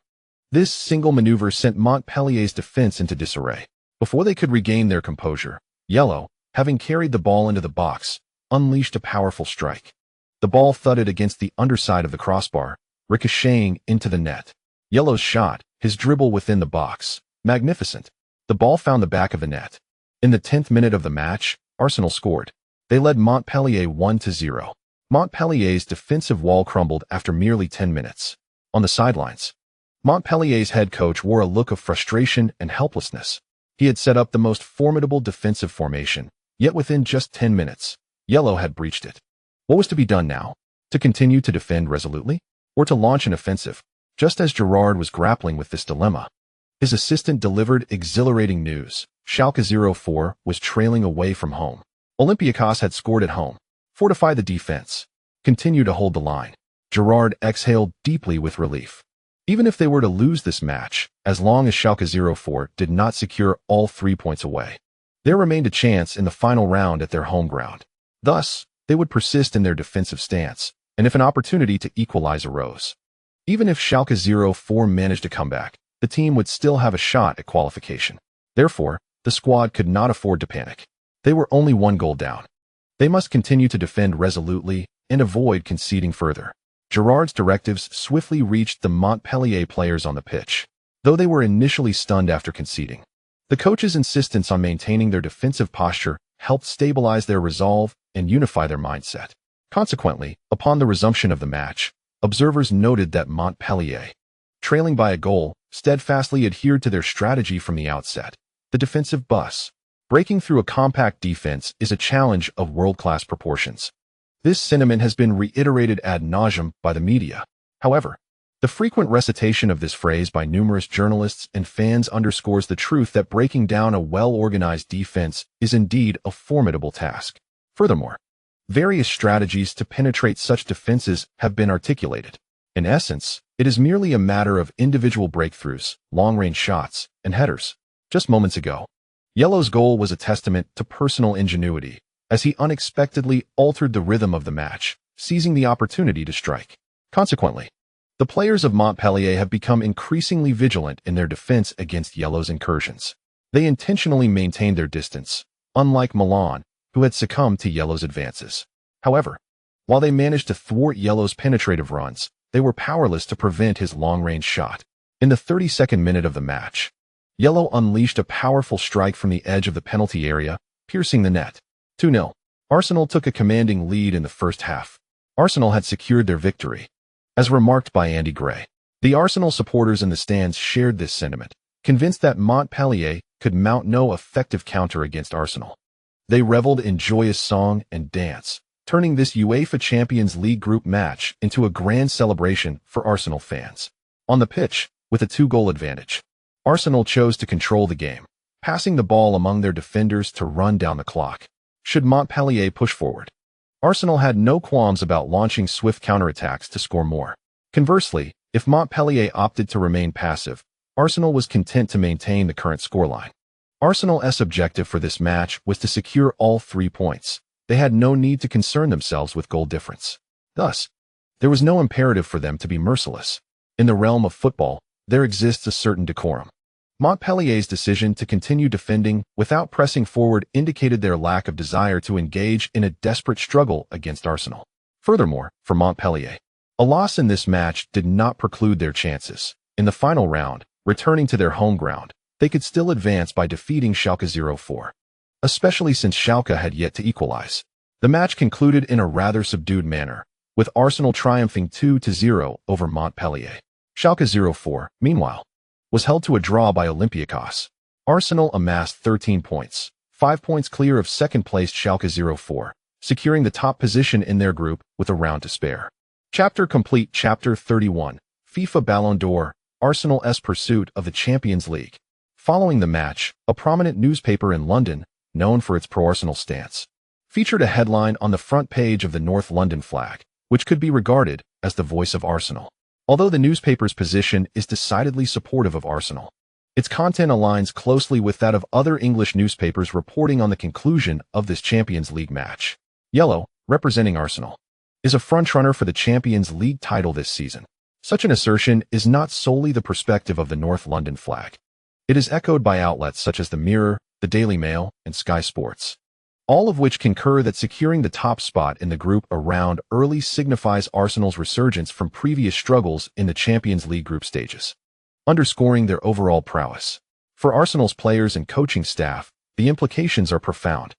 This single maneuver sent Montpellier's defense into disarray. Before they could regain their composure, yellow, having carried the ball into the box, unleashed a powerful strike. The ball thudded against the underside of the crossbar, ricocheting into the net. Yellow's shot, his dribble within the box, magnificent. The ball found the back of the net. In the 10th minute of the match, Arsenal scored. They led Montpellier 1-0. Montpellier's defensive wall crumbled after merely 10 minutes. On the sidelines, Montpellier's head coach wore a look of frustration and helplessness. He had set up the most formidable defensive formation, yet within just 10 minutes, yellow had breached it. What was to be done now? To continue to defend resolutely? Or to launch an offensive? Just as Gerrard was grappling with this dilemma, his assistant delivered exhilarating news. Schalke 04 was trailing away from home. Olympiacos had scored at home. Fortify the defense. Continue to hold the line. Gerrard exhaled deeply with relief. Even if they were to lose this match, as long as Schalke 04 did not secure all 3 points away, there remained a chance in the final round at their home ground. Thus, they would persist in their defensive stance, and if an opportunity to equalize arose, even if Schalke 04 managed to come back, the team would still have a shot at qualification. Therefore, the squad could not afford to panic. They were only 1 goal down. They must continue to defend resolutely and avoid conceding further. Gerrard's directives swiftly reached the Montpellier players on the pitch, though they were initially stunned after conceding. The coach's insistence on maintaining their defensive posture helped stabilize their resolve and unify their mindset. Consequently, upon the resumption of the match, observers noted that Montpellier, trailing by a goal, steadfastly adhered to their strategy from the outset. The defensive bus. Breaking through a compact defense is a challenge of world-class proportions. This sentiment has been reiterated ad nauseum by the media. However, the frequent recitation of this phrase by numerous journalists and fans underscores the truth that breaking down a well-organized defense is indeed a formidable task. Furthermore, various strategies to penetrate such defenses have been articulated. In essence, it is merely a matter of individual breakthroughs, long-range shots, and headers. Just moments ago, Yellow's goal was a testament to personal ingenuity, as he unexpectedly altered the rhythm of the match, seizing the opportunity to strike. Consequently, the players of Montpellier have become increasingly vigilant in their defense against Yellow's incursions. They intentionally maintained their distance, unlike Milan, who had succumbed to Yellow's advances. However, while they managed to thwart Yellow's penetrative runs, they were powerless to prevent his long-range shot. In the 32nd minute of the match, Yellow unleashed a powerful strike from the edge of the penalty area, piercing the net. 2-0. Arsenal took a commanding lead in the first half. Arsenal had secured their victory, as remarked by Andy Gray. The Arsenal supporters in the stands shared this sentiment, convinced that Montpellier could mount no effective counter against Arsenal. They reveled in joyous song and dance, turning this UEFA Champions League group match into a grand celebration for Arsenal fans. On the pitch, with a 2-goal advantage, Arsenal chose to control the game, passing the ball among their defenders to run down the clock. Should Montpellier push forward, Arsenal had no qualms about launching swift counterattacks to score more. Conversely, if Montpellier opted to remain passive, Arsenal was content to maintain the current scoreline. Arsenal's objective for this match was to secure all 3 points. They had no need to concern themselves with goal difference. Thus, there was no imperative for them to be merciless. In the realm of football, there exists a certain decorum. Montpellier's decision to continue defending without pressing forward indicated their lack of desire to engage in a desperate struggle against Arsenal. Furthermore, for Montpellier, a loss in this match did not preclude their chances. In the final round, returning to their home ground, they could still advance by defeating Schalke 04. Especially since Schalke had yet to equalize. The match concluded in a rather subdued manner, with Arsenal triumphing 2-0 over Montpellier. Schalke 04, meanwhile, was held to a draw by Olympiacos. Arsenal amassed 13 points, 5 points clear of second-placed Schalke 04, securing the top position in their group with a round to spare. Chapter complete. Chapter 31, FIFA Ballon d'Or, Arsenal's pursuit of the Champions League. Following the match, a prominent newspaper in London, known for its pro-Arsenal stance, featured a headline on the front page of the North London flag, which could be regarded as the voice of Arsenal. Although the newspaper's position is decidedly supportive of Arsenal, its content aligns closely with that of other English newspapers reporting on the conclusion of this Champions League match. Yellow, representing Arsenal, is a frontrunner for the Champions League title this season. Such an assertion is not solely the perspective of the North London flag. It is echoed by outlets such as the Mirror, the Daily Mail, and Sky Sports, all of which concur that securing the top spot in the group around early signifies Arsenal's resurgence from previous struggles in the Champions League group stages, underscoring their overall prowess. For Arsenal's players and coaching staff, the implications are profound.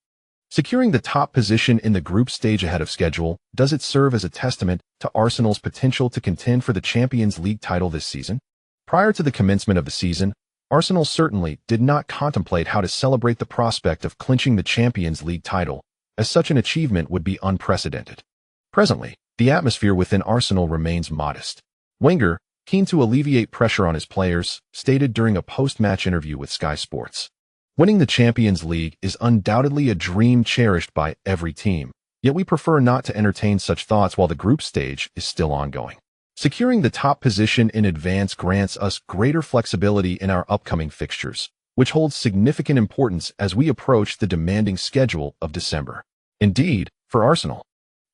Securing the top position in the group stage ahead of schedule, does it serve as a testament to Arsenal's potential to contend for the Champions League title this season? Prior to the commencement of the season, Arsenal certainly did not contemplate how to celebrate the prospect of clinching the Champions League title, as such an achievement would be unprecedented. Presently, the atmosphere within Arsenal remains modest. Wenger, keen to alleviate pressure on his players, stated during a post-match interview with Sky Sports, "Winning the Champions League is undoubtedly a dream cherished by every team, yet we prefer not to entertain such thoughts while the group stage is still ongoing. Securing the top position in advance grants us greater flexibility in our upcoming fixtures, which holds significant importance as we approach the demanding schedule of December." Indeed, for Arsenal,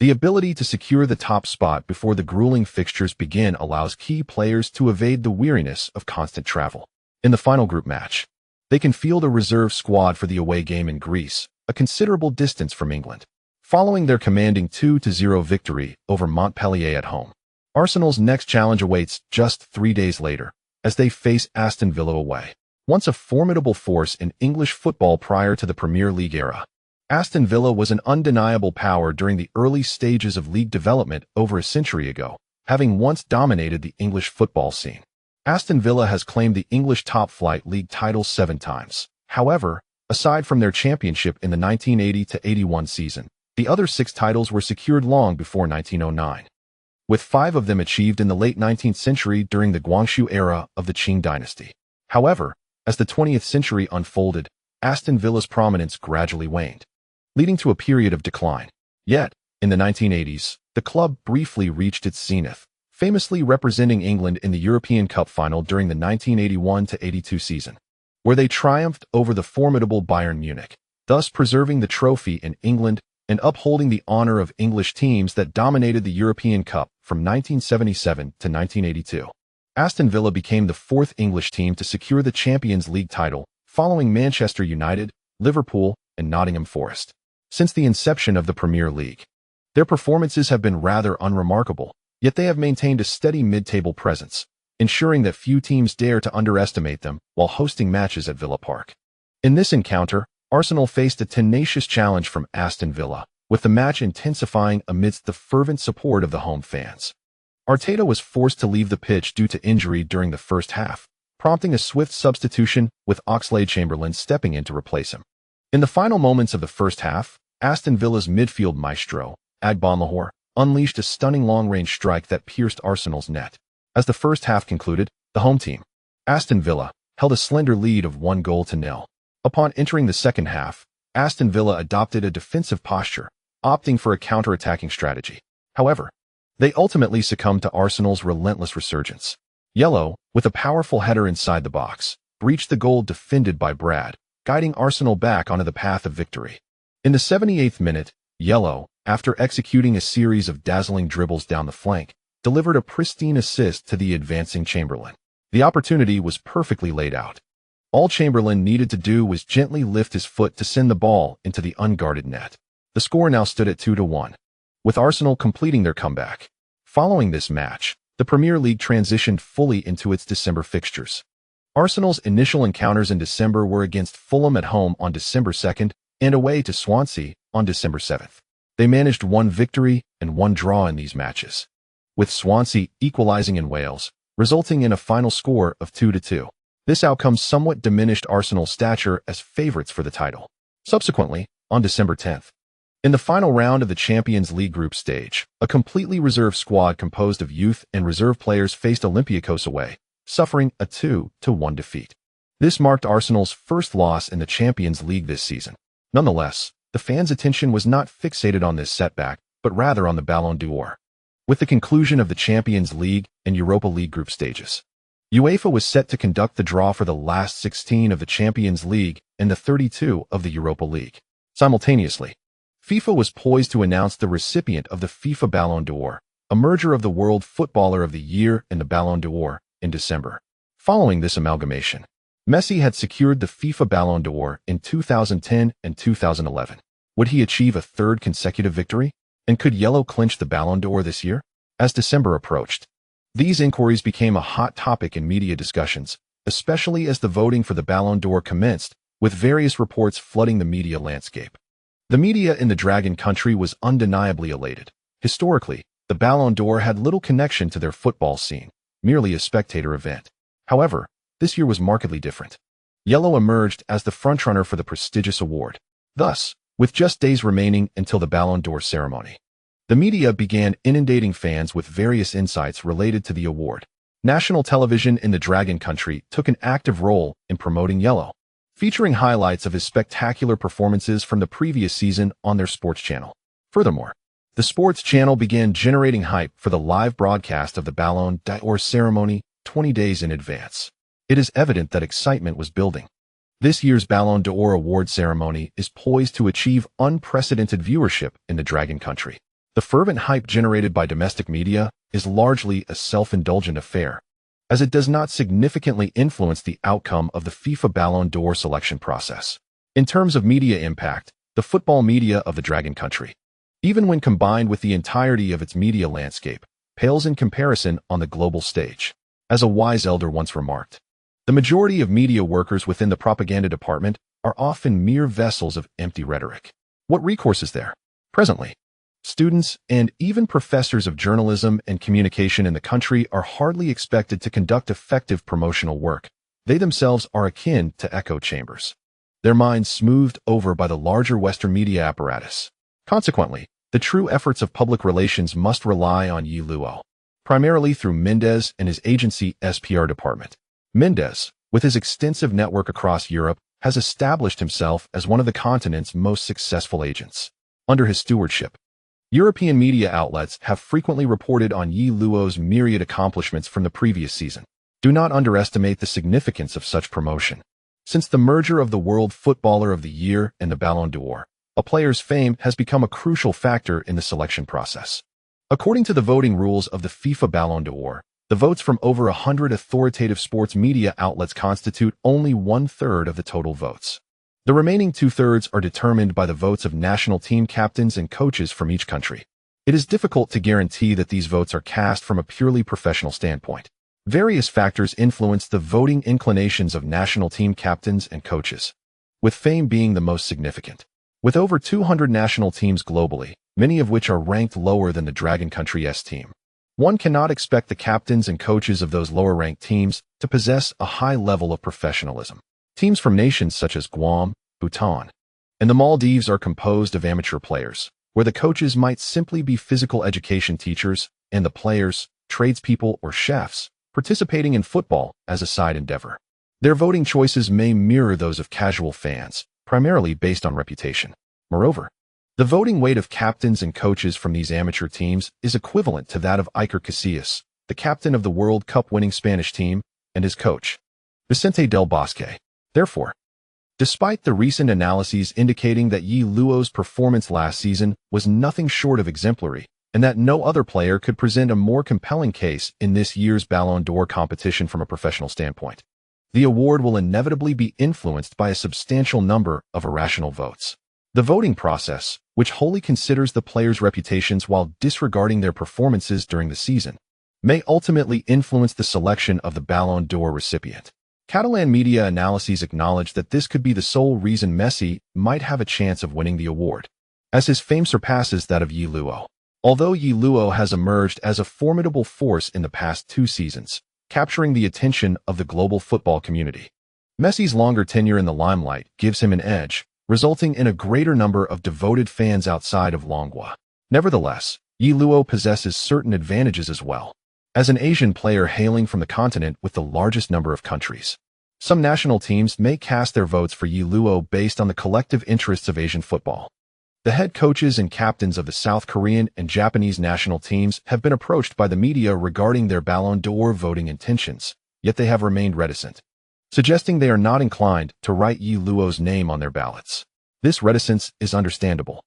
the ability to secure the top spot before the grueling fixtures begin allows key players to evade the weariness of constant travel. In the final group match, they can field a reserve squad for the away game in Greece, a considerable distance from England. Following their commanding 2-0 victory over Montpellier at home, Arsenal's next challenge awaits just 3 days later as they face Aston Villa away. Once a formidable force in English football prior to the Premier League era, Aston Villa was an undeniable power during the early stages of league development over a century ago, having once dominated the English football scene. Aston Villa has claimed the English top-flight league title 7 times. However, aside from their championship in the 1980-81 season, the other 6 titles were secured long before 1909, with 5 of them achieved in the late 19th century during the Guangxu era of the Qing dynasty. However, as the 20th century unfolded, Aston Villa's prominence gradually waned, leading to a period of decline. Yet, in the 1980s, the club briefly reached its zenith, famously representing England in the European Cup final during the 1981-82 season, where they triumphed over the formidable Bayern Munich, thus preserving the trophy in England and upholding the honor of English teams that dominated the European Cup from 1977 to 1982. Aston Villa became the 4th English team to secure the Champions League title, following Manchester United, Liverpool, and Nottingham Forest. Since the inception of the Premier League, their performances have been rather unremarkable, yet they have maintained a steady mid-table presence, ensuring that few teams dare to underestimate them while hosting matches at Villa Park. In this encounter, Arsenal faced a tenacious challenge from Aston Villa, with the match intensifying amidst the fervent support of the home fans. Arteta was forced to leave the pitch due to injury during the first half, prompting a swift substitution with Oxlade-Chamberlain stepping in to replace him. In the final moments of the first half, Aston Villa's midfield maestro, Agbonlahor, unleashed a stunning long-range strike that pierced Arsenal's net. As the first half concluded, the home team, Aston Villa, held a slender lead of 1-0. Upon entering the second half, Aston Villa adopted a defensive posture, opting for a counter-attacking strategy. However, they ultimately succumbed to Arsenal's relentless resurgence. Yellow, with a powerful header inside the box, breached the goal defended by Brad, guiding Arsenal back onto the path of victory. In the 78th minute, Yellow, after executing a series of dazzling dribbles down the flank, delivered a pristine assist to the advancing Chamberlain. The opportunity was perfectly laid out. All Chamberlain needed to do was gently lift his foot to send the ball into the unguarded net. The score now stood at 2-1, with Arsenal completing their comeback. Following this match, the Premier League transitioned fully into its December fixtures. Arsenal's initial encounters in December were against Fulham at home on December 2nd and away to Swansea on December 7th. They managed 1 victory and 1 draw in these matches, with Swansea equalizing in Wales, resulting in a final score of 2-2. This outcome somewhat diminished Arsenal's stature as favourites for the title. Subsequently, on December 10th, in the final round of the Champions League group stage, a completely reserve squad composed of youth and reserve players faced Olympiacos away, suffering a 2-1 defeat. This marked Arsenal's first loss in the Champions League this season. Nonetheless, the fans' attention was not fixated on this setback, but rather on the Ballon d'Or. With the conclusion of the Champions League and Europa League group stages, UEFA was set to conduct the draw for the last 16 of the Champions League and the 32 of the Europa League. Simultaneously, FIFA was poised to announce the recipient of the FIFA Ballon d'Or, a merger of the World Footballer of the Year and the Ballon d'Or, in December. Following this amalgamation, Messi had secured the FIFA Ballon d'Or in 2010 and 2011. Would he achieve a 3rd consecutive victory? And could Yellow clinch the Ballon d'Or this year? As December approached, these inquiries became a hot topic in media discussions, especially as the voting for the Ballon d'Or commenced, with various reports flooding the media landscape. The media in the Dragon country was undeniably elated. Historically, the Ballon d'Or had little connection to their football scene, merely a spectator event. However, this year was markedly different. Yellow emerged as the frontrunner for the prestigious award. Thus, with just days remaining until the Ballon d'Or ceremony, the media began inundating fans with various insights related to the award. National television in the Dragon country took an active role in promoting Yellow, featuring highlights of his spectacular performances from the previous season on their sports channel. Furthermore, the sports channel began generating hype for the live broadcast of the Ballon d'Or ceremony 20 days in advance. It is evident that excitement was building. This year's Ballon d'Or award ceremony is poised to achieve unprecedented viewership in the Dragon country. The fervent hype generated by domestic media is largely a self-indulgent affair, as it does not significantly influence the outcome of the FIFA Ballon d'Or selection process. In terms of media impact, the football media of the Dragon country even when combined with the entirety of its media landscape, pales in comparison on the global stage. As a wise elder once remarked, the majority of media workers within the propaganda department are often mere vessels of empty rhetoric. What recourse is there? Presently, students and even professors of journalism and communication in the country are hardly expected to conduct effective promotional work. They themselves are akin to echo chambers, their minds smoothed over by the larger Western media apparatus. Consequently, the true efforts of public relations must rely on Yi Luo, primarily through Mendes and his agency SPR department. Mendes, with his extensive network across Europe, has established himself as one of the continent's most successful agents. Under his stewardship, European media outlets have frequently reported on Yi Luo's myriad accomplishments from the previous season. Do not underestimate the significance of such promotion. Since the merger of the World Footballer of the Year and the Ballon d'Or, a player's fame has become a crucial factor in the selection process. According to the voting rules of the FIFA Ballon d'Or, the votes from over 100 authoritative sports media outlets constitute only 1/3 of the total votes. The remaining 2/3 are determined by the votes of national team captains and coaches from each country. It is difficult to guarantee that these votes are cast from a purely professional standpoint. Various factors influence the voting inclinations of national team captains and coaches, with fame being the most significant. With over 200 national teams globally, many of which are ranked lower than the Dragon Country's team, one cannot expect the captains and coaches of those lower-ranked teams to possess a high level of professionalism. Teams from nations such as Guam, Bhutan, and the Maldives are composed of amateur players, where the coaches might simply be physical education teachers and the players, tradespeople or chefs, participating in football as a side endeavor. Their voting choices may mirror those of casual fans, primarily based on reputation. Moreover, the voting weight of captains and coaches from these amateur teams is equivalent to that of Iker Casillas, the captain of the World Cup-winning Spanish team, and his coach, Vicente del Bosque. Therefore, despite the recent analyses indicating that Yi Luo's performance last season was nothing short of exemplary, and that no other player could present a more compelling case in this year's Ballon d'Or competition from a professional standpoint, the award will inevitably be influenced by a substantial number of irrational votes. The voting process, which wholly considers the players' reputations while disregarding their performances during the season, may ultimately influence the selection of the Ballon d'Or recipient. Catalan media analyses acknowledge that this could be the sole reason Messi might have a chance of winning the award, as his fame surpasses that of Yi Luo. Although Yi Luo has emerged as a formidable force in the past 2 seasons, capturing the attention of the global football community, Messi's longer tenure in the limelight gives him an edge, resulting in a greater number of devoted fans outside of Longwa. Nevertheless, Yi Luo possesses certain advantages as well. As an Asian player hailing from the continent with the largest number of countries, some national teams may cast their votes for Yi Luo based on the collective interests of Asian football. The head coaches and captains of the South Korean and Japanese national teams have been approached by the media regarding their Ballon d'Or voting intentions, yet they have remained reticent, suggesting they are not inclined to write Yi Luo's name on their ballots. This reticence is understandable,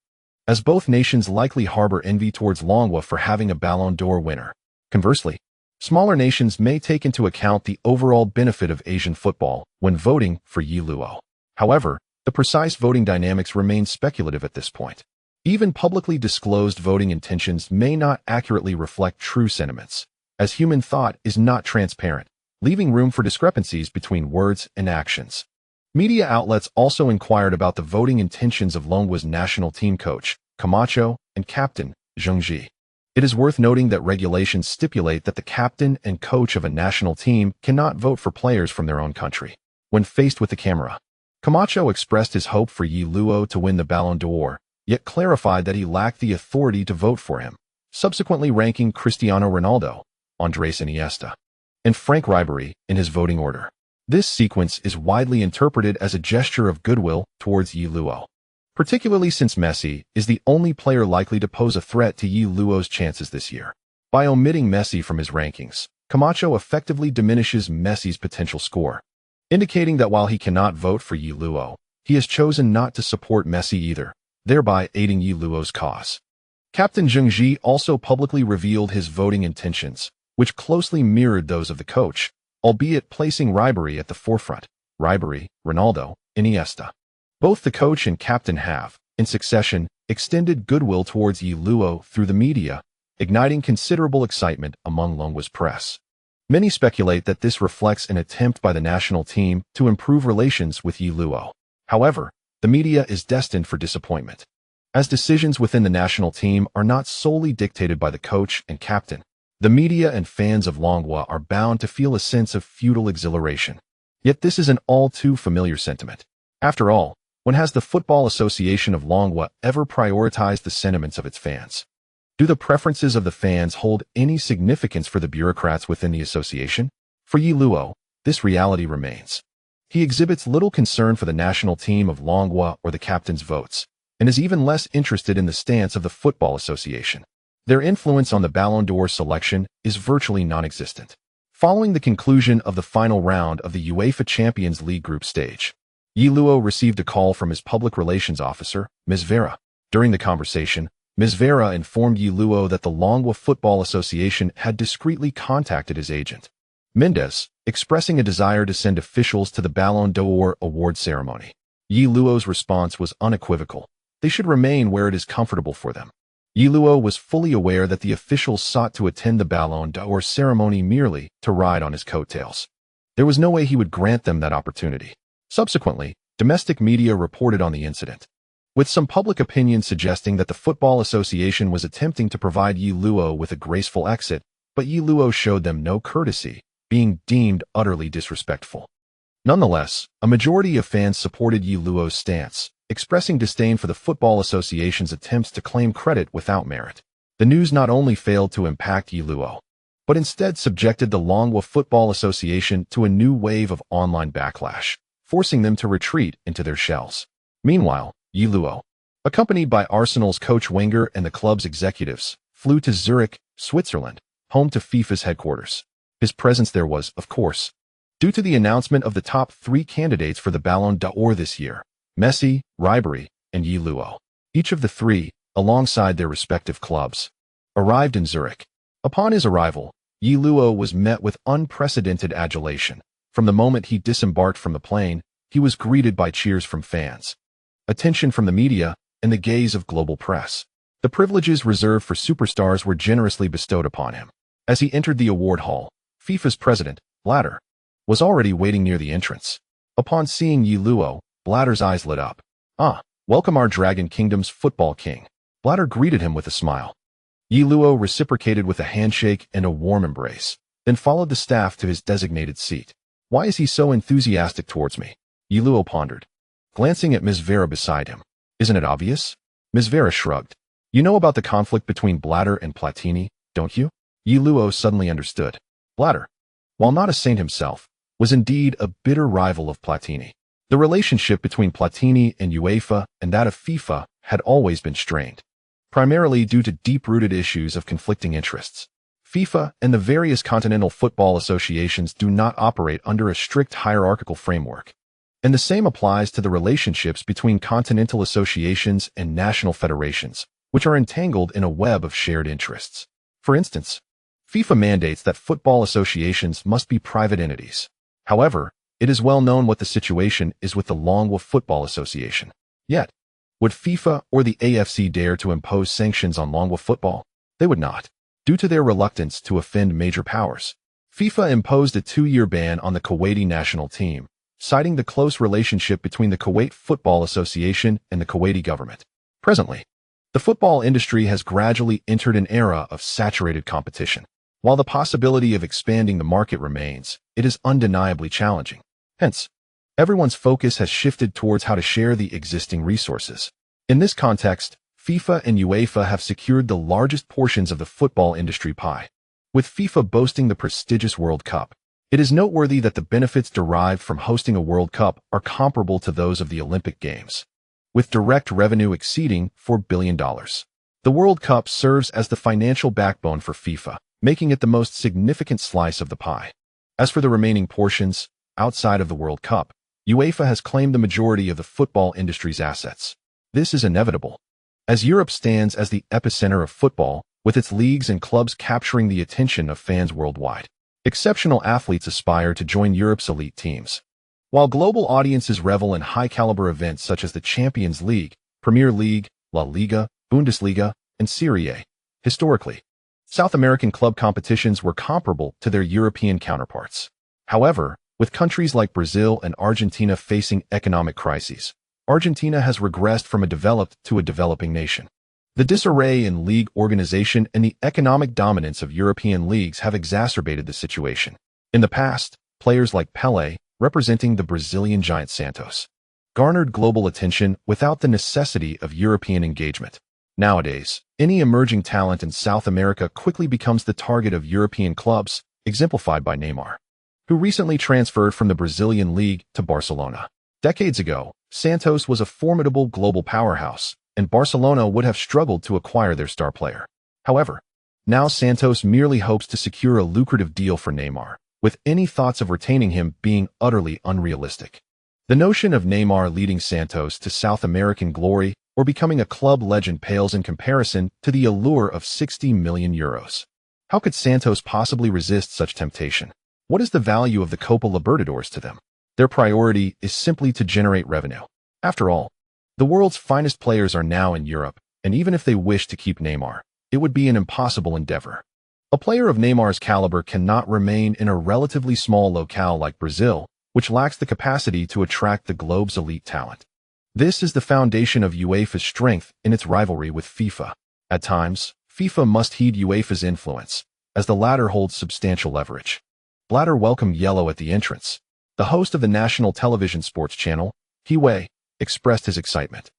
as both nations likely harbor envy towards Longwa for having a Ballon d'Or winner. Conversely, smaller nations may take into account the overall benefit of Asian football when voting for Yi Luo. However, the precise voting dynamics remain speculative at this point. Even publicly disclosed voting intentions may not accurately reflect true sentiments, as human thought is not transparent, leaving room for discrepancies between words and actions. Media outlets also inquired about the voting intentions of Longwa's national team coach, Camacho, and captain, Zheng Ji. It is worth noting that regulations stipulate that the captain and coach of a national team cannot vote for players from their own country. When faced with the camera, Camacho expressed his hope for Yi Luo to win the Ballon d'Or, yet clarified that he lacked the authority to vote for him, subsequently ranking Cristiano Ronaldo, Andres Iniesta, and Frank Ribery in his voting order. This sequence is widely interpreted as a gesture of goodwill towards Yi Luo, particularly since Messi is the only player likely to pose a threat to Yi Luo's chances this year. By omitting Messi from his rankings, Camacho effectively diminishes Messi's potential score, indicating that while he cannot vote for Yi Luo, he has chosen not to support Messi either, thereby aiding Yi Luo's cause. Captain Zheng Ji also publicly revealed his voting intentions, which closely mirrored those of the coach, albeit placing Ribery at the forefront. Ribery, Ronaldo, Iniesta. Both the coach and captain have, in succession, extended goodwill towards Yi Luo through the media, igniting considerable excitement among Longwa's press. Many speculate that this reflects an attempt by the national team to improve relations with Yi Luo. However, the media is destined for disappointment, as decisions within the national team are not solely dictated by the coach and captain. The media and fans of Longwa are bound to feel a sense of futile exhilaration. Yet this is an all-too-familiar sentiment. After all, when has the Football Association of Longwa ever prioritized the sentiments of its fans? Do the preferences of the fans hold any significance for the bureaucrats within the association? For Yi Luo, this reality remains. He exhibits little concern for the national team of Longwa or the captain's votes, and is even less interested in the stance of the Football Association. Their influence on the Ballon d'Or selection is virtually non-existent. Following the conclusion of the final round of the UEFA Champions League group stage, Yi Luo received a call from his public relations officer, Ms. Vera. During the conversation, Ms. Vera informed Yi Luo that the Longwa Football Association had discreetly contacted his agent, Mendes, expressing a desire to send officials to the Ballon d'Or award ceremony. Yi Luo's response was unequivocal. They should remain where it is comfortable for them. Yi Luo was fully aware that the officials sought to attend the Ballon d'Or ceremony merely to ride on his coattails. There was no way he would grant them that opportunity. Subsequently, domestic media reported on the incident, with some public opinion suggesting that the Football Association was attempting to provide Yi Luo with a graceful exit, but Yi Luo showed them no courtesy, being deemed utterly disrespectful. Nonetheless, a majority of fans supported Yi Luo's stance, expressing disdain for the Football Association's attempts to claim credit without merit. The news not only failed to impact Yi Luo, but instead subjected the Longwa Football Association to a new wave of online backlash, forcing them to retreat into their shells. Meanwhile, Yi Luo, accompanied by Arsenal's coach Wenger and the club's executives, flew to Zurich, Switzerland, home to FIFA's headquarters. His presence there was, of course, due to the announcement of the top 3 candidates for the Ballon d'Or this year: Messi, Ribery, and Yi Luo. Each of the 3, alongside their respective clubs, arrived in Zurich. Upon his arrival, Yi Luo was met with unprecedented adulation. From the moment he disembarked from the plane, he was greeted by cheers from fans, attention from the media, and the gaze of global press. The privileges reserved for superstars were generously bestowed upon him. As he entered the award hall, FIFA's president, Blatter, was already waiting near the entrance. Upon seeing Yi Luo, Blatter's eyes lit up. "Ah, welcome our Dragon Kingdom's football king." Blatter greeted him with a smile. Yi Luo reciprocated with a handshake and a warm embrace, then followed the staff to his designated seat. "Why is he so enthusiastic towards me?" Yi Luo pondered, glancing at Ms. Vera beside him. "Isn't it obvious?" Ms. Vera shrugged. "You know about the conflict between Blatter and Platini, don't you?" Yi Luo suddenly understood. Blatter, while not a saint himself, was indeed a bitter rival of Platini. The relationship between Platini and UEFA and that of FIFA had always been strained, primarily due to deep-rooted issues of conflicting interests. FIFA and the various continental football associations do not operate under a strict hierarchical framework, and the same applies to the relationships between continental associations and national federations, which are entangled in a web of shared interests. For instance, FIFA mandates that football associations must be private entities. However, it is well known what the situation is with the Longwa Football Association. Yet, would FIFA or the AFC dare to impose sanctions on Longwa football? They would not, due to their reluctance to offend major powers. FIFA imposed a 2-year ban on the Kuwaiti national team, citing the close relationship between the Kuwait Football Association and the Kuwaiti government. Presently, the football industry has gradually entered an era of saturated competition. While the possibility of expanding the market remains, it is undeniably challenging. Hence, everyone's focus has shifted towards how to share the existing resources. In this context, FIFA and UEFA have secured the largest portions of the football industry pie. With FIFA boasting the prestigious World Cup, it is noteworthy that the benefits derived from hosting a World Cup are comparable to those of the Olympic Games, with direct revenue exceeding $4 billion. The World Cup serves as the financial backbone for FIFA, making it the most significant slice of the pie. As for the remaining portions, outside of the World Cup, UEFA has claimed the majority of the football industry's assets. This is inevitable, as Europe stands as the epicenter of football, with its leagues and clubs capturing the attention of fans worldwide. Exceptional athletes aspire to join Europe's elite teams, while global audiences revel in high-caliber events such as the Champions League, Premier League, La Liga, Bundesliga, and Serie A. Historically, South American club competitions were comparable to their European counterparts. However, with countries like Brazil and Argentina facing economic crises, Argentina has regressed from a developed to a developing nation. The disarray in league organization and the economic dominance of European leagues have exacerbated the situation. In the past, players like Pelé, representing the Brazilian giant Santos, garnered global attention without the necessity of European engagement. Nowadays, any emerging talent in South America quickly becomes the target of European clubs, exemplified by Neymar, who recently transferred from the Brazilian league to Barcelona. Decades ago, Santos was a formidable global powerhouse, and Barcelona would have struggled to acquire their star player. However, now Santos merely hopes to secure a lucrative deal for Neymar, with any thoughts of retaining him being utterly unrealistic. The notion of Neymar leading Santos to South American glory or becoming a club legend pales in comparison to the allure of 60 million euros. How could Santos possibly resist such temptation? What is the value of the Copa Libertadores to them? Their priority is simply to generate revenue. After all, the world's finest players are now in Europe, and even if they wish to keep Neymar, it would be an impossible endeavor. A player of Neymar's caliber cannot remain in a relatively small locale like Brazil, which lacks the capacity to attract the globe's elite talent. This is the foundation of UEFA's strength in its rivalry with FIFA. At times, FIFA must heed UEFA's influence, as the latter holds substantial leverage. Blatter welcomed Yellow at the entrance. The host of the national television sports channel, Hiway, expressed his excitement.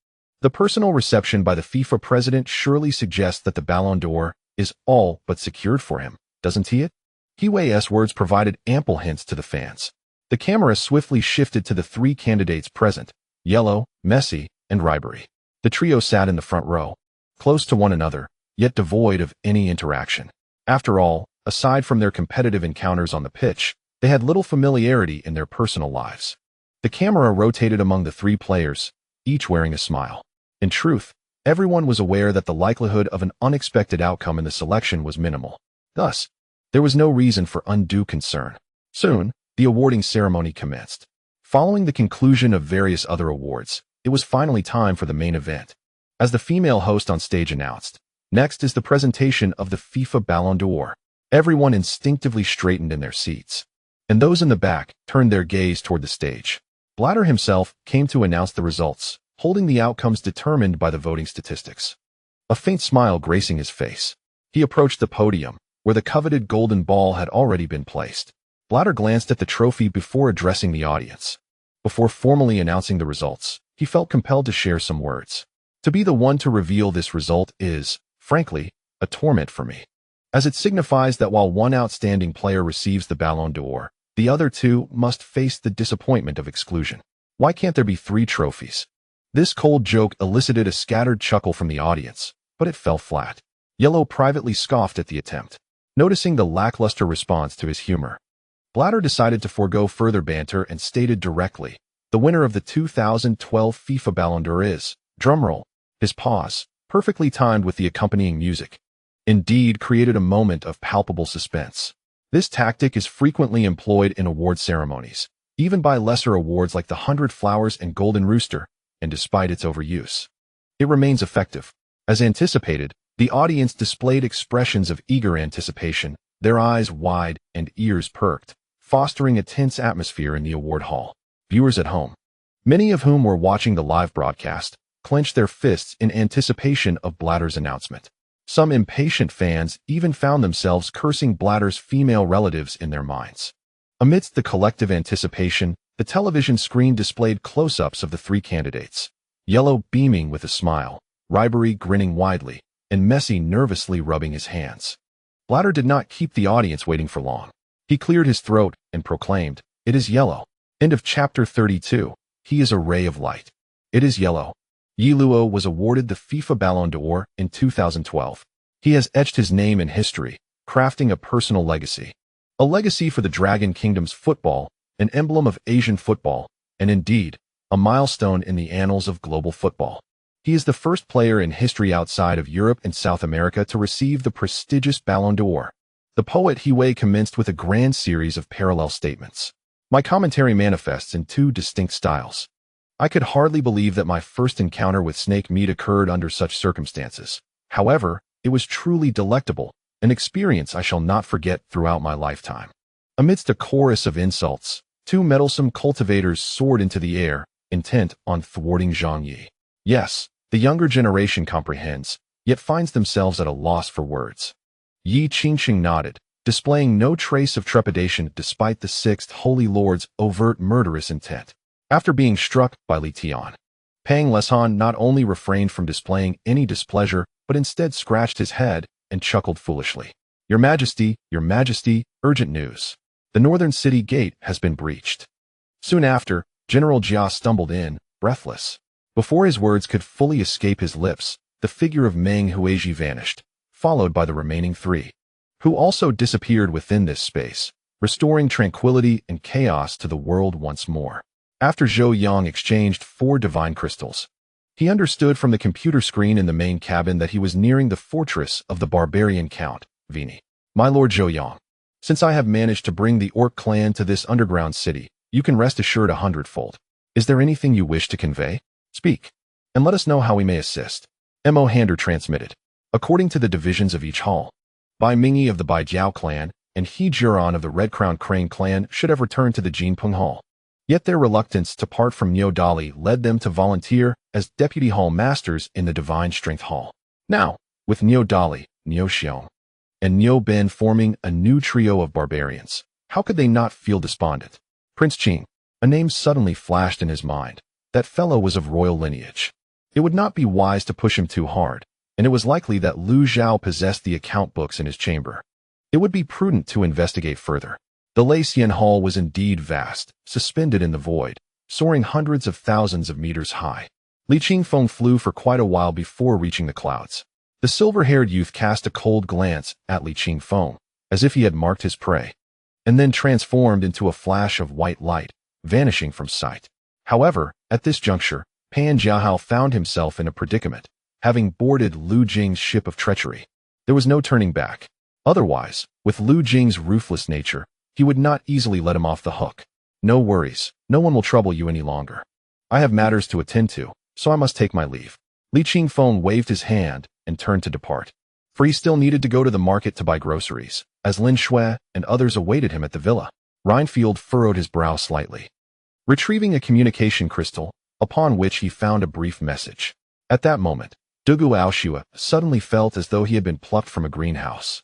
The personal reception by the FIFA president surely suggests that the Ballon d'Or is all but secured for him, doesn't he? Hiway's words provided ample hints to the fans. The camera swiftly shifted to the three candidates present, Yellow, Messi, and Ribery. The trio sat in the front row, close to one another, yet devoid of any interaction. After all, aside from their competitive encounters on the pitch, they had little familiarity in their personal lives. The camera rotated among the three players, each wearing a smile. In truth, everyone was aware that the likelihood of an unexpected outcome in the selection was minimal. Thus, there was no reason for undue concern. Soon, the awarding ceremony commenced. Following the conclusion of various other awards, it was finally time for the main event. As the female host on stage announced, next is the presentation of the FIFA Ballon d'Or. Everyone instinctively straightened in their seats, and those in the back turned their gaze toward the stage. Blatter himself came to announce the results, holding the outcomes determined by the voting statistics. A faint smile gracing his face, he approached the podium, where the coveted golden ball had already been placed. Blatter glanced at the trophy before addressing the audience. Before formally announcing the results, he felt compelled to share some words. To be the one to reveal this result is, frankly, a torment for me, as it signifies that while one outstanding player receives the Ballon d'Or, the other two must face the disappointment of exclusion. Why can't there be three trophies? This cold joke elicited a scattered chuckle from the audience, but it fell flat. Yellow privately scoffed at the attempt. Noticing the lackluster response to his humor, Blatter decided to forego further banter and stated directly, the winner of the 2012 FIFA Ballon d'Or is, drumroll. His pause, perfectly timed with the accompanying music, indeed created a moment of palpable suspense. This tactic is frequently employed in award ceremonies, even by lesser awards like the 100 Flowers and Golden Rooster, and despite its overuse, it remains effective. As anticipated, the audience displayed expressions of eager anticipation, their eyes wide and ears perked, fostering a tense atmosphere in the award hall. Viewers at home, many of whom were watching the live broadcast, clenched their fists in anticipation of Blatter's announcement. Some impatient fans even found themselves cursing Blatter's female relatives in their minds. Amidst the collective anticipation, the television screen displayed close-ups of the three candidates, Yellow beaming with a smile, Ribery grinning widely, and Messi nervously rubbing his hands. Blatter did not keep the audience waiting for long. He cleared his throat and proclaimed, "It is Yellow." End of chapter 32. He is a ray of light. It is Yellow. Yellow was awarded the FIFA Ballon d'Or in 2012. He has etched his name in history, crafting a personal legacy. A legacy for the Dragon Kingdom's football, an emblem of Asian football, and indeed, a milestone in the annals of global football. He is the first player in history outside of Europe and South America to receive the prestigious Ballon d'Or. The poet Hiway commenced with a grand series of parallel statements. My commentary manifests in two distinct styles. I could hardly believe that my first encounter with snake meat occurred under such circumstances. However, it was truly delectable, an experience I shall not forget throughout my lifetime. Amidst a chorus of insults, two meddlesome cultivators soared into the air, intent on thwarting Zhang Yi. Yes, the younger generation comprehends, yet finds themselves at a loss for words. Yi Qingqing nodded, displaying no trace of trepidation despite the Sixth Holy Lord's overt murderous intent. After being struck by Li Tian, Pang Leshan not only refrained from displaying any displeasure, but instead scratched his head and chuckled foolishly. Your Majesty, urgent news. The northern city gate has been breached. Soon after, General Jia stumbled in, breathless. Before his words could fully escape his lips, the figure of Meng Huizhi vanished, followed by the remaining three, who also disappeared within this space, restoring tranquility and chaos to the world once more. After Zhou Yang exchanged 4 divine crystals, he understood from the computer screen in the main cabin that he was nearing the fortress of the barbarian Count, Vini. My Lord Zhou Yang, since I have managed to bring the Orc clan to this underground city, you can rest assured 100-fold. Is there anything you wish to convey? Speak, and let us know how we may assist. Mo Hander transmitted. According to the divisions of each hall, Bai Mingyi of the Bai Jiao clan and He Juran of the Red Crown Crane clan should have returned to the Jinpeng Hall. Yet their reluctance to part from Niu Dali led them to volunteer as deputy hall masters in the Divine Strength Hall. Now, with Niu Dali, Niu Xiong, and Niu Ben forming a new trio of barbarians, how could they not feel despondent? Prince Qing, a name suddenly flashed in his mind. That fellow was of royal lineage. It would not be wise to push him too hard, and it was likely that Lu Zhao possessed the account books in his chamber. It would be prudent to investigate further. The Leixian Hall was indeed vast, suspended in the void, soaring hundreds of thousands of meters high. Li Qingfeng flew for quite a while before reaching the clouds. The silver-haired youth cast a cold glance at Li Qingfeng, as if he had marked his prey, and then transformed into a flash of white light, vanishing from sight. However, at this juncture, Pan Jiahao found himself in a predicament, having boarded Lu Jing's ship of treachery. There was no turning back. Otherwise, with Lu Jing's ruthless nature, he would not easily let him off the hook. No worries, no one will trouble you any longer. I have matters to attend to, so I must take my leave. Li Qingfeng waved his hand and turned to depart, for he still needed to go to the market to buy groceries, as Lin Shui and others awaited him at the villa. Reinfield furrowed his brow slightly, retrieving a communication crystal, upon which he found a brief message. At that moment, Dugu Aoshua suddenly felt as though he had been plucked from a greenhouse,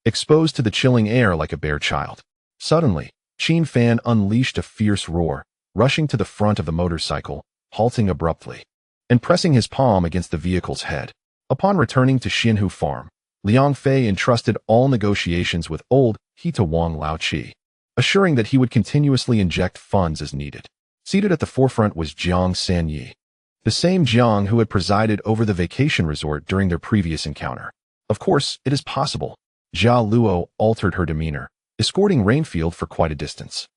exposed to the chilling air like a bare child. Suddenly, Qin Fan unleashed a fierce roar, rushing to the front of the motorcycle, halting abruptly, and pressing his palm against the vehicle's head. Upon returning to Xinhu Farm, Liang Fei entrusted all negotiations with old Hita Wang Laoqi, assuring that he would continuously inject funds as needed. Seated at the forefront was Jiang Sanyi, the same Jiang who had presided over the vacation resort during their previous encounter. Of course, it is possible. Jia Luo altered her demeanor, escorting Rainfield for quite a distance,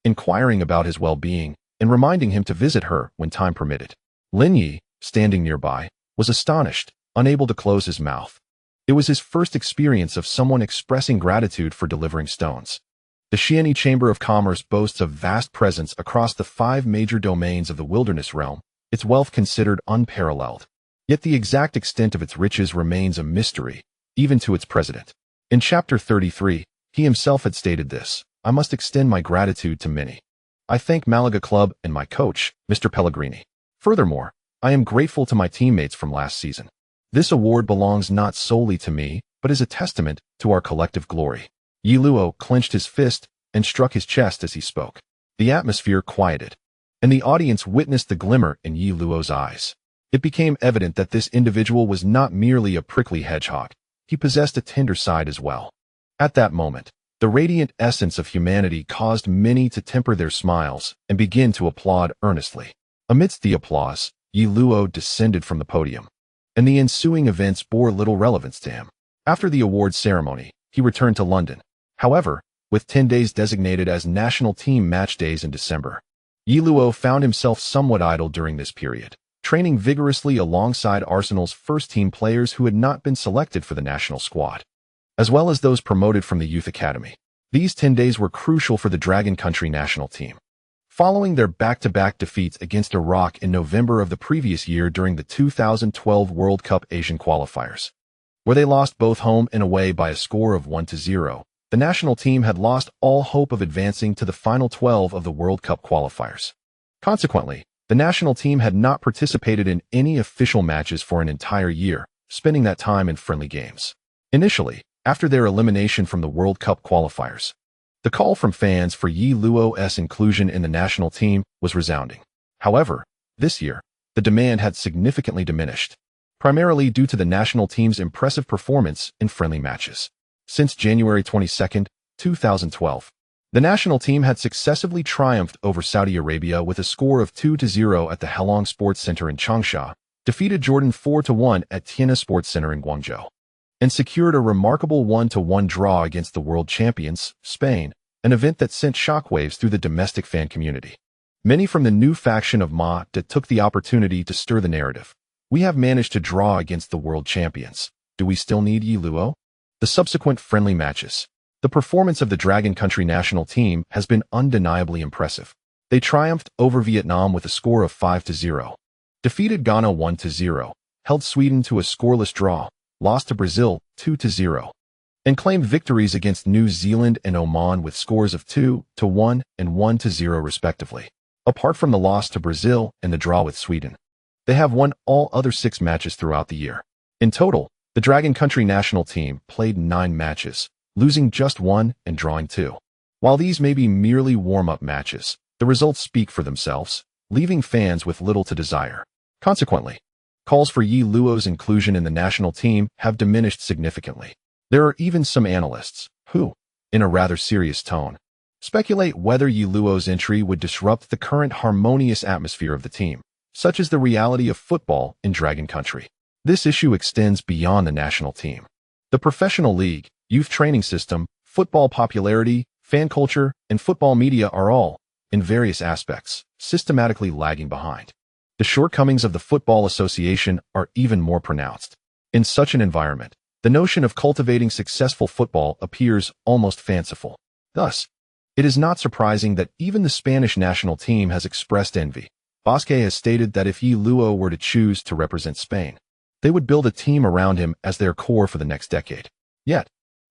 inquiring about his well-being and reminding him to visit her when time permitted. Lin Yi, standing nearby, was astonished, unable to close his mouth. It was his first experience of someone expressing gratitude for delivering stones. The Xianyi Chamber of Commerce boasts a vast presence across the 5 major domains of the wilderness realm, its wealth considered unparalleled. Yet the exact extent of its riches remains a mystery, even to its president. In Chapter 33, he himself had stated this: I must extend my gratitude to many. I thank Malaga Club and my coach, Mr. Pellegrini. Furthermore, I am grateful to my teammates from last season. This award belongs not solely to me, but is a testament to our collective glory. Yi Luo clenched his fist and struck his chest as he spoke. The atmosphere quieted, and the audience witnessed the glimmer in Yi Luo's eyes. It became evident that this individual was not merely a prickly hedgehog. He possessed a tender side as well. At that moment, the radiant essence of humanity caused many to temper their smiles and begin to applaud earnestly. Amidst the applause, Yi Luo descended from the podium, and the ensuing events bore little relevance to him. After the awards ceremony, he returned to London. However, with 10 days designated as national team match days in December, Yi Luo found himself somewhat idle during this period, training vigorously alongside Arsenal's first-team players who had not been selected for the national squad, as well as those promoted from the youth academy. These 10 days were crucial for the Dragon Country national team. following their back-to-back defeats against Iraq in November of the previous year during the 2012 World Cup Asian qualifiers, where they lost both home and away by a score of 1-0. The national team had lost all hope of advancing to the final 12 of the World Cup qualifiers. Consequently, the national team had not participated in any official matches for an entire year, spending that time in friendly games. Initially, after their elimination from the World Cup qualifiers, the call from fans for Yi Luo's inclusion in the national team was resounding. However, this year, the demand had significantly diminished, primarily due to the national team's impressive performance in friendly matches. Since January 22, 2012, the national team had successively triumphed over Saudi Arabia with a score of 2-0 at the Halong Sports Center in Changsha, defeated Jordan 4-1 at Tianhe Sports Center in Guangzhou, and secured a remarkable 1-1 draw against the world champions, Spain, an event that sent shockwaves through the domestic fan community. Many from the new faction of Ma that took the opportunity to stir the narrative. We have managed to draw against the world champions. Do we still need Yi Luo? The subsequent friendly matches. The performance of the Dragon Country national team has been undeniably impressive. They triumphed over Vietnam with a score of 5-0, defeated Ghana 1-0, held Sweden to a scoreless draw, lost to Brazil 2-0, and claimed victories against New Zealand and Oman with scores of 2-1 and 1-0 respectively. Apart from the loss to Brazil and the draw with Sweden, they have won all other 6 matches throughout the year. In total, the Dragon Country national team played 9 matches, losing just 1 and drawing 2. While these may be merely warm-up matches, the results speak for themselves, leaving fans with little to desire. Consequently, calls for Yi Luo's inclusion in the national team have diminished significantly. There are even some analysts who, in a rather serious tone, speculate whether Yi Luo's entry would disrupt the current harmonious atmosphere of the team, such as the reality of football in Dragon Country. This issue extends beyond the national team. The professional league, youth training system, football popularity, fan culture, and football media are all, in various aspects, systematically lagging behind. The shortcomings of the Football Association are even more pronounced. In such an environment, the notion of cultivating successful football appears almost fanciful. Thus, it is not surprising that even the Spanish national team has expressed envy. Bosque has stated that if Yi Luo were to choose to represent Spain, they would build a team around him as their core for the next decade. Yet,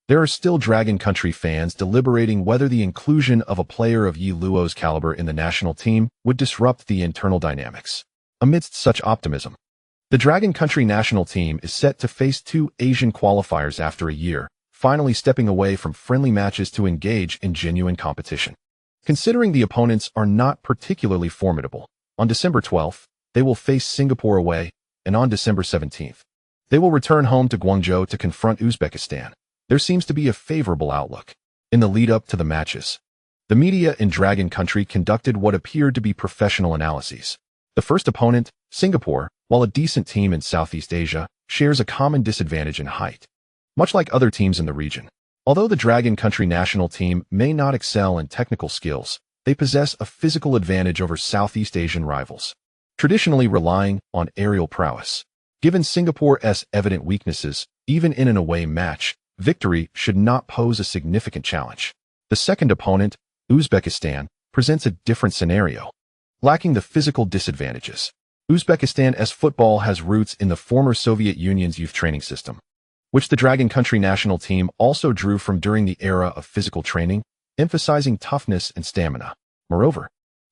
there are still Dragon Country fans deliberating whether the inclusion of a player of Yi Luo's caliber in the national team would disrupt the internal dynamics. Amidst such optimism, the Dragon Country national team is set to face 2 Asian qualifiers after a year, finally stepping away from friendly matches to engage in genuine competition. Considering the opponents are not particularly formidable, on December 12th, they will face Singapore away, and on December 17th, they will return home to Guangzhou to confront Uzbekistan. There seems to be a favorable outlook. In the lead-up to the matches, the media in Dragon Country conducted what appeared to be professional analyses. The first opponent, Singapore, while a decent team in Southeast Asia, shares a common disadvantage in height, much like other teams in the region. Although the Dragon Country national team may not excel in technical skills, they possess a physical advantage over Southeast Asian rivals, traditionally relying on aerial prowess. Given Singapore's evident weaknesses, even in an away match, victory should not pose a significant challenge. The second opponent, Uzbekistan, presents a different scenario. Lacking the physical disadvantages, Uzbekistan's football has roots in the former Soviet Union's youth training system, which the Dragon Country national team also drew from during the era of physical training, emphasizing toughness and stamina. Moreover,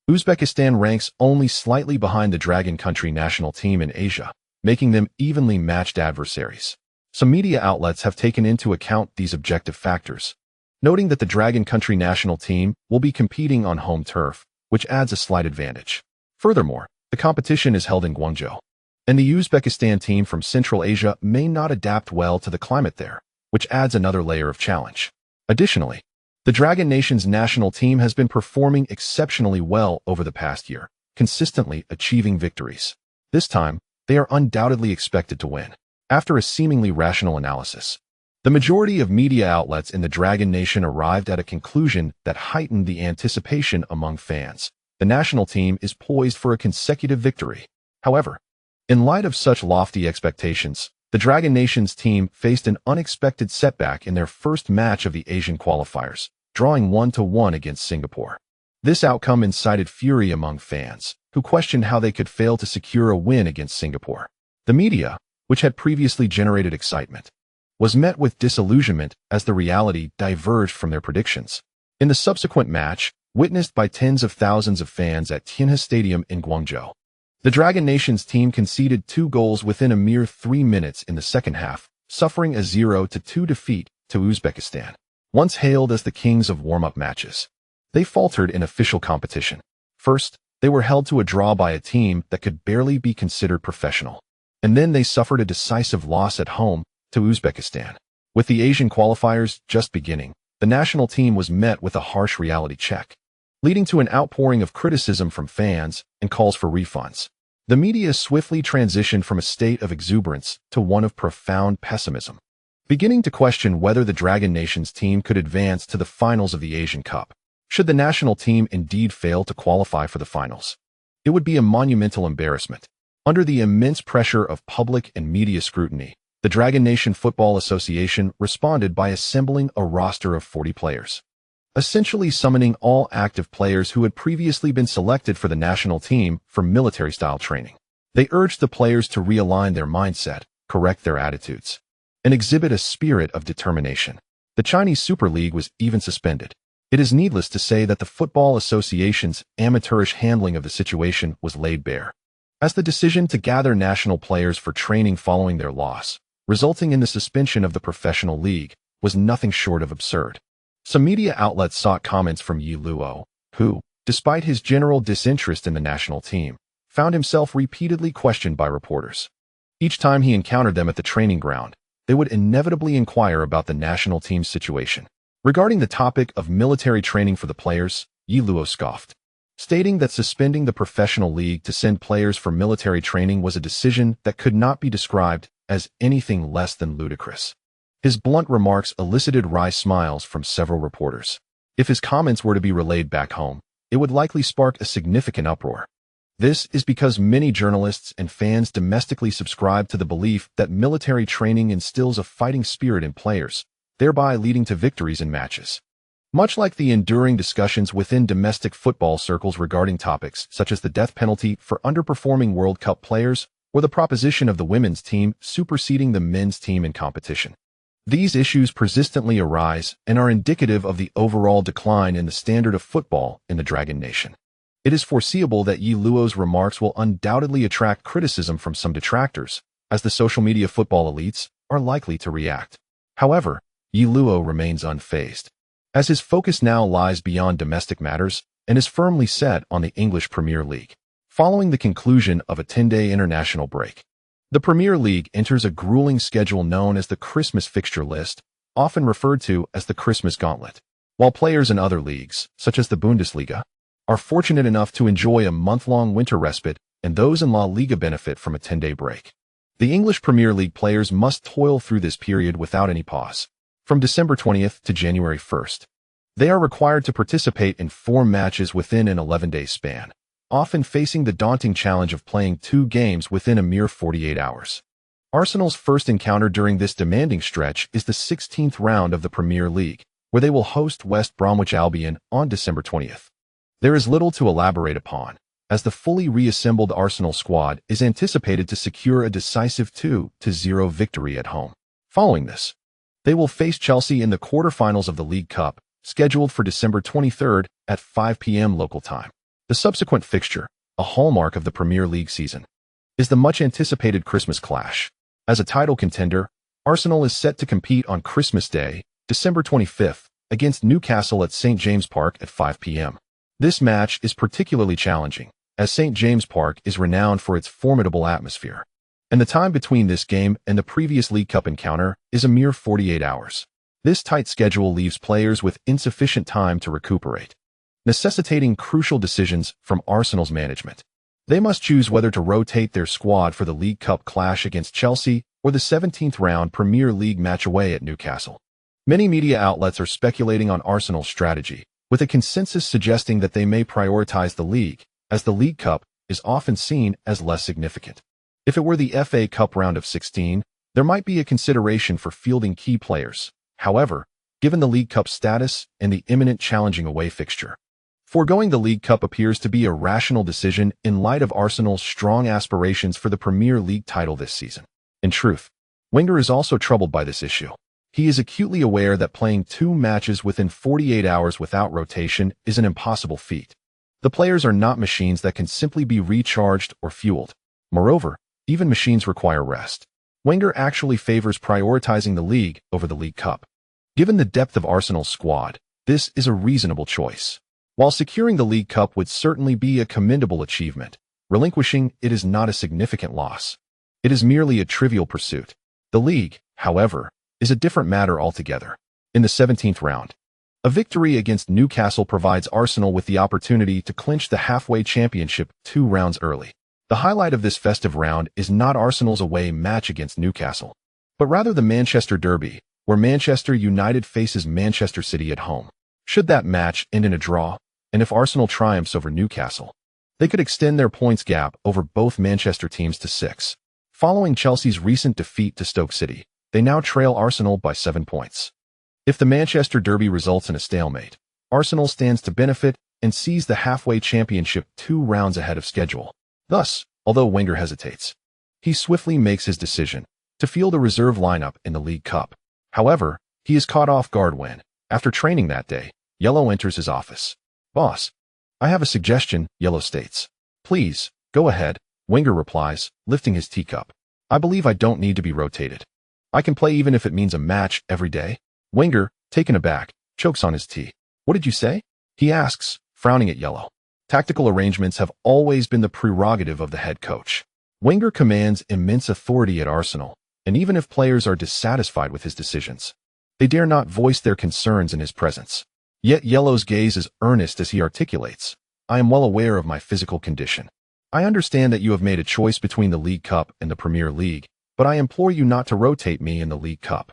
Uzbekistan ranks only slightly behind the Dragon Country national team in Asia, making them evenly matched adversaries. Some media outlets have taken into account these objective factors, noting that the Dragon Country national team will be competing on home turf, which adds a slight advantage. Furthermore, the competition is held in Guangzhou, and the Uzbekistan team from Central Asia may not adapt well to the climate there, which adds another layer of challenge. Additionally, the Dragon Nation's national team has been performing exceptionally well over the past year, consistently achieving victories. This time, they are undoubtedly expected to win. After a seemingly rational analysis, the majority of media outlets in the Dragon Nation arrived at a conclusion that heightened the anticipation among fans. The national team is poised for a consecutive victory. However, in light of such lofty expectations, the Dragon Nation's team faced an unexpected setback in their first match of the Asian qualifiers, drawing 1-1 against Singapore. This outcome incited fury among fans, who questioned how they could fail to secure a win against Singapore. The media, which had previously generated excitement, was met with disillusionment as the reality diverged from their predictions. In the subsequent match, witnessed by tens of thousands of fans at Tianhe Stadium in Guangzhou, the Dragon Nations team conceded 2 goals within a mere 3 minutes in the second half, suffering a 0-2 defeat to Uzbekistan. Once hailed as the kings of warm-up matches, they faltered in official competition. First, they were held to a draw by a team that could barely be considered professional. And then they suffered a decisive loss at home to Uzbekistan. With the Asian qualifiers just beginning, the national team was met with a harsh reality check, leading to an outpouring of criticism from fans and calls for refunds. The media swiftly transitioned from a state of exuberance to one of profound pessimism, beginning to question whether the Dragon Nations team could advance to the finals of the Asian Cup. Should the national team indeed fail to qualify for the finals, it would be a monumental embarrassment. Under the immense pressure of public and media scrutiny, the Dragon Nation Football Association responded by assembling a roster of 40 players, essentially summoning all active players who had previously been selected for the national team for military-style training. They urged the players to realign their mindset, correct their attitudes, and exhibit a spirit of determination. The Chinese Super League was even suspended. It is needless to say that the Football Association's amateurish handling of the situation was laid bare, as the decision to gather national players for training following their loss, resulting in the suspension of the professional league, was nothing short of absurd. Some media outlets sought comments from Yi Luo, who, despite his general disinterest in the national team, found himself repeatedly questioned by reporters. Each time he encountered them at the training ground, they would inevitably inquire about the national team's situation. Regarding the topic of military training for the players, Yi Luo scoffed, stating that suspending the professional league to send players for military training was a decision that could not be described as anything less than ludicrous. His blunt remarks elicited wry smiles from several reporters. If his comments were to be relayed back home, it would likely spark a significant uproar. This is because many journalists and fans domestically subscribe to the belief that military training instills a fighting spirit in players, thereby leading to victories in matches. Much like the enduring discussions within domestic football circles regarding topics such as the death penalty for underperforming World Cup players or the proposition of the women's team superseding the men's team in competition. These issues persistently arise and are indicative of the overall decline in the standard of football in the Dragon Nation. It is foreseeable that Yi Luo's remarks will undoubtedly attract criticism from some detractors, as the social media football elites are likely to react. However, Yi Luo remains unfazed, as his focus now lies beyond domestic matters and is firmly set on the English Premier League. Following the conclusion of a 10-day international break, the Premier League enters a grueling schedule known as the Christmas fixture list, often referred to as the Christmas gauntlet. While players in other leagues, such as the Bundesliga, are fortunate enough to enjoy a month-long winter respite, and those in La Liga benefit from a 10-day break, the English Premier League players must toil through this period without any pause. From December 20th to January 1st, they are required to participate in 4 matches within an 11-day span, often facing the daunting challenge of playing 2 games within a mere 48 hours. Arsenal's first encounter during this demanding stretch is the 16th round of the Premier League, where they will host West Bromwich Albion on December 20th. There is little to elaborate upon, as the fully reassembled Arsenal squad is anticipated to secure a decisive 2-0 victory at home. Following this, they will face Chelsea in the quarterfinals of the League Cup, scheduled for December 23rd at 5 p.m. local time. The subsequent fixture, a hallmark of the Premier League season, is the much-anticipated Christmas clash. As a title contender, Arsenal is set to compete on Christmas Day, December 25th, against Newcastle at St. James Park at 5 p.m. This match is particularly challenging, as St. James Park is renowned for its formidable atmosphere, and the time between this game and the previous League Cup encounter is a mere 48 hours. This tight schedule leaves players with insufficient time to recuperate, necessitating crucial decisions from Arsenal's management. They must choose whether to rotate their squad for the League Cup clash against Chelsea or the 17th round Premier League match away at Newcastle. Many media outlets are speculating on Arsenal's strategy, with a consensus suggesting that they may prioritize the league, as the League Cup is often seen as less significant. If it were the FA Cup round of 16, there might be a consideration for fielding key players. However, given the League Cup status and the imminent challenging away fixture, Foregoing the League Cup appears to be a rational decision in light of Arsenal's strong aspirations for the Premier League title this season. In truth, Wenger is also troubled by this issue. He is acutely aware that playing 2 matches within 48 hours without rotation is an impossible feat. The players are not machines that can simply be recharged or fueled. Moreover, even machines require rest. Wenger actually favors prioritizing the league over the League Cup. Given the depth of Arsenal's squad, this is a reasonable choice. While securing the League Cup would certainly be a commendable achievement, relinquishing it is not a significant loss. It is merely a trivial pursuit. The league, however, is a different matter altogether. In the 17th round, a victory against Newcastle provides Arsenal with the opportunity to clinch the halfway championship 2 rounds early. The highlight of this festive round is not Arsenal's away match against Newcastle, but rather the Manchester Derby, where Manchester United faces Manchester City at home. Should that match end in a draw, and if Arsenal triumphs over Newcastle, they could extend their points gap over both Manchester teams to 6. Following Chelsea's recent defeat to Stoke City, they now trail Arsenal by 7 points. If the Manchester Derby results in a stalemate, Arsenal stands to benefit and sees the halfway championship 2 rounds ahead of schedule. Thus, although Wenger hesitates, he swiftly makes his decision to field a reserve lineup in the League Cup. However, he is caught off guard when, after training that day, Yellow enters his office. "Boss, I have a suggestion," Yellow states. "Please, go ahead," Wenger replies, lifting his teacup. "I believe I don't need to be rotated. I can play even if it means a match every day." Wenger, taken aback, chokes on his tea. "What did you say?" he asks, frowning at Yellow. Tactical arrangements have always been the prerogative of the head coach. Wenger commands immense authority at Arsenal, and even if players are dissatisfied with his decisions, they dare not voice their concerns in his presence. Yet Yellow's gaze is earnest as he articulates, "I am well aware of my physical condition. I understand that you have made a choice between the League Cup and the Premier League, but I implore you not to rotate me in the League Cup."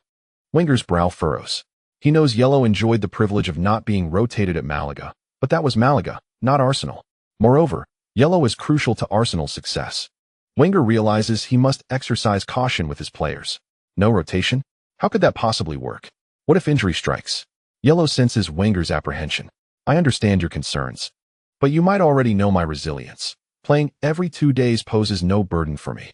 Wenger's brow furrows. He knows Yellow enjoyed the privilege of not being rotated at Malaga, but that was Malaga, not Arsenal. Moreover, Yellow is crucial to Arsenal's success. Wenger realizes he must exercise caution with his players. No rotation? How could that possibly work? What if injury strikes? Yellow senses Wenger's apprehension. "I understand your concerns, but you might already know my resilience. Playing every 2 days poses no burden for me,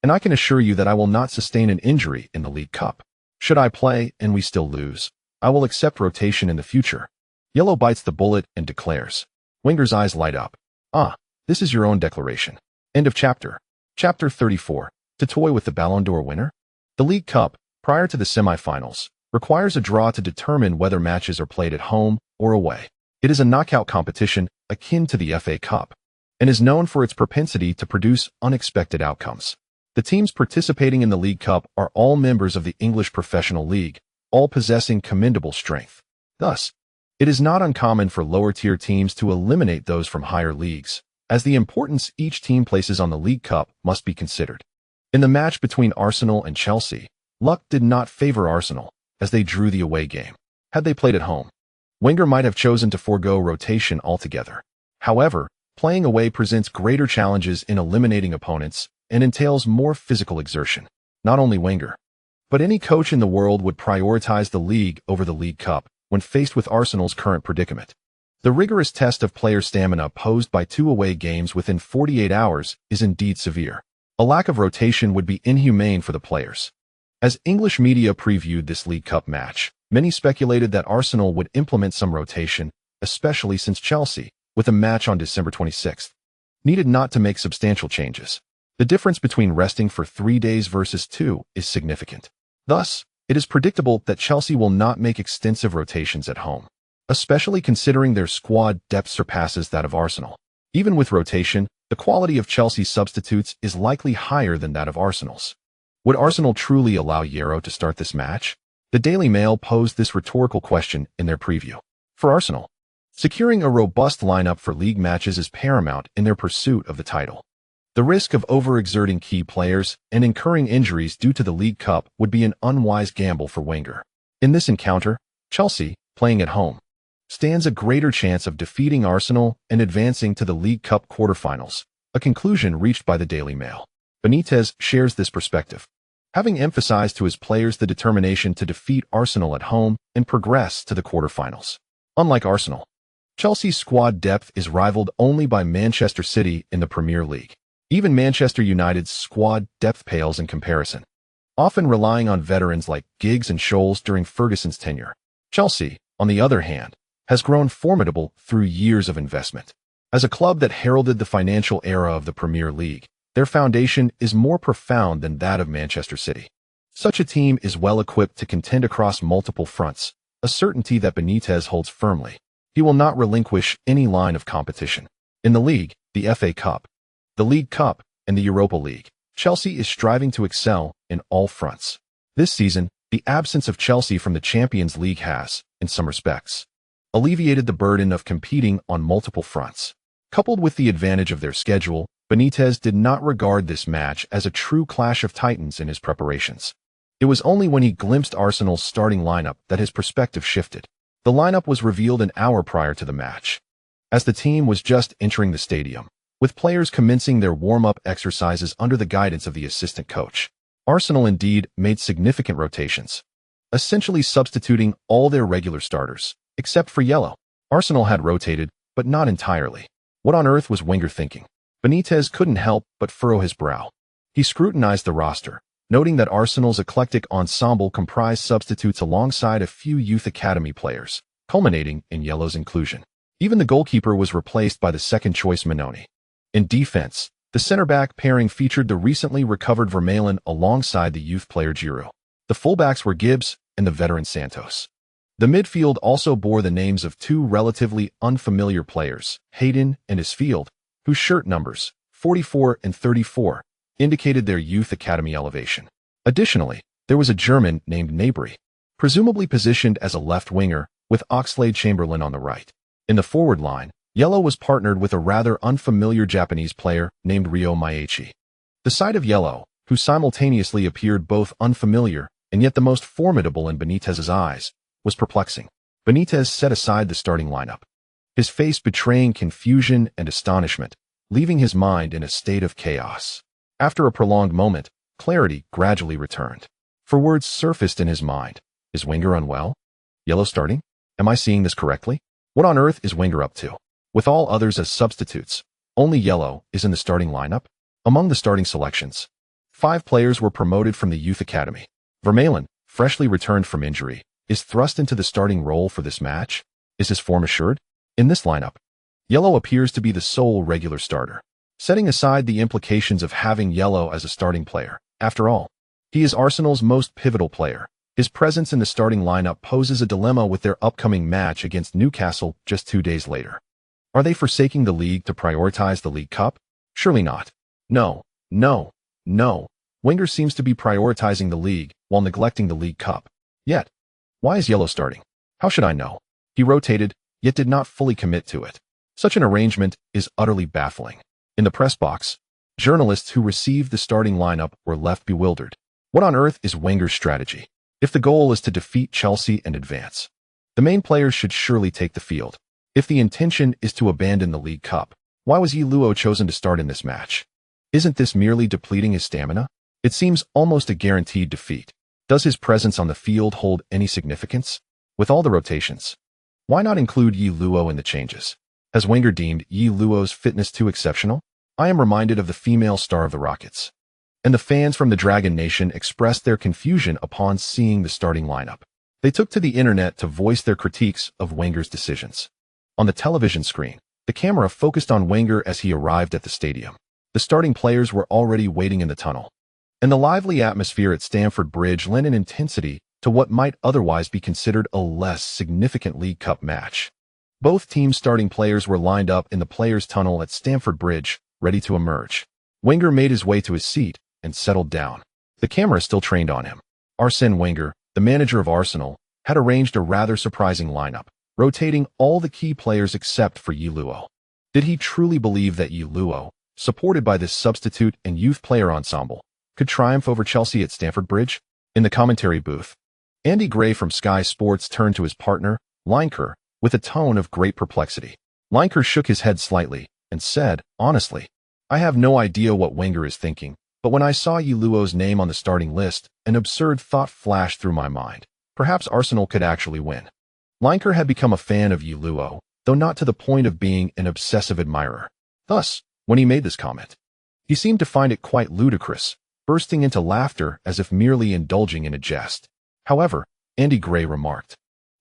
and I can assure you that I will not sustain an injury in the League Cup. Should I play and we still lose, I will accept rotation in the future." Yellow bites the bullet and declares. Wenger's eyes light up. "Ah, this is your own declaration." End of chapter. Chapter 34. To toy with the Ballon d'Or winner? The League Cup, prior to the semi-finals, requires a draw to determine whether matches are played at home or away. It is a knockout competition akin to the FA Cup, and is known for its propensity to produce unexpected outcomes. The teams participating in the League Cup are all members of the English Professional League, all possessing commendable strength. Thus, it is not uncommon for lower-tier teams to eliminate those from higher leagues, as the importance each team places on the League Cup must be considered. In the match between Arsenal and Chelsea, luck did not favor Arsenal, as they drew the away game. Had they played at home, Wenger might have chosen to forego rotation altogether. However, playing away presents greater challenges in eliminating opponents and entails more physical exertion. Not only Wenger, but any coach in the world would prioritize the league over the League Cup when faced with Arsenal's current predicament. The rigorous test of player stamina posed by 2 away games within 48 hours is indeed severe. A lack of rotation would be inhumane for the players. As English media previewed this League Cup match, many speculated that Arsenal would implement some rotation, especially since Chelsea, with a match on December 26th, needed not to make substantial changes. The difference between resting for 3 days versus 2 is significant. Thus, it is predictable that Chelsea will not make extensive rotations at home, especially considering their squad depth surpasses that of Arsenal. Even with rotation, the quality of Chelsea's substitutes is likely higher than that of Arsenal's. Would Arsenal truly allow Yero to start this match? The Daily Mail posed this rhetorical question in their preview. For Arsenal, securing a robust lineup for league matches is paramount in their pursuit of the title. The risk of overexerting key players and incurring injuries due to the League Cup would be an unwise gamble for Wenger. In this encounter, Chelsea, playing at home, stands a greater chance of defeating Arsenal and advancing to the League Cup quarterfinals, a conclusion reached by the Daily Mail. Benitez shares this perspective, having emphasized to his players the determination to defeat Arsenal at home and progress to the quarterfinals. Unlike Arsenal, Chelsea's squad depth is rivaled only by Manchester City in the Premier League. Even Manchester United's squad depth pales in comparison, often relying on veterans like Giggs and Scholes during Ferguson's tenure. Chelsea, on the other hand, has grown formidable through years of investment. As a club that heralded the financial era of the Premier League, their foundation is more profound than that of Manchester City. Such a team is well equipped to contend across multiple fronts, a certainty that Benitez holds firmly. He will not relinquish any line of competition. In the league, the FA Cup, the League Cup, and the Europa League, Chelsea is striving to excel in all fronts. This season, the absence of Chelsea from the Champions League has, in some respects, alleviated the burden of competing on multiple fronts. Coupled with the advantage of their schedule, Benitez did not regard this match as a true clash of titans in his preparations. It was only when he glimpsed Arsenal's starting lineup that his perspective shifted. The lineup was revealed an hour prior to the match, as the team was just entering the stadium, with players commencing their warm-up exercises under the guidance of the assistant coach. Arsenal indeed made significant rotations, essentially substituting all their regular starters, except for Yellow. Arsenal had rotated, but not entirely. What on earth was Wenger thinking? Benitez couldn't help but furrow his brow. He scrutinized the roster, noting that Arsenal's eclectic ensemble comprised substitutes alongside a few youth academy players, culminating in Yellow's inclusion. Even the goalkeeper was replaced by the second-choice Minoni. In defense, the center-back pairing featured the recently recovered Vermaelen alongside the youth player Giroud. The fullbacks were Gibbs and the veteran Santos. The midfield also bore the names of two relatively unfamiliar players, Hayden and Isfield, whose shirt numbers, 44 and 34, indicated their youth academy elevation. Additionally, there was a German named Gnabry, presumably positioned as a left winger, with Oxlade-Chamberlain on the right. In the forward line, Yellow was partnered with a rather unfamiliar Japanese player named Ryo Maichi. The sight of Yellow, who simultaneously appeared both unfamiliar and yet the most formidable in Benitez's eyes, was perplexing. Benitez set aside the starting lineup, his face betraying confusion and astonishment, leaving his mind in a state of chaos. After a prolonged moment, clarity gradually returned. For words surfaced in his mind. Is Wenger unwell? Yellow starting? Am I seeing this correctly? What on earth is Wenger up to? With all others as substitutes, only Yellow is in the starting lineup. Among the starting selections, 5 players were promoted from the youth academy. Vermaelen, freshly returned from injury, is thrust into the starting role for this match. Is his form assured? In this lineup, Yellow appears to be the sole regular starter. Setting aside the implications of having Yellow as a starting player, after all, he is Arsenal's most pivotal player. His presence in the starting lineup poses a dilemma with their upcoming match against Newcastle just 2 days later. Are they forsaking the league to prioritize the League Cup? Surely not. No. Wenger seems to be prioritizing the league while neglecting the League Cup. Yet, why is Yellow starting? How should I know? He rotated, yet did not fully commit to it. Such an arrangement is utterly baffling. In the press box, journalists who received the starting lineup were left bewildered. What on earth is Wenger's strategy? If the goal is to defeat Chelsea and advance, the main players should surely take the field. If the intention is to abandon the League Cup, why was Luo chosen to start in this match? Isn't this merely depleting his stamina? It seems almost a guaranteed defeat. Does his presence on the field hold any significance? With all the rotations, why not include Luo in the changes? Has Wenger deemed Luo's fitness too exceptional? I am reminded of the female star of the Rockets. And the fans from the Dragon Nation expressed their confusion upon seeing the starting lineup. They took to the internet to voice their critiques of Wenger's decisions. On the television screen, the camera focused on Wenger as he arrived at the stadium. The starting players were already waiting in the tunnel, and the lively atmosphere at Stamford Bridge lent an intensity to what might otherwise be considered a less significant League Cup match. Both teams' starting players were lined up in the players' tunnel at Stamford Bridge, ready to emerge. Wenger made his way to his seat and settled down. The camera still trained on him. Arsene Wenger, the manager of Arsenal, had arranged a rather surprising lineup, rotating all the key players except for Luo. Did he truly believe that Luo, supported by this substitute and youth player ensemble, could triumph over Chelsea at Stamford Bridge? In the commentary booth, Andy Gray from Sky Sports turned to his partner, Lineker, with a tone of great perplexity. Lineker shook his head slightly and said, honestly, I have no idea what Wenger is thinking, but when I saw Luo's name on the starting list, an absurd thought flashed through my mind. Perhaps Arsenal could actually win. Lineker had become a fan of Luo, though not to the point of being an obsessive admirer. Thus, when he made this comment, he seemed to find it quite ludicrous, bursting into laughter as if merely indulging in a jest. However, Andy Gray remarked,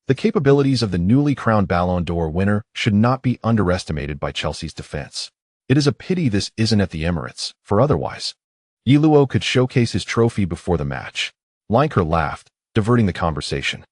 "The capabilities of the newly crowned Ballon d'Or winner should not be underestimated by Chelsea's defense. It is a pity this isn't at the Emirates, for otherwise, Luo could showcase his trophy before the match." Lineker laughed, diverting the conversation.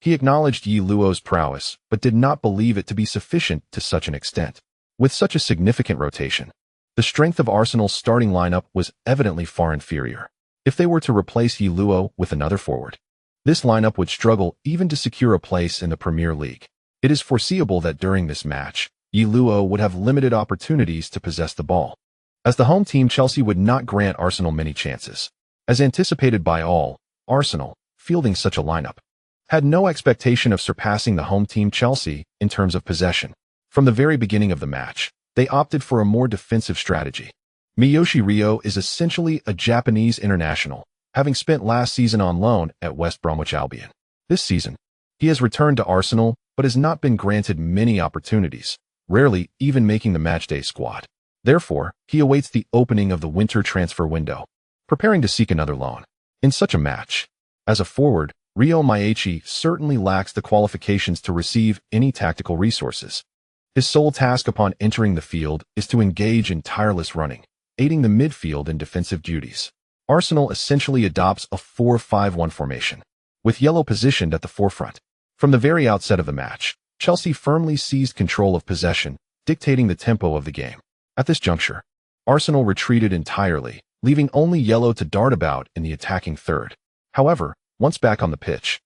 He acknowledged Luo's prowess, but did not believe it to be sufficient to such an extent. With such a significant rotation, the strength of Arsenal's starting lineup was evidently far inferior. If they were to replace Luo with another forward, this lineup would struggle even to secure a place in the Premier League. It is foreseeable that during this match, Luo would have limited opportunities to possess the ball. As the home team, Chelsea would not grant Arsenal many chances. As anticipated by all, Arsenal, fielding such a lineup, had no expectation of surpassing the home team Chelsea in terms of possession. From the very beginning of the match, they opted for a more defensive strategy. Miyoshi Ryo is essentially a Japanese international, having spent last season on loan at West Bromwich Albion. This season, he has returned to Arsenal but has not been granted many opportunities, rarely even making the matchday squad. Therefore, he awaits the opening of the winter transfer window, preparing to seek another loan. In such a match, as a forward, Ryo Miyachi certainly lacks the qualifications to receive any tactical resources. His sole task upon entering the field is to engage in tireless running, aiding the midfield in defensive duties. Arsenal essentially adopts a 4-5-1 formation, with Yellow positioned at the forefront. From the very outset of the match, Chelsea firmly seized control of possession, dictating the tempo of the game. At this juncture, Arsenal retreated entirely, leaving only Yellow to dart about in the attacking third. However, once back on the pitch,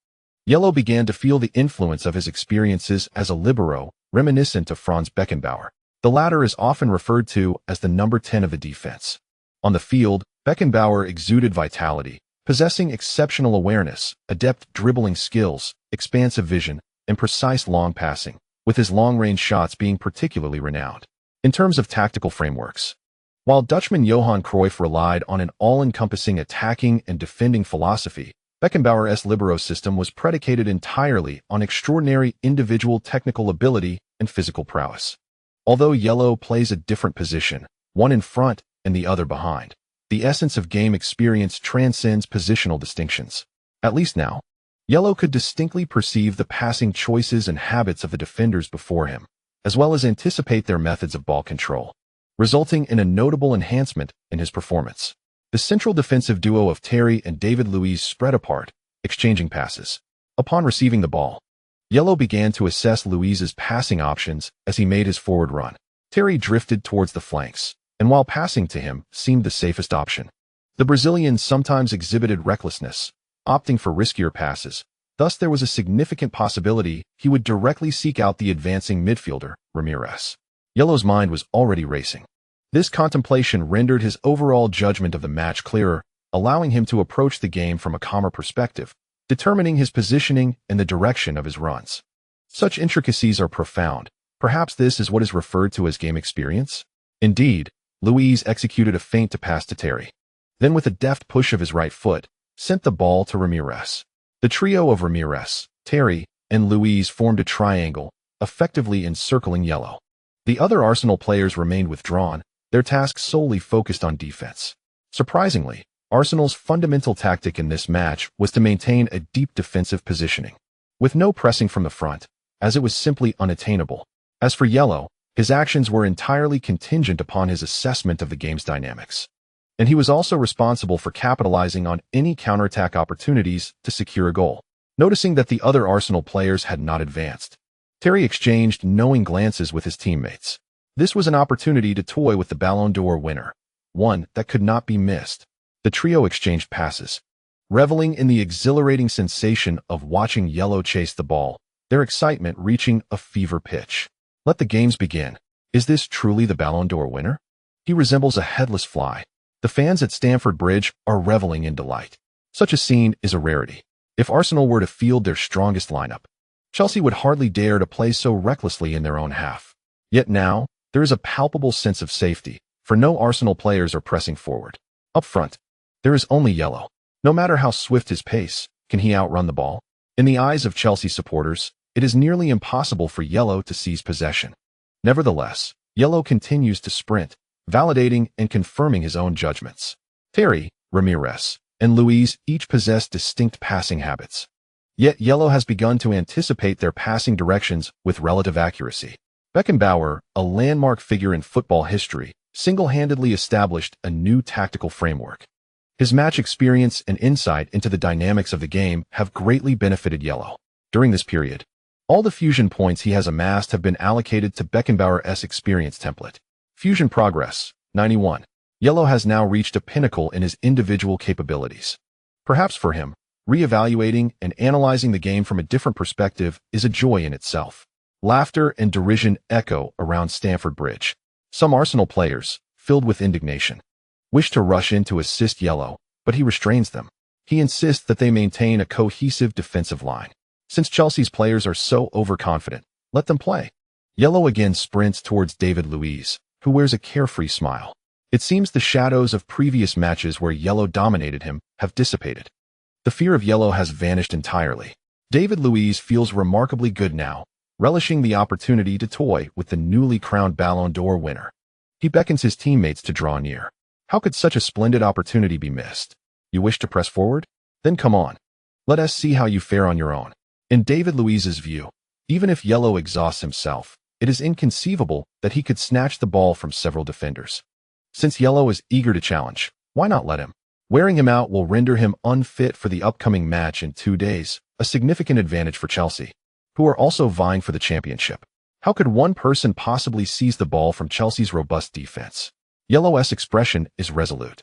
Yellow began to feel the influence of his experiences as a libero, reminiscent of Franz Beckenbauer. The latter is often referred to as the number 10 of the defense. On the field, Beckenbauer exuded vitality, possessing exceptional awareness, adept dribbling skills, expansive vision, and precise long passing, with his long-range shots being particularly renowned. In terms of tactical frameworks, while Dutchman Johan Cruyff relied on an all-encompassing attacking and defending philosophy, Beckenbauer's libero system was predicated entirely on extraordinary individual technical ability and physical prowess. Although Yellow plays a different position, one in front and the other behind, the essence of game experience transcends positional distinctions. At least now, Yellow could distinctly perceive the passing choices and habits of the defenders before him, as well as anticipate their methods of ball control, resulting in a notable enhancement in his performance. The central defensive duo of Terry and David Luiz spread apart, exchanging passes. Upon receiving the ball, Yellow began to assess Luiz's passing options as he made his forward run. Terry drifted towards the flanks, and while passing to him seemed the safest option. The Brazilian sometimes exhibited recklessness, opting for riskier passes. Thus, there was a significant possibility he would directly seek out the advancing midfielder, Ramirez. Yellow's mind was already racing. This contemplation rendered his overall judgment of the match clearer, allowing him to approach the game from a calmer perspective, determining his positioning and the direction of his runs. Such intricacies are profound. Perhaps this is what is referred to as game experience? Indeed, Luiz executed a feint to pass to Terry. Then with a deft push of his right foot, sent the ball to Ramirez. The trio of Ramirez, Terry, and Luiz formed a triangle, effectively encircling Yellow. The other Arsenal players remained withdrawn, their task solely focused on defense. Surprisingly, Arsenal's fundamental tactic in this match was to maintain a deep defensive positioning, with no pressing from the front, as it was simply unattainable. As for Yellow, his actions were entirely contingent upon his assessment of the game's dynamics, and he was also responsible for capitalizing on any counterattack opportunities to secure a goal. Noticing that the other Arsenal players had not advanced, Terry exchanged knowing glances with his teammates. This was an opportunity to toy with the Ballon d'Or winner, one that could not be missed. The trio exchanged passes, reveling in the exhilarating sensation of watching Yellow chase the ball, their excitement reaching a fever pitch. Let the games begin. Is this truly the Ballon d'Or winner? He resembles a headless fly. The fans at Stamford Bridge are reveling in delight. Such a scene is a rarity. If Arsenal were to field their strongest lineup, Chelsea would hardly dare to play so recklessly in their own half. Yet now, there is a palpable sense of safety, for no Arsenal players are pressing forward. Up front, there is only Yellow. No matter how swift his pace, can he outrun the ball? In the eyes of Chelsea supporters, it is nearly impossible for yellow to seize possession. Nevertheless, yellow continues to sprint, validating and confirming his own judgments. Terry, Ramirez, and Luis each possess distinct passing habits. Yet yellow has begun to anticipate their passing directions with relative accuracy. Beckenbauer, a landmark figure in football history, single-handedly established a new tactical framework. His match experience and insight into the dynamics of the game have greatly benefited yellow. During this period, all the fusion points he has amassed have been allocated to Beckenbauer's experience template. Fusion progress, 91. Yellow has now reached a pinnacle in his individual capabilities. Perhaps for him, re-evaluating and analyzing the game from a different perspective is a joy in itself. Laughter and derision echo around Stamford Bridge. Some Arsenal players, filled with indignation, wish to rush in to assist yellow, but he restrains them. He insists that they maintain a cohesive defensive line. Since Chelsea's players are so overconfident, let them play. Yellow again sprints towards David Luiz, who wears a carefree smile. It seems the shadows of previous matches where yellow dominated him have dissipated. The fear of yellow has vanished entirely. David Luiz feels remarkably good now, relishing the opportunity to toy with the newly crowned Ballon d'Or winner. He beckons his teammates to draw near. How could such a splendid opportunity be missed? You wish to press forward? Then come on. Let us see how you fare on your own. In David Luiz's view, even if yellow exhausts himself, it is inconceivable that he could snatch the ball from several defenders. Since yellow is eager to challenge, why not let him? Wearing him out will render him unfit for the upcoming match in 2 days, a significant advantage for Chelsea, who are also vying for the championship. How could one person possibly seize the ball from Chelsea's robust defense? Yellow's expression is resolute.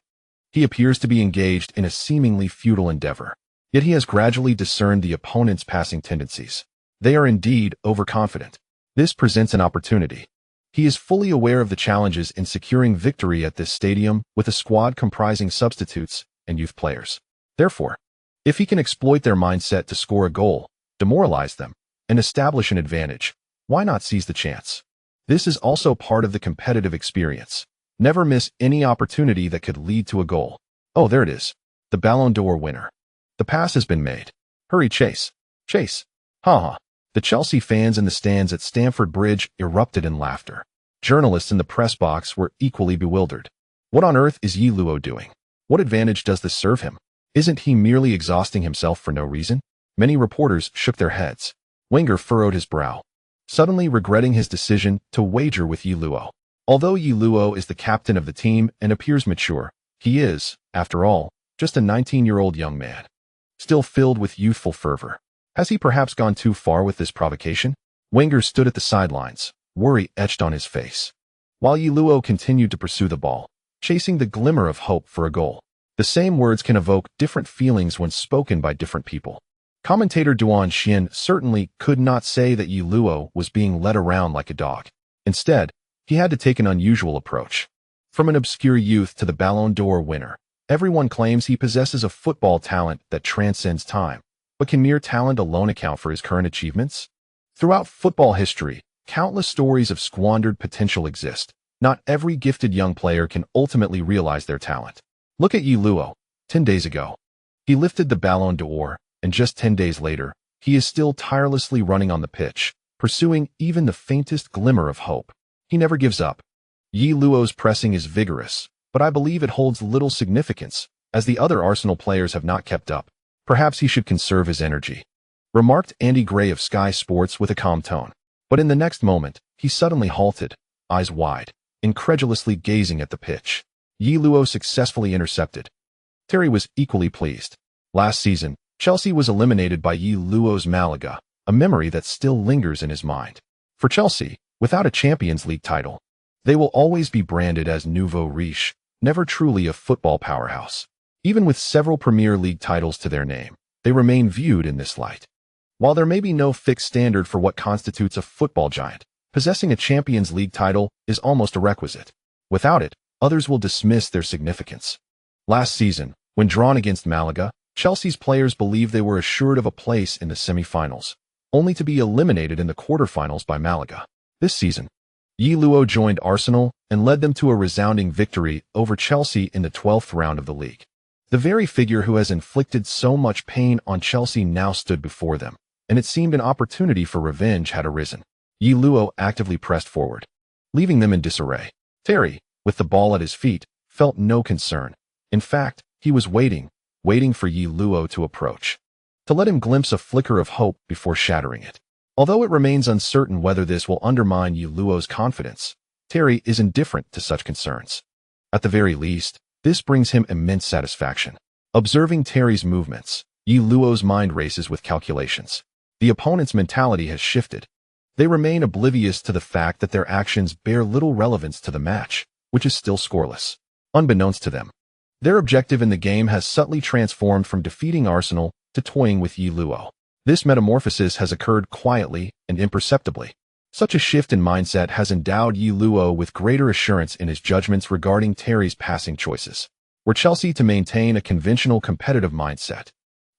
He appears to be engaged in a seemingly futile endeavor, yet he has gradually discerned the opponent's passing tendencies. They are indeed overconfident. This presents an opportunity. He is fully aware of the challenges in securing victory at this stadium with a squad comprising substitutes and youth players. Therefore, if he can exploit their mindset to score a goal, demoralize them, and establish an advantage, why not seize the chance? This is also part of the competitive experience. Never miss any opportunity that could lead to a goal. Oh, there it is. The Ballon d'Or winner. The pass has been made. Hurry, Chase. Chase. Ha. The Chelsea fans in the stands at Stamford Bridge erupted in laughter. Journalists in the press box were equally bewildered. What on earth is Yi Luo doing? What advantage does this serve him? Isn't he merely exhausting himself for no reason? Many reporters shook their heads. Wenger furrowed his brow, suddenly regretting his decision to wager with Yi Luo. Although Yi Luo is the captain of the team and appears mature, he is, after all, just a 19-year-old young man, still filled with youthful fervor. Has he perhaps gone too far with this provocation? Wenger stood at the sidelines, worry etched on his face, while Yi Luo continued to pursue the ball, chasing the glimmer of hope for a goal. The same words can evoke different feelings when spoken by different people. Commentator Duan Xin certainly could not say that Yi Luo was being led around like a dog. Instead, he had to take an unusual approach. From an obscure youth to the Ballon d'Or winner, everyone claims he possesses a football talent that transcends time. But can mere talent alone account for his current achievements? Throughout football history, countless stories of squandered potential exist. Not every gifted young player can ultimately realize their talent. Look at Yi Luo. 10 days ago, he lifted the Ballon d'Or, and just 10 days later, he is still tirelessly running on the pitch, pursuing even the faintest glimmer of hope. He never gives up. Yi Luo's pressing is vigorous, but I believe it holds little significance, as the other Arsenal players have not kept up. Perhaps he should conserve his energy, remarked Andy Gray of Sky Sports with a calm tone. But in the next moment, he suddenly halted, eyes wide, incredulously gazing at the pitch. Yi Luo successfully intercepted. Terry was equally pleased. Last season, Chelsea was eliminated by Yi Luo's Malaga, a memory that still lingers in his mind. For Chelsea, without a Champions League title, they will always be branded as nouveau riche, never truly a football powerhouse. Even with several Premier League titles to their name, they remain viewed in this light. While there may be no fixed standard for what constitutes a football giant, possessing a Champions League title is almost a requisite. Without it, others will dismiss their significance. Last season, when drawn against Malaga, Chelsea's players believed they were assured of a place in the semi-finals, only to be eliminated in the quarterfinals by Malaga. This season, Yi Luo joined Arsenal and led them to a resounding victory over Chelsea in the 12th round of the league. The very figure who has inflicted so much pain on Chelsea now stood before them, and it seemed an opportunity for revenge had arisen. Yi Luo actively pressed forward, leaving them in disarray. Terry, with the ball at his feet, felt no concern. In fact, he was waiting for Yi Luo to approach, to let him glimpse a flicker of hope before shattering it. Although it remains uncertain whether this will undermine Yi Luo's confidence, Terry is indifferent to such concerns. At the very least, this brings him immense satisfaction. Observing Terry's movements, Yi Luo's mind races with calculations. The opponent's mentality has shifted. They remain oblivious to the fact that their actions bear little relevance to the match, which is still scoreless. Unbeknownst to them, their objective in the game has subtly transformed from defeating Arsenal to toying with Yi Luo. This metamorphosis has occurred quietly and imperceptibly. Such a shift in mindset has endowed Yi Luo with greater assurance in his judgments regarding Terry's passing choices. Were Chelsea to maintain a conventional competitive mindset,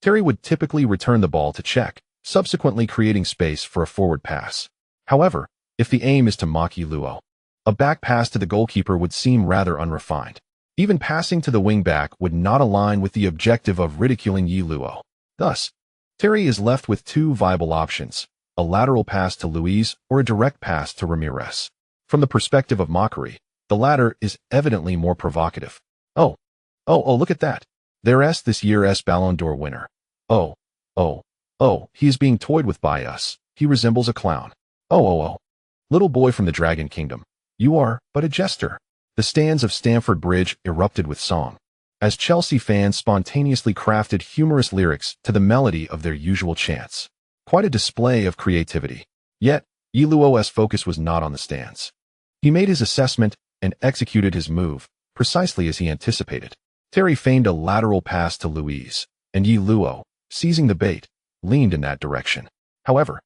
Terry would typically return the ball to check, subsequently creating space for a forward pass. However, if the aim is to mock Yi Luo, a back pass to the goalkeeper would seem rather unrefined. Even passing to the wing-back would not align with the objective of ridiculing Yi Luo. Thus, Terry is left with two viable options: a lateral pass to Luiz or a direct pass to Ramirez. From the perspective of mockery, the latter is evidently more provocative. Oh, look at that. There's this year's Ballon d'Or winner. Oh, he is being toyed with by us. He resembles a clown. Oh. Little boy from the Dragon Kingdom, you are but a jester. The stands of Stamford Bridge erupted with song, as Chelsea fans spontaneously crafted humorous lyrics to the melody of their usual chants. Quite a display of creativity. Yet, Yi Luo's focus was not on the stands. He made his assessment and executed his move, precisely as he anticipated. Terry feigned a lateral pass to Luiz, and Yi Luo, seizing the bait, leaned in that direction. However,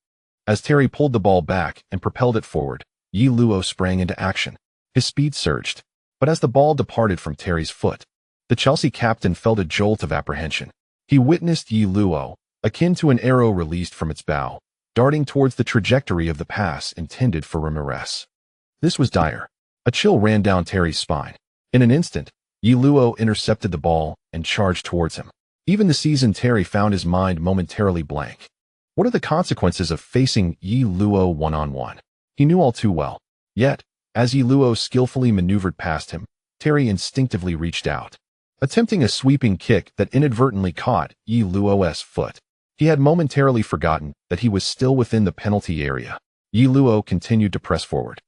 as Terry pulled the ball back and propelled it forward, Yi Luo sprang into action. His speed surged, but as the ball departed from Terry's foot, the Chelsea captain felt a jolt of apprehension. He witnessed Yi Luo, akin to an arrow released from its bow, darting towards the trajectory of the pass intended for Ramirez. This was dire. A chill ran down Terry's spine. In an instant, Yi Luo intercepted the ball and charged towards him. Even the seasoned Terry found his mind momentarily blank. What are the consequences of facing Yi Luo one-on-one? He knew all too well. Yet, as Yi Luo skillfully maneuvered past him, Terry instinctively reached out, attempting a sweeping kick that inadvertently caught Yi Luo's foot. He had momentarily forgotten that he was still within the penalty area. Yi Luo continued to press forward,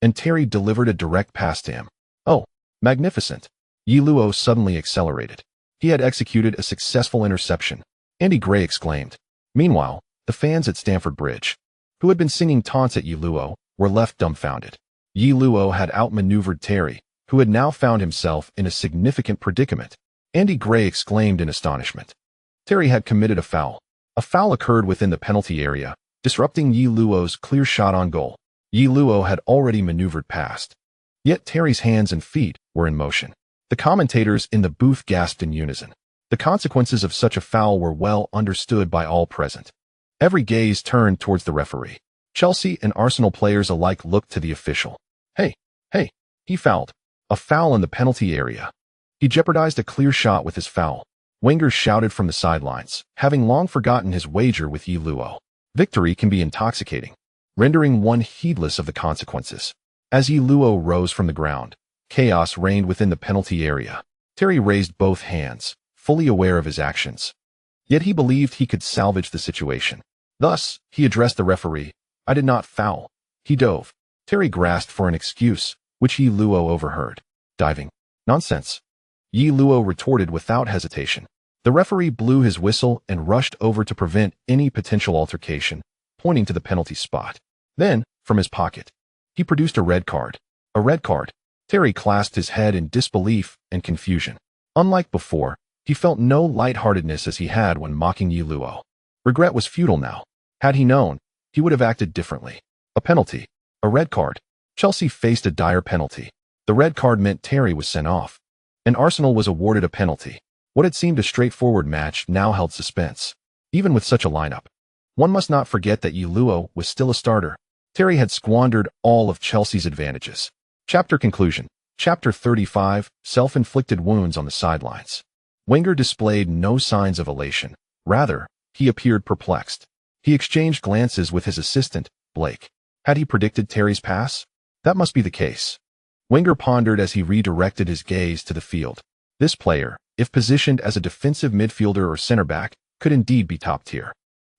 and Terry delivered a direct pass to him. Oh, magnificent! Yi Luo suddenly accelerated. He had executed a successful interception. Andy Gray exclaimed. Meanwhile, the fans at Stamford Bridge, who had been singing taunts at Yi Luo, were left dumbfounded. Yi Luo had outmaneuvered Terry, who had now found himself in a significant predicament. Andy Gray exclaimed in astonishment. Terry had committed a foul. A foul occurred within the penalty area, disrupting Yi Luo's clear shot on goal. Yi Luo had already maneuvered past. Yet Terry's hands and feet were in motion. The commentators in the booth gasped in unison. The consequences of such a foul were well understood by all present. Every gaze turned towards the referee. Chelsea and Arsenal players alike looked to the official. Hey, he fouled. A foul in the penalty area. He jeopardized a clear shot with his foul. Wenger shouted from the sidelines, having long forgotten his wager with Yi Luo. Victory can be intoxicating, rendering one heedless of the consequences. As Yi Luo rose from the ground, chaos reigned within the penalty area. Terry raised both hands, fully aware of his actions. Yet he believed he could salvage the situation. Thus, he addressed the referee. I did not foul. He dove. Terry grasped for an excuse, which Yi Luo overheard. Diving. Nonsense. Yi Luo retorted without hesitation. The referee blew his whistle and rushed over to prevent any potential altercation, pointing to the penalty spot. Then, from his pocket, he produced a red card. A red card. Terry clasped his head in disbelief and confusion. Unlike before, he felt no lightheartedness as he had when mocking Yi Luo. Regret was futile now. Had he known, he would have acted differently. A penalty. A red card. Chelsea faced a dire penalty. The red card meant Terry was sent off, and Arsenal was awarded a penalty. What had seemed a straightforward match now held suspense. Even with such a lineup, one must not forget that Yi Luo was still a starter. Terry had squandered all of Chelsea's advantages. Chapter conclusion. Chapter 35, Self-inflicted wounds on the sidelines. Wenger displayed no signs of elation. Rather, he appeared perplexed. He exchanged glances with his assistant, Blake. Had he predicted Terry's pass? That must be the case. Wenger pondered as he redirected his gaze to the field. This player, if positioned as a defensive midfielder or center back, could indeed be top tier.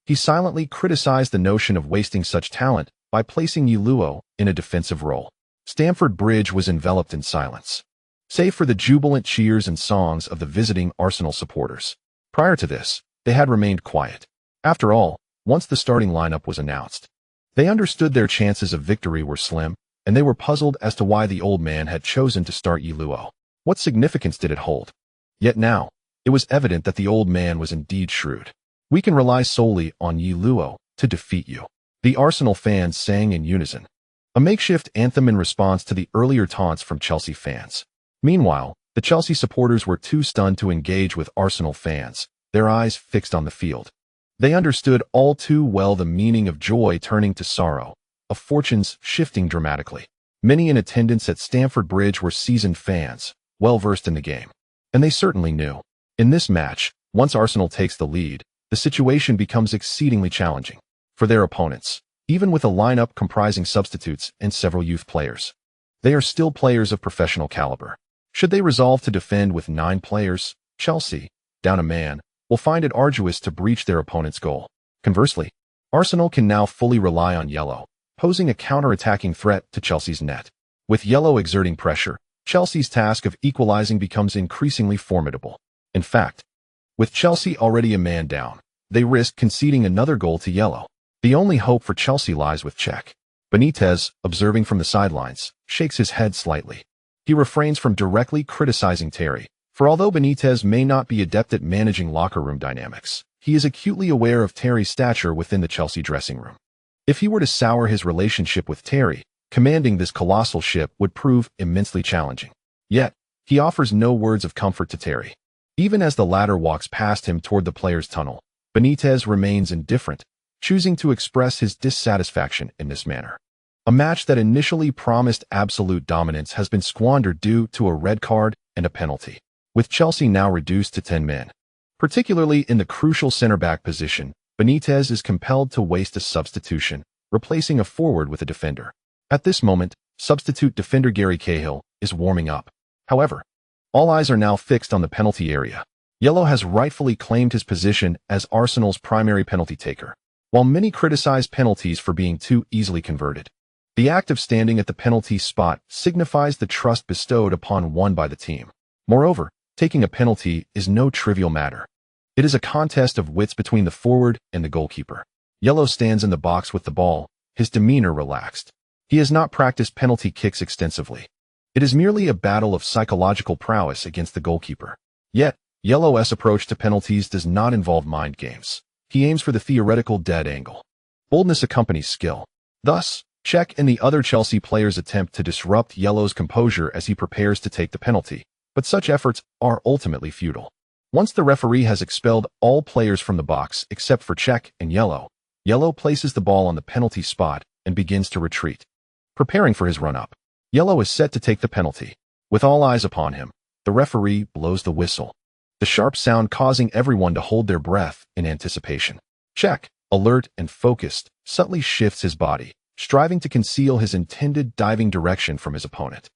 He silently criticized the notion of wasting such talent by placing Luo in a defensive role. Stamford Bridge was enveloped in silence, save for the jubilant cheers and songs of the visiting Arsenal supporters. Prior to this, they had remained quiet. After all, once the starting lineup was announced, they understood their chances of victory were slim, and they were puzzled as to why the old man had chosen to start Luo. What significance did it hold? Yet now, it was evident that the old man was indeed shrewd. We can rely solely on Luo to defeat you, the Arsenal fans sang in unison, a makeshift anthem in response to the earlier taunts from Chelsea fans. Meanwhile, the Chelsea supporters were too stunned to engage with Arsenal fans, their eyes fixed on the field. They understood all too well the meaning of joy turning to sorrow, of fortunes shifting dramatically. Many in attendance at Stamford Bridge were seasoned fans, well-versed in the game. And they certainly knew. In this match, once Arsenal takes the lead, the situation becomes exceedingly challenging for their opponents, even with a lineup comprising substitutes and several youth players. They are still players of professional caliber. Should they resolve to defend with 9 players, Chelsea, down a man, will find it arduous to breach their opponent's goal. Conversely, Arsenal can now fully rely on Yellow, posing a counter-attacking threat to Chelsea's net. With Yellow exerting pressure, Chelsea's task of equalizing becomes increasingly formidable. In fact, with Chelsea already a man down, they risk conceding another goal to Yellow. The only hope for Chelsea lies with Cech. Benitez, observing from the sidelines, shakes his head slightly. He refrains from directly criticizing Terry, for although Benitez may not be adept at managing locker room dynamics, he is acutely aware of Terry's stature within the Chelsea dressing room. If he were to sour his relationship with Terry, commanding this colossal ship would prove immensely challenging. Yet, he offers no words of comfort to Terry. Even as the latter walks past him toward the players' tunnel, Benitez remains indifferent, choosing to express his dissatisfaction in this manner. A match that initially promised absolute dominance has been squandered due to a red card and a penalty, with Chelsea now reduced to 10 men. Particularly in the crucial center-back position, Benitez is compelled to waste a substitution, replacing a forward with a defender. At this moment, substitute defender Gary Cahill is warming up. However, all eyes are now fixed on the penalty area. Yellow has rightfully claimed his position as Arsenal's primary penalty taker. While many criticize penalties for being too easily converted, the act of standing at the penalty spot signifies the trust bestowed upon one by the team. Moreover, taking a penalty is no trivial matter. It is a contest of wits between the forward and the goalkeeper. Yellow stands in the box with the ball, his demeanor relaxed. He has not practiced penalty kicks extensively. It is merely a battle of psychological prowess against the goalkeeper. Yet, Yellow's approach to penalties does not involve mind games. He aims for the theoretical dead angle. Boldness accompanies skill. Thus, Cech and the other Chelsea players attempt to disrupt Yellow's composure as he prepares to take the penalty, but such efforts are ultimately futile. Once the referee has expelled all players from the box except for Cech and Yellow, Yellow places the ball on the penalty spot and begins to retreat. Preparing for his run-up, Yellow is set to take the penalty. With all eyes upon him, the referee blows the whistle, the sharp sound causing everyone to hold their breath in anticipation. Cech, alert and focused, subtly shifts his body, striving to conceal his intended diving direction from his opponent.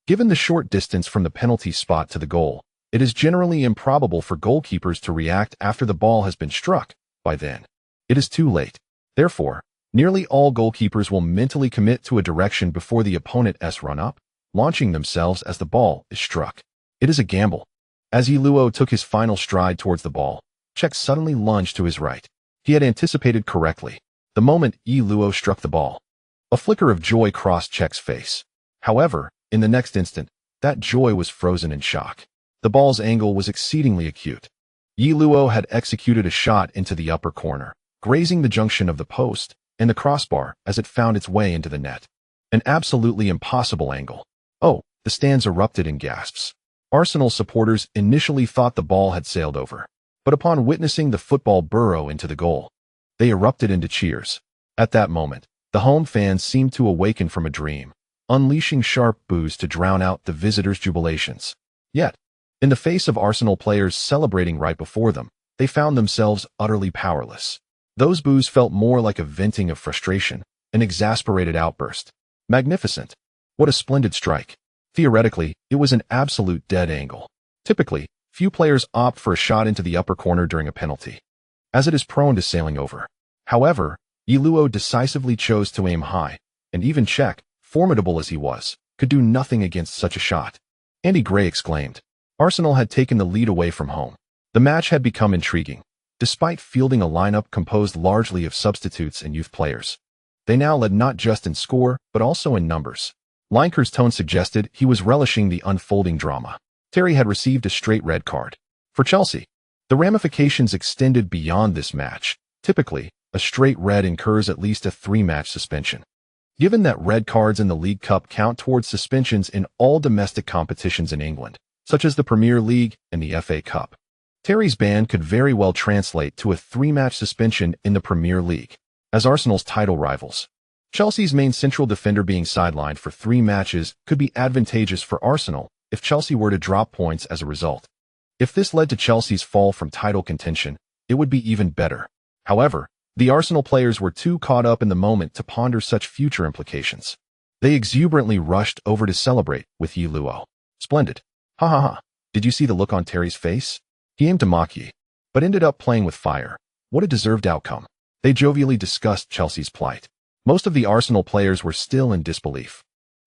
Given the short distance from the penalty spot to the goal, it is generally improbable for goalkeepers to react after the ball has been struck. By then, it is too late. Therefore, nearly all goalkeepers will mentally commit to a direction before the opponent's run-up, launching themselves as the ball is struck. It is a gamble. As Luo took his final stride towards the ball, Cech suddenly lunged to his right. He had anticipated correctly. The moment Luo struck the ball, a flicker of joy crossed Cech's face. However, in the next instant, that joy was frozen in shock. The ball's angle was exceedingly acute. Luo had executed a shot into the upper corner, grazing the junction of the post and the crossbar as it found its way into the net. An absolutely impossible angle. Oh, the stands erupted in gasps. Arsenal supporters initially thought the ball had sailed over, but upon witnessing the football burrow into the goal, they erupted into cheers. At that moment, the home fans seemed to awaken from a dream, unleashing sharp boos to drown out the visitors' jubilations. Yet, in the face of Arsenal players celebrating right before them, they found themselves utterly powerless. Those boos felt more like a venting of frustration, an exasperated outburst. Magnificent. What a splendid strike. Theoretically, it was an absolute dead angle. Typically, few players opt for a shot into the upper corner during a penalty, as it is prone to sailing over. However, Iluo decisively chose to aim high, and even Czech, formidable as he was, could do nothing against such a shot. Andy Gray exclaimed. Arsenal had taken the lead away from home. The match had become intriguing. Despite fielding a lineup composed largely of substitutes and youth players, they now led not just in score, but also in numbers. Lineker's tone suggested he was relishing the unfolding drama. Terry had received a straight red card. For Chelsea, the ramifications extended beyond this match. Typically, a straight red incurs at least a 3-match suspension. Given that red cards in the League Cup count towards suspensions in all domestic competitions in England, such as the Premier League and the FA Cup, Terry's ban could very well translate to a 3-match suspension in the Premier League. As Arsenal's title rivals, Chelsea's main central defender being sidelined for 3 matches could be advantageous for Arsenal if Chelsea were to drop points as a result. If this led to Chelsea's fall from title contention, it would be even better. However, the Arsenal players were too caught up in the moment to ponder such future implications. They exuberantly rushed over to celebrate with Yi Luo. Splendid. Ha ha ha. Did you see the look on Terry's face? He aimed to mock Yi, but ended up playing with fire. What a deserved outcome. They jovially discussed Chelsea's plight. Most of the Arsenal players were still in disbelief.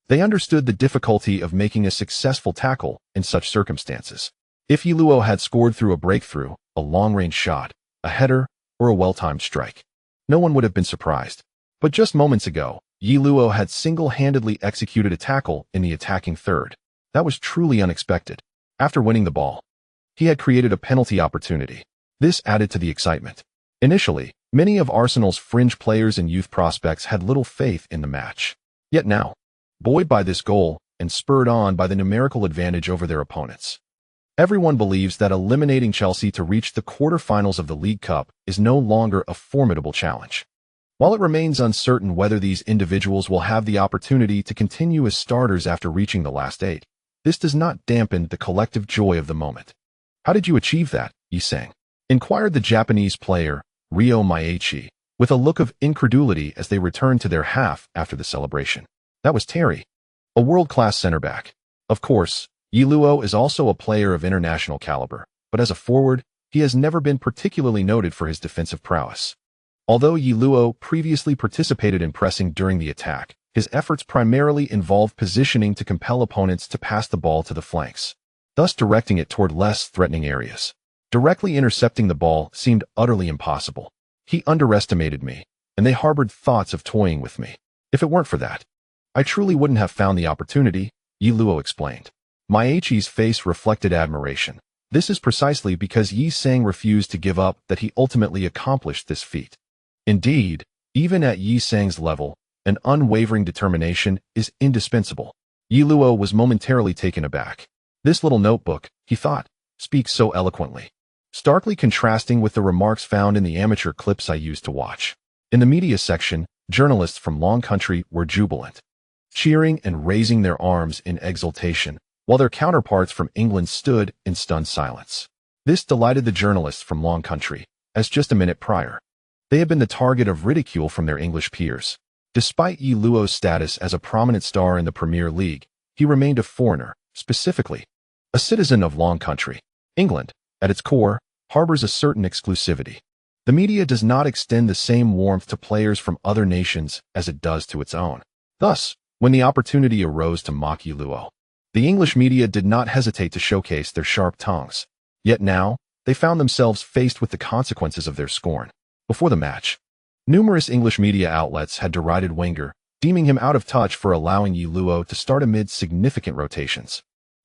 They understood the difficulty of making a successful tackle in such circumstances. If Yi Luo had scored through a breakthrough, a long-range shot, a header, or a well-timed strike, no one would have been surprised. But just moments ago, Yi Luo had single-handedly executed a tackle in the attacking third. That was truly unexpected. After winning the ball, he had created a penalty opportunity. This added to the excitement. Initially, many of Arsenal's fringe players and youth prospects had little faith in the match. Yet now, buoyed by this goal and spurred on by the numerical advantage over their opponents, everyone believes that eliminating Chelsea to reach the quarter-finals of the League Cup is no longer a formidable challenge. While it remains uncertain whether these individuals will have the opportunity to continue as starters after reaching the last 8, this does not dampen the collective joy of the moment. How did you achieve that, Yi-sang? Inquired the Japanese player, Ryo Maichi, with a look of incredulity as they returned to their half after the celebration. That was Terry, a world-class center-back. Of course, Yi Luo is also a player of international caliber, but as a forward, he has never been particularly noted for his defensive prowess. Although Yi Luo previously participated in pressing during the attack, his efforts primarily involved positioning to compel opponents to pass the ball to the flanks, thus directing it toward less threatening areas. Directly intercepting the ball seemed utterly impossible. He underestimated me, and they harbored thoughts of toying with me. If it weren't for that, I truly wouldn't have found the opportunity, Yi Luo explained. Maichi's face reflected admiration. This is precisely because Yi Sang refused to give up that he ultimately accomplished this feat. Indeed, even at Yi Sang's level, an unwavering determination is indispensable. Yi Luo was momentarily taken aback. This little notebook, he thought, speaks so eloquently, starkly contrasting with the remarks found in the amateur clips I used to watch. In the media section, journalists from Long Country were jubilant, cheering and raising their arms in exultation, while their counterparts from England stood in stunned silence. This delighted the journalists from Long Country, as just a minute prior, they had been the target of ridicule from their English peers. Despite Yi Luo's status as a prominent star in the Premier League, he remained a foreigner, specifically a citizen of Long Country. England, at its core, harbors a certain exclusivity. The media does not extend the same warmth to players from other nations as it does to its own. Thus, when the opportunity arose to mock Yi Luo, the English media did not hesitate to showcase their sharp tongues. Yet now, they found themselves faced with the consequences of their scorn. Before the match, numerous English media outlets had derided Wenger, deeming him out of touch for allowing Yi Luo to start amid significant rotations.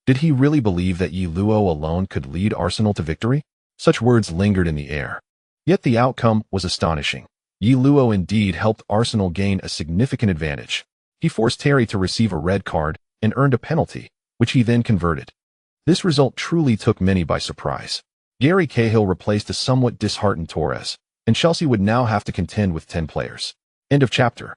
Did he really believe that Yi Luo alone could lead Arsenal to victory? Such words lingered in the air. Yet the outcome was astonishing. Yi Luo indeed helped Arsenal gain a significant advantage. He forced Terry to receive a red card and earned a penalty, which he then converted. This result truly took many by surprise. Gary Cahill replaced a somewhat disheartened Torres, and Chelsea would now have to contend with 10 players. End of chapter.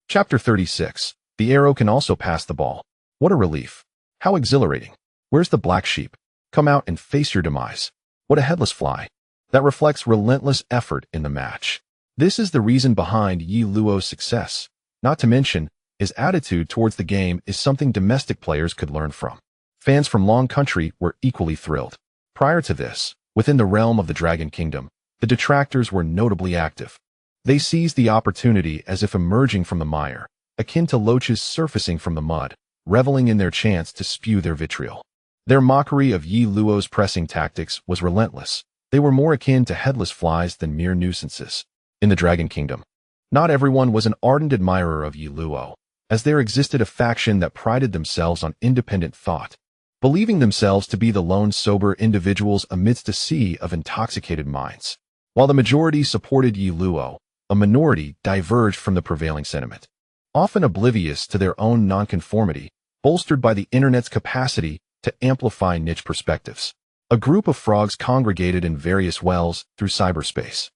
Chapter 36. The arrow can also pass the ball. What a relief. How exhilarating. Where's the black sheep? Come out and face your demise. What a headless fly. That reflects relentless effort in the match. This is the reason behind Yi Luo's success. Not to mention, his attitude towards the game is something domestic players could learn from. Fans from Long Country were equally thrilled. Prior to this, within the realm of the Dragon Kingdom, the detractors were notably active. They seized the opportunity as if emerging from the mire, akin to loaches surfacing from the mud, reveling in their chance to spew their vitriol. Their mockery of Yi Luo's pressing tactics was relentless. They were more akin to headless flies than mere nuisances. In the Dragon Kingdom, not everyone was an ardent admirer of Yi Luo, as there existed a faction that prided themselves on independent thought, believing themselves to be the lone sober individuals amidst a sea of intoxicated minds. While the majority supported Yi Luo, a minority diverged from the prevailing sentiment, often oblivious to their own nonconformity, bolstered by the internet's capacity to amplify niche perspectives. A group of frogs congregated in various wells through cyberspace,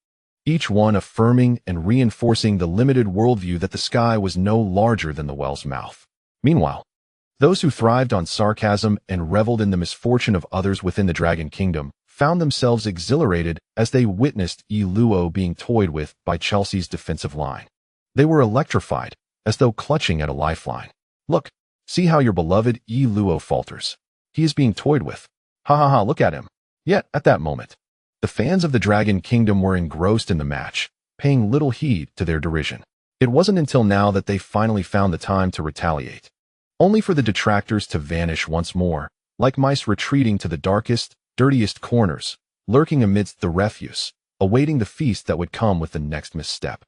each one affirming and reinforcing the limited worldview that the sky was no larger than the well's mouth. Meanwhile, those who thrived on sarcasm and reveled in the misfortune of others within the Dragon Kingdom found themselves exhilarated as they witnessed Yi Luo being toyed with by Chelsea's defensive line. They were electrified, as though clutching at a lifeline. Look, see how your beloved Yi Luo falters. He is being toyed with. Ha ha ha, look at him. Yet, at that moment, the fans of the Dragon Kingdom were engrossed in the match, paying little heed to their derision. It wasn't until now that they finally found the time to retaliate, only for the detractors to vanish once more, like mice retreating to the darkest, dirtiest corners, lurking amidst the refuse, awaiting the feast that would come with the next misstep.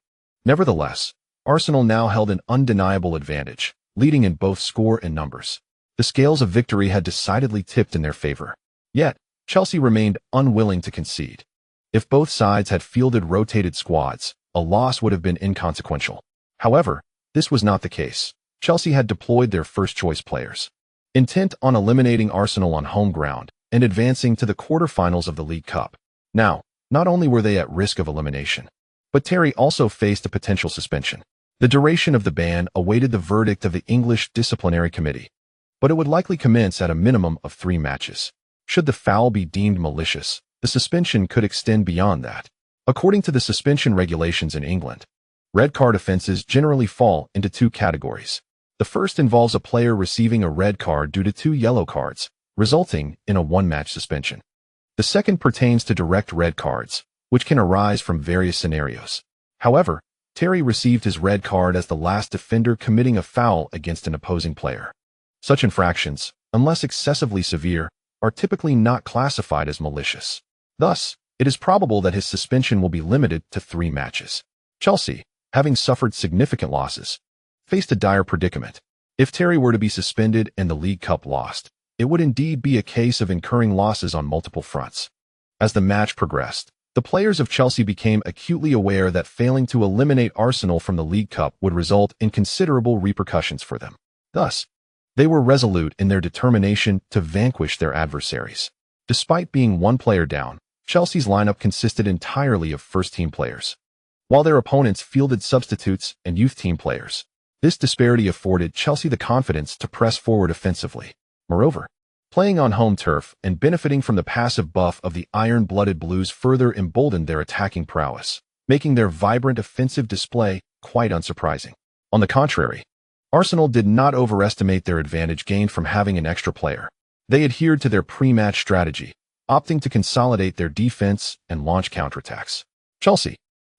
Nevertheless, Arsenal now held an undeniable advantage, leading in both score and numbers. The scales of victory had decidedly tipped in their favor. Yet, Chelsea remained unwilling to concede. If both sides had fielded rotated squads, a loss would have been inconsequential. However, this was not the case. Chelsea had deployed their first-choice players, intent on eliminating Arsenal on home ground and advancing to the quarterfinals of the League Cup. Now, not only were they at risk of elimination, but Terry also faced a potential suspension. The duration of the ban awaited the verdict of the English Disciplinary Committee, but it would likely commence at a minimum of 3 matches. Should the foul be deemed malicious, the suspension could extend beyond that. According to the suspension regulations in England, red card offenses generally fall into 2 categories. The first involves a player receiving a red card due to 2 yellow cards, resulting in a 1-match suspension. The second pertains to direct red cards, which can arise from various scenarios. However, Terry received his red card as the last defender committing a foul against an opposing player. Such infractions, unless excessively severe, are typically not classified as malicious. Thus, it is probable that his suspension will be limited to 3 matches. Chelsea, having suffered significant losses, faced a dire predicament. If Terry were to be suspended and the League Cup lost, it would indeed be a case of incurring losses on multiple fronts. As the match progressed, the players of Chelsea became acutely aware that failing to eliminate Arsenal from the League Cup would result in considerable repercussions for them. Thus, they were resolute in their determination to vanquish their adversaries. Despite being 1 player down, Chelsea's lineup consisted entirely of first-team players, while their opponents fielded substitutes and youth team players. This disparity afforded Chelsea the confidence to press forward offensively. Moreover, playing on home turf and benefiting from the passive buff of the iron-blooded Blues further emboldened their attacking prowess, making their vibrant offensive display quite unsurprising. On the contrary, Arsenal did not overestimate their advantage gained from having an extra player. They adhered to their pre-match strategy, opting to consolidate their defense and launch counterattacks. Chelsea,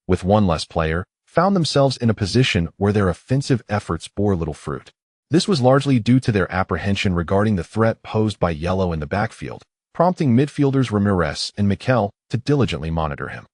with 1 less player, found themselves in a position where their offensive efforts bore little fruit. This was largely due to their apprehension regarding the threat posed by Yellow in the backfield, prompting midfielders Ramirez and Mikel to diligently monitor him.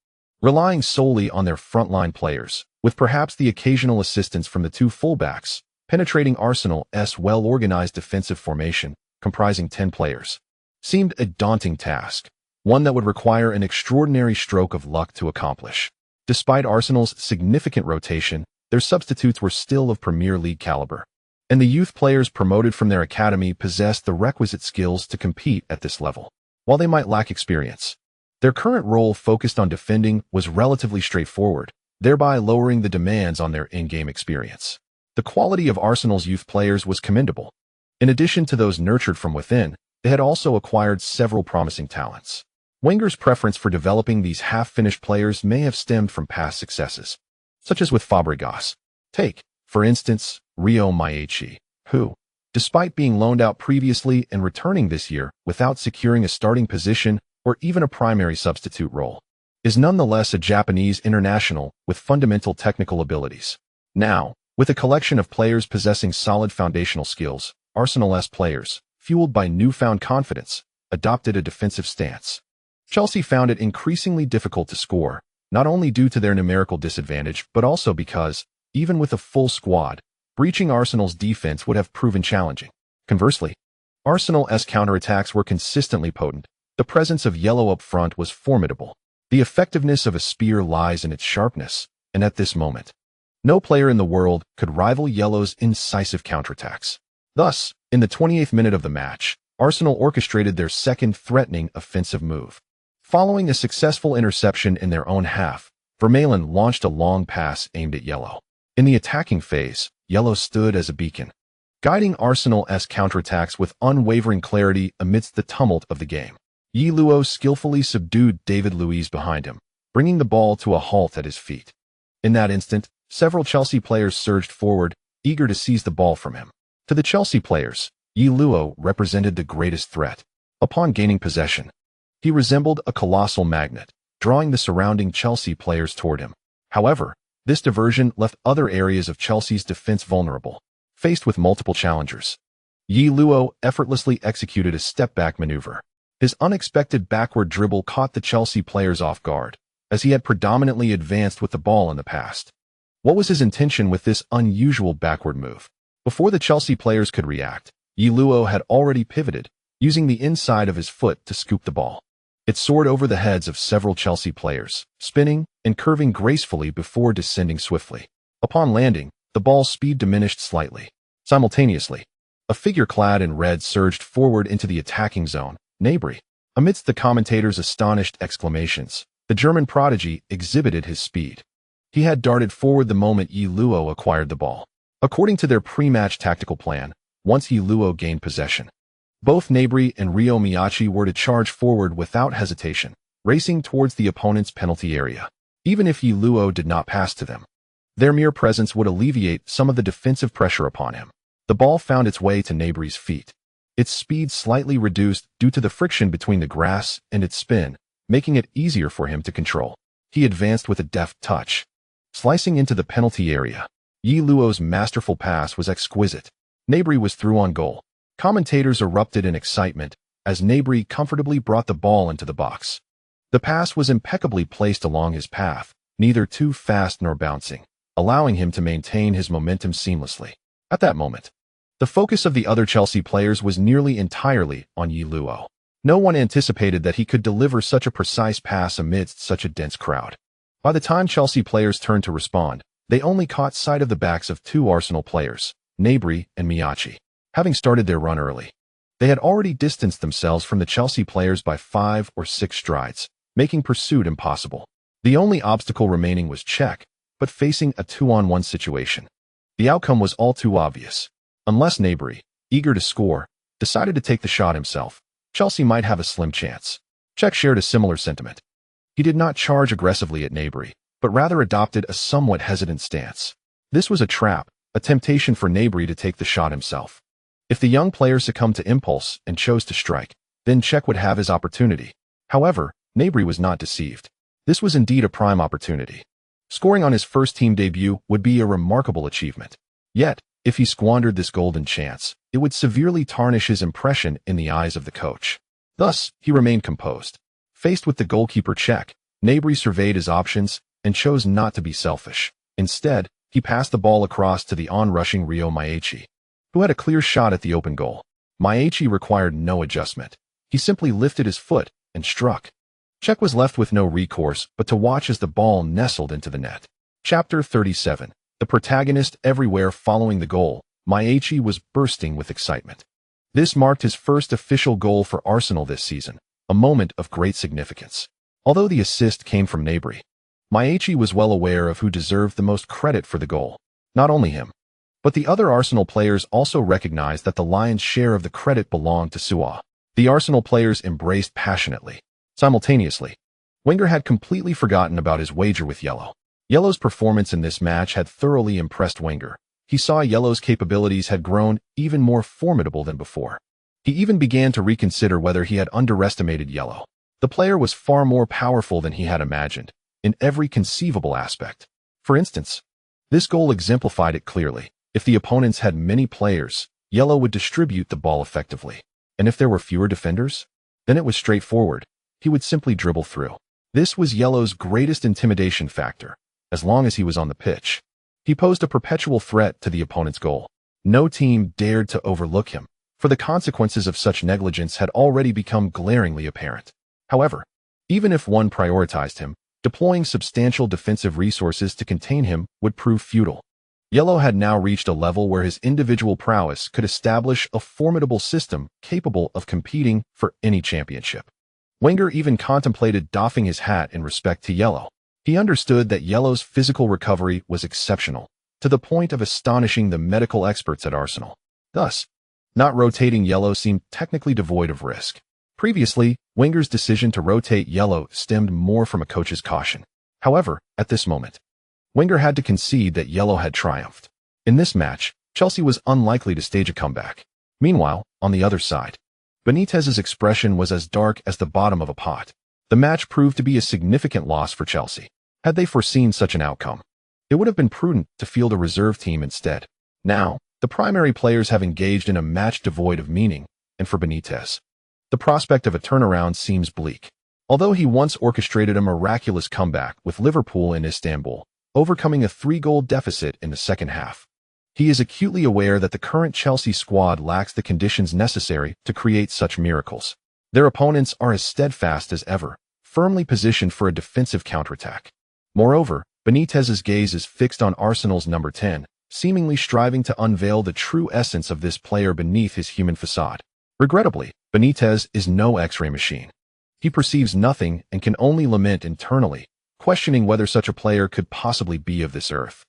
Relying solely on their frontline players, with perhaps the occasional assistance from the 2 fullbacks, penetrating Arsenal's well-organized defensive formation, comprising 10 players, seemed a daunting task, one that would require an extraordinary stroke of luck to accomplish. Despite Arsenal's significant rotation, their substitutes were still of Premier League caliber, and the youth players promoted from their academy possessed the requisite skills to compete at this level. While they might lack experience, their current role focused on defending was relatively straightforward, thereby lowering the demands on their in-game experience. The quality of Arsenal's youth players was commendable. In addition to those nurtured from within, they had also acquired several promising talents. Wenger's preference for developing these half-finished players may have stemmed from past successes, such as with Fabregas. Take, for instance, Rio Maiachi, who, despite being loaned out previously and returning this year without securing a starting position or even a primary substitute role, is nonetheless a Japanese international with fundamental technical abilities. Now, with a collection of players possessing solid foundational skills, Arsenal's players, fueled by newfound confidence, adopted a defensive stance. Chelsea found it increasingly difficult to score, not only due to their numerical disadvantage but also because, even with a full squad, breaching Arsenal's defense would have proven challenging. Conversely, Arsenal's counterattacks were consistently potent. The presence of yellow up front was formidable. The effectiveness of a spear lies in its sharpness, and at this moment, no player in the world could rival yellow's incisive counterattacks. Thus, in the 28th minute of the match, Arsenal orchestrated their second threatening offensive move. Following a successful interception in their own half, Vermaelen launched a long pass aimed at yellow. In the attacking phase, yellow stood as a beacon, guiding Arsenal's counterattacks with unwavering clarity amidst the tumult of the game. Yi Luo skillfully subdued David Luiz behind him, bringing the ball to a halt at his feet. In that instant, several Chelsea players surged forward, eager to seize the ball from him. To the Chelsea players, Yi Luo represented the greatest threat. Upon gaining possession, he resembled a colossal magnet, drawing the surrounding Chelsea players toward him. However, this diversion left other areas of Chelsea's defense vulnerable. Faced with multiple challengers, Yi Luo effortlessly executed a step-back maneuver. His unexpected backward dribble caught the Chelsea players off guard, as he had predominantly advanced with the ball in the past. What was his intention with this unusual backward move? Before the Chelsea players could react, Yi Luo had already pivoted, using the inside of his foot to scoop the ball. It soared over the heads of several Chelsea players, spinning and curving gracefully before descending swiftly. Upon landing, the ball's speed diminished slightly. Simultaneously, a figure clad in red surged forward into the attacking zone, Gnabry. Amidst the commentators' astonished exclamations, the German prodigy exhibited his speed. He had darted forward the moment Yi Luo acquired the ball. According to their pre-match tactical plan, once Yi Luo gained possession, both Gnabry and Rio Maiachi were to charge forward without hesitation, racing towards the opponent's penalty area. Even if Yi Luo did not pass to them, their mere presence would alleviate some of the defensive pressure upon him. The ball found its way to Gnabry's feet. Its speed slightly reduced due to the friction between the grass and its spin, making it easier for him to control. He advanced with a deft touch, slicing into the penalty area. Yi Luo's masterful pass was exquisite. Gnabry was through on goal. Commentators erupted in excitement as Gnabry comfortably brought the ball into the box. The pass was impeccably placed along his path, neither too fast nor bouncing, allowing him to maintain his momentum seamlessly. At that moment, the focus of the other Chelsea players was nearly entirely on Yi Luo. No one anticipated that he could deliver such a precise pass amidst such a dense crowd. By the time Chelsea players turned to respond, they only caught sight of the backs of two Arsenal players, Gnabry and Maiachi. Having started their run early, they had already distanced themselves from the Chelsea players by 5 or 6 strides, making pursuit impossible. The only obstacle remaining was Cech, but facing a 2-on-1 situation. The outcome was all too obvious. Unless Gnabry, eager to score, decided to take the shot himself, Chelsea might have a slim chance. Cech shared a similar sentiment. He did not charge aggressively at Gnabry, but rather adopted a somewhat hesitant stance. This was a trap, a temptation for Gnabry to take the shot himself. If the young player succumbed to impulse and chose to strike, then Cech would have his opportunity. However, Gnabry was not deceived. This was indeed a prime opportunity. Scoring on his first team debut would be a remarkable achievement. Yet, if he squandered this golden chance, it would severely tarnish his impression in the eyes of the coach. Thus, he remained composed. Faced with the goalkeeper Cech, Gnabry surveyed his options and chose not to be selfish. Instead, he passed the ball across to the on-rushing Rio Maiachi, who had a clear shot at the open goal. Maiachi required no adjustment. He simply lifted his foot and struck. Cech was left with no recourse but to watch as the ball nestled into the net. Chapter 37. The protagonist everywhere. Following the goal, Maiachi was bursting with excitement. This marked his first official goal for Arsenal this season, a moment of great significance. Although the assist came from Gnabry, Maiachi was well aware of who deserved the most credit for the goal. Not only him, but the other Arsenal players also recognized that the lion's share of the credit belonged to Suwa. The Arsenal players embraced passionately. Simultaneously, Wenger had completely forgotten about his wager with Yellow. Yellow's performance in this match had thoroughly impressed Wenger. He saw Yellow's capabilities had grown even more formidable than before. He even began to reconsider whether he had underestimated Yellow. The player was far more powerful than he had imagined, in every conceivable aspect. For instance, this goal exemplified it clearly. If the opponents had many players, Yellow would distribute the ball effectively. And if there were fewer defenders, then it was straightforward. He would simply dribble through. This was Yellow's greatest intimidation factor, as long as he was on the pitch. He posed a perpetual threat to the opponent's goal. No team dared to overlook him, for the consequences of such negligence had already become glaringly apparent. However, even if one prioritized him, deploying substantial defensive resources to contain him would prove futile. Yellow had now reached a level where his individual prowess could establish a formidable system capable of competing for any championship. Wenger even contemplated doffing his hat in respect to Yellow. He understood that Yellow's physical recovery was exceptional, to the point of astonishing the medical experts at Arsenal. Thus, not rotating Yellow seemed technically devoid of risk. Previously, Wenger's decision to rotate Yellow stemmed more from a coach's caution. However, at this moment, Wenger had to concede that Yellow had triumphed. In this match, Chelsea was unlikely to stage a comeback. Meanwhile, on the other side, Benitez's expression was as dark as the bottom of a pot. The match proved to be a significant loss for Chelsea. Had they foreseen such an outcome, it would have been prudent to field a reserve team instead. Now, the primary players have engaged in a match devoid of meaning, and for Benitez, the prospect of a turnaround seems bleak. Although he once orchestrated a miraculous comeback with Liverpool in Istanbul, overcoming a 3-goal deficit in the second half, he is acutely aware that the current Chelsea squad lacks the conditions necessary to create such miracles. Their opponents are as steadfast as ever, firmly positioned for a defensive counterattack. Moreover, Benitez's gaze is fixed on Arsenal's number 10, seemingly striving to unveil the true essence of this player beneath his human facade. Regrettably, Benitez is no X-ray machine. He perceives nothing and can only lament internally, questioning whether such a player could possibly be of this earth.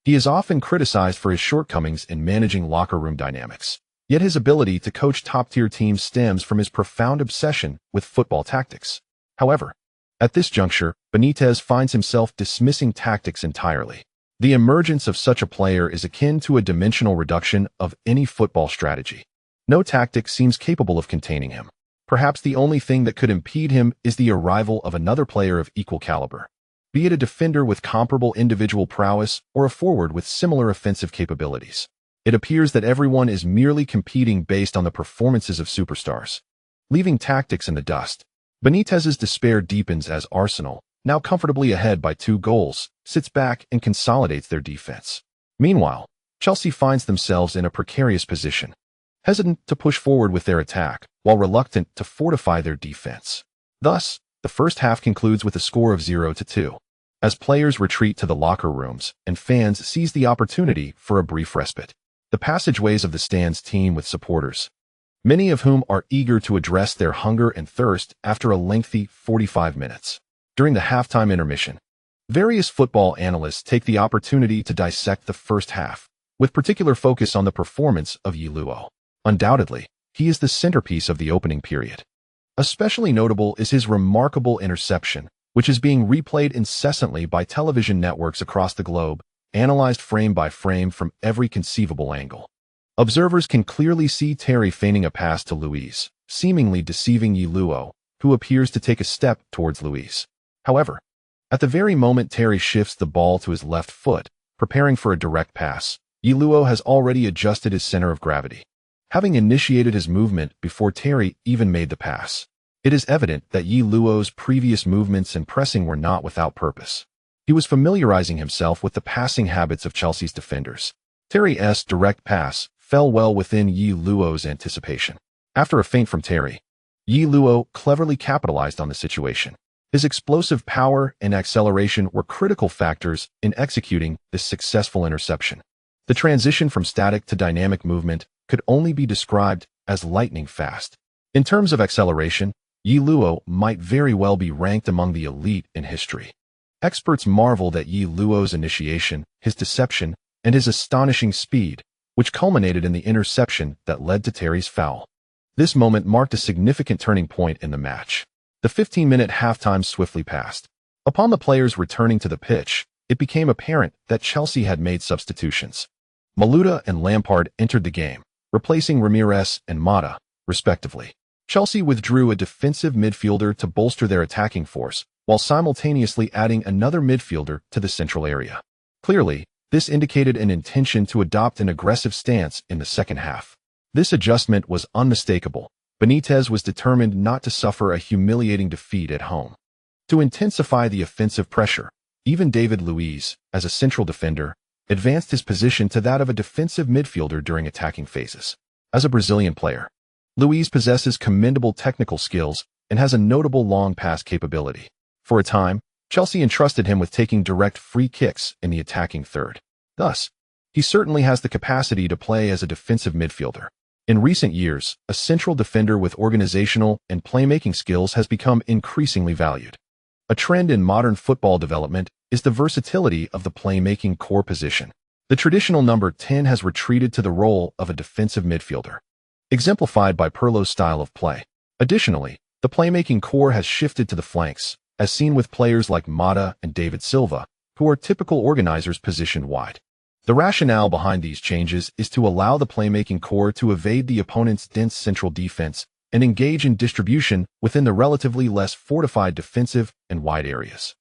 He is often criticized for his shortcomings in managing locker room dynamics. Yet his ability to coach top-tier teams stems from his profound obsession with football tactics. However, at this juncture, Benitez finds himself dismissing tactics entirely. The emergence of such a player is akin to a dimensional reduction of any football strategy. No tactic seems capable of containing him. Perhaps the only thing that could impede him is the arrival of another player of equal caliber, be it a defender with comparable individual prowess or a forward with similar offensive capabilities. It appears that everyone is merely competing based on the performances of superstars, leaving tactics in the dust. Benitez's despair deepens as Arsenal, now comfortably ahead by 2 goals, sits back and consolidates their defense. Meanwhile, Chelsea finds themselves in a precarious position, hesitant to push forward with their attack, while reluctant to fortify their defense. Thus, the first half concludes with a score of 0-2. As players retreat to the locker rooms and fans seize the opportunity for a brief respite, the passageways of the stands teem with supporters, many of whom are eager to address their hunger and thirst after a lengthy 45 minutes. During the halftime intermission, various football analysts take the opportunity to dissect the first half, with particular focus on the performance of Yellow. Undoubtedly, he is the centerpiece of the opening period. Especially notable is his remarkable interception, which is being replayed incessantly by television networks across the globe, analyzed frame by frame from every conceivable angle. Observers can clearly see Terry feigning a pass to Luiz, seemingly deceiving Yellow, who appears to take a step towards Luiz. However, at the very moment Terry shifts the ball to his left foot, preparing for a direct pass, Yellow has already adjusted his center of gravity, having initiated his movement before Terry even made the pass. It is evident that Yellow's previous movements and pressing were not without purpose. He was familiarizing himself with the passing habits of Chelsea's defenders. Terry's direct pass fell well within Yellow's anticipation. After a feint from Terry, Yellow cleverly capitalized on the situation. His explosive power and acceleration were critical factors in executing this successful interception. The transition from static to dynamic movement could only be described as lightning fast. In terms of acceleration, Yellow might very well be ranked among the elite in history. Experts marveled at Yellow's initiation, his deception, and his astonishing speed, which culminated in the interception that led to Terry's foul. This moment marked a significant turning point in the match. The 15-minute halftime swiftly passed. Upon the players returning to the pitch, it became apparent that Chelsea had made substitutions. Malouda and Lampard entered the game, replacing Ramirez and Mata, respectively. Chelsea withdrew a defensive midfielder to bolster their attacking force, while simultaneously adding another midfielder to the central area. Clearly, this indicated an intention to adopt an aggressive stance in the second half. This adjustment was unmistakable. Benitez was determined not to suffer a humiliating defeat at home. To intensify the offensive pressure, even David Luiz, as a central defender, advanced his position to that of a defensive midfielder during attacking phases. As a Brazilian player, Luiz possesses commendable technical skills and has a notable long pass capability. For a time, Chelsea entrusted him with taking direct free kicks in the attacking third. Thus, he certainly has the capacity to play as a defensive midfielder. In recent years, a central defender with organizational and playmaking skills has become increasingly valued. A trend in modern football development is the versatility of the playmaking core position. The traditional number 10 has retreated to the role of a defensive midfielder, exemplified by Pirlo's style of play. Additionally, the playmaking core has shifted to the flanks, as seen with players like Mata and David Silva, who are typical organizers positioned wide. The rationale behind these changes is to allow the playmaking core to evade the opponent's dense central defense and engage in distribution within the relatively less fortified defensive and wide areas.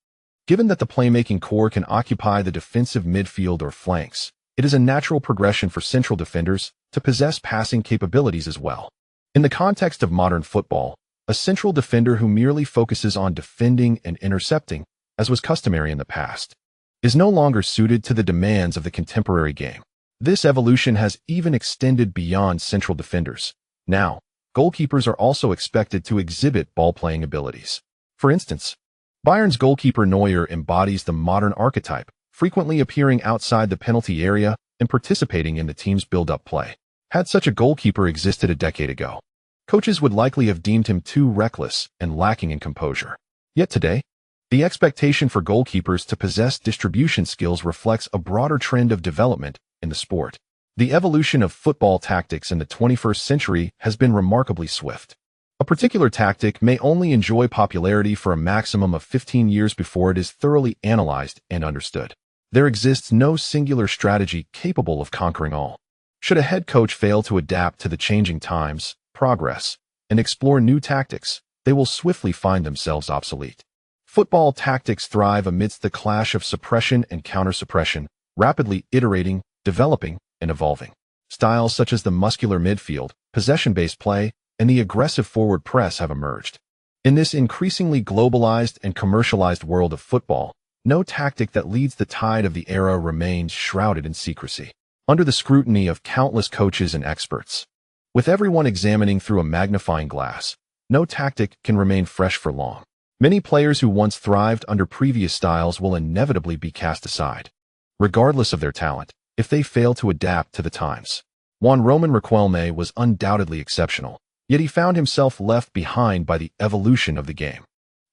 Given that the playmaking core can occupy the defensive midfield or flanks, it is a natural progression for central defenders to possess passing capabilities as well. In the context of modern football, a central defender who merely focuses on defending and intercepting, as was customary in the past, is no longer suited to the demands of the contemporary game. This evolution has even extended beyond central defenders. Now, goalkeepers are also expected to exhibit ball-playing abilities. For instance, Bayern's goalkeeper Neuer embodies the modern archetype, frequently appearing outside the penalty area and participating in the team's build-up play. Had such a goalkeeper existed a decade ago, coaches would likely have deemed him too reckless and lacking in composure. Yet today, the expectation for goalkeepers to possess distribution skills reflects a broader trend of development in the sport. The evolution of football tactics in the 21st century has been remarkably swift. A particular tactic may only enjoy popularity for a maximum of 15 years before it is thoroughly analyzed and understood. There exists no singular strategy capable of conquering all. Should a head coach fail to adapt to the changing times, progress, and explore new tactics, they will swiftly find themselves obsolete. Football tactics thrive amidst the clash of suppression and counter-suppression, rapidly iterating, developing, and evolving. Styles such as the muscular midfield, possession-based play, and the aggressive forward press have emerged. In this increasingly globalized and commercialized world of football, no tactic that leads the tide of the era remains shrouded in secrecy, under the scrutiny of countless coaches and experts. With everyone examining through a magnifying glass, no tactic can remain fresh for long. Many players who once thrived under previous styles will inevitably be cast aside, regardless of their talent, if they fail to adapt to the times. Juan Roman Riquelme was undoubtedly exceptional, yet he found himself left behind by the evolution of the game.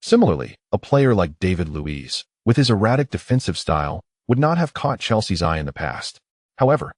Similarly, a player like David Luiz, with his erratic defensive style, would not have caught Chelsea's eye in the past. However,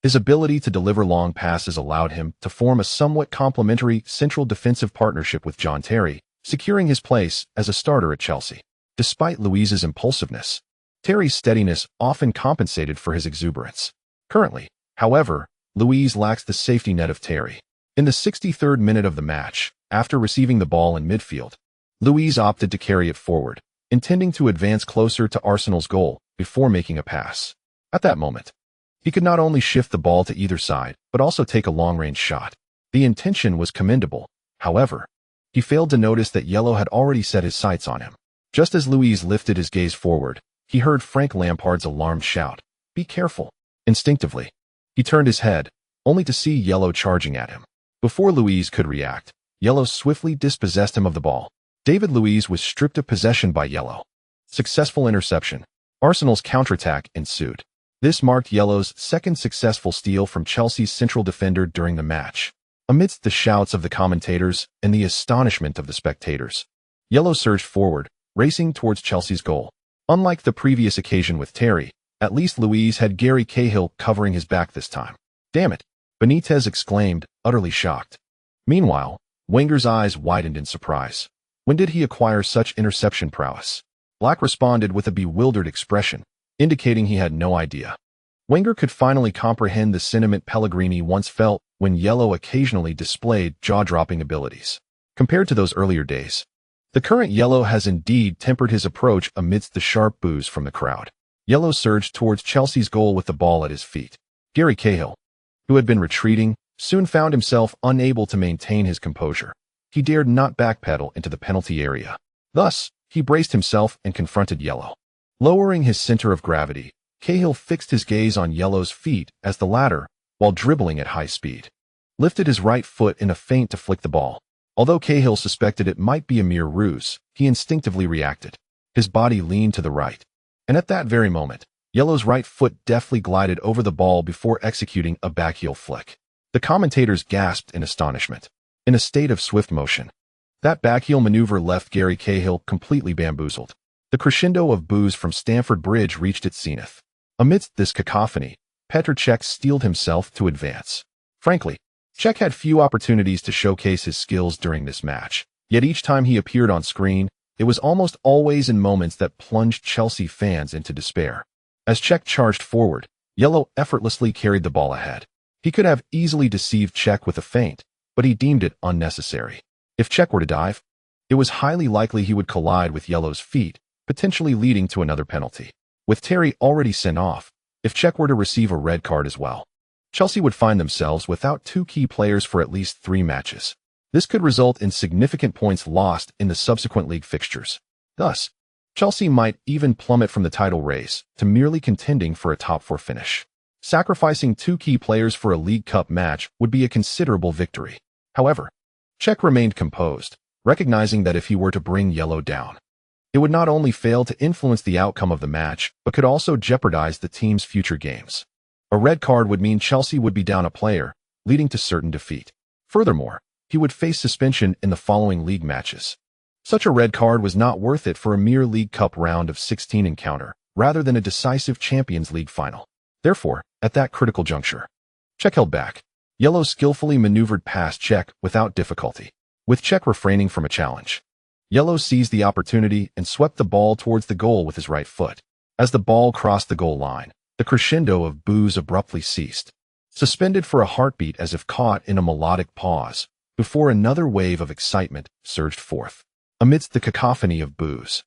his ability to deliver long passes allowed him to form a somewhat complementary central defensive partnership with John Terry, securing his place as a starter at Chelsea. Despite Luiz's impulsiveness, Terry's steadiness often compensated for his exuberance. Currently, however, Luiz lacks the safety net of Terry. In the 63rd minute of the match, after receiving the ball in midfield, Luiz opted to carry it forward, intending to advance closer to Arsenal's goal before making a pass. At that moment, he could not only shift the ball to either side, but also take a long-range shot. The intention was commendable. However, he failed to notice that Yellow had already set his sights on him. Just as Luiz lifted his gaze forward, he heard Frank Lampard's alarmed shout, "Be careful." Instinctively, he turned his head, only to see Yellow charging at him. Before Luiz could react, Yellow swiftly dispossessed him of the ball. David Luiz was stripped of possession by Yellow. Successful interception. Arsenal's counterattack ensued. This marked Yellow's second successful steal from Chelsea's central defender during the match. Amidst the shouts of the commentators and the astonishment of the spectators, Yellow surged forward, racing towards Chelsea's goal. Unlike the previous occasion with Terry, at least Luiz had Gary Cahill covering his back this time. "Damn it!" Benitez exclaimed, utterly shocked. Meanwhile, Wenger's eyes widened in surprise. When did he acquire such interception prowess? Black responded with a bewildered expression, indicating he had no idea. Wenger could finally comprehend the sentiment Pellegrini once felt when Yellow occasionally displayed jaw-dropping abilities. Compared to those earlier days, the current Yellow has indeed tempered his approach amidst the sharp boos from the crowd. Yellow surged towards Chelsea's goal with the ball at his feet. Gary Cahill, who had been retreating, soon found himself unable to maintain his composure. He dared not backpedal into the penalty area. Thus, he braced himself and confronted Yellow. Lowering his center of gravity, Cahill fixed his gaze on Yellow's feet as the latter, while dribbling at high speed, lifted his right foot in a feint to flick the ball. Although Cahill suspected it might be a mere ruse, he instinctively reacted. His body leaned to the right, and at that very moment, Yellow's right foot deftly glided over the ball before executing a backheel flick. The commentators gasped in astonishment. In a state of swift motion, that backheel maneuver left Gary Cahill completely bamboozled. The crescendo of boos from Stamford Bridge reached its zenith. Amidst this cacophony, Petr Cech steeled himself to advance. Frankly, Cech had few opportunities to showcase his skills during this match, yet each time he appeared on screen, it was almost always in moments that plunged Chelsea fans into despair. As Cech charged forward, Yellow effortlessly carried the ball ahead. He could have easily deceived Cech with a feint, but he deemed it unnecessary. If Cech were to dive, it was highly likely he would collide with Yellow's feet, potentially leading to another penalty. With Terry already sent off, if Cech were to receive a red card as well, Chelsea would find themselves without two key players for at least 3 matches. This could result in significant points lost in the subsequent league fixtures. Thus, Chelsea might even plummet from the title race to merely contending for a top 4 finish. Sacrificing 2 key players for a League Cup match would be a considerable victory. However, Cech remained composed, recognizing that if he were to bring Yellow down, it would not only fail to influence the outcome of the match, but could also jeopardize the team's future games. A red card would mean Chelsea would be down a player, leading to certain defeat. Furthermore, he would face suspension in the following league matches. Such a red card was not worth it for a mere League Cup round of 16 encounter, rather than a decisive Champions League final. Therefore, at that critical juncture, Cech held back. Yellow skillfully maneuvered past Cech without difficulty, with Cech refraining from a challenge. Yellow seized the opportunity and swept the ball towards the goal with his right foot. As the ball crossed the goal line, the crescendo of boos abruptly ceased, suspended for a heartbeat as if caught in a melodic pause, before another wave of excitement surged forth. Amidst the cacophony of boos,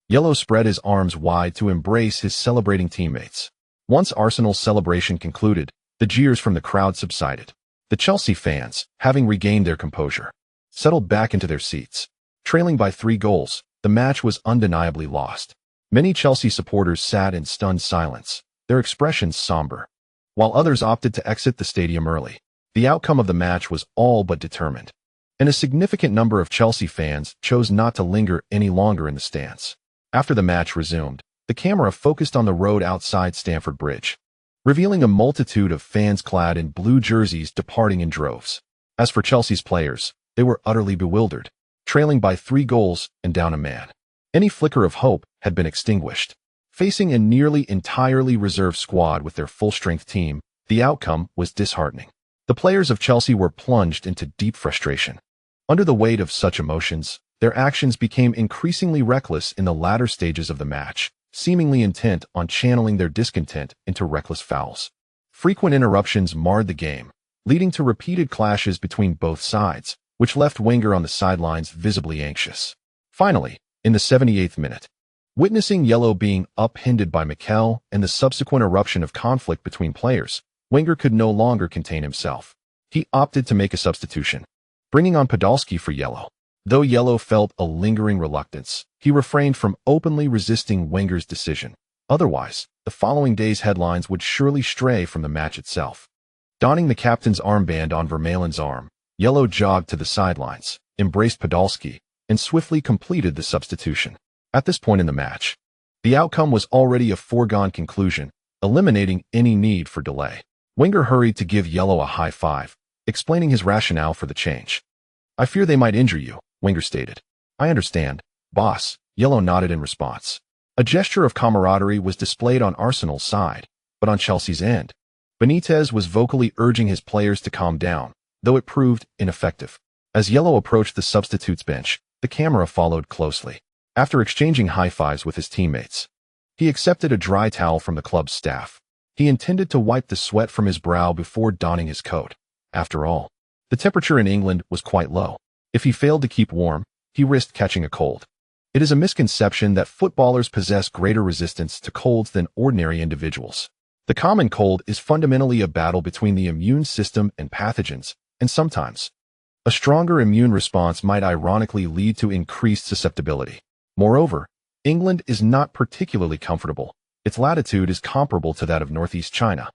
Yellow spread his arms wide to embrace his celebrating teammates. Once Arsenal's celebration concluded, the jeers from the crowd subsided. The Chelsea fans, having regained their composure, settled back into their seats. Trailing by 3 goals, the match was undeniably lost. Many Chelsea supporters sat in stunned silence, their expressions somber, while others opted to exit the stadium early. The outcome of the match was all but determined, and a significant number of Chelsea fans chose not to linger any longer in the stands. After the match resumed, the camera focused on the road outside Stamford Bridge, revealing a multitude of fans clad in blue jerseys departing in droves. As for Chelsea's players, they were utterly bewildered, trailing by 3 goals and down a man. Any flicker of hope had been extinguished. Facing a nearly entirely reserve squad with their full-strength team, the outcome was disheartening. The players of Chelsea were plunged into deep frustration. Under the weight of such emotions, their actions became increasingly reckless in the latter stages of the match, seemingly intent on channeling their discontent into reckless fouls. Frequent interruptions marred the game, leading to repeated clashes between both sides, which left Wenger on the sidelines visibly anxious. Finally, in the 78th minute, witnessing Yellow being upended by Mikel and the subsequent eruption of conflict between players, Wenger could no longer contain himself. He opted to make a substitution, bringing on Podolski for Yellow. Though Yellow felt a lingering reluctance, he refrained from openly resisting Wenger's decision. Otherwise, the following day's headlines would surely stray from the match itself. Donning the captain's armband on Vermaelen's arm, Yellow jogged to the sidelines, embraced Podolski, and swiftly completed the substitution. At this point in the match, the outcome was already a foregone conclusion, eliminating any need for delay. Wenger hurried to give Yellow a high five, explaining his rationale for the change. "I fear they might injure you," Wenger stated. "I understand, boss," Yellow nodded in response. A gesture of camaraderie was displayed on Arsenal's side, but on Chelsea's end, Benitez was vocally urging his players to calm down, though it proved ineffective. As Yellow approached the substitutes bench, The camera followed closely. After exchanging high-fives with his teammates, he accepted a dry towel from the club's staff. He intended to wipe the sweat from his brow before donning his coat. After all, the temperature in England was quite low. If he failed to keep warm, he risked catching a cold. It is a misconception that footballers possess greater resistance to colds than ordinary individuals. The common cold is fundamentally a battle between the immune system and pathogens, and sometimes a stronger immune response might ironically lead to increased susceptibility. Moreover, England is not particularly comfortable. Its latitude is comparable to that of northeast China,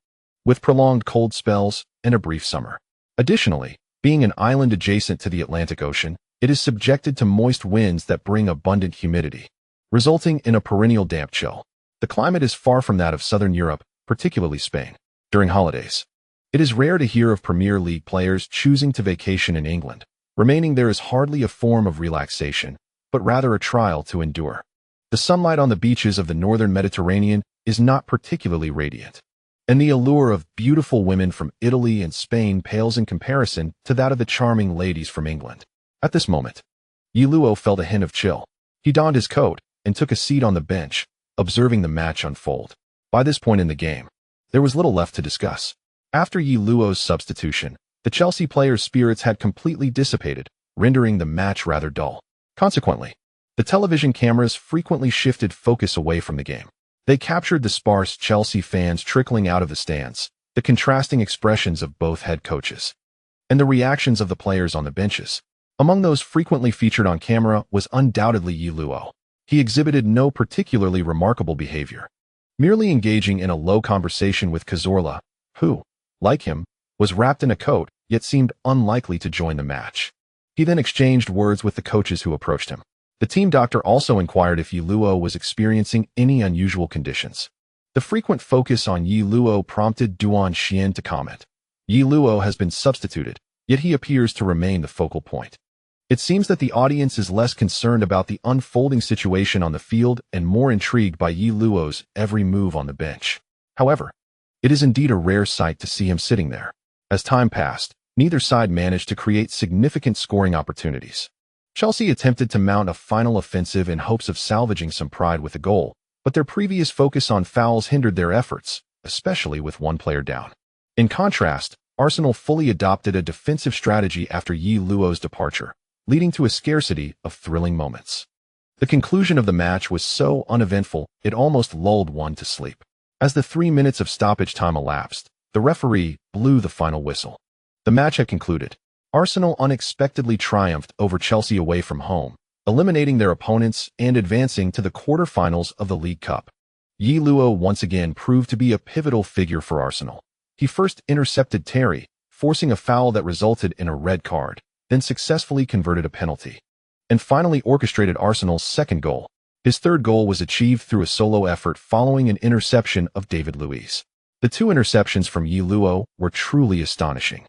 with prolonged cold spells and a brief summer. Additionally, being an island adjacent to the Atlantic Ocean, it is subjected to moist winds that bring abundant humidity, resulting in a perennial damp chill. The climate is far from that of southern Europe, particularly Spain. During holidays, it is rare to hear of Premier League players choosing to vacation in England. Remaining there is hardly a form of relaxation, but rather a trial to endure. The sunlight on the beaches of the northern Mediterranean is not particularly radiant, and the allure of beautiful women from Italy and Spain pales in comparison to that of the charming ladies from England. At this moment, Yi Luo felt a hint of chill. He donned his coat and took a seat on the bench, observing the match unfold. By this point in the game, there was little left to discuss. After Yi Luo's substitution, the Chelsea players' spirits had completely dissipated, rendering the match rather dull. Consequently, the television cameras frequently shifted focus away from the game. They captured the sparse Chelsea fans trickling out of the stands, the contrasting expressions of both head coaches, and the reactions of the players on the benches. Among those frequently featured on camera was undoubtedly Yi Luo. He exhibited no particularly remarkable behavior, merely engaging in a low conversation with Schürrle, who, like him, was wrapped in a coat, yet seemed unlikely to join the match. He then exchanged words with the coaches who approached him. The team doctor also inquired if Yi Luo was experiencing any unusual conditions. The frequent focus on Yi Luo prompted Duan Xian to comment. Yi Luo has been substituted, yet he appears to remain the focal point. It seems that the audience is less concerned about the unfolding situation on the field and more intrigued by Yi Luo's every move on the bench. However, it is indeed a rare sight to see him sitting there. As time passed, neither side managed to create significant scoring opportunities. Chelsea attempted to mount a final offensive in hopes of salvaging some pride with a goal, but their previous focus on fouls hindered their efforts, especially with one player down. In contrast, Arsenal fully adopted a defensive strategy after Yi Luo's departure, leading to a scarcity of thrilling moments. The conclusion of the match was so uneventful it almost lulled one to sleep. As the 3 minutes of stoppage time elapsed, the referee blew the final whistle. The match had concluded. Arsenal unexpectedly triumphed over Chelsea away from home, eliminating their opponents and advancing to the quarterfinals of the League Cup. Yi Luo once again proved to be a pivotal figure for Arsenal. He first intercepted Terry, forcing a foul that resulted in a red card, then successfully converted a penalty, and finally orchestrated Arsenal's second goal. His third goal was achieved through a solo effort following an interception of David Luiz. The two interceptions from Yi Luo were truly astonishing.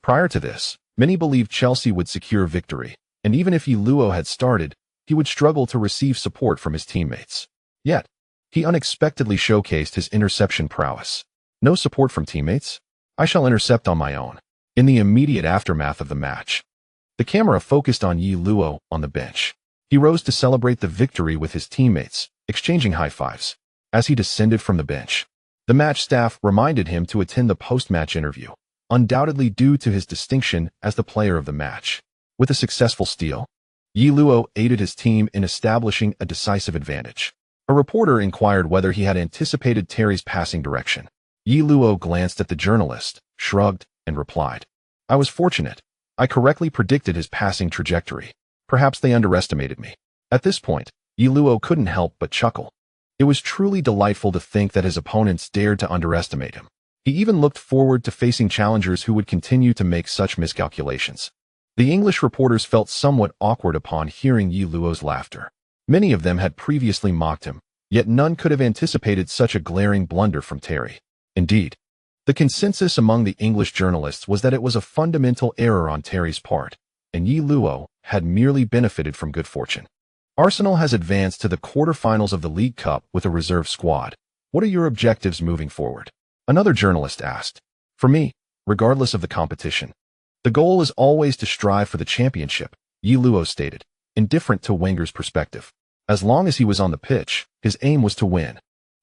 Prior to this, many believed Chelsea would secure victory, and even if Yi Luo had started, he would struggle to receive support from his teammates. Yet, he unexpectedly showcased his interception prowess. No support from teammates? I shall intercept on my own. In the immediate aftermath of the match, the camera focused on Yi Luo on the bench. He rose to celebrate the victory with his teammates, exchanging high fives. As he descended from the bench, the match staff reminded him to attend the post-match interview, undoubtedly due to his distinction as the player of the match. With a successful steal, Yi Luo aided his team in establishing a decisive advantage. A reporter inquired whether he had anticipated Terry's passing direction. Yi Luo glanced at the journalist, shrugged, and replied, "I was fortunate. I correctly predicted his passing trajectory. Perhaps they underestimated me." At this point, Yi Luo couldn't help but chuckle. It was truly delightful to think that his opponents dared to underestimate him. He even looked forward to facing challengers who would continue to make such miscalculations. The English reporters felt somewhat awkward upon hearing Yi Luo's laughter. Many of them had previously mocked him, yet none could have anticipated such a glaring blunder from Terry. Indeed, the consensus among the English journalists was that it was a fundamental error on Terry's part, and Yi Luo had merely benefited from good fortune. Arsenal has advanced to the quarterfinals of the League Cup with a reserve squad. What are your objectives moving forward? Another journalist asked. For me, regardless of the competition, the goal is always to strive for the championship, Yi Luo stated. indifferent to Wenger's perspective. As long as he was on the pitch, his aim was to win.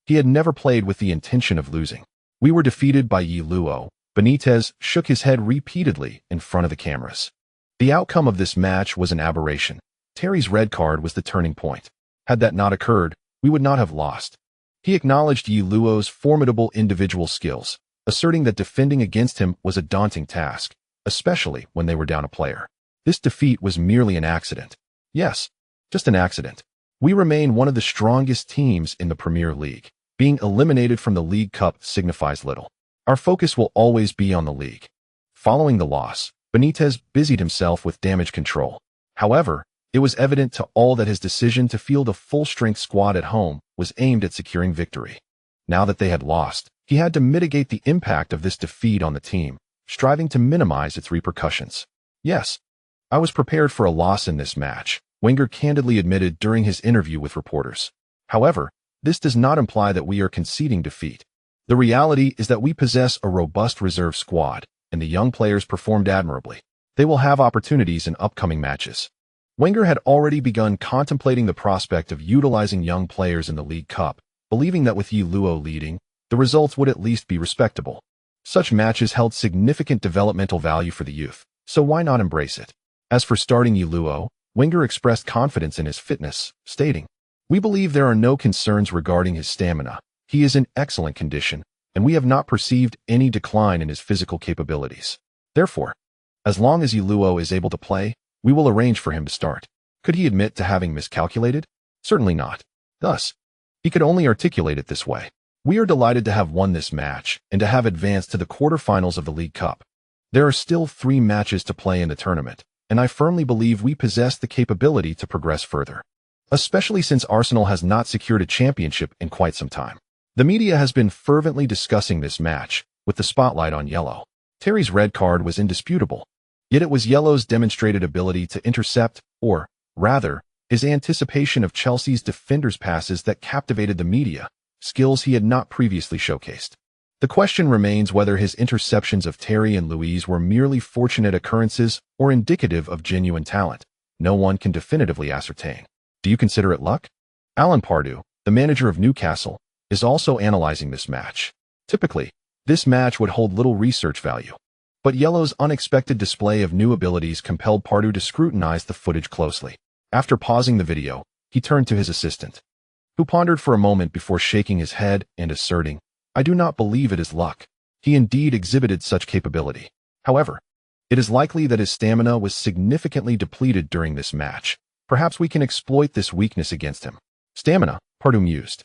He had never played with the intention of losing. We were defeated by Yi Luo. Benitez shook his head repeatedly in front of the cameras. The outcome of this match was an aberration. Terry's red card was the turning point. Had that not occurred, we would not have lost. He acknowledged Yi Luo's formidable individual skills, asserting that defending against him was a daunting task, especially when they were down a player. This defeat was merely an accident. Yes, just an accident. We remain one of the strongest teams in the Premier League. Being eliminated from the League Cup signifies little. Our focus will always be on the league. Following the loss, Benitez busied himself with damage control. However, it was evident to all that his decision to field a full-strength squad at home was aimed at securing victory. Now that they had lost, he had to mitigate the impact of this defeat on the team, striving to minimize its repercussions. Yes, I was prepared for a loss in this match, Wenger candidly admitted during his interview with reporters. However, this does not imply that we are conceding defeat. The reality is that we possess a robust reserve squad, and the young players performed admirably. They will have opportunities in upcoming matches. Wenger had already begun contemplating the prospect of utilizing young players in the League Cup, believing that with Yi Luo leading, the results would at least be respectable. Such matches held significant developmental value for the youth, so why not embrace it? As for starting Yi Luo, Wenger expressed confidence in his fitness, stating, "We believe there are no concerns regarding his stamina. He is in excellent condition, and we have not perceived any decline in his physical capabilities. Therefore, as long as Yi Luo is able to play, we will arrange for him to start." Could he admit to having miscalculated? Certainly not. Thus, he could only articulate it this way. We are delighted to have won this match and to have advanced to the quarterfinals of the League Cup. There are still 3 matches to play in the tournament, and I firmly believe we possess the capability to progress further, especially since Arsenal has not secured a championship in quite some time. The media has been fervently discussing this match, with the spotlight on Yellow. Terry's red card was indisputable, yet it was Yellow's demonstrated ability to intercept, or, rather, his anticipation of Chelsea's defenders' passes that captivated the media, skills he had not previously showcased. The question remains whether his interceptions of Terry and Luiz were merely fortunate occurrences or indicative of genuine talent. No one can definitively ascertain. Do you consider it luck? Alan Pardew, the manager of Newcastle, is also analyzing this match. Typically, this match would hold little research value. But Yellow's unexpected display of new abilities compelled Pardew to scrutinize the footage closely. After pausing the video, he turned to his assistant, who pondered for a moment before shaking his head and asserting, "I do not believe it is luck. He indeed exhibited such capability. However, it is likely that his stamina was significantly depleted during this match. Perhaps we can exploit this weakness against him." Stamina, Pardew mused.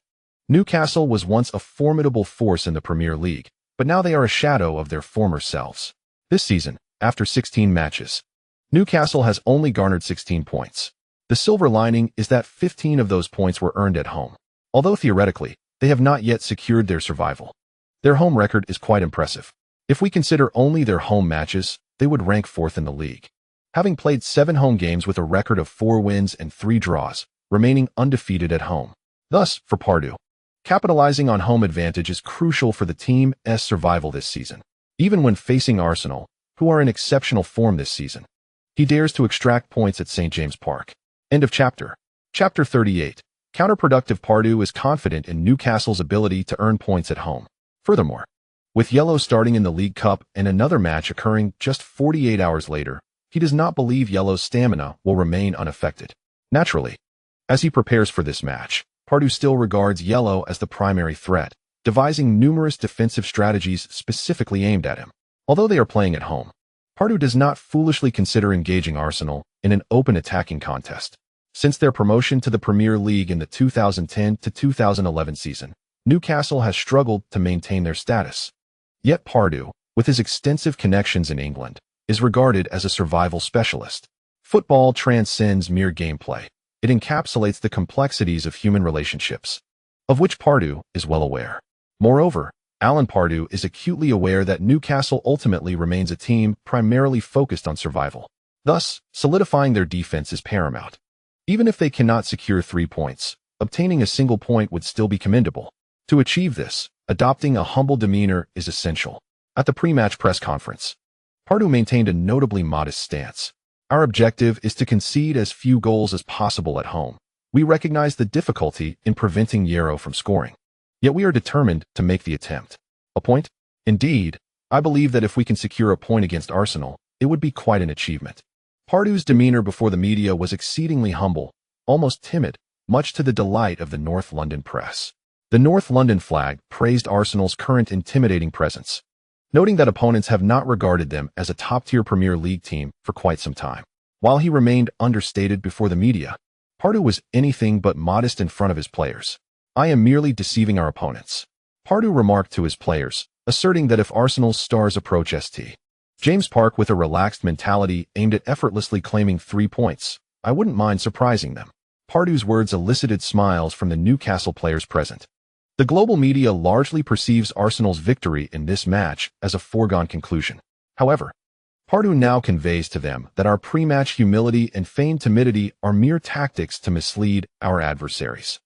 Newcastle was once a formidable force in the Premier League, but now they are a shadow of their former selves. This season, after 16 matches, Newcastle has only garnered 16 points. The silver lining is that 15 of those points were earned at home. Although theoretically, they have not yet secured their survival. Their home record is quite impressive. If we consider only their home matches, they would rank 4th in the league, having played 7 home games with a record of 4 wins and 3 draws, remaining undefeated at home. Thus, for Pardew, capitalizing on home advantage is crucial for the team's survival this season. Even when facing Arsenal, who are in exceptional form this season, he dares to extract points at St. James Park. End of chapter. Chapter 38. Counterproductive. Pardew is confident in Newcastle's ability to earn points at home. Furthermore, with Yellow starting in the League Cup and another match occurring just 48 hours later, he does not believe Yellow's stamina will remain unaffected. Naturally, as he prepares for this match, Pardew still regards Yellow as the primary threat, devising numerous defensive strategies specifically aimed at him. Although they are playing at home, Pardew does not foolishly consider engaging Arsenal in an open attacking contest. Since their promotion to the Premier League in the 2010 to 2011 season, Newcastle has struggled to maintain their status. Yet Pardew, with his extensive connections in England, is regarded as a survival specialist. Football transcends mere gameplay. It encapsulates the complexities of human relationships, of which Pardew is well aware. Moreover, Alan Pardew is acutely aware that Newcastle ultimately remains a team primarily focused on survival. Thus, solidifying their defense is paramount. Even if they cannot secure 3 points, obtaining a single point would still be commendable. To achieve this, adopting a humble demeanor is essential. At the pre-match press conference, Pardew maintained a notably modest stance. Our objective is to concede as few goals as possible at home. We recognize the difficulty in preventing Yarrow from scoring. Yet we are determined to make the attempt. A point? Indeed, I believe that if we can secure a point against Arsenal, it would be quite an achievement. Pardew's demeanor before the media was exceedingly humble, almost timid, much to the delight of the North London press. The North London flag praised Arsenal's current intimidating presence, noting that opponents have not regarded them as a top-tier Premier League team for quite some time. While he remained understated before the media, Pardew was anything but modest in front of his players. "I am merely deceiving our opponents," Pardew remarked to his players, asserting that if Arsenal's stars approach St. James Park with a relaxed mentality aimed at effortlessly claiming 3 points, I wouldn't mind surprising them. Pardew's words elicited smiles from the Newcastle players present. The global media largely perceives Arsenal's victory in this match as a foregone conclusion. However, Pardew now conveys to them that our pre-match humility and feigned timidity are mere tactics to mislead our adversaries.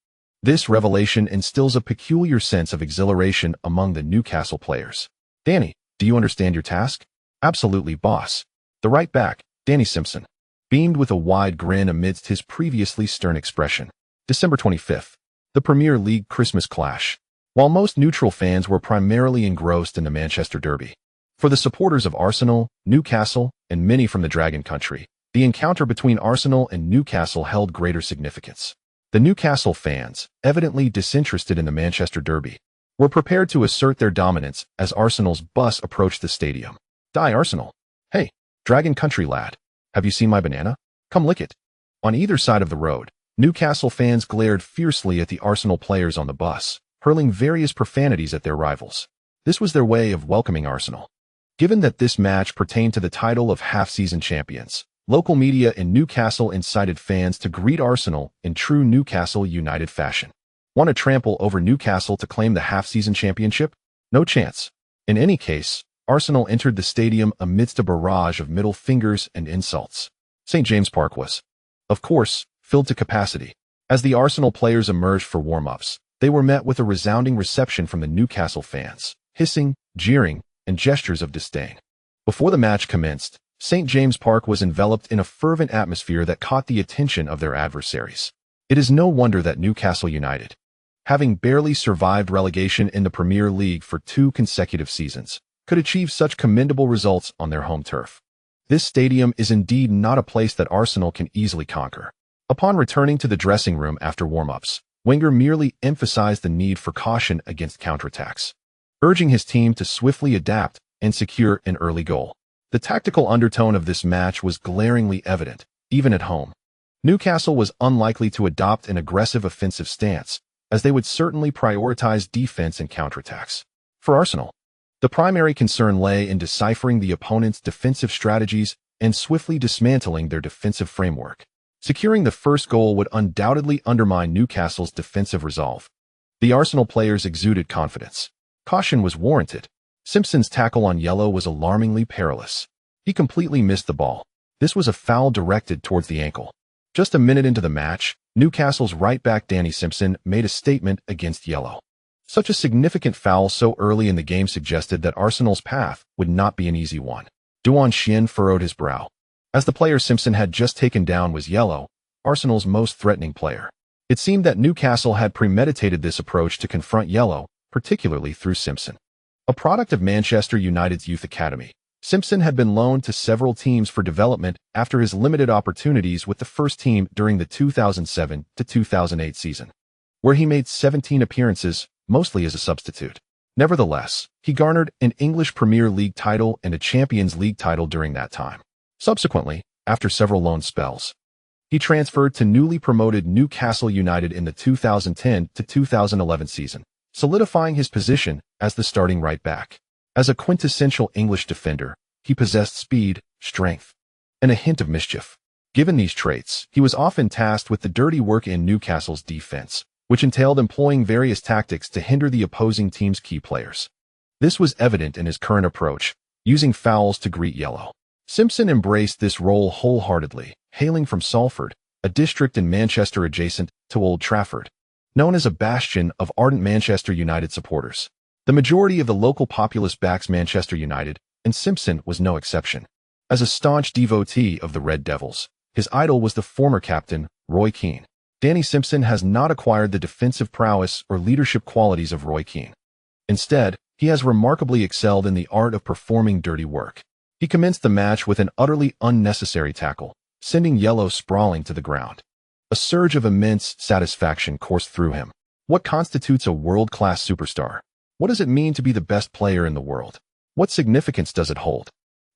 This revelation instills a peculiar sense of exhilaration among the Newcastle players. "Danny, do you understand your task?" "Absolutely, boss." The right back, Danny Simpson, beamed with a wide grin amidst his previously stern expression. December 25th, the Premier League Christmas clash. While most neutral fans were primarily engrossed in the Manchester Derby, for the supporters of Arsenal, Newcastle, and many from the Dragon Country, the encounter between Arsenal and Newcastle held greater significance. The Newcastle fans, evidently disinterested in the Manchester Derby, were prepared to assert their dominance as Arsenal's bus approached the stadium. "Die Arsenal! Hey, Dragon Country lad, have you seen my banana? Come lick it." On either side of the road, Newcastle fans glared fiercely at the Arsenal players on the bus, hurling various profanities at their rivals. This was their way of welcoming Arsenal. Given that this match pertained to the title of half-season champions, local media in Newcastle incited fans to greet Arsenal in true Newcastle United fashion. Want to trample over Newcastle to claim the half-season championship? No chance. In any case, Arsenal entered the stadium amidst a barrage of middle fingers and insults. St. James Park was, of course, filled to capacity. As the Arsenal players emerged for warm-ups, they were met with a resounding reception from the Newcastle fans, hissing, jeering, and gestures of disdain. Before the match commenced, St. James Park was enveloped in a fervent atmosphere that caught the attention of their adversaries. It is no wonder that Newcastle United, having barely survived relegation in the Premier League for 2 consecutive seasons, could achieve such commendable results on their home turf. This stadium is indeed not a place that Arsenal can easily conquer. Upon returning to the dressing room after warm-ups, Wenger merely emphasized the need for caution against counterattacks, urging his team to swiftly adapt and secure an early goal. The tactical undertone of this match was glaringly evident, even at home. Newcastle was unlikely to adopt an aggressive offensive stance, as they would certainly prioritize defense and counterattacks. For Arsenal, the primary concern lay in deciphering the opponent's defensive strategies and swiftly dismantling their defensive framework. Securing the first goal would undoubtedly undermine Newcastle's defensive resolve. The Arsenal players exuded confidence. Caution was warranted. Simpson's tackle on Yellow was alarmingly perilous. He completely missed the ball. This was a foul directed towards the ankle. Just a minute into the match, Newcastle's right back Danny Simpson made a statement against Yellow. Such a significant foul so early in the game suggested that Arsenal's path would not be an easy one. Duan Xian furrowed his brow. As the player Simpson had just taken down was Yellow, Arsenal's most threatening player. It seemed that Newcastle had premeditated this approach to confront Yellow, particularly through Simpson. A product of Manchester United's youth academy, Simpson had been loaned to several teams for development after his limited opportunities with the first team during the 2007-2008 season, where he made 17 appearances, mostly as a substitute. Nevertheless, he garnered an English Premier League title and a Champions League title during that time. Subsequently, after several loan spells, he transferred to newly promoted Newcastle United in the 2010-2011 season, solidifying his position as the starting right back. As a quintessential English defender, he possessed speed, strength, and a hint of mischief. Given these traits, he was often tasked with the dirty work in Newcastle's defense, which entailed employing various tactics to hinder the opposing team's key players. This was evident in his current approach, using fouls to greet Yellow. Simpson embraced this role wholeheartedly, hailing from Salford, a district in Manchester adjacent to Old Trafford, known as a bastion of ardent Manchester United supporters. The majority of the local populace backs Manchester United, and Simpson was no exception. As a staunch devotee of the Red Devils, his idol was the former captain, Roy Keane. Danny Simpson has not acquired the defensive prowess or leadership qualities of Roy Keane. Instead, he has remarkably excelled in the art of performing dirty work. He commenced the match with an utterly unnecessary tackle, sending Yellow sprawling to the ground. A surge of immense satisfaction coursed through him. What constitutes a world-class superstar? What does it mean to be the best player in the world? What significance does it hold?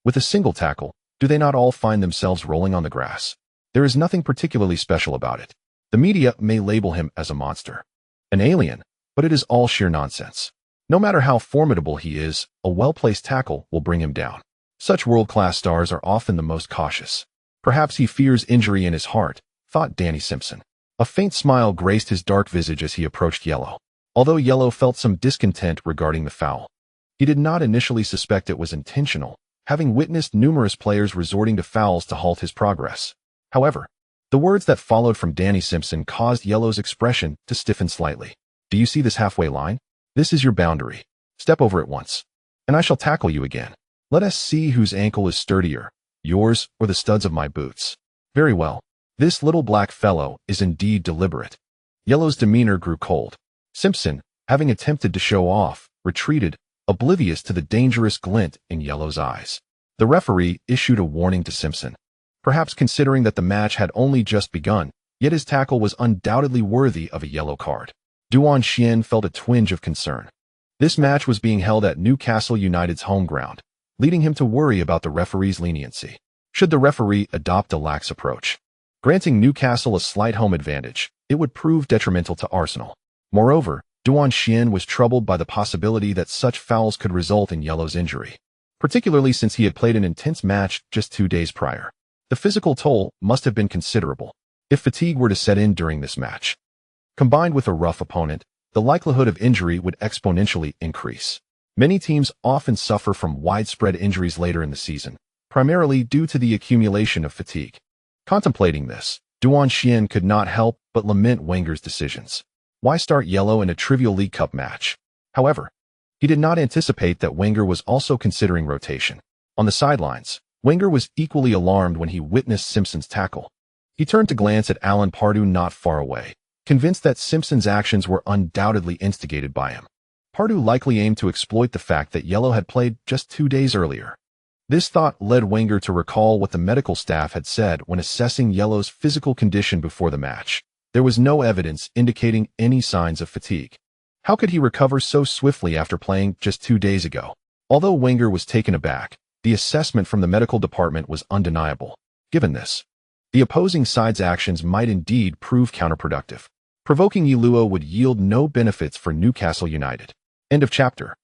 With a single tackle, do they not all find themselves rolling on the grass? There is nothing particularly special about it. The media may label him as a monster, an alien, but it is all sheer nonsense. No matter how formidable he is, a well-placed tackle will bring him down. Such world-class stars are often the most cautious. Perhaps he fears injury in his heart, thought Danny Simpson. A faint smile graced his dark visage as he approached Yellow. Although Yellow felt some discontent regarding the foul, he did not initially suspect it was intentional, having witnessed numerous players resorting to fouls to halt his progress. However, the words that followed from Danny Simpson caused Yellow's expression to stiffen slightly. Do you see this halfway line? This is your boundary. Step over it once, and I shall tackle you again. Let us see whose ankle is sturdier, yours or the studs of my boots. Very well. This little black fellow is indeed deliberate. Yellow's demeanor grew cold. Simpson, having attempted to show off, retreated, oblivious to the dangerous glint in Yellow's eyes. The referee issued a warning to Simpson. Perhaps considering that the match had only just begun, yet his tackle was undoubtedly worthy of a yellow card. Duan Xian felt a twinge of concern. This match was being held at Newcastle United's home ground, leading him to worry about the referee's leniency. Should the referee adopt a lax approach, granting Newcastle a slight home advantage, it would prove detrimental to Arsenal. Moreover, Duan Xian was troubled by the possibility that such fouls could result in Yellow's injury, particularly since he had played an intense match just 2 days prior. The physical toll must have been considerable if fatigue were to set in during this match. Combined with a rough opponent, the likelihood of injury would exponentially increase. Many teams often suffer from widespread injuries later in the season, primarily due to the accumulation of fatigue. Contemplating this, Duan Xian could not help but lament Wenger's decisions. Why start Yellow in a trivial League Cup match? However, he did not anticipate that Wenger was also considering rotation. On the sidelines, Wenger was equally alarmed when he witnessed Simpson's tackle. He turned to glance at Alan Pardew not far away, convinced that Simpson's actions were undoubtedly instigated by him. Pardew likely aimed to exploit the fact that Yellow had played just 2 days earlier. This thought led Wenger to recall what the medical staff had said when assessing Yellow's physical condition before the match. There was no evidence indicating any signs of fatigue. How could he recover so swiftly after playing just 2 days ago? Although Wenger was taken aback, the assessment from the medical department was undeniable. Given this, the opposing side's actions might indeed prove counterproductive. Provoking Yellow would yield no benefits for Newcastle United. End of chapter.